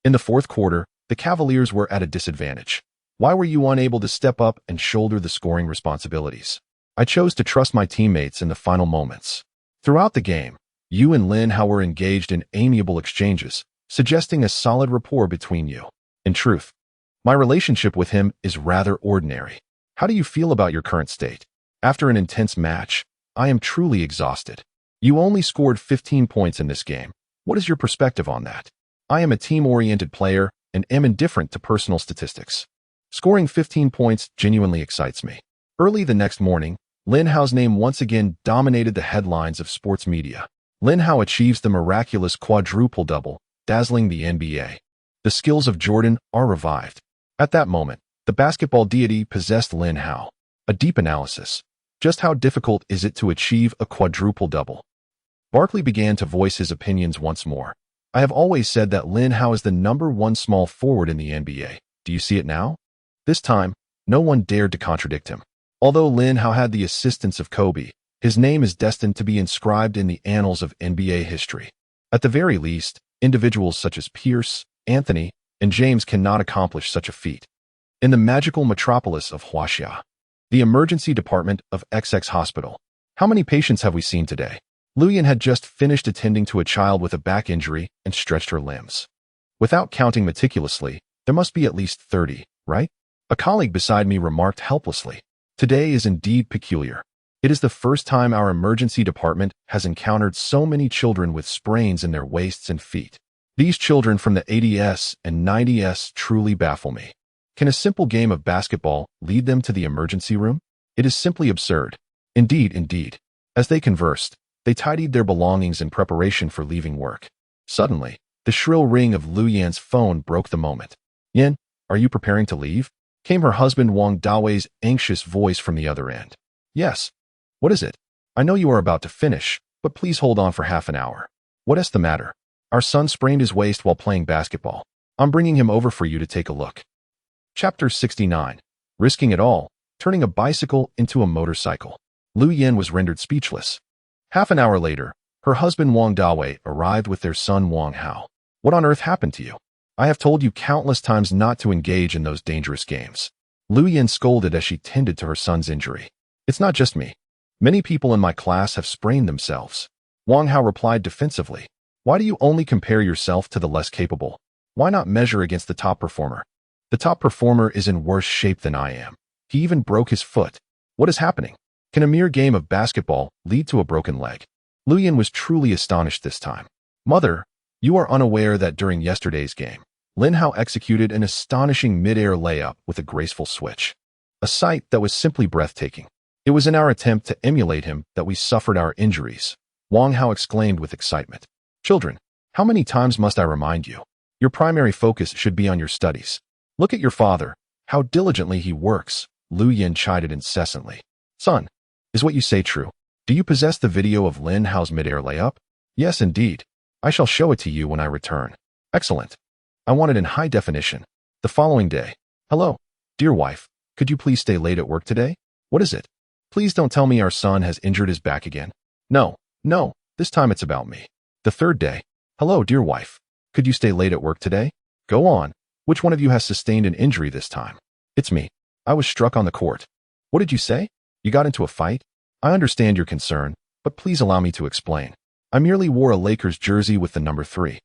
In the fourth quarter, the Cavaliers were at a disadvantage. "Why were you unable to step up and shoulder the scoring responsibilities?" "I chose to trust my teammates in the final moments." Throughout the game, you and Lin Hao were engaged in amiable exchanges, suggesting a solid rapport between you. "In truth, my relationship with him is rather ordinary. How do you feel about your current state?" "After an intense match, I am truly exhausted." "You only scored 15 points in this game. What is your perspective on that?" "I am a team-oriented player and am indifferent to personal statistics. Scoring 15 points genuinely excites me." Early the next morning, Lin Hao's name once again dominated the headlines of sports media. Lin Hao achieves the miraculous quadruple-double, dazzling the NBA. The skills of Jordan are revived. At that moment, the basketball deity possessed Lin Hao. A deep analysis. Just how difficult is it to achieve a quadruple-double? Barkley began to voice his opinions once more. "I have always said that Lin Hao is the #1 small forward in the NBA. Do you see it now?" This time, no one dared to contradict him. Although Lin Hao had the assistance of Kobe, his name is destined to be inscribed in the annals of NBA history. At the very least, individuals such as Pierce, Anthony, and James cannot accomplish such a feat. In the magical metropolis of Huaxia, the emergency department of XX Hospital. How many patients have we seen today? Luyan had just finished attending to a child with a back injury and stretched her limbs. Without counting meticulously, there must be at least 30, right? A colleague beside me remarked helplessly. Today is indeed peculiar. It is the first time our emergency department has encountered so many children with sprains in their waists and feet. These children from the 80s and 90s truly baffle me. Can a simple game of basketball lead them to the emergency room? It is simply absurd. Indeed. As they conversed, they tidied their belongings in preparation for leaving work. Suddenly, the shrill ring of Lu Yan's phone broke the moment. "Yin, are you preparing to leave?" came her husband Wang Dawei's anxious voice from the other end. "Yes. What is it? I know you are about to finish, but please hold on for half an hour." "What is the matter?" "Our son sprained his waist while playing basketball. I'm bringing him over for you to take a look." Chapter 69. Risking it all, turning a bicycle into a motorcycle. Lu Yan was rendered speechless. Half an hour later, her husband Wang Dawei arrived with their son Wang Hao. "What on earth happened to you? I have told you countless times not to engage in those dangerous games." Lu Yan scolded as she tended to her son's injury. "It's not just me. Many people in my class have sprained themselves." Wang Hao replied defensively. "Why do you only compare yourself to the less capable? Why not measure against the top performer?" "The top performer is in worse shape than I am. He even broke his foot." "What is happening? Can a mere game of basketball lead to a broken leg?" Lu Yan was truly astonished this time. "Mother, you are unaware that during yesterday's game, Lin Hao executed an astonishing mid-air layup with a graceful switch. A sight that was simply breathtaking. It was in our attempt to emulate him that we suffered our injuries." Wang Hao exclaimed with excitement. "Children, how many times must I remind you? Your primary focus should be on your studies. Look at your father, how diligently he works," Lu Yan chided incessantly. "Son, is what you say true? Do you possess the video of Lin Hao's mid-air layup?" "Yes, indeed. I shall show it to you when I return." "Excellent. I want it in high definition." The following day. "Hello, dear wife. Could you please stay late at work today?" "What is it? Please don't tell me our son has injured his back again." No, this time it's about me." The third day. "Hello, dear wife. Could you stay late at work today?" "Go on. Which one of you has sustained an injury this time?" "It's me. I was struck on the court." "What did you say? You got into a fight?" "I understand your concern, but please allow me to explain. I merely wore a Lakers jersey with the number 3.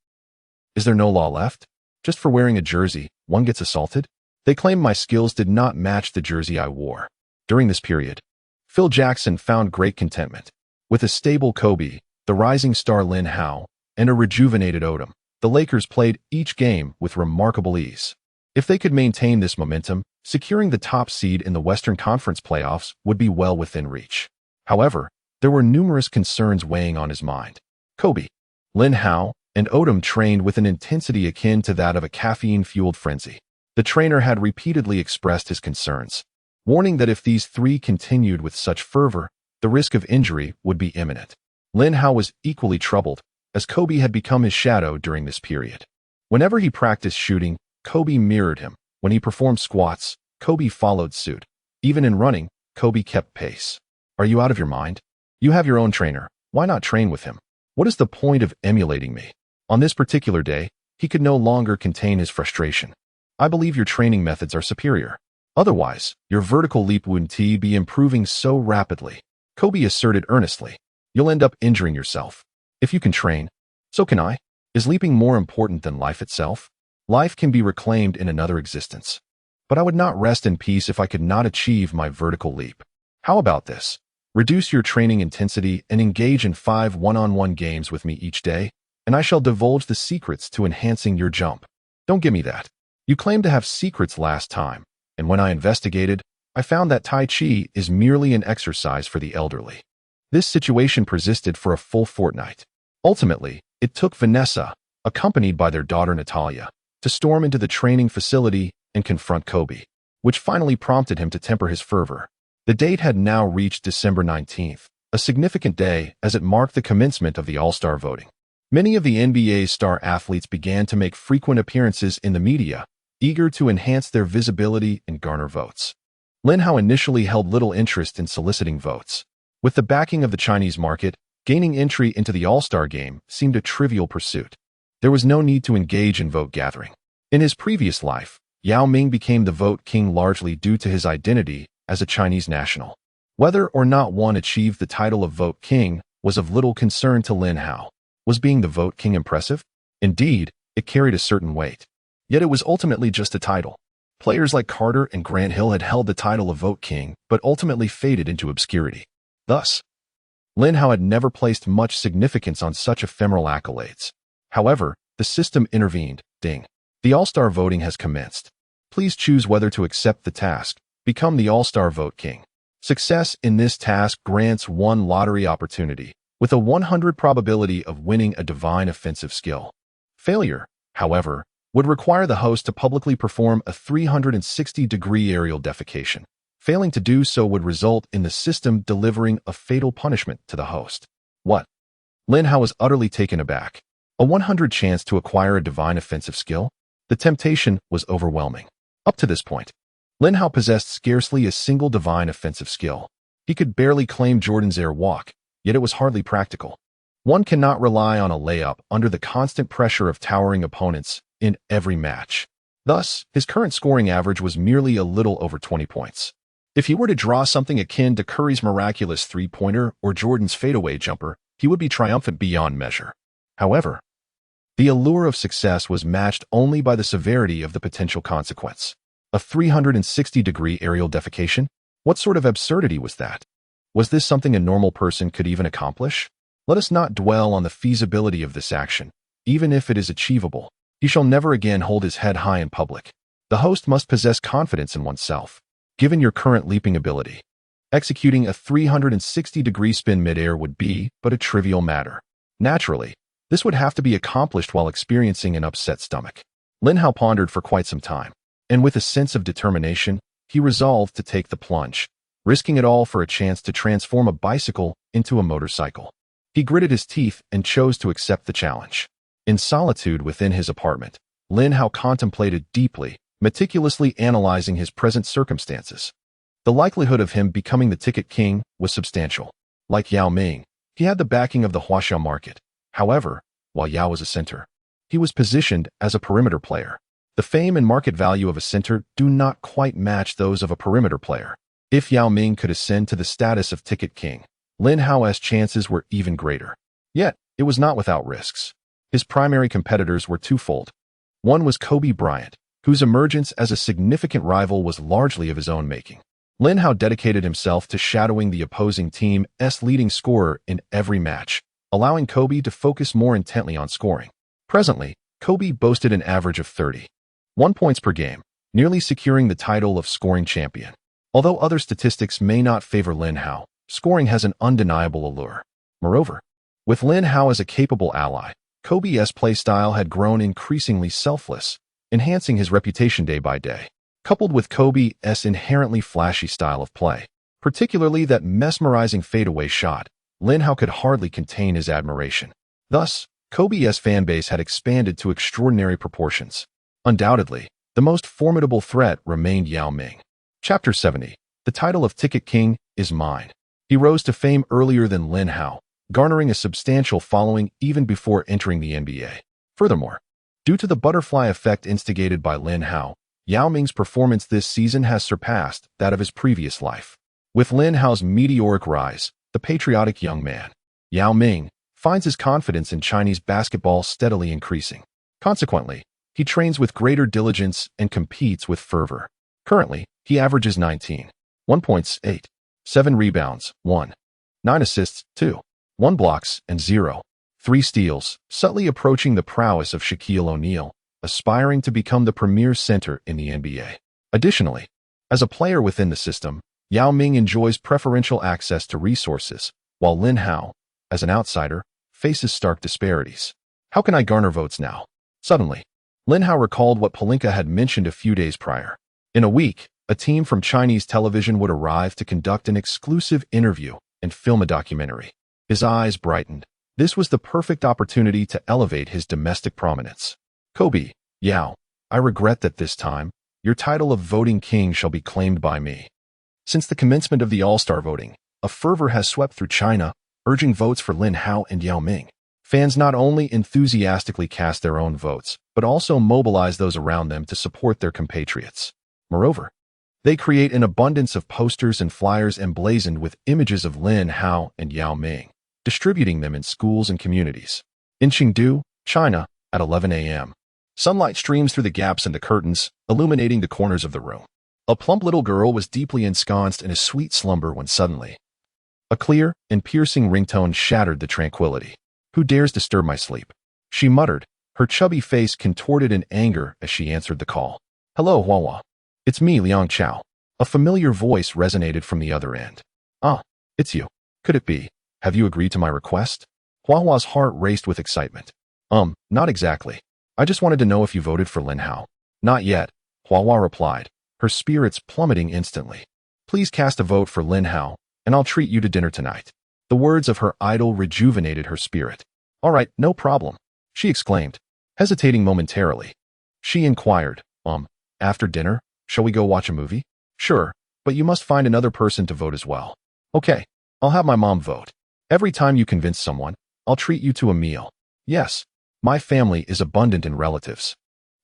Is there no law left? Just for wearing a jersey, one gets assaulted?" They claimed my skills did not match the jersey I wore. During this period, Phil Jackson found great contentment. With a stable Kobe, the rising star Lin Hao, and a rejuvenated Odom, the Lakers played each game with remarkable ease. If they could maintain this momentum, securing the top seed in the Western Conference playoffs would be well within reach. However, there were numerous concerns weighing on his mind. Kobe, Lin Hao, and Odom trained with an intensity akin to that of a caffeine-fueled frenzy. The trainer had repeatedly expressed his concerns, warning that if these three continued with such fervor, the risk of injury would be imminent. Lin Hao was equally troubled, as Kobe had become his shadow during this period. Whenever he practiced shooting, Kobe mirrored him. When he performed squats, Kobe followed suit. Even in running, Kobe kept pace. Are you out of your mind? You have your own trainer. Why not train with him? What is the point of emulating me? On this particular day, he could no longer contain his frustration. I believe your training methods are superior. Otherwise, your vertical leap wouldn't be improving so rapidly. Kobe asserted earnestly. You'll end up injuring yourself. If you can train, so can I. Is leaping more important than life itself? Life can be reclaimed in another existence. But I would not rest in peace if I could not achieve my vertical leap. How about this? Reduce your training intensity and engage in 5 one-on-one games with me each day, and I shall divulge the secrets to enhancing your jump. Don't give me that. You claimed to have secrets last time, and when I investigated, I found that Tai Chi is merely an exercise for the elderly. This situation persisted for a full fortnight. Ultimately, it took Vanessa, accompanied by their daughter Natalia, to storm into the training facility and confront Kobe, which finally prompted him to temper his fervor. The date had now reached December 19th, a significant day as it marked the commencement of the All-Star voting. Many of the NBA's star athletes began to make frequent appearances in the media, eager to enhance their visibility and garner votes. Lin Hao initially held little interest in soliciting votes. With the backing of the Chinese market, gaining entry into the All-Star game seemed a trivial pursuit. There was no need to engage in vote gathering. In his previous life, Yao Ming became the vote king largely due to his identity as a Chinese national. Whether or not one achieved the title of vote king was of little concern to Lin Hao. Was being the vote king impressive? Indeed, it carried a certain weight. Yet it was ultimately just a title. Players like Carter and Grant Hill had held the title of vote king, but ultimately faded into obscurity. Thus, Lin Hao had never placed much significance on such ephemeral accolades. However, the system intervened. Ding. The All-Star voting has commenced. Please choose whether to accept the task. Become the All-Star vote king. Success in this task grants one lottery opportunity, with a 100 probability of winning a divine offensive skill. Failure, however, would require the host to publicly perform a 360-degree aerial defecation. Failing to do so would result in the system delivering a fatal punishment to the host. What? Lin Hao was utterly taken aback. A 100 chance to acquire a divine offensive skill? The temptation was overwhelming. Up to this point, Lin Hao possessed scarcely a single divine offensive skill. He could barely claim Jordan's air walk, yet it was hardly practical. One cannot rely on a layup under the constant pressure of towering opponents in every match. Thus, his current scoring average was merely a little over 20 points. If he were to draw something akin to Curry's miraculous three-pointer or Jordan's fadeaway jumper, he would be triumphant beyond measure. However, the allure of success was matched only by the severity of the potential consequence. A 360-degree aerial defecation? What sort of absurdity was that? Was this something a normal person could even accomplish? Let us not dwell on the feasibility of this action. Even if it is achievable, he shall never again hold his head high in public. The host must possess confidence in oneself. Given your current leaping ability, executing a 360-degree spin midair would be but a trivial matter. Naturally, this would have to be accomplished while experiencing an upset stomach. Lin Hao pondered for quite some time, and with a sense of determination, he resolved to take the plunge, risking it all for a chance to transform a bicycle into a motorcycle. He gritted his teeth and chose to accept the challenge. In solitude within his apartment, Lin Hao contemplated deeply, meticulously analyzing his present circumstances. The likelihood of him becoming the ticket king was substantial. Like Yao Ming, he had the backing of the Huaxia market. However, while Yao was a center, he was positioned as a perimeter player. The fame and market value of a center do not quite match those of a perimeter player. If Yao Ming could ascend to the status of ticket king, Lin Hao's chances were even greater. Yet, it was not without risks. His primary competitors were twofold. One was Kobe Bryant, whose emergence as a significant rival was largely of his own making. Lin Hao dedicated himself to shadowing the opposing team's leading scorer in every match, allowing Kobe to focus more intently on scoring. Presently, Kobe boasted an average of 31 points per game, nearly securing the title of scoring champion. Although other statistics may not favor Lin Hao, scoring has an undeniable allure. Moreover, with Lin Hao as a capable ally, Kobe's play style had grown increasingly selfless, enhancing his reputation day by day. Coupled with Kobe's inherently flashy style of play, particularly that mesmerizing fadeaway shot, Lin Hao could hardly contain his admiration. Thus, Kobe's fanbase had expanded to extraordinary proportions. Undoubtedly, the most formidable threat remained Yao Ming. Chapter 70. The title of Ticket King is mine. He rose to fame earlier than Lin Hao, garnering a substantial following even before entering the NBA. Furthermore, due to the butterfly effect instigated by Lin Hao, Yao Ming's performance this season has surpassed that of his previous life. With Lin Hao's meteoric rise, the patriotic young man, Yao Ming, finds his confidence in Chinese basketball steadily increasing. Consequently, he trains with greater diligence and competes with fervor. Currently, he averages 19, 1 points, 8, 7 rebounds, 1, 9 assists, 2, 1 blocks, and 0, 3 steals, subtly approaching the prowess of Shaquille O'Neal, aspiring to become the premier center in the NBA. Additionally, as a player within the system, Yao Ming enjoys preferential access to resources, while Lin Hao, as an outsider, faces stark disparities. How can I garner votes now? Suddenly, Lin Hao recalled what Pelinka had mentioned a few days prior. In a week, a team from Chinese television would arrive to conduct an exclusive interview and film a documentary. His eyes brightened. This was the perfect opportunity to elevate his domestic prominence. Kobe, Yao, I regret that this time, your title of voting king shall be claimed by me. Since the commencement of the All-Star voting, a fervor has swept through China, urging votes for Lin Hao and Yao Ming. Fans not only enthusiastically cast their own votes, but also mobilize those around them to support their compatriots. Moreover, they create an abundance of posters and flyers emblazoned with images of Lin Hao and Yao Ming, distributing them in schools and communities. In Chengdu, China, at 11 a.m., sunlight streams through the gaps in the curtains, illuminating the corners of the room. A plump little girl was deeply ensconced in a sweet slumber when suddenly, a clear and piercing ringtone shattered the tranquility. Who dares disturb my sleep? She muttered, her chubby face contorted in anger as she answered the call. Hello, Huahua. It's me, Liang Chao. A familiar voice resonated from the other end. Ah, it's you. Could it be? Have you agreed to my request? Huahua's heart raced with excitement. Not exactly. I just wanted to know if you voted for Lin Hao. Not yet, Huahua replied, her spirits plummeting instantly. Please cast a vote for Lin Hao, and I'll treat you to dinner tonight. The words of her idol rejuvenated her spirit. All right, no problem, she exclaimed, hesitating momentarily. She inquired, after dinner, shall we go watch a movie? Sure, but you must find another person to vote as well. Okay, I'll have my mom vote. Every time you convince someone, I'll treat you to a meal. Yes, my family is abundant in relatives.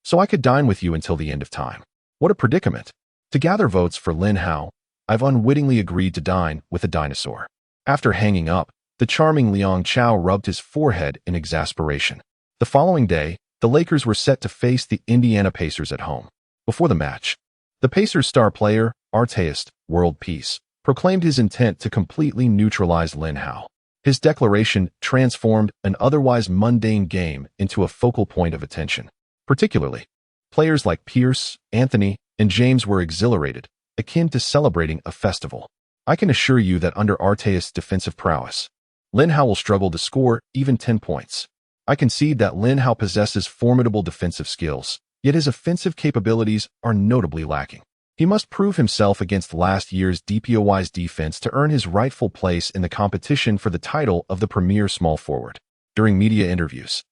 So I could dine with you until the end of time. What a predicament. To gather votes for Lin Hao, I've unwittingly agreed to dine with a dinosaur. After hanging up, the charming Liang Chao rubbed his forehead in exasperation. The following day, the Lakers were set to face the Indiana Pacers at home. Before the match, the Pacers' star player, artist, World Peace, proclaimed his intent to completely neutralize Lin Hao. His declaration transformed an otherwise mundane game into a focal point of attention. Particularly, players like Pierce, Anthony, and James were exhilarated, akin to celebrating a festival. I can assure you that under artist's defensive prowess, Lin Hao will struggle to score even 10 points. I concede that Lin Hao possesses formidable defensive skills, yet his offensive capabilities are notably lacking. He must prove himself against last year's DPOY's defense to earn his rightful place in the competition for the title of the premier small forward. During media interviews,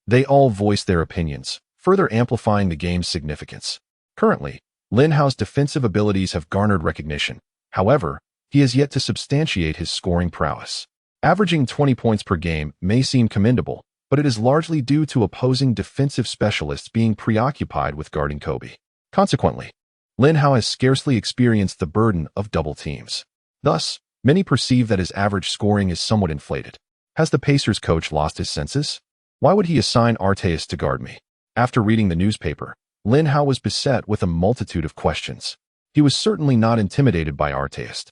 they all voiced their opinions, further amplifying the game's significance. Currently, Lin Hao's defensive abilities have garnered recognition. However, he has yet to substantiate his scoring prowess. Averaging 20 points per game may seem commendable, but it is largely due to opposing defensive specialists being preoccupied with guarding Kobe. Consequently, Lin Hao has scarcely experienced the burden of double teams. Thus, many perceive that his average scoring is somewhat inflated. Has the Pacers coach lost his senses? Why would he assign artists to guard me? After reading the newspaper, Lin Hao was beset with a multitude of questions. He was certainly not intimidated by artist,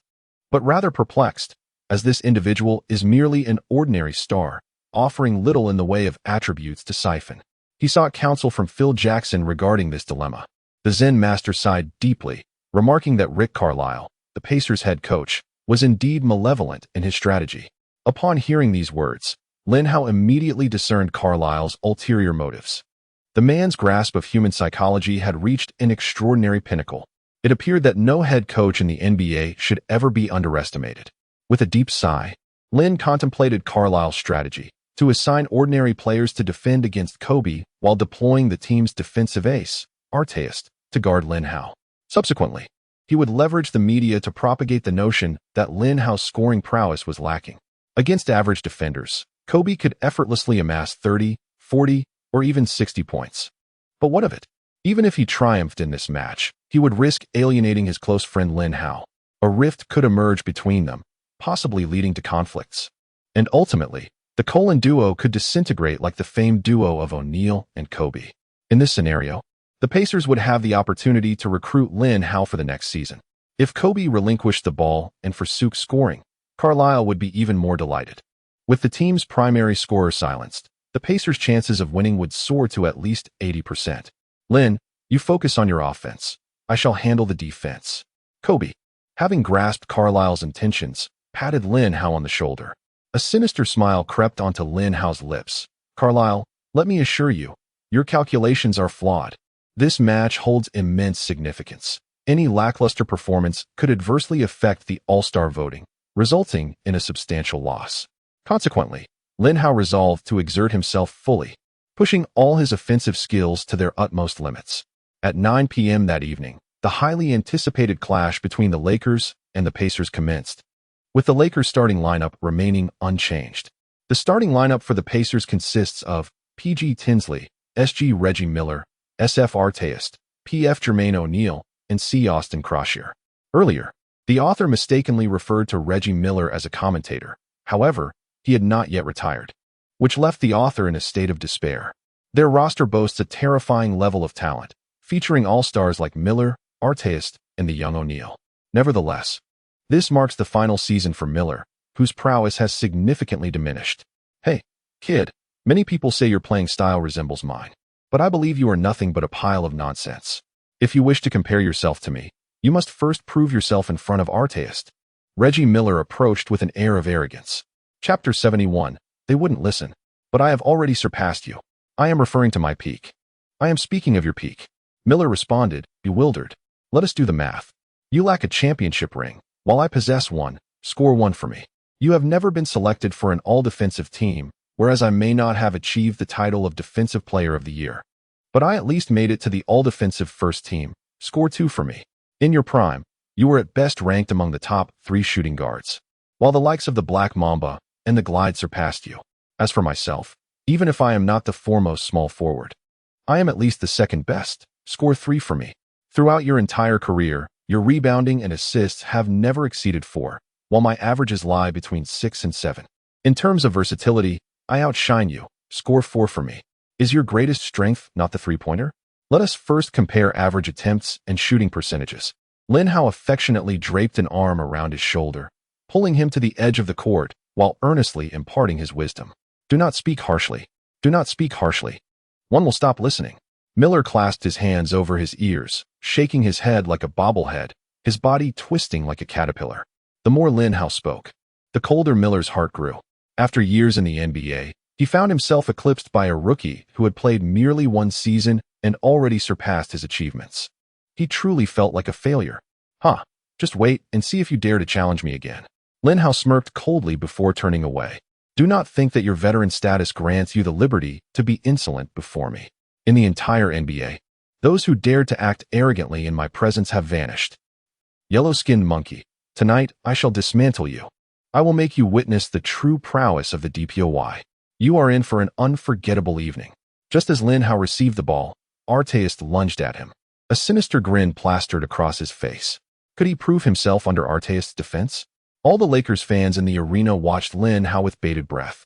but rather perplexed, as this individual is merely an ordinary star, offering little in the way of attributes to siphon. He sought counsel from Phil Jackson regarding this dilemma. The Zen master sighed deeply, remarking that Rick Carlisle, the Pacers head coach, was indeed malevolent in his strategy. Upon hearing these words, Lin Hao immediately discerned Carlisle's ulterior motives. The man's grasp of human psychology had reached an extraordinary pinnacle. It appeared that no head coach in the NBA should ever be underestimated. With a deep sigh, Lin contemplated Carlisle's strategy to assign ordinary players to defend against Kobe while deploying the team's defensive ace, Arteist, to guard Lin Hao. Subsequently, he would leverage the media to propagate the notion that Lin Hao's scoring prowess was lacking. Against average defenders, Kobe could effortlessly amass 30, 40, or even 60 points. But what of it? Even if he triumphed in this match, he would risk alienating his close friend Lin Hao. A rift could emerge between them, possibly leading to conflicts. And ultimately, the Colin duo could disintegrate like the famed duo of O'Neal and Kobe. In this scenario, the Pacers would have the opportunity to recruit Lin Hao for the next season. If Kobe relinquished the ball and forsook scoring, Carlisle would be even more delighted. With the team's primary scorer silenced, the Pacers' chances of winning would soar to at least 80%. Lin, you focus on your offense. I shall handle the defense. Kobe, having grasped Carlisle's intentions, patted Lin Hao on the shoulder. A sinister smile crept onto Lin Hao's lips. Carlisle, let me assure you, your calculations are flawed. This match holds immense significance. Any lackluster performance could adversely affect the All-Star voting, resulting in a substantial loss. Consequently, Lin Hao resolved to exert himself fully, pushing all his offensive skills to their utmost limits. At 9 p.m. that evening, the highly anticipated clash between the Lakers and the Pacers commenced, with the Lakers' starting lineup remaining unchanged. The starting lineup for the Pacers consists of P.G. Tinsley, S.G. Reggie Miller, S.F. Arteist, P.F. Jermaine O'Neal, and C. Austin Croshier. Earlier, the author mistakenly referred to Reggie Miller as a commentator. However, he had not yet retired, which left the author in a state of despair. Their roster boasts a terrifying level of talent, featuring all-stars like Miller, Arteist, and the young O'Neal. Nevertheless, this marks the final season for Miller, whose prowess has significantly diminished. Hey, kid, many people say your playing style resembles mine, but I believe you are nothing but a pile of nonsense. If you wish to compare yourself to me, you must first prove yourself in front of Arteist. Reggie Miller approached with an air of arrogance. Chapter 71. They wouldn't listen. But I have already surpassed you. I am referring to my peak. I am speaking of your peak. Miller responded, bewildered. Let us do the math. You lack a championship ring, while I possess one. Score one for me. You have never been selected for an all-defensive team, whereas I may not have achieved the title of Defensive Player of the Year. But I at least made it to the all-defensive first team. Score two for me. In your prime, you were at best ranked among the top 3 shooting guards, while the likes of the Black Mamba and the Glide surpassed you. As for myself, even if I am not the foremost small forward, I am at least the second best. Score 3 for me. Throughout your entire career, your rebounding and assists have never exceeded 4, while my averages lie between 6 and 7. In terms of versatility, I outshine you. Score 4 for me. Is your greatest strength not the three-pointer? Let us first compare average attempts and shooting percentages. Lin Hao affectionately draped an arm around his shoulder, pulling him to the edge of the court while earnestly imparting his wisdom. Do not speak harshly. Do not speak harshly. One will stop listening. Miller clasped his hands over his ears, shaking his head like a bobblehead, his body twisting like a caterpillar. The more Lin Hao spoke, the colder Miller's heart grew. After years in the NBA, he found himself eclipsed by a rookie who had played merely one season and already surpassed his achievements. He truly felt like a failure. Just wait and see if you dare to challenge me again. Lin Hao smirked coldly before turning away. Do not think that your veteran status grants you the liberty to be insolent before me. In the entire NBA, those who dared to act arrogantly in my presence have vanished. Yellow-skinned monkey, tonight I shall dismantle you. I will make you witness the true prowess of the DPOY. You are in for an unforgettable evening. Just as Lin Hao received the ball, Arteist lunged at him. A sinister grin plastered across his face. Could he prove himself under Arteist's defense? All the Lakers fans in the arena watched Lin Hao with bated breath.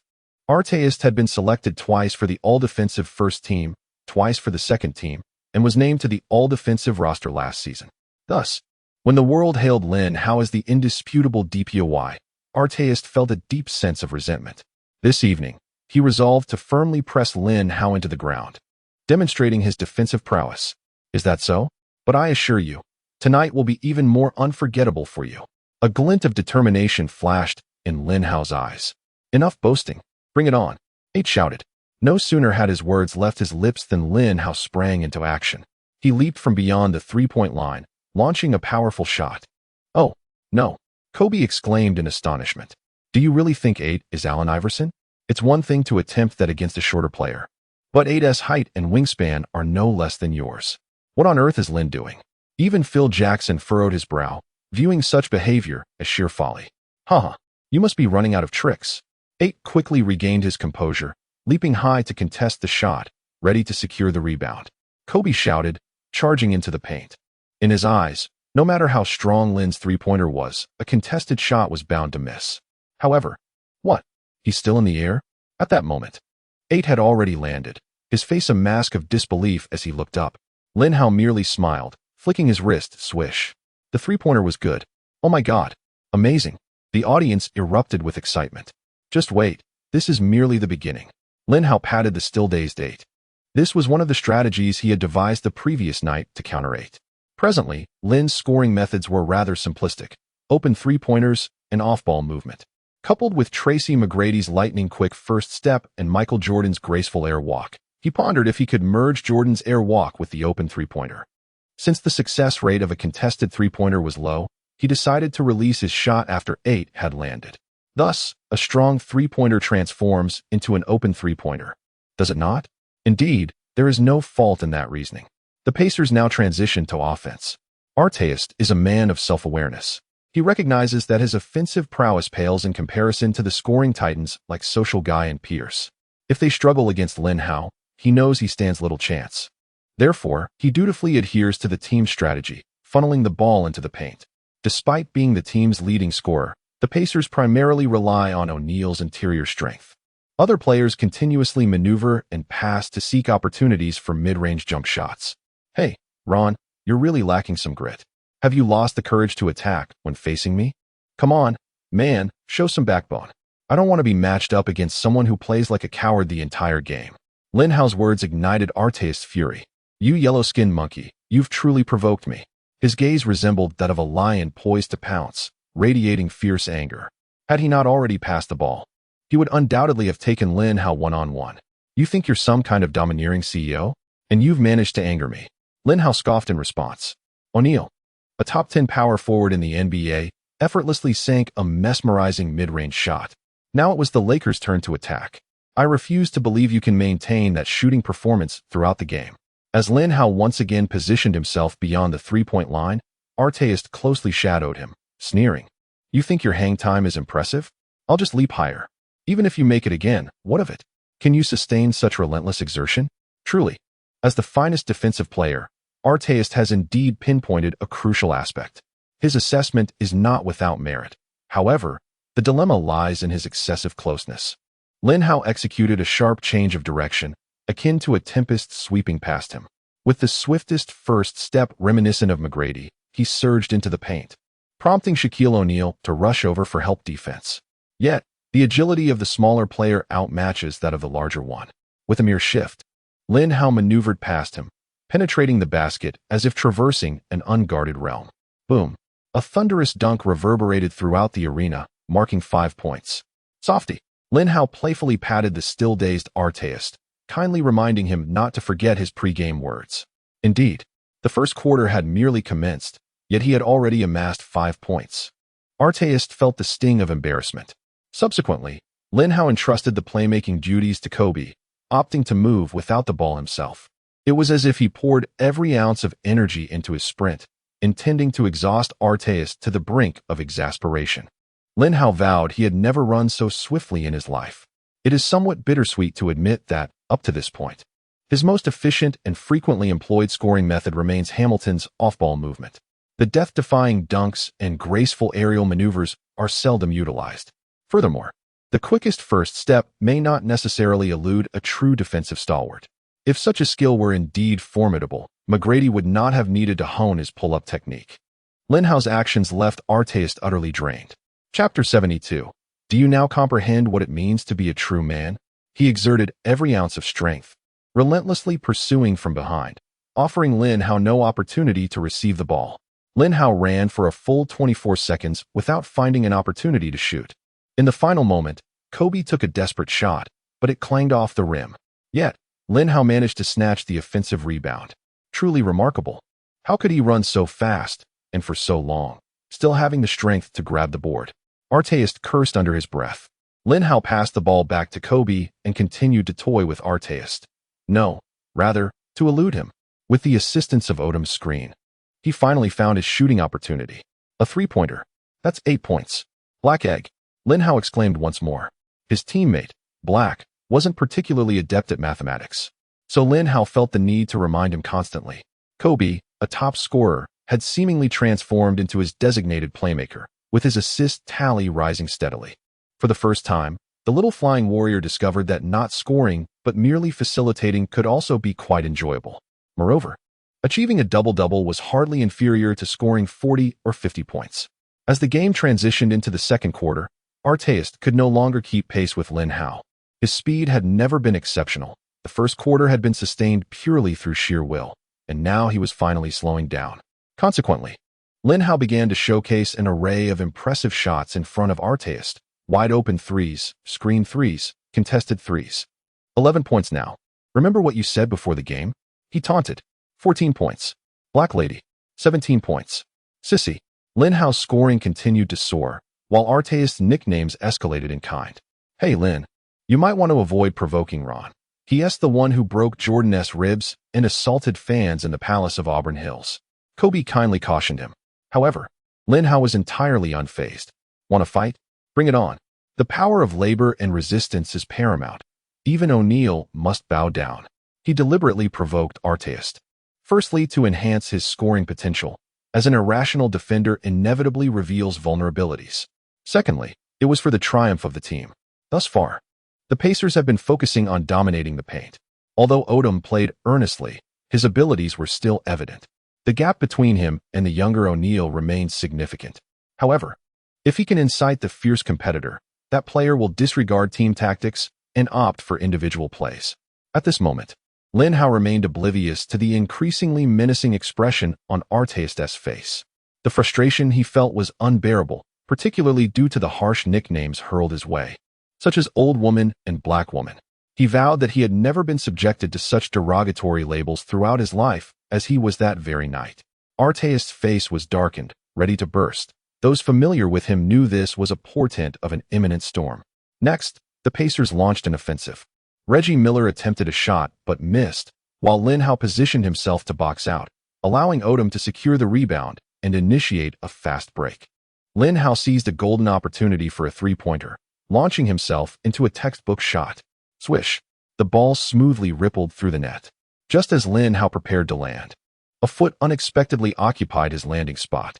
Arteist had been selected twice for the all-defensive first team, twice for the second team, and was named to the all-defensive roster last season. Thus, when the world hailed Lin Hao as the indisputable DPOY, Arteist felt a deep sense of resentment. This evening, he resolved to firmly press Lin Hao into the ground, demonstrating his defensive prowess. Is that so? But I assure you, tonight will be even more unforgettable for you. A glint of determination flashed in Lin Hao's eyes. Enough boasting. Bring it on. Nate shouted. No sooner had his words left his lips than Lin Hao sprang into action. He leaped from beyond the three-point line, launching a powerful shot. Oh, no. Kobe exclaimed in astonishment. Do you really think 8 is Allen Iverson? It's one thing to attempt that against a shorter player, but 8's height and wingspan are no less than yours. What on earth is Lin doing? Even Phil Jackson furrowed his brow, viewing such behavior as sheer folly. Haha, you must be running out of tricks. 8 quickly regained his composure, leaping high to contest the shot, ready to secure the rebound. Kobe shouted, charging into the paint. In his eyes, no matter how strong Lin's three-pointer was, a contested shot was bound to miss. However, what? He's still in the air? At that moment, 8 had already landed, his face a mask of disbelief as he looked up. Lin Hao merely smiled, flicking his wrist, swish. The three-pointer was good. Oh my God. Amazing. The audience erupted with excitement. Just wait, this is merely the beginning. Lin Hao patted the still-dazed 8. This was one of the strategies he had devised the previous night to counter 8. Presently, Lin's scoring methods were rather simplistic: open three-pointers and off-ball movement. Coupled with Tracy McGrady's lightning-quick first step and Michael Jordan's graceful air walk, he pondered if he could merge Jordan's air walk with the open three-pointer. Since the success rate of a contested three-pointer was low, he decided to release his shot after 8 had landed. Thus, a strong three-pointer transforms into an open three-pointer. Does it not? Indeed, there is no fault in that reasoning. The Pacers now transition to offense. Artest is a man of self-awareness. He recognizes that his offensive prowess pales in comparison to the scoring titans like Social Guy and Pierce. If they struggle against Lin Hao, he knows he stands little chance. Therefore, he dutifully adheres to the team's strategy, funneling the ball into the paint. Despite being the team's leading scorer, the Pacers primarily rely on O'Neal's interior strength. Other players continuously maneuver and pass to seek opportunities for mid-range jump shots. Hey, Ron, you're really lacking some grit. Have you lost the courage to attack when facing me? Come on, man, show some backbone. I don't want to be matched up against someone who plays like a coward the entire game. Lin Hao's words ignited Artest's fury. You yellow-skinned monkey, you've truly provoked me. His gaze resembled that of a lion poised to pounce, radiating fierce anger. Had he not already passed the ball, he would undoubtedly have taken Lin Hao one-on-one. You think you're some kind of domineering CEO? And you've managed to anger me. Lin Hao scoffed in response. O'Neal, a top 10 power forward in the NBA, effortlessly sank a mesmerizing mid-range shot. Now it was the Lakers' turn to attack. I refuse to believe you can maintain that shooting performance throughout the game. As Lin Hao once again positioned himself beyond the three-point line, Artest closely shadowed him, sneering. You think your hang time is impressive? I'll just leap higher. Even if you make it again, what of it? Can you sustain such relentless exertion? Truly, as the finest defensive player, Artest has indeed pinpointed a crucial aspect. His assessment is not without merit. However, the dilemma lies in his excessive closeness. Lin Hao executed a sharp change of direction, akin to a tempest sweeping past him. With the swiftest first step reminiscent of McGrady, he surged into the paint, prompting Shaquille O'Neal to rush over for help defense. Yet, the agility of the smaller player outmatches that of the larger one. With a mere shift, Lin Hao maneuvered past him, penetrating the basket as if traversing an unguarded realm. Boom! A thunderous dunk reverberated throughout the arena, marking 5 points. Softy! Lin Hao playfully patted the still-dazed Artest, kindly reminding him not to forget his pre-game words. Indeed, the first quarter had merely commenced, yet he had already amassed 5 points. Artest felt the sting of embarrassment. Subsequently, Lin Hao entrusted the playmaking duties to Kobe, opting to move without the ball himself. It was as if he poured every ounce of energy into his sprint, intending to exhaust Artest to the brink of exasperation. Lin Hao vowed he had never run so swiftly in his life. It is somewhat bittersweet to admit that, up to this point, his most efficient and frequently employed scoring method remains Hamilton's off-ball movement. The death-defying dunks and graceful aerial maneuvers are seldom utilized. Furthermore, the quickest first step may not necessarily elude a true defensive stalwart. If such a skill were indeed formidable, McGrady would not have needed to hone his pull-up technique. Lin Hao's actions left Artest utterly drained. Chapter 72. Do you now comprehend what it means to be a true man? He exerted every ounce of strength, relentlessly pursuing from behind, offering Lin Hao no opportunity to receive the ball. Lin Hao ran for a full 24 seconds without finding an opportunity to shoot. In the final moment, Kobe took a desperate shot, but it clanged off the rim. Yet, Lin Hao managed to snatch the offensive rebound. Truly remarkable. How could he run so fast, and for so long, still having the strength to grab the board? Arteist cursed under his breath. Lin Hao passed the ball back to Kobe and continued to toy with Arteist. No, rather, to elude him. With the assistance of Odom's screen, he finally found his shooting opportunity. A three-pointer. That's 8 points. Black egg. Lin Hao exclaimed once more. His teammate, Black, wasn't particularly adept at mathematics, so Lin Hao felt the need to remind him constantly. Kobe, a top scorer, had seemingly transformed into his designated playmaker, with his assist tally rising steadily. For the first time, the little flying warrior discovered that not scoring but merely facilitating could also be quite enjoyable. Moreover, achieving a double-double was hardly inferior to scoring 40 or 50 points. As the game transitioned into the second quarter, Arteist could no longer keep pace with Lin Hao. His speed had never been exceptional. The first quarter had been sustained purely through sheer will, and now he was finally slowing down. Consequently, Lin Hao began to showcase an array of impressive shots in front of Arteist. Wide-open threes, screen threes, contested threes. 11 points now. Remember what you said before the game? He taunted. 14 points. Black lady. 17 points. Sissy. Lin Hao's scoring continued to soar, while Arteist's nicknames escalated in kind. Hey Lin, you might want to avoid provoking Ron. He's the one who broke Jordan's ribs and assaulted fans in the Palace of Auburn Hills. Kobe kindly cautioned him. However, Lin Hao was entirely unfazed. Want to fight? Bring it on. The power of labor and resistance is paramount. Even O'Neal must bow down. He deliberately provoked Arteist. Firstly, to enhance his scoring potential, as an irrational defender inevitably reveals vulnerabilities. Secondly, it was for the triumph of the team. Thus far, the Pacers have been focusing on dominating the paint. Although Odom played earnestly, his abilities were still evident. The gap between him and the younger O'Neal remains significant. However, if he can incite the fierce competitor, that player will disregard team tactics and opt for individual plays. At this moment, Lin Hao remained oblivious to the increasingly menacing expression on Arteist's face. The frustration he felt was unbearable, particularly due to the harsh nicknames hurled his way, such as Old Woman and Black Woman. He vowed that he had never been subjected to such derogatory labels throughout his life as he was that very night. Arteist's face was darkened, ready to burst. Those familiar with him knew this was a portent of an imminent storm. Next, the Pacers launched an offensive. Reggie Miller attempted a shot but missed, while Lin Hao positioned himself to box out, allowing Odom to secure the rebound and initiate a fast break. Lin Hao seized a golden opportunity for a three-pointer, launching himself into a textbook shot. Swish! The ball smoothly rippled through the net, just as Lin Hao prepared to land. A foot unexpectedly occupied his landing spot.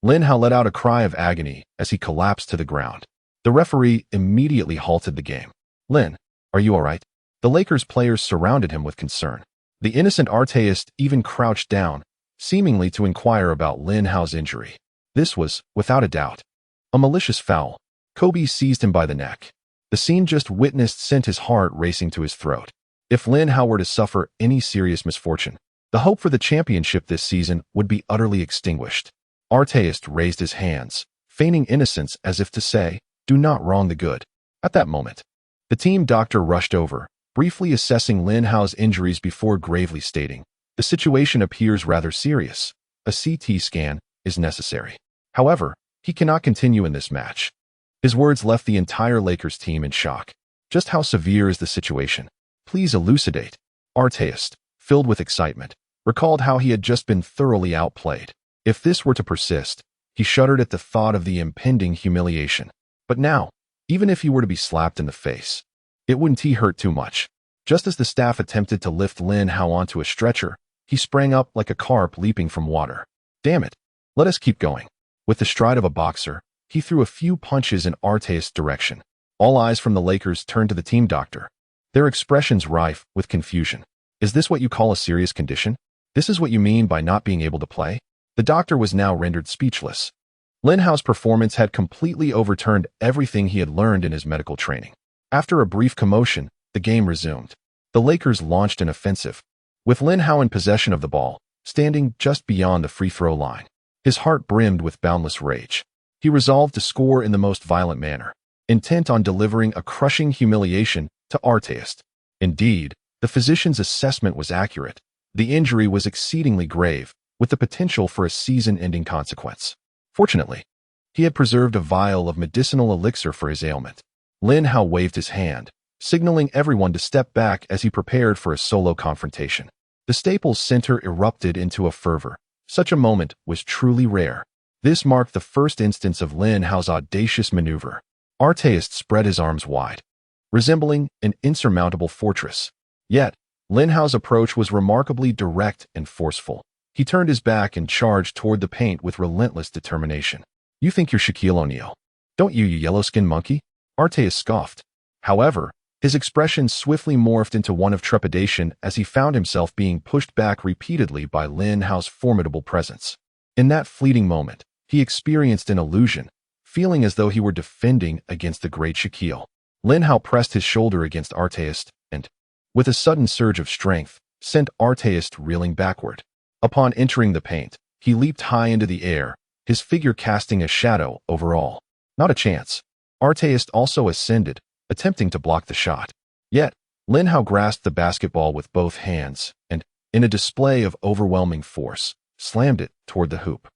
Lin Hao let out a cry of agony as he collapsed to the ground. The referee immediately halted the game. Lin, are you all right? The Lakers players surrounded him with concern. The innocent Arteist even crouched down, seemingly to inquire about Lin Hao's injury. This was, without a doubt, a malicious foul. Kobe seized him by the neck. The scene just witnessed sent his heart racing to his throat. If Lin Hao were to suffer any serious misfortune, the hope for the championship this season would be utterly extinguished. Arteist raised his hands, feigning innocence as if to say, "Do not wrong the good." At that moment, the team doctor rushed over, briefly assessing Lin Hao's injuries before gravely stating, "The situation appears rather serious. A CT scan is necessary. However, he cannot continue in this match." His words left the entire Lakers team in shock. Just how severe is the situation? Please elucidate. Arteist, filled with excitement, recalled how he had just been thoroughly outplayed. If this were to persist, he shuddered at the thought of the impending humiliation. But now, even if he were to be slapped in the face, it wouldn't hurt too much. Just as the staff attempted to lift Lin Hao onto a stretcher, he sprang up like a carp leaping from water. Damn it, let us keep going. With the stride of a boxer, he threw a few punches in Arteist's direction. All eyes from the Lakers turned to the team doctor, their expressions rife with confusion. Is this what you call a serious condition? This is what you mean by not being able to play? The doctor was now rendered speechless. Lin Hao's performance had completely overturned everything he had learned in his medical training. After a brief commotion, the game resumed. The Lakers launched an offensive, with Lin Hao in possession of the ball, standing just beyond the free throw line. His heart brimmed with boundless rage. He resolved to score in the most violent manner, intent on delivering a crushing humiliation to Arteist. Indeed, the physician's assessment was accurate. The injury was exceedingly grave, with the potential for a season-ending consequence. Fortunately, He had preserved a vial of medicinal elixir for his ailment. Lin Hao waved his hand, signaling everyone to step back as he prepared for a solo confrontation. The Staples Center erupted into a fervor. Such a moment was truly rare. This marked the first instance of Lin Hao's audacious maneuver. Artist spread his arms wide, resembling an insurmountable fortress. Yet, Lin Hao's approach was remarkably direct and forceful. He turned his back and charged toward the paint with relentless determination. "You think you're Shaquille O'Neal, don't you, you yellow-skinned monkey?" Artist scoffed. However, his expression swiftly morphed into one of trepidation as he found himself being pushed back repeatedly by Lin Hao's formidable presence. In that fleeting moment, he experienced an illusion, feeling as though he were defending against the great Shaquille. Lin Hao pressed his shoulder against Artist and, with a sudden surge of strength, sent Artist reeling backward. Upon entering the paint, he leaped high into the air, his figure casting a shadow over all. Not a chance. Artist also ascended, attempting to block the shot. Yet, Lin Hao grasped the basketball with both hands and, in a display of overwhelming force, slammed it toward the hoop.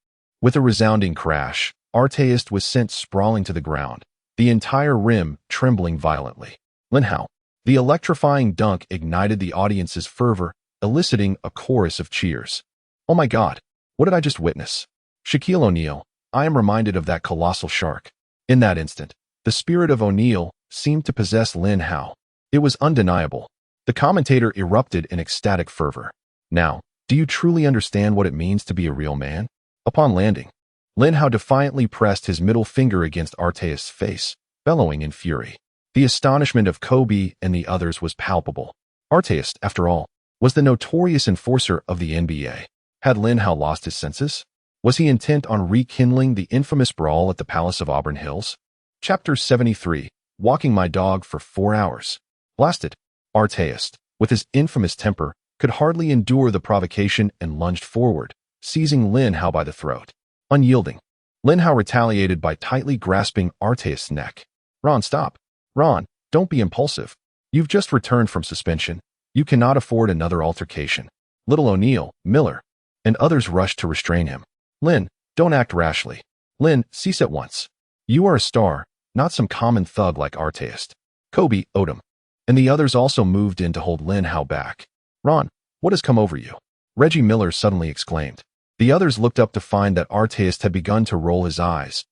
With a resounding crash, Artist was sent sprawling to the ground, the entire rim trembling violently. Lin Hao. The electrifying dunk ignited the audience's fervor, eliciting a chorus of cheers. "Oh my God, what did I just witness? Shaquille O'Neal, I am reminded of that colossal shark." In that instant, the spirit of O'Neal seemed to possess Lin Hao. It was undeniable. The commentator erupted in ecstatic fervor. "Now, do you truly understand what it means to be a real man?" Upon landing, Lin Hao defiantly pressed his middle finger against Artist's face, bellowing in fury. The astonishment of Kobe and the others was palpable. Artist, after all, was the notorious enforcer of the NBA. Had Lin Hao lost his senses? Was he intent on rekindling the infamous brawl at the Palace of Auburn Hills? Chapter 73. Walking my dog for 4 hours. Blasted. Artist, with his infamous temper, could hardly endure the provocation and lunged forward, seizing Lin Hao by the throat. Unyielding, Lin Hao retaliated by tightly grasping Artist's neck. "Ron, stop. Ron, don't be impulsive. You've just returned from suspension. You cannot afford another altercation." Little O'Neal, Miller, and others rushed to restrain him. "Lin, don't act rashly. Lin, cease at once. You are a star, not some common thug like Artist." Kobe, Odom, and the others also moved in to hold Lin Hao back. "Ron, what has come over you?" Reggie Miller suddenly exclaimed. The others looked up to find that Artist had begun to roll his eyes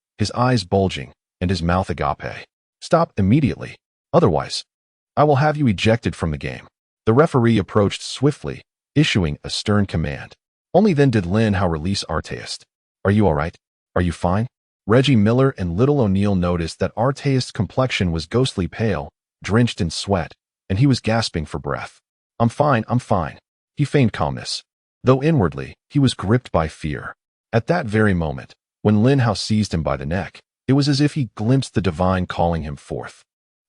bulging, and his mouth agape. "Stop immediately. Otherwise, I will have you ejected from the game." The referee approached swiftly, issuing a stern command. Only then did Lin Hao release Artist. "Are you all right? Are you fine?" Reggie Miller and Little O'Neal noticed that Artist's complexion was ghostly pale, drenched in sweat, and he was gasping for breath. I'm fine. He feigned calmness, though inwardly, he was gripped by fear. At that very moment, when Lin Hao seized him by the neck, it was as if he glimpsed the divine calling him forth.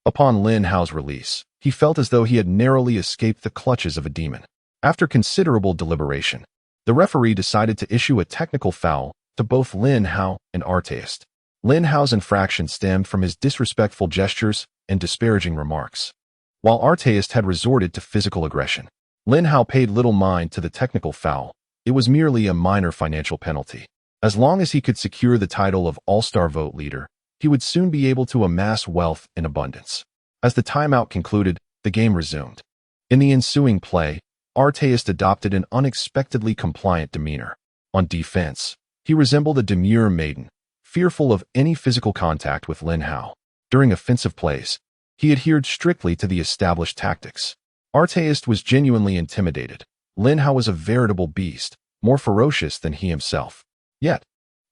Upon Lin Hao's release, he felt as though he had narrowly escaped the clutches of a demon. After considerable deliberation, the referee decided to issue a technical foul to both Lin Hao and Artist. Lin Hao's infraction stemmed from his disrespectful gestures and disparaging remarks, while Artist had resorted to physical aggression. Lin Hao paid little mind to the technical foul. It was merely a minor financial penalty. As long as he could secure the title of All-Star vote leader, he would soon be able to amass wealth in abundance. As the timeout concluded, the game resumed. In the ensuing play, Artist adopted an unexpectedly compliant demeanor. On defense, he resembled a demure maiden, fearful of any physical contact with Lin Hao. During offensive plays, he adhered strictly to the established tactics. Artist was genuinely intimidated. Lin Hao was a veritable beast, more ferocious than he himself. Yet,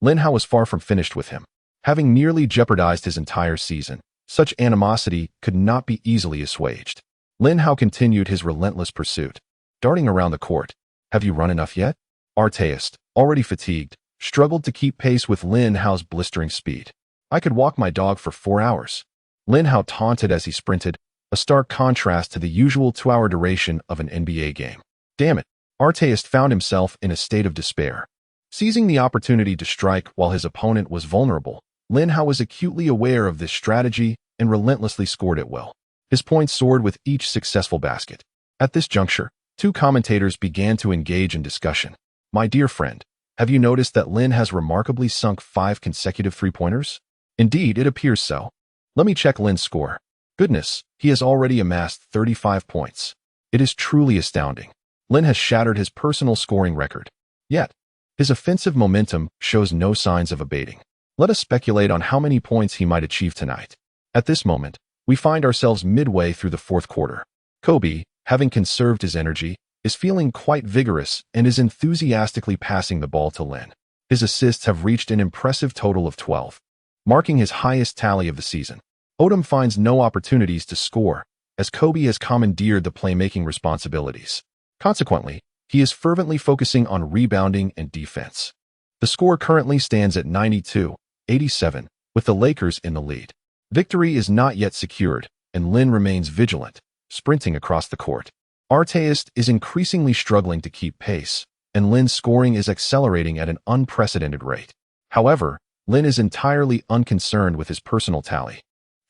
Lin Hao was far from finished with him. Having nearly jeopardized his entire season, such animosity could not be easily assuaged. Lin Hao continued his relentless pursuit, darting around the court. "Have you run enough yet?" Artist, already fatigued, struggled to keep pace with Lin Hao's blistering speed. "I could walk my dog for 4 hours." Lin Hao taunted as he sprinted, a stark contrast to the usual 2-hour duration of an NBA game. Damn it, Artist found himself in a state of despair. Seizing the opportunity to strike while his opponent was vulnerable, Lin Hao was acutely aware of this strategy and relentlessly scored at will. His points soared with each successful basket. At this juncture, two commentators began to engage in discussion. "My dear friend, Have you noticed that Lin has remarkably sunk 5 consecutive three-pointers? Indeed, it appears so. Let me check Lin's score. Goodness, he has already amassed 35 points. It is truly astounding. Lin has shattered his personal scoring record. Yet, his offensive momentum shows no signs of abating. Let us speculate on how many points he might achieve tonight. At this moment, we find ourselves midway through the fourth quarter. Kobe, having conserved his energy, is feeling quite vigorous and is enthusiastically passing the ball to Lin. His assists have reached an impressive total of 12, marking his highest tally of the season. Odom finds no opportunities to score, as Kobe has commandeered the playmaking responsibilities. Consequently, he is fervently focusing on rebounding and defense. The score currently stands at 92-87, with the Lakers in the lead. Victory is not yet secured, and Lin remains vigilant, sprinting across the court. Artest is increasingly struggling to keep pace, and Lin's scoring is accelerating at an unprecedented rate. However, Lin is entirely unconcerned with his personal tally,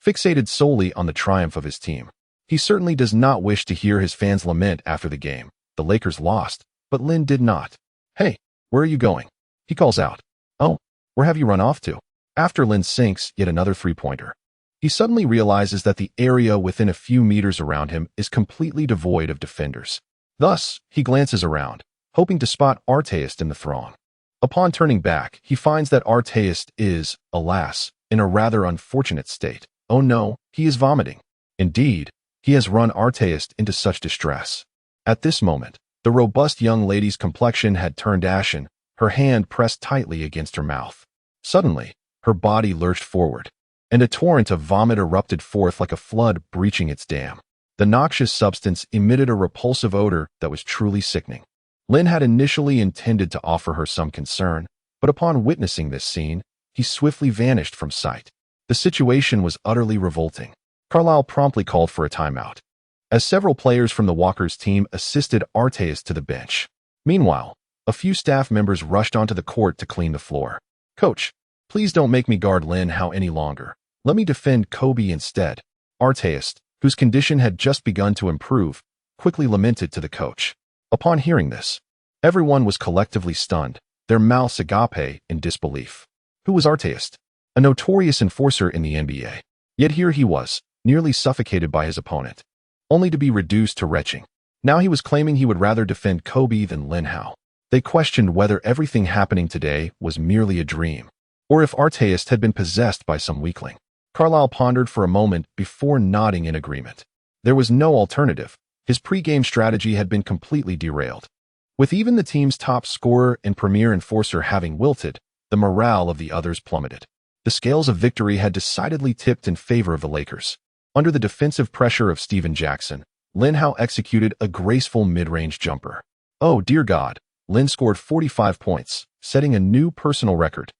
fixated solely on the triumph of his team. He certainly does not wish to hear his fans lament after the game. The Lakers lost, but Lin did not. "Hey, where are you going?" he calls out. "Oh, where have you run off to?" After Lin sinks yet another three-pointer, he suddenly realizes that the area within a few meters around him is completely devoid of defenders. Thus, he glances around, hoping to spot Artest in the throng. Upon turning back, he finds that Artest is, alas, in a rather unfortunate state. Oh no, he is vomiting. Indeed, he has run Artest into such distress. At this moment, the robust young lady's complexion had turned ashen, her hand pressed tightly against her mouth. Suddenly, her body lurched forward, and a torrent of vomit erupted forth like a flood breaching its dam. The noxious substance emitted a repulsive odor that was truly sickening. Lin had initially intended to offer her some concern, but upon witnessing this scene, he swiftly vanished from sight. The situation was utterly revolting. Carlisle promptly called for a timeout, as several players from the Walkers team assisted Artest to the bench. Meanwhile, a few staff members rushed onto the court to clean the floor. "Coach, please don't make me guard Lin Hao any longer. Let me defend Kobe instead." Artest, whose condition had just begun to improve, quickly lamented to the coach. Upon hearing this, everyone was collectively stunned, their mouths agape in disbelief. Who was Artest? A notorious enforcer in the NBA. Yet here he was, nearly suffocated by his opponent, only to be reduced to retching. Now he was claiming he would rather defend Kobe than Lin Hao. They questioned whether everything happening today was merely a dream, or if Artest had been possessed by some weakling. Carlisle pondered for a moment before nodding in agreement. There was no alternative. His pre-game strategy had been completely derailed. With even the team's top scorer and premier enforcer having wilted, the morale of the others plummeted. The scales of victory had decidedly tipped in favor of the Lakers. Under the defensive pressure of Steven Jackson, Lin Hao executed a graceful mid-range jumper. Oh dear God, Lin scored 45 points, setting a new personal record.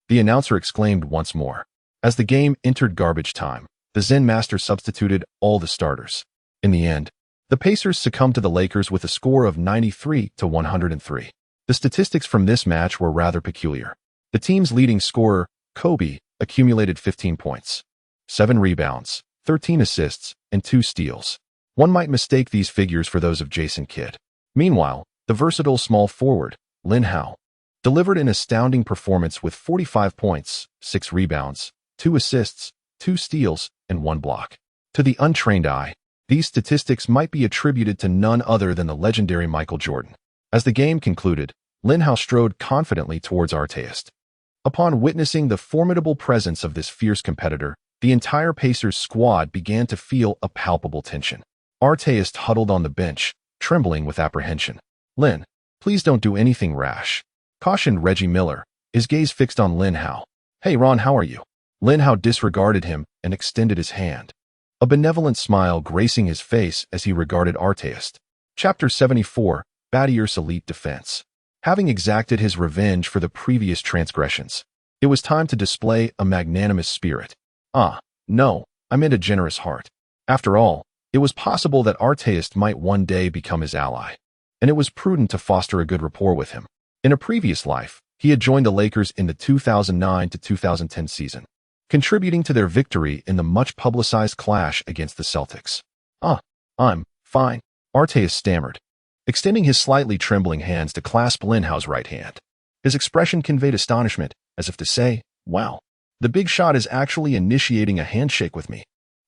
The announcer exclaimed once more. As the game entered garbage time, the Zen Master substituted all the starters. In the end, the Pacers succumbed to the Lakers with a score of 93-103. The statistics from this match were rather peculiar. The team's leading scorer, Kobe, accumulated 15 points, 7 rebounds, 13 assists, and 2 steals. One might mistake these figures for those of Jason Kidd. Meanwhile, the versatile small forward, Lin Hao, delivered an astounding performance with 45 points, 6 rebounds, 2 assists, 2 steals, and 1 block. To the untrained eye, these statistics might be attributed to none other than the legendary Michael Jordan. As the game concluded, Lin Hao strode confidently towards Artest. Upon witnessing the formidable presence of this fierce competitor, the entire Pacers squad began to feel a palpable tension. Artest huddled on the bench, trembling with apprehension. "Lin, please don't do anything rash," cautioned Reggie Miller, his gaze fixed on Lin Hao. "Hey Ron, how are you?" Lin Hao disregarded him and extended his hand, a benevolent smile gracing his face as he regarded Artest. Chapter 74, Badier's Elite Defense. Having exacted his revenge for the previous transgressions, it was time to display a magnanimous spirit. No, I meant a generous heart. After all, it was possible that Artest might one day become his ally, and it was prudent to foster a good rapport with him. In a previous life, he had joined the Lakers in the 2009-2010 season, contributing to their victory in the much-publicized clash against the Celtics. I'm fine," Artest stammered, extending his slightly trembling hands to clasp Lin Hao's right hand. His expression conveyed astonishment, as if to say, "Wow, the big shot is actually initiating a handshake with me."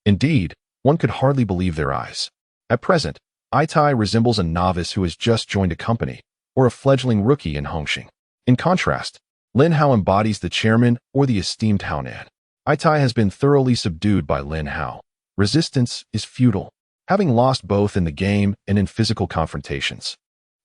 Indeed, one could hardly believe their eyes. At present, Aitai resembles a novice who has just joined a company, or a fledgling rookie in Hongxing. In contrast, Lin Hao embodies the chairman or the esteemed Haonan. Aitai has been thoroughly subdued by Lin Hao. Resistance is futile, having lost both in the game and in physical confrontations.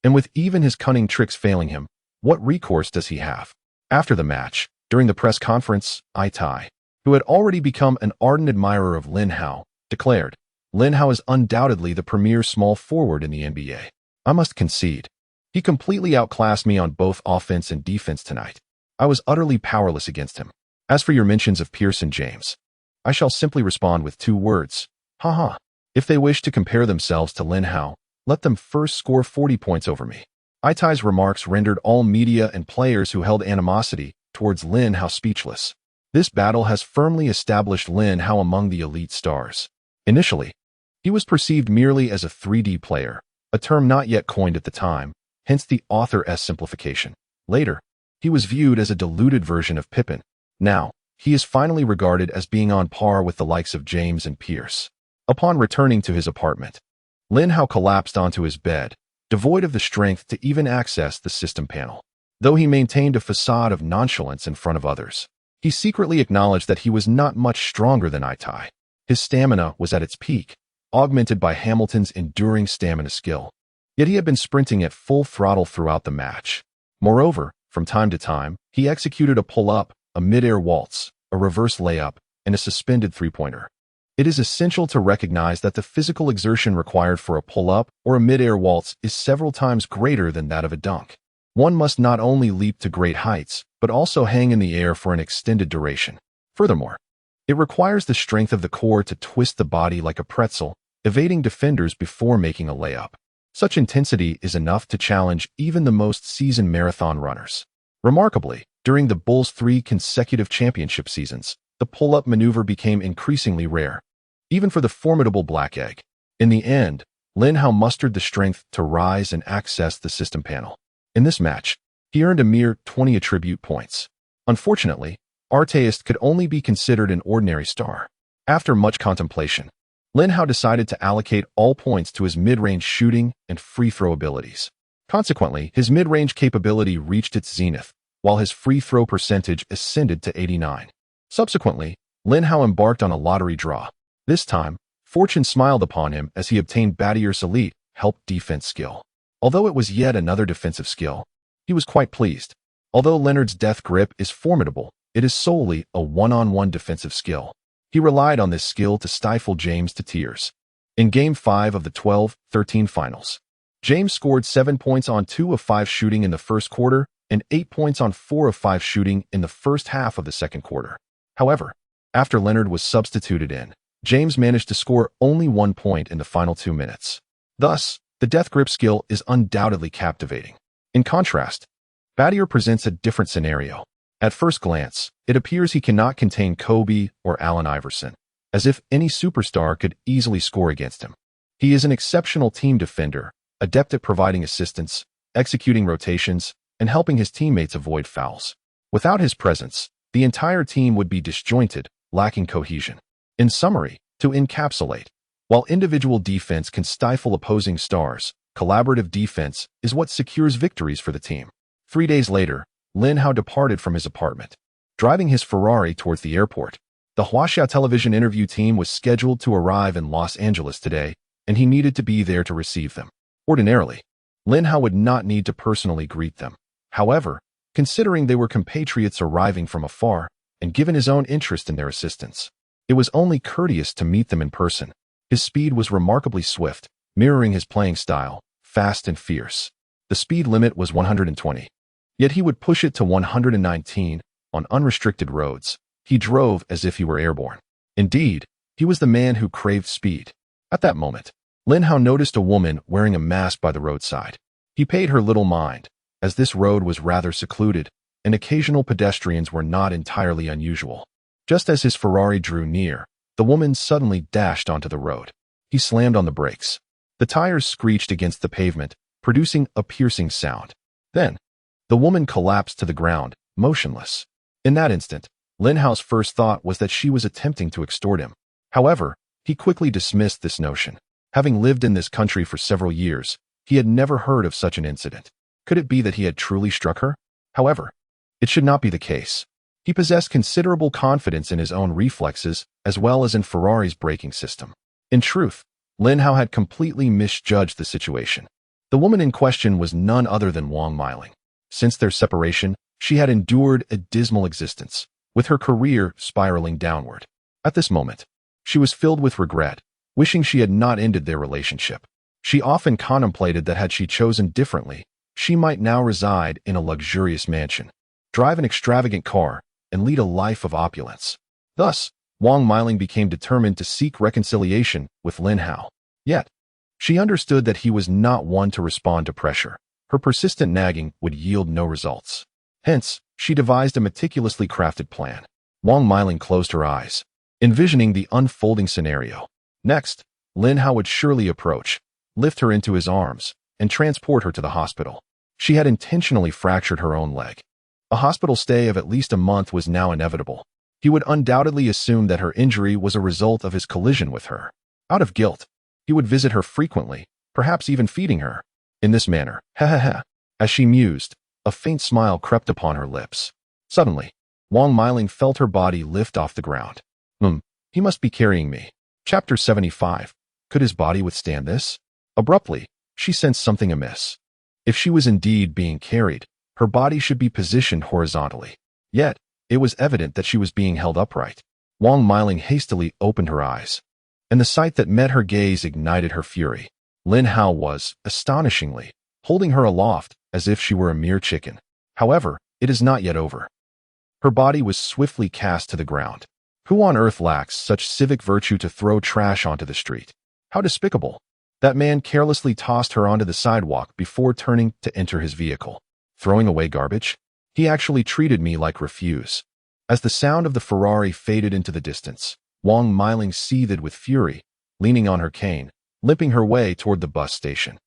And with even his cunning tricks failing him, what recourse does he have? After the match, during the press conference, Aitai, who had already become an ardent admirer of Lin Hao, declared, "Lin Hao is undoubtedly the premier small forward in the NBA. I must concede. He completely outclassed me on both offense and defense tonight. I was utterly powerless against him. As for your mentions of Pierce and James, I shall simply respond with 2 words. Haha. If they wish to compare themselves to Lin Hao, let them first score 40 points over me." Aitai's remarks rendered all media and players who held animosity towards Lin Hao speechless. This battle has firmly established Lin Hao among the elite stars. Initially, he was perceived merely as a 3D player, a term not yet coined at the time, hence the author's simplification. Later, he was viewed as a diluted version of Pippen. Now, he is finally regarded as being on par with the likes of James and Pierce. Upon returning to his apartment, Lin Hao collapsed onto his bed, devoid of the strength to even access the system panel. Though he maintained a facade of nonchalance in front of others, he secretly acknowledged that he was not much stronger than Aitai. His stamina was at its peak, augmented by Hamilton's enduring stamina skill. Yet he had been sprinting at full throttle throughout the match. Moreover, from time to time, he executed a pull-up, a mid-air waltz, a reverse layup, and a suspended three-pointer. It is essential to recognize that the physical exertion required for a pull-up or a mid-air waltz is several times greater than that of a dunk. One must not only leap to great heights, but also hang in the air for an extended duration. Furthermore, it requires the strength of the core to twist the body like a pretzel, evading defenders before making a layup. Such intensity is enough to challenge even the most seasoned marathon runners. Remarkably, during the Bulls' 3 consecutive championship seasons, the pull-up maneuver became increasingly rare, even for the formidable Black Egg. In the end, Lin Hao mustered the strength to rise and access the system panel. In this match, he earned a mere 20 attribute points. Unfortunately, Artaist could only be considered an ordinary star. After much contemplation, Lin Hao decided to allocate all points to his mid-range shooting and free-throw abilities. Consequently, his mid-range capability reached its zenith, while his free-throw percentage ascended to 89. Subsequently, Lin Hao embarked on a lottery draw. This time, fortune smiled upon him as he obtained Batier's elite help defense skill. Although it was yet another defensive skill, he was quite pleased. Although Leonard's death grip is formidable, it is solely a one-on-one defensive skill. He relied on this skill to stifle James to tears. In Game 5 of the 12-13 finals, James scored 7 points on 2 of 5 shooting in the first quarter and 8 points on 4 of 5 shooting in the first half of the second quarter. However, after Leonard was substituted in, James managed to score only 1 point in the final 2 minutes. Thus, the death grip skill is undoubtedly captivating. In contrast, Batier presents a different scenario. At first glance, it appears he cannot contain Kobe or Allen Iverson, as if any superstar could easily score against him. He is an exceptional team defender, adept at providing assistance, executing rotations, and helping his teammates avoid fouls. Without his presence, the entire team would be disjointed, lacking cohesion. In summary, to encapsulate, while individual defense can stifle opposing stars, collaborative defense is what secures victories for the team. 3 days later, Lin Hao departed from his apartment, driving his Ferrari towards the airport. The Huaxia television interview team was scheduled to arrive in Los Angeles today, and he needed to be there to receive them. Ordinarily, Lin Hao would not need to personally greet them. However, considering they were compatriots arriving from afar, and given his own interest in their assistance, it was only courteous to meet them in person. His speed was remarkably swift, mirroring his playing style, fast and fierce. The speed limit was 120. Yet he would push it to 119 on unrestricted roads. He drove as if he were airborne. Indeed, he was the man who craved speed. At that moment, Lin Hao noticed a woman wearing a mask by the roadside. He paid her little mind, as this road was rather secluded, and occasional pedestrians were not entirely unusual. Just as his Ferrari drew near, the woman suddenly dashed onto the road. He slammed on the brakes. The tires screeched against the pavement, producing a piercing sound. Then, The woman collapsed to the ground, motionless. In that instant, Lin Hao's first thought was that she was attempting to extort him. However, he quickly dismissed this notion. Having lived in this country for several years, he had never heard of such an incident. Could it be that he had truly struck her? However, it should not be the case. He possessed considerable confidence in his own reflexes as well as in Ferrari's braking system. In truth, Lin Hao had completely misjudged the situation. The woman in question was none other than Wang Miling. Since their separation, she had endured a dismal existence, with her career spiraling downward. At this moment, she was filled with regret, wishing she had not ended their relationship. She often contemplated that had she chosen differently, she might now reside in a luxurious mansion, drive an extravagant car, and lead a life of opulence. Thus, Wang Miling became determined to seek reconciliation with Lin Hao. Yet, she understood that he was not one to respond to pressure. Her persistent nagging would yield no results. Hence, she devised a meticulously crafted plan. Wang Miling closed her eyes, envisioning the unfolding scenario. Next, Lin Hao would surely approach, lift her into his arms, and transport her to the hospital. She had intentionally fractured her own leg. A hospital stay of at least a month was now inevitable. He would undoubtedly assume that her injury was a result of his collision with her. Out of guilt, he would visit her frequently, perhaps even feeding her. In this manner, as she mused, a faint smile crept upon her lips. Suddenly, Wang Miling felt her body lift off the ground. He must be carrying me. Chapter 75. Could his body withstand this? Abruptly, she sensed something amiss. If she was indeed being carried, her body should be positioned horizontally. Yet, it was evident that she was being held upright. Wang Miling hastily opened her eyes, and the sight that met her gaze ignited her fury. Lin Hao was, astonishingly, holding her aloft as if she were a mere chicken. However, it is not yet over. Her body was swiftly cast to the ground. Who on earth lacks such civic virtue to throw trash onto the street? How despicable! That man carelessly tossed her onto the sidewalk before turning to enter his vehicle. Throwing away garbage? He actually treated me like refuse. As the sound of the Ferrari faded into the distance, Wang Miling seethed with fury, leaning on her cane, limping her way toward the bus station.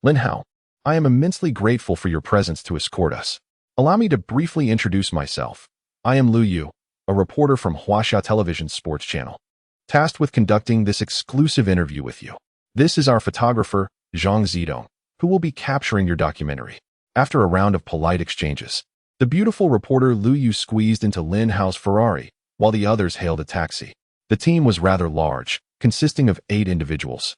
Lin Hao, I am immensely grateful for your presence to escort us. Allow me to briefly introduce myself. I am Lu Yu, a reporter from Huaxia Television's sports channel, tasked with conducting this exclusive interview with you. This is our photographer, Zhang Zidong, who will be capturing your documentary. After a round of polite exchanges, the beautiful reporter Lu Yu squeezed into Lin Hao's Ferrari, while the others hailed a taxi. The team was rather large, consisting of 8 individuals,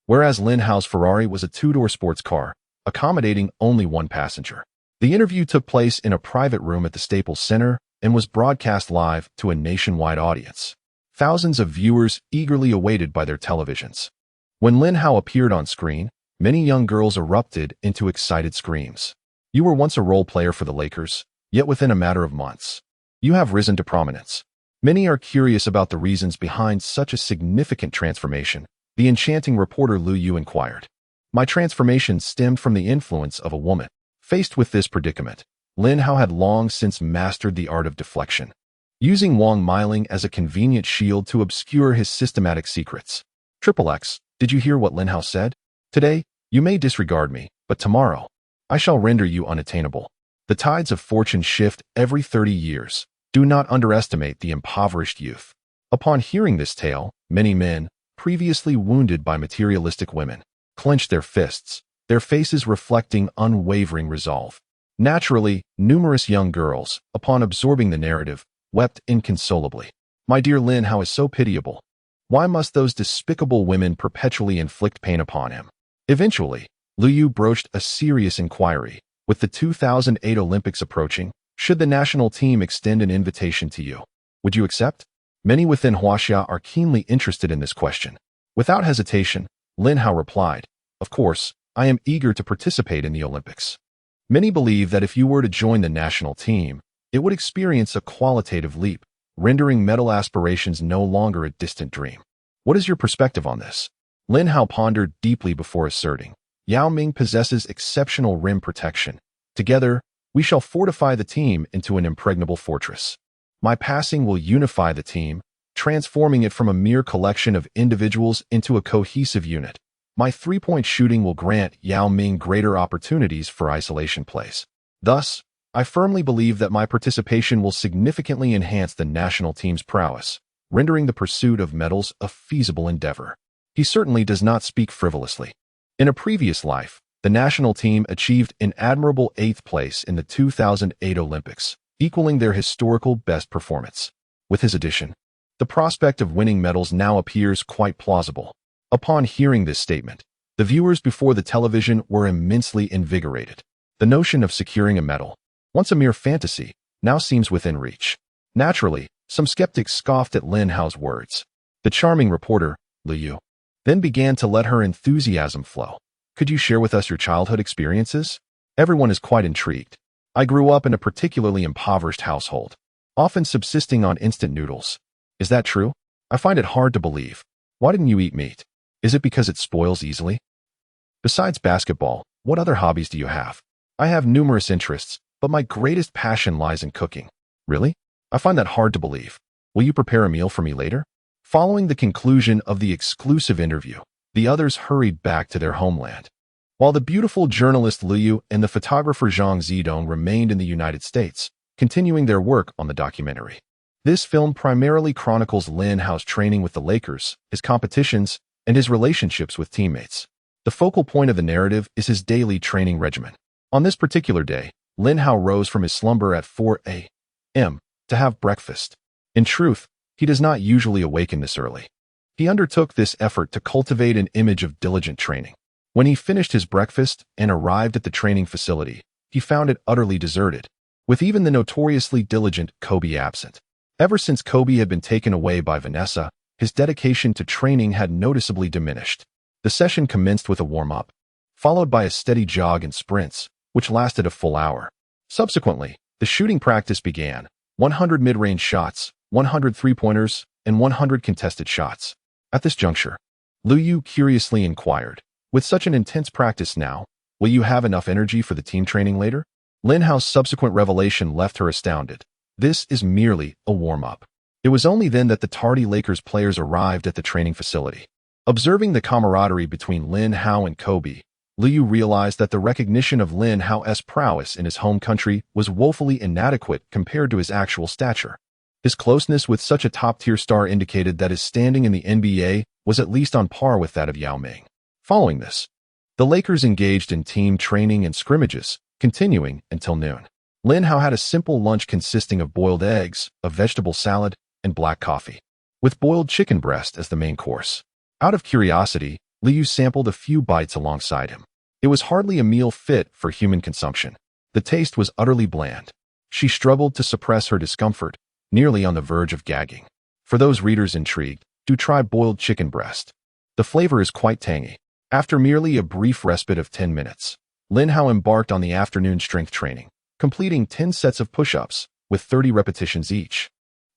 whereas Lin Hao's Ferrari was a 2-door sports car, accommodating only 1 passenger. The interview took place in a private room at the Staples Center and was broadcast live to a nationwide audience. Thousands of viewers eagerly awaited by their televisions. When Lin Hao appeared on screen, many young girls erupted into excited screams. You were once a role player for the Lakers, yet within a matter of months, you have risen to prominence. Many are curious about the reasons behind such a significant transformation, the enchanting reporter Lu Yu inquired. My transformation stemmed from the influence of a woman. Faced with this predicament, Lin Hao had long since mastered the art of deflection, using Wang Miling as a convenient shield to obscure his systematic secrets. XXX, did you hear what Lin Hao said? Today, you may disregard me, but tomorrow, I shall render you unattainable. The tides of fortune shift every 30 years. Do not underestimate the impoverished youth. Upon hearing this tale, many men, previously wounded by materialistic women, clenched their fists, their faces reflecting unwavering resolve. Naturally, numerous young girls, upon absorbing the narrative, wept inconsolably. My dear Lin, how is so pitiable? Why must those despicable women perpetually inflict pain upon him? Eventually, Lu Yu broached a serious inquiry. With the 2008 Olympics approaching, should the national team extend an invitation to you? Would you accept? Many within Huaxia are keenly interested in this question. Without hesitation, Lin Hao replied, Of course, I am eager to participate in the Olympics. Many believe that if you were to join the national team, it would experience a qualitative leap, rendering medal aspirations no longer a distant dream. What is your perspective on this? Lin Hao pondered deeply before asserting, Yao Ming possesses exceptional rim protection. Together, we shall fortify the team into an impregnable fortress. My passing will unify the team, transforming it from a mere collection of individuals into a cohesive unit. My 3-point shooting will grant Yao Ming greater opportunities for isolation plays. Thus, I firmly believe that my participation will significantly enhance the national team's prowess, rendering the pursuit of medals a feasible endeavor. He certainly does not speak frivolously. In a previous life, the national team achieved an admirable 8th place in the 2008 Olympics, equaling their historical best performance. With his addition, the prospect of winning medals now appears quite plausible. Upon hearing this statement, the viewers before the television were immensely invigorated. The notion of securing a medal, once a mere fantasy, now seems within reach. Naturally, some skeptics scoffed at Lin Hao's words. The charming reporter, Liu, then began to let her enthusiasm flow. Could you share with us your childhood experiences? Everyone is quite intrigued. I grew up in a particularly impoverished household, often subsisting on instant noodles. Is that true? I find it hard to believe. Why didn't you eat meat? Is it because it spoils easily? Besides basketball, what other hobbies do you have? I have numerous interests, but my greatest passion lies in cooking. Really? I find that hard to believe. Will you prepare a meal for me later? Following the conclusion of the exclusive interview, the others hurried back to their homeland, while the beautiful journalist Liu and the photographer Zhang Zidong remained in the United States, continuing their work on the documentary. This film primarily chronicles Lin Hao's training with the Lakers, his competitions, and his relationships with teammates. The focal point of the narrative is his daily training regimen. On this particular day, Lin Hao rose from his slumber at 4 a.m. to have breakfast. In truth, he does not usually awaken this early. He undertook this effort to cultivate an image of diligent training. When he finished his breakfast and arrived at the training facility, he found it utterly deserted, with even the notoriously diligent Kobe absent. Ever since Kobe had been taken away by Vanessa, his dedication to training had noticeably diminished. The session commenced with a warm-up, followed by a steady jog and sprints, which lasted a full hour. Subsequently, the shooting practice began: 100 mid-range shots, 100 three-pointers, and 100 contested shots. At this juncture, Liu curiously inquired, with such an intense practice now, will you have enough energy for the team training later? Lin Hao's subsequent revelation left her astounded. This is merely a warm-up. It was only then that the tardy Lakers players arrived at the training facility. Observing the camaraderie between Lin Hao and Kobe, Liu realized that the recognition of Lin Hao's prowess in his home country was woefully inadequate compared to his actual stature. His closeness with such a top-tier star indicated that his standing in the NBA was at least on par with that of Yao Ming. Following this, the Lakers engaged in team training and scrimmages, continuing until noon. Lin Hao had a simple lunch consisting of boiled eggs, a vegetable salad, and black coffee, with boiled chicken breast as the main course. Out of curiosity, Liu sampled a few bites alongside him. It was hardly a meal fit for human consumption. The taste was utterly bland. She struggled to suppress her discomfort, nearly on the verge of gagging. For those readers intrigued, do try boiled chicken breast. The flavor is quite tangy. After merely a brief respite of 10 minutes, Lin Hao embarked on the afternoon strength training, completing 10 sets of push-ups, with 30 repetitions each,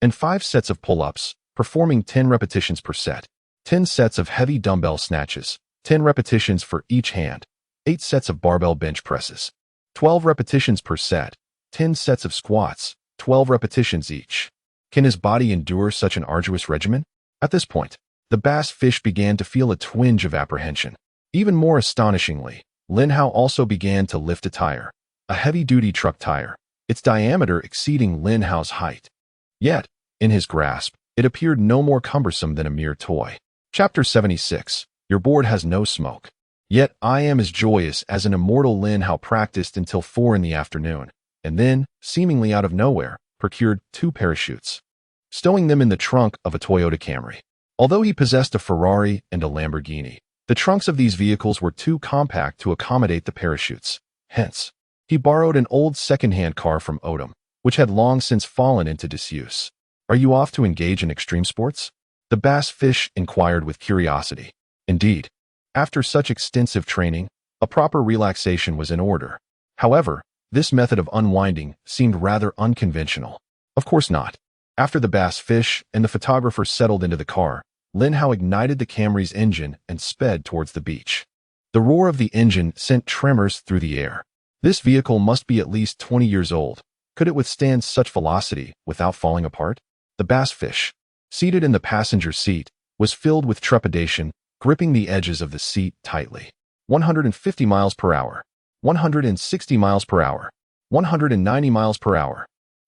and 5 sets of pull-ups, performing 10 repetitions per set, 10 sets of heavy dumbbell snatches, 10 repetitions for each hand, 8 sets of barbell bench presses, 12 repetitions per set, 10 sets of squats, 12 repetitions each. Can his body endure such an arduous regimen? At this point, the bass fish began to feel a twinge of apprehension. Even more astonishingly, Lin Hao also began to lift a tire, a heavy-duty truck tire, its diameter exceeding Lin Hao's height. Yet, in his grasp, it appeared no more cumbersome than a mere toy. Chapter 76. Your board has no smoke. Yet I am as joyous as an immortal Lin Hao practiced until 4 in the afternoon, and then, seemingly out of nowhere, procured 2 parachutes, stowing them in the trunk of a Toyota Camry. Although he possessed a Ferrari and a Lamborghini, the trunks of these vehicles were too compact to accommodate the parachutes. Hence, he borrowed an old second-hand car from Odom, which had long since fallen into disuse. Are you off to engage in extreme sports? The bass fish inquired with curiosity. Indeed, after such extensive training, a proper relaxation was in order. However, this method of unwinding seemed rather unconventional. Of course not. After the bass fish and the photographer settled into the car, Lin Hao ignited the Camry's engine and sped towards the beach. The roar of the engine sent tremors through the air. This vehicle must be at least 20 years old. Could it withstand such velocity without falling apart? The bass fish, seated in the passenger seat, was filled with trepidation, gripping the edges of the seat tightly. 150 miles per hour. 160 miles per hour. 190 miles per hour.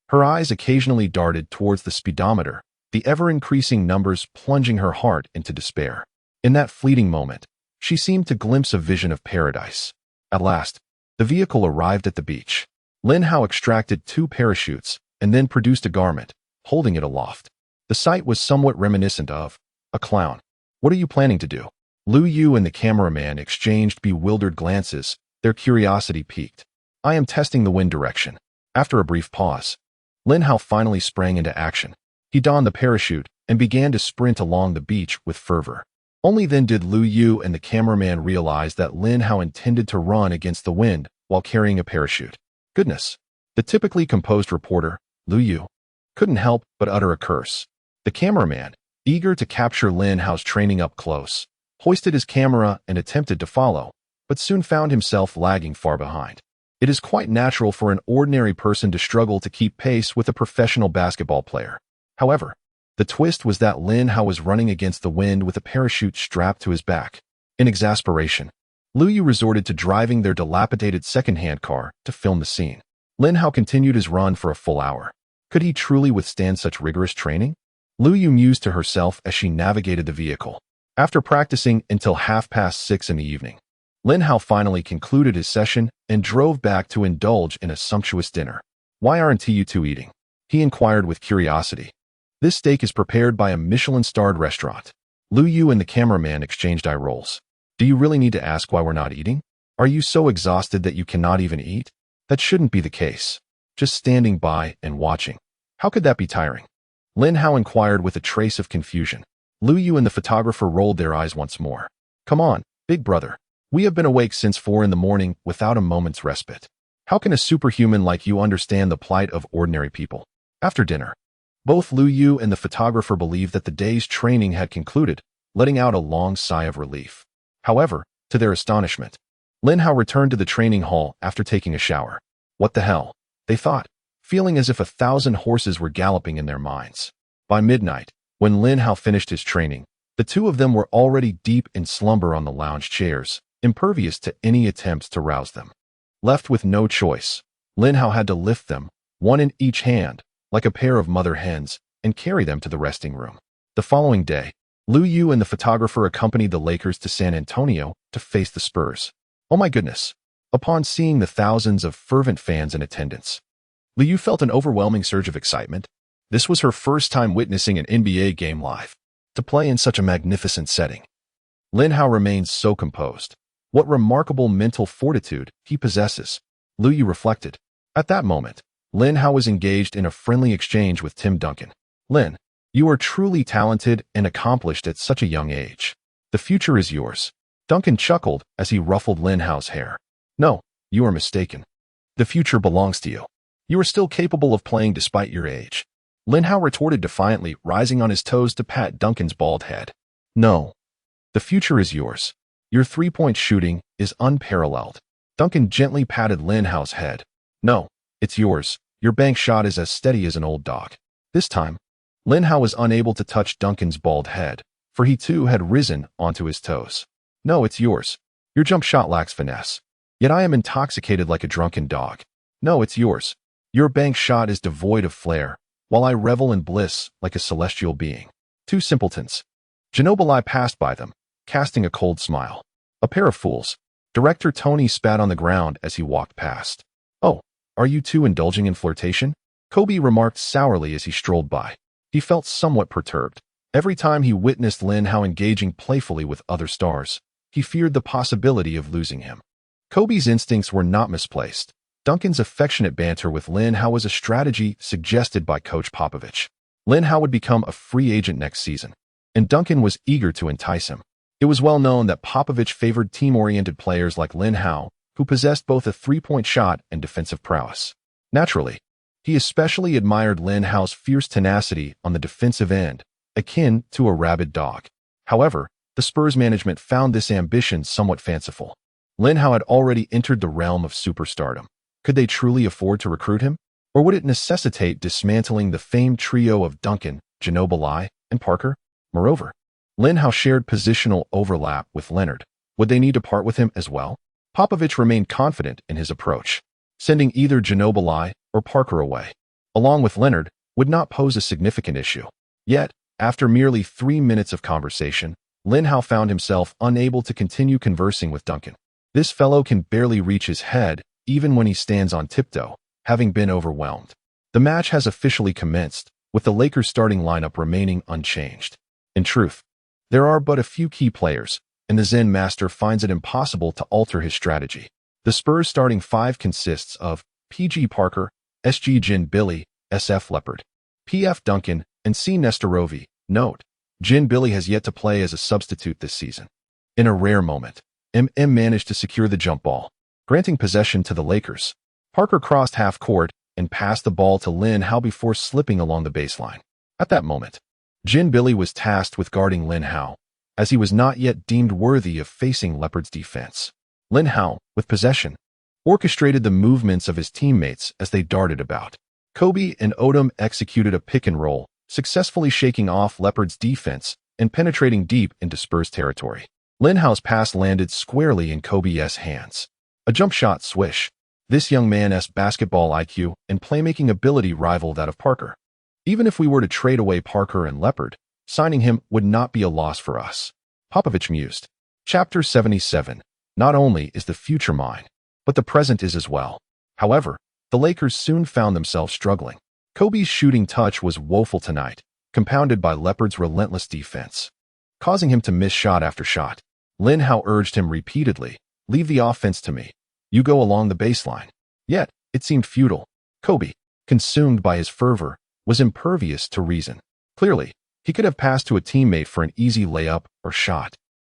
Her eyes occasionally darted towards the speedometer, the ever-increasing numbers plunging her heart into despair. In that fleeting moment, she seemed to glimpse a vision of paradise. At last, the vehicle arrived at the beach. Lin Hao extracted 2 parachutes and then produced a garment, holding it aloft. The sight was somewhat reminiscent of a clown. "What are you planning to do?" Lu Yu and the cameraman exchanged bewildered glances, their curiosity piqued. "I am testing the wind direction." After a brief pause, Lin Hao finally sprang into action. He donned the parachute and began to sprint along the beach with fervor. Only then did Lu Yu and the cameraman realize that Lin Hao intended to run against the wind while carrying a parachute. Goodness! The typically composed reporter, Lu Yu, couldn't help but utter a curse. The cameraman, eager to capture Lin Hao's training up close, hoisted his camera and attempted to follow, but soon found himself lagging far behind. It is quite natural for an ordinary person to struggle to keep pace with a professional basketball player. However, the twist was that Lin Hao was running against the wind with a parachute strapped to his back. In exasperation, Lu Yu resorted to driving their dilapidated second-hand car to film the scene. Lin Hao continued his run for a full hour. Could he truly withstand such rigorous training? Lu Yu mused to herself as she navigated the vehicle. After practicing until 6:30 in the evening, Lin Hao finally concluded his session and drove back to indulge in a sumptuous dinner. "Why aren't you two eating?" he inquired with curiosity. "This steak is prepared by a Michelin-starred restaurant." Lu Yu and the cameraman exchanged eye rolls. "Do you really need to ask why we're not eating? Are you so exhausted that you cannot even eat? That shouldn't be the case. Just standing by and watching. How could that be tiring?" Lin Hao inquired with a trace of confusion. Lu Yu and the photographer rolled their eyes once more. "Come on, big brother. We have been awake since 4 in the morning without a moment's respite. How can a superhuman like you understand the plight of ordinary people?" After dinner, both Lu Yu and the photographer believed that the day's training had concluded, letting out a long sigh of relief. However, to their astonishment, Lin Hao returned to the training hall after taking a shower. What the hell? They thought, feeling as if 1,000 horses were galloping in their minds. By midnight, when Lin Hao finished his training, the two of them were already deep in slumber on the lounge chairs, impervious to any attempts to rouse them. Left with no choice, Lin Hao had to lift them, one in each hand, like a pair of mother hens, and carry them to the resting room. The following day, Lu Yu and the photographer accompanied the Lakers to San Antonio to face the Spurs. Oh my goodness! Upon seeing the thousands of fervent fans in attendance, Lu Yu felt an overwhelming surge of excitement. This was her first time witnessing an NBA game live. To play in such a magnificent setting. Lin Hao remains so composed. What remarkable mental fortitude he possesses, Lu Yu reflected. At that moment, Lin Hao was engaged in a friendly exchange with Tim Duncan. "Lin, you are truly talented and accomplished at such a young age. The future is yours." Duncan chuckled as he ruffled Lin Hao's hair. "No, you are mistaken. The future belongs to you. You are still capable of playing despite your age." Lin Hao retorted defiantly, rising on his toes to pat Duncan's bald head. "No. The future is yours. Your three-point shooting is unparalleled." Duncan gently patted Lin Hao's head. "No, it's yours. Your bank shot is as steady as an old dog." This time, Lin Hao was unable to touch Duncan's bald head, for he too had risen onto his toes. "No, it's yours. Your jump shot lacks finesse. Yet I am intoxicated like a drunken dog." "No, it's yours. Your bank shot is devoid of flair, while I revel in bliss like a celestial being." Two simpletons. Ginobili passed by them, casting a cold smile. "A pair of fools." Director Tony spat on the ground as he walked past. "Oh, are you two indulging in flirtation?" Kobe remarked sourly as he strolled by. He felt somewhat perturbed. Every time he witnessed Lin Hao engaging playfully with other stars, he feared the possibility of losing him. Kobe's instincts were not misplaced. Duncan's affectionate banter with Lin Hao was a strategy suggested by Coach Popovich. Lin Hao would become a free agent next season, and Duncan was eager to entice him. It was well known that Popovich favored team-oriented players like Lin Hao, who possessed both a three-point shot and defensive prowess. Naturally, he especially admired Lin Hao's fierce tenacity on the defensive end, akin to a rabid dog. However, the Spurs management found this ambition somewhat fanciful. Lin Hao had already entered the realm of superstardom. Could they truly afford to recruit him? Or would it necessitate dismantling the famed trio of Duncan, Ginobili, and Parker? Moreover, Lin Hao shared positional overlap with Leonard. Would they need to part with him as well? Popovich remained confident in his approach. Sending either Ginobili or Parker away, along with Leonard, would not pose a significant issue. Yet, after merely 3 minutes of conversation, Lin Hao found himself unable to continue conversing with Duncan. This fellow can barely reach his head, even when he stands on tiptoe, having been overwhelmed. The match has officially commenced, with the Lakers' starting lineup remaining unchanged. In truth, there are but a few key players, and the Zen Master finds it impossible to alter his strategy. The Spurs' starting five consists of P.G. Parker, S.G. Gin Billy, S.F. Leopard, P.F. Duncan, and C. Nestorovi. Note: Gin Billy has yet to play as a substitute this season. In a rare moment, M.M. managed to secure the jump ball, granting possession to the Lakers. Parker crossed half court and passed the ball to Lin Hao before slipping along the baseline. At that moment, Gin Billy was tasked with guarding Lin Hao, as he was not yet deemed worthy of facing Leopard's defense. Lin Hao, with possession, orchestrated the movements of his teammates as they darted about. Kobe and Odom executed a pick and roll, successfully shaking off Leopard's defense and penetrating deep into Spurs territory. Lin Hao's pass landed squarely in Kobe's hands. A jump shot swish. This young man's basketball IQ and playmaking ability rivaled that of Parker. Even if we were to trade away Parker and Leopard, signing him would not be a loss for us. Popovich mused. Chapter 77. Not only is the future mine, but the present is as well. However, the Lakers soon found themselves struggling. Kobe's shooting touch was woeful tonight, compounded by Leopard's relentless defense, causing him to miss shot after shot. Lin Hao urged him repeatedly, "Leave the offense to me. You go along the baseline." Yet, it seemed futile. Kobe, consumed by his fervor, was impervious to reason. Clearly, he could have passed to a teammate for an easy layup or shot.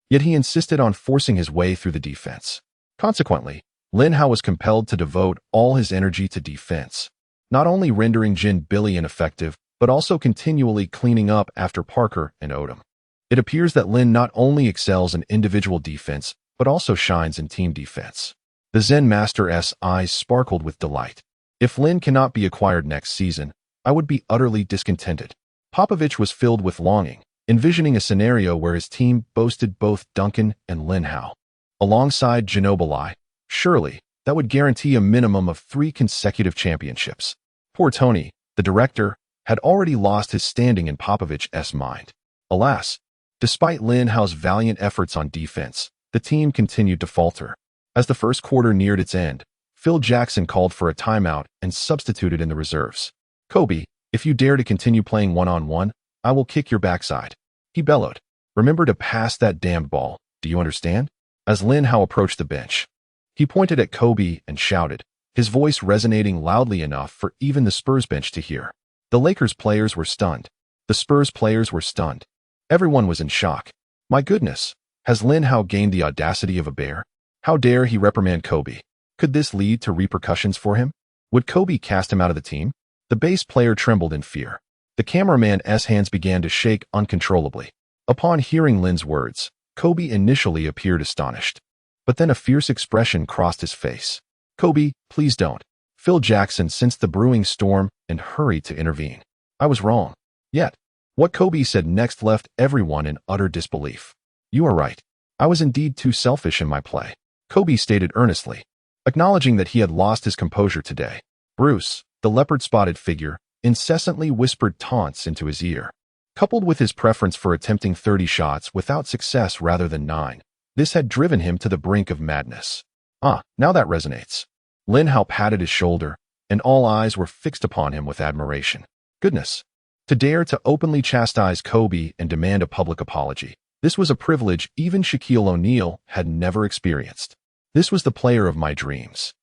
Yet he insisted on forcing his way through the defense. Consequently, Lin Hao was compelled to devote all his energy to defense, not only rendering Gin Billy ineffective, but also continually cleaning up after Parker and Odom. It appears that Lin not only excels in individual defense, but also shines in team defense. The Zen Master's eyes sparkled with delight. If Lin cannot be acquired next season, I would be utterly discontented. Popovich was filled with longing, envisioning a scenario where his team boasted both Duncan and Lin Hao, alongside Ginobili. Surely, that would guarantee a minimum of 3 consecutive championships. Poor Tony, the director, had already lost his standing in Popovich's mind. Alas, despite Lin Hao's valiant efforts on defense, the team continued to falter. As the first quarter neared its end, Phil Jackson called for a timeout and substituted in the reserves. "Kobe, if you dare to continue playing one-on-one, I will kick your backside," he bellowed. "Remember to pass that damned ball, do you understand?" As Lin Hao approached the bench, he pointed at Kobe and shouted, his voice resonating loudly enough for even the Spurs bench to hear. The Lakers players were stunned. The Spurs players were stunned. Everyone was in shock. My goodness, has Lin Hao gained the audacity of a bear? How dare he reprimand Kobe? Could this lead to repercussions for him? Would Kobe cast him out of the team? The bass player trembled in fear. The cameraman's hands began to shake uncontrollably. Upon hearing Lin's words, Kobe initially appeared astonished. But then a fierce expression crossed his face. "Kobe, please don't." Phil Jackson sensed the brewing storm and hurried to intervene. "I was wrong." Yet, what Kobe said next left everyone in utter disbelief. "You are right. I was indeed too selfish in my play," Kobe stated earnestly, acknowledging that he had lost his composure today. Bruce, the leopard-spotted figure, incessantly whispered taunts into his ear. Coupled with his preference for attempting 30 shots without success rather than 9, this had driven him to the brink of madness. Now that resonates. Lin Hao patted his shoulder, and all eyes were fixed upon him with admiration. Goodness. To dare to openly chastise Kobe and demand a public apology. This was a privilege even Shaquille O'Neal had never experienced. This was the player of my dreams.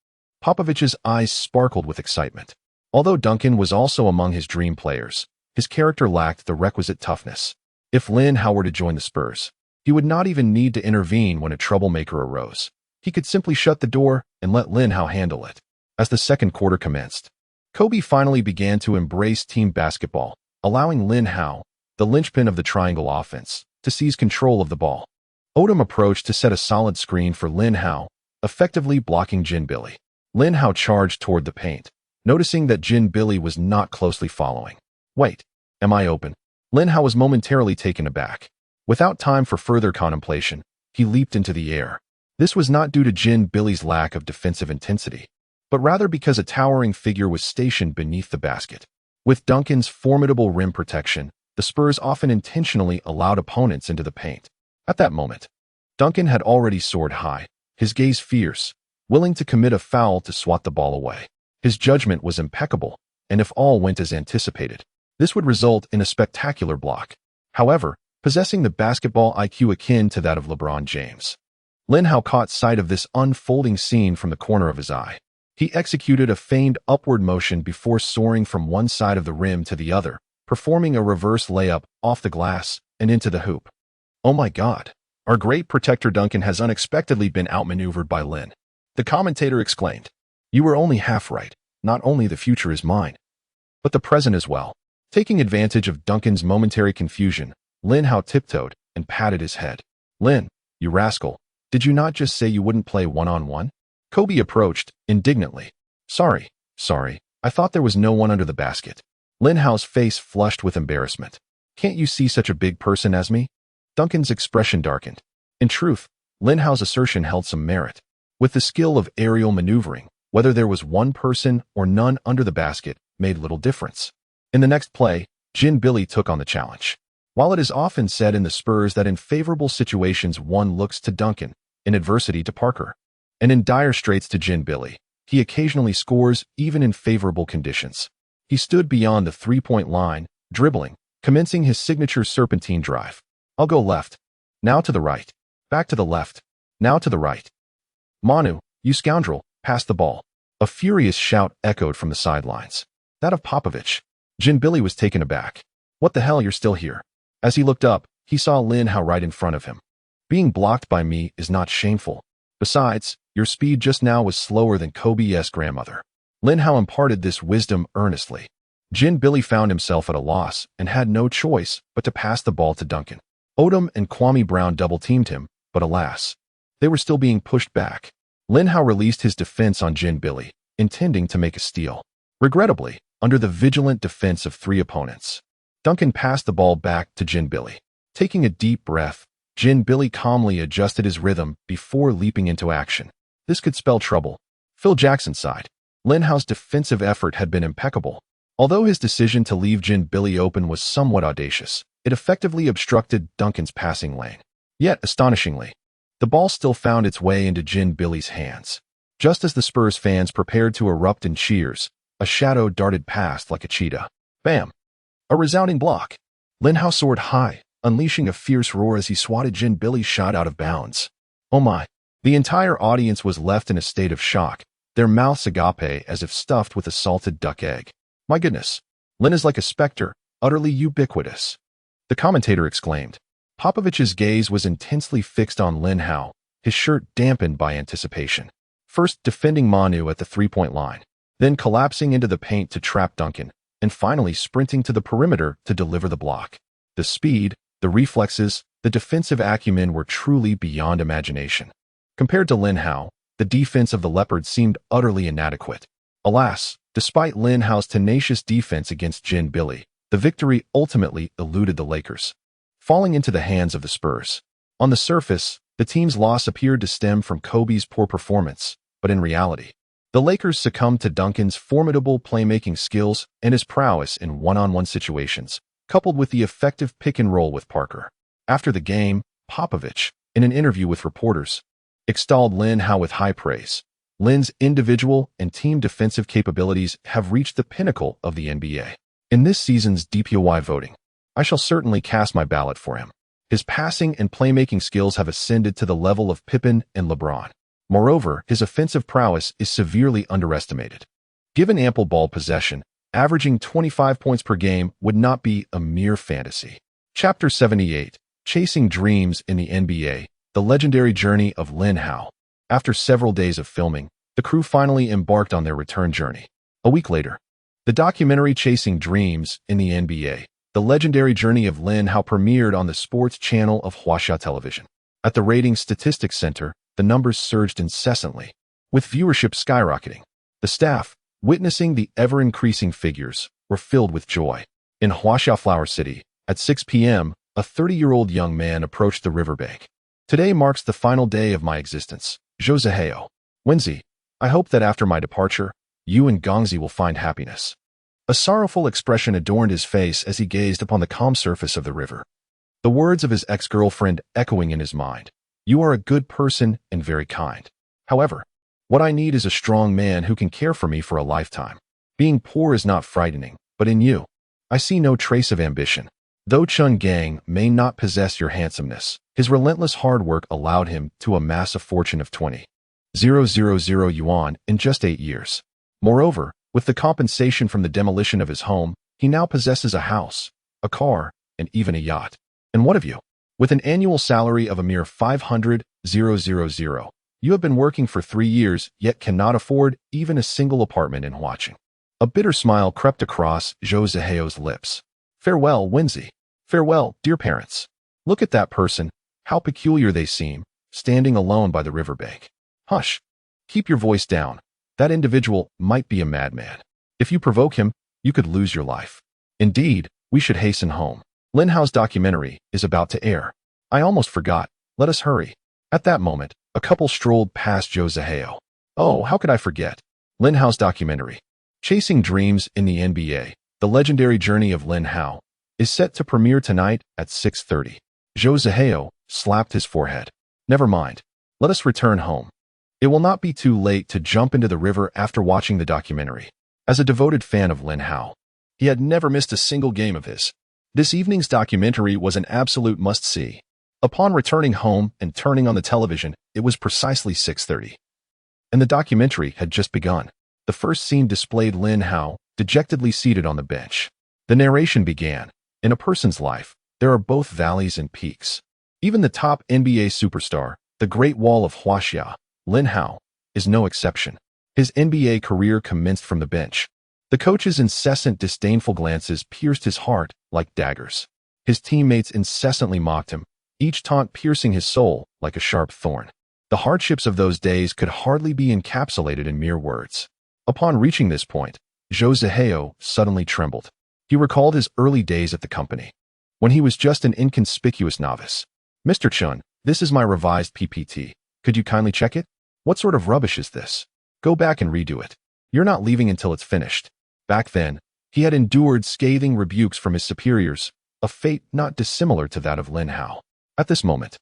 Popovich's eyes sparkled with excitement. Although Duncan was also among his dream players, his character lacked the requisite toughness. If Lin Hao were to join the Spurs, he would not even need to intervene when a troublemaker arose. He could simply shut the door and let Lin Hao handle it. As the second quarter commenced, Kobe finally began to embrace team basketball, allowing Lin Hao, the linchpin of the triangle offense, to seize control of the ball. Odom approached to set a solid screen for Lin Hao, effectively blocking Gin Billy. Lin Hao charged toward the paint, noticing that Gin Billy was not closely following. "Wait, am I open?" Lin Hao was momentarily taken aback. Without time for further contemplation, he leaped into the air. This was not due to Gin Billy's lack of defensive intensity, but rather because a towering figure was stationed beneath the basket. With Duncan's formidable rim protection, the Spurs often intentionally allowed opponents into the paint. At that moment, Duncan had already soared high, his gaze fierce, willing to commit a foul to swat the ball away. His judgment was impeccable, and if all went as anticipated, this would result in a spectacular block. However, possessing the basketball IQ akin to that of LeBron James, Lin Hao caught sight of this unfolding scene from the corner of his eye. He executed a feigned upward motion before soaring from one side of the rim to the other, performing a reverse layup off the glass and into the hoop. Oh my God! Our great protector Duncan has unexpectedly been outmaneuvered by Lin. The commentator exclaimed. You were only half right. Not only the future is mine, but the present as well. Taking advantage of Duncan's momentary confusion, Lin Hao tiptoed and patted his head. Lin, you rascal, did you not just say you wouldn't play one-on-one? Kobe approached, indignantly. Sorry, I thought there was no one under the basket. Lin Hao's face flushed with embarrassment. Can't you see such a big person as me? Duncan's expression darkened. In truth, Lin Hao's assertion held some merit. With the skill of aerial maneuvering, whether there was one person or none under the basket made little difference. In the next play, Jin Billy took on the challenge. While it is often said in the Spurs that in favorable situations one looks to Duncan, in adversity to Parker, and in dire straits to Jin Billy, he occasionally scores even in favorable conditions. He stood beyond the three-point line, dribbling, commencing his signature serpentine drive. I'll go left. Now to the right. Back to the left. Now to the right. Manu, you scoundrel, pass the ball. A furious shout echoed from the sidelines. That of Popovich. Jin Billy was taken aback. What the hell, you're still here? As he looked up, he saw Lin Hao right in front of him. Being blocked by me is not shameful. Besides, your speed just now was slower than Kobe's grandmother. Lin Hao imparted this wisdom earnestly. Jin Billy found himself at a loss and had no choice but to pass the ball to Duncan. Odom and Kwame Brown double-teamed him, but alas, they were still being pushed back. Lin Hao released his defense on Jin Billy, intending to make a steal. Regrettably, under the vigilant defense of three opponents, Duncan passed the ball back to Jin Billy. Taking a deep breath, Jin Billy calmly adjusted his rhythm before leaping into action. This could spell trouble. Phil Jackson sighed. Lin Hao's defensive effort had been impeccable. Although his decision to leave Jin Billy open was somewhat audacious, it effectively obstructed Duncan's passing lane. Yet, astonishingly, the ball still found its way into Jin Billy's hands. Just as the Spurs fans prepared to erupt in cheers, a shadow darted past like a cheetah. Bam! A resounding block. Lin Hao soared high, unleashing a fierce roar as he swatted Jin Billy's shot out of bounds. Oh my! The entire audience was left in a state of shock, their mouths agape as if stuffed with a salted duck egg. My goodness! Lin is like a specter, utterly ubiquitous. The commentator exclaimed. Popovich's gaze was intensely fixed on Lin Hao, his shirt dampened by anticipation. First defending Manu at the three-point line, then collapsing into the paint to trap Duncan, and finally sprinting to the perimeter to deliver the block. The speed, the reflexes, the defensive acumen were truly beyond imagination. Compared to Lin Hao, the defense of the Leopards seemed utterly inadequate. Alas, despite Lin Hao's tenacious defense against Jin Billy, the victory ultimately eluded the Lakers, falling into the hands of the Spurs. On the surface, the team's loss appeared to stem from Kobe's poor performance, but in reality, the Lakers succumbed to Duncan's formidable playmaking skills and his prowess in one-on-one situations, coupled with the effective pick-and-roll with Parker. After the game, Popovich, in an interview with reporters, extolled Lin Hao with high praise. Lin's individual and team defensive capabilities have reached the pinnacle of the NBA. In this season's DPOY voting, I shall certainly cast my ballot for him. His passing and playmaking skills have ascended to the level of Pippen and LeBron. Moreover, his offensive prowess is severely underestimated. Given ample ball possession, averaging 25 points per game would not be a mere fantasy. Chapter 78, Chasing Dreams in the NBA, The Legendary Journey of Lin Hao. After several days of filming, the crew finally embarked on their return journey. A week later, the documentary Chasing Dreams in the NBA, The Legendary Journey of Lin Hao premiered on the sports channel of Huaxia Television. At the Ratings Statistics Center, the numbers surged incessantly, with viewership skyrocketing. The staff, witnessing the ever-increasing figures, were filled with joy. In Huaxia Flower City, at 6 p.m., a 30-year-old young man approached the riverbank. Today marks the final day of my existence, Joseheo. Wednesday, I hope that after my departure, you and Gongzi will find happiness." A sorrowful expression adorned his face as he gazed upon the calm surface of the river. The words of his ex-girlfriend echoing in his mind. "You are a good person and very kind. However, what I need is a strong man who can care for me for a lifetime. Being poor is not frightening, but in you, I see no trace of ambition. Though Chun Gang may not possess your handsomeness, his relentless hard work allowed him to amass a fortune of 20,000 yuan in just 8 years. Moreover, with the compensation from the demolition of his home, he now possesses a house, a car, and even a yacht. And what of you? With an annual salary of a mere 500,000, you have been working for 3 years, yet cannot afford even a single apartment in Huaqing." A bitter smile crept across Zhou Zihao's lips. "Farewell, Wenzi. Farewell, dear parents. Look at that person, how peculiar they seem, standing alone by the riverbank. Hush. Keep your voice down. That individual might be a madman. If you provoke him, you could lose your life. Indeed, we should hasten home. Lin Hao's documentary is about to air. I almost forgot. Let us hurry." At that moment, a couple strolled past Zhou Zihao. "Oh, how could I forget? Lin Hao's documentary, Chasing Dreams in the NBA, The Legendary Journey of Lin Hao, is set to premiere tonight at 6:30. Zhou Zihao slapped his forehead. "Never mind. Let us return home. It will not be too late to jump into the river after watching the documentary." As a devoted fan of Lin Hao, he had never missed a single game of his. This evening's documentary was an absolute must-see. Upon returning home and turning on the television, it was precisely 6:30. And the documentary had just begun. The first scene displayed Lin Hao, dejectedly seated on the bench. The narration began. In a person's life, there are both valleys and peaks. Even the top NBA superstar, the Great Wall of Huaxia, Lin Hao, is no exception. His NBA career commenced from the bench. The coach's incessant disdainful glances pierced his heart like daggers. His teammates incessantly mocked him, each taunt piercing his soul like a sharp thorn. The hardships of those days could hardly be encapsulated in mere words. Upon reaching this point, Zhou Zihao suddenly trembled. He recalled his early days at the company, when he was just an inconspicuous novice. "Mr. Chun, this is my revised PPT. Could you kindly check it? What sort of rubbish is this? Go back and redo it. You're not leaving until it's finished." Back then, he had endured scathing rebukes from his superiors, a fate not dissimilar to that of Lin Hao. At this moment,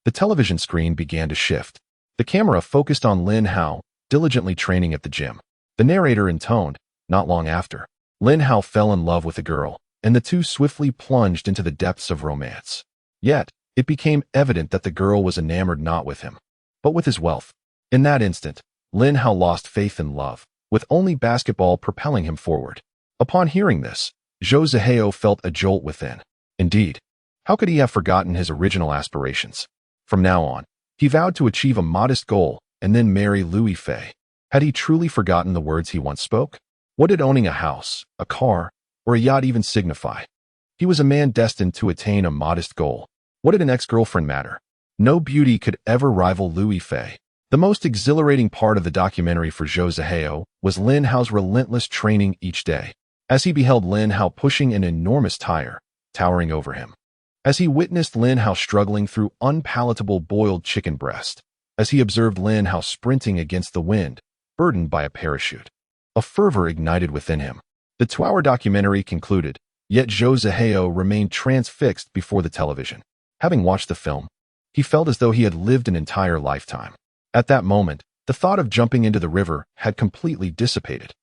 the television screen began to shift. The camera focused on Lin Hao, diligently training at the gym. The narrator intoned, "Not long after, Lin Hao fell in love with a girl, and the two swiftly plunged into the depths of romance. Yet, it became evident that the girl was enamored not with him, but with his wealth. In that instant, Lin Hao lost faith in love, with only basketball propelling him forward." Upon hearing this, Zhou Zihao felt a jolt within. Indeed, how could he have forgotten his original aspirations? From now on, he vowed to achieve a modest goal and then marry Louis Fei. Had he truly forgotten the words he once spoke? What did owning a house, a car, or a yacht even signify? He was a man destined to attain a modest goal. What did an ex-girlfriend matter? No beauty could ever rival Louis Fei. The most exhilarating part of the documentary for Zhou Zihao was Lin Hao's relentless training each day. As he beheld Lin Hao pushing an enormous tire, towering over him. As he witnessed Lin Hao struggling through unpalatable boiled chicken breast. As he observed Lin Hao sprinting against the wind, burdened by a parachute. A fervor ignited within him. The 2-hour documentary concluded, yet Zhou Zihao remained transfixed before the television. Having watched the film, he felt as though he had lived an entire lifetime. At that moment, the thought of jumping into the river had completely dissipated.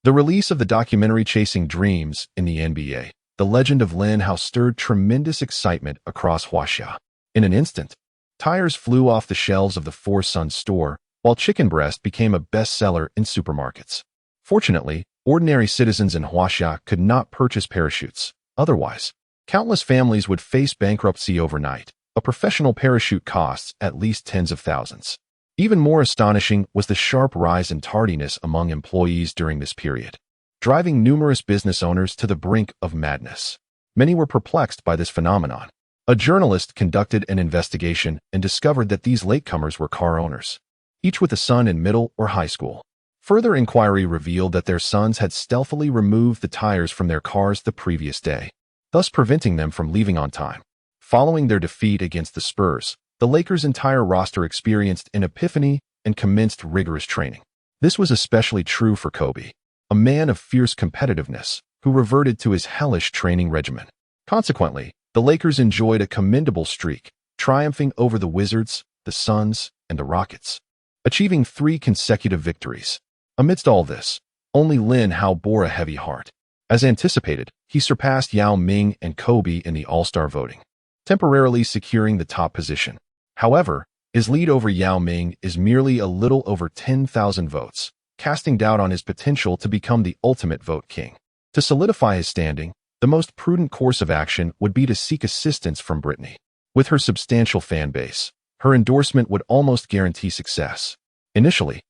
The release of the documentary Chasing Dreams in the NBA, The Legend of Lin Hao, stirred tremendous excitement across Huaxia. In an instant, tires flew off the shelves of the Four Sons store, while chicken breast became a bestseller in supermarkets. Fortunately, ordinary citizens in Huaxia could not purchase parachutes. Otherwise, countless families would face bankruptcy overnight. A professional parachute costs at least tens of thousands. Even more astonishing was the sharp rise in tardiness among employees during this period, driving numerous business owners to the brink of madness. Many were perplexed by this phenomenon. A journalist conducted an investigation and discovered that these latecomers were car owners, each with a son in middle or high school. Further inquiry revealed that their sons had stealthily removed the tires from their cars the previous day, thus preventing them from leaving on time. Following their defeat against the Spurs, the Lakers' entire roster experienced an epiphany and commenced rigorous training. This was especially true for Kobe, a man of fierce competitiveness who reverted to his hellish training regimen. Consequently, the Lakers enjoyed a commendable streak, triumphing over the Wizards, the Suns, and the Rockets, achieving 3 consecutive victories. Amidst all this, only Lin Hao bore a heavy heart. As anticipated, he surpassed Yao Ming and Kobe in the All-Star voting, temporarily securing the top position. However, his lead over Yao Ming is merely a little over 10,000 votes, casting doubt on his potential to become the ultimate vote king. To solidify his standing, the most prudent course of action would be to seek assistance from Britney. With her substantial fan base, her endorsement would almost guarantee success. Initially,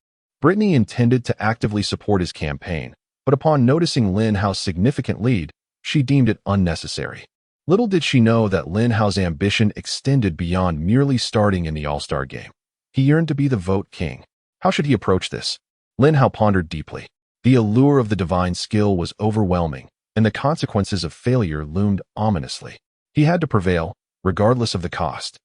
Britney intended to actively support his campaign, but upon noticing Lin Hao's significant lead, she deemed it unnecessary. Little did she know that Lin Hao's ambition extended beyond merely starting in the All-Star game. He yearned to be the vote king. How should he approach this? Lin Hao pondered deeply. The allure of the divine skill was overwhelming, and the consequences of failure loomed ominously. He had to prevail, regardless of the cost.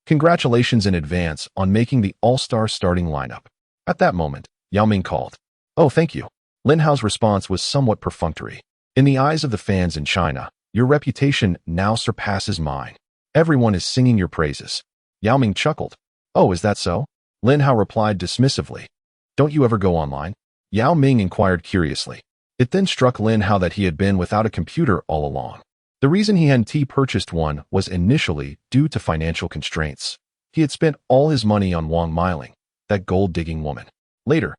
Congratulations in advance on making the All-Star starting lineup. At that moment, Yao Ming called. Oh, thank you. Lin Hao's response was somewhat perfunctory. In the eyes of the fans in China, your reputation now surpasses mine. Everyone is singing your praises. Yao Ming chuckled. Oh, is that so? Lin Hao replied dismissively. Don't you ever go online? Yao Ming inquired curiously. It then struck Lin Hao that he had been without a computer all along. The reason he hadn't purchased one was initially due to financial constraints. He had spent all his money on Wang Miling, that gold-digging woman. Later,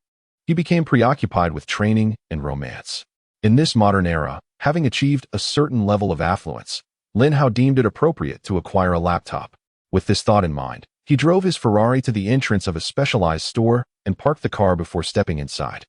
he became preoccupied with training and romance. In this modern era, having achieved a certain level of affluence, Lin Hao deemed it appropriate to acquire a laptop. With this thought in mind, he drove his Ferrari to the entrance of a specialized store and parked the car before stepping inside.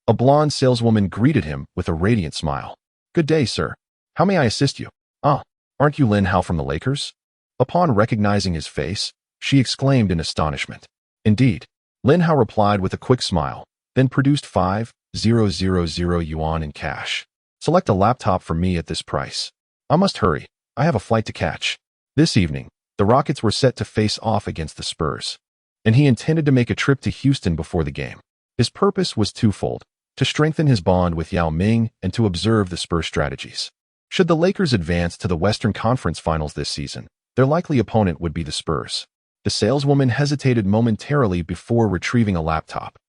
A blonde saleswoman greeted him with a radiant smile. Good day, sir. How may I assist you? Ah, aren't you Lin Hao from the Lakers? Upon recognizing his face, she exclaimed in astonishment. Indeed. Lin Hao replied with a quick smile, then produced 5,000 yuan in cash. Select a laptop for me at this price. I must hurry. I have a flight to catch. This evening, the Rockets were set to face off against the Spurs, and he intended to make a trip to Houston before the game. His purpose was twofold: to strengthen his bond with Yao Ming and to observe the Spurs' strategies. Should the Lakers advance to the Western Conference Finals this season, their likely opponent would be the Spurs. The saleswoman hesitated momentarily before retrieving a laptop.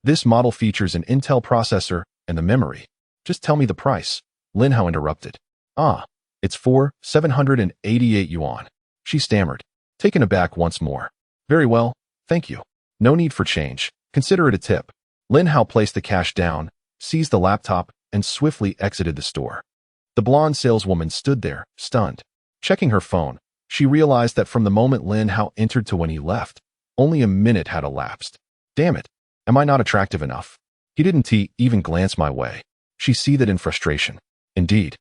This model features an Intel processor and the memory. Just tell me the price, Lin Hao interrupted. Ah, it's 788 yuan. She stammered, taken aback once more. Very well, thank you. No need for change. Consider it a tip. Lin Hao placed the cash down, seized the laptop, and swiftly exited the store. The blonde saleswoman stood there, stunned. Checking her phone, she realized that from the moment Lin Hao entered to when he left, only a minute had elapsed. Damn it, am I not attractive enough? He didn't even glance my way. She seethed in frustration. Indeed,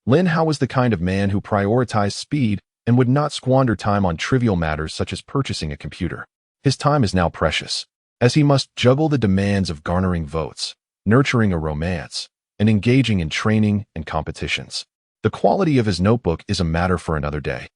Lin Hao was the kind of man who prioritized speed and would not squander time on trivial matters such as purchasing a computer. His time is now precious, as he must juggle the demands of garnering votes, nurturing a romance, and engaging in training and competitions. The quality of his notebook is a matter for another day.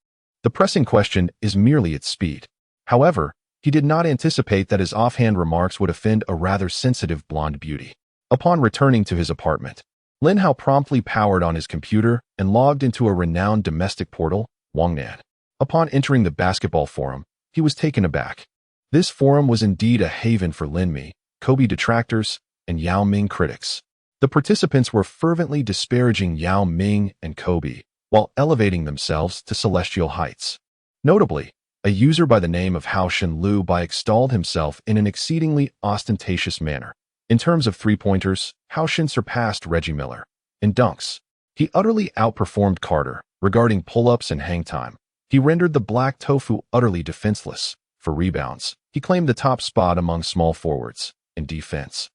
The pressing question is merely its speed. However, he did not anticipate that his offhand remarks would offend a rather sensitive blonde beauty. Upon returning to his apartment, Lin Hao promptly powered on his computer and logged into a renowned domestic portal, Wangnan. Upon entering the basketball forum, he was taken aback. This forum was indeed a haven for Lin Mi, Kobe detractors, and Yao Ming critics. The participants were fervently disparaging Yao Ming and Kobe, while elevating themselves to celestial heights. Notably, a user by the name of Hao Shenlu extolled himself in an exceedingly ostentatious manner. In terms of three-pointers, Hao Shen surpassed Reggie Miller. In dunks, he utterly outperformed Carter. Regarding pull-ups and hang time, he rendered the black tofu utterly defenseless. For rebounds, he claimed the top spot among small forwards. In defense,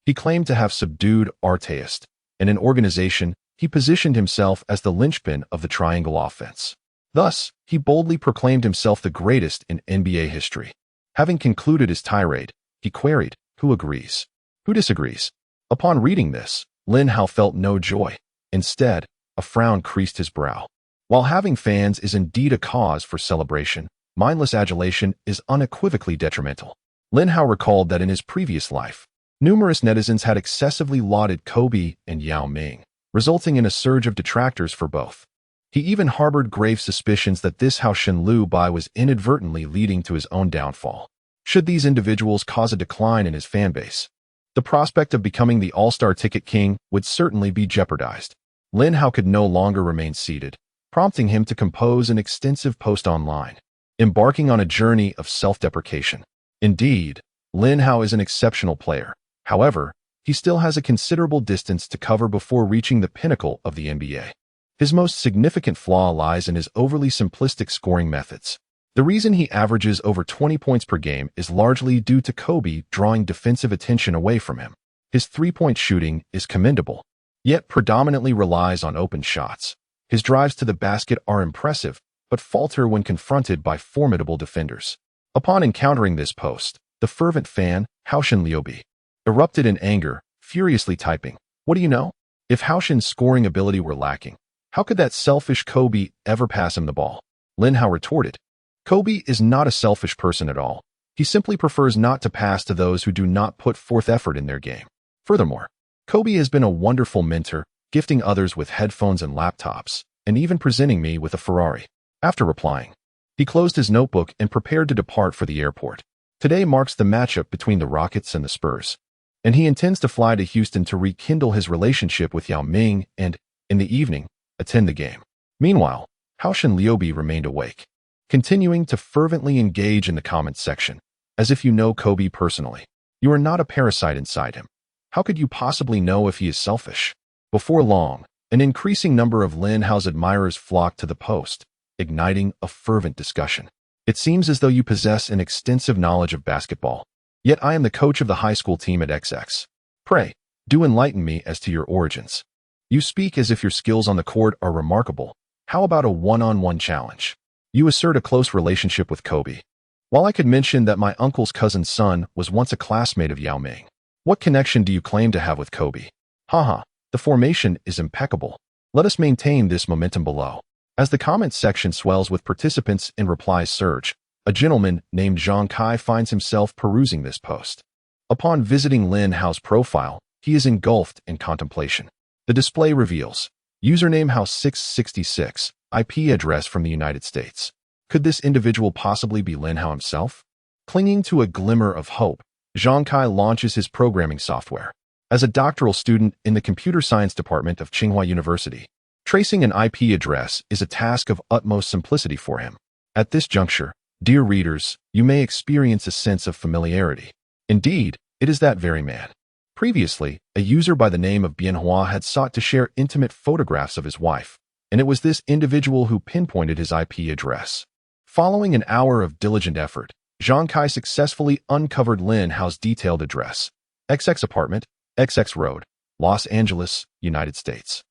he claimed to have subdued Arteist, and in organization, he positioned himself as the linchpin of the triangle offense. Thus, he boldly proclaimed himself the greatest in NBA history. Having concluded his tirade, he queried, "Who agrees? Who disagrees?" Upon reading this, Lin Hao felt no joy. Instead, a frown creased his brow. While having fans is indeed a cause for celebration, mindless adulation is unequivocally detrimental. Lin Hao recalled that in his previous life, Numerous netizens had excessively lauded Kobe and Yao Ming, resulting in a surge of detractors for both. He even harbored grave suspicions that this Hao Shenlu Bai was inadvertently leading to his own downfall. Should these individuals cause a decline in his fanbase, the prospect of becoming the all-star ticket king would certainly be jeopardized. Lin Hao could no longer remain seated, prompting him to compose an extensive post online, embarking on a journey of self-deprecation. Indeed, Lin Hao is an exceptional player. However, he still has a considerable distance to cover before reaching the pinnacle of the NBA. His most significant flaw lies in his overly simplistic scoring methods. The reason he averages over 20 points per game is largely due to Kobe drawing defensive attention away from him. His three-point shooting is commendable, yet predominantly relies on open shots. His drives to the basket are impressive, but falter when confronted by formidable defenders. Upon encountering this post, the fervent fan, Hao Shenlu erupted in anger, furiously typing, "What do you know? If Hao Shen's scoring ability were lacking, how could that selfish Kobe ever pass him the ball?" Lin Hao retorted, "Kobe is not a selfish person at all. He simply prefers not to pass to those who do not put forth effort in their game. Furthermore, Kobe has been a wonderful mentor, gifting others with headphones and laptops, and even presenting me with a Ferrari." After replying, he closed his notebook and prepared to depart for the airport. Today marks the matchup between the Rockets and the Spurs, and he intends to fly to Houston to rekindle his relationship with Yao Ming and, in the evening, attend the game. Meanwhile, Hao Shenlu remained awake, continuing to fervently engage in the comments section, as if you know Kobe personally. You are not a parasite inside him. How could you possibly know if he is selfish? Before long, an increasing number of Lin Hao's admirers flocked to the post, igniting a fervent discussion. "It seems as though you possess an extensive knowledge of basketball. Yet I am the coach of the high school team at XX. Pray, do enlighten me as to your origins. You speak as if your skills on the court are remarkable. How about a one-on-one challenge? You assert a close relationship with Kobe. While I could mention that my uncle's cousin's son was once a classmate of Yao Ming, what connection do you claim to have with Kobe? Haha, the formation is impeccable. Let us maintain this momentum below." As the comments section swells with participants and replies surge, a gentleman named Zhang Kai finds himself perusing this post. Upon visiting Lin Hao's profile, he is engulfed in contemplation. The display reveals, username Hao666, IP address from the United States. Could this individual possibly be Lin Hao himself? Clinging to a glimmer of hope, Zhang Kai launches his programming software. As a doctoral student in the computer science department of Tsinghua University, tracing an IP address is a task of utmost simplicity for him. At this juncture, dear readers, you may experience a sense of familiarity. Indeed, it is that very man. Previously, a user by the name of Bianhua had sought to share intimate photographs of his wife, and it was this individual who pinpointed his IP address. Following an hour of diligent effort, Zhang Kai successfully uncovered Lin Hao's detailed address, XX Apartment, XX Road, Los Angeles, United States.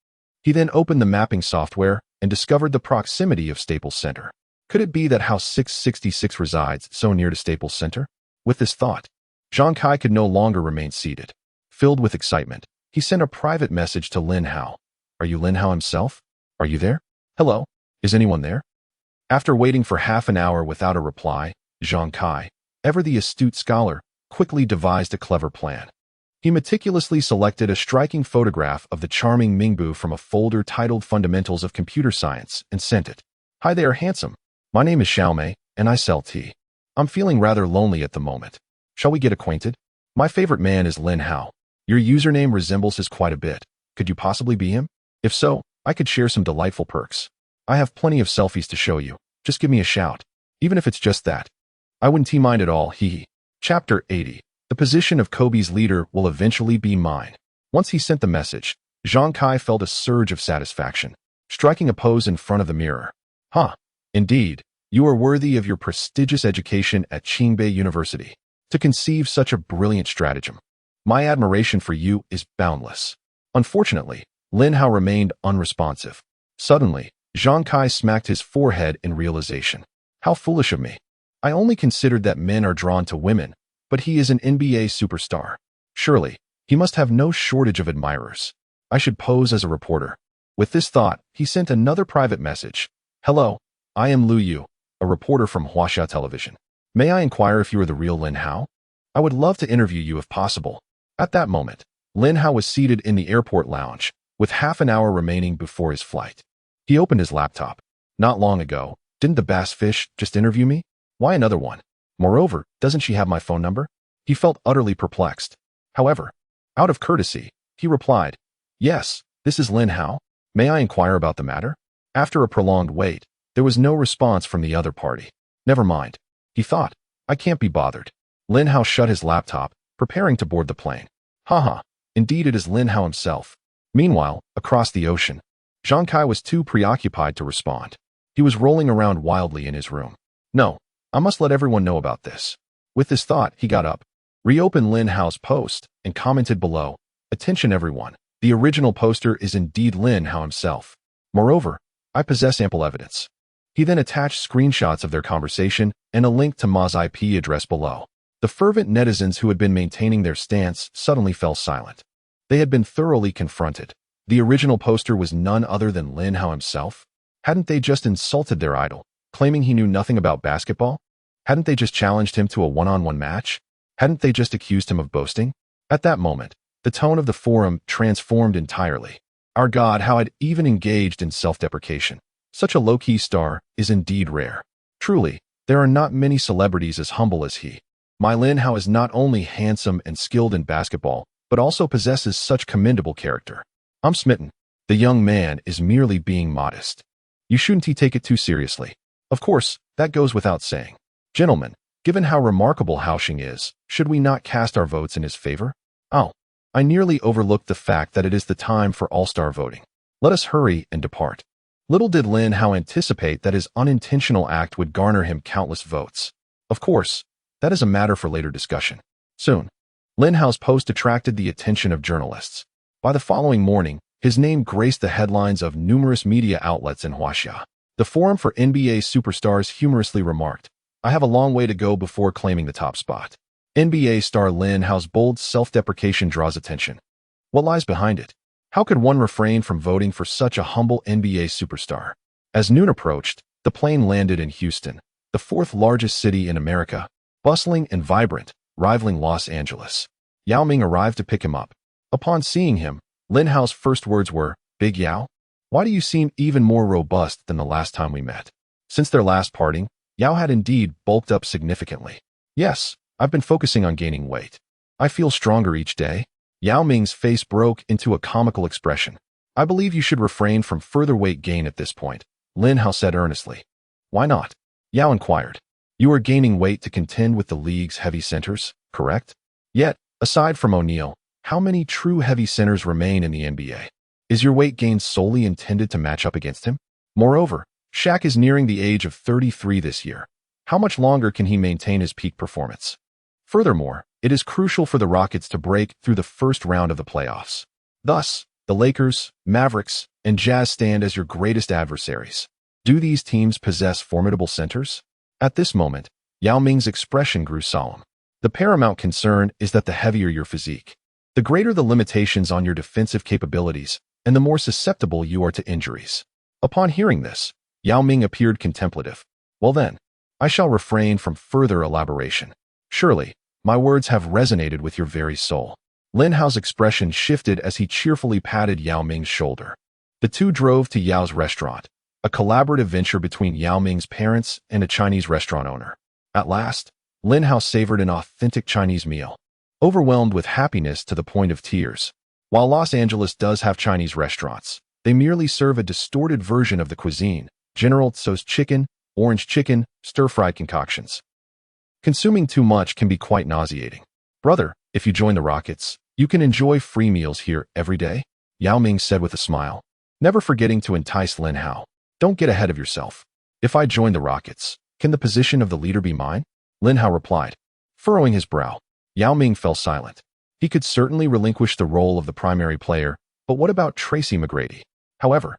He then opened the mapping software and discovered the proximity of Staples Center. Could it be that House 666 resides so near to Staples Center? With this thought, Zhang Kai could no longer remain seated. Filled with excitement, he sent a private message to Lin Hao. "Are you Lin Hao himself? Are you there? Hello? Is anyone there?" After waiting for half an hour without a reply, Zhang Kai, ever the astute scholar, quickly devised a clever plan. He meticulously selected a striking photograph of the charming Mingbu from a folder titled Fundamentals of Computer Science and sent it. "Hi there, handsome. My name is Xiaomei, and I sell tea. I'm feeling rather lonely at the moment. Shall we get acquainted? My favorite man is Lin Hao. Your username resembles his quite a bit. Could you possibly be him? If so, I could share some delightful perks. I have plenty of selfies to show you. Just give me a shout. Even if it's just that. I wouldn't mind at all, hee hee." Chapter 80. The position of Kobe's leader will eventually be mine. Once he sent the message, Zhang Kai felt a surge of satisfaction, striking a pose in front of the mirror. Indeed, you are worthy of your prestigious education at Qingbei University to conceive such a brilliant stratagem. My admiration for you is boundless." Unfortunately, Lin Hao remained unresponsive. Suddenly, Zhang Kai smacked his forehead in realization. How foolish of me. I only considered that men are drawn to women, but he is an NBA superstar. Surely, he must have no shortage of admirers. I should pose as a reporter. With this thought, he sent another private message. "Hello, I am Lu Yu, a reporter from Huaxia Television. May I inquire if you are the real Lin Hao? I would love to interview you if possible. At that moment, Lin Hao was seated in the airport lounge, with half an hour remaining before his flight. He opened his laptop. Not long ago, didn't the bass fish just interview me? Why another one? Moreover, doesn't she have my phone number? He felt utterly perplexed. However, out of courtesy, he replied, "Yes, this is Lin Hao. May I inquire about the matter?" After a prolonged wait, there was no response from the other party. Never mind, he thought. I can't be bothered. Lin Hao shut his laptop, preparing to board the plane. Haha, indeed it is Lin Hao himself. Meanwhile, across the ocean, Zhang Kai was too preoccupied to respond. He was rolling around wildly in his room. No, I must let everyone know about this. With this thought, he got up, reopened Lin Hao's post, and commented below, "Attention everyone, the original poster is indeed Lin Hao himself. Moreover, I possess ample evidence." He then attached screenshots of their conversation and a link to Ma's IP address below. The fervent netizens who had been maintaining their stance suddenly fell silent. They had been thoroughly confronted. The original poster was none other than Lin Hao himself. Hadn't they just insulted their idol, claiming he knew nothing about basketball? Hadn't they just challenged him to a one-on-one match? Hadn't they just accused him of boasting? At that moment, the tone of the forum transformed entirely. Our God, how I'd even engaged in self-deprecation. Such a low-key star is indeed rare. Truly, there are not many celebrities as humble as he. My Lin Hao is not only handsome and skilled in basketball, but also possesses such commendable character. I'm smitten. The young man is merely being modest. You shouldn't take it too seriously. Of course, that goes without saying. Gentlemen, given how remarkable Haoxing is, should we not cast our votes in his favor? Oh, I nearly overlooked the fact that it is the time for all-star voting. Let us hurry and depart. Little did Lin Hao anticipate that his unintentional act would garner him countless votes. Of course, that is a matter for later discussion. Soon, Lin Hao's post attracted the attention of journalists. By the following morning, his name graced the headlines of numerous media outlets in Huaxia. The forum for NBA superstars humorously remarked, "I have a long way to go before claiming the top spot." NBA star Lin Hao's bold self-deprecation draws attention. What lies behind it? How could one refrain from voting for such a humble NBA superstar? As noon approached, the plane landed in Houston, the fourth largest city in America, bustling and vibrant, rivaling Los Angeles. Yao Ming arrived to pick him up. Upon seeing him, Lin Hao's first words were, "Big Yao? Why do you seem even more robust than the last time we met?" Since their last parting, Yao had indeed bulked up significantly. "Yes, I've been focusing on gaining weight. I feel stronger each day." Yao Ming's face broke into a comical expression. "I believe you should refrain from further weight gain at this point," Lin Hao said earnestly. "Why not?" Yao inquired. "You are gaining weight to contend with the league's heavy centers, correct? Yet, aside from O'Neal, how many true heavy centers remain in the NBA? Is your weight gain solely intended to match up against him? Moreover, Shaq is nearing the age of 33 this year. How much longer can he maintain his peak performance? Furthermore, it is crucial for the Rockets to break through the first round of the playoffs. Thus, the Lakers, Mavericks, and Jazz stand as your greatest adversaries. Do these teams possess formidable centers? At this moment, Yao Ming's expression grew solemn. The paramount concern is that the heavier your physique, the greater the limitations on your defensive capabilities, and the more susceptible you are to injuries. Upon hearing this, Yao Ming appeared contemplative. Well then, I shall refrain from further elaboration. Surely, my words have resonated with your very soul. Lin Hao's expression shifted as he cheerfully patted Yao Ming's shoulder. The two drove to Yao's restaurant, a collaborative venture between Yao Ming's parents and a Chinese restaurant owner. At last, Lin Hao savored an authentic Chinese meal, overwhelmed with happiness to the point of tears. While Los Angeles does have Chinese restaurants, they merely serve a distorted version of the cuisine, General Tso's chicken, orange chicken, stir-fried concoctions. Consuming too much can be quite nauseating. Brother, if you join the Rockets, you can enjoy free meals here every day, Yao Ming said with a smile, never forgetting to entice Lin Hao. Don't get ahead of yourself. If I join the Rockets, can the position of the leader be mine? Lin Hao replied. Furrowing his brow, Yao Ming fell silent. He could certainly relinquish the role of the primary player, but what about Tracy McGrady? However,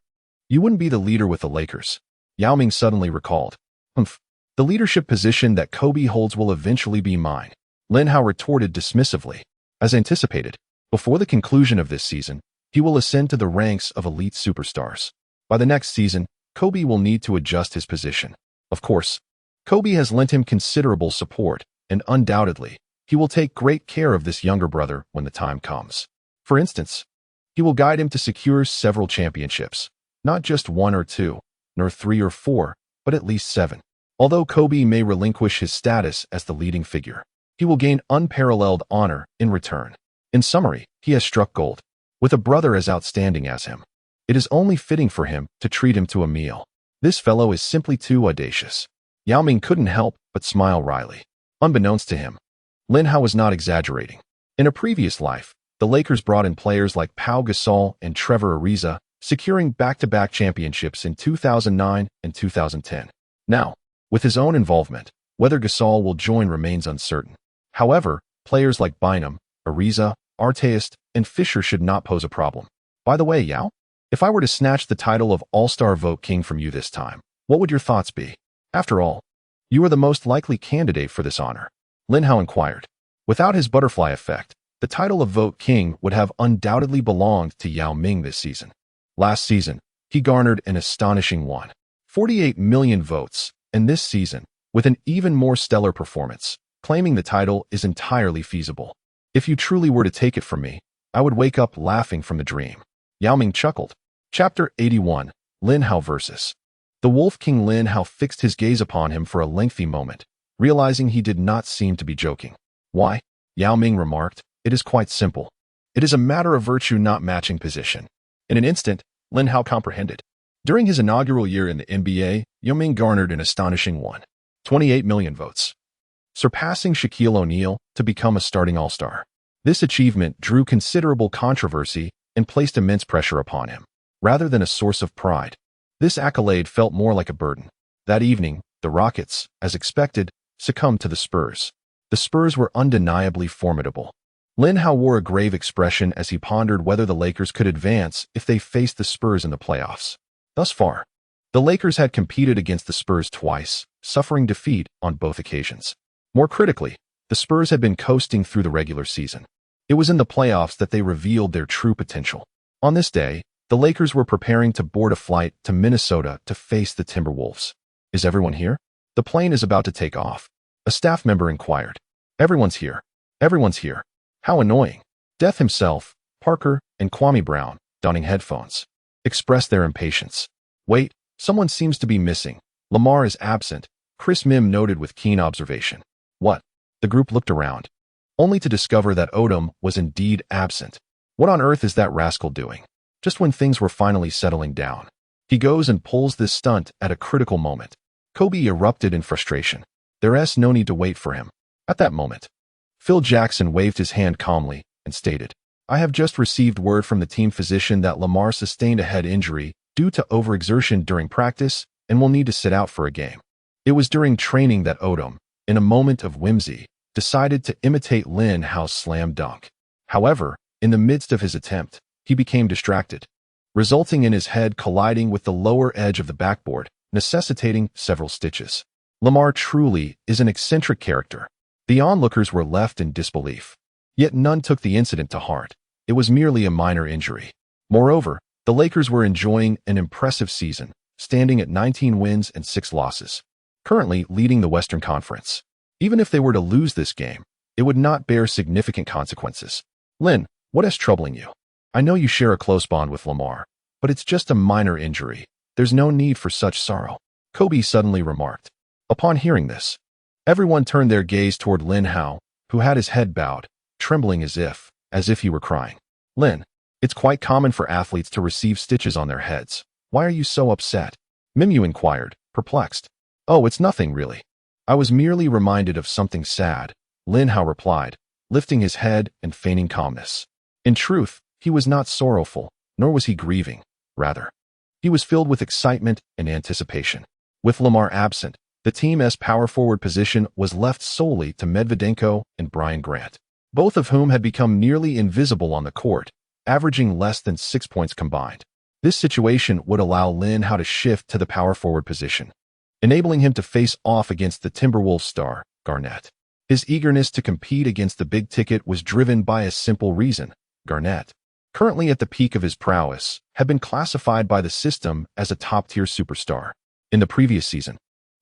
you wouldn't be the leader with the Lakers. Yao Ming suddenly recalled. The leadership position that Kobe holds will eventually be mine, Lin Hao retorted dismissively. As anticipated, before the conclusion of this season, he will ascend to the ranks of elite superstars. By the next season, Kobe will need to adjust his position. Of course, Kobe has lent him considerable support, and undoubtedly, He will take great care of this younger brother when the time comes. For instance, he will guide him to secure several championships, not just 1 or 2, nor 3 or 4, but at least 7. Although Kobe may relinquish his status as the leading figure, he will gain unparalleled honor in return. In summary, he has struck gold. With a brother as outstanding as him, it is only fitting for him to treat him to a meal. This fellow is simply too audacious. Yao Ming couldn't help but smile wryly. Unbeknownst to him, Lin Hao was not exaggerating. In a previous life, the Lakers brought in players like Pau Gasol and Trevor Ariza, securing back-to-back championships in 2009 and 2010. Now, with his own involvement, whether Gasol will join remains uncertain. However, players like Bynum, Ariza, Artest, and Fisher should not pose a problem. By the way, Yao, if I were to snatch the title of All-Star Vote King from you this time, what would your thoughts be? After all, you are the most likely candidate for this honor. Lin Hao inquired. Without his butterfly effect, the title of Vote King would have undoubtedly belonged to Yao Ming this season. Last season, he garnered an astonishing 1.48 million votes, and this season, with an even more stellar performance, claiming the title is entirely feasible. If you truly were to take it from me, I would wake up laughing from the dream. Yao Ming chuckled. Chapter 81, Lin Hao vs. The Wolf King. Lin Hao fixed his gaze upon him for a lengthy moment, realizing he did not seem to be joking. Why? Yao Ming remarked. It is quite simple. It is a matter of virtue not matching position. In an instant, Lin Hao comprehended. During his inaugural year in the NBA, Yao Ming garnered an astonishing 1.28 million votes, surpassing Shaquille O'Neal to become a starting All-Star. This achievement drew considerable controversy and placed immense pressure upon him, rather than a source of pride. This accolade felt more like a burden. That evening, the Rockets, as expected, succumbed to the Spurs. The Spurs were undeniably formidable. Lin Hao wore a grave expression as he pondered whether the Lakers could advance if they faced the Spurs in the playoffs. Thus far, the Lakers had competed against the Spurs twice, suffering defeat on both occasions. More critically, the Spurs had been coasting through the regular season. It was in the playoffs that they revealed their true potential. On this day, the Lakers were preparing to board a flight to Minnesota to face the Timberwolves. Is everyone here? The plane is about to take off. A staff member inquired. Everyone's here. Everyone's here. How annoying. Death himself, Parker, and Kwame Brown, donning headphones, expressed their impatience. Wait, someone seems to be missing. Lamar is absent, Chris Mim noted with keen observation. What? The group looked around, only to discover that Odom was indeed absent. What on earth is that rascal doing? Just when things were finally settling down, he goes and pulls this stunt at a critical moment. Kobe erupted in frustration. There's no need to wait for him. At that moment, Phil Jackson waved his hand calmly and stated, I have just received word from the team physician that Lamar sustained a head injury due to overexertion during practice and will need to sit out for a game. It was during training that Odom, in a moment of whimsy, decided to imitate Lin Hao's slam dunk. However, in the midst of his attempt, he became distracted, resulting in his head colliding with the lower edge of the backboard, necessitating several stitches. Lamar truly is an eccentric character. The onlookers were left in disbelief. Yet none took the incident to heart. It was merely a minor injury. Moreover, the Lakers were enjoying an impressive season, standing at 19 wins and 6 losses, currently leading the Western Conference. Even if they were to lose this game, it would not bear significant consequences. Lin, what is troubling you? I know you share a close bond with Lamar, but it's just a minor injury. There's no need for such sorrow, Kobe suddenly remarked. Upon hearing this, everyone turned their gaze toward Lin Hao, who had his head bowed, trembling as if he were crying. Lin, it's quite common for athletes to receive stitches on their heads. Why are you so upset? Mimu inquired, perplexed. Oh, it's nothing really. I was merely reminded of something sad, Lin Hao replied, lifting his head and feigning calmness. In truth, he was not sorrowful, nor was he grieving. Rather, he was filled with excitement and anticipation. With Lamar absent, the team's power forward position was left solely to Medvedenko and Bryant, both of whom had become nearly invisible on the court, averaging less than 6 points combined. This situation would allow Lin Hao to shift to the power forward position, enabling him to face off against the Timberwolves star, Garnett. His eagerness to compete against the big ticket was driven by a simple reason. Garnett, currently at the peak of his prowess, had been classified by the system as a top-tier superstar. In the previous season,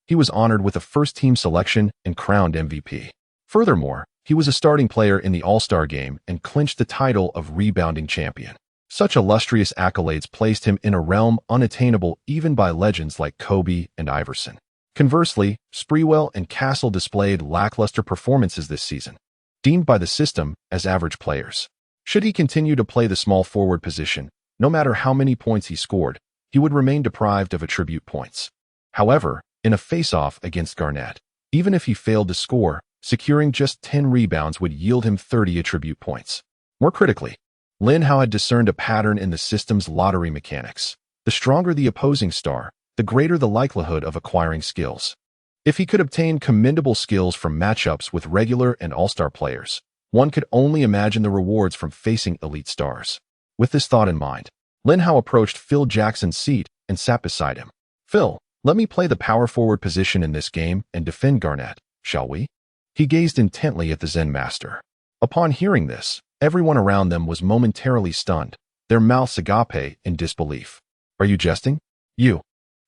he was honored with a first-team selection and crowned MVP. Furthermore, He was a starting player in the All-Star game and clinched the title of rebounding champion. Such illustrious accolades placed him in a realm unattainable even by legends like Kobe and Iverson. Conversely, Sprewell and Castle displayed lackluster performances this season, deemed by the system as average players. Should he continue to play the small forward position, no matter how many points he scored, he would remain deprived of attribute points. However, in a face-off against Garnett, even if he failed to score, securing just 10 rebounds would yield him 30 attribute points. More critically, Lin Hao had discerned a pattern in the system's lottery mechanics. The stronger the opposing star, the greater the likelihood of acquiring skills. If he could obtain commendable skills from matchups with regular and all-star players, one could only imagine the rewards from facing elite stars. With this thought in mind, Lin Hao approached Phil Jackson's seat and sat beside him. "Phil, let me play the power forward position in this game and defend Garnett, shall we?" He gazed intently at the Zen master. Upon hearing this, everyone around them was momentarily stunned, their mouths agape in disbelief. "Are you jesting? You,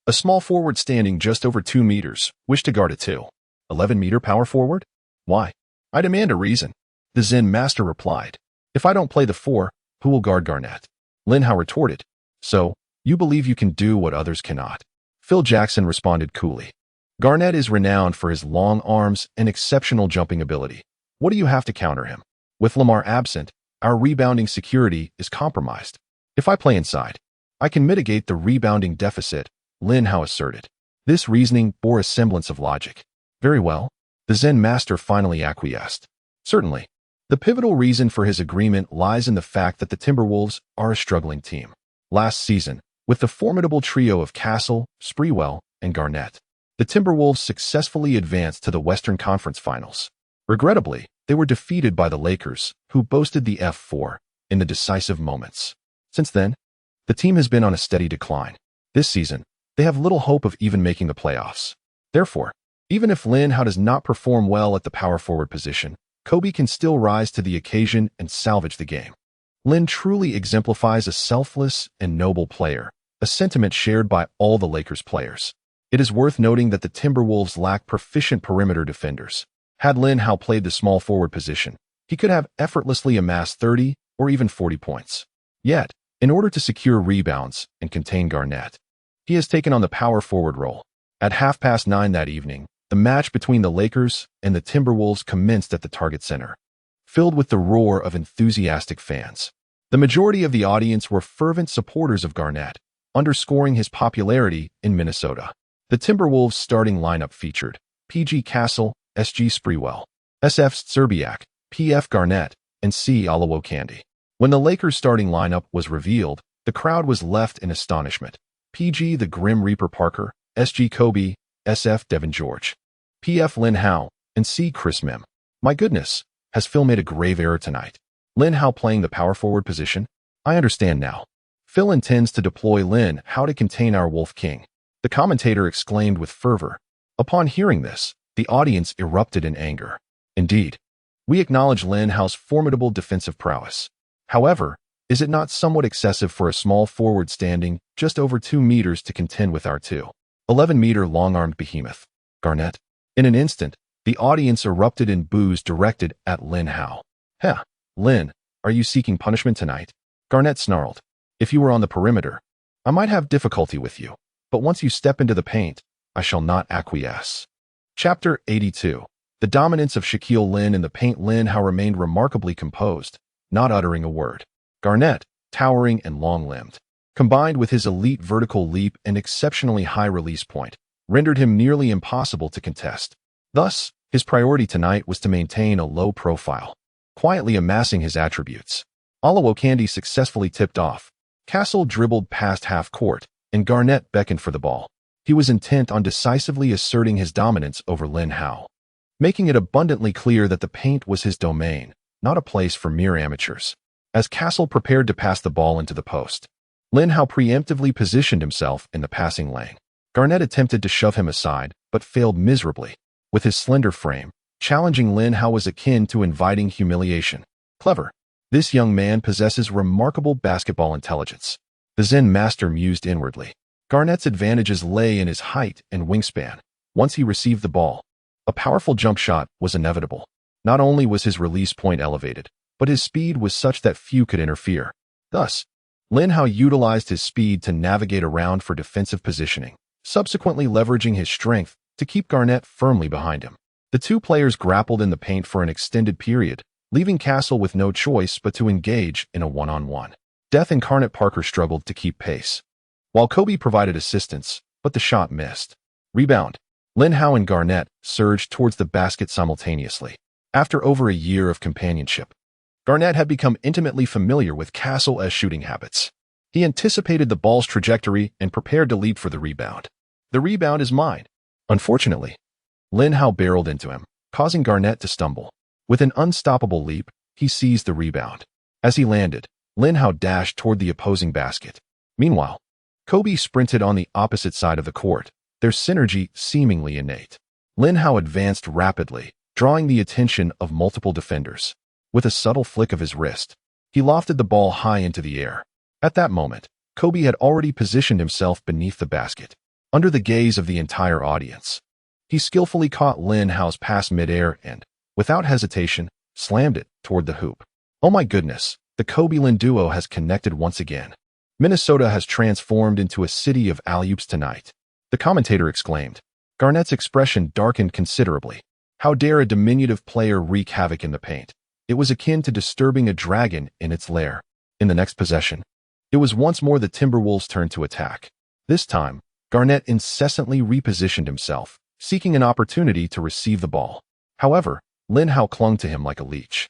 a small forward standing just over 2 meters, wish to guard a 2'11" power forward? Why? I demand a reason." The Zen master replied. "If I don't play the 4, who will guard Garnett?" Lin Hao retorted. "So, you believe you can do what others cannot?" Phil Jackson responded coolly. "Garnett is renowned for his long arms and exceptional jumping ability. What do you have to counter him? With Lamar absent, our rebounding security is compromised. If I play inside, I can mitigate the rebounding deficit," Lin Hao asserted. This reasoning bore a semblance of logic. "Very well," the Zen master finally acquiesced. "Certainly. The pivotal reason for his agreement lies in the fact that the Timberwolves are a struggling team. Last season, with the formidable trio of Castle, Sprewell, and Garnett, the Timberwolves successfully advanced to the Western Conference Finals. Regrettably, they were defeated by the Lakers, who boasted the F4 in the decisive moments. Since then, the team has been on a steady decline. This season, they have little hope of even making the playoffs. Therefore, even if Lin Hao does not perform well at the power forward position, Kobe can still rise to the occasion and salvage the game. Lin truly exemplifies a selfless and noble player, a sentiment shared by all the Lakers players. It is worth noting that the Timberwolves lack proficient perimeter defenders. Had Lin Hao played the small forward position, he could have effortlessly amassed 30 or even 40 points. Yet, in order to secure rebounds and contain Garnett, he has taken on the power forward role. At 9:30 that evening, the match between the Lakers and the Timberwolves commenced at the Target Center, filled with the roar of enthusiastic fans. The majority of the audience were fervent supporters of Garnett, underscoring his popularity in Minnesota. The Timberwolves' starting lineup featured P.G. Castle, S.G. Sprewell, S.F. Zerbiak, P.F. Garnett, and C. Olowokandi. When the Lakers' starting lineup was revealed, the crowd was left in astonishment. P.G. the Grim Reaper Parker, S.G. Kobe, S.F. Devin George, P.F. Lin Hao, and C. Chris Mim. My goodness, has Phil made a grave error tonight? Lin Hao playing the power forward position? I understand now. Phil intends to deploy Lin Hao to contain our Wolf King, the commentator exclaimed with fervor. Upon hearing this, the audience erupted in anger. Indeed, we acknowledge Lin Hao's formidable defensive prowess. However, is it not somewhat excessive for a small forward standing just over 2 meters to contend with our 2'11" long-armed behemoth, Garnett? In an instant, the audience erupted in boos directed at Lin Hao. "Heh, Lin, are you seeking punishment tonight?" Garnett snarled. "If you were on the perimeter, I might have difficulty with you, but once you step into the paint, I shall not acquiesce." Chapter 82. The dominance of Shaquille Lin in the paint. Lin Hao remained remarkably composed, not uttering a word. Garnett, towering and long-limbed, combined with his elite vertical leap and exceptionally high release point, rendered him nearly impossible to contest. Thus, his priority tonight was to maintain a low profile, quietly amassing his attributes. Olowokandi successfully tipped off. Castle dribbled past half court, and Garnett beckoned for the ball. He was intent on decisively asserting his dominance over Lin Hao, making it abundantly clear that the paint was his domain, not a place for mere amateurs. As Castle prepared to pass the ball into the post, Lin Hao preemptively positioned himself in the passing lane. Garnett attempted to shove him aside, but failed miserably. With his slender frame, challenging Lin Hao was akin to inviting humiliation. Clever. This young man possesses remarkable basketball intelligence. The Zen master mused inwardly. Garnett's advantages lay in his height and wingspan. Once he received the ball, a powerful jump shot was inevitable. Not only was his release point elevated, but his speed was such that few could interfere. Thus, Lin Hao utilized his speed to navigate around for defensive positioning, subsequently leveraging his strength to keep Garnett firmly behind him. The two players grappled in the paint for an extended period, leaving Castle with no choice but to engage in a one-on-one. Death Incarnate Parker struggled to keep pace, while Kobe provided assistance, but the shot missed. Rebound. Lin Hao and Garnett surged towards the basket simultaneously. After over a year of companionship, Garnett had become intimately familiar with Castle's shooting habits. He anticipated the ball's trajectory and prepared to leap for the rebound. The rebound is mine. Unfortunately, Lin Hao barreled into him, causing Garnett to stumble. With an unstoppable leap, he seized the rebound. As he landed, Lin Hao dashed toward the opposing basket. Meanwhile, Kobe sprinted on the opposite side of the court, their synergy seemingly innate. Lin Hao advanced rapidly, drawing the attention of multiple defenders. With a subtle flick of his wrist, he lofted the ball high into the air. At that moment, Kobe had already positioned himself beneath the basket, under the gaze of the entire audience. He skillfully caught Lin Hao's pass midair and, without hesitation, slammed it toward the hoop. Oh my goodness, the Kobe-Lin duo has connected once again. Minnesota has transformed into a city of alley-oops tonight, the commentator exclaimed. Garnett's expression darkened considerably. How dare a diminutive player wreak havoc in the paint? It was akin to disturbing a dragon in its lair. In the next possession, it was once more the Timberwolves' turn to attack. This time, Garnett incessantly repositioned himself, seeking an opportunity to receive the ball. However, Lin Hao clung to him like a leech,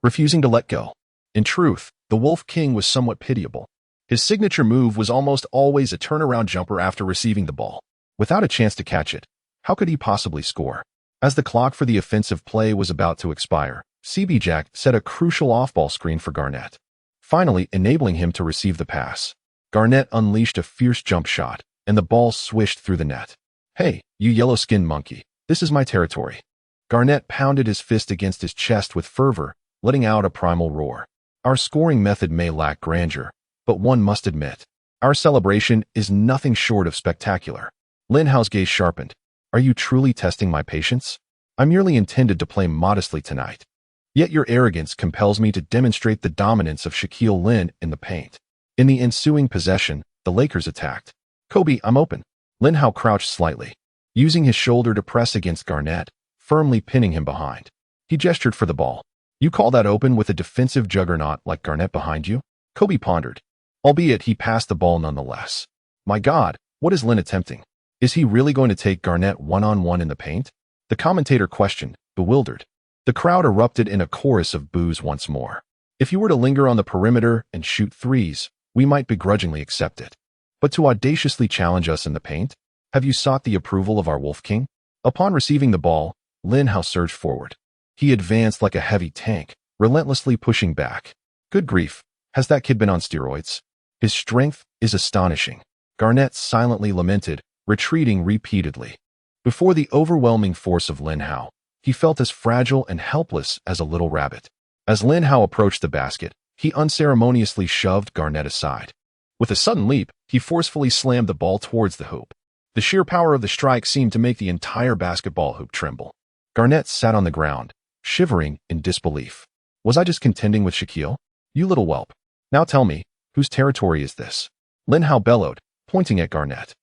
refusing to let go. In truth, the Wolf King was somewhat pitiable. His signature move was almost always a turnaround jumper after receiving the ball. Without a chance to catch it, how could he possibly score? As the clock for the offensive play was about to expire, CB Jack set a crucial off-ball screen for Garnett, finally enabling him to receive the pass. Garnett unleashed a fierce jump shot, and the ball swished through the net. Hey, you yellow-skinned monkey, this is my territory. Garnett pounded his fist against his chest with fervor, letting out a primal roar. Our scoring method may lack grandeur, but one must admit, our celebration is nothing short of spectacular. Lin Hao's gaze sharpened. Are you truly testing my patience? I merely intended to play modestly tonight. Yet your arrogance compels me to demonstrate the dominance of Shaquille Lin in the paint. In the ensuing possession, the Lakers attacked. Kobe, I'm open. Lin Hao crouched slightly, using his shoulder to press against Garnett, firmly pinning him behind. He gestured for the ball. You call that open with a defensive juggernaut like Garnett behind you? Kobe pondered, albeit he passed the ball nonetheless. My God, what is Lin attempting? Is he really going to take Garnett one-on-one in the paint? The commentator questioned, bewildered. The crowd erupted in a chorus of boos once more. If you were to linger on the perimeter and shoot threes, we might begrudgingly accept it. But to audaciously challenge us in the paint? Have you sought the approval of our Wolf King? Upon receiving the ball, Lin Hao surged forward. He advanced like a heavy tank, relentlessly pushing back. Good grief, has that kid been on steroids? His strength is astonishing. Garnett silently lamented, retreating repeatedly. Before the overwhelming force of Lin Hao, he felt as fragile and helpless as a little rabbit. As Lin Hao approached the basket, he unceremoniously shoved Garnett aside. With a sudden leap, he forcefully slammed the ball towards the hoop. The sheer power of the strike seemed to make the entire basketball hoop tremble. Garnett sat on the ground, shivering in disbelief. Was I just contending with Shaquille? You little whelp. Now tell me, whose territory is this? Lin Hao bellowed, pointing at Garnett.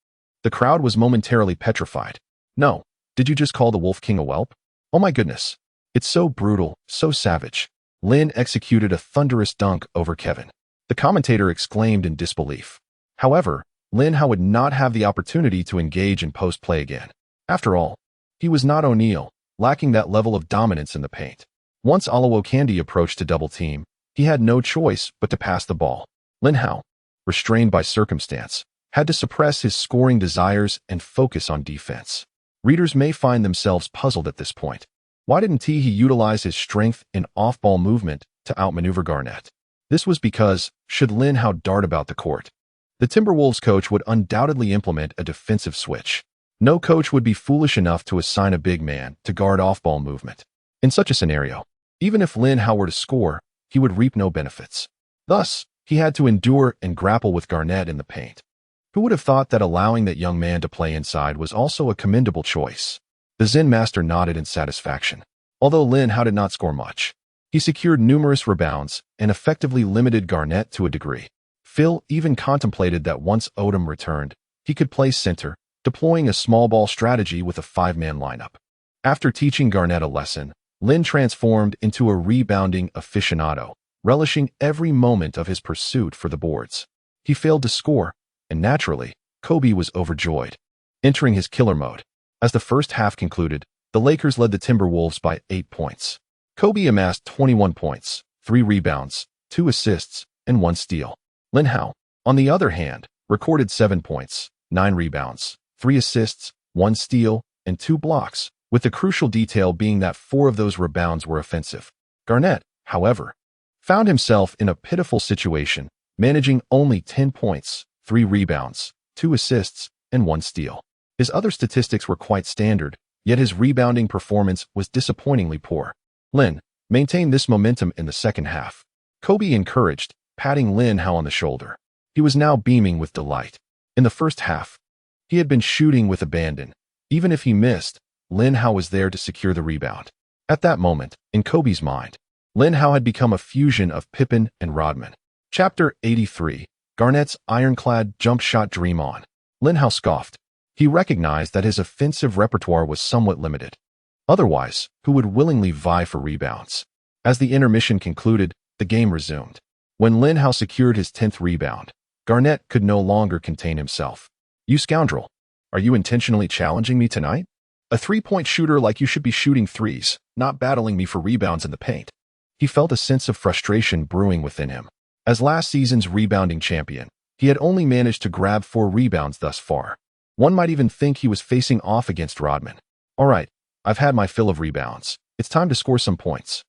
The crowd was momentarily petrified. No, did you just call the Wolf King a whelp? Oh my goodness. It's so brutal, so savage. Lin executed a thunderous dunk over Kevin. The commentator exclaimed in disbelief. However, Lin Hao would not have the opportunity to engage in post-play again. After all, he was not O'Neal, lacking that level of dominance in the paint. Once Olowokandi approached to double-team, he had no choice but to pass the ball. Lin Hao, restrained by circumstance, had to suppress his scoring desires and focus on defense. Readers may find themselves puzzled at this point. Why didn't he utilize his strength in off-ball movement to outmaneuver Garnett? This was because, should Lin Hao dart about the court, the Timberwolves coach would undoubtedly implement a defensive switch. No coach would be foolish enough to assign a big man to guard off-ball movement. In such a scenario, even if Lin Hao were to score, he would reap no benefits. Thus, he had to endure and grapple with Garnett in the paint. Who would have thought that allowing that young man to play inside was also a commendable choice? The Zen master nodded in satisfaction. Although Lin Hao did not score much, he secured numerous rebounds and effectively limited Garnett to a degree. Phil even contemplated that once Odom returned, he could play center, deploying a small ball strategy with a 5-man lineup. After teaching Garnett a lesson, Lin transformed into a rebounding aficionado, relishing every moment of his pursuit for the boards. He failed to score, and naturally, Kobe was overjoyed, entering his killer mode. As the first half concluded, the Lakers led the Timberwolves by 8 points. Kobe amassed 21 points, 3 rebounds, 2 assists, and 1 steal. Lin Hao, on the other hand, recorded 7 points, 9 rebounds, 3 assists, 1 steal, and 2 blocks, with the crucial detail being that 4 of those rebounds were offensive. Garnett, however, found himself in a pitiful situation, managing only 10 points, 3 rebounds, 2 assists, and 1 steal. His other statistics were quite standard, yet his rebounding performance was disappointingly poor. Lin maintained this momentum in the second half. Kobe encouraged, patting Lin Hao on the shoulder. He was now beaming with delight. In the first half, he had been shooting with abandon. Even if he missed, Lin Hao was there to secure the rebound. At that moment, in Kobe's mind, Lin Hao had become a fusion of Pippen and Rodman. Chapter 83, Garnett's ironclad jump shot dream on. Lin Hao scoffed. He recognized that his offensive repertoire was somewhat limited. Otherwise, who would willingly vie for rebounds? As the intermission concluded, the game resumed. When Lin Hao secured his 10th rebound, Garnett could no longer contain himself. "You scoundrel, are you intentionally challenging me tonight? A three-point shooter like you should be shooting threes, not battling me for rebounds in the paint." He felt a sense of frustration brewing within him. As last season's rebounding champion, he had only managed to grab 4 rebounds thus far. One might even think he was facing off against Rodman. "All right, I've had my fill of rebounds. It's time to score some points."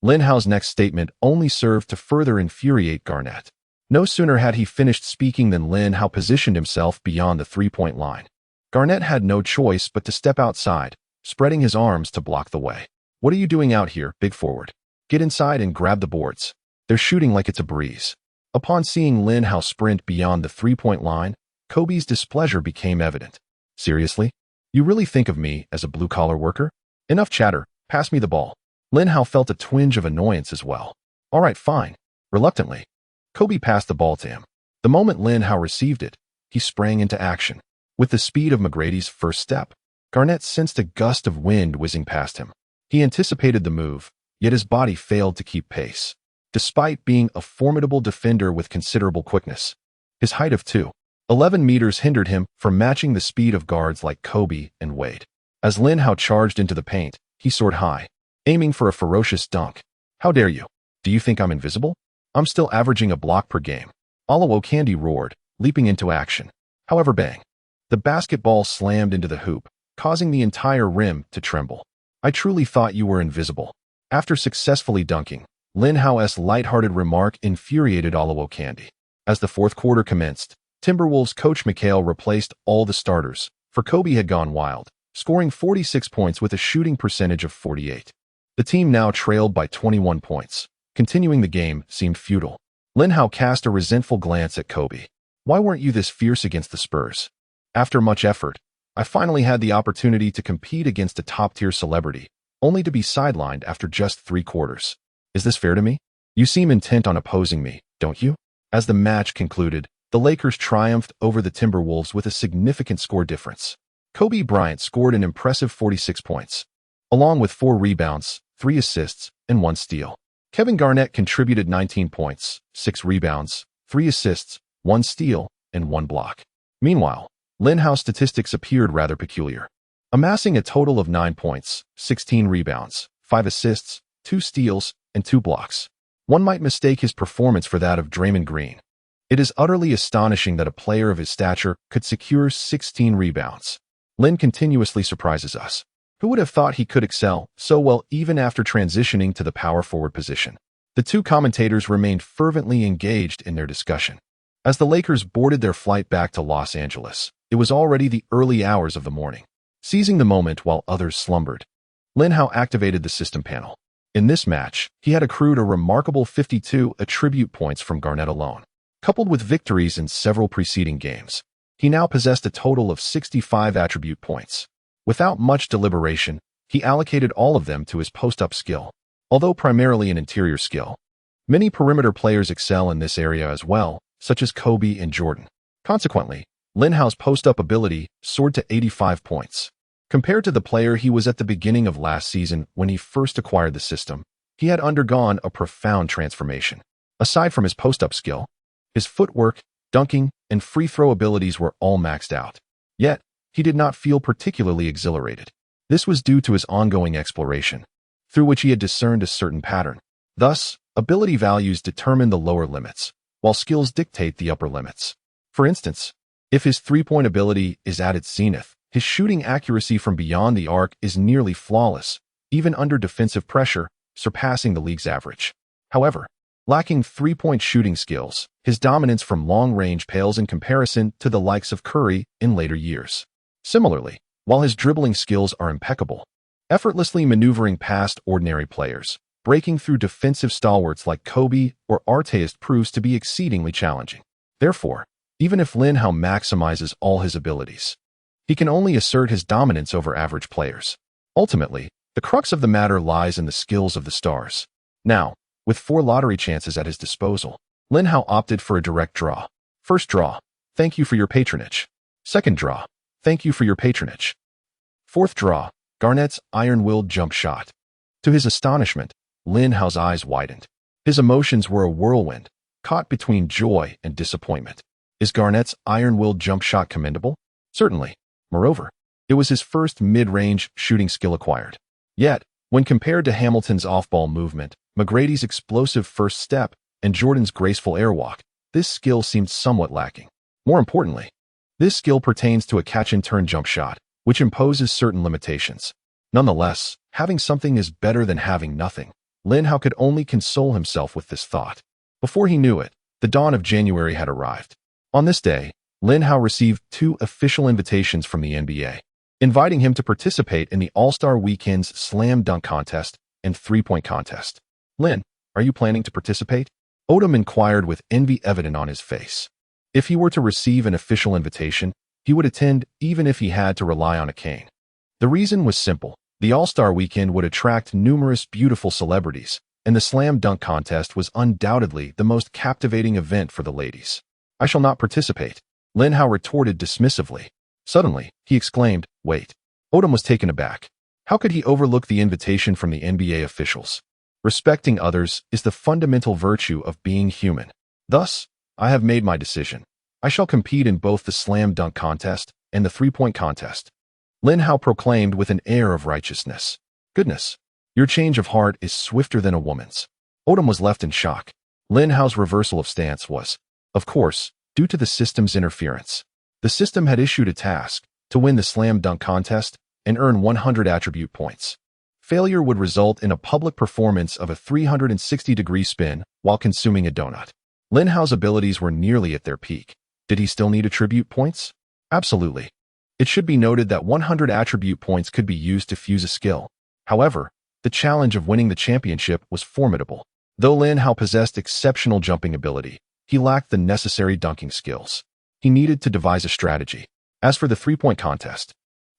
Lin Hao's next statement only served to further infuriate Garnett. No sooner had he finished speaking than Lin Hao positioned himself beyond the 3-point line. Garnett had no choice but to step outside, spreading his arms to block the way. "What are you doing out here, big forward? Get inside and grab the boards. They're shooting like it's a breeze." Upon seeing Lin Hao sprint beyond the 3-point line, Kobe's displeasure became evident. "Seriously? You really think of me as a blue-collar worker? Enough chatter, pass me the ball." Lin Hao felt a twinge of annoyance as well. "All right, fine." Reluctantly, Kobe passed the ball to him. The moment Lin Hao received it, he sprang into action. With the speed of McGrady's first step, Garnett sensed a gust of wind whizzing past him. He anticipated the move, yet his body failed to keep pace. Despite being a formidable defender with considerable quickness, his height of 2.11 meters hindered him from matching the speed of guards like Kobe and Wade. As Lin Hao charged into the paint, he soared high, aiming for a ferocious dunk. "How dare you? Do you think I'm invisible? I'm still averaging a block per game." Olowokandi roared, leaping into action. However, bang. The basketball slammed into the hoop, causing the entire rim to tremble. "I truly thought you were invisible." After successfully dunking, Lin Hao's lighthearted remark infuriated Olowokandi. As the fourth quarter commenced, Timberwolves coach McHale replaced all the starters, for Kobe had gone wild, scoring 46 points with a shooting percentage of 48. The team now trailed by 21 points. Continuing the game seemed futile. Lin Hao cast a resentful glance at Kobe. "Why weren't you this fierce against the Spurs? After much effort, I finally had the opportunity to compete against a top-tier celebrity, only to be sidelined after just 3 quarters. Is this fair to me? You seem intent on opposing me, don't you?" As the match concluded, the Lakers triumphed over the Timberwolves with a significant score difference. Kobe Bryant scored an impressive 46 points, along with 4 rebounds, 3 assists, and 1 steal. Kevin Garnett contributed 19 points, 6 rebounds, 3 assists, 1 steal, and 1 block. Meanwhile, Lin Hao's statistics appeared rather peculiar, amassing a total of 9 points, 16 rebounds, 5 assists, 2 steals, and 2 blocks. One might mistake his performance for that of Draymond Green. It is utterly astonishing that a player of his stature could secure 16 rebounds. Lin continuously surprises us. Who would have thought he could excel so well even after transitioning to the power forward position? The two commentators remained fervently engaged in their discussion. As the Lakers boarded their flight back to Los Angeles, it was already the early hours of the morning. Seizing the moment while others slumbered, Lin Hao activated the system panel. In this match, he had accrued a remarkable 52 attribute points from Garnett alone. Coupled with victories in several preceding games, he now possessed a total of 65 attribute points. Without much deliberation, he allocated all of them to his post-up skill, although primarily an interior skill. Many perimeter players excel in this area as well, such as Kobe and Jordan. Consequently, Lin Hao's post-up ability soared to 85 points. Compared to the player he was at the beginning of last season when he first acquired the system, he had undergone a profound transformation. Aside from his post-up skill, his footwork, dunking, and free throw abilities were all maxed out. Yet, he did not feel particularly exhilarated. This was due to his ongoing exploration, through which he had discerned a certain pattern. Thus, ability values determine the lower limits, while skills dictate the upper limits. For instance, if his three-point ability is at its zenith, his shooting accuracy from beyond the arc is nearly flawless, even under defensive pressure, surpassing the league's average. However, lacking three-point shooting skills, his dominance from long range pales in comparison to the likes of Curry in later years. Similarly, while his dribbling skills are impeccable, effortlessly maneuvering past ordinary players, breaking through defensive stalwarts like Kobe or Artest proves to be exceedingly challenging. Therefore, even if Lin Hao maximizes all his abilities, he can only assert his dominance over average players. Ultimately, the crux of the matter lies in the skills of the stars. Now, with 4 lottery chances at his disposal, Lin Hao opted for a direct draw. First draw, thank you for your patronage. Second draw, thank you for your patronage. Fourth draw, Garnett's iron-willed jump shot. To his astonishment, Lin Hao's eyes widened. His emotions were a whirlwind, caught between joy and disappointment. Is Garnett's iron-willed jump shot commendable? Certainly. Moreover, it was his first mid-range shooting skill acquired. Yet, when compared to Hamilton's off-ball movement, McGrady's explosive first step, and Jordan's graceful airwalk, this skill seemed somewhat lacking. More importantly, this skill pertains to a catch-and-turn jump shot, which imposes certain limitations. Nonetheless, having something is better than having nothing. Lin Hao could only console himself with this thought. Before he knew it, the dawn of January had arrived. On this day, Lin Hao received 2 official invitations from the NBA, inviting him to participate in the All-Star Weekend's Slam Dunk Contest and Three-Point Contest. Lin, are you planning to participate? Odom inquired with envy evident on his face. If he were to receive an official invitation, he would attend even if he had to rely on a cane. The reason was simple. The All-Star Weekend would attract numerous beautiful celebrities, and the Slam Dunk Contest was undoubtedly the most captivating event for the ladies. I shall not participate, Lin Hao retorted dismissively. Suddenly, he exclaimed, wait. Odom was taken aback. How could he overlook the invitation from the NBA officials? Respecting others is the fundamental virtue of being human. Thus, I have made my decision. I shall compete in both the Slam Dunk Contest and the Three-Point Contest. Lin Hao proclaimed with an air of righteousness. Goodness, your change of heart is swifter than a woman's. Odom was left in shock. Lin Hao's reversal of stance was, of course, due to the system's interference. The system had issued a task to win the Slam Dunk Contest and earn 100 attribute points. Failure would result in a public performance of a 360-degree spin while consuming a donut. Lin Hao's abilities were nearly at their peak. Did he still need attribute points? Absolutely. It should be noted that 100 attribute points could be used to fuse a skill. However, the challenge of winning the championship was formidable. Though Lin Hao possessed exceptional jumping ability, he lacked the necessary dunking skills. He needed to devise a strategy. As for the three-point contest,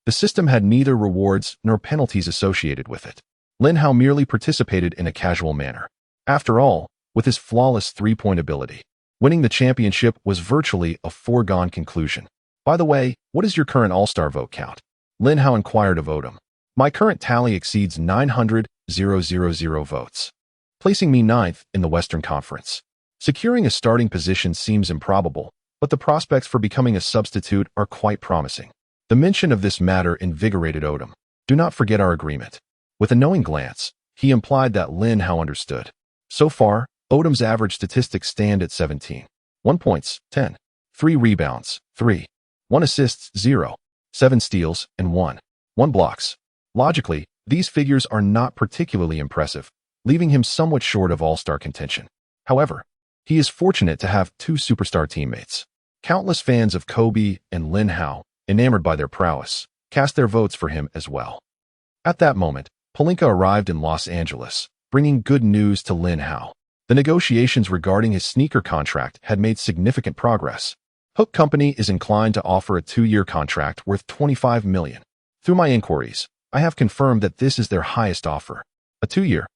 the system had neither rewards nor penalties associated with it. Lin Hao merely participated in a casual manner. After all, with his flawless three-point ability, winning the championship was virtually a foregone conclusion. By the way, what is your current All-Star vote count? Lin Hao inquired of Odom. My current tally exceeds 900,000 votes, placing me 9th in the Western Conference. Securing a starting position seems improbable, but the prospects for becoming a substitute are quite promising. The mention of this matter invigorated Odom. Do not forget our agreement. With a knowing glance, he implied that Lin Hao understood. So far, Odom's average statistics stand at 17. 1 points, 10. 3 rebounds, 3. 1 assists, 0. 7 steals, and 1 blocks. Logically, these figures are not particularly impressive, leaving him somewhat short of all-star contention. However, he is fortunate to have 2 superstar teammates. Countless fans of Kobe and Lin Hao, enamored by their prowess, cast their votes for him as well. At that moment, Pelinka arrived in Los Angeles, bringing good news to Lin Hao. The negotiations regarding his sneaker contract had made significant progress. Hook Company is inclined to offer a 2-year contract worth $25 million. Through my inquiries, I have confirmed that this is their highest offer. A 2-year,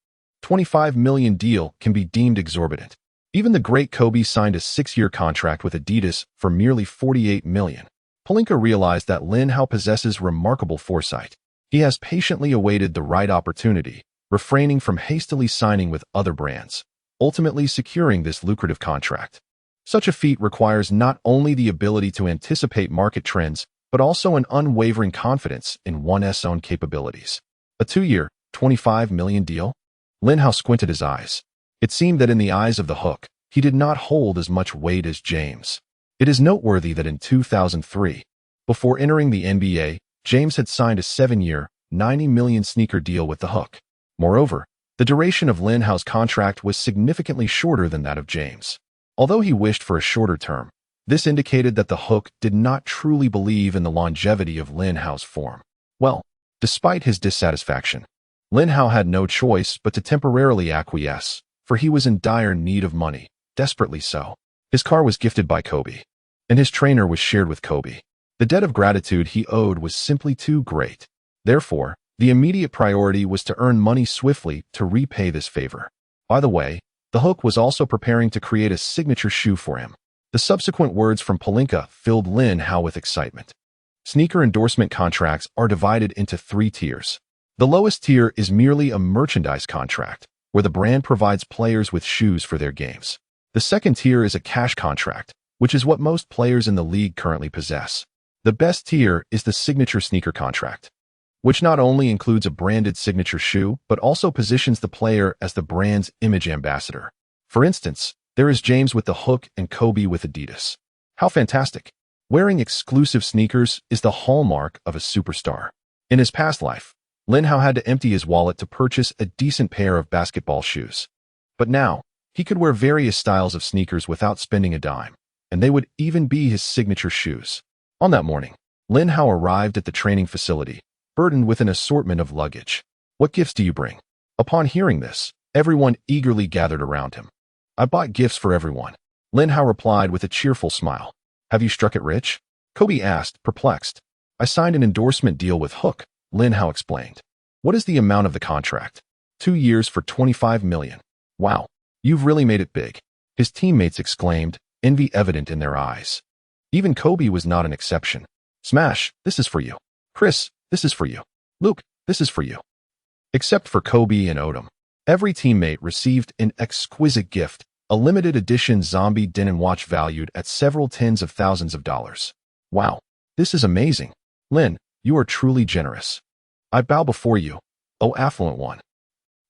$25 million deal can be deemed exorbitant. Even the great Kobe signed a 6-year contract with Adidas for merely $48 million. Pelinka realized that Lin Hao possesses remarkable foresight. He has patiently awaited the right opportunity, refraining from hastily signing with other brands, ultimately securing this lucrative contract. Such a feat requires not only the ability to anticipate market trends, but also an unwavering confidence in one's own capabilities. A 2-year, $25 million deal? Lin Hao squinted his eyes. It seemed that in the eyes of the Hook, he did not hold as much weight as James. It is noteworthy that in 2003, before entering the NBA, James had signed a 7-year, $90 million sneaker deal with the Hook. Moreover, the duration of Lin Hao's contract was significantly shorter than that of James. Although he wished for a shorter term, this indicated that the Hook did not truly believe in the longevity of Lin Hao's form. Well, despite his dissatisfaction, Lin Hao had no choice but to temporarily acquiesce, for he was in dire need of money, desperately so. His car was gifted by Kobe, and his trainer was shared with Kobe. The debt of gratitude he owed was simply too great. Therefore, the immediate priority was to earn money swiftly to repay this favor. By the way, the Hook was also preparing to create a signature shoe for him. The subsequent words from Pelinka filled Lin Hao with excitement. Sneaker endorsement contracts are divided into 3 tiers. The lowest tier is merely a merchandise contract, where the brand provides players with shoes for their games. The second tier is a cash contract, which is what most players in the league currently possess. The best tier is the signature sneaker contract, which not only includes a branded signature shoe, but also positions the player as the brand's image ambassador. For instance, there is James with the Hook and Kobe with Adidas. How fantastic! Wearing exclusive sneakers is the hallmark of a superstar. In his past life, Lin Hao had to empty his wallet to purchase a decent pair of basketball shoes. But now, he could wear various styles of sneakers without spending a dime, and they would even be his signature shoes. On that morning, Lin Hao arrived at the training facility, burdened with an assortment of luggage. What gifts do you bring? Upon hearing this, everyone eagerly gathered around him. I bought gifts for everyone. Lin Hao replied with a cheerful smile. Have you struck it rich? Kobe asked, perplexed. I signed an endorsement deal with Hook, Lin Hao explained. What is the amount of the contract? 2 years for $25 million. Wow, you've really made it big. His teammates exclaimed, envy evident in their eyes. Even Kobe was not an exception. Smash, this is for you. Chris, this is for you. Luke, this is for you. Except for Kobe and Odom, every teammate received an exquisite gift, a limited edition zombie denim watch valued at several tens of thousands of dollars. Wow, this is amazing. Lin, you are truly generous. I bow before you, O affluent one.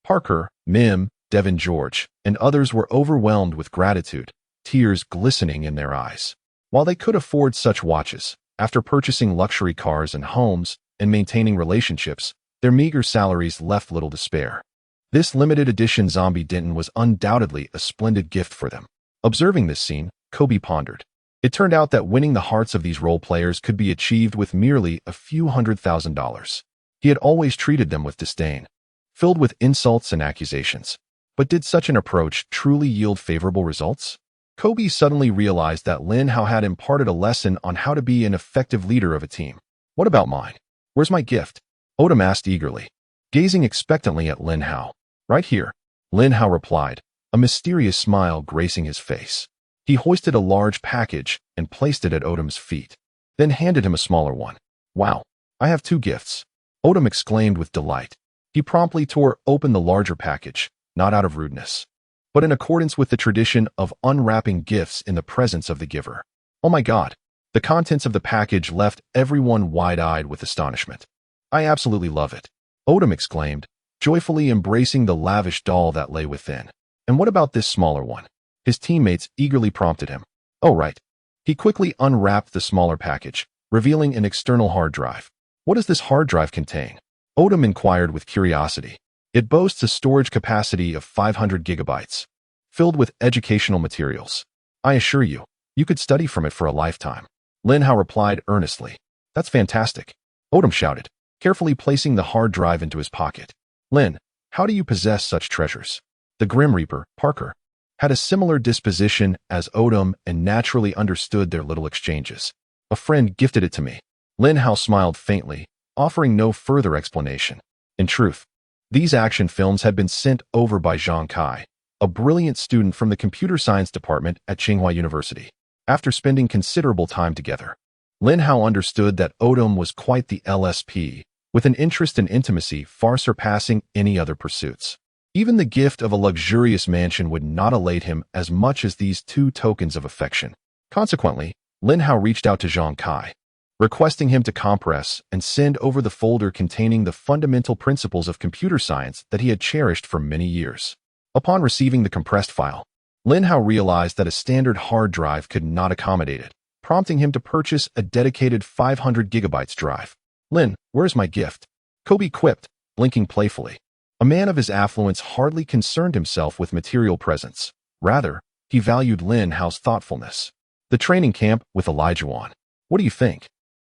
Parker, Mim, Devin George, and others were overwhelmed with gratitude, tears glistening in their eyes. While they could afford such watches, after purchasing luxury cars and homes and maintaining relationships, their meager salaries left little to spare. This limited edition zombie Denton was undoubtedly a splendid gift for them. Observing this scene, Kobe pondered. It turned out that winning the hearts of these role players could be achieved with merely a few $100,000. He had always treated them with disdain, filled with insults and accusations. But did such an approach truly yield favorable results? Kobe suddenly realized that Lin Hao had imparted a lesson on how to be an effective leader of a team. What about mine? Where's my gift? Odom asked eagerly, gazing expectantly at Lin Hao. Right here, Lin Hao replied, a mysterious smile gracing his face. He hoisted a large package and placed it at Odom's feet, then handed him a smaller one. Wow, I have 2 gifts. Odom exclaimed with delight. He promptly tore open the larger package, not out of rudeness, but in accordance with the tradition of unwrapping gifts in the presence of the giver. Oh my God! The contents of the package left everyone wide-eyed with astonishment. I absolutely love it, Odom exclaimed, joyfully embracing the lavish doll that lay within. And what about this smaller one? His teammates eagerly prompted him. Oh right. He quickly unwrapped the smaller package, revealing an external hard drive. What does this hard drive contain? Odom inquired with curiosity. It boasts a storage capacity of 500 gigabytes, filled with educational materials. I assure you, you could study from it for a lifetime. Lin Hao replied earnestly. That's fantastic, Odom shouted, carefully placing the hard drive into his pocket. Lin, how do you possess such treasures? The Grim Reaper, Parker, had a similar disposition as Odom and naturally understood their little exchanges. A friend gifted it to me. Lin Hao smiled faintly, offering no further explanation. In truth, these action films had been sent over by Zhang Kai, a brilliant student from the computer science department at Tsinghua University. After spending considerable time together, Lin Hao understood that Odom was quite the LSP, with an interest in intimacy far surpassing any other pursuits. Even the gift of a luxurious mansion would not elate him as much as these two tokens of affection. Consequently, Lin Hao reached out to Zhang Kai, requesting him to compress and send over the folder containing the fundamental principles of computer science that he had cherished for many years. Upon receiving the compressed file, Lin Hao realized that a standard hard drive could not accommodate it, prompting him to purchase a dedicated 500 gigabytes drive. "Lin, where's my gift?" Kobe quipped, blinking playfully. A man of his affluence hardly concerned himself with material presents. Rather, he valued Lin Hao's thoughtfulness. "The training camp with Elijah. What do you think?"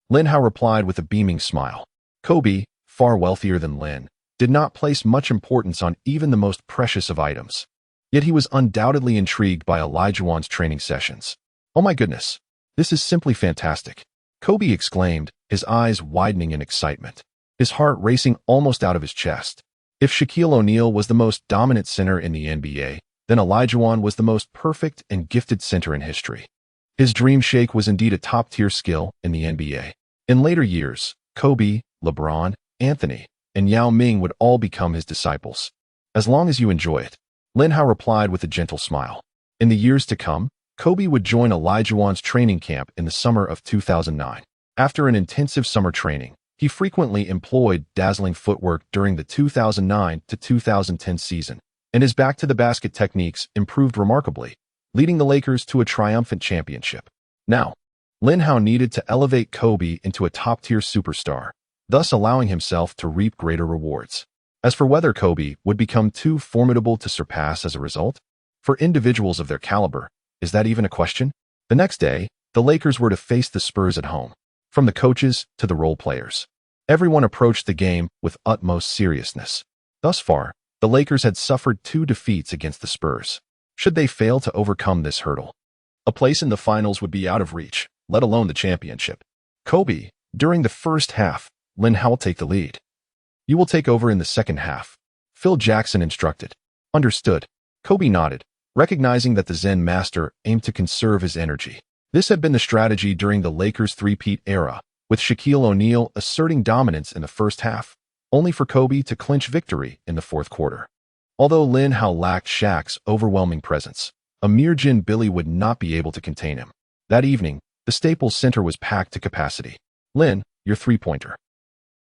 Lin Hao replied with a beaming smile. Kobe, far wealthier than Lin, did not place much importance on even the most precious of items. Yet he was undoubtedly intrigued by Elijah's training sessions. "Oh my goodness, this is simply fantastic," Kobe exclaimed, his eyes widening in excitement, his heart racing almost out of his chest. If Shaquille O'Neal was the most dominant center in the NBA, then Elijah was the most perfect and gifted center in history. His dream shake was indeed a top-tier skill in the NBA. In later years, Kobe, LeBron, Anthony, and Yao Ming would all become his disciples. "As long as you enjoy it," Lin Hao replied with a gentle smile. In the years to come, Kobe would join Elijah's training camp in the summer of 2009. After an intensive summer training, he frequently employed dazzling footwork during the 2009 to 2010 season, and his back-to-the-basket techniques improved remarkably, leading the Lakers to a triumphant championship. Now, Lin Hao needed to elevate Kobe into a top-tier superstar, thus allowing himself to reap greater rewards. As for whether Kobe would become too formidable to surpass as a result, for individuals of their caliber, is that even a question? The next day, the Lakers were to face the Spurs at home. From the coaches to the role players, everyone approached the game with utmost seriousness. Thus far, the Lakers had suffered 2 defeats against the Spurs. Should they fail to overcome this hurdle, a place in the finals would be out of reach, let alone the championship. "Kobe, during the first half, Lin Hao will take the lead. You will take over in the second half," Phil Jackson instructed. "Understood." Kobe nodded, recognizing that the Zen master aimed to conserve his energy. This had been the strategy during the Lakers' three-peat era, with Shaquille O'Neal asserting dominance in the first half, only for Kobe to clinch victory in the fourth quarter. Although Lin Hao lacked Shaq's overwhelming presence, a mere Jin Billy would not be able to contain him. That evening, the Staples Center was packed to capacity. "Lin, your three-pointer."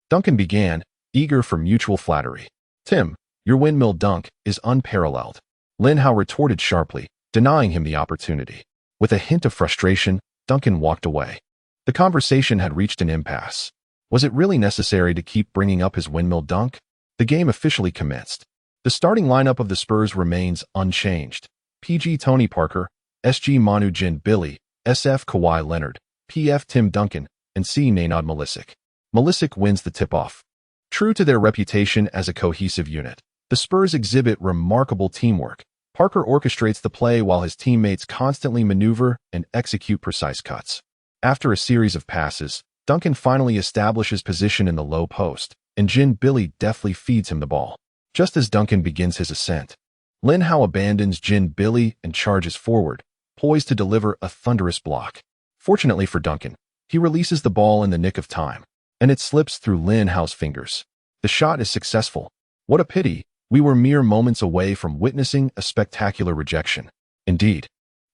Duncan began, eager for mutual flattery. "Tim, your windmill dunk is unparalleled." Lin Hao retorted sharply, denying him the opportunity. With a hint of frustration, Duncan walked away. The conversation had reached an impasse. Was it really necessary to keep bringing up his windmill dunk? The game officially commenced. The starting lineup of the Spurs remains unchanged. PG Tony Parker, SG Manu Jin Billy, SF Kawhi Leonard, PF Tim Duncan, and C Nenad Malisic. Malisic wins the tip-off. True to their reputation as a cohesive unit, the Spurs exhibit remarkable teamwork. Parker orchestrates the play while his teammates constantly maneuver and execute precise cuts. After a series of passes, Duncan finally establishes position in the low post, and Jin Billy deftly feeds him the ball. Just as Duncan begins his ascent, Lin Hao abandons Jin Billy and charges forward, poised to deliver a thunderous block. Fortunately for Duncan, he releases the ball in the nick of time, and it slips through Lin Hao's fingers. The shot is successful. What a pity! We were mere moments away from witnessing a spectacular rejection. Indeed,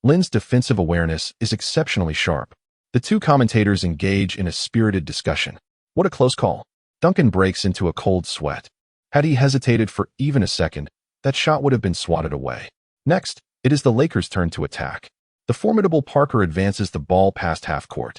Lin's defensive awareness is exceptionally sharp. The two commentators engage in a spirited discussion. What a close call. Duncan breaks into a cold sweat. Had he hesitated for even a second, that shot would have been swatted away. Next, it is the Lakers' turn to attack. The formidable Parker advances the ball past half court.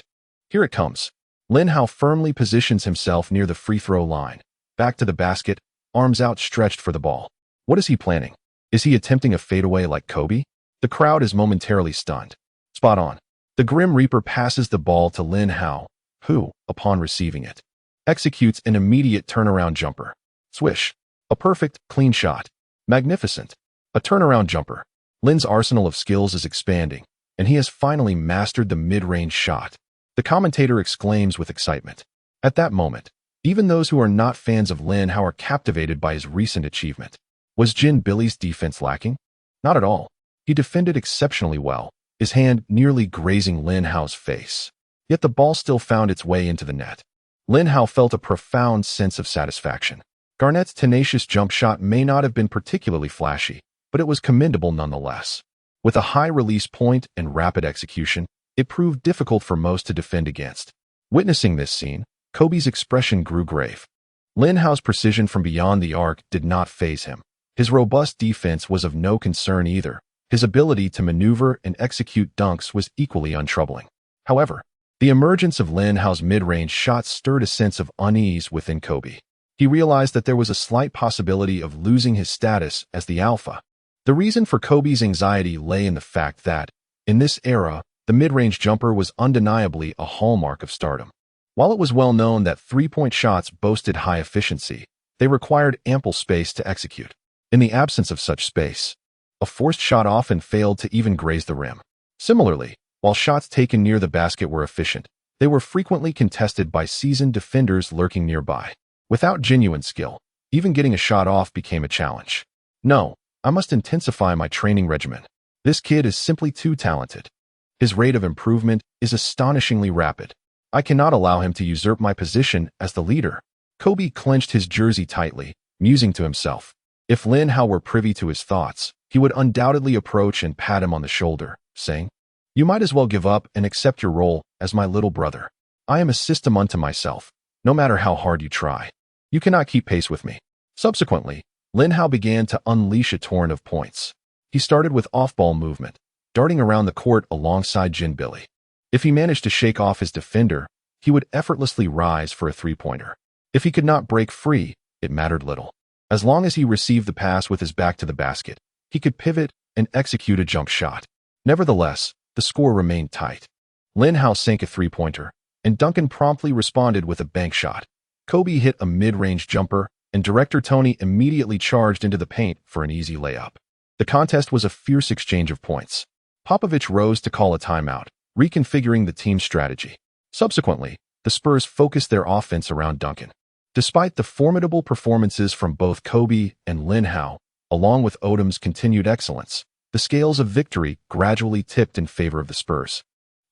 Here it comes. Lin Hao firmly positions himself near the free throw line. Back to the basket, arms outstretched for the ball. What is he planning? Is he attempting a fadeaway like Kobe? The crowd is momentarily stunned. Spot on. The Grim Reaper passes the ball to Lin Hao, who, upon receiving it, executes an immediate turnaround jumper. Swish. A perfect, clean shot. Magnificent. A turnaround jumper. Lin's arsenal of skills is expanding, and he has finally mastered the mid-range shot. The commentator exclaims with excitement. At that moment, Even those who are not fans of Lin Hao are captivated by his recent achievement. Was Jin Billy's defense lacking? Not at all. He defended exceptionally well, his hand nearly grazing Lin Hao's face. Yet the ball still found its way into the net. Lin Hao felt a profound sense of satisfaction. Garnett's tenacious jump shot may not have been particularly flashy, but it was commendable nonetheless. With a high release point and rapid execution, it proved difficult for most to defend against. Witnessing this scene, Kobe's expression grew grave. Lin Hao's precision from beyond the arc did not faze him. His robust defense was of no concern either. His ability to maneuver and execute dunks was equally untroubling. However, the emergence of Lin Hao's mid-range shots stirred a sense of unease within Kobe. He realized that there was a slight possibility of losing his status as the alpha. The reason for Kobe's anxiety lay in the fact that, in this era, the mid-range jumper was undeniably a hallmark of stardom. While it was well known that three-point shots boasted high efficiency, they required ample space to execute. In the absence of such space, a forced shot often failed to even graze the rim. Similarly, while shots taken near the basket were efficient, they were frequently contested by seasoned defenders lurking nearby. Without genuine skill, even getting a shot off became a challenge. No, I must intensify my training regimen. This kid is simply too talented. His rate of improvement is astonishingly rapid. I cannot allow him to usurp my position as the leader. Kobe clenched his jersey tightly, musing to himself. If Lin Hao were privy to his thoughts, he would undoubtedly approach and pat him on the shoulder, saying, "You might as well give up and accept your role as my little brother. I am a system unto myself, no matter how hard you try. You cannot keep pace with me." Subsequently, Lin Hao began to unleash a torrent of points. He started with off-ball movement, darting around the court alongside Jin Billy. If he managed to shake off his defender, he would effortlessly rise for a three-pointer. If he could not break free, it mattered little. As long as he received the pass with his back to the basket, he could pivot and execute a jump shot. Nevertheless, the score remained tight. Lin Hao sank a three-pointer, and Duncan promptly responded with a bank shot. Kobe hit a mid-range jumper, and Director Tony immediately charged into the paint for an easy layup. The contest was a fierce exchange of points. Popovich rose to call a timeout, reconfiguring the team's strategy. Subsequently, the Spurs focused their offense around Duncan. Despite the formidable performances from both Kobe and Lin Hao, along with Odom's continued excellence, the scales of victory gradually tipped in favor of the Spurs.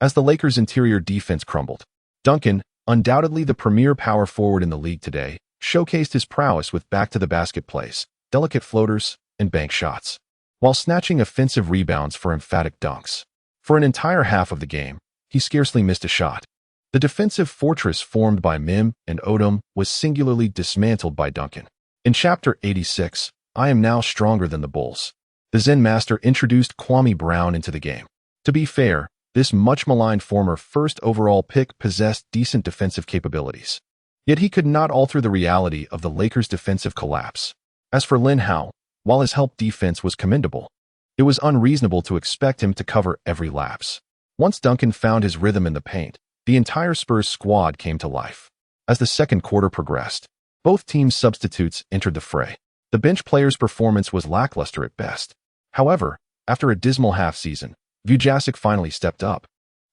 As the Lakers' interior defense crumbled, Duncan, undoubtedly the premier power forward in the league today, showcased his prowess with back-to-the-basket plays, delicate floaters, and bank shots, while snatching offensive rebounds for emphatic dunks. For an entire half of the game, he scarcely missed a shot. The defensive fortress formed by Mim and Odom was singularly dismantled by Duncan. In Chapter 86, I Am Now Stronger Than the Bulls, the Zen Master introduced Kwame Brown into the game. To be fair, this much-maligned former first overall pick possessed decent defensive capabilities. Yet he could not alter the reality of the Lakers' defensive collapse. As for Lin Hao, while his help defense was commendable, it was unreasonable to expect him to cover every lapse. Once Duncan found his rhythm in the paint, the entire Spurs squad came to life. As the second quarter progressed, both teams' substitutes entered the fray. The bench players' performance was lackluster at best. However, after a dismal half-season, Vujacic finally stepped up,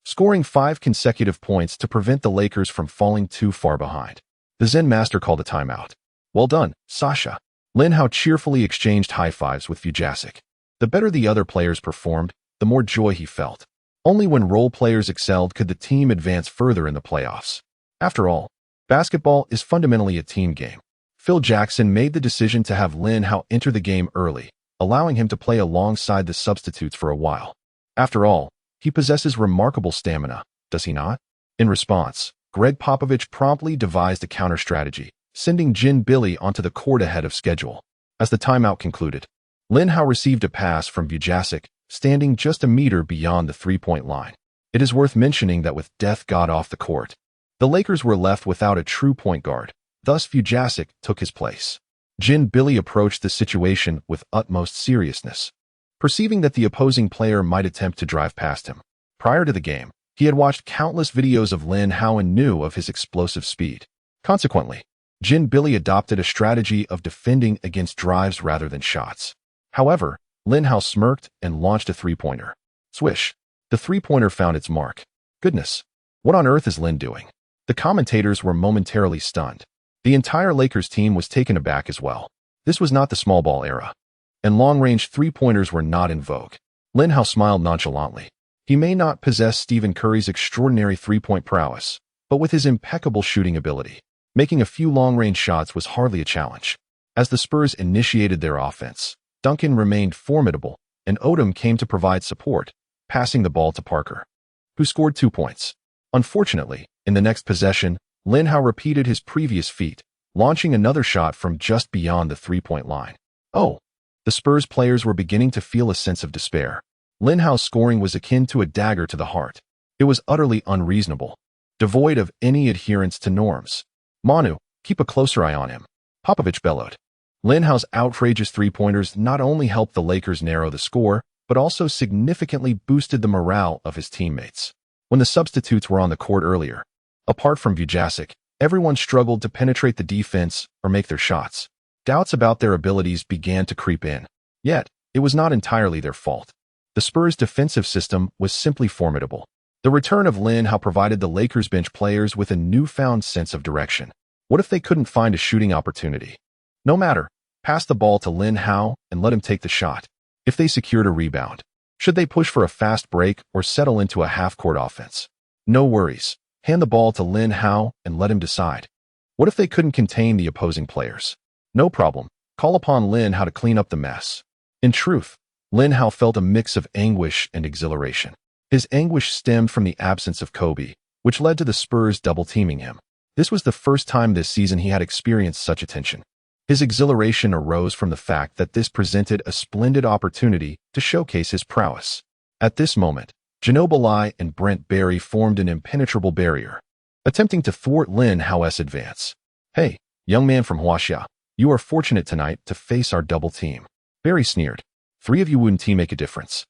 scoring 5 consecutive points to prevent the Lakers from falling too far behind. The Zen Master called a timeout. "Well done, Sasha." Lin Hao cheerfully exchanged high-fives with Vujacic. The better the other players performed, the more joy he felt. Only when role players excelled could the team advance further in the playoffs. After all, basketball is fundamentally a team game. Phil Jackson made the decision to have Lin Hao enter the game early, allowing him to play alongside the substitutes for a while. After all, he possesses remarkable stamina, does he not? In response, Greg Popovich promptly devised a counter-strategy, sending Jin Billy onto the court ahead of schedule. As the timeout concluded, Lin Hao received a pass from Vujacic, standing just a meter beyond the three-point line. It is worth mentioning that with Death God off the court, the Lakers were left without a true point guard, thus Vujacic took his place. Jin Billy approached the situation with utmost seriousness, perceiving that the opposing player might attempt to drive past him. Prior to the game, he had watched countless videos of Lin Hao and knew of his explosive speed. Consequently, Jin Billy adopted a strategy of defending against drives rather than shots. However, Lin Hao smirked and launched a three-pointer. Swish! The three-pointer found its mark. Goodness, what on earth is Lin doing? The commentators were momentarily stunned. The entire Lakers team was taken aback as well. This was not the small ball era, and long-range three-pointers were not in vogue. Lin Hao smiled nonchalantly. He may not possess Stephen Curry's extraordinary three-point prowess, but with his impeccable shooting ability, making a few long-range shots was hardly a challenge. As the Spurs initiated their offense, Duncan remained formidable, and Odom came to provide support, passing the ball to Parker, who scored 2 points. Unfortunately, in the next possession, Lin Hao repeated his previous feat, launching another shot from just beyond the three-point line. Oh! The Spurs players were beginning to feel a sense of despair. Lin Hao's scoring was akin to a dagger to the heart. It was utterly unreasonable, devoid of any adherence to norms. Manu, keep a closer eye on him, Popovich bellowed. Lin Hao's outrageous three-pointers not only helped the Lakers narrow the score, but also significantly boosted the morale of his teammates. When the substitutes were on the court earlier, apart from Vujasic, everyone struggled to penetrate the defense or make their shots. Doubts about their abilities began to creep in. Yet, it was not entirely their fault. The Spurs' defensive system was simply formidable. The return of Lin Hao provided the Lakers bench players with a newfound sense of direction. What if they couldn't find a shooting opportunity? No matter, pass the ball to Lin Hao and let him take the shot. If they secured a rebound, should they push for a fast break or settle into a half-court offense? No worries. Hand the ball to Lin Hao and let him decide. What if they couldn't contain the opposing players? No problem. Call upon Lin Hao to clean up the mess. In truth, Lin Hao felt a mix of anguish and exhilaration. His anguish stemmed from the absence of Kobe, which led to the Spurs double-teaming him. This was the first time this season he had experienced such attention. His exhilaration arose from the fact that this presented a splendid opportunity to showcase his prowess. At this moment, Ginobili and Brent Barry formed an impenetrable barrier, attempting to thwart Lin Hao's advance. Hey, young man from Huaxia, you are fortunate tonight to face our double team. Barry sneered. 3 of you wouldn't team make a difference.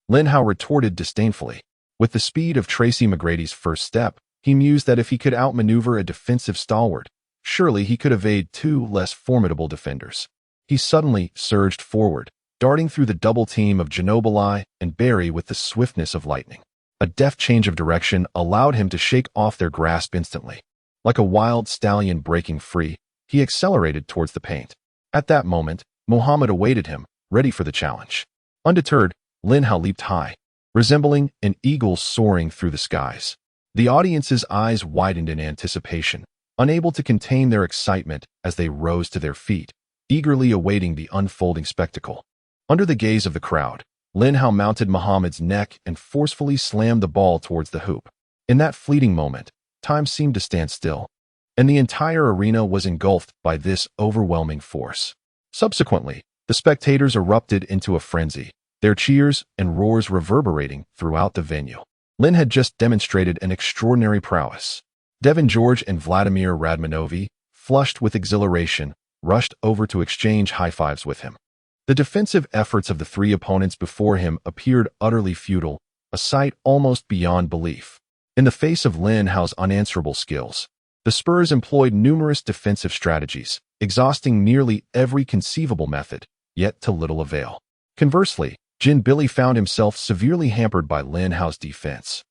Lin Hao retorted disdainfully. With the speed of Tracy McGrady's first step, he mused that if he could outmaneuver a defensive stalwart, surely he could evade 2 less formidable defenders. He suddenly surged forward, darting through the double team of Ginobili and Barry with the swiftness of lightning. A deft change of direction allowed him to shake off their grasp instantly. Like a wild stallion breaking free, he accelerated towards the paint. At that moment, Muhammad awaited him, ready for the challenge. Undeterred, Lin Hao leaped high, resembling an eagle soaring through the skies. The audience's eyes widened in anticipation, unable to contain their excitement as they rose to their feet, eagerly awaiting the unfolding spectacle. Under the gaze of the crowd, Lin Hao mounted Muhammad's neck and forcefully slammed the ball towards the hoop. In that fleeting moment, time seemed to stand still, and the entire arena was engulfed by this overwhelming force. Subsequently, the spectators erupted into a frenzy, their cheers and roars reverberating throughout the venue. Lin had just demonstrated an extraordinary prowess. Devin George and Vladimir Radmanovi, flushed with exhilaration, rushed over to exchange high-fives with him. The defensive efforts of the 3 opponents before him appeared utterly futile, a sight almost beyond belief. In the face of Lin Hao's unanswerable skills, the Spurs employed numerous defensive strategies, exhausting nearly every conceivable method, yet to little avail. Conversely, Jin Billy found himself severely hampered by Lin Hao's defense,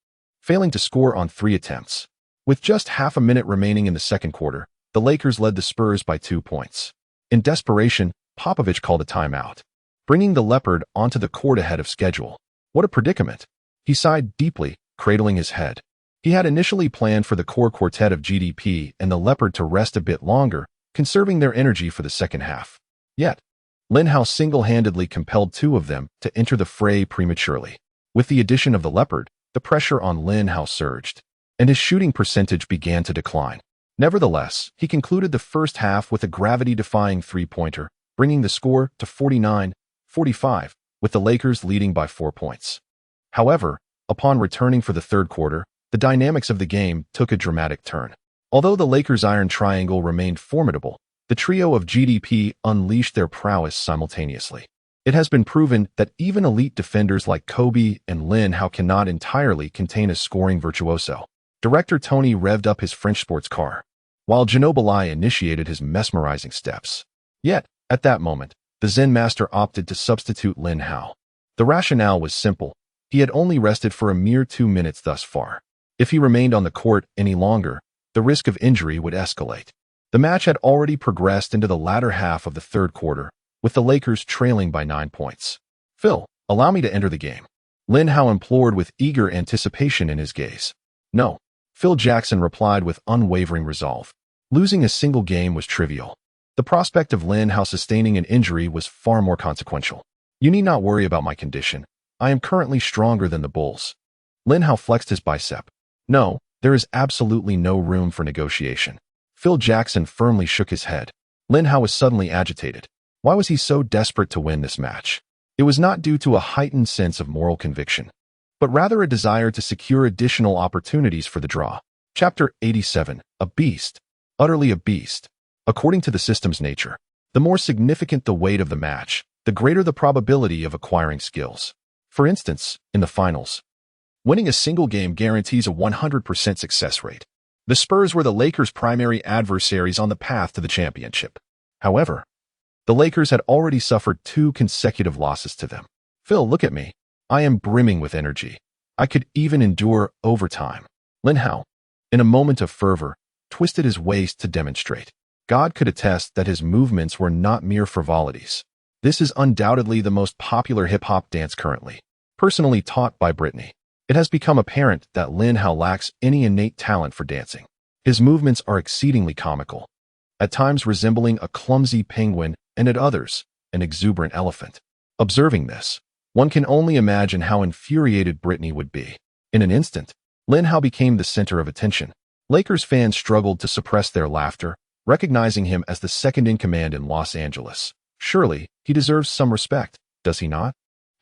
failing to score on 3 attempts. With just half a minute remaining in the second quarter, the Lakers led the Spurs by 2 points. In desperation, Popovich called a timeout, bringing the Leopard onto the court ahead of schedule. What a predicament! He sighed deeply, cradling his head. He had initially planned for the core quartet of GDP and the Leopard to rest a bit longer, conserving their energy for the second half. Yet, Lin Hao single-handedly compelled 2 of them to enter the fray prematurely. With the addition of the Leopard, the pressure on Lin Hao surged, and his shooting percentage began to decline. Nevertheless, he concluded the first half with a gravity-defying three-pointer, bringing the score to 49-45, with the Lakers leading by 4 points. However, upon returning for the third quarter, the dynamics of the game took a dramatic turn. Although the Lakers' iron triangle remained formidable, the trio of GDP unleashed their prowess simultaneously. It has been proven that even elite defenders like Kobe and Lin Hao cannot entirely contain a scoring virtuoso. Director Tony revved up his French sports car, while Ginobili initiated his mesmerizing steps. Yet, at that moment, the Zen master opted to substitute Lin Hao. The rationale was simple. He had only rested for a mere 2 minutes thus far. If he remained on the court any longer, the risk of injury would escalate. The match had already progressed into the latter half of the third quarter, with the Lakers trailing by 9 points. "Phil, allow me to enter the game," Lin Hao implored with eager anticipation in his gaze. "No," Phil Jackson replied with unwavering resolve. Losing a single game was trivial. The prospect of Lin Hao sustaining an injury was far more consequential. "You need not worry about my condition. I am currently stronger than the Bulls." Lin Hao flexed his bicep. "No, there is absolutely no room for negotiation." Phil Jackson firmly shook his head. Lin Hao was suddenly agitated. Why was he so desperate to win this match? It was not due to a heightened sense of moral conviction, but rather a desire to secure additional opportunities for the draw. Chapter 87. A beast. Utterly a beast. According to the system's nature, the more significant the weight of the match, the greater the probability of acquiring skills. For instance, in the finals, winning a single game guarantees a 100% success rate. The Spurs were the Lakers' primary adversaries on the path to the championship. However, the Lakers had already suffered 2 consecutive losses to them. "Phil, look at me. I am brimming with energy. I could even endure overtime." Lin Hao, in a moment of fervor, twisted his waist to demonstrate. God could attest that his movements were not mere frivolities. This is undoubtedly the most popular hip-hop dance currently, personally taught by Britney. It has become apparent that Lin Hao lacks any innate talent for dancing. His movements are exceedingly comical, at times resembling a clumsy penguin and at others, an exuberant elephant. Observing this, one can only imagine how infuriated Britney would be. In an instant, Lin Hao became the center of attention. Lakers fans struggled to suppress their laughter, recognizing him as the second-in-command in Los Angeles. Surely, he deserves some respect, does he not?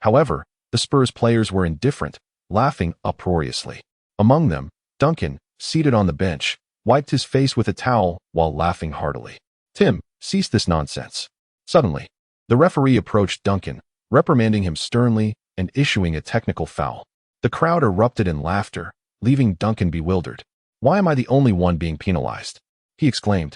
However, the Spurs players were indifferent, laughing uproariously. Among them, Duncan, seated on the bench, wiped his face with a towel while laughing heartily. "Tim, cease this nonsense." Suddenly, the referee approached Duncan, reprimanding him sternly and issuing a technical foul. The crowd erupted in laughter, leaving Duncan bewildered. "Why am I the only one being penalized?" he exclaimed,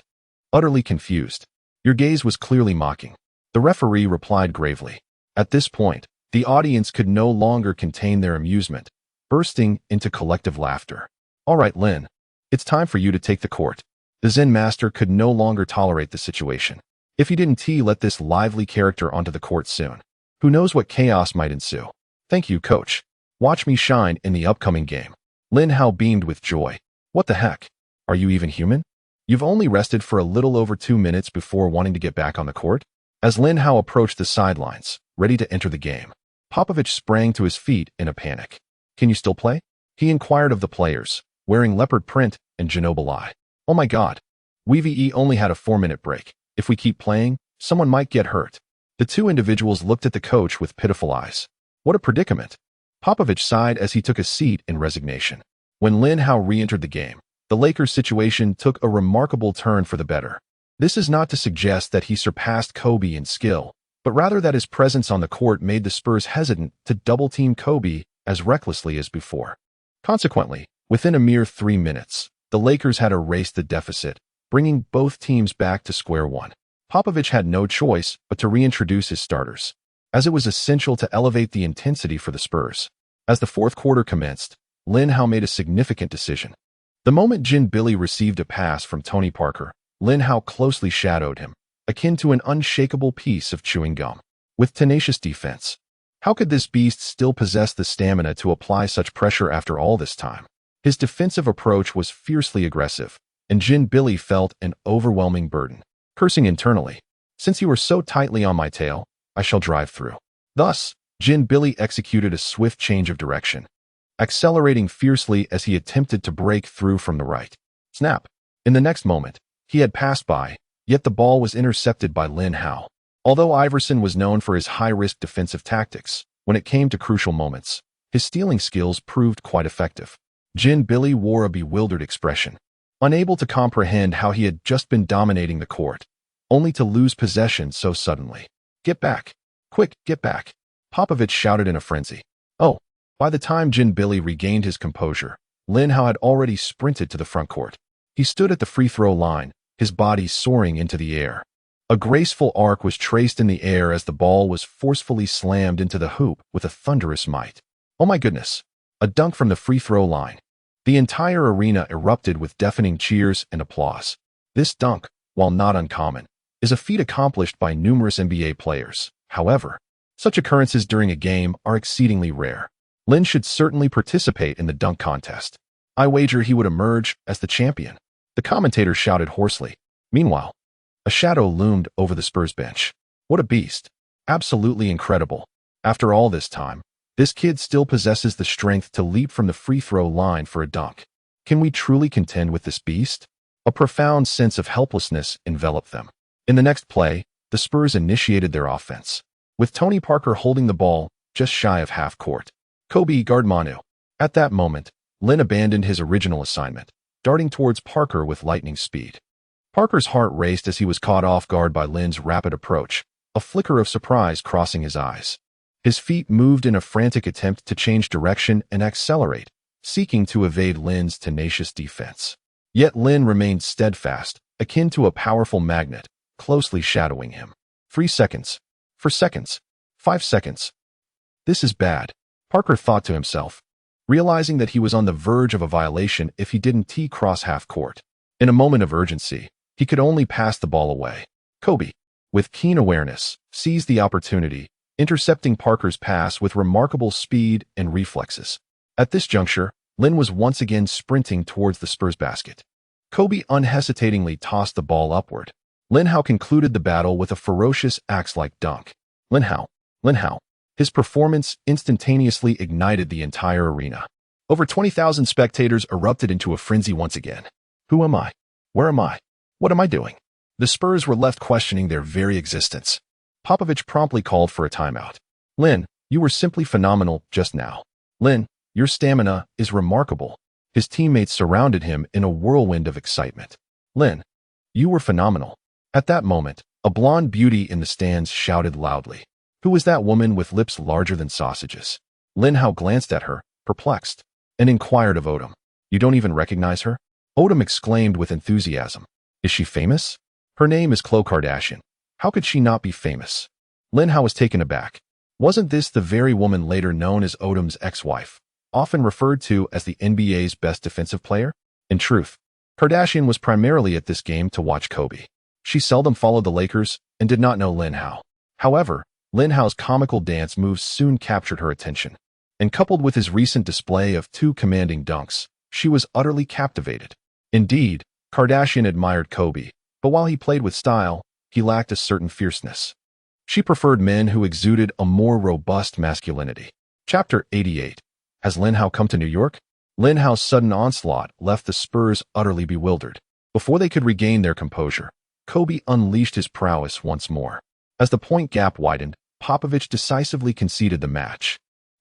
utterly confused. "Your gaze was clearly mocking." The referee replied gravely. At this point, the audience could no longer contain their amusement, bursting into collective laughter. "All right, Lin, it's time for you to take the court." The Zen master could no longer tolerate the situation. If he didn't let this lively character onto the court soon, who knows what chaos might ensue. "Thank you, coach. Watch me shine in the upcoming game." Lin Hao beamed with joy. "What the heck? Are you even human? You've only rested for a little over 2 minutes before wanting to get back on the court?" As Lin Hao approached the sidelines, ready to enter the game, Popovich sprang to his feet in a panic. "Can you still play?" he inquired of the players, wearing leopard print and ginobili. "Oh my God. We only had a 4-minute break. If we keep playing, someone might get hurt." The 2 individuals looked at the coach with pitiful eyes. What a predicament. Popovich sighed as he took a seat in resignation. When Lin Hao re-entered the game, the Lakers' situation took a remarkable turn for the better. This is not to suggest that he surpassed Kobe in skill, but rather that his presence on the court made the Spurs hesitant to double-team Kobe as recklessly as before. Consequently, within a mere 3 minutes, the Lakers had erased the deficit, bringing both teams back to square one. Popovich had no choice but to reintroduce his starters, as it was essential to elevate the intensity for the Spurs. As the fourth quarter commenced, Lin Hao made a significant decision. The moment Jin Billy received a pass from Tony Parker, Lin Hao closely shadowed him, akin to an unshakable piece of chewing gum. With tenacious defense, how could this beast still possess the stamina to apply such pressure after all this time? His defensive approach was fiercely aggressive, and Jin Billy felt an overwhelming burden. Cursing internally, "Since you were so tightly on my tail, I shall drive through." Thus, Jin Billy executed a swift change of direction, accelerating fiercely as he attempted to break through from the right. Snap! In the next moment, he had passed by, yet the ball was intercepted by Lin Hao. Although Iverson was known for his high-risk defensive tactics, when it came to crucial moments, his stealing skills proved quite effective. Jin Billy wore a bewildered expression, unable to comprehend how he had just been dominating the court, only to lose possession so suddenly. "Get back! Quick, get back!" Popovich shouted in a frenzy. Oh, by the time Jin Billy regained his composure, Lin Hao had already sprinted to the front court. He stood at the free throw line, his body soaring into the air. A graceful arc was traced in the air as the ball was forcefully slammed into the hoop with a thunderous might. Oh my goodness! A dunk from the free throw line. The entire arena erupted with deafening cheers and applause. This dunk, while not uncommon, is a feat accomplished by numerous NBA players. However, such occurrences during a game are exceedingly rare. Lin should certainly participate in the dunk contest. I wager he would emerge as the champion. The commentator shouted hoarsely. Meanwhile, a shadow loomed over the Spurs bench. What a beast. Absolutely incredible. After all this time, this kid still possesses the strength to leap from the free throw line for a dunk. Can we truly contend with this beast? A profound sense of helplessness enveloped them. In the next play, the Spurs initiated their offense, with Tony Parker holding the ball just shy of half court. Kobe guard Manu. At that moment, Lin abandoned his original assignment, darting towards Parker with lightning speed. Parker's heart raced as he was caught off guard by Lin's rapid approach, a flicker of surprise crossing his eyes. His feet moved in a frantic attempt to change direction and accelerate, seeking to evade Lin's tenacious defense. Yet Lin remained steadfast, akin to a powerful magnet, closely shadowing him. 3 seconds. 4 seconds. 5 seconds. This is bad, Parker thought to himself, realizing that he was on the verge of a violation if he didn't cross half court. In a moment of urgency, he could only pass the ball away. Kobe, with keen awareness, seized the opportunity, intercepting Parker's pass with remarkable speed and reflexes. At this juncture, Lin was once again sprinting towards the Spurs basket. Kobe unhesitatingly tossed the ball upward. Lin Hao concluded the battle with a ferocious axe-like dunk. Lin Hao. His performance instantaneously ignited the entire arena. Over 20,000 spectators erupted into a frenzy once again. Who am I? Where am I? What am I doing? The Spurs were left questioning their very existence. Popovich promptly called for a timeout. Lin, you were simply phenomenal just now. Lin, your stamina is remarkable. His teammates surrounded him in a whirlwind of excitement. Lin, you were phenomenal. At that moment, a blonde beauty in the stands shouted loudly. Who was that woman with lips larger than sausages? Lin Hao glanced at her, perplexed, and inquired of Odom. You don't even recognize her? Odom exclaimed with enthusiasm. Is she famous? Her name is Khloe Kardashian. How could she not be famous? Lin Hao was taken aback. Wasn't this the very woman later known as Odom's ex-wife, often referred to as the NBA's best defensive player? In truth, Kardashian was primarily at this game to watch Kobe. She seldom followed the Lakers and did not know Lin Hao. However, Lin Hao's comical dance moves soon captured her attention, and coupled with his recent display of 2 commanding dunks, she was utterly captivated. Indeed, Kardashian admired Kobe, but while he played with style, he lacked a certain fierceness. She preferred men who exuded a more robust masculinity. Chapter 88. Has Lin Hao come to New York? Lin Hao's sudden onslaught left the Spurs utterly bewildered. Before they could regain their composure, Kobe unleashed his prowess once more. As the point gap widened, Popovich decisively conceded the match.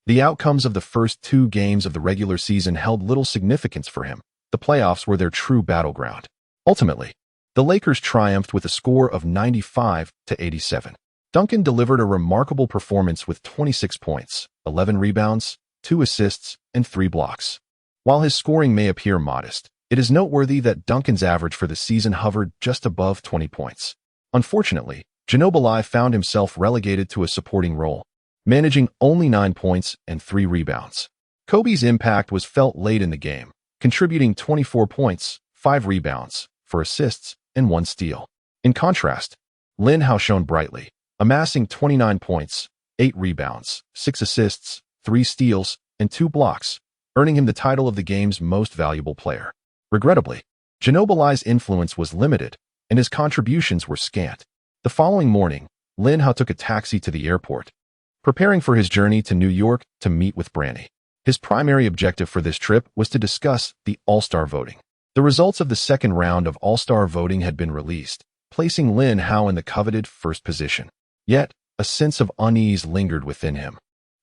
The outcomes of the first 2 games of the regular season held little significance for him. The playoffs were their true battleground. Ultimately, the Lakers triumphed with a score of 95-87. Duncan delivered a remarkable performance with 26 points, 11 rebounds, 2 assists, and 3 blocks. While his scoring may appear modest, it is noteworthy that Duncan's average for the season hovered just above 20 points. Unfortunately, Ginobili found himself relegated to a supporting role, managing only 9 points and 3 rebounds. Kobe's impact was felt late in the game, contributing 24 points, 5 rebounds, 4 assists, and 1 steal. In contrast, Lin Hao shone brightly, amassing 29 points, 8 rebounds, 6 assists, 3 steals, and 2 blocks, earning him the title of the game's most valuable player. Regrettably, Ginobili's influence was limited, and his contributions were scant. The following morning, Lin Hao took a taxi to the airport, preparing for his journey to New York to meet with Branny. His primary objective for this trip was to discuss the All-Star voting. The results of the second round of All-Star voting had been released, placing Lin Hao in the coveted first position. Yet, a sense of unease lingered within him,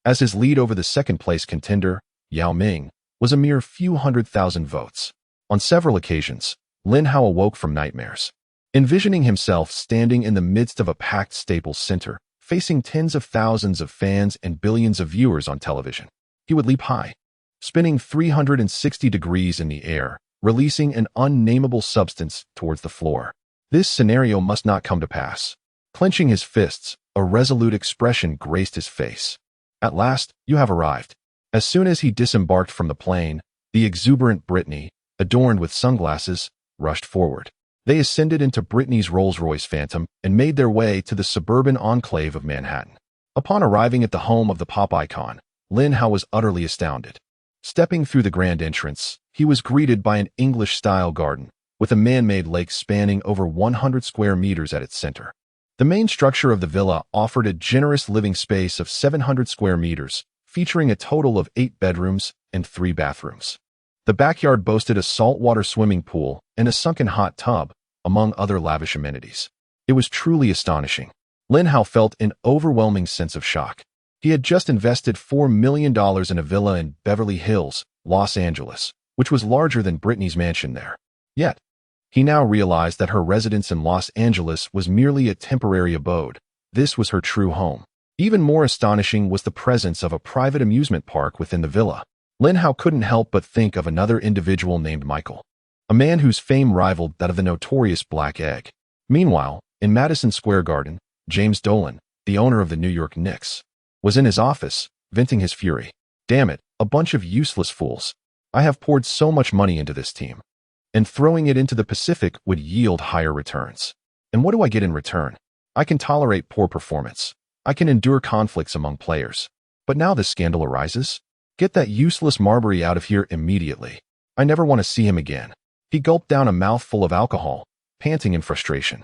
as his lead over the second-place contender, Yao Ming, was a mere few 100,000 votes. On several occasions, Lin Hao awoke from nightmares, envisioning himself standing in the midst of a packed Staples Center, facing tens of thousands of fans and billions of viewers on television. He would leap high, spinning 360 degrees in the air, releasing an unnameable substance towards the floor. This scenario must not come to pass. Clenching his fists, a resolute expression graced his face. At last, you have arrived. As soon as he disembarked from the plane, the exuberant Brittany, adorned with sunglasses, rushed forward. They ascended into Brittany's Rolls-Royce Phantom and made their way to the suburban enclave of Manhattan. Upon arriving at the home of the pop icon, Lin Hao was utterly astounded. Stepping through the grand entrance, he was greeted by an English-style garden, with a man-made lake spanning over 100 square meters at its center. The main structure of the villa offered a generous living space of 700 square meters, featuring a total of 8 bedrooms and 3 bathrooms. The backyard boasted a saltwater swimming pool and a sunken hot tub, among other lavish amenities. It was truly astonishing. Lin Hao felt an overwhelming sense of shock. He had just invested $4 million in a villa in Beverly Hills, Los Angeles, which was larger than Brittany's mansion there. Yet, he now realized that her residence in Los Angeles was merely a temporary abode. This was her true home. Even more astonishing was the presence of a private amusement park within the villa. Lin Hao couldn't help but think of another individual named Michael, a man whose fame rivaled that of the notorious Black Egg. Meanwhile, in Madison Square Garden, James Dolan, the owner of the New York Knicks, was in his office, venting his fury. Damn it, a bunch of useless fools. I have poured so much money into this team, and throwing it into the Pacific would yield higher returns. And what do I get in return? I can tolerate poor performance. I can endure conflicts among players. But now this scandal arises? Get that useless Marbury out of here immediately. I never want to see him again. He gulped down a mouthful of alcohol, panting in frustration.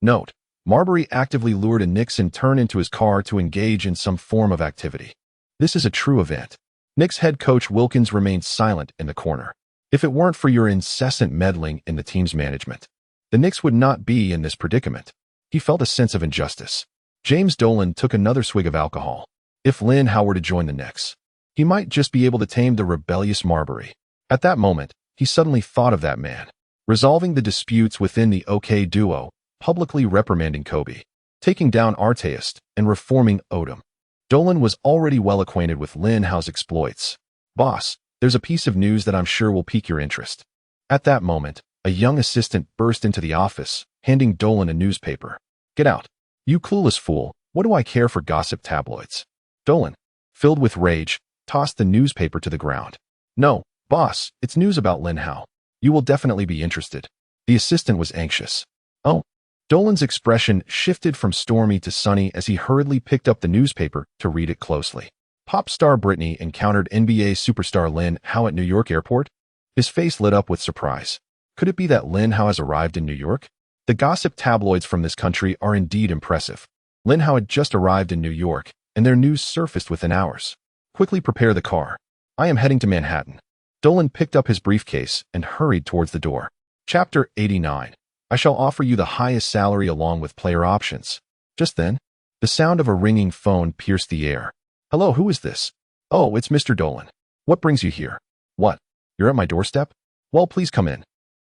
Note: Marbury actively lured a Knicks intern into his car to engage in some form of activity. This is a true event. Knicks head coach Wilkins remained silent in the corner. If it weren't for your incessant meddling in the team's management, the Knicks would not be in this predicament. He felt a sense of injustice. James Dolan took another swig of alcohol. If Lin Hao were to join the Knicks, he might just be able to tame the rebellious Marbury. At that moment, he suddenly thought of that man, resolving the disputes within the OK duo, publicly reprimanding Kobe, taking down Arteist, and reforming Odom. Dolan was already well acquainted with Lin Hao's exploits. Boss, there's a piece of news that I'm sure will pique your interest. At that moment, a young assistant burst into the office, handing Dolan a newspaper. Get out. You clueless fool, what do I care for gossip tabloids? Dolan, filled with rage, tossed the newspaper to the ground. No, boss, it's news about Lin Hao. You will definitely be interested. The assistant was anxious. Oh. Dolan's expression shifted from stormy to sunny as he hurriedly picked up the newspaper to read it closely. Pop star Britney encountered NBA superstar Lin Hao at New York airport. His face lit up with surprise. Could it be that Lin Hao has arrived in New York? The gossip tabloids from this country are indeed impressive. Lin Hao had just arrived in New York, and their news surfaced within hours. Quickly prepare the car. I am heading to Manhattan. Dolan picked up his briefcase and hurried towards the door. Chapter 89. I shall offer you the highest salary along with player options. Just then, the sound of a ringing phone pierced the air. Hello, who is this? Oh, it's Mr. Dolan. What brings you here? What? You're at my doorstep? Well, please come in.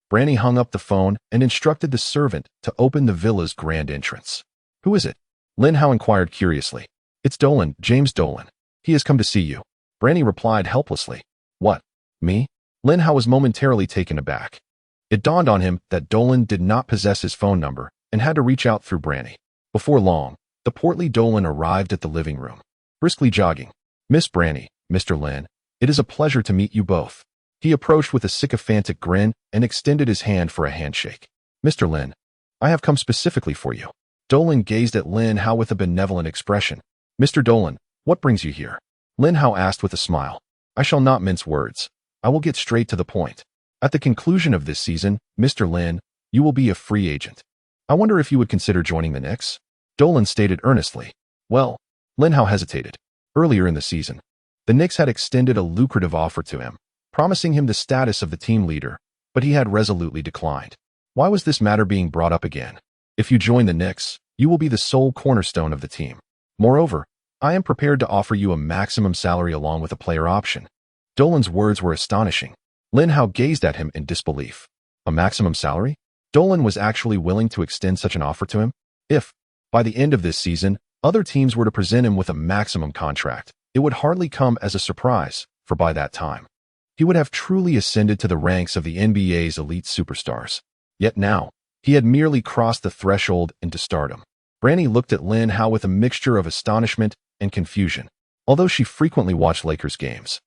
Branny hung up the phone and instructed the servant to open the villa's grand entrance. Who is it? Lin Hao inquired curiously. It's Dolan, James Dolan. He has come to see you. Branny replied helplessly. What? Me? Lin Hao was momentarily taken aback. It dawned on him that Dolan did not possess his phone number and had to reach out through Branny. Before long, the portly Dolan arrived at the living room, briskly jogging. Miss Branny, Mr. Lin, it is a pleasure to meet you both. He approached with a sycophantic grin and extended his hand for a handshake. Mr. Lin, I have come specifically for you. Dolan gazed at Lin Hao with a benevolent expression. Mr. Dolan, what brings you here? Lin Hao asked with a smile. I shall not mince words. I will get straight to the point. At the conclusion of this season, Mr. Lin, you will be a free agent. I wonder if you would consider joining the Knicks? Dolan stated earnestly. Well, Lin Hao hesitated. Earlier in the season, the Knicks had extended a lucrative offer to him, promising him the status of the team leader, but he had resolutely declined. Why was this matter being brought up again? If you join the Knicks, you will be the sole cornerstone of the team. Moreover, I am prepared to offer you a maximum salary along with a player option. Dolan's words were astonishing. Lin Hao gazed at him in disbelief. A maximum salary? Dolan was actually willing to extend such an offer to him? If, by the end of this season, other teams were to present him with a maximum contract, it would hardly come as a surprise, for by that time, he would have truly ascended to the ranks of the NBA's elite superstars. Yet now, he had merely crossed the threshold into stardom. Branny looked at Lin Hao with a mixture of astonishment and confusion, although she frequently watched Lakers games.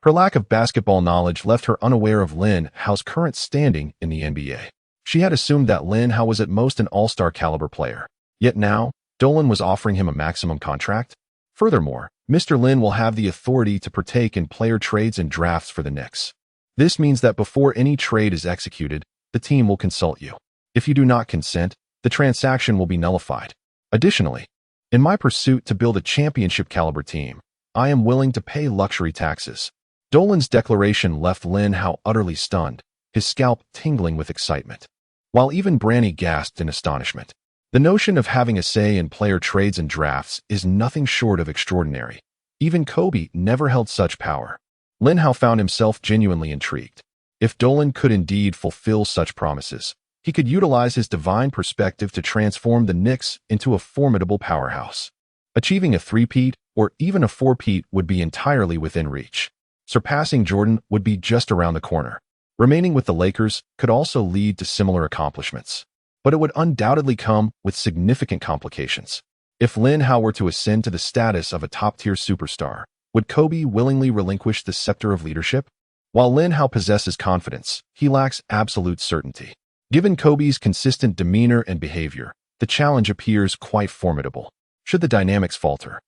Her lack of basketball knowledge left her unaware of Lin Hao's current standing in the NBA. She had assumed that Lin Hao was at most an all-star caliber player. Yet now, Dolan was offering him a maximum contract? Furthermore, Mr. Lin will have the authority to partake in player trades and drafts for the Knicks. This means that before any trade is executed, the team will consult you. If you do not consent, the transaction will be nullified. Additionally, in my pursuit to build a championship caliber team, I am willing to pay luxury taxes. Dolan's declaration left Lin Hao utterly stunned, his scalp tingling with excitement. While even Bryant gasped in astonishment. The notion of having a say in player trades and drafts is nothing short of extraordinary. Even Kobe never held such power. Lin Hao found himself genuinely intrigued. If Dolan could indeed fulfill such promises, he could utilize his divine perspective to transform the Knicks into a formidable powerhouse. Achieving a three-peat or even a four-peat would be entirely within reach. Surpassing Jordan would be just around the corner. Remaining with the Lakers could also lead to similar accomplishments. But it would undoubtedly come with significant complications. If Lin Hao were to ascend to the status of a top-tier superstar, would Kobe willingly relinquish the scepter of leadership? While Lin Hao possesses confidence, he lacks absolute certainty. Given Kobe's consistent demeanor and behavior, the challenge appears quite formidable. Should the dynamics falter,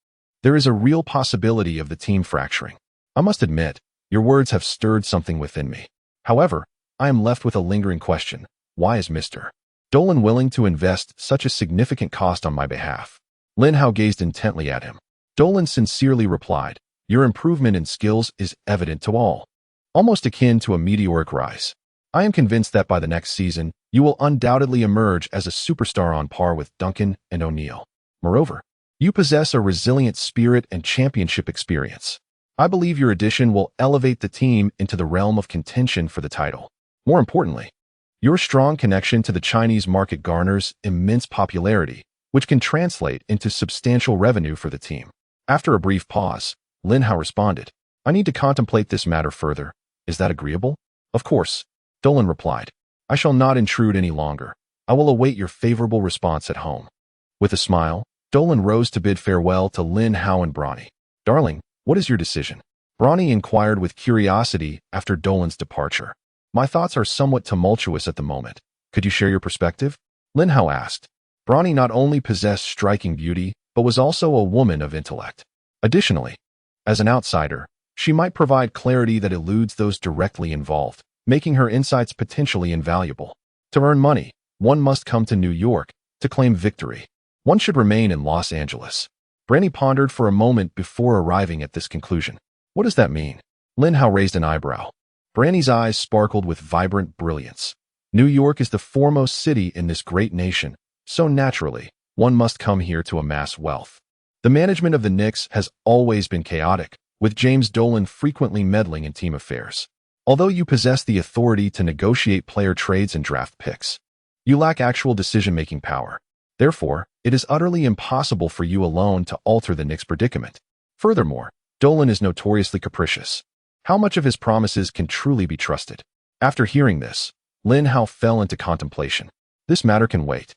there is a real possibility of the team fracturing. I must admit, your words have stirred something within me. However, I am left with a lingering question. Why is Mr. Dolan willing to invest such a significant cost on my behalf? Lin Hao gazed intently at him. Dolan sincerely replied, "Your improvement in skills is evident to all, almost akin to a meteoric rise. I am convinced that by the next season, you will undoubtedly emerge as a superstar on par with Duncan and O'Neal. Moreover, you possess a resilient spirit and championship experience. I believe your addition will elevate the team into the realm of contention for the title. More importantly, your strong connection to the Chinese market garners immense popularity, which can translate into substantial revenue for the team." After a brief pause, Lin Hao responded, "I need to contemplate this matter further. Is that agreeable?" "Of course," Dolan replied. "I shall not intrude any longer. I will await your favorable response at home." With a smile, Dolan rose to bid farewell to Lin Hao and Bronny. "Darling, what is your decision?" Bronny inquired with curiosity after Dolan's departure. "My thoughts are somewhat tumultuous at the moment. Could you share your perspective?" Lin Hao asked. Bronny not only possessed striking beauty, but was also a woman of intellect. Additionally, as an outsider, she might provide clarity that eludes those directly involved, making her insights potentially invaluable. To earn money, one must come to New York. To claim victory, one should remain in Los Angeles. Bronny pondered for a moment before arriving at this conclusion. "What does that mean?" Lin Hao raised an eyebrow. Bronny's eyes sparkled with vibrant brilliance. "New York is the foremost city in this great nation, so naturally, one must come here to amass wealth. The management of the Knicks has always been chaotic, with James Dolan frequently meddling in team affairs. Although you possess the authority to negotiate player trades and draft picks, you lack actual decision-making power. Therefore, it is utterly impossible for you alone to alter the Knicks' predicament. Furthermore, Dolan is notoriously capricious. How much of his promises can truly be trusted?" After hearing this, Lin Hao fell into contemplation. "This matter can wait.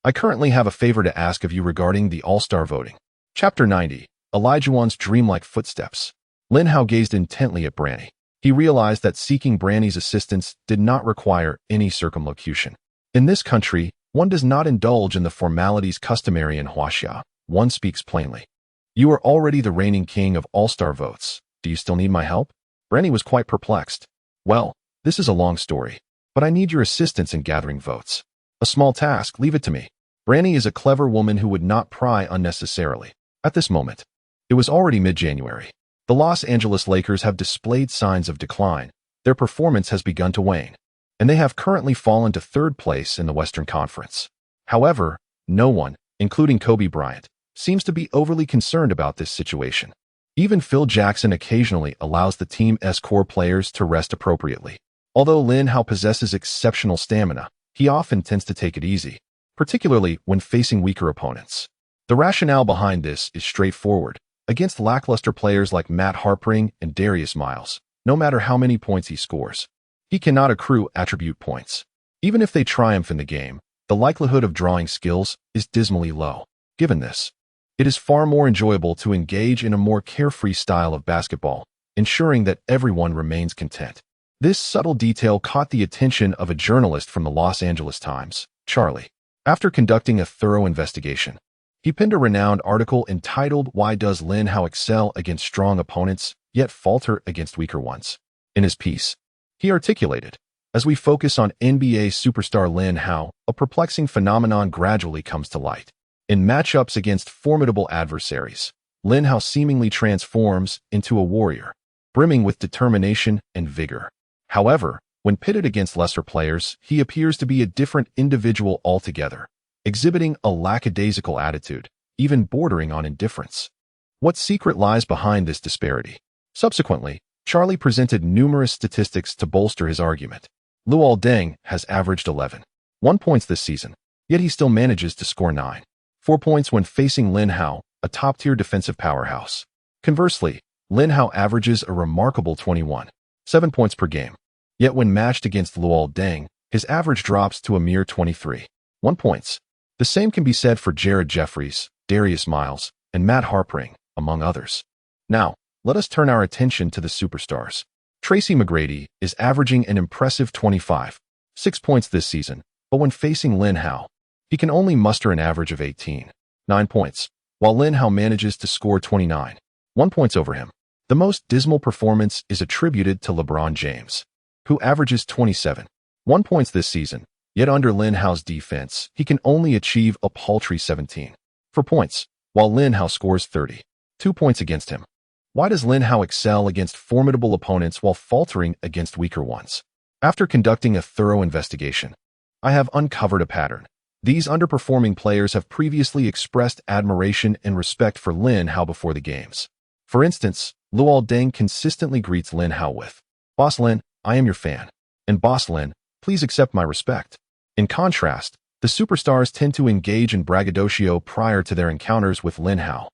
I currently have a favor to ask of you regarding the All-Star voting." Chapter 90. Elijah's Dreamlike Footsteps. Lin Hao gazed intently at Bronny. He realized that seeking Bronny's assistance did not require any circumlocution. In this country, one does not indulge in the formalities customary in Huaxia. One speaks plainly. "You are already the reigning king of All-Star votes. Do you still need my help?" Bronny was quite perplexed. "Well, this is a long story, but I need your assistance in gathering votes." "A small task, leave it to me." Bronny is a clever woman who would not pry unnecessarily. At this moment, it was already mid-January. The Los Angeles Lakers have displayed signs of decline. Their performance has begun to wane, and they have currently fallen to third place in the Western Conference. However, no one, including Kobe Bryant, seems to be overly concerned about this situation. Even Phil Jackson occasionally allows the team's core players to rest appropriately. Although Lin Hao possesses exceptional stamina, he often tends to take it easy, particularly when facing weaker opponents. The rationale behind this is straightforward. Against lackluster players like Matt Harpring and Darius Miles, no matter how many points he scores, he cannot accrue attribute points. Even if they triumph in the game, the likelihood of drawing skills is dismally low. Given this, it is far more enjoyable to engage in a more carefree style of basketball, ensuring that everyone remains content. This subtle detail caught the attention of a journalist from the Los Angeles Times, Charlie. After conducting a thorough investigation, he penned a renowned article entitled "Why Does Lin Hao Excel Against Strong Opponents, Yet Falter Against Weaker Ones?" In his piece, he articulated, "As we focus on NBA superstar Lin Hao, a perplexing phenomenon gradually comes to light. In matchups against formidable adversaries, Lin Hao seemingly transforms into a warrior, brimming with determination and vigor. However, when pitted against lesser players, he appears to be a different individual altogether, exhibiting a lackadaisical attitude, even bordering on indifference. What secret lies behind this disparity?" Subsequently, Charlie presented numerous statistics to bolster his argument. Luol Deng has averaged 11.1 points this season, yet he still manages to score 9.4 points when facing Lin Hao, a top-tier defensive powerhouse. Conversely, Lin Hao averages a remarkable 21.7 points per game. Yet when matched against Luol Deng, his average drops to a mere 23.1 points. The same can be said for Jared Jeffries, Darius Miles, and Matt Harpring, among others. Now, let us turn our attention to the superstars. Tracy McGrady is averaging an impressive 25.6 points this season, but when facing Lin Hao, he can only muster an average of 18.9 points, while Lin Hao manages to score 29.1 points over him. The most dismal performance is attributed to LeBron James, who averages 27.1 points this season, yet under Lin Hao's defense, he can only achieve a paltry 17.4 points, while Lin Hao scores 32 points against him. Why does Lin Hao excel against formidable opponents while faltering against weaker ones? After conducting a thorough investigation, I have uncovered a pattern. These underperforming players have previously expressed admiration and respect for Lin Hao before the games. For instance, Luol Deng consistently greets Lin Hao with, "Boss Lin, I am your fan," and "Boss Lin, please accept my respect." In contrast, the superstars tend to engage in braggadocio prior to their encounters with Lin Hao.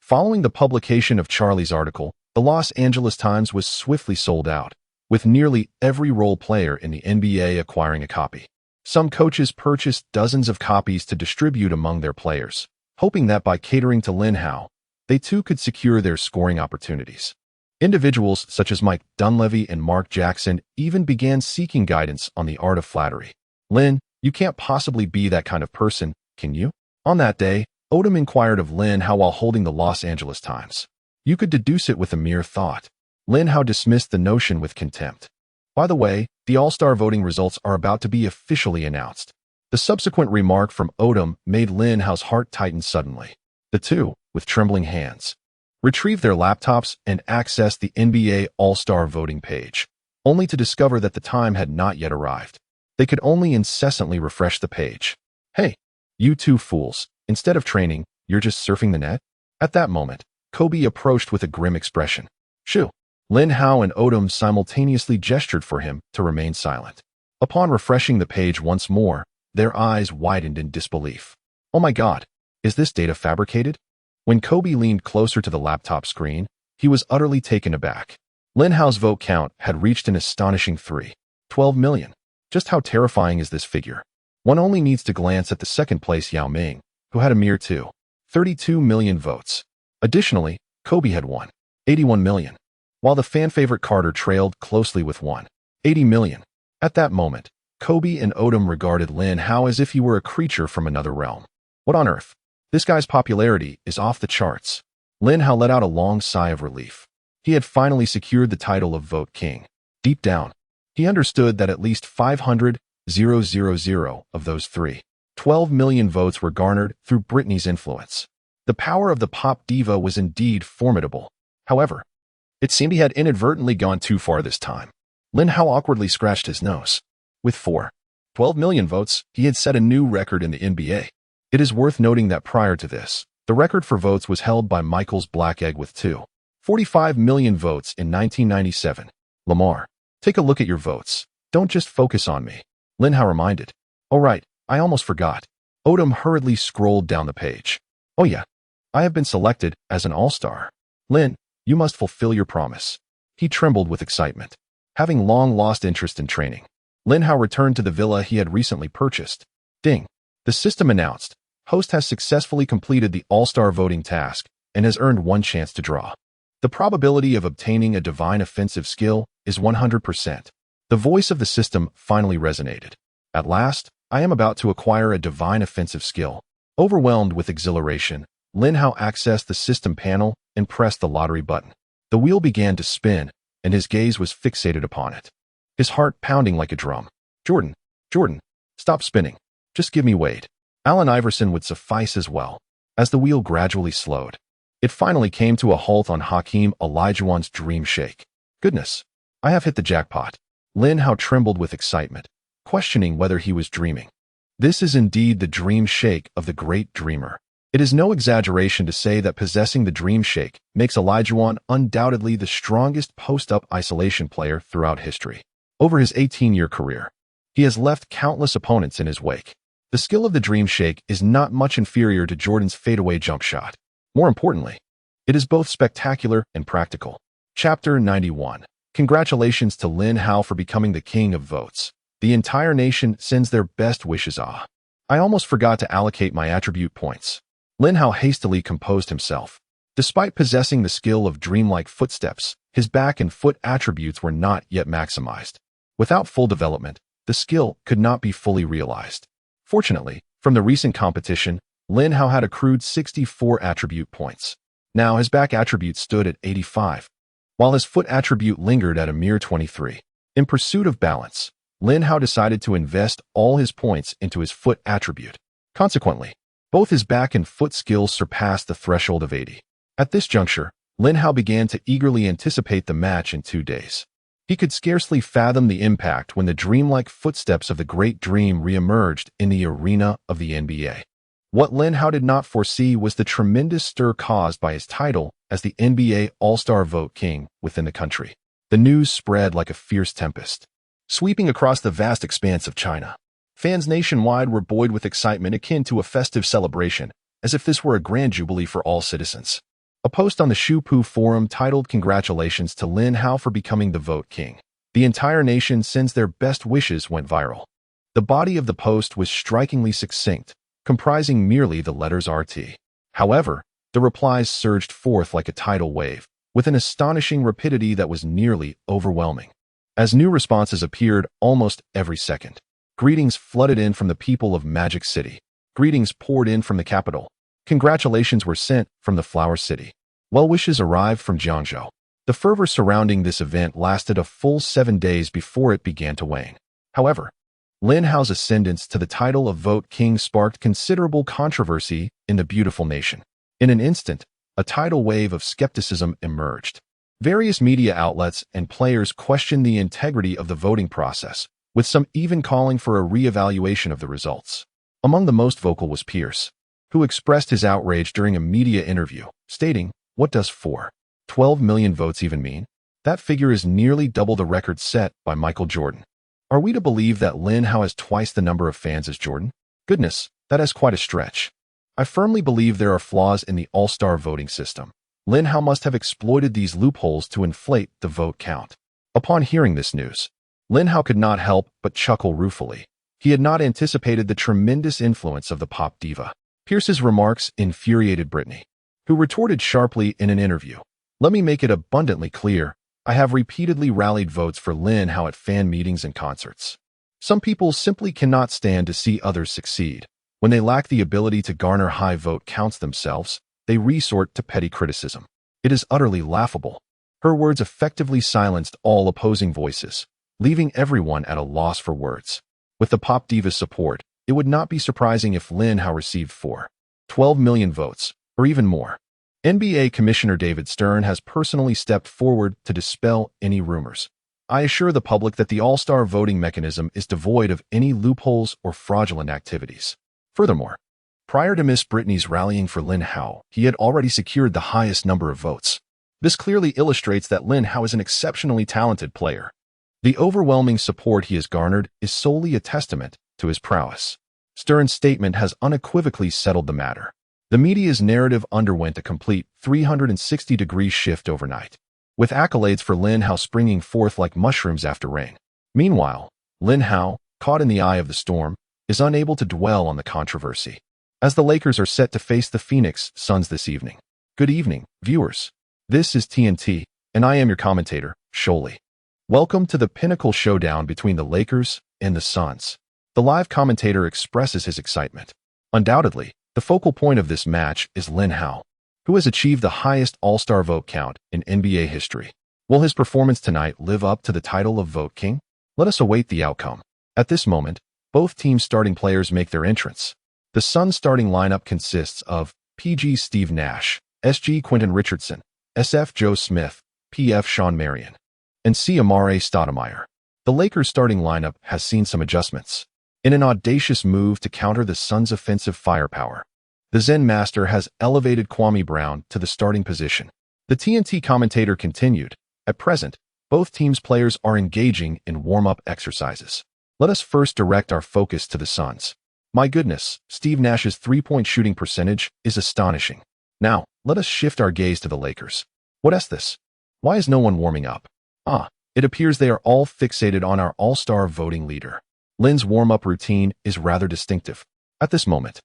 Following the publication of Charlie's article, the Los Angeles Times was swiftly sold out, with nearly every role player in the NBA acquiring a copy. Some coaches purchased dozens of copies to distribute among their players, hoping that by catering to Lin Hao, they too could secure their scoring opportunities. Individuals such as Mike Dunleavy and Mark Jackson even began seeking guidance on the art of flattery. "Lin, you can't possibly be that kind of person, can you?" On that day, Odom inquired of Lin Hao while holding the Los Angeles Times. You could deduce it with a mere thought. Lin Hao dismissed the notion with contempt. By the way, the All-Star voting results are about to be officially announced. The subsequent remark from Odom made Lin Hao's heart tighten suddenly. The two, with trembling hands, retrieved their laptops and accessed the NBA All-Star voting page, only to discover that the time had not yet arrived. They could only incessantly refresh the page. "Hey, you two fools. Instead of training, you're just surfing the net?" At that moment, Kobe approached with a grim expression. "Shoo." Lin Hao and Odom simultaneously gestured for him to remain silent. Upon refreshing the page once more, their eyes widened in disbelief. "Oh my God, is this data fabricated?" When Kobe leaned closer to the laptop screen, he was utterly taken aback. Lin Hao's vote count had reached an astonishing 3.12 million. Just how terrifying is this figure? One only needs to glance at the second-place Yao Ming, who had a mere 2.32 million votes. Additionally, Kobe had 1.81 million, while the fan-favorite Carter trailed closely with 1.80 million. At that moment, Kobe and Odom regarded Lin Hao as if he were a creature from another realm. What on earth? This guy's popularity is off the charts. Lin Hao let out a long sigh of relief. He had finally secured the title of Vote King. Deep down, he understood that at least 500,000 of those 3.12 million votes were garnered through Britney's influence. The power of the pop diva was indeed formidable. However, it seemed he had inadvertently gone too far this time. Lin Hao awkwardly scratched his nose. With 4.12 million votes, he had set a new record in the NBA. It is worth noting that prior to this, the record for votes was held by Michael's Black Egg with 2.45 million votes in 1997. "Lamar, take a look at your votes. Don't just focus on me," Lin Hao reminded. "Oh right, I almost forgot." Odom hurriedly scrolled down the page. "Oh yeah, I have been selected as an all-star. Lin, you must fulfill your promise." He trembled with excitement. Having long lost interest in training, Lin Hao returned to the villa he had recently purchased. Ding. The system announced, "Host has successfully completed the all-star voting task and has earned one chance to draw. The probability of obtaining a divine offensive skill is 100%. The voice of the system finally resonated. At last, I am about to acquire a divine offensive skill. Overwhelmed with exhilaration, Lin Hao accessed the system panel and pressed the lottery button. The wheel began to spin, and his gaze was fixated upon it. His heart pounding like a drum. Jordan, stop spinning. Just give me weight. Allen Iverson would suffice as well. As the wheel gradually slowed, it finally came to a halt on Hakeem Olajuwon's dream shake. Goodness, I have hit the jackpot. Lin Hao trembled with excitement, questioning whether he was dreaming. This is indeed the dream shake of the great dreamer. It is no exaggeration to say that possessing the dream shake makes Olajuwon undoubtedly the strongest post-up isolation player throughout history. Over his 18-year career, he has left countless opponents in his wake. The skill of the dream shake is not much inferior to Jordan's fadeaway jump shot. More importantly, it is both spectacular and practical. Chapter 91. Congratulations to Lin Hao for becoming the king of votes. The entire nation sends their best wishes. I almost forgot to allocate my attribute points. Lin Hao hastily composed himself. Despite possessing the skill of dreamlike footsteps, his back and foot attributes were not yet maximized. Without full development, the skill could not be fully realized. Fortunately, from the recent competition, Lin Hao had accrued 64 attribute points. Now his back attribute stood at 85, while his foot attribute lingered at a mere 23. In pursuit of balance, Lin Hao decided to invest all his points into his foot attribute. Consequently, both his back and foot skills surpassed the threshold of 80. At this juncture, Lin Hao began to eagerly anticipate the match in 2 days. He could scarcely fathom the impact when the dreamlike footsteps of the great dream re-emerged in the arena of the NBA. What Lin Hao did not foresee was the tremendous stir caused by his title as the NBA All-Star Vote King within the country. The news spread like a fierce tempest, sweeping across the vast expanse of China. Fans nationwide were buoyed with excitement akin to a festive celebration, as if this were a grand jubilee for all citizens. A post on the Shupu forum titled "Congratulations to Lin Hao for becoming the Vote King. The entire nation sends their best wishes" went viral. The body of the post was strikingly succinct, comprising merely the letters RT. However, the replies surged forth like a tidal wave, with an astonishing rapidity that was nearly overwhelming. As new responses appeared almost every second, greetings flooded in from the people of Magic City. Greetings poured in from the capital. Congratulations were sent from the Flower City. Well wishes arrived from Jiangzhou. The fervor surrounding this event lasted a full 7 days before it began to wane. However, Lin Hao's ascendance to the title of Vote King sparked considerable controversy in the beautiful nation. In an instant, a tidal wave of skepticism emerged. Various media outlets and players questioned the integrity of the voting process, with some even calling for a re-evaluation of the results. Among the most vocal was Pierce, who expressed his outrage during a media interview, stating, "What does 12 million votes even mean? That figure is nearly double the record set by Michael Jordan. Are we to believe that Lin Hao has twice the number of fans as Jordan? Goodness, that is quite a stretch. I firmly believe there are flaws in the all-star voting system. Lin Hao must have exploited these loopholes to inflate the vote count." Upon hearing this news, Lin Hao could not help but chuckle ruefully. He had not anticipated the tremendous influence of the pop diva. Pierce's remarks infuriated Britney, who retorted sharply in an interview, "Let me make it abundantly clear, I have repeatedly rallied votes for Lin Hao at fan meetings and concerts. Some people simply cannot stand to see others succeed. When they lack the ability to garner high vote counts themselves, they resort to petty criticism. It is utterly laughable." Her words effectively silenced all opposing voices, leaving everyone at a loss for words. With the pop diva's support, it would not be surprising if Lin Hao received 12 million votes, or even more. NBA Commissioner David Stern has personally stepped forward to dispel any rumors. "I assure the public that the all-star voting mechanism is devoid of any loopholes or fraudulent activities." Furthermore, prior to Miss Britney's rallying for Lin Hao, he had already secured the highest number of votes. This clearly illustrates that Lin Hao is an exceptionally talented player. The overwhelming support he has garnered is solely a testament to his prowess. Stern's statement has unequivocally settled the matter. The media's narrative underwent a complete 360-degree shift overnight, with accolades for Lin Hao springing forth like mushrooms after rain. Meanwhile, Lin Hao, caught in the eye of the storm, is unable to dwell on the controversy, as the Lakers are set to face the Phoenix Suns this evening. Good evening, viewers. This is TNT, and I am your commentator, Sholey. Welcome to the pinnacle showdown between the Lakers and the Suns. The live commentator expresses his excitement. Undoubtedly, the focal point of this match is Lin Hao, who has achieved the highest All-Star vote count in NBA history. Will his performance tonight live up to the title of Vote King? Let us await the outcome. At this moment, both teams' starting players make their entrance. The Suns' starting lineup consists of PG Steve Nash, SG Quentin Richardson, SF Joe Smith, PF Sean Marion, and C. Amare Stoudemire. The Lakers' starting lineup has seen some adjustments. In an audacious move to counter the Suns' offensive firepower, the Zen Master has elevated Kwame Brown to the starting position. The TNT commentator continued, "At present, both teams' players are engaging in warm-up exercises. Let us first direct our focus to the Suns. My goodness, Steve Nash's three-point shooting percentage is astonishing. Now, let us shift our gaze to the Lakers. What is this? Why is no one warming up? It appears they are all fixated on our all-star voting leader. Lin's warm-up routine is rather distinctive. At this moment,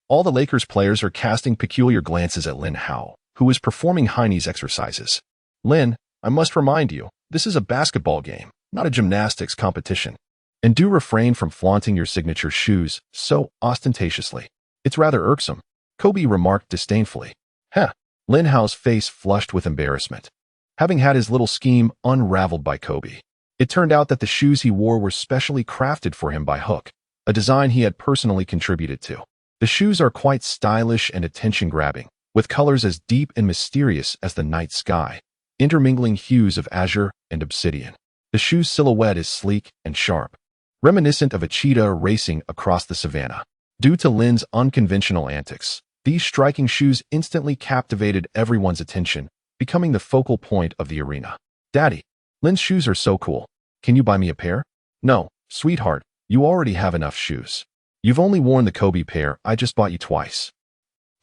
all the Lakers players are casting peculiar glances at Lin Hao, who is performing Heine's exercises. Lin, I must remind you, this is a basketball game, not a gymnastics competition. And do refrain from flaunting your signature shoes so ostentatiously. It's rather irksome," Kobe remarked disdainfully. Lin Hao's face flushed with embarrassment. Having had his little scheme unraveled by Kobe, it turned out that the shoes he wore were specially crafted for him by Hook, a design he had personally contributed to. The shoes are quite stylish and attention-grabbing, with colors as deep and mysterious as the night sky, intermingling hues of azure and obsidian. The shoe's silhouette is sleek and sharp, reminiscent of a cheetah racing across the savannah. Due to Lin's unconventional antics, these striking shoes instantly captivated everyone's attention, becoming the focal point of the arena. "Daddy, Lin's shoes are so cool. Can you buy me a pair?" "No, sweetheart, you already have enough shoes. You've only worn the Kobe pair I just bought you twice.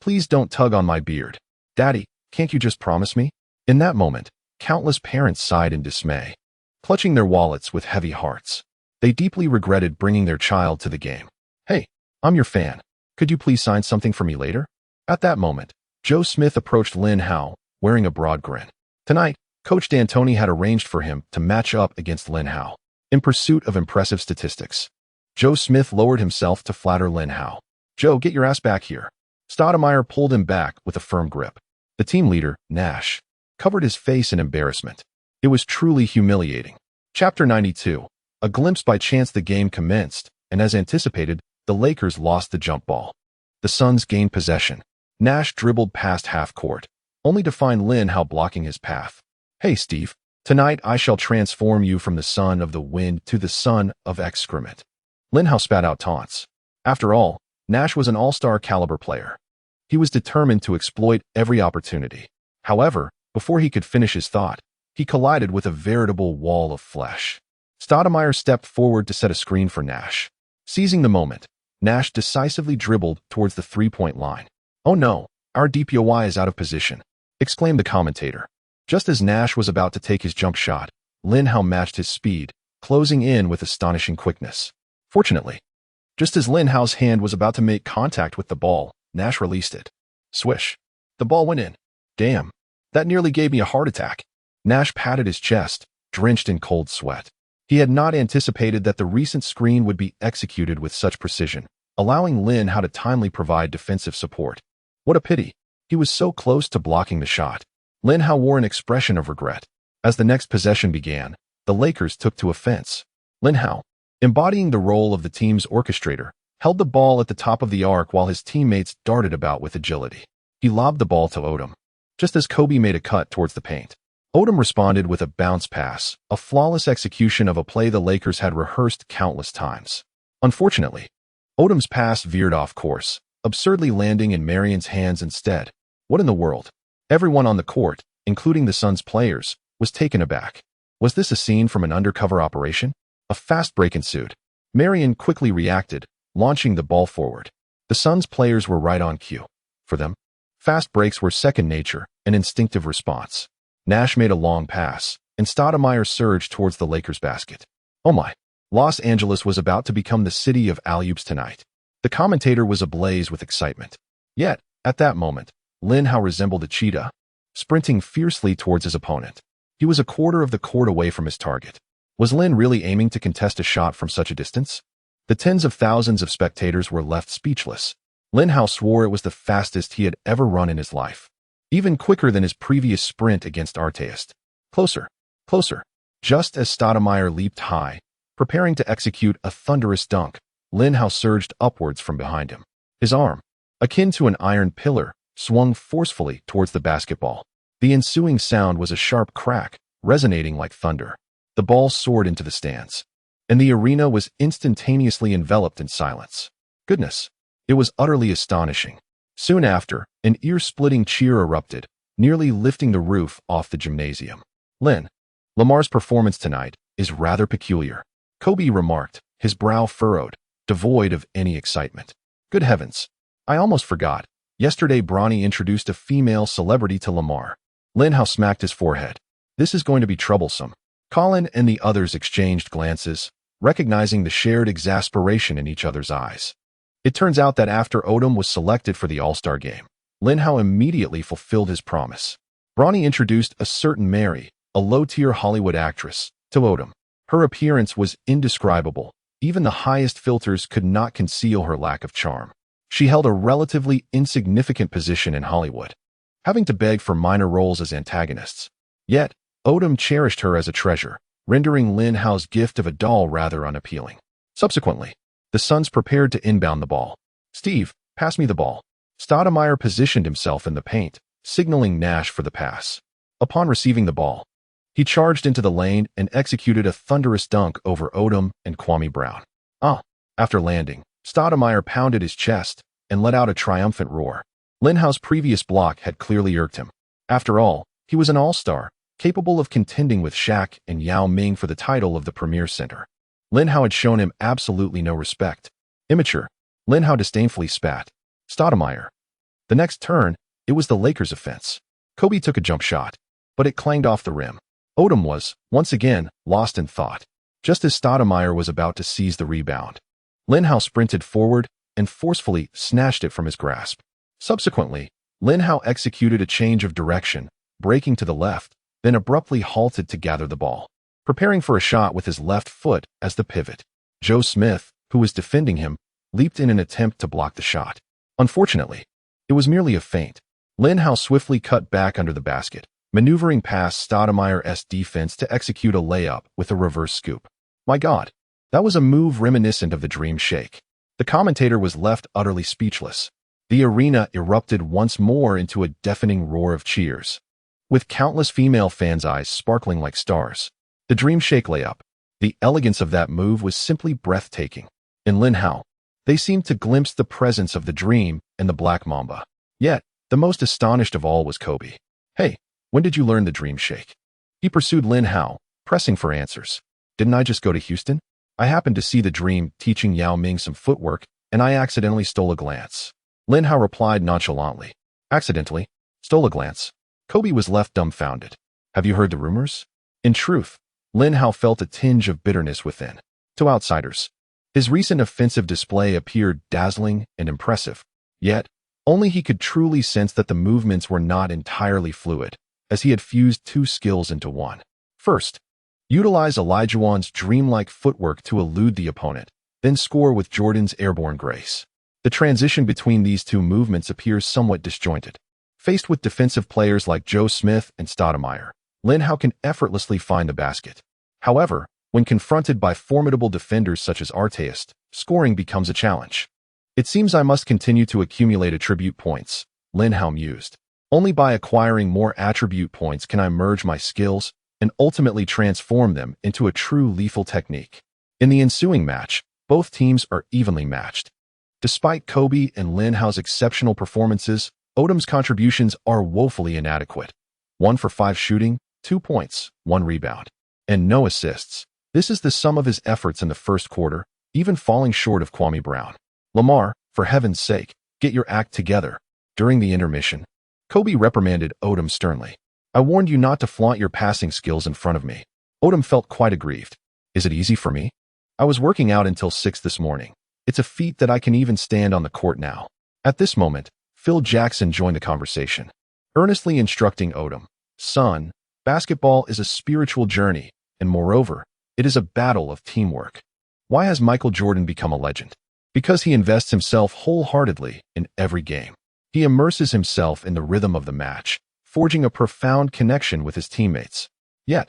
Please don't tug on my beard. Daddy, can't you just promise me?" In that moment, countless parents sighed in dismay, clutching their wallets with heavy hearts. They deeply regretted bringing their child to the game. "Hey, I'm your fan. Could you please sign something for me later?" At that moment, Joe Smith approached Lin Hao, wearing a broad grin. Tonight, Coach D'Antoni had arranged for him to match up against Lin Hao. In pursuit of impressive statistics, Joe Smith lowered himself to flatter Lin Hao. "Joe, get your ass back here." Stoudemire pulled him back with a firm grip. The team leader, Nash, covered his face in embarrassment. It was truly humiliating. Chapter 92. A glimpse by chance. The game commenced, and as anticipated, the Lakers lost the jump ball. The Suns gained possession. Nash dribbled past half court, only to find Lin Hao blocking his path. "Hey, Steve, tonight I shall transform you from the son of the wind to the son of excrement." Lin Hao spat out taunts. After all, Nash was an all-star caliber player. He was determined to exploit every opportunity. However, before he could finish his thought, he collided with a veritable wall of flesh. Stoudemire stepped forward to set a screen for Nash. Seizing the moment, Nash decisively dribbled towards the three-point line. "Oh no, our DPOY is out of position," exclaimed the commentator. Just as Nash was about to take his jump shot, Lin Hao matched his speed, closing in with astonishing quickness. Fortunately, just as Lin Hao's hand was about to make contact with the ball, Nash released it. Swish. The ball went in. "Damn, that nearly gave me a heart attack." Nash patted his chest, drenched in cold sweat. He had not anticipated that the recent screen would be executed with such precision, allowing Lin Hao to timely provide defensive support. What a pity. He was so close to blocking the shot. Lin Hao wore an expression of regret. As the next possession began, the Lakers took to offense. Lin Hao, embodying the role of the team's orchestrator, held the ball at the top of the arc while his teammates darted about with agility. He lobbed the ball to Odom, just as Kobe made a cut towards the paint. Odom responded with a bounce pass, a flawless execution of a play the Lakers had rehearsed countless times. Unfortunately, Odom's pass veered off course, absurdly landing in Marion's hands instead. What in the world? Everyone on the court, including the Suns players, was taken aback. Was this a scene from an undercover operation? A fast break ensued. Marion quickly reacted, launching the ball forward. The Suns players were right on cue. For them, fast breaks were second nature, an instinctive response. Nash made a long pass, and Stoudemire surged towards the Lakers' basket. Oh my! Los Angeles was about to become the city of alley-oops tonight. The commentator was ablaze with excitement. Yet, at that moment, Lin Hao resembled a cheetah, sprinting fiercely towards his opponent. He was a quarter of the court away from his target. Was Lin really aiming to contest a shot from such a distance? The tens of thousands of spectators were left speechless. Lin Hao swore it was the fastest he had ever run in his life, even quicker than his previous sprint against Arteist. Closer, closer. Just as Stoudemire leaped high, preparing to execute a thunderous dunk, Lin Hao surged upwards from behind him. His arm, akin to an iron pillar, swung forcefully towards the basketball. The ensuing sound was a sharp crack, resonating like thunder. The ball soared into the stands, and the arena was instantaneously enveloped in silence. Goodness, it was utterly astonishing. Soon after, an ear-splitting cheer erupted, nearly lifting the roof off the gymnasium. Lamar's performance tonight is rather peculiar, Kobe remarked, his brow furrowed, devoid of any excitement. Good heavens, I almost forgot. Yesterday Bronny introduced a female celebrity to Lamar. Lin Hao smacked his forehead. This is going to be troublesome. Colin and the others exchanged glances, recognizing the shared exasperation in each other's eyes. It turns out that after Odom was selected for the All-Star game, Lin Hao immediately fulfilled his promise. Bronny introduced a certain Mary, a low-tier Hollywood actress, to Odom. Her appearance was indescribable. Even the highest filters could not conceal her lack of charm. She held a relatively insignificant position in Hollywood, having to beg for minor roles as antagonists. Yet, Odom cherished her as a treasure, rendering Lin Hao's gift of a doll rather unappealing. Subsequently, the Suns prepared to inbound the ball. Steve, pass me the ball. Stoudemire positioned himself in the paint, signaling Nash for the pass. Upon receiving the ball, he charged into the lane and executed a thunderous dunk over Odom and Kwame Brown. After landing, Stoudemire pounded his chest and let out a triumphant roar. Lin Hao's previous block had clearly irked him. After all, he was an all-star, capable of contending with Shaq and Yao Ming for the title of the Premier Center. Lin Hao had shown him absolutely no respect. Immature, Lin Hao disdainfully spat. Stoudemire. The next turn, it was the Lakers' offense. Kobe took a jump shot, but it clanged off the rim. Odom was, once again, lost in thought, just as Stoudemire was about to seize the rebound. Lin Hao sprinted forward and forcefully snatched it from his grasp. Subsequently, Lin Hao executed a change of direction, breaking to the left, then abruptly halted to gather the ball, preparing for a shot with his left foot as the pivot. Joe Smith, who was defending him, leaped in an attempt to block the shot. Unfortunately, it was merely a feint. Lin Hao swiftly cut back under the basket, maneuvering past Stoudemire's defense to execute a layup with a reverse scoop. My God, that was a move reminiscent of the Dream Shake. The commentator was left utterly speechless. The arena erupted once more into a deafening roar of cheers, with countless female fans' eyes sparkling like stars. The Dream Shake layup. The elegance of that move was simply breathtaking. In Lin Hao, they seemed to glimpse the presence of the Dream and the Black Mamba. Yet, the most astonished of all was Kobe. Hey, when did you learn the Dream Shake? He pursued Lin Hao, pressing for answers. Didn't I just go to Houston? I happened to see the Dream teaching Yao Ming some footwork, and I accidentally stole a glance. Lin Hao replied nonchalantly. Accidentally? Stole a glance? Kobe was left dumbfounded. Have you heard the rumors? In truth, Lin Hao felt a tinge of bitterness within. To outsiders, his recent offensive display appeared dazzling and impressive. Yet, only he could truly sense that the movements were not entirely fluid, as he had fused two skills into one. First, utilize Olajuwon's dreamlike footwork to elude the opponent, then score with Jordan's airborne grace. The transition between these two movements appears somewhat disjointed. Faced with defensive players like Joe Smith and Stoudemire, Lin Hao can effortlessly find the basket. However, when confronted by formidable defenders such as Arteist, scoring becomes a challenge. It seems I must continue to accumulate attribute points, Lin Hao mused. Only by acquiring more attribute points can I merge my skills and ultimately transform them into a true lethal technique. In the ensuing match, both teams are evenly matched. Despite Kobe and Lin Hao's exceptional performances, Odom's contributions are woefully inadequate. 1 for 5 shooting, 2 points, 1 rebound, and no assists. This is the sum of his efforts in the first quarter, even falling short of Kwame Brown. Lamar, for heaven's sake, get your act together. During the intermission, Kobe reprimanded Odom sternly. I warned you not to flaunt your passing skills in front of me. Odom felt quite aggrieved. Is it easy for me? I was working out until 6 this morning. It's a feat that I can even stand on the court now. At this moment, Phil Jackson joined the conversation, earnestly instructing Odom. Son, basketball is a spiritual journey, and moreover, It is a battle of teamwork. Why has Michael Jordan become a legend? Because he invests himself wholeheartedly in every game. He immerses himself in the rhythm of the match, forging a profound connection with his teammates. Yet,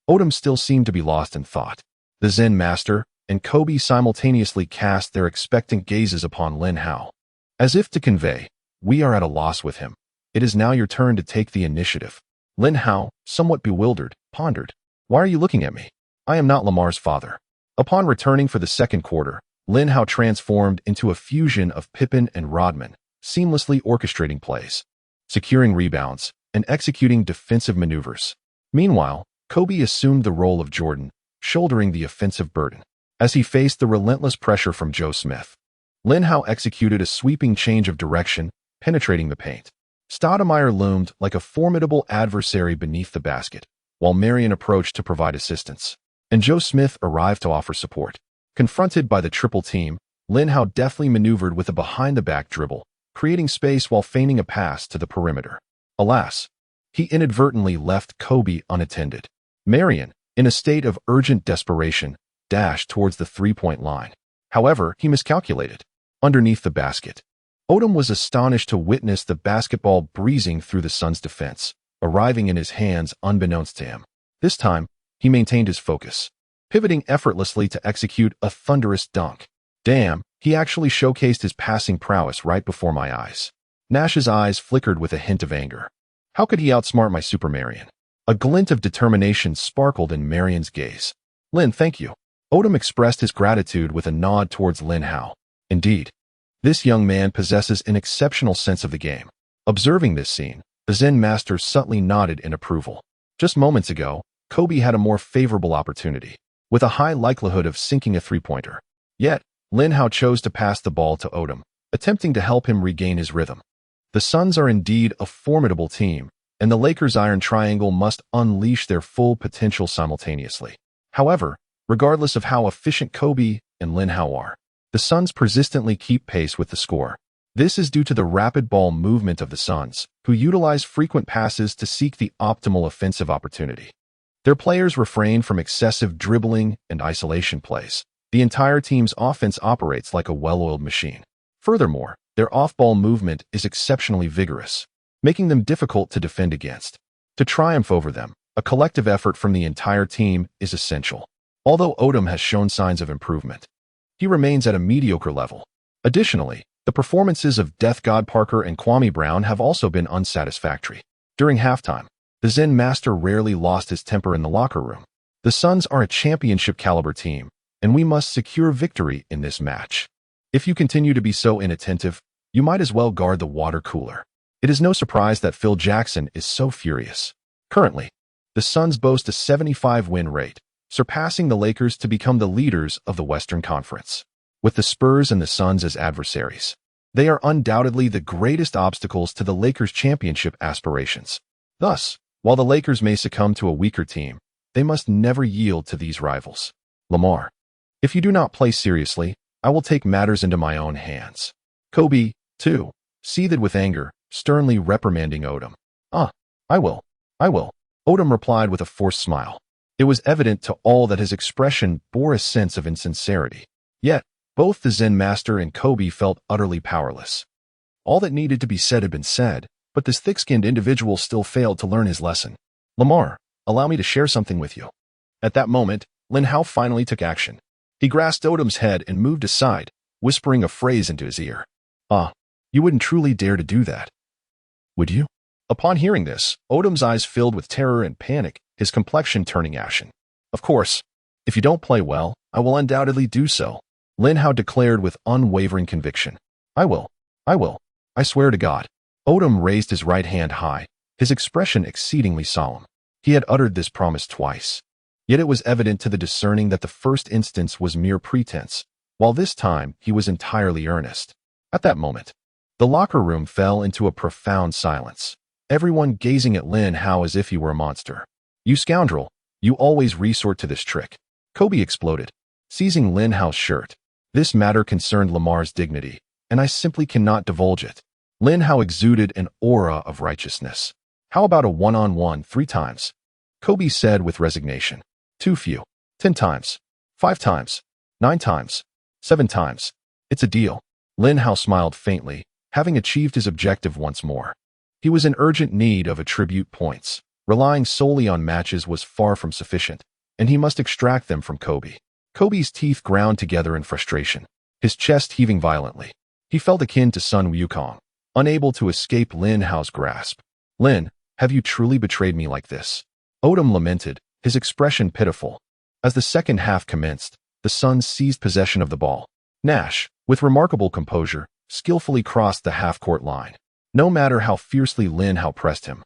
Odom still seemed to be lost in thought. The Zen master and Kobe simultaneously cast their expectant gazes upon Lin Hao, as if to convey, "We are at a loss with him. It is now your turn to take the initiative." Lin Hao, somewhat bewildered, pondered, "Why are you looking at me? I am not Lamar's father." Upon returning for the second quarter, Lin Hao transformed into a fusion of Pippen and Rodman, seamlessly orchestrating plays, securing rebounds, and executing defensive maneuvers. Meanwhile, Kobe assumed the role of Jordan, shouldering the offensive burden. As he faced the relentless pressure from Joe Smith, Lin Hao executed a sweeping change of direction, penetrating the paint. Stoudemire loomed like a formidable adversary beneath the basket, while Marion approached to provide assistance, and Joe Smith arrived to offer support. Confronted by the triple team, Lin Hao deftly maneuvered with a behind-the-back dribble, creating space while feigning a pass to the perimeter. Alas, he inadvertently left Kobe unattended. Marion, in a state of urgent desperation, dashed towards the three-point line. However, he miscalculated. Underneath the basket, Odom was astonished to witness the basketball breezing through the Suns' defense, arriving in his hands unbeknownst to him. This time, he maintained his focus, pivoting effortlessly to execute a thunderous dunk. Damn, he actually showcased his passing prowess right before my eyes. Nash's eyes flickered with a hint of anger. How could he outsmart my Super Marion? A glint of determination sparkled in Marion's gaze. "Lin, thank you." Odom expressed his gratitude with a nod towards Lin Hao. Indeed, this young man possesses an exceptional sense of the game. Observing this scene, the Zen master subtly nodded in approval. Just moments ago, Kobe had a more favorable opportunity, with a high likelihood of sinking a three-pointer. Yet, Lin Hao chose to pass the ball to Odom, attempting to help him regain his rhythm. The Suns are indeed a formidable team, and the Lakers' Iron Triangle must unleash their full potential simultaneously. However, regardless of how efficient Kobe and Lin Hao are, the Suns persistently keep pace with the score. This is due to the rapid ball movement of the Suns, who utilize frequent passes to seek the optimal offensive opportunity. Their players refrain from excessive dribbling and isolation plays. The entire team's offense operates like a well-oiled machine. Furthermore, their off-ball movement is exceptionally vigorous, making them difficult to defend against. To triumph over them, a collective effort from the entire team is essential. Although Odom has shown signs of improvement, he remains at a mediocre level. Additionally, the performances of Death God Parker and Kwame Brown have also been unsatisfactory. During halftime, the Zen master rarely lost his temper in the locker room. The Suns are a championship-caliber team, and we must secure victory in this match. If you continue to be so inattentive, you might as well guard the water cooler. It is no surprise that Phil Jackson is so furious. Currently, the Suns boast a 75-win rate, surpassing the Lakers to become the leaders of the Western Conference. With the Spurs and the Suns as adversaries, they are undoubtedly the greatest obstacles to the Lakers' championship aspirations. Thus, while the Lakers may succumb to a weaker team, they must never yield to these rivals. Lamar, if you do not play seriously, I will take matters into my own hands. Kobe, too, seethed with anger, sternly reprimanding Odom. I will. Odom replied with a forced smile. It was evident to all that his expression bore a sense of insincerity. Yet, both the Zen master and Kobe felt utterly powerless. All that needed to be said had been said, but this thick-skinned individual still failed to learn his lesson. Lamar, allow me to share something with you. At that moment, Lin Hao finally took action. He grasped Odom's head and moved aside, whispering a phrase into his ear. You wouldn't truly dare to do that, would you? Upon hearing this, Odom's eyes filled with terror and panic, his complexion turning ashen. Of course, if you don't play well, I will undoubtedly do so, Lin Hao declared with unwavering conviction. I will. I swear to God. Odom raised his right hand high, his expression exceedingly solemn. He had uttered this promise twice. Yet it was evident to the discerning that the first instance was mere pretense, while this time he was entirely earnest. At that moment, the locker room fell into a profound silence, everyone gazing at Lin Hao as if he were a monster. You scoundrel, you always resort to this trick. Kobe exploded, seizing Lin Hao's shirt. This matter concerned Lamar's dignity, and I simply cannot divulge it. Lin Hao exuded an aura of righteousness. How about a one-on-one 3 times? Kobe said with resignation. Too few. 10 times. 5 times. 9 times. 7 times. It's a deal. Lin Hao smiled faintly, having achieved his objective once more. He was in urgent need of attribute points. Relying solely on matches was far from sufficient, and he must extract them from Kobe. Kobe's teeth ground together in frustration, his chest heaving violently. He felt akin to Sun Wukong, unable to escape Lin Hao's grasp. Lin, have you truly betrayed me like this? Odom lamented, his expression pitiful. As the second half commenced, the Suns seized possession of the ball. Nash, with remarkable composure, skillfully crossed the half-court line. No matter how fiercely Lin Hao pressed him,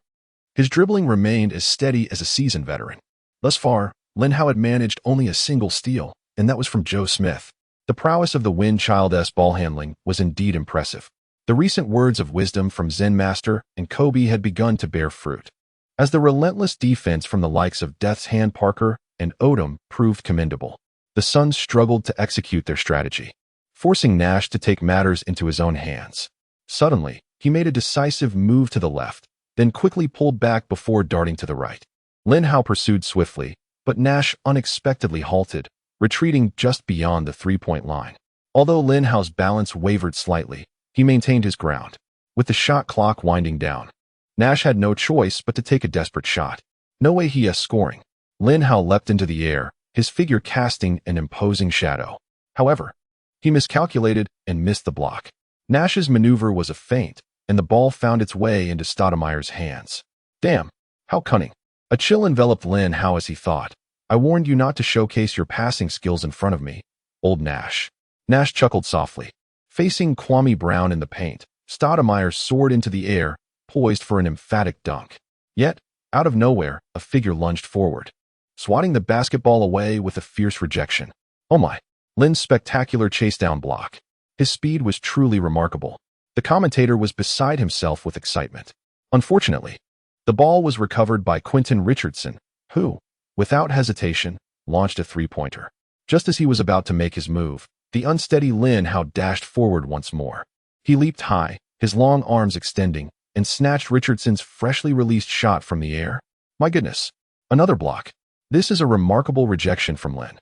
his dribbling remained as steady as a seasoned veteran. Thus far, Lin Hao had managed only a single steal, and that was from Joe Smith. The prowess of the Wind Child's ball handling was indeed impressive. The recent words of wisdom from Zen Master and Kobe had begun to bear fruit, as the relentless defense from the likes of Death's Hand Parker and Odom proved commendable. The Suns struggled to execute their strategy, forcing Nash to take matters into his own hands. Suddenly, he made a decisive move to the left, then quickly pulled back before darting to the right. Lin Hao pursued swiftly, but Nash unexpectedly halted, retreating just beyond the three-point line. Although Lin Hao's balance wavered slightly, he maintained his ground. With the shot clock winding down, Nash had no choice but to take a desperate shot. No way he is scoring. Lin Hao leapt into the air, his figure casting an imposing shadow. However, he miscalculated and missed the block. Nash's maneuver was a feint, and the ball found its way into Stoudemire's hands. Damn, how cunning. A chill enveloped Lin Hao as he thought, I warned you not to showcase your passing skills in front of me, old Nash. Nash chuckled softly. Facing Kwame Brown in the paint, Stoudemire soared into the air, poised for an emphatic dunk. Yet, out of nowhere, a figure lunged forward, swatting the basketball away with a fierce rejection. Oh my! Lin's spectacular chase-down block. His speed was truly remarkable. The commentator was beside himself with excitement. Unfortunately, the ball was recovered by Quentin Richardson, who, without hesitation, launched a three-pointer. Just as he was about to make his move, the unsteady Lin Hao dashed forward once more. He leaped high, his long arms extending, and snatched Richardson's freshly released shot from the air. My goodness, another block. This is a remarkable rejection from Lin.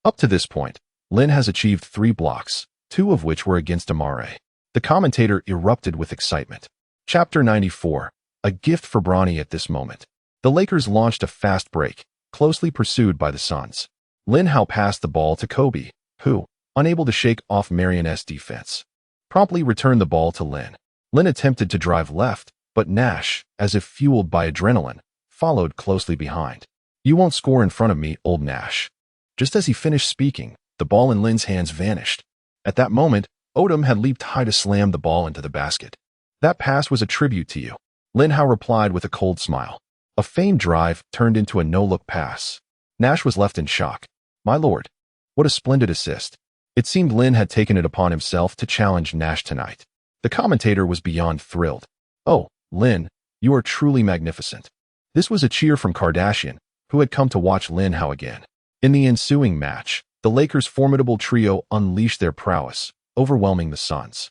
Up to this point, Lin has achieved 3 blocks, 2 of which were against Amare. The commentator erupted with excitement. Chapter 94, a gift for Bronny at this moment. The Lakers launched a fast break, closely pursued by the Suns. Lin Hao passed the ball to Kobe, who, unable to shake off Marionette's defense, promptly returned the ball to Lin. Lin attempted to drive left, but Nash, as if fueled by adrenaline, followed closely behind. You won't score in front of me, old Nash. Just as he finished speaking, the ball in Lin's hands vanished. At that moment, Odom had leaped high to slam the ball into the basket. That pass was a tribute to you. Lin Hao replied with a cold smile. A famed drive turned into a no-look pass. Nash was left in shock. My lord, what a splendid assist. It seemed Lin had taken it upon himself to challenge Nash tonight. The commentator was beyond thrilled. Oh, Lin, you are truly magnificent. This was a cheer from Kardashian, who had come to watch Lin Hao again. In the ensuing match, the Lakers' formidable trio unleashed their prowess, overwhelming the Suns.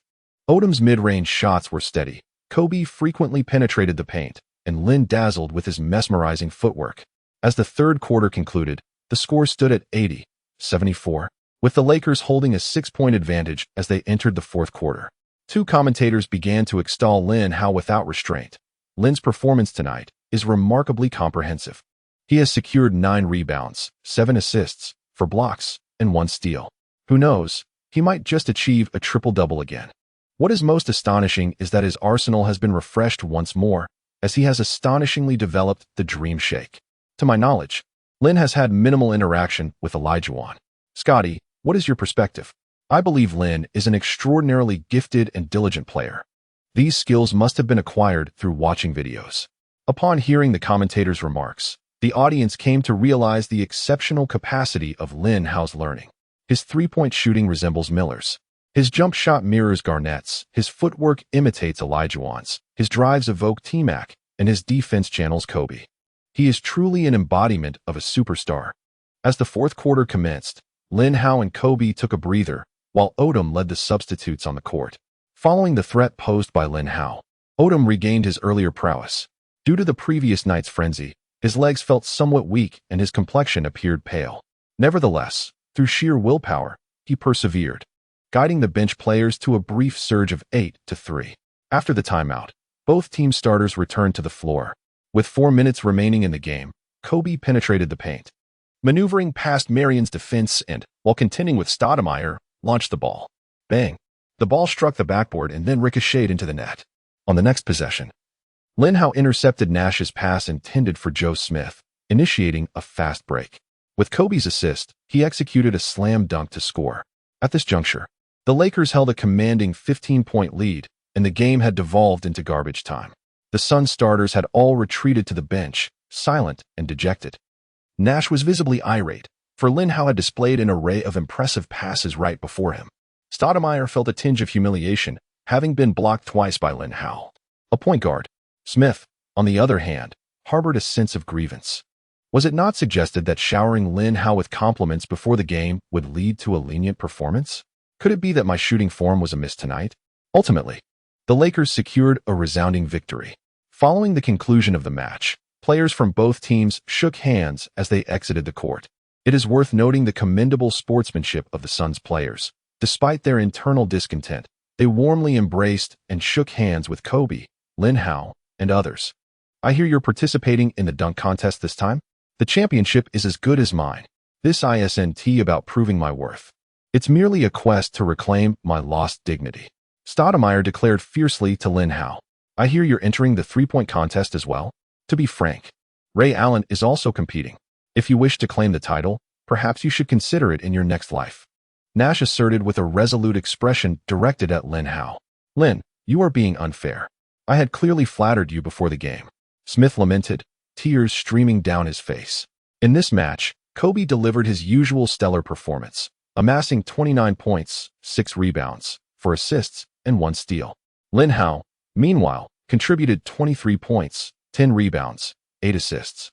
Odom's mid-range shots were steady. Kobe frequently penetrated the paint, and Lin dazzled with his mesmerizing footwork. As the third quarter concluded, the score stood at 80-74, with the Lakers holding a 6-point advantage as they entered the fourth quarter. 2 commentators began to extol Lin Hao without restraint. Lin's performance tonight is remarkably comprehensive. He has secured 9 rebounds, 7 assists, 4 blocks, and 1 steal. Who knows, he might just achieve a triple-double again. What is most astonishing is that his arsenal has been refreshed once more, as he has astonishingly developed the Dream Shake. To my knowledge, Lin has had minimal interaction with Olajuwon. Scotty, what is your perspective? I believe Lin is an extraordinarily gifted and diligent player. These skills must have been acquired through watching videos. Upon hearing the commentator's remarks, the audience came to realize the exceptional capacity of Lin Hao's learning. His three-point shooting resembles Miller's. His jump shot mirrors Garnett's, his footwork imitates Olajuwon's, his drives evoke T-Mac, and his defense channels Kobe. He is truly an embodiment of a superstar. As the fourth quarter commenced, Lin Hao and Kobe took a breather, while Odom led the substitutes on the court. Following the threat posed by Lin Hao, Odom regained his earlier prowess. Due to the previous night's frenzy, his legs felt somewhat weak and his complexion appeared pale. Nevertheless, through sheer willpower, he persevered, guiding the bench players to a brief surge of 8-3. After the timeout, both team starters returned to the floor. With 4 minutes remaining in the game, Kobe penetrated the paint, maneuvering past Marion's defense and, while contending with Stoudemire, launched the ball. Bang! The ball struck the backboard and then ricocheted into the net. On the next possession, Lin Hao intercepted Nash's pass intended for Joe Smith, initiating a fast break. With Kobe's assist, he executed a slam dunk to score. At this juncture, the Lakers held a commanding 15-point lead, and the game had devolved into garbage time. The Suns starters had all retreated to the bench, silent and dejected. Nash was visibly irate, for Lin Hao had displayed an array of impressive passes right before him. Stoudemire felt a tinge of humiliation, having been blocked twice by Lin Hao. A point guard, Smith, on the other hand, harbored a sense of grievance. Was it not suggested that showering Lin Hao with compliments before the game would lead to a lenient performance? Could it be that my shooting form was amiss tonight? Ultimately, the Lakers secured a resounding victory. Following the conclusion of the match, players from both teams shook hands as they exited the court. It is worth noting the commendable sportsmanship of the Suns players. Despite their internal discontent, they warmly embraced and shook hands with Kobe, Lin Hao, and others. I hear you're participating in the dunk contest this time? The championship is as good as mine. This isn't about proving my worth. It's merely a quest to reclaim my lost dignity. Stoudemire declared fiercely to Lin Hao. I hear you're entering the three-point contest as well? To be frank, Ray Allen is also competing. If you wish to claim the title, perhaps you should consider it in your next life. Nash asserted with a resolute expression directed at Lin Hao. Lin, you are being unfair. I had clearly flattered you before the game. Smith lamented, tears streaming down his face. In this match, Kobe delivered his usual stellar performance, amassing 29 points, 6 rebounds, 4 assists, and 1 steal. Lin Hao, meanwhile, contributed 23 points, 10 rebounds, 8 assists,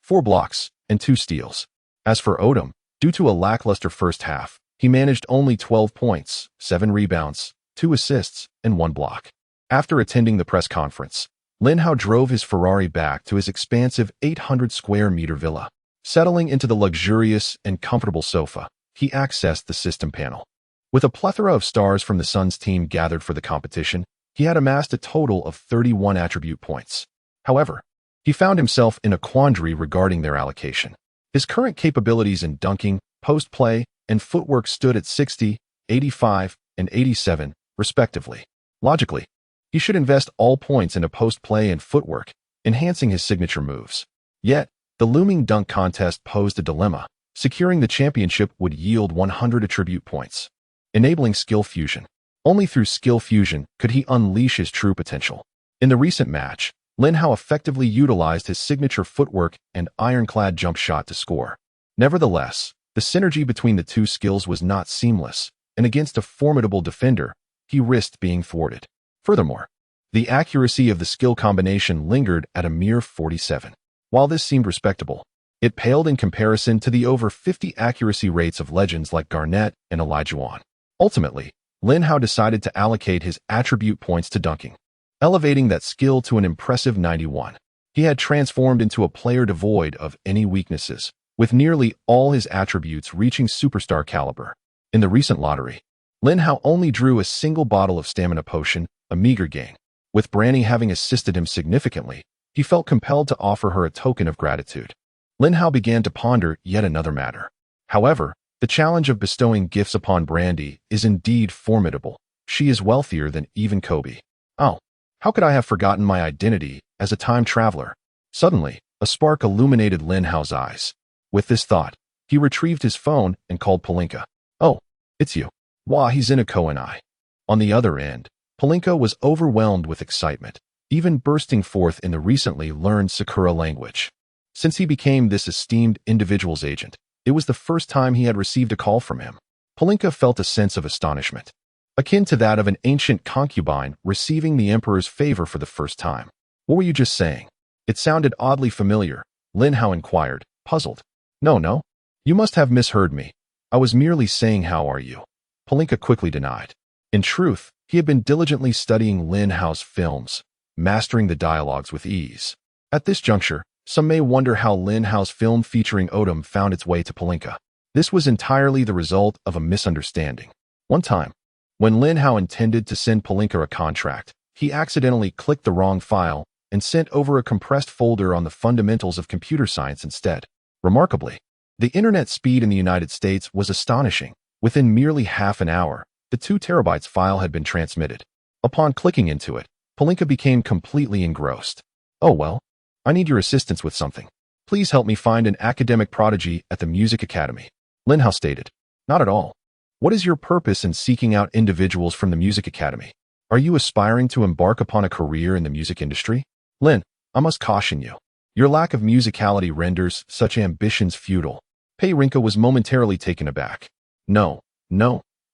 4 blocks, and 2 steals. As for Odom, due to a lackluster first half, he managed only 12 points, 7 rebounds, 2 assists, and 1 block. After attending the press conference, Lin Hao drove his Ferrari back to his expansive 800-square-meter villa. Settling into the luxurious and comfortable sofa, he accessed the system panel. With a plethora of stars from the Suns team gathered for the competition, he had amassed a total of 31 attribute points. However, he found himself in a quandary regarding their allocation. His current capabilities in dunking, post-play, and footwork stood at 60, 85, and 87, respectively. Logically, he should invest all points into post-play and footwork, enhancing his signature moves. Yet, the looming dunk contest posed a dilemma. Securing the championship would yield 100 attribute points, enabling skill fusion. Only through skill fusion could he unleash his true potential. In the recent match, Lin Hao effectively utilized his signature footwork and ironclad jump shot to score. Nevertheless, the synergy between the two skills was not seamless, and against a formidable defender, he risked being thwarted. Furthermore, the accuracy of the skill combination lingered at a mere 47. While this seemed respectable, it paled in comparison to the over 50 accuracy rates of legends like Garnett and Olajuwon. Ultimately, Lin Hao decided to allocate his attribute points to dunking, elevating that skill to an impressive 91. He had transformed into a player devoid of any weaknesses, with nearly all his attributes reaching superstar caliber. In the recent lottery, Lin Hao only drew a single bottle of stamina potion, a meager gain. With Branny having assisted him significantly, he felt compelled to offer her a token of gratitude. Lin Hao began to ponder yet another matter. However, the challenge of bestowing gifts upon Brandy is indeed formidable. She is wealthier than even Kobe. Oh, how could I have forgotten my identity as a time traveler? Suddenly, a spark illuminated Lin Hao's eyes. With this thought, he retrieved his phone and called Palinka. Oh, it's you. Wah, he's in a ko and I. On the other end, Palinka was overwhelmed with excitement, even bursting forth in the recently learned Sakura language. Since he became this esteemed individual's agent, it was the first time he had received a call from him. Palinka felt a sense of astonishment, akin to that of an ancient concubine receiving the emperor's favor for the first time. What were you just saying? It sounded oddly familiar, Lin Hao inquired, puzzled. No, you must have misheard me. I was merely saying how are you. Palinka quickly denied. In truth, he had been diligently studying Lin Hao's films, mastering the dialogues with ease. At this juncture, some may wonder how Lin Hao's film featuring Odom found its way to Palinka. This was entirely the result of a misunderstanding. One time, when Lin Hao intended to send Palinka a contract, he accidentally clicked the wrong file and sent over a compressed folder on the fundamentals of computer science instead. Remarkably, the internet speed in the United States was astonishing. Within merely half an hour, the 2 terabytes file had been transmitted. Upon clicking into it, Palinka became completely engrossed. "Oh well, I need your assistance with something. Please help me find an academic prodigy at the Music Academy," Lin Hao stated. "Not at all. What is your purpose in seeking out individuals from the Music Academy? Are you aspiring to embark upon a career in the music industry?" "Lin, I must caution you. Your lack of musicality renders such ambitions futile." Palinka was momentarily taken aback. No,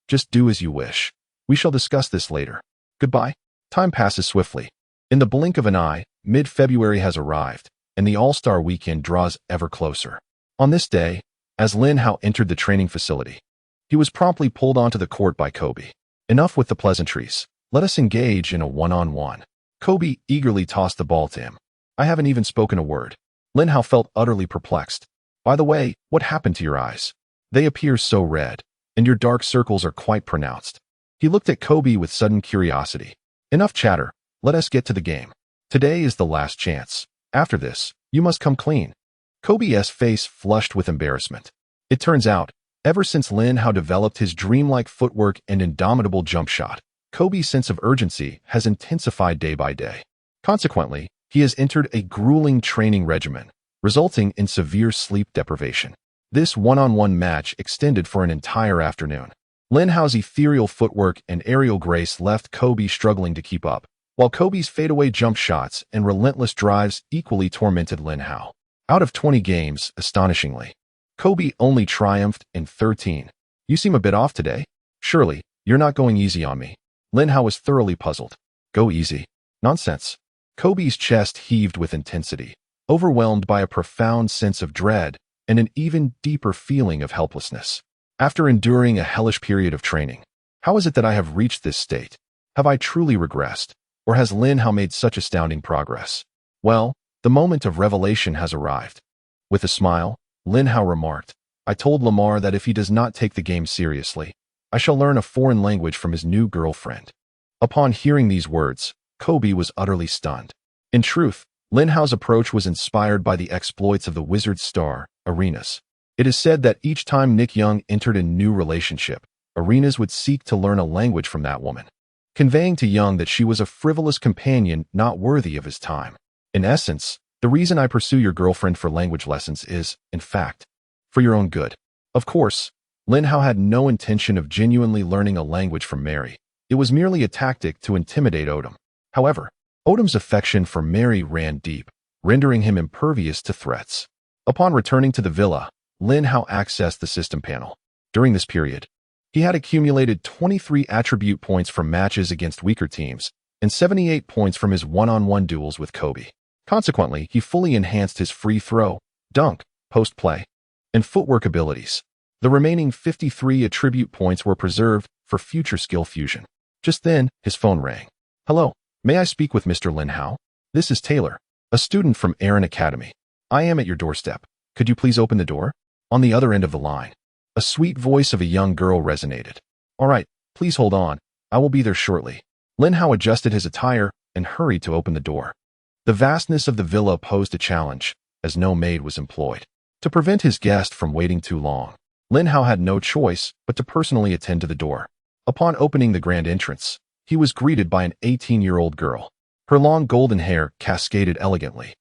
just do as you wish. We shall discuss this later. Goodbye." Time passes swiftly. In the blink of an eye, mid-February has arrived, and the All-Star Weekend draws ever closer. On this day, as Lin Hao entered the training facility, he was promptly pulled onto the court by Kobe. "Enough with the pleasantries. Let us engage in a one-on-one." Kobe eagerly tossed the ball to him. "I haven't even spoken a word." Lin Hao felt utterly perplexed. "By the way, what happened to your eyes? They appear so red, and your dark circles are quite pronounced." He looked at Kobe with sudden curiosity. "Enough chatter. Let us get to the game. Today is the last chance. After this, you must come clean." Kobe's face flushed with embarrassment. It turns out, ever since Lin Hao developed his dreamlike footwork and indomitable jump shot, Kobe's sense of urgency has intensified day by day. Consequently, he has entered a grueling training regimen, resulting in severe sleep deprivation. This one-on-one match extended for an entire afternoon. Lin Hao's ethereal footwork and aerial grace left Kobe struggling to keep up, while Kobe's fadeaway jump shots and relentless drives equally tormented Lin Hao. Out of 20 games, astonishingly, Kobe only triumphed in 13. "You seem a bit off today. Surely, you're not going easy on me." Lin Hao was thoroughly puzzled. "Go easy? Nonsense." Kobe's chest heaved with intensity, overwhelmed by a profound sense of dread and an even deeper feeling of helplessness. After enduring a hellish period of training, how is it that I have reached this state? Have I truly regressed? Or has Lin Hao made such astounding progress? Well, the moment of revelation has arrived. With a smile, Lin Hao remarked, "I told Lamar that if he does not take the game seriously, I shall learn a foreign language from his new girlfriend." Upon hearing these words, Kobe was utterly stunned. In truth, Lin Hao's approach was inspired by the exploits of the Wizards star, Arenas. It is said that each time Nick Young entered a new relationship, Arenas would seek to learn a language from that woman, conveying to Young that she was a frivolous companion not worthy of his time. In essence, the reason I pursue your girlfriend for language lessons is, in fact, for your own good. Of course, Lin Hao had no intention of genuinely learning a language from Mary. It was merely a tactic to intimidate Odom. However, Odom's affection for Mary ran deep, rendering him impervious to threats. Upon returning to the villa, Lin Hao accessed the system panel. During this period, he had accumulated 23 attribute points from matches against weaker teams and 78 points from his one-on-one duels with Kobe. Consequently, he fully enhanced his free throw, dunk, post-play, and footwork abilities. The remaining 53 attribute points were preserved for future skill fusion. Just then, his phone rang. "Hello, may I speak with Mr. Lin Hao? This is Taylor, a student from Aaron Academy. I am at your doorstep. Could you please open the door?" On the other end of the line, a sweet voice of a young girl resonated. "All right, please hold on. I will be there shortly." Lin Hao adjusted his attire and hurried to open the door. The vastness of the villa posed a challenge, as no maid was employed. To prevent his guest from waiting too long, Lin Hao had no choice but to personally attend to the door. Upon opening the grand entrance, he was greeted by an 18-year-old girl. Her long golden hair cascaded elegantly.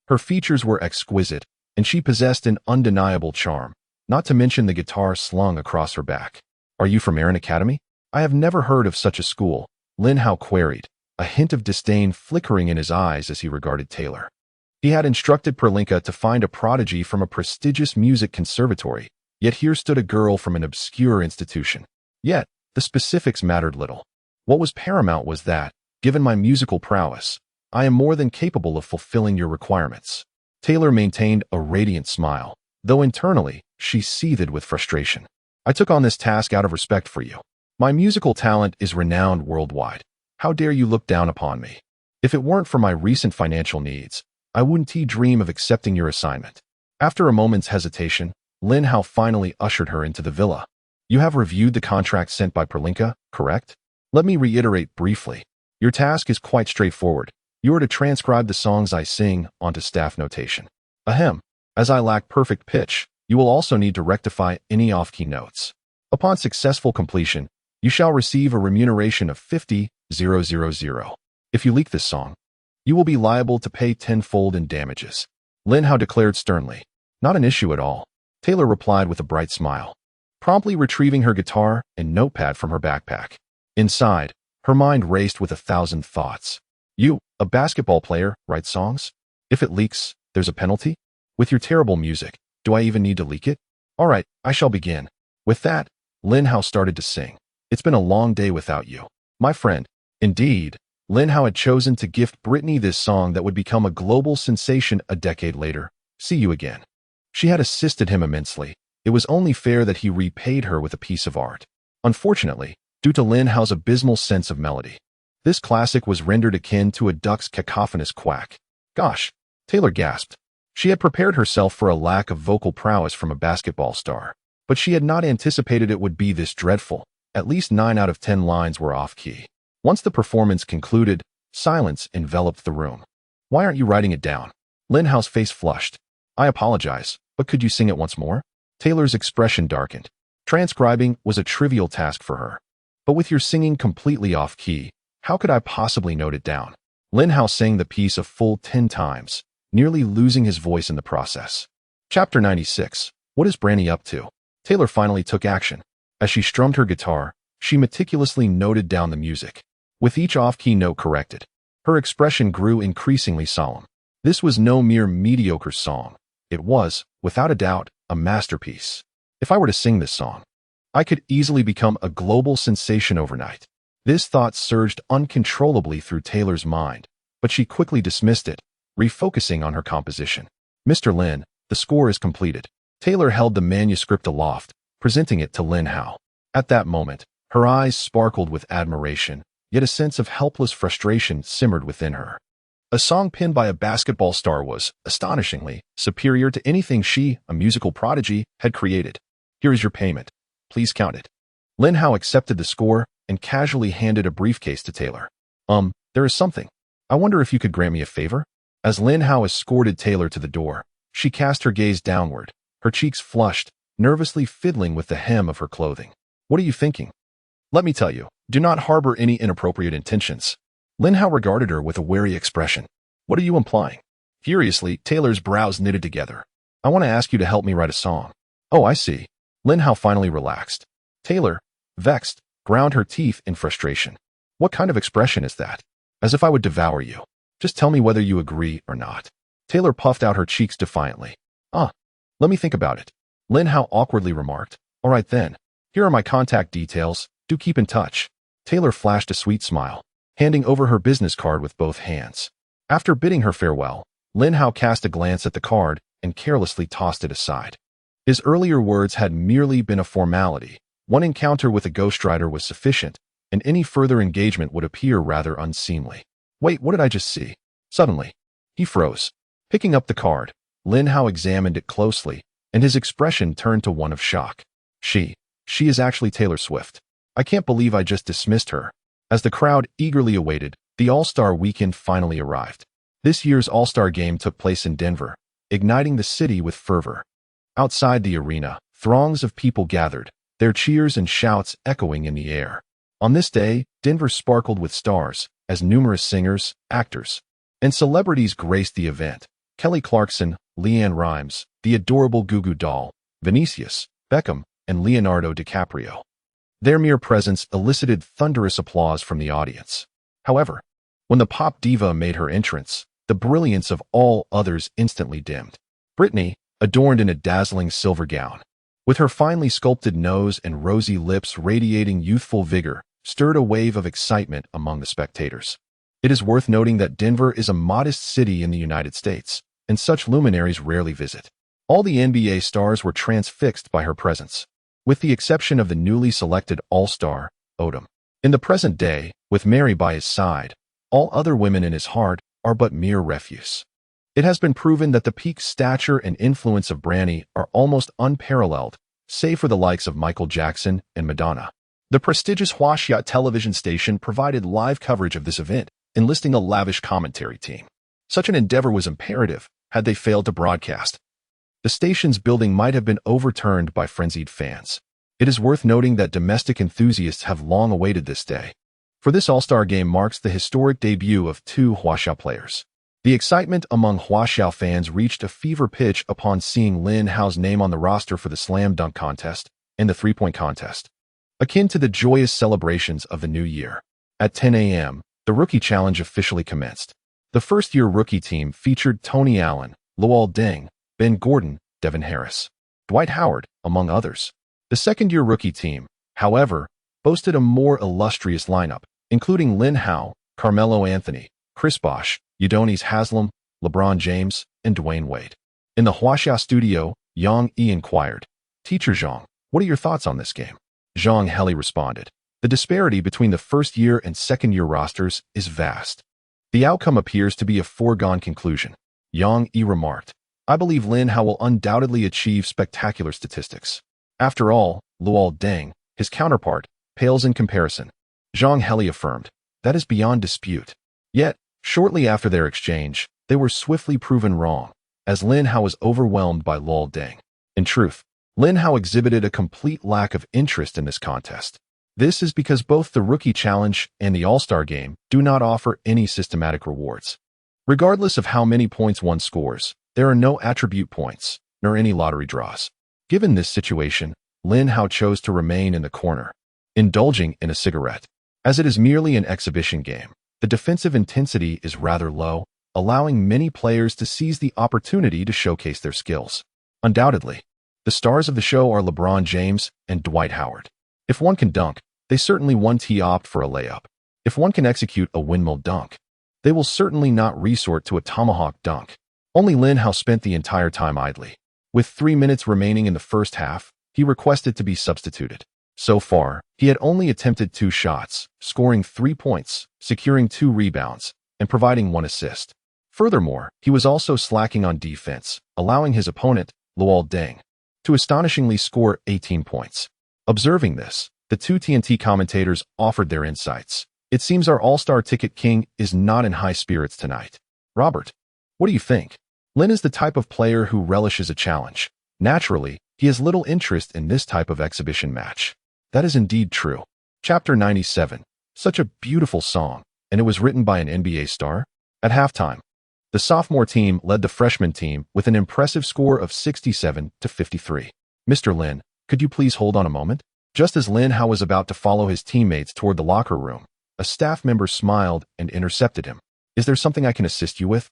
Her features were exquisite, and she possessed an undeniable charm, not to mention the guitar slung across her back. "Are you from Aaron Academy? I have never heard of such a school," Lin Hao queried, a hint of disdain flickering in his eyes as he regarded Taylor. He had instructed Palinka to find a prodigy from a prestigious music conservatory, yet here stood a girl from an obscure institution. Yet, the specifics mattered little. What was paramount was that, given my musical prowess, I am more than capable of fulfilling your requirements. Taylor maintained a radiant smile, though internally, she seethed with frustration. "I took on this task out of respect for you. My musical talent is renowned worldwide. How dare you look down upon me? If it weren't for my recent financial needs, I wouldn't dream of accepting your assignment." After a moment's hesitation, Lin Hao finally ushered her into the villa. You have reviewed the contract sent by Perlinka, correct? Let me reiterate briefly. Your task is quite straightforward. You are to transcribe the songs I sing onto staff notation. Ahem. As I lack perfect pitch, you will also need to rectify any off-key notes. Upon successful completion, you shall receive a remuneration of 50,000. If you leak this song, you will be liable to pay tenfold in damages. Lin Hao declared sternly. Not an issue at all. Taylor replied with a bright smile, promptly retrieving her guitar and notepad from her backpack. Inside, her mind raced with 1,000 thoughts. You, a basketball player, write songs? If it leaks, there's a penalty? With your terrible music, do I even need to leak it? All right, I shall begin. With that, Lin Hao started to sing. It's been a long day without you, my friend. Indeed, Lin Hao had chosen to gift Britney this song that would become a global sensation a decade later. See you again. She had assisted him immensely. It was only fair that he repaid her with a piece of art. Unfortunately, due to Lin Hao's abysmal sense of melody, this classic was rendered akin to a duck's cacophonous quack. Gosh, Taylor gasped. She had prepared herself for a lack of vocal prowess from a basketball star, but she had not anticipated it would be this dreadful. At least 9 out of 10 lines were off-key. Once the performance concluded, silence enveloped the room. Why aren't you writing it down? Lin Hao's face flushed. I apologize, but could you sing it once more? Taylor's expression darkened. Transcribing was a trivial task for her. But with your singing completely off-key, how could I possibly note it down? Lin Hao sang the piece a full 10 times, nearly losing his voice in the process. Chapter 96. What is Brandy up to? Taylor finally took action. As she strummed her guitar, she meticulously noted down the music. With each off-key note corrected, her expression grew increasingly solemn. This was no mere mediocre song. It was, without a doubt, a masterpiece. If I were to sing this song, I could easily become a global sensation overnight. This thought surged uncontrollably through Taylor's mind, but she quickly dismissed it, refocusing on her composition. Mr. Lin, the score is completed. Taylor held the manuscript aloft, presenting it to Lin Hao. At that moment, her eyes sparkled with admiration, yet a sense of helpless frustration simmered within her. A song penned by a basketball star was, astonishingly, superior to anything she, a musical prodigy, had created. Here is your payment. Please count it. Lin Hao accepted the score and casually handed a briefcase to Taylor. There is something. I wonder if you could grant me a favor? As Lin Hao escorted Taylor to the door, she cast her gaze downward, her cheeks flushed, nervously fiddling with the hem of her clothing. What are you thinking? Let me tell you, do not harbor any inappropriate intentions. Lin Hao regarded her with a wary expression. What are you implying? Furiously, Taylor's brows knitted together. I want to ask you to help me write a song. Oh, I see. Lin Hao finally relaxed. Taylor, vexed, ground her teeth in frustration. What kind of expression is that? As if I would devour you. Just tell me whether you agree or not. Taylor puffed out her cheeks defiantly. Let me think about it. Lin Hao awkwardly remarked. All right then. Here are my contact details. Do keep in touch. Taylor flashed a sweet smile, handing over her business card with both hands. After bidding her farewell, Lin Hao cast a glance at the card and carelessly tossed it aside. His earlier words had merely been a formality. One encounter with a ghostwriter was sufficient, and any further engagement would appear rather unseemly. Wait, what did I just see? Suddenly, he froze. Picking up the card, Lin Hao examined it closely, and his expression turned to one of shock. She is actually Taylor Swift. I can't believe I just dismissed her. As the crowd eagerly awaited, the All-Star Weekend finally arrived. This year's All-Star Game took place in Denver, igniting the city with fervor. Outside the arena, throngs of people gathered, their cheers and shouts echoing in the air. On this day, Denver sparkled with stars, as numerous singers, actors, and celebrities graced the event. Kelly Clarkson, Leanne Rimes, the adorable Goo Goo Doll, Vinicius, Beckham, and Leonardo DiCaprio. Their mere presence elicited thunderous applause from the audience. However, when the pop diva made her entrance, the brilliance of all others instantly dimmed. Britney, adorned in a dazzling silver gown, with her finely sculpted nose and rosy lips radiating youthful vigor, stirred a wave of excitement among the spectators. It is worth noting that Denver is a modest city in the United States, and such luminaries rarely visit. All the NBA stars were transfixed by her presence, with the exception of the newly selected All-Star, Odom. In the present day, with Mary by his side, all other women in his heart are but mere refuse. It has been proven that the peak stature and influence of Branny are almost unparalleled, save for the likes of Michael Jackson and Madonna. The prestigious Huaxia television station provided live coverage of this event, enlisting a lavish commentary team. Such an endeavor was imperative had they failed to broadcast. The station's building might have been overturned by frenzied fans. It is worth noting that domestic enthusiasts have long awaited this day, for this All-Star game marks the historic debut of two Huaxia players. The excitement among Huaxia fans reached a fever pitch upon seeing Lin Hao's name on the roster for the slam dunk contest and the three-point contest, akin to the joyous celebrations of the new year. At 10 a.m., the Rookie Challenge officially commenced. The first-year rookie team featured Tony Allen, Luol Deng, Ben Gordon, Devin Harris, Dwight Howard, among others. The second-year rookie team, however, boasted a more illustrious lineup, including Lin Hao, Carmelo Anthony, Chris Bosh, Udonis Haslem, LeBron James, and Dwayne Wade. In the Huaxia studio, Yang Yi inquired, "Teacher Zhang, what are your thoughts on this game?" Zhang Heli responded, "The disparity between the first-year and second-year rosters is vast. The outcome appears to be a foregone conclusion." Yang Yi remarked, "I believe Lin Hao will undoubtedly achieve spectacular statistics. After all, Luol Deng, his counterpart, pales in comparison." Zhang Heli affirmed, "That is beyond dispute." Yet, shortly after their exchange, they were swiftly proven wrong, as Lin Hao was overwhelmed by Luol Deng. In truth, Lin Hao exhibited a complete lack of interest in this contest. This is because both the Rookie Challenge and the All-Star Game do not offer any systematic rewards. Regardless of how many points one scores, there are no attribute points, nor any lottery draws. Given this situation, Lin Hao chose to remain in the corner, indulging in a cigarette. As it is merely an exhibition game, the defensive intensity is rather low, allowing many players to seize the opportunity to showcase their skills. Undoubtedly, the stars of the show are LeBron James and Dwight Howard. If one can dunk, they certainly won't opt for a layup. If one can execute a windmill dunk, they will certainly not resort to a tomahawk dunk. Only Lin Hao spent the entire time idly. With 3 minutes remaining in the first half, he requested to be substituted. So far, he had only attempted 2 shots, scoring 3 points, securing 2 rebounds, and providing 1 assist. Furthermore, he was also slacking on defense, allowing his opponent, Luol Deng, to astonishingly score 18 points. Observing this, the two TNT commentators offered their insights. "It seems our All-Star Ticket King is not in high spirits tonight. Robert, what do you think?" Lin is the type of player who relishes a challenge. Naturally, he has little interest in this type of exhibition match. That is indeed true. Chapter 97. Such a beautiful song, and it was written by an NBA star? At halftime, the sophomore team led the freshman team with an impressive score of 67-53. "Mr. Lin, could you please hold on a moment?" Just as Lin Hao was about to follow his teammates toward the locker room, a staff member smiled and intercepted him. "Is there something I can assist you with?"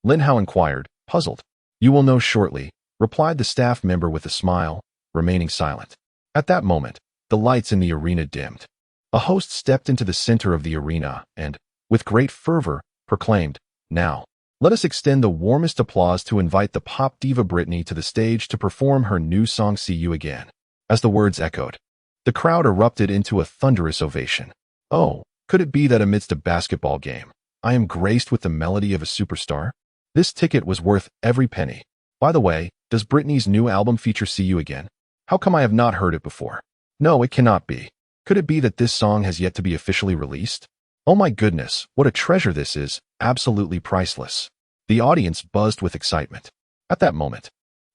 Lin Hao inquired, puzzled. "You will know shortly," replied the staff member with a smile, remaining silent. At that moment, the lights in the arena dimmed. A host stepped into the center of the arena and, with great fervor, proclaimed, "Now, let us extend the warmest applause to invite the pop diva Britney to the stage to perform her new song See You Again." As the words echoed, the crowd erupted into a thunderous ovation. Oh, could it be that amidst a basketball game, I am graced with the melody of a superstar? This ticket was worth every penny. By the way, does Britney's new album feature See You Again? How come I have not heard it before? No, it cannot be. Could it be that this song has yet to be officially released? Oh my goodness, what a treasure this is, absolutely priceless. The audience buzzed with excitement. At that moment,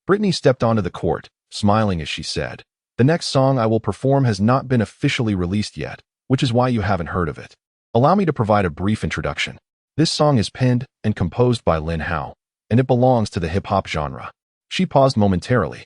Britney stepped onto the court, smiling as she said, "The next song I will perform has not been officially released yet, which is why you haven't heard of it. Allow me to provide a brief introduction. This song is penned and composed by Lin Hao, and it belongs to the hip-hop genre." She paused momentarily.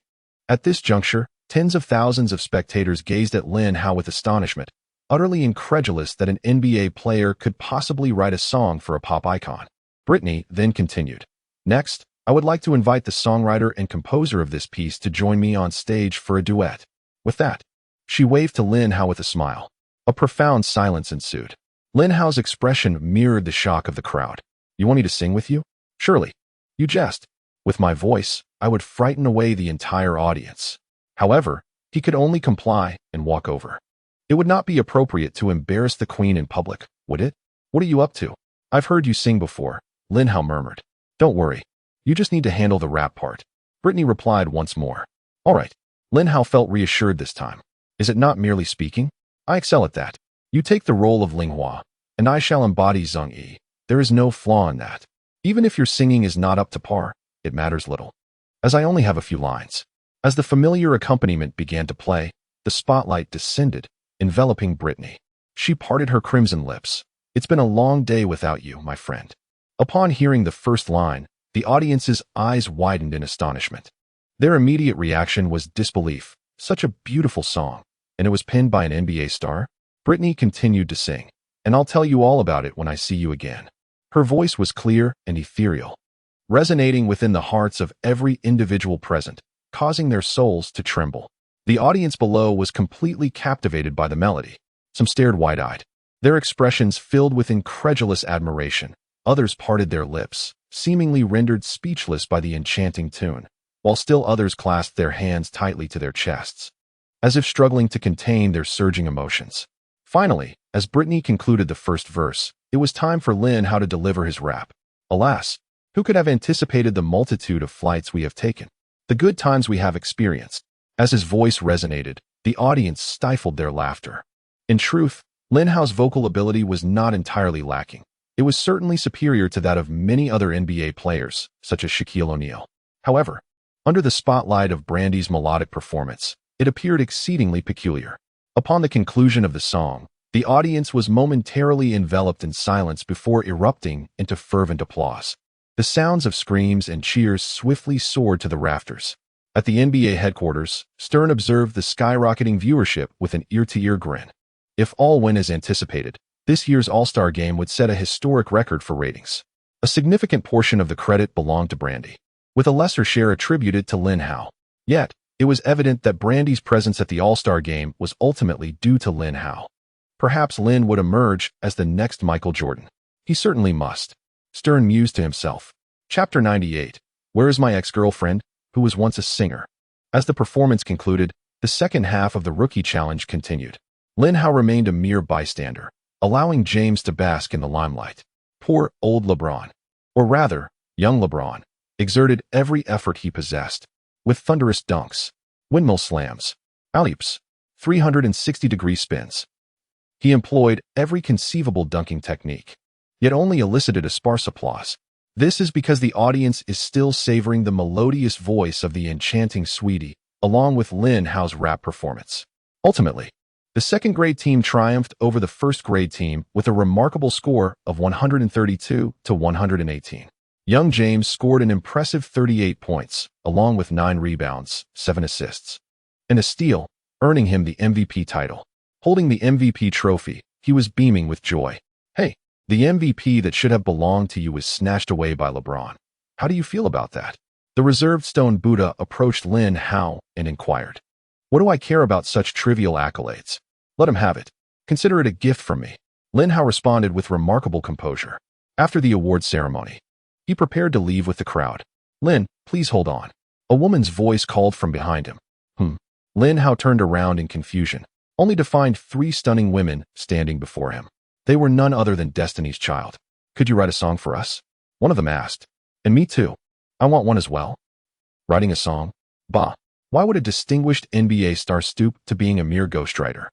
At this juncture, tens of thousands of spectators gazed at Lin Hao with astonishment, utterly incredulous that an NBA player could possibly write a song for a pop icon. Britney then continued, "Next, I would like to invite the songwriter and composer of this piece to join me on stage for a duet." With that, she waved to Lin Hao with a smile. A profound silence ensued. Lin Hao's expression mirrored the shock of the crowd. "You want me to sing with you? Surely. You jest. With my voice, I would frighten away the entire audience." However, he could only comply and walk over. "It would not be appropriate to embarrass the queen in public, would it? What are you up to?" "I've heard you sing before," Lin Hao murmured. "Don't worry. You just need to handle the rap part. Brittany replied once more. All right. Lin Hao felt reassured this time. Is it not merely speaking? I excel at that. You take the role of Ling Hua, and I shall embody Zheng Yi. There is no flaw in that. Even if your singing is not up to par, it matters little, as I only have a few lines. As the familiar accompaniment began to play, the spotlight descended, enveloping Brittany. She parted her crimson lips. It's been a long day without you, my friend. Upon hearing the first line, the audience's eyes widened in astonishment. Their immediate reaction was disbelief. Such a beautiful song, and it was penned by an NBA star? Brittany continued to sing, and I'll tell you all about it when I see you again. Her voice was clear and ethereal, resonating within the hearts of every individual present, causing their souls to tremble. The audience below was completely captivated by the melody. Some stared wide-eyed, their expressions filled with incredulous admiration. Others parted their lips, seemingly rendered speechless by the enchanting tune, while still others clasped their hands tightly to their chests, as if struggling to contain their surging emotions. Finally, as Brittany concluded the first verse, it was time for Lin Hao to deliver his rap. Alas, who could have anticipated the multitude of flights we have taken, the good times we have experienced? As his voice resonated, the audience stifled their laughter. In truth, Lin Hao's vocal ability was not entirely lacking. It was certainly superior to that of many other NBA players, such as Shaquille O'Neal. However, under the spotlight of Brandy's melodic performance, it appeared exceedingly peculiar. Upon the conclusion of the song, the audience was momentarily enveloped in silence before erupting into fervent applause. The sounds of screams and cheers swiftly soared to the rafters. At the NBA headquarters, Stern observed the skyrocketing viewership with an ear-to-ear grin. If all went as anticipated, this year's All-Star Game would set a historic record for ratings. A significant portion of the credit belonged to Brandy, with a lesser share attributed to Lin Hao. Yet, it was evident that Brandy's presence at the All-Star Game was ultimately due to Lin Hao. Perhaps Lin would emerge as the next Michael Jordan. He certainly must. Stern mused to himself. Chapter 98. Where is my ex-girlfriend, who was once a singer? As the performance concluded, the second half of the Rookie Challenge continued. Lin Hao remained a mere bystander, allowing James to bask in the limelight. Poor old LeBron, or rather, young LeBron, exerted every effort he possessed, with thunderous dunks, windmill slams, alley-oops, 360-degree spins. He employed every conceivable dunking technique, yet only elicited a sparse applause. This is because the audience is still savoring the melodious voice of the enchanting Sweetie, along with Lin Hao's rap performance. Ultimately, the second-grade team triumphed over the first-grade team with a remarkable score of 132 to 118. Young James scored an impressive 38 points, along with 9 rebounds, 7 assists, and a steal, earning him the MVP title. Holding the MVP trophy, he was beaming with joy. Hey, the MVP that should have belonged to you was snatched away by LeBron. How do you feel about that? The reserved stone Buddha approached Lin Hao and inquired. What do I care about such trivial accolades? Let him have it. Consider it a gift from me. Lin Hao responded with remarkable composure. After the award ceremony, he prepared to leave with the crowd. Lin, please hold on. A woman's voice called from behind him. Lin Hao turned around in confusion, only to find 3 stunning women standing before him. They were none other than Destiny's Child. Could you write a song for us? One of them asked. And me too. I want one as well. Writing a song? Bah. Why would a distinguished NBA star stoop to being a mere ghostwriter?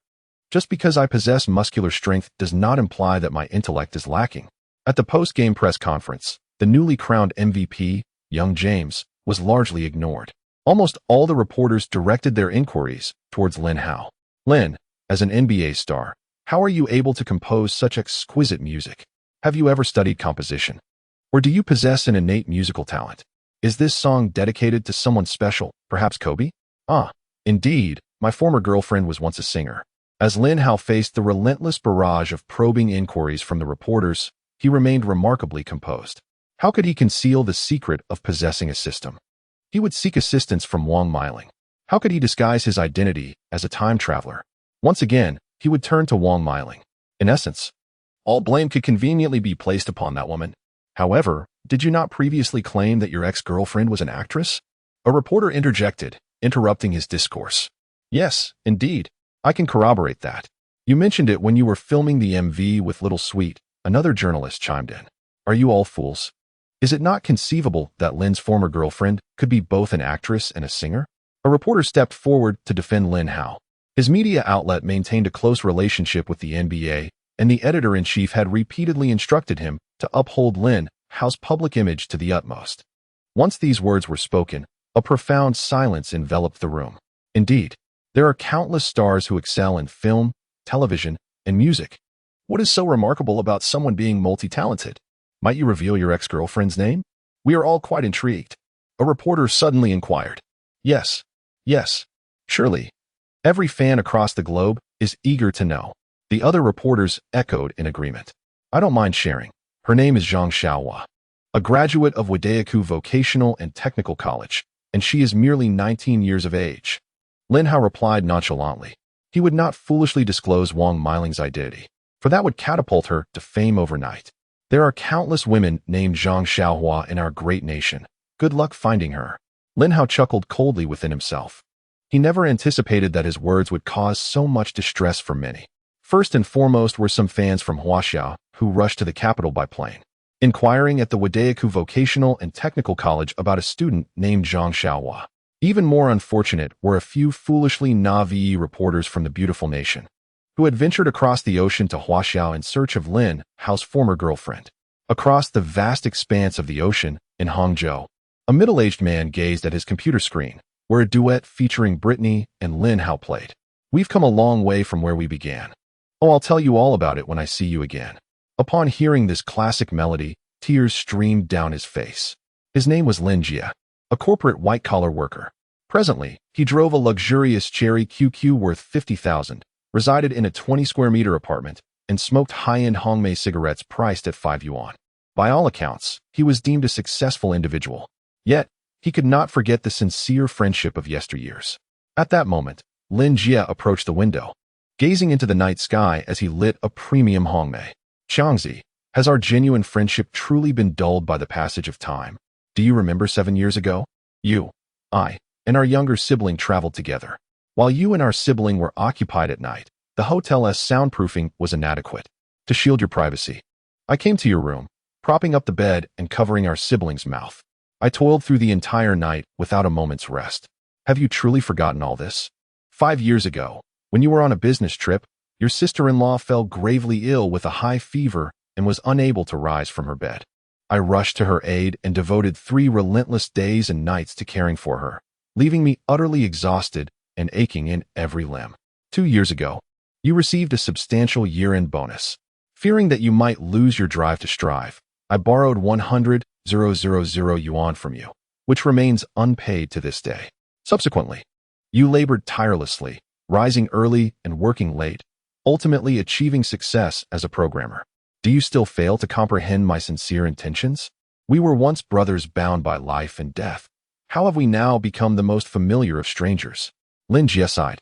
Just because I possess muscular strength does not imply that my intellect is lacking. At the post-game press conference, the newly crowned MVP, young James, was largely ignored. Almost all the reporters directed their inquiries towards Lin Hao. Lin, as an NBA star, how are you able to compose such exquisite music? Have you ever studied composition? Or do you possess an innate musical talent? Is this song dedicated to someone special, perhaps Kobe? Ah, indeed, my former girlfriend was once a singer. As Lin Hao faced the relentless barrage of probing inquiries from the reporters, he remained remarkably composed. How could he conceal the secret of possessing a system? He would seek assistance from Wang Miling. How could he disguise his identity as a time traveler? Once again, he would turn to Wang Miling. In essence, all blame could conveniently be placed upon that woman. However, did you not previously claim that your ex-girlfriend was an actress? A reporter interjected, interrupting his discourse. Yes, indeed. I can corroborate that. You mentioned it when you were filming the MV with Little Sweet, another journalist chimed in. Are you all fools? Is it not conceivable that Lin's former girlfriend could be both an actress and a singer? A reporter stepped forward to defend Lin Hao. His media outlet maintained a close relationship with the NBA, and the editor-in-chief had repeatedly instructed him to uphold Lin Hao's public image to the utmost. Once these words were spoken, a profound silence enveloped the room. Indeed, there are countless stars who excel in film, television, and music. What is so remarkable about someone being multi-talented? Might you reveal your ex-girlfriend's name? We are all quite intrigued. A reporter suddenly inquired. Yes, surely. Every fan across the globe is eager to know. The other reporters echoed in agreement. I don't mind sharing. Her name is Zhang Xiaohua, a graduate of Wadaiku Vocational and Technical College, and she is merely 19 years of age. Lin Hao replied nonchalantly. He would not foolishly disclose Wang Meiling's identity, for that would catapult her to fame overnight. There are countless women named Zhang Xiaohua in our great nation. Good luck finding her. Lin Hao chuckled coldly within himself. He never anticipated that his words would cause so much distress for many. First and foremost were some fans from Huaxiao who rushed to the capital by plane, inquiring at the Wadaiku Vocational and Technical College about a student named Zhang Xiaohua. Even more unfortunate were a few foolishly naive reporters from the beautiful nation, who had ventured across the ocean to Huaxiao in search of Lin Hao's former girlfriend. Across the vast expanse of the ocean, in Hangzhou, a middle-aged man gazed at his computer screen, where a duet featuring Britney and Lin Hao played. We've come a long way from where we began. Oh, I'll tell you all about it when I see you again. Upon hearing this classic melody, tears streamed down his face. His name was Lin Jia, a corporate white-collar worker. Presently, he drove a luxurious Cherry QQ worth 50,000, resided in a 20-square-meter apartment, and smoked high-end Hongmei cigarettes priced at 5 yuan. By all accounts, he was deemed a successful individual. Yet, he could not forget the sincere friendship of yesteryears. At that moment, Lin Jia approached the window, gazing into the night sky as he lit a premium Hongmei. Xiangzi, has our genuine friendship truly been dulled by the passage of time? Do you remember 7 years ago? You, I, and our younger sibling traveled together. While you and our sibling were occupied at night, the hotel's soundproofing was inadequate. To shield your privacy, I came to your room, propping up the bed and covering our sibling's mouth. I toiled through the entire night without a moment's rest. Have you truly forgotten all this? 5 years ago, when you were on a business trip, your sister-in-law fell gravely ill with a high fever and was unable to rise from her bed. I rushed to her aid and devoted 3 relentless days and nights to caring for her, leaving me utterly exhausted and aching in every limb. 2 years ago, you received a substantial year-end bonus. Fearing that you might lose your drive to strive, I borrowed 100,000 yuan from you, which remains unpaid to this day. Subsequently, you labored tirelessly, rising early and working late, ultimately achieving success as a programmer. Do you still fail to comprehend my sincere intentions? We were once brothers bound by life and death. How have we now become the most familiar of strangers? Lin Jia sighed,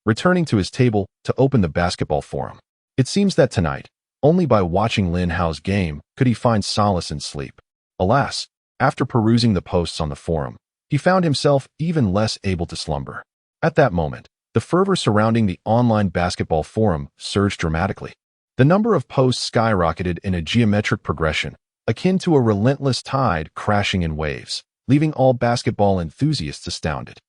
returning to his table to open the basketball forum. It seems that tonight, only by watching Lin Hao's game could he find solace in sleep. Alas, after perusing the posts on the forum, he found himself even less able to slumber. At that moment, the fervor surrounding the online basketball forum surged dramatically. The number of posts skyrocketed in a geometric progression, akin to a relentless tide crashing in waves, leaving all basketball enthusiasts astounded.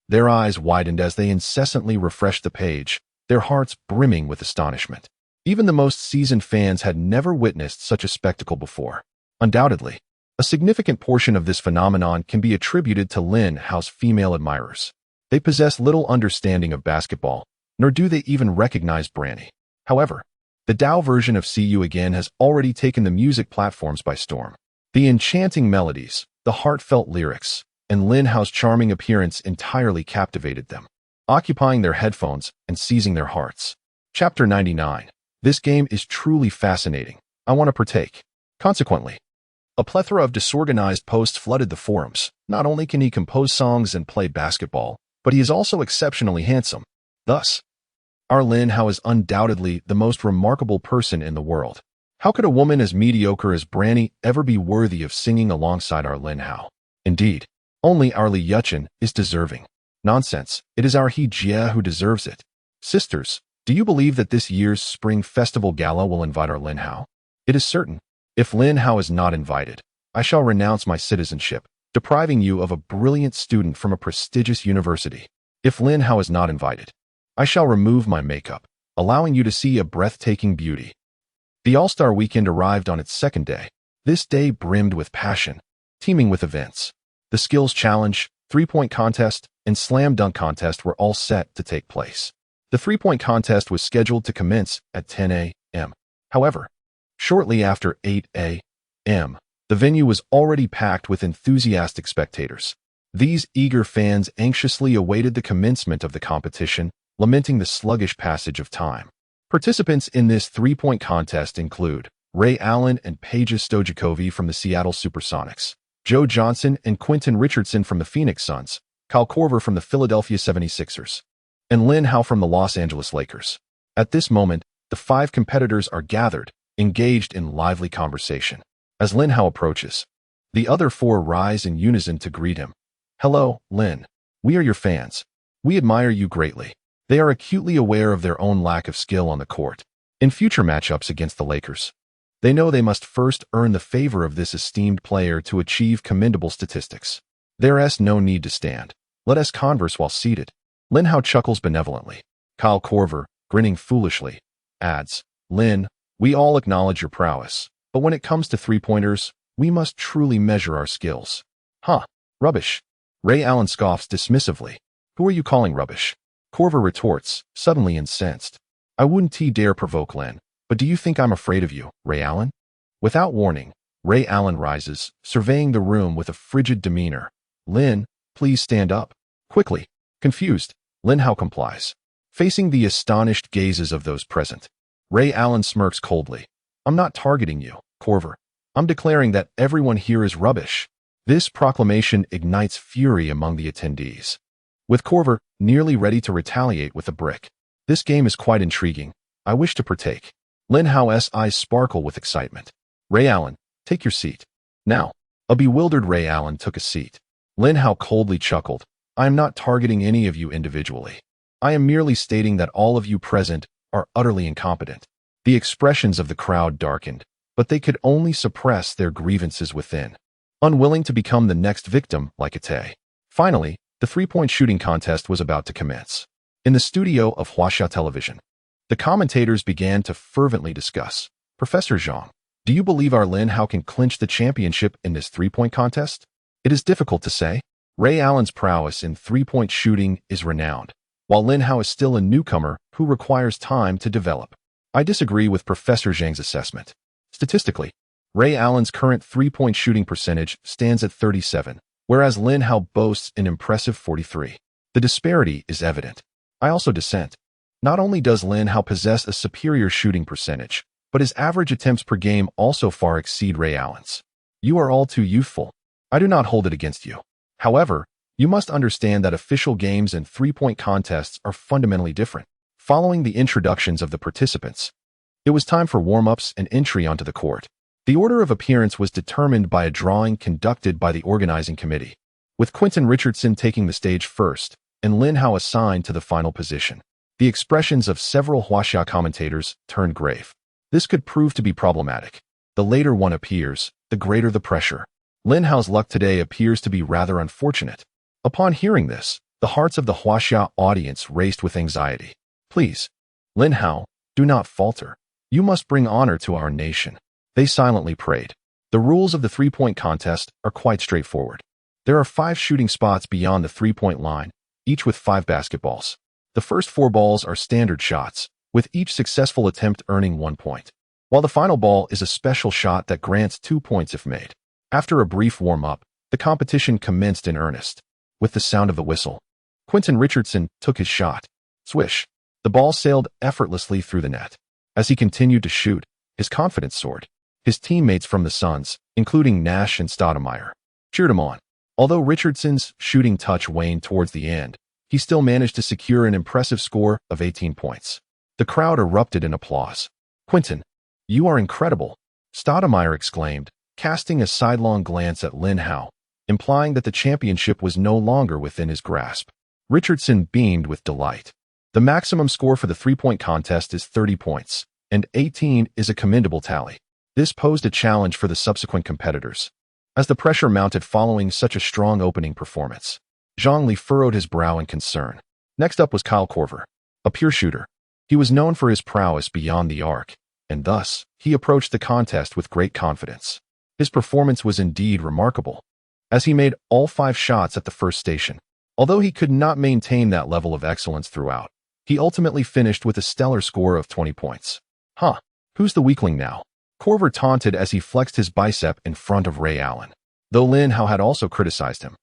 Their eyes widened as they incessantly refreshed the page, their hearts brimming with astonishment. Even the most seasoned fans had never witnessed such a spectacle before. Undoubtedly, a significant portion of this phenomenon can be attributed to Lin Hao's female admirers. They possess little understanding of basketball, nor do they even recognize Branny. However, the Dao version of See You Again has already taken the music platforms by storm. The enchanting melodies, the heartfelt lyrics, and Lin Hao's charming appearance entirely captivated them, occupying their headphones and seizing their hearts. Chapter 99. This game is truly fascinating. I want to partake. Consequently, a plethora of disorganized posts flooded the forums. Not only can he compose songs and play basketball, but he is also exceptionally handsome. Thus, our Lin Hao is undoubtedly the most remarkable person in the world. How could a woman as mediocre as Branny ever be worthy of singing alongside our Lin Hao? Indeed, only our Li Yuchen is deserving. Nonsense, it is our He Jia who deserves it. Sisters, do you believe that this year's Spring Festival Gala will invite our Lin Hao? It is certain. If Lin Hao is not invited, I shall renounce my citizenship, depriving you of a brilliant student from a prestigious university. If Lin Hao is not invited, I shall remove my makeup, allowing you to see a breathtaking beauty. The All-Star Weekend arrived on its second day. This day brimmed with passion, teeming with events. The skills challenge, three-point contest, and slam dunk contest were all set to take place. The three-point contest was scheduled to commence at 10 a.m. However, shortly after 8 a.m., the venue was already packed with enthusiastic spectators. These eager fans anxiously awaited the commencement of the competition, lamenting the sluggish passage of time. Participants in this three-point contest include Ray Allen and Peja Stojakovic from the Seattle Supersonics, Joe Johnson and Quentin Richardson from the Phoenix Suns, Kyle Korver from the Philadelphia 76ers, and Lin Hao from the Los Angeles Lakers. At this moment, the 5 competitors are gathered, engaged in lively conversation. As Lin Hao approaches, the other 4 rise in unison to greet him. Hello, Lin. We are your fans. We admire you greatly. They are acutely aware of their own lack of skill on the court. In future matchups against the Lakers, they know they must first earn the favor of this esteemed player to achieve commendable statistics. There's no need to stand. Let us converse while seated. Lin Hao chuckles benevolently. Kyle Korver, grinning foolishly, adds, Lin, we all acknowledge your prowess, but when it comes to three-pointers, we must truly measure our skills. Huh, rubbish. Ray Allen scoffs dismissively. Who are you calling rubbish? Korver retorts, suddenly incensed. I wouldn't dare provoke Lin, but do you think I'm afraid of you, Ray Allen? Without warning, Ray Allen rises, surveying the room with a frigid demeanor. Lin, please stand up. Quickly. Confused, Lin Hao complies. Facing the astonished gazes of those present, Ray Allen smirks coldly. I'm not targeting you, Korver. I'm declaring that everyone here is rubbish. This proclamation ignites fury among the attendees, with Korver nearly ready to retaliate with a brick. This game is quite intriguing. I wish to partake. Lin Hao's eyes sparkle with excitement. Ray Allen, take your seat. Now, a bewildered Ray Allen took a seat. Lin Hao coldly chuckled. I am not targeting any of you individually. I am merely stating that all of you present are utterly incompetent. The expressions of the crowd darkened, but they could only suppress their grievances within, unwilling to become the next victim like Ate. Finally, the three-point shooting contest was about to commence. In the studio of Huaxia Television, the commentators began to fervently discuss. Professor Zhang, do you believe our Lin Hao can clinch the championship in this three-point contest? It is difficult to say. Ray Allen's prowess in three-point shooting is renowned, while Lin Hao is still a newcomer who requires time to develop. I disagree with Professor Zhang's assessment. Statistically, Ray Allen's current three-point shooting percentage stands at 37, whereas Lin Hao boasts an impressive 43. The disparity is evident. I also dissent. Not only does Lin Hao possess a superior shooting percentage, but his average attempts per game also far exceed Ray Allen's. You are all too youthful. I do not hold it against you. However, you must understand that official games and three-point contests are fundamentally different. Following the introductions of the participants, it was time for warm-ups and entry onto the court. The order of appearance was determined by a drawing conducted by the organizing committee, with Quentin Richardson taking the stage first and Lin Hao assigned to the final position. The expressions of several Huaxia commentators turned grave. This could prove to be problematic. The later one appears, the greater the pressure. Lin Hao's luck today appears to be rather unfortunate. Upon hearing this, the hearts of the Huaxia audience raced with anxiety. Please, Lin Hao, do not falter. You must bring honor to our nation. They silently prayed. The rules of the three-point contest are quite straightforward. There are 5 shooting spots beyond the three-point line, each with 5 basketballs. The first 4 balls are standard shots, with each successful attempt earning 1 point, while the final ball is a special shot that grants 2 points if made. After a brief warm-up, the competition commenced in earnest. With the sound of the whistle, Quentin Richardson took his shot. Swish! The ball sailed effortlessly through the net. As he continued to shoot, his confidence soared. His teammates from the Suns, including Nash and Stoudemire, cheered him on. Although Richardson's shooting touch waned towards the end, he still managed to secure an impressive score of 18 points. The crowd erupted in applause. Quentin, you are incredible, Stoudemire exclaimed, casting a sidelong glance at Lin Hao, implying that the championship was no longer within his grasp. Richardson beamed with delight. The maximum score for the three-point contest is 30 points, and 18 is a commendable tally. This posed a challenge for the subsequent competitors. As the pressure mounted following such a strong opening performance, Zhang Li furrowed his brow in concern. Next up was Kyle Korver, a pure shooter. He was known for his prowess beyond the arc, and thus, he approached the contest with great confidence. His performance was indeed remarkable, as he made all 5 shots at the first station. Although he could not maintain that level of excellence throughout, he ultimately finished with a stellar score of 20 points. Huh, who's the weakling now? Korver taunted as he flexed his bicep in front of Ray Allen, though Lin Hao had also criticized him.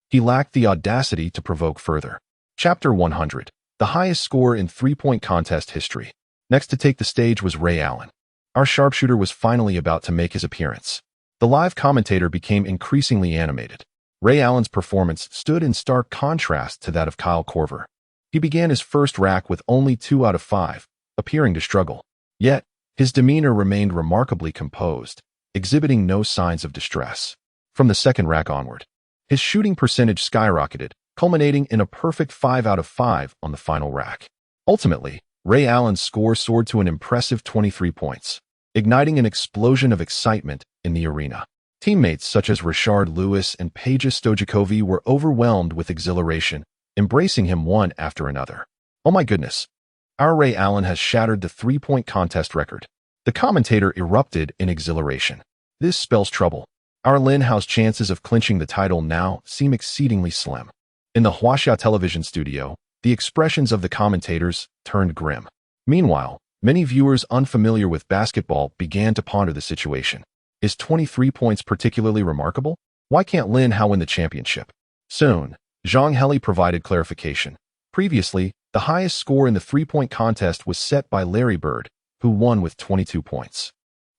He lacked the audacity to provoke further. Chapter 100, the highest score in three-point contest history. Next to take the stage was Ray Allen. Our sharpshooter was finally about to make his appearance. The live commentator became increasingly animated. Ray Allen's performance stood in stark contrast to that of Kyle Korver. He began his first rack with only 2 out of 5, appearing to struggle. Yet, his demeanor remained remarkably composed, exhibiting no signs of distress. From the second rack onward, his shooting percentage skyrocketed, culminating in a perfect 5 out of 5 on the final rack. Ultimately, Ray Allen's score soared to an impressive 23 points, igniting an explosion of excitement in the arena. Teammates such as Rashard Lewis and Peja Stojakovic were overwhelmed with exhilaration, embracing him one after another. Oh my goodness! Our Ray Allen has shattered the three-point contest record. The commentator erupted in exhilaration. This spells trouble. Our Lin Hao's chances of clinching the title now seem exceedingly slim. In the Huaxia television studio, the expressions of the commentators turned grim. Meanwhile, many viewers unfamiliar with basketball began to ponder the situation. Is 23 points particularly remarkable? Why can't Lin Hao win the championship? Soon, Zhang Heli provided clarification. Previously, the highest score in the three-point contest was set by Larry Bird, who won with 22 points.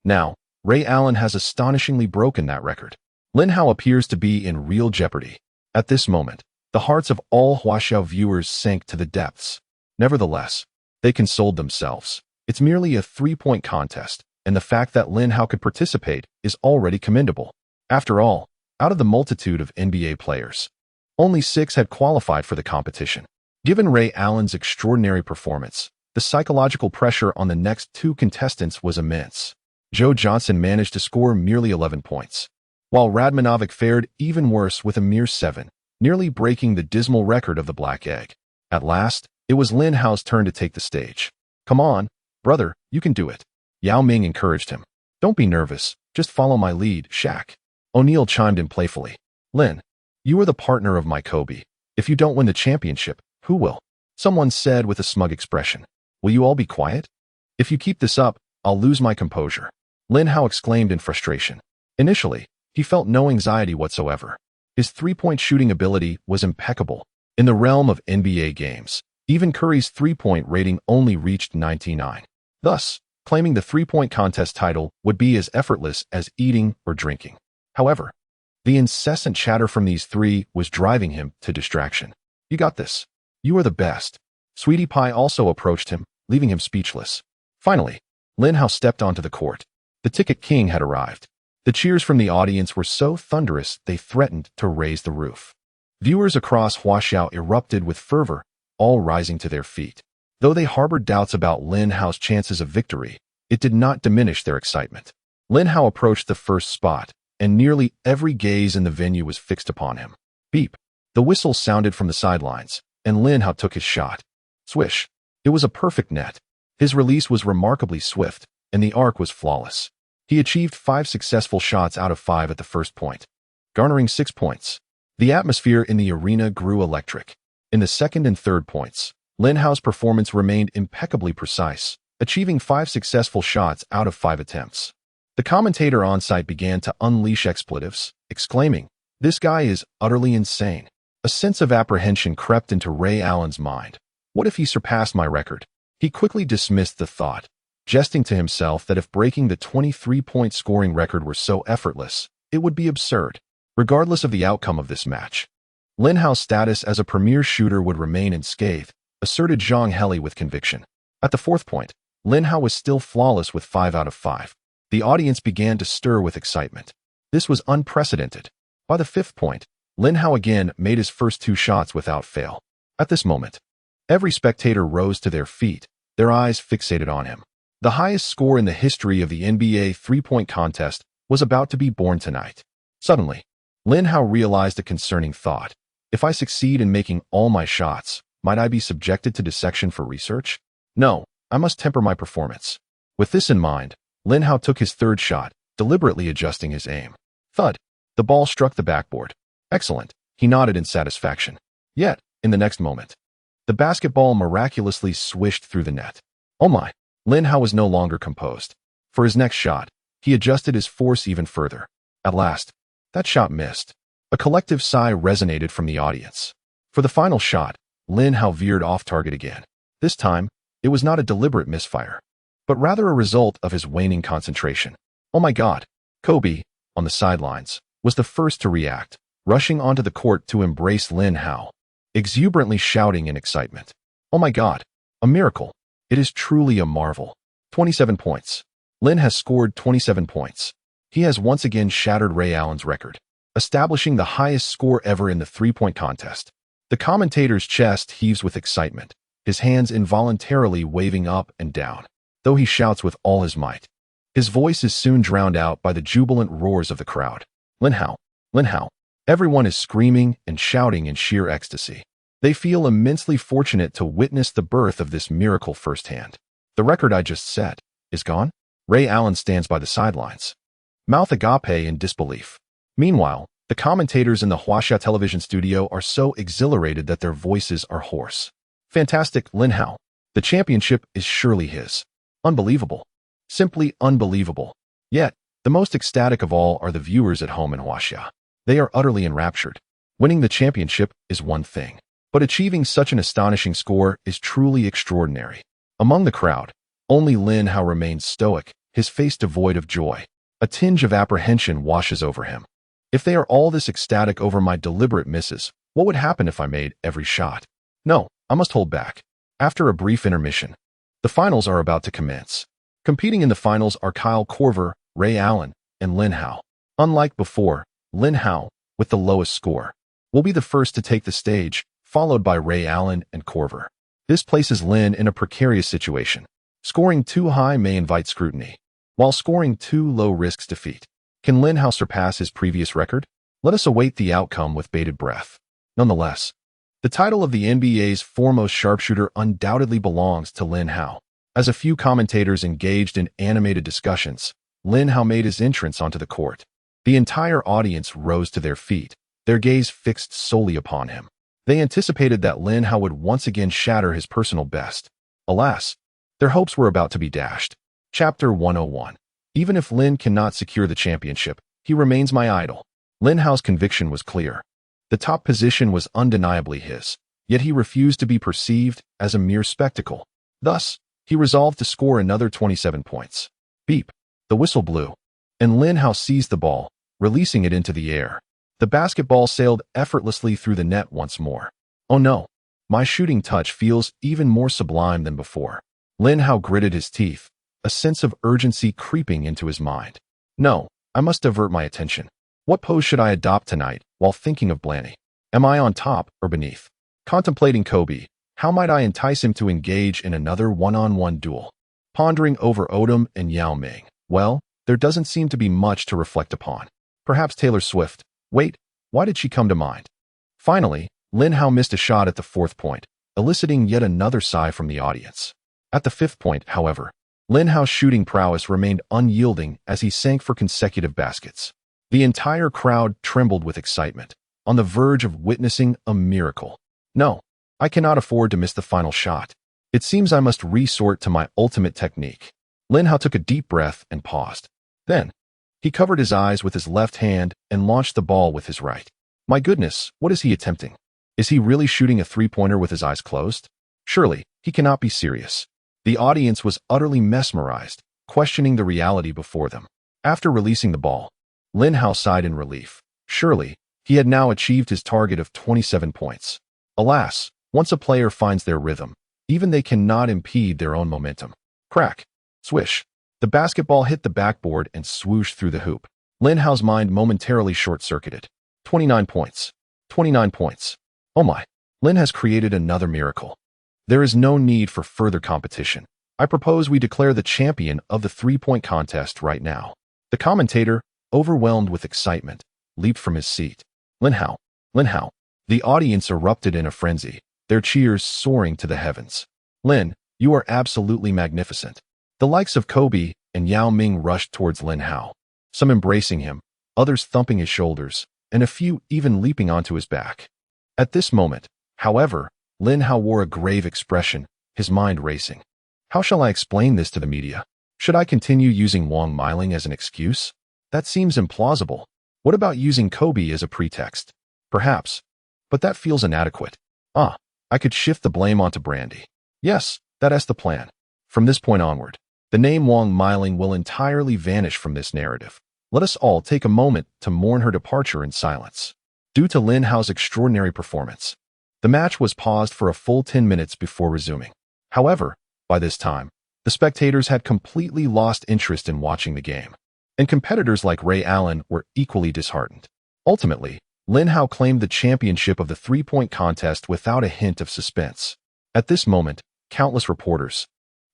Now, Ray Allen has astonishingly broken that record. Lin Hao appears to be in real jeopardy. At this moment, the hearts of all Huaxiao viewers sank to the depths. Nevertheless, they consoled themselves. It's merely a three-point contest, and the fact that Lin Hao could participate is already commendable. After all, out of the multitude of NBA players, only 6 had qualified for the competition. Given Ray Allen's extraordinary performance, the psychological pressure on the next 2 contestants was immense. Joe Johnson managed to score merely 11 points, while Radmanovic fared even worse with a mere 7, nearly breaking the dismal record of the Black Egg. At last, it was Lin Hao's turn to take the stage. Come on, brother, you can do it. Yao Ming encouraged him. Don't be nervous, just follow my lead, Shaq. O'Neal chimed in playfully. Lin, you are the partner of my Kobe. If you don't win the championship, who will? Someone said with a smug expression. Will you all be quiet? If you keep this up, I'll lose my composure. Lin Hao exclaimed in frustration. Initially, he felt no anxiety whatsoever. His three-point shooting ability was impeccable. In the realm of NBA games, even Curry's three-point rating only reached 99. Thus, claiming the three-point contest title would be as effortless as eating or drinking. However, the incessant chatter from these 3 was driving him to distraction. You got this. You are the best. Sweetie Pie also approached him, leaving him speechless. Finally, Lin Hao stepped onto the court. The Ticket King had arrived. The cheers from the audience were so thunderous they threatened to raise the roof. Viewers across Huaxiao erupted with fervor, all rising to their feet. Though they harbored doubts about Lin Hao's chances of victory, it did not diminish their excitement. Lin Hao approached the first spot, and nearly every gaze in the venue was fixed upon him. Beep. The whistle sounded from the sidelines, and Lin Hao took his shot. Swish. It was a perfect net. His release was remarkably swift, and the arc was flawless. He achieved 5 successful shots out of 5 at the first point, garnering 6 points. The atmosphere in the arena grew electric. In the second and third points, Lin Hao's performance remained impeccably precise, achieving 5 successful shots out of 5 attempts. The commentator on site began to unleash expletives, exclaiming, "This guy is utterly insane." A sense of apprehension crept into Ray Allen's mind. What if he surpassed my record? He quickly dismissed the thought, jesting to himself that if breaking the 23-point scoring record were so effortless, it would be absurd. Regardless of the outcome of this match, Lin Hao's status as a premier shooter would remain unscathed, asserted Zhang Heli with conviction. At the fourth point, Lin Hao was still flawless with 5 out of 5. The audience began to stir with excitement. This was unprecedented. By the fifth point, Lin Hao again made his first 2 shots without fail. At this moment, every spectator rose to their feet, their eyes fixated on him. The highest score in the history of the NBA three-point contest was about to be born tonight. Suddenly, Lin Hao realized a concerning thought. If I succeed in making all my shots, might I be subjected to dissection for research? No, I must temper my performance. With this in mind, Lin Hao took his third shot, deliberately adjusting his aim. Thud! The ball struck the backboard. Excellent, he nodded in satisfaction. Yet, in the next moment, the basketball miraculously swished through the net. Oh my! Lin Hao was no longer composed. For his next shot, he adjusted his force even further. At last, that shot missed. A collective sigh resonated from the audience. For the final shot, Lin Hao veered off target again. This time, it was not a deliberate misfire, but rather a result of his waning concentration. Oh my God! Kobe, on the sidelines, was the first to react, rushing onto the court to embrace Lin Hao, exuberantly shouting in excitement. Oh my God! A miracle! It is truly a marvel. 27 points. Lin has scored 27 points. He has once again shattered Ray Allen's record, establishing the highest score ever in the three-point contest. The commentator's chest heaves with excitement, his hands involuntarily waving up and down, though he shouts with all his might. His voice is soon drowned out by the jubilant roars of the crowd. Lin Hao! Lin Hao! Everyone is screaming and shouting in sheer ecstasy. They feel immensely fortunate to witness the birth of this miracle firsthand. The record I just set is gone? Ray Allen stands by the sidelines, mouth agape in disbelief. Meanwhile, the commentators in the Huaxia television studio are so exhilarated that their voices are hoarse. Fantastic, Lin Hao. The championship is surely his. Unbelievable. Simply unbelievable. Yet, the most ecstatic of all are the viewers at home in Huaxia. They are utterly enraptured. Winning the championship is one thing, but achieving such an astonishing score is truly extraordinary. Among the crowd, only Lin Hao remains stoic, his face devoid of joy. A tinge of apprehension washes over him. If they are all this ecstatic over my deliberate misses, what would happen if I made every shot? No, I must hold back. After a brief intermission, the finals are about to commence. Competing in the finals are Kyle Korver, Ray Allen, and Lin Hao. Unlike before, Lin Hao, with the lowest score, will be the first to take the stage, followed by Ray Allen and Korver. This places Lin in a precarious situation. Scoring too high may invite scrutiny, while scoring too low risks defeat. Can Lin Hao surpass his previous record? Let us await the outcome with bated breath. Nonetheless, the title of the NBA's foremost sharpshooter undoubtedly belongs to Lin Hao. As a few commentators engaged in animated discussions, Lin Hao made his entrance onto the court. The entire audience rose to their feet, their gaze fixed solely upon him. They anticipated that Lin Hao would once again shatter his personal best. Alas, their hopes were about to be dashed. Chapter 101. Even if Lin cannot secure the championship, he remains my idol. Lin Hao's conviction was clear. The top position was undeniably his, yet he refused to be perceived as a mere spectacle. Thus, he resolved to score another 27 points. Beep. The whistle blew, and Lin Hao seized the ball, releasing it into the air. The basketball sailed effortlessly through the net once more. Oh no, my shooting touch feels even more sublime than before. Lin Hao gritted his teeth, a sense of urgency creeping into his mind. No, I must divert my attention. What pose should I adopt tonight while thinking of Blaney? Am I on top or beneath? Contemplating Kobe, how might I entice him to engage in another one-on-one duel? Pondering over Odom and Yao Ming. Well, there doesn't seem to be much to reflect upon. Perhaps Taylor Swift. Wait, why did she come to mind? Finally, Lin Hao missed a shot at the fourth point, eliciting yet another sigh from the audience. At the fifth point, however, Lin Hao's shooting prowess remained unyielding as he sank for consecutive baskets. The entire crowd trembled with excitement, on the verge of witnessing a miracle. No, I cannot afford to miss the final shot. It seems I must resort to my ultimate technique. Lin Hao took a deep breath and paused. Then, he covered his eyes with his left hand and launched the ball with his right. My goodness, what is he attempting? Is he really shooting a three-pointer with his eyes closed? Surely, he cannot be serious. The audience was utterly mesmerized, questioning the reality before them. After releasing the ball, Lin Hao sighed in relief. Surely, he had now achieved his target of 27 points. Alas, once a player finds their rhythm, even they cannot impede their own momentum. Crack. Swish. The basketball hit the backboard and swooshed through the hoop. Lin Hao's mind momentarily short-circuited. 29 points. 29 points. Oh my. Lin has created another miracle. There is no need for further competition. I propose we declare the champion of the three-point contest right now. The commentator, overwhelmed with excitement, leaped from his seat. Lin Hao! Lin Hao! The audience erupted in a frenzy, their cheers soaring to the heavens. Lin, you are absolutely magnificent. The likes of Kobe and Yao Ming rushed towards Lin Hao, some embracing him, others thumping his shoulders, and a few even leaping onto his back. At this moment, however, Lin Hao wore a grave expression, his mind racing. How shall I explain this to the media? Should I continue using Wang Miling as an excuse? That seems implausible. What about using Kobe as a pretext? Perhaps. But that feels inadequate. I could shift the blame onto Brandy. Yes, that's the plan. From this point onward, the name Wang Miling will entirely vanish from this narrative. Let us all take a moment to mourn her departure in silence. Due to Lin Hao's extraordinary performance, the match was paused for a full 10 minutes before resuming. However, by this time, the spectators had completely lost interest in watching the game, and competitors like Ray Allen were equally disheartened. Ultimately, Lin Hao claimed the championship of the three-point contest without a hint of suspense. At this moment, countless reporters,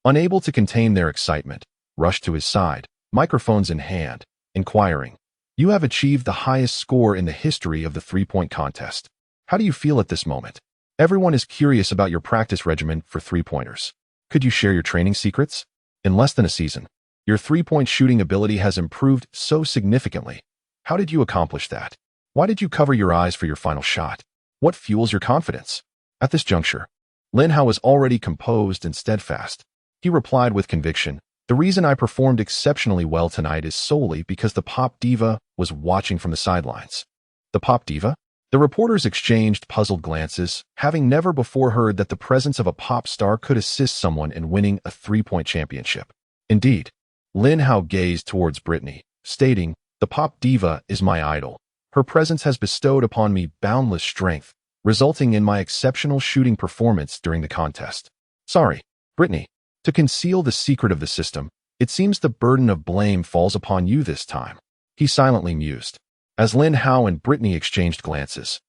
unable to contain their excitement, rushed to his side, microphones in hand, inquiring, "You have achieved the highest score in the history of the three-point contest. How do you feel at this moment? Everyone is curious about your practice regimen for three-pointers. Could you share your training secrets? In less than a season, your three-point shooting ability has improved so significantly. How did you accomplish that? Why did you cover your eyes for your final shot? What fuels your confidence?" At this juncture, Lin Hao was already composed and steadfast. He replied with conviction, "The reason I performed exceptionally well tonight is solely because the pop diva was watching from the sidelines." The pop diva? The reporters exchanged puzzled glances, having never before heard that the presence of a pop star could assist someone in winning a three-point championship. Indeed, Lin Hao gazed towards Brittany, stating, "The pop diva is my idol. Her presence has bestowed upon me boundless strength, resulting in my exceptional shooting performance during the contest." Sorry, Brittany. To conceal the secret of the system, it seems the burden of blame falls upon you this time. He silently mused. As Lin Hao and Brittany exchanged glances,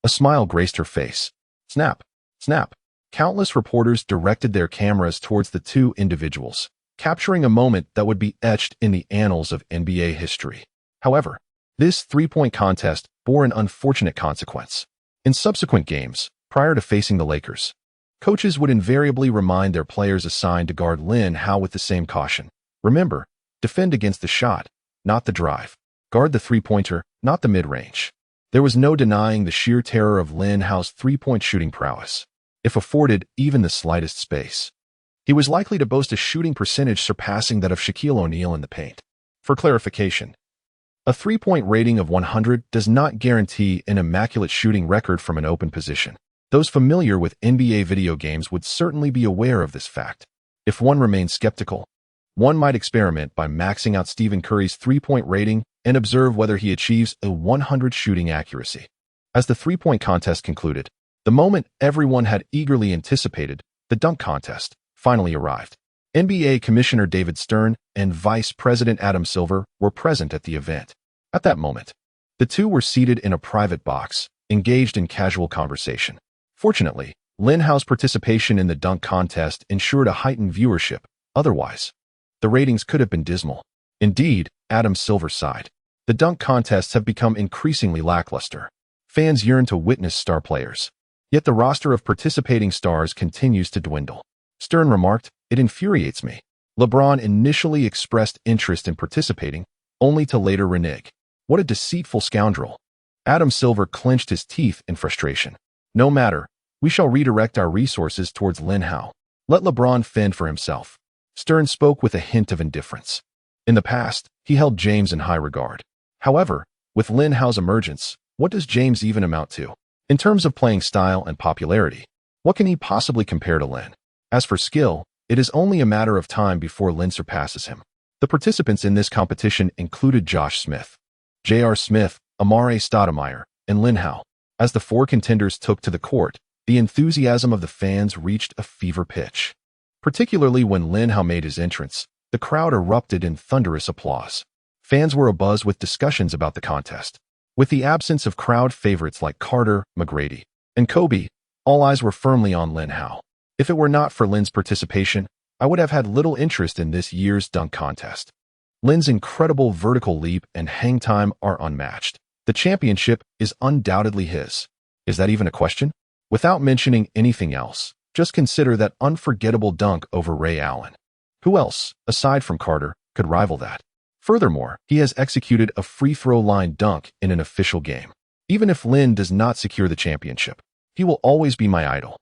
a smile graced her face. Snap! Snap! Countless reporters directed their cameras towards the two individuals, capturing a moment that would be etched in the annals of NBA history. However, this three-point contest bore an unfortunate consequence. In subsequent games, prior to facing the Lakers, coaches would invariably remind their players assigned to guard Lin Hao with the same caution. Remember, defend against the shot, not the drive. Guard the three-pointer, not the mid-range. There was no denying the sheer terror of Lin Hao's three-point shooting prowess. If afforded even the slightest space, he was likely to boast a shooting percentage surpassing that of Shaquille O'Neal in the paint. For clarification, a three-point rating of 100 does not guarantee an immaculate shooting record from an open position. Those familiar with NBA video games would certainly be aware of this fact. If one remains skeptical, one might experiment by maxing out Stephen Curry's three-point rating and observe whether he achieves a 100 shooting accuracy. As the three-point contest concluded, the moment everyone had eagerly anticipated, the dunk contest, finally arrived. NBA Commissioner David Stern and Vice President Adam Silver were present at the event. At that moment, the two were seated in a private box, engaged in casual conversation. Fortunately, Lin Hao's participation in the dunk contest ensured a heightened viewership. Otherwise, the ratings could have been dismal. Indeed, Adam Silver sighed. The dunk contests have become increasingly lackluster. Fans yearn to witness star players. Yet the roster of participating stars continues to dwindle. Stern remarked, "It infuriates me." LeBron initially expressed interest in participating, only to later renege. What a deceitful scoundrel. Adam Silver clenched his teeth in frustration. "No matter, we shall redirect our resources towards Lin Hao. Let LeBron fend for himself." Stern spoke with a hint of indifference. In the past, he held James in high regard. However, with Lin Hao's emergence, what does James even amount to? In terms of playing style and popularity, what can he possibly compare to Lin? As for skill, it is only a matter of time before Lin surpasses him. The participants in this competition included Josh Smith, J.R. Smith, Amare Stoudemire, and Lin Hao. As the four contenders took to the court, the enthusiasm of the fans reached a fever pitch. Particularly when Lin Hao made his entrance, the crowd erupted in thunderous applause. Fans were abuzz with discussions about the contest. With the absence of crowd favorites like Carter, McGrady, and Kobe, all eyes were firmly on Lin Hao. If it were not for Lin's participation, I would have had little interest in this year's dunk contest. Lin's incredible vertical leap and hang time are unmatched. The championship is undoubtedly his. Is that even a question? Without mentioning anything else, just consider that unforgettable dunk over Ray Allen. Who else, aside from Carter, could rival that? Furthermore, he has executed a free throw line dunk in an official game. Even if Lin does not secure the championship, he will always be my idol.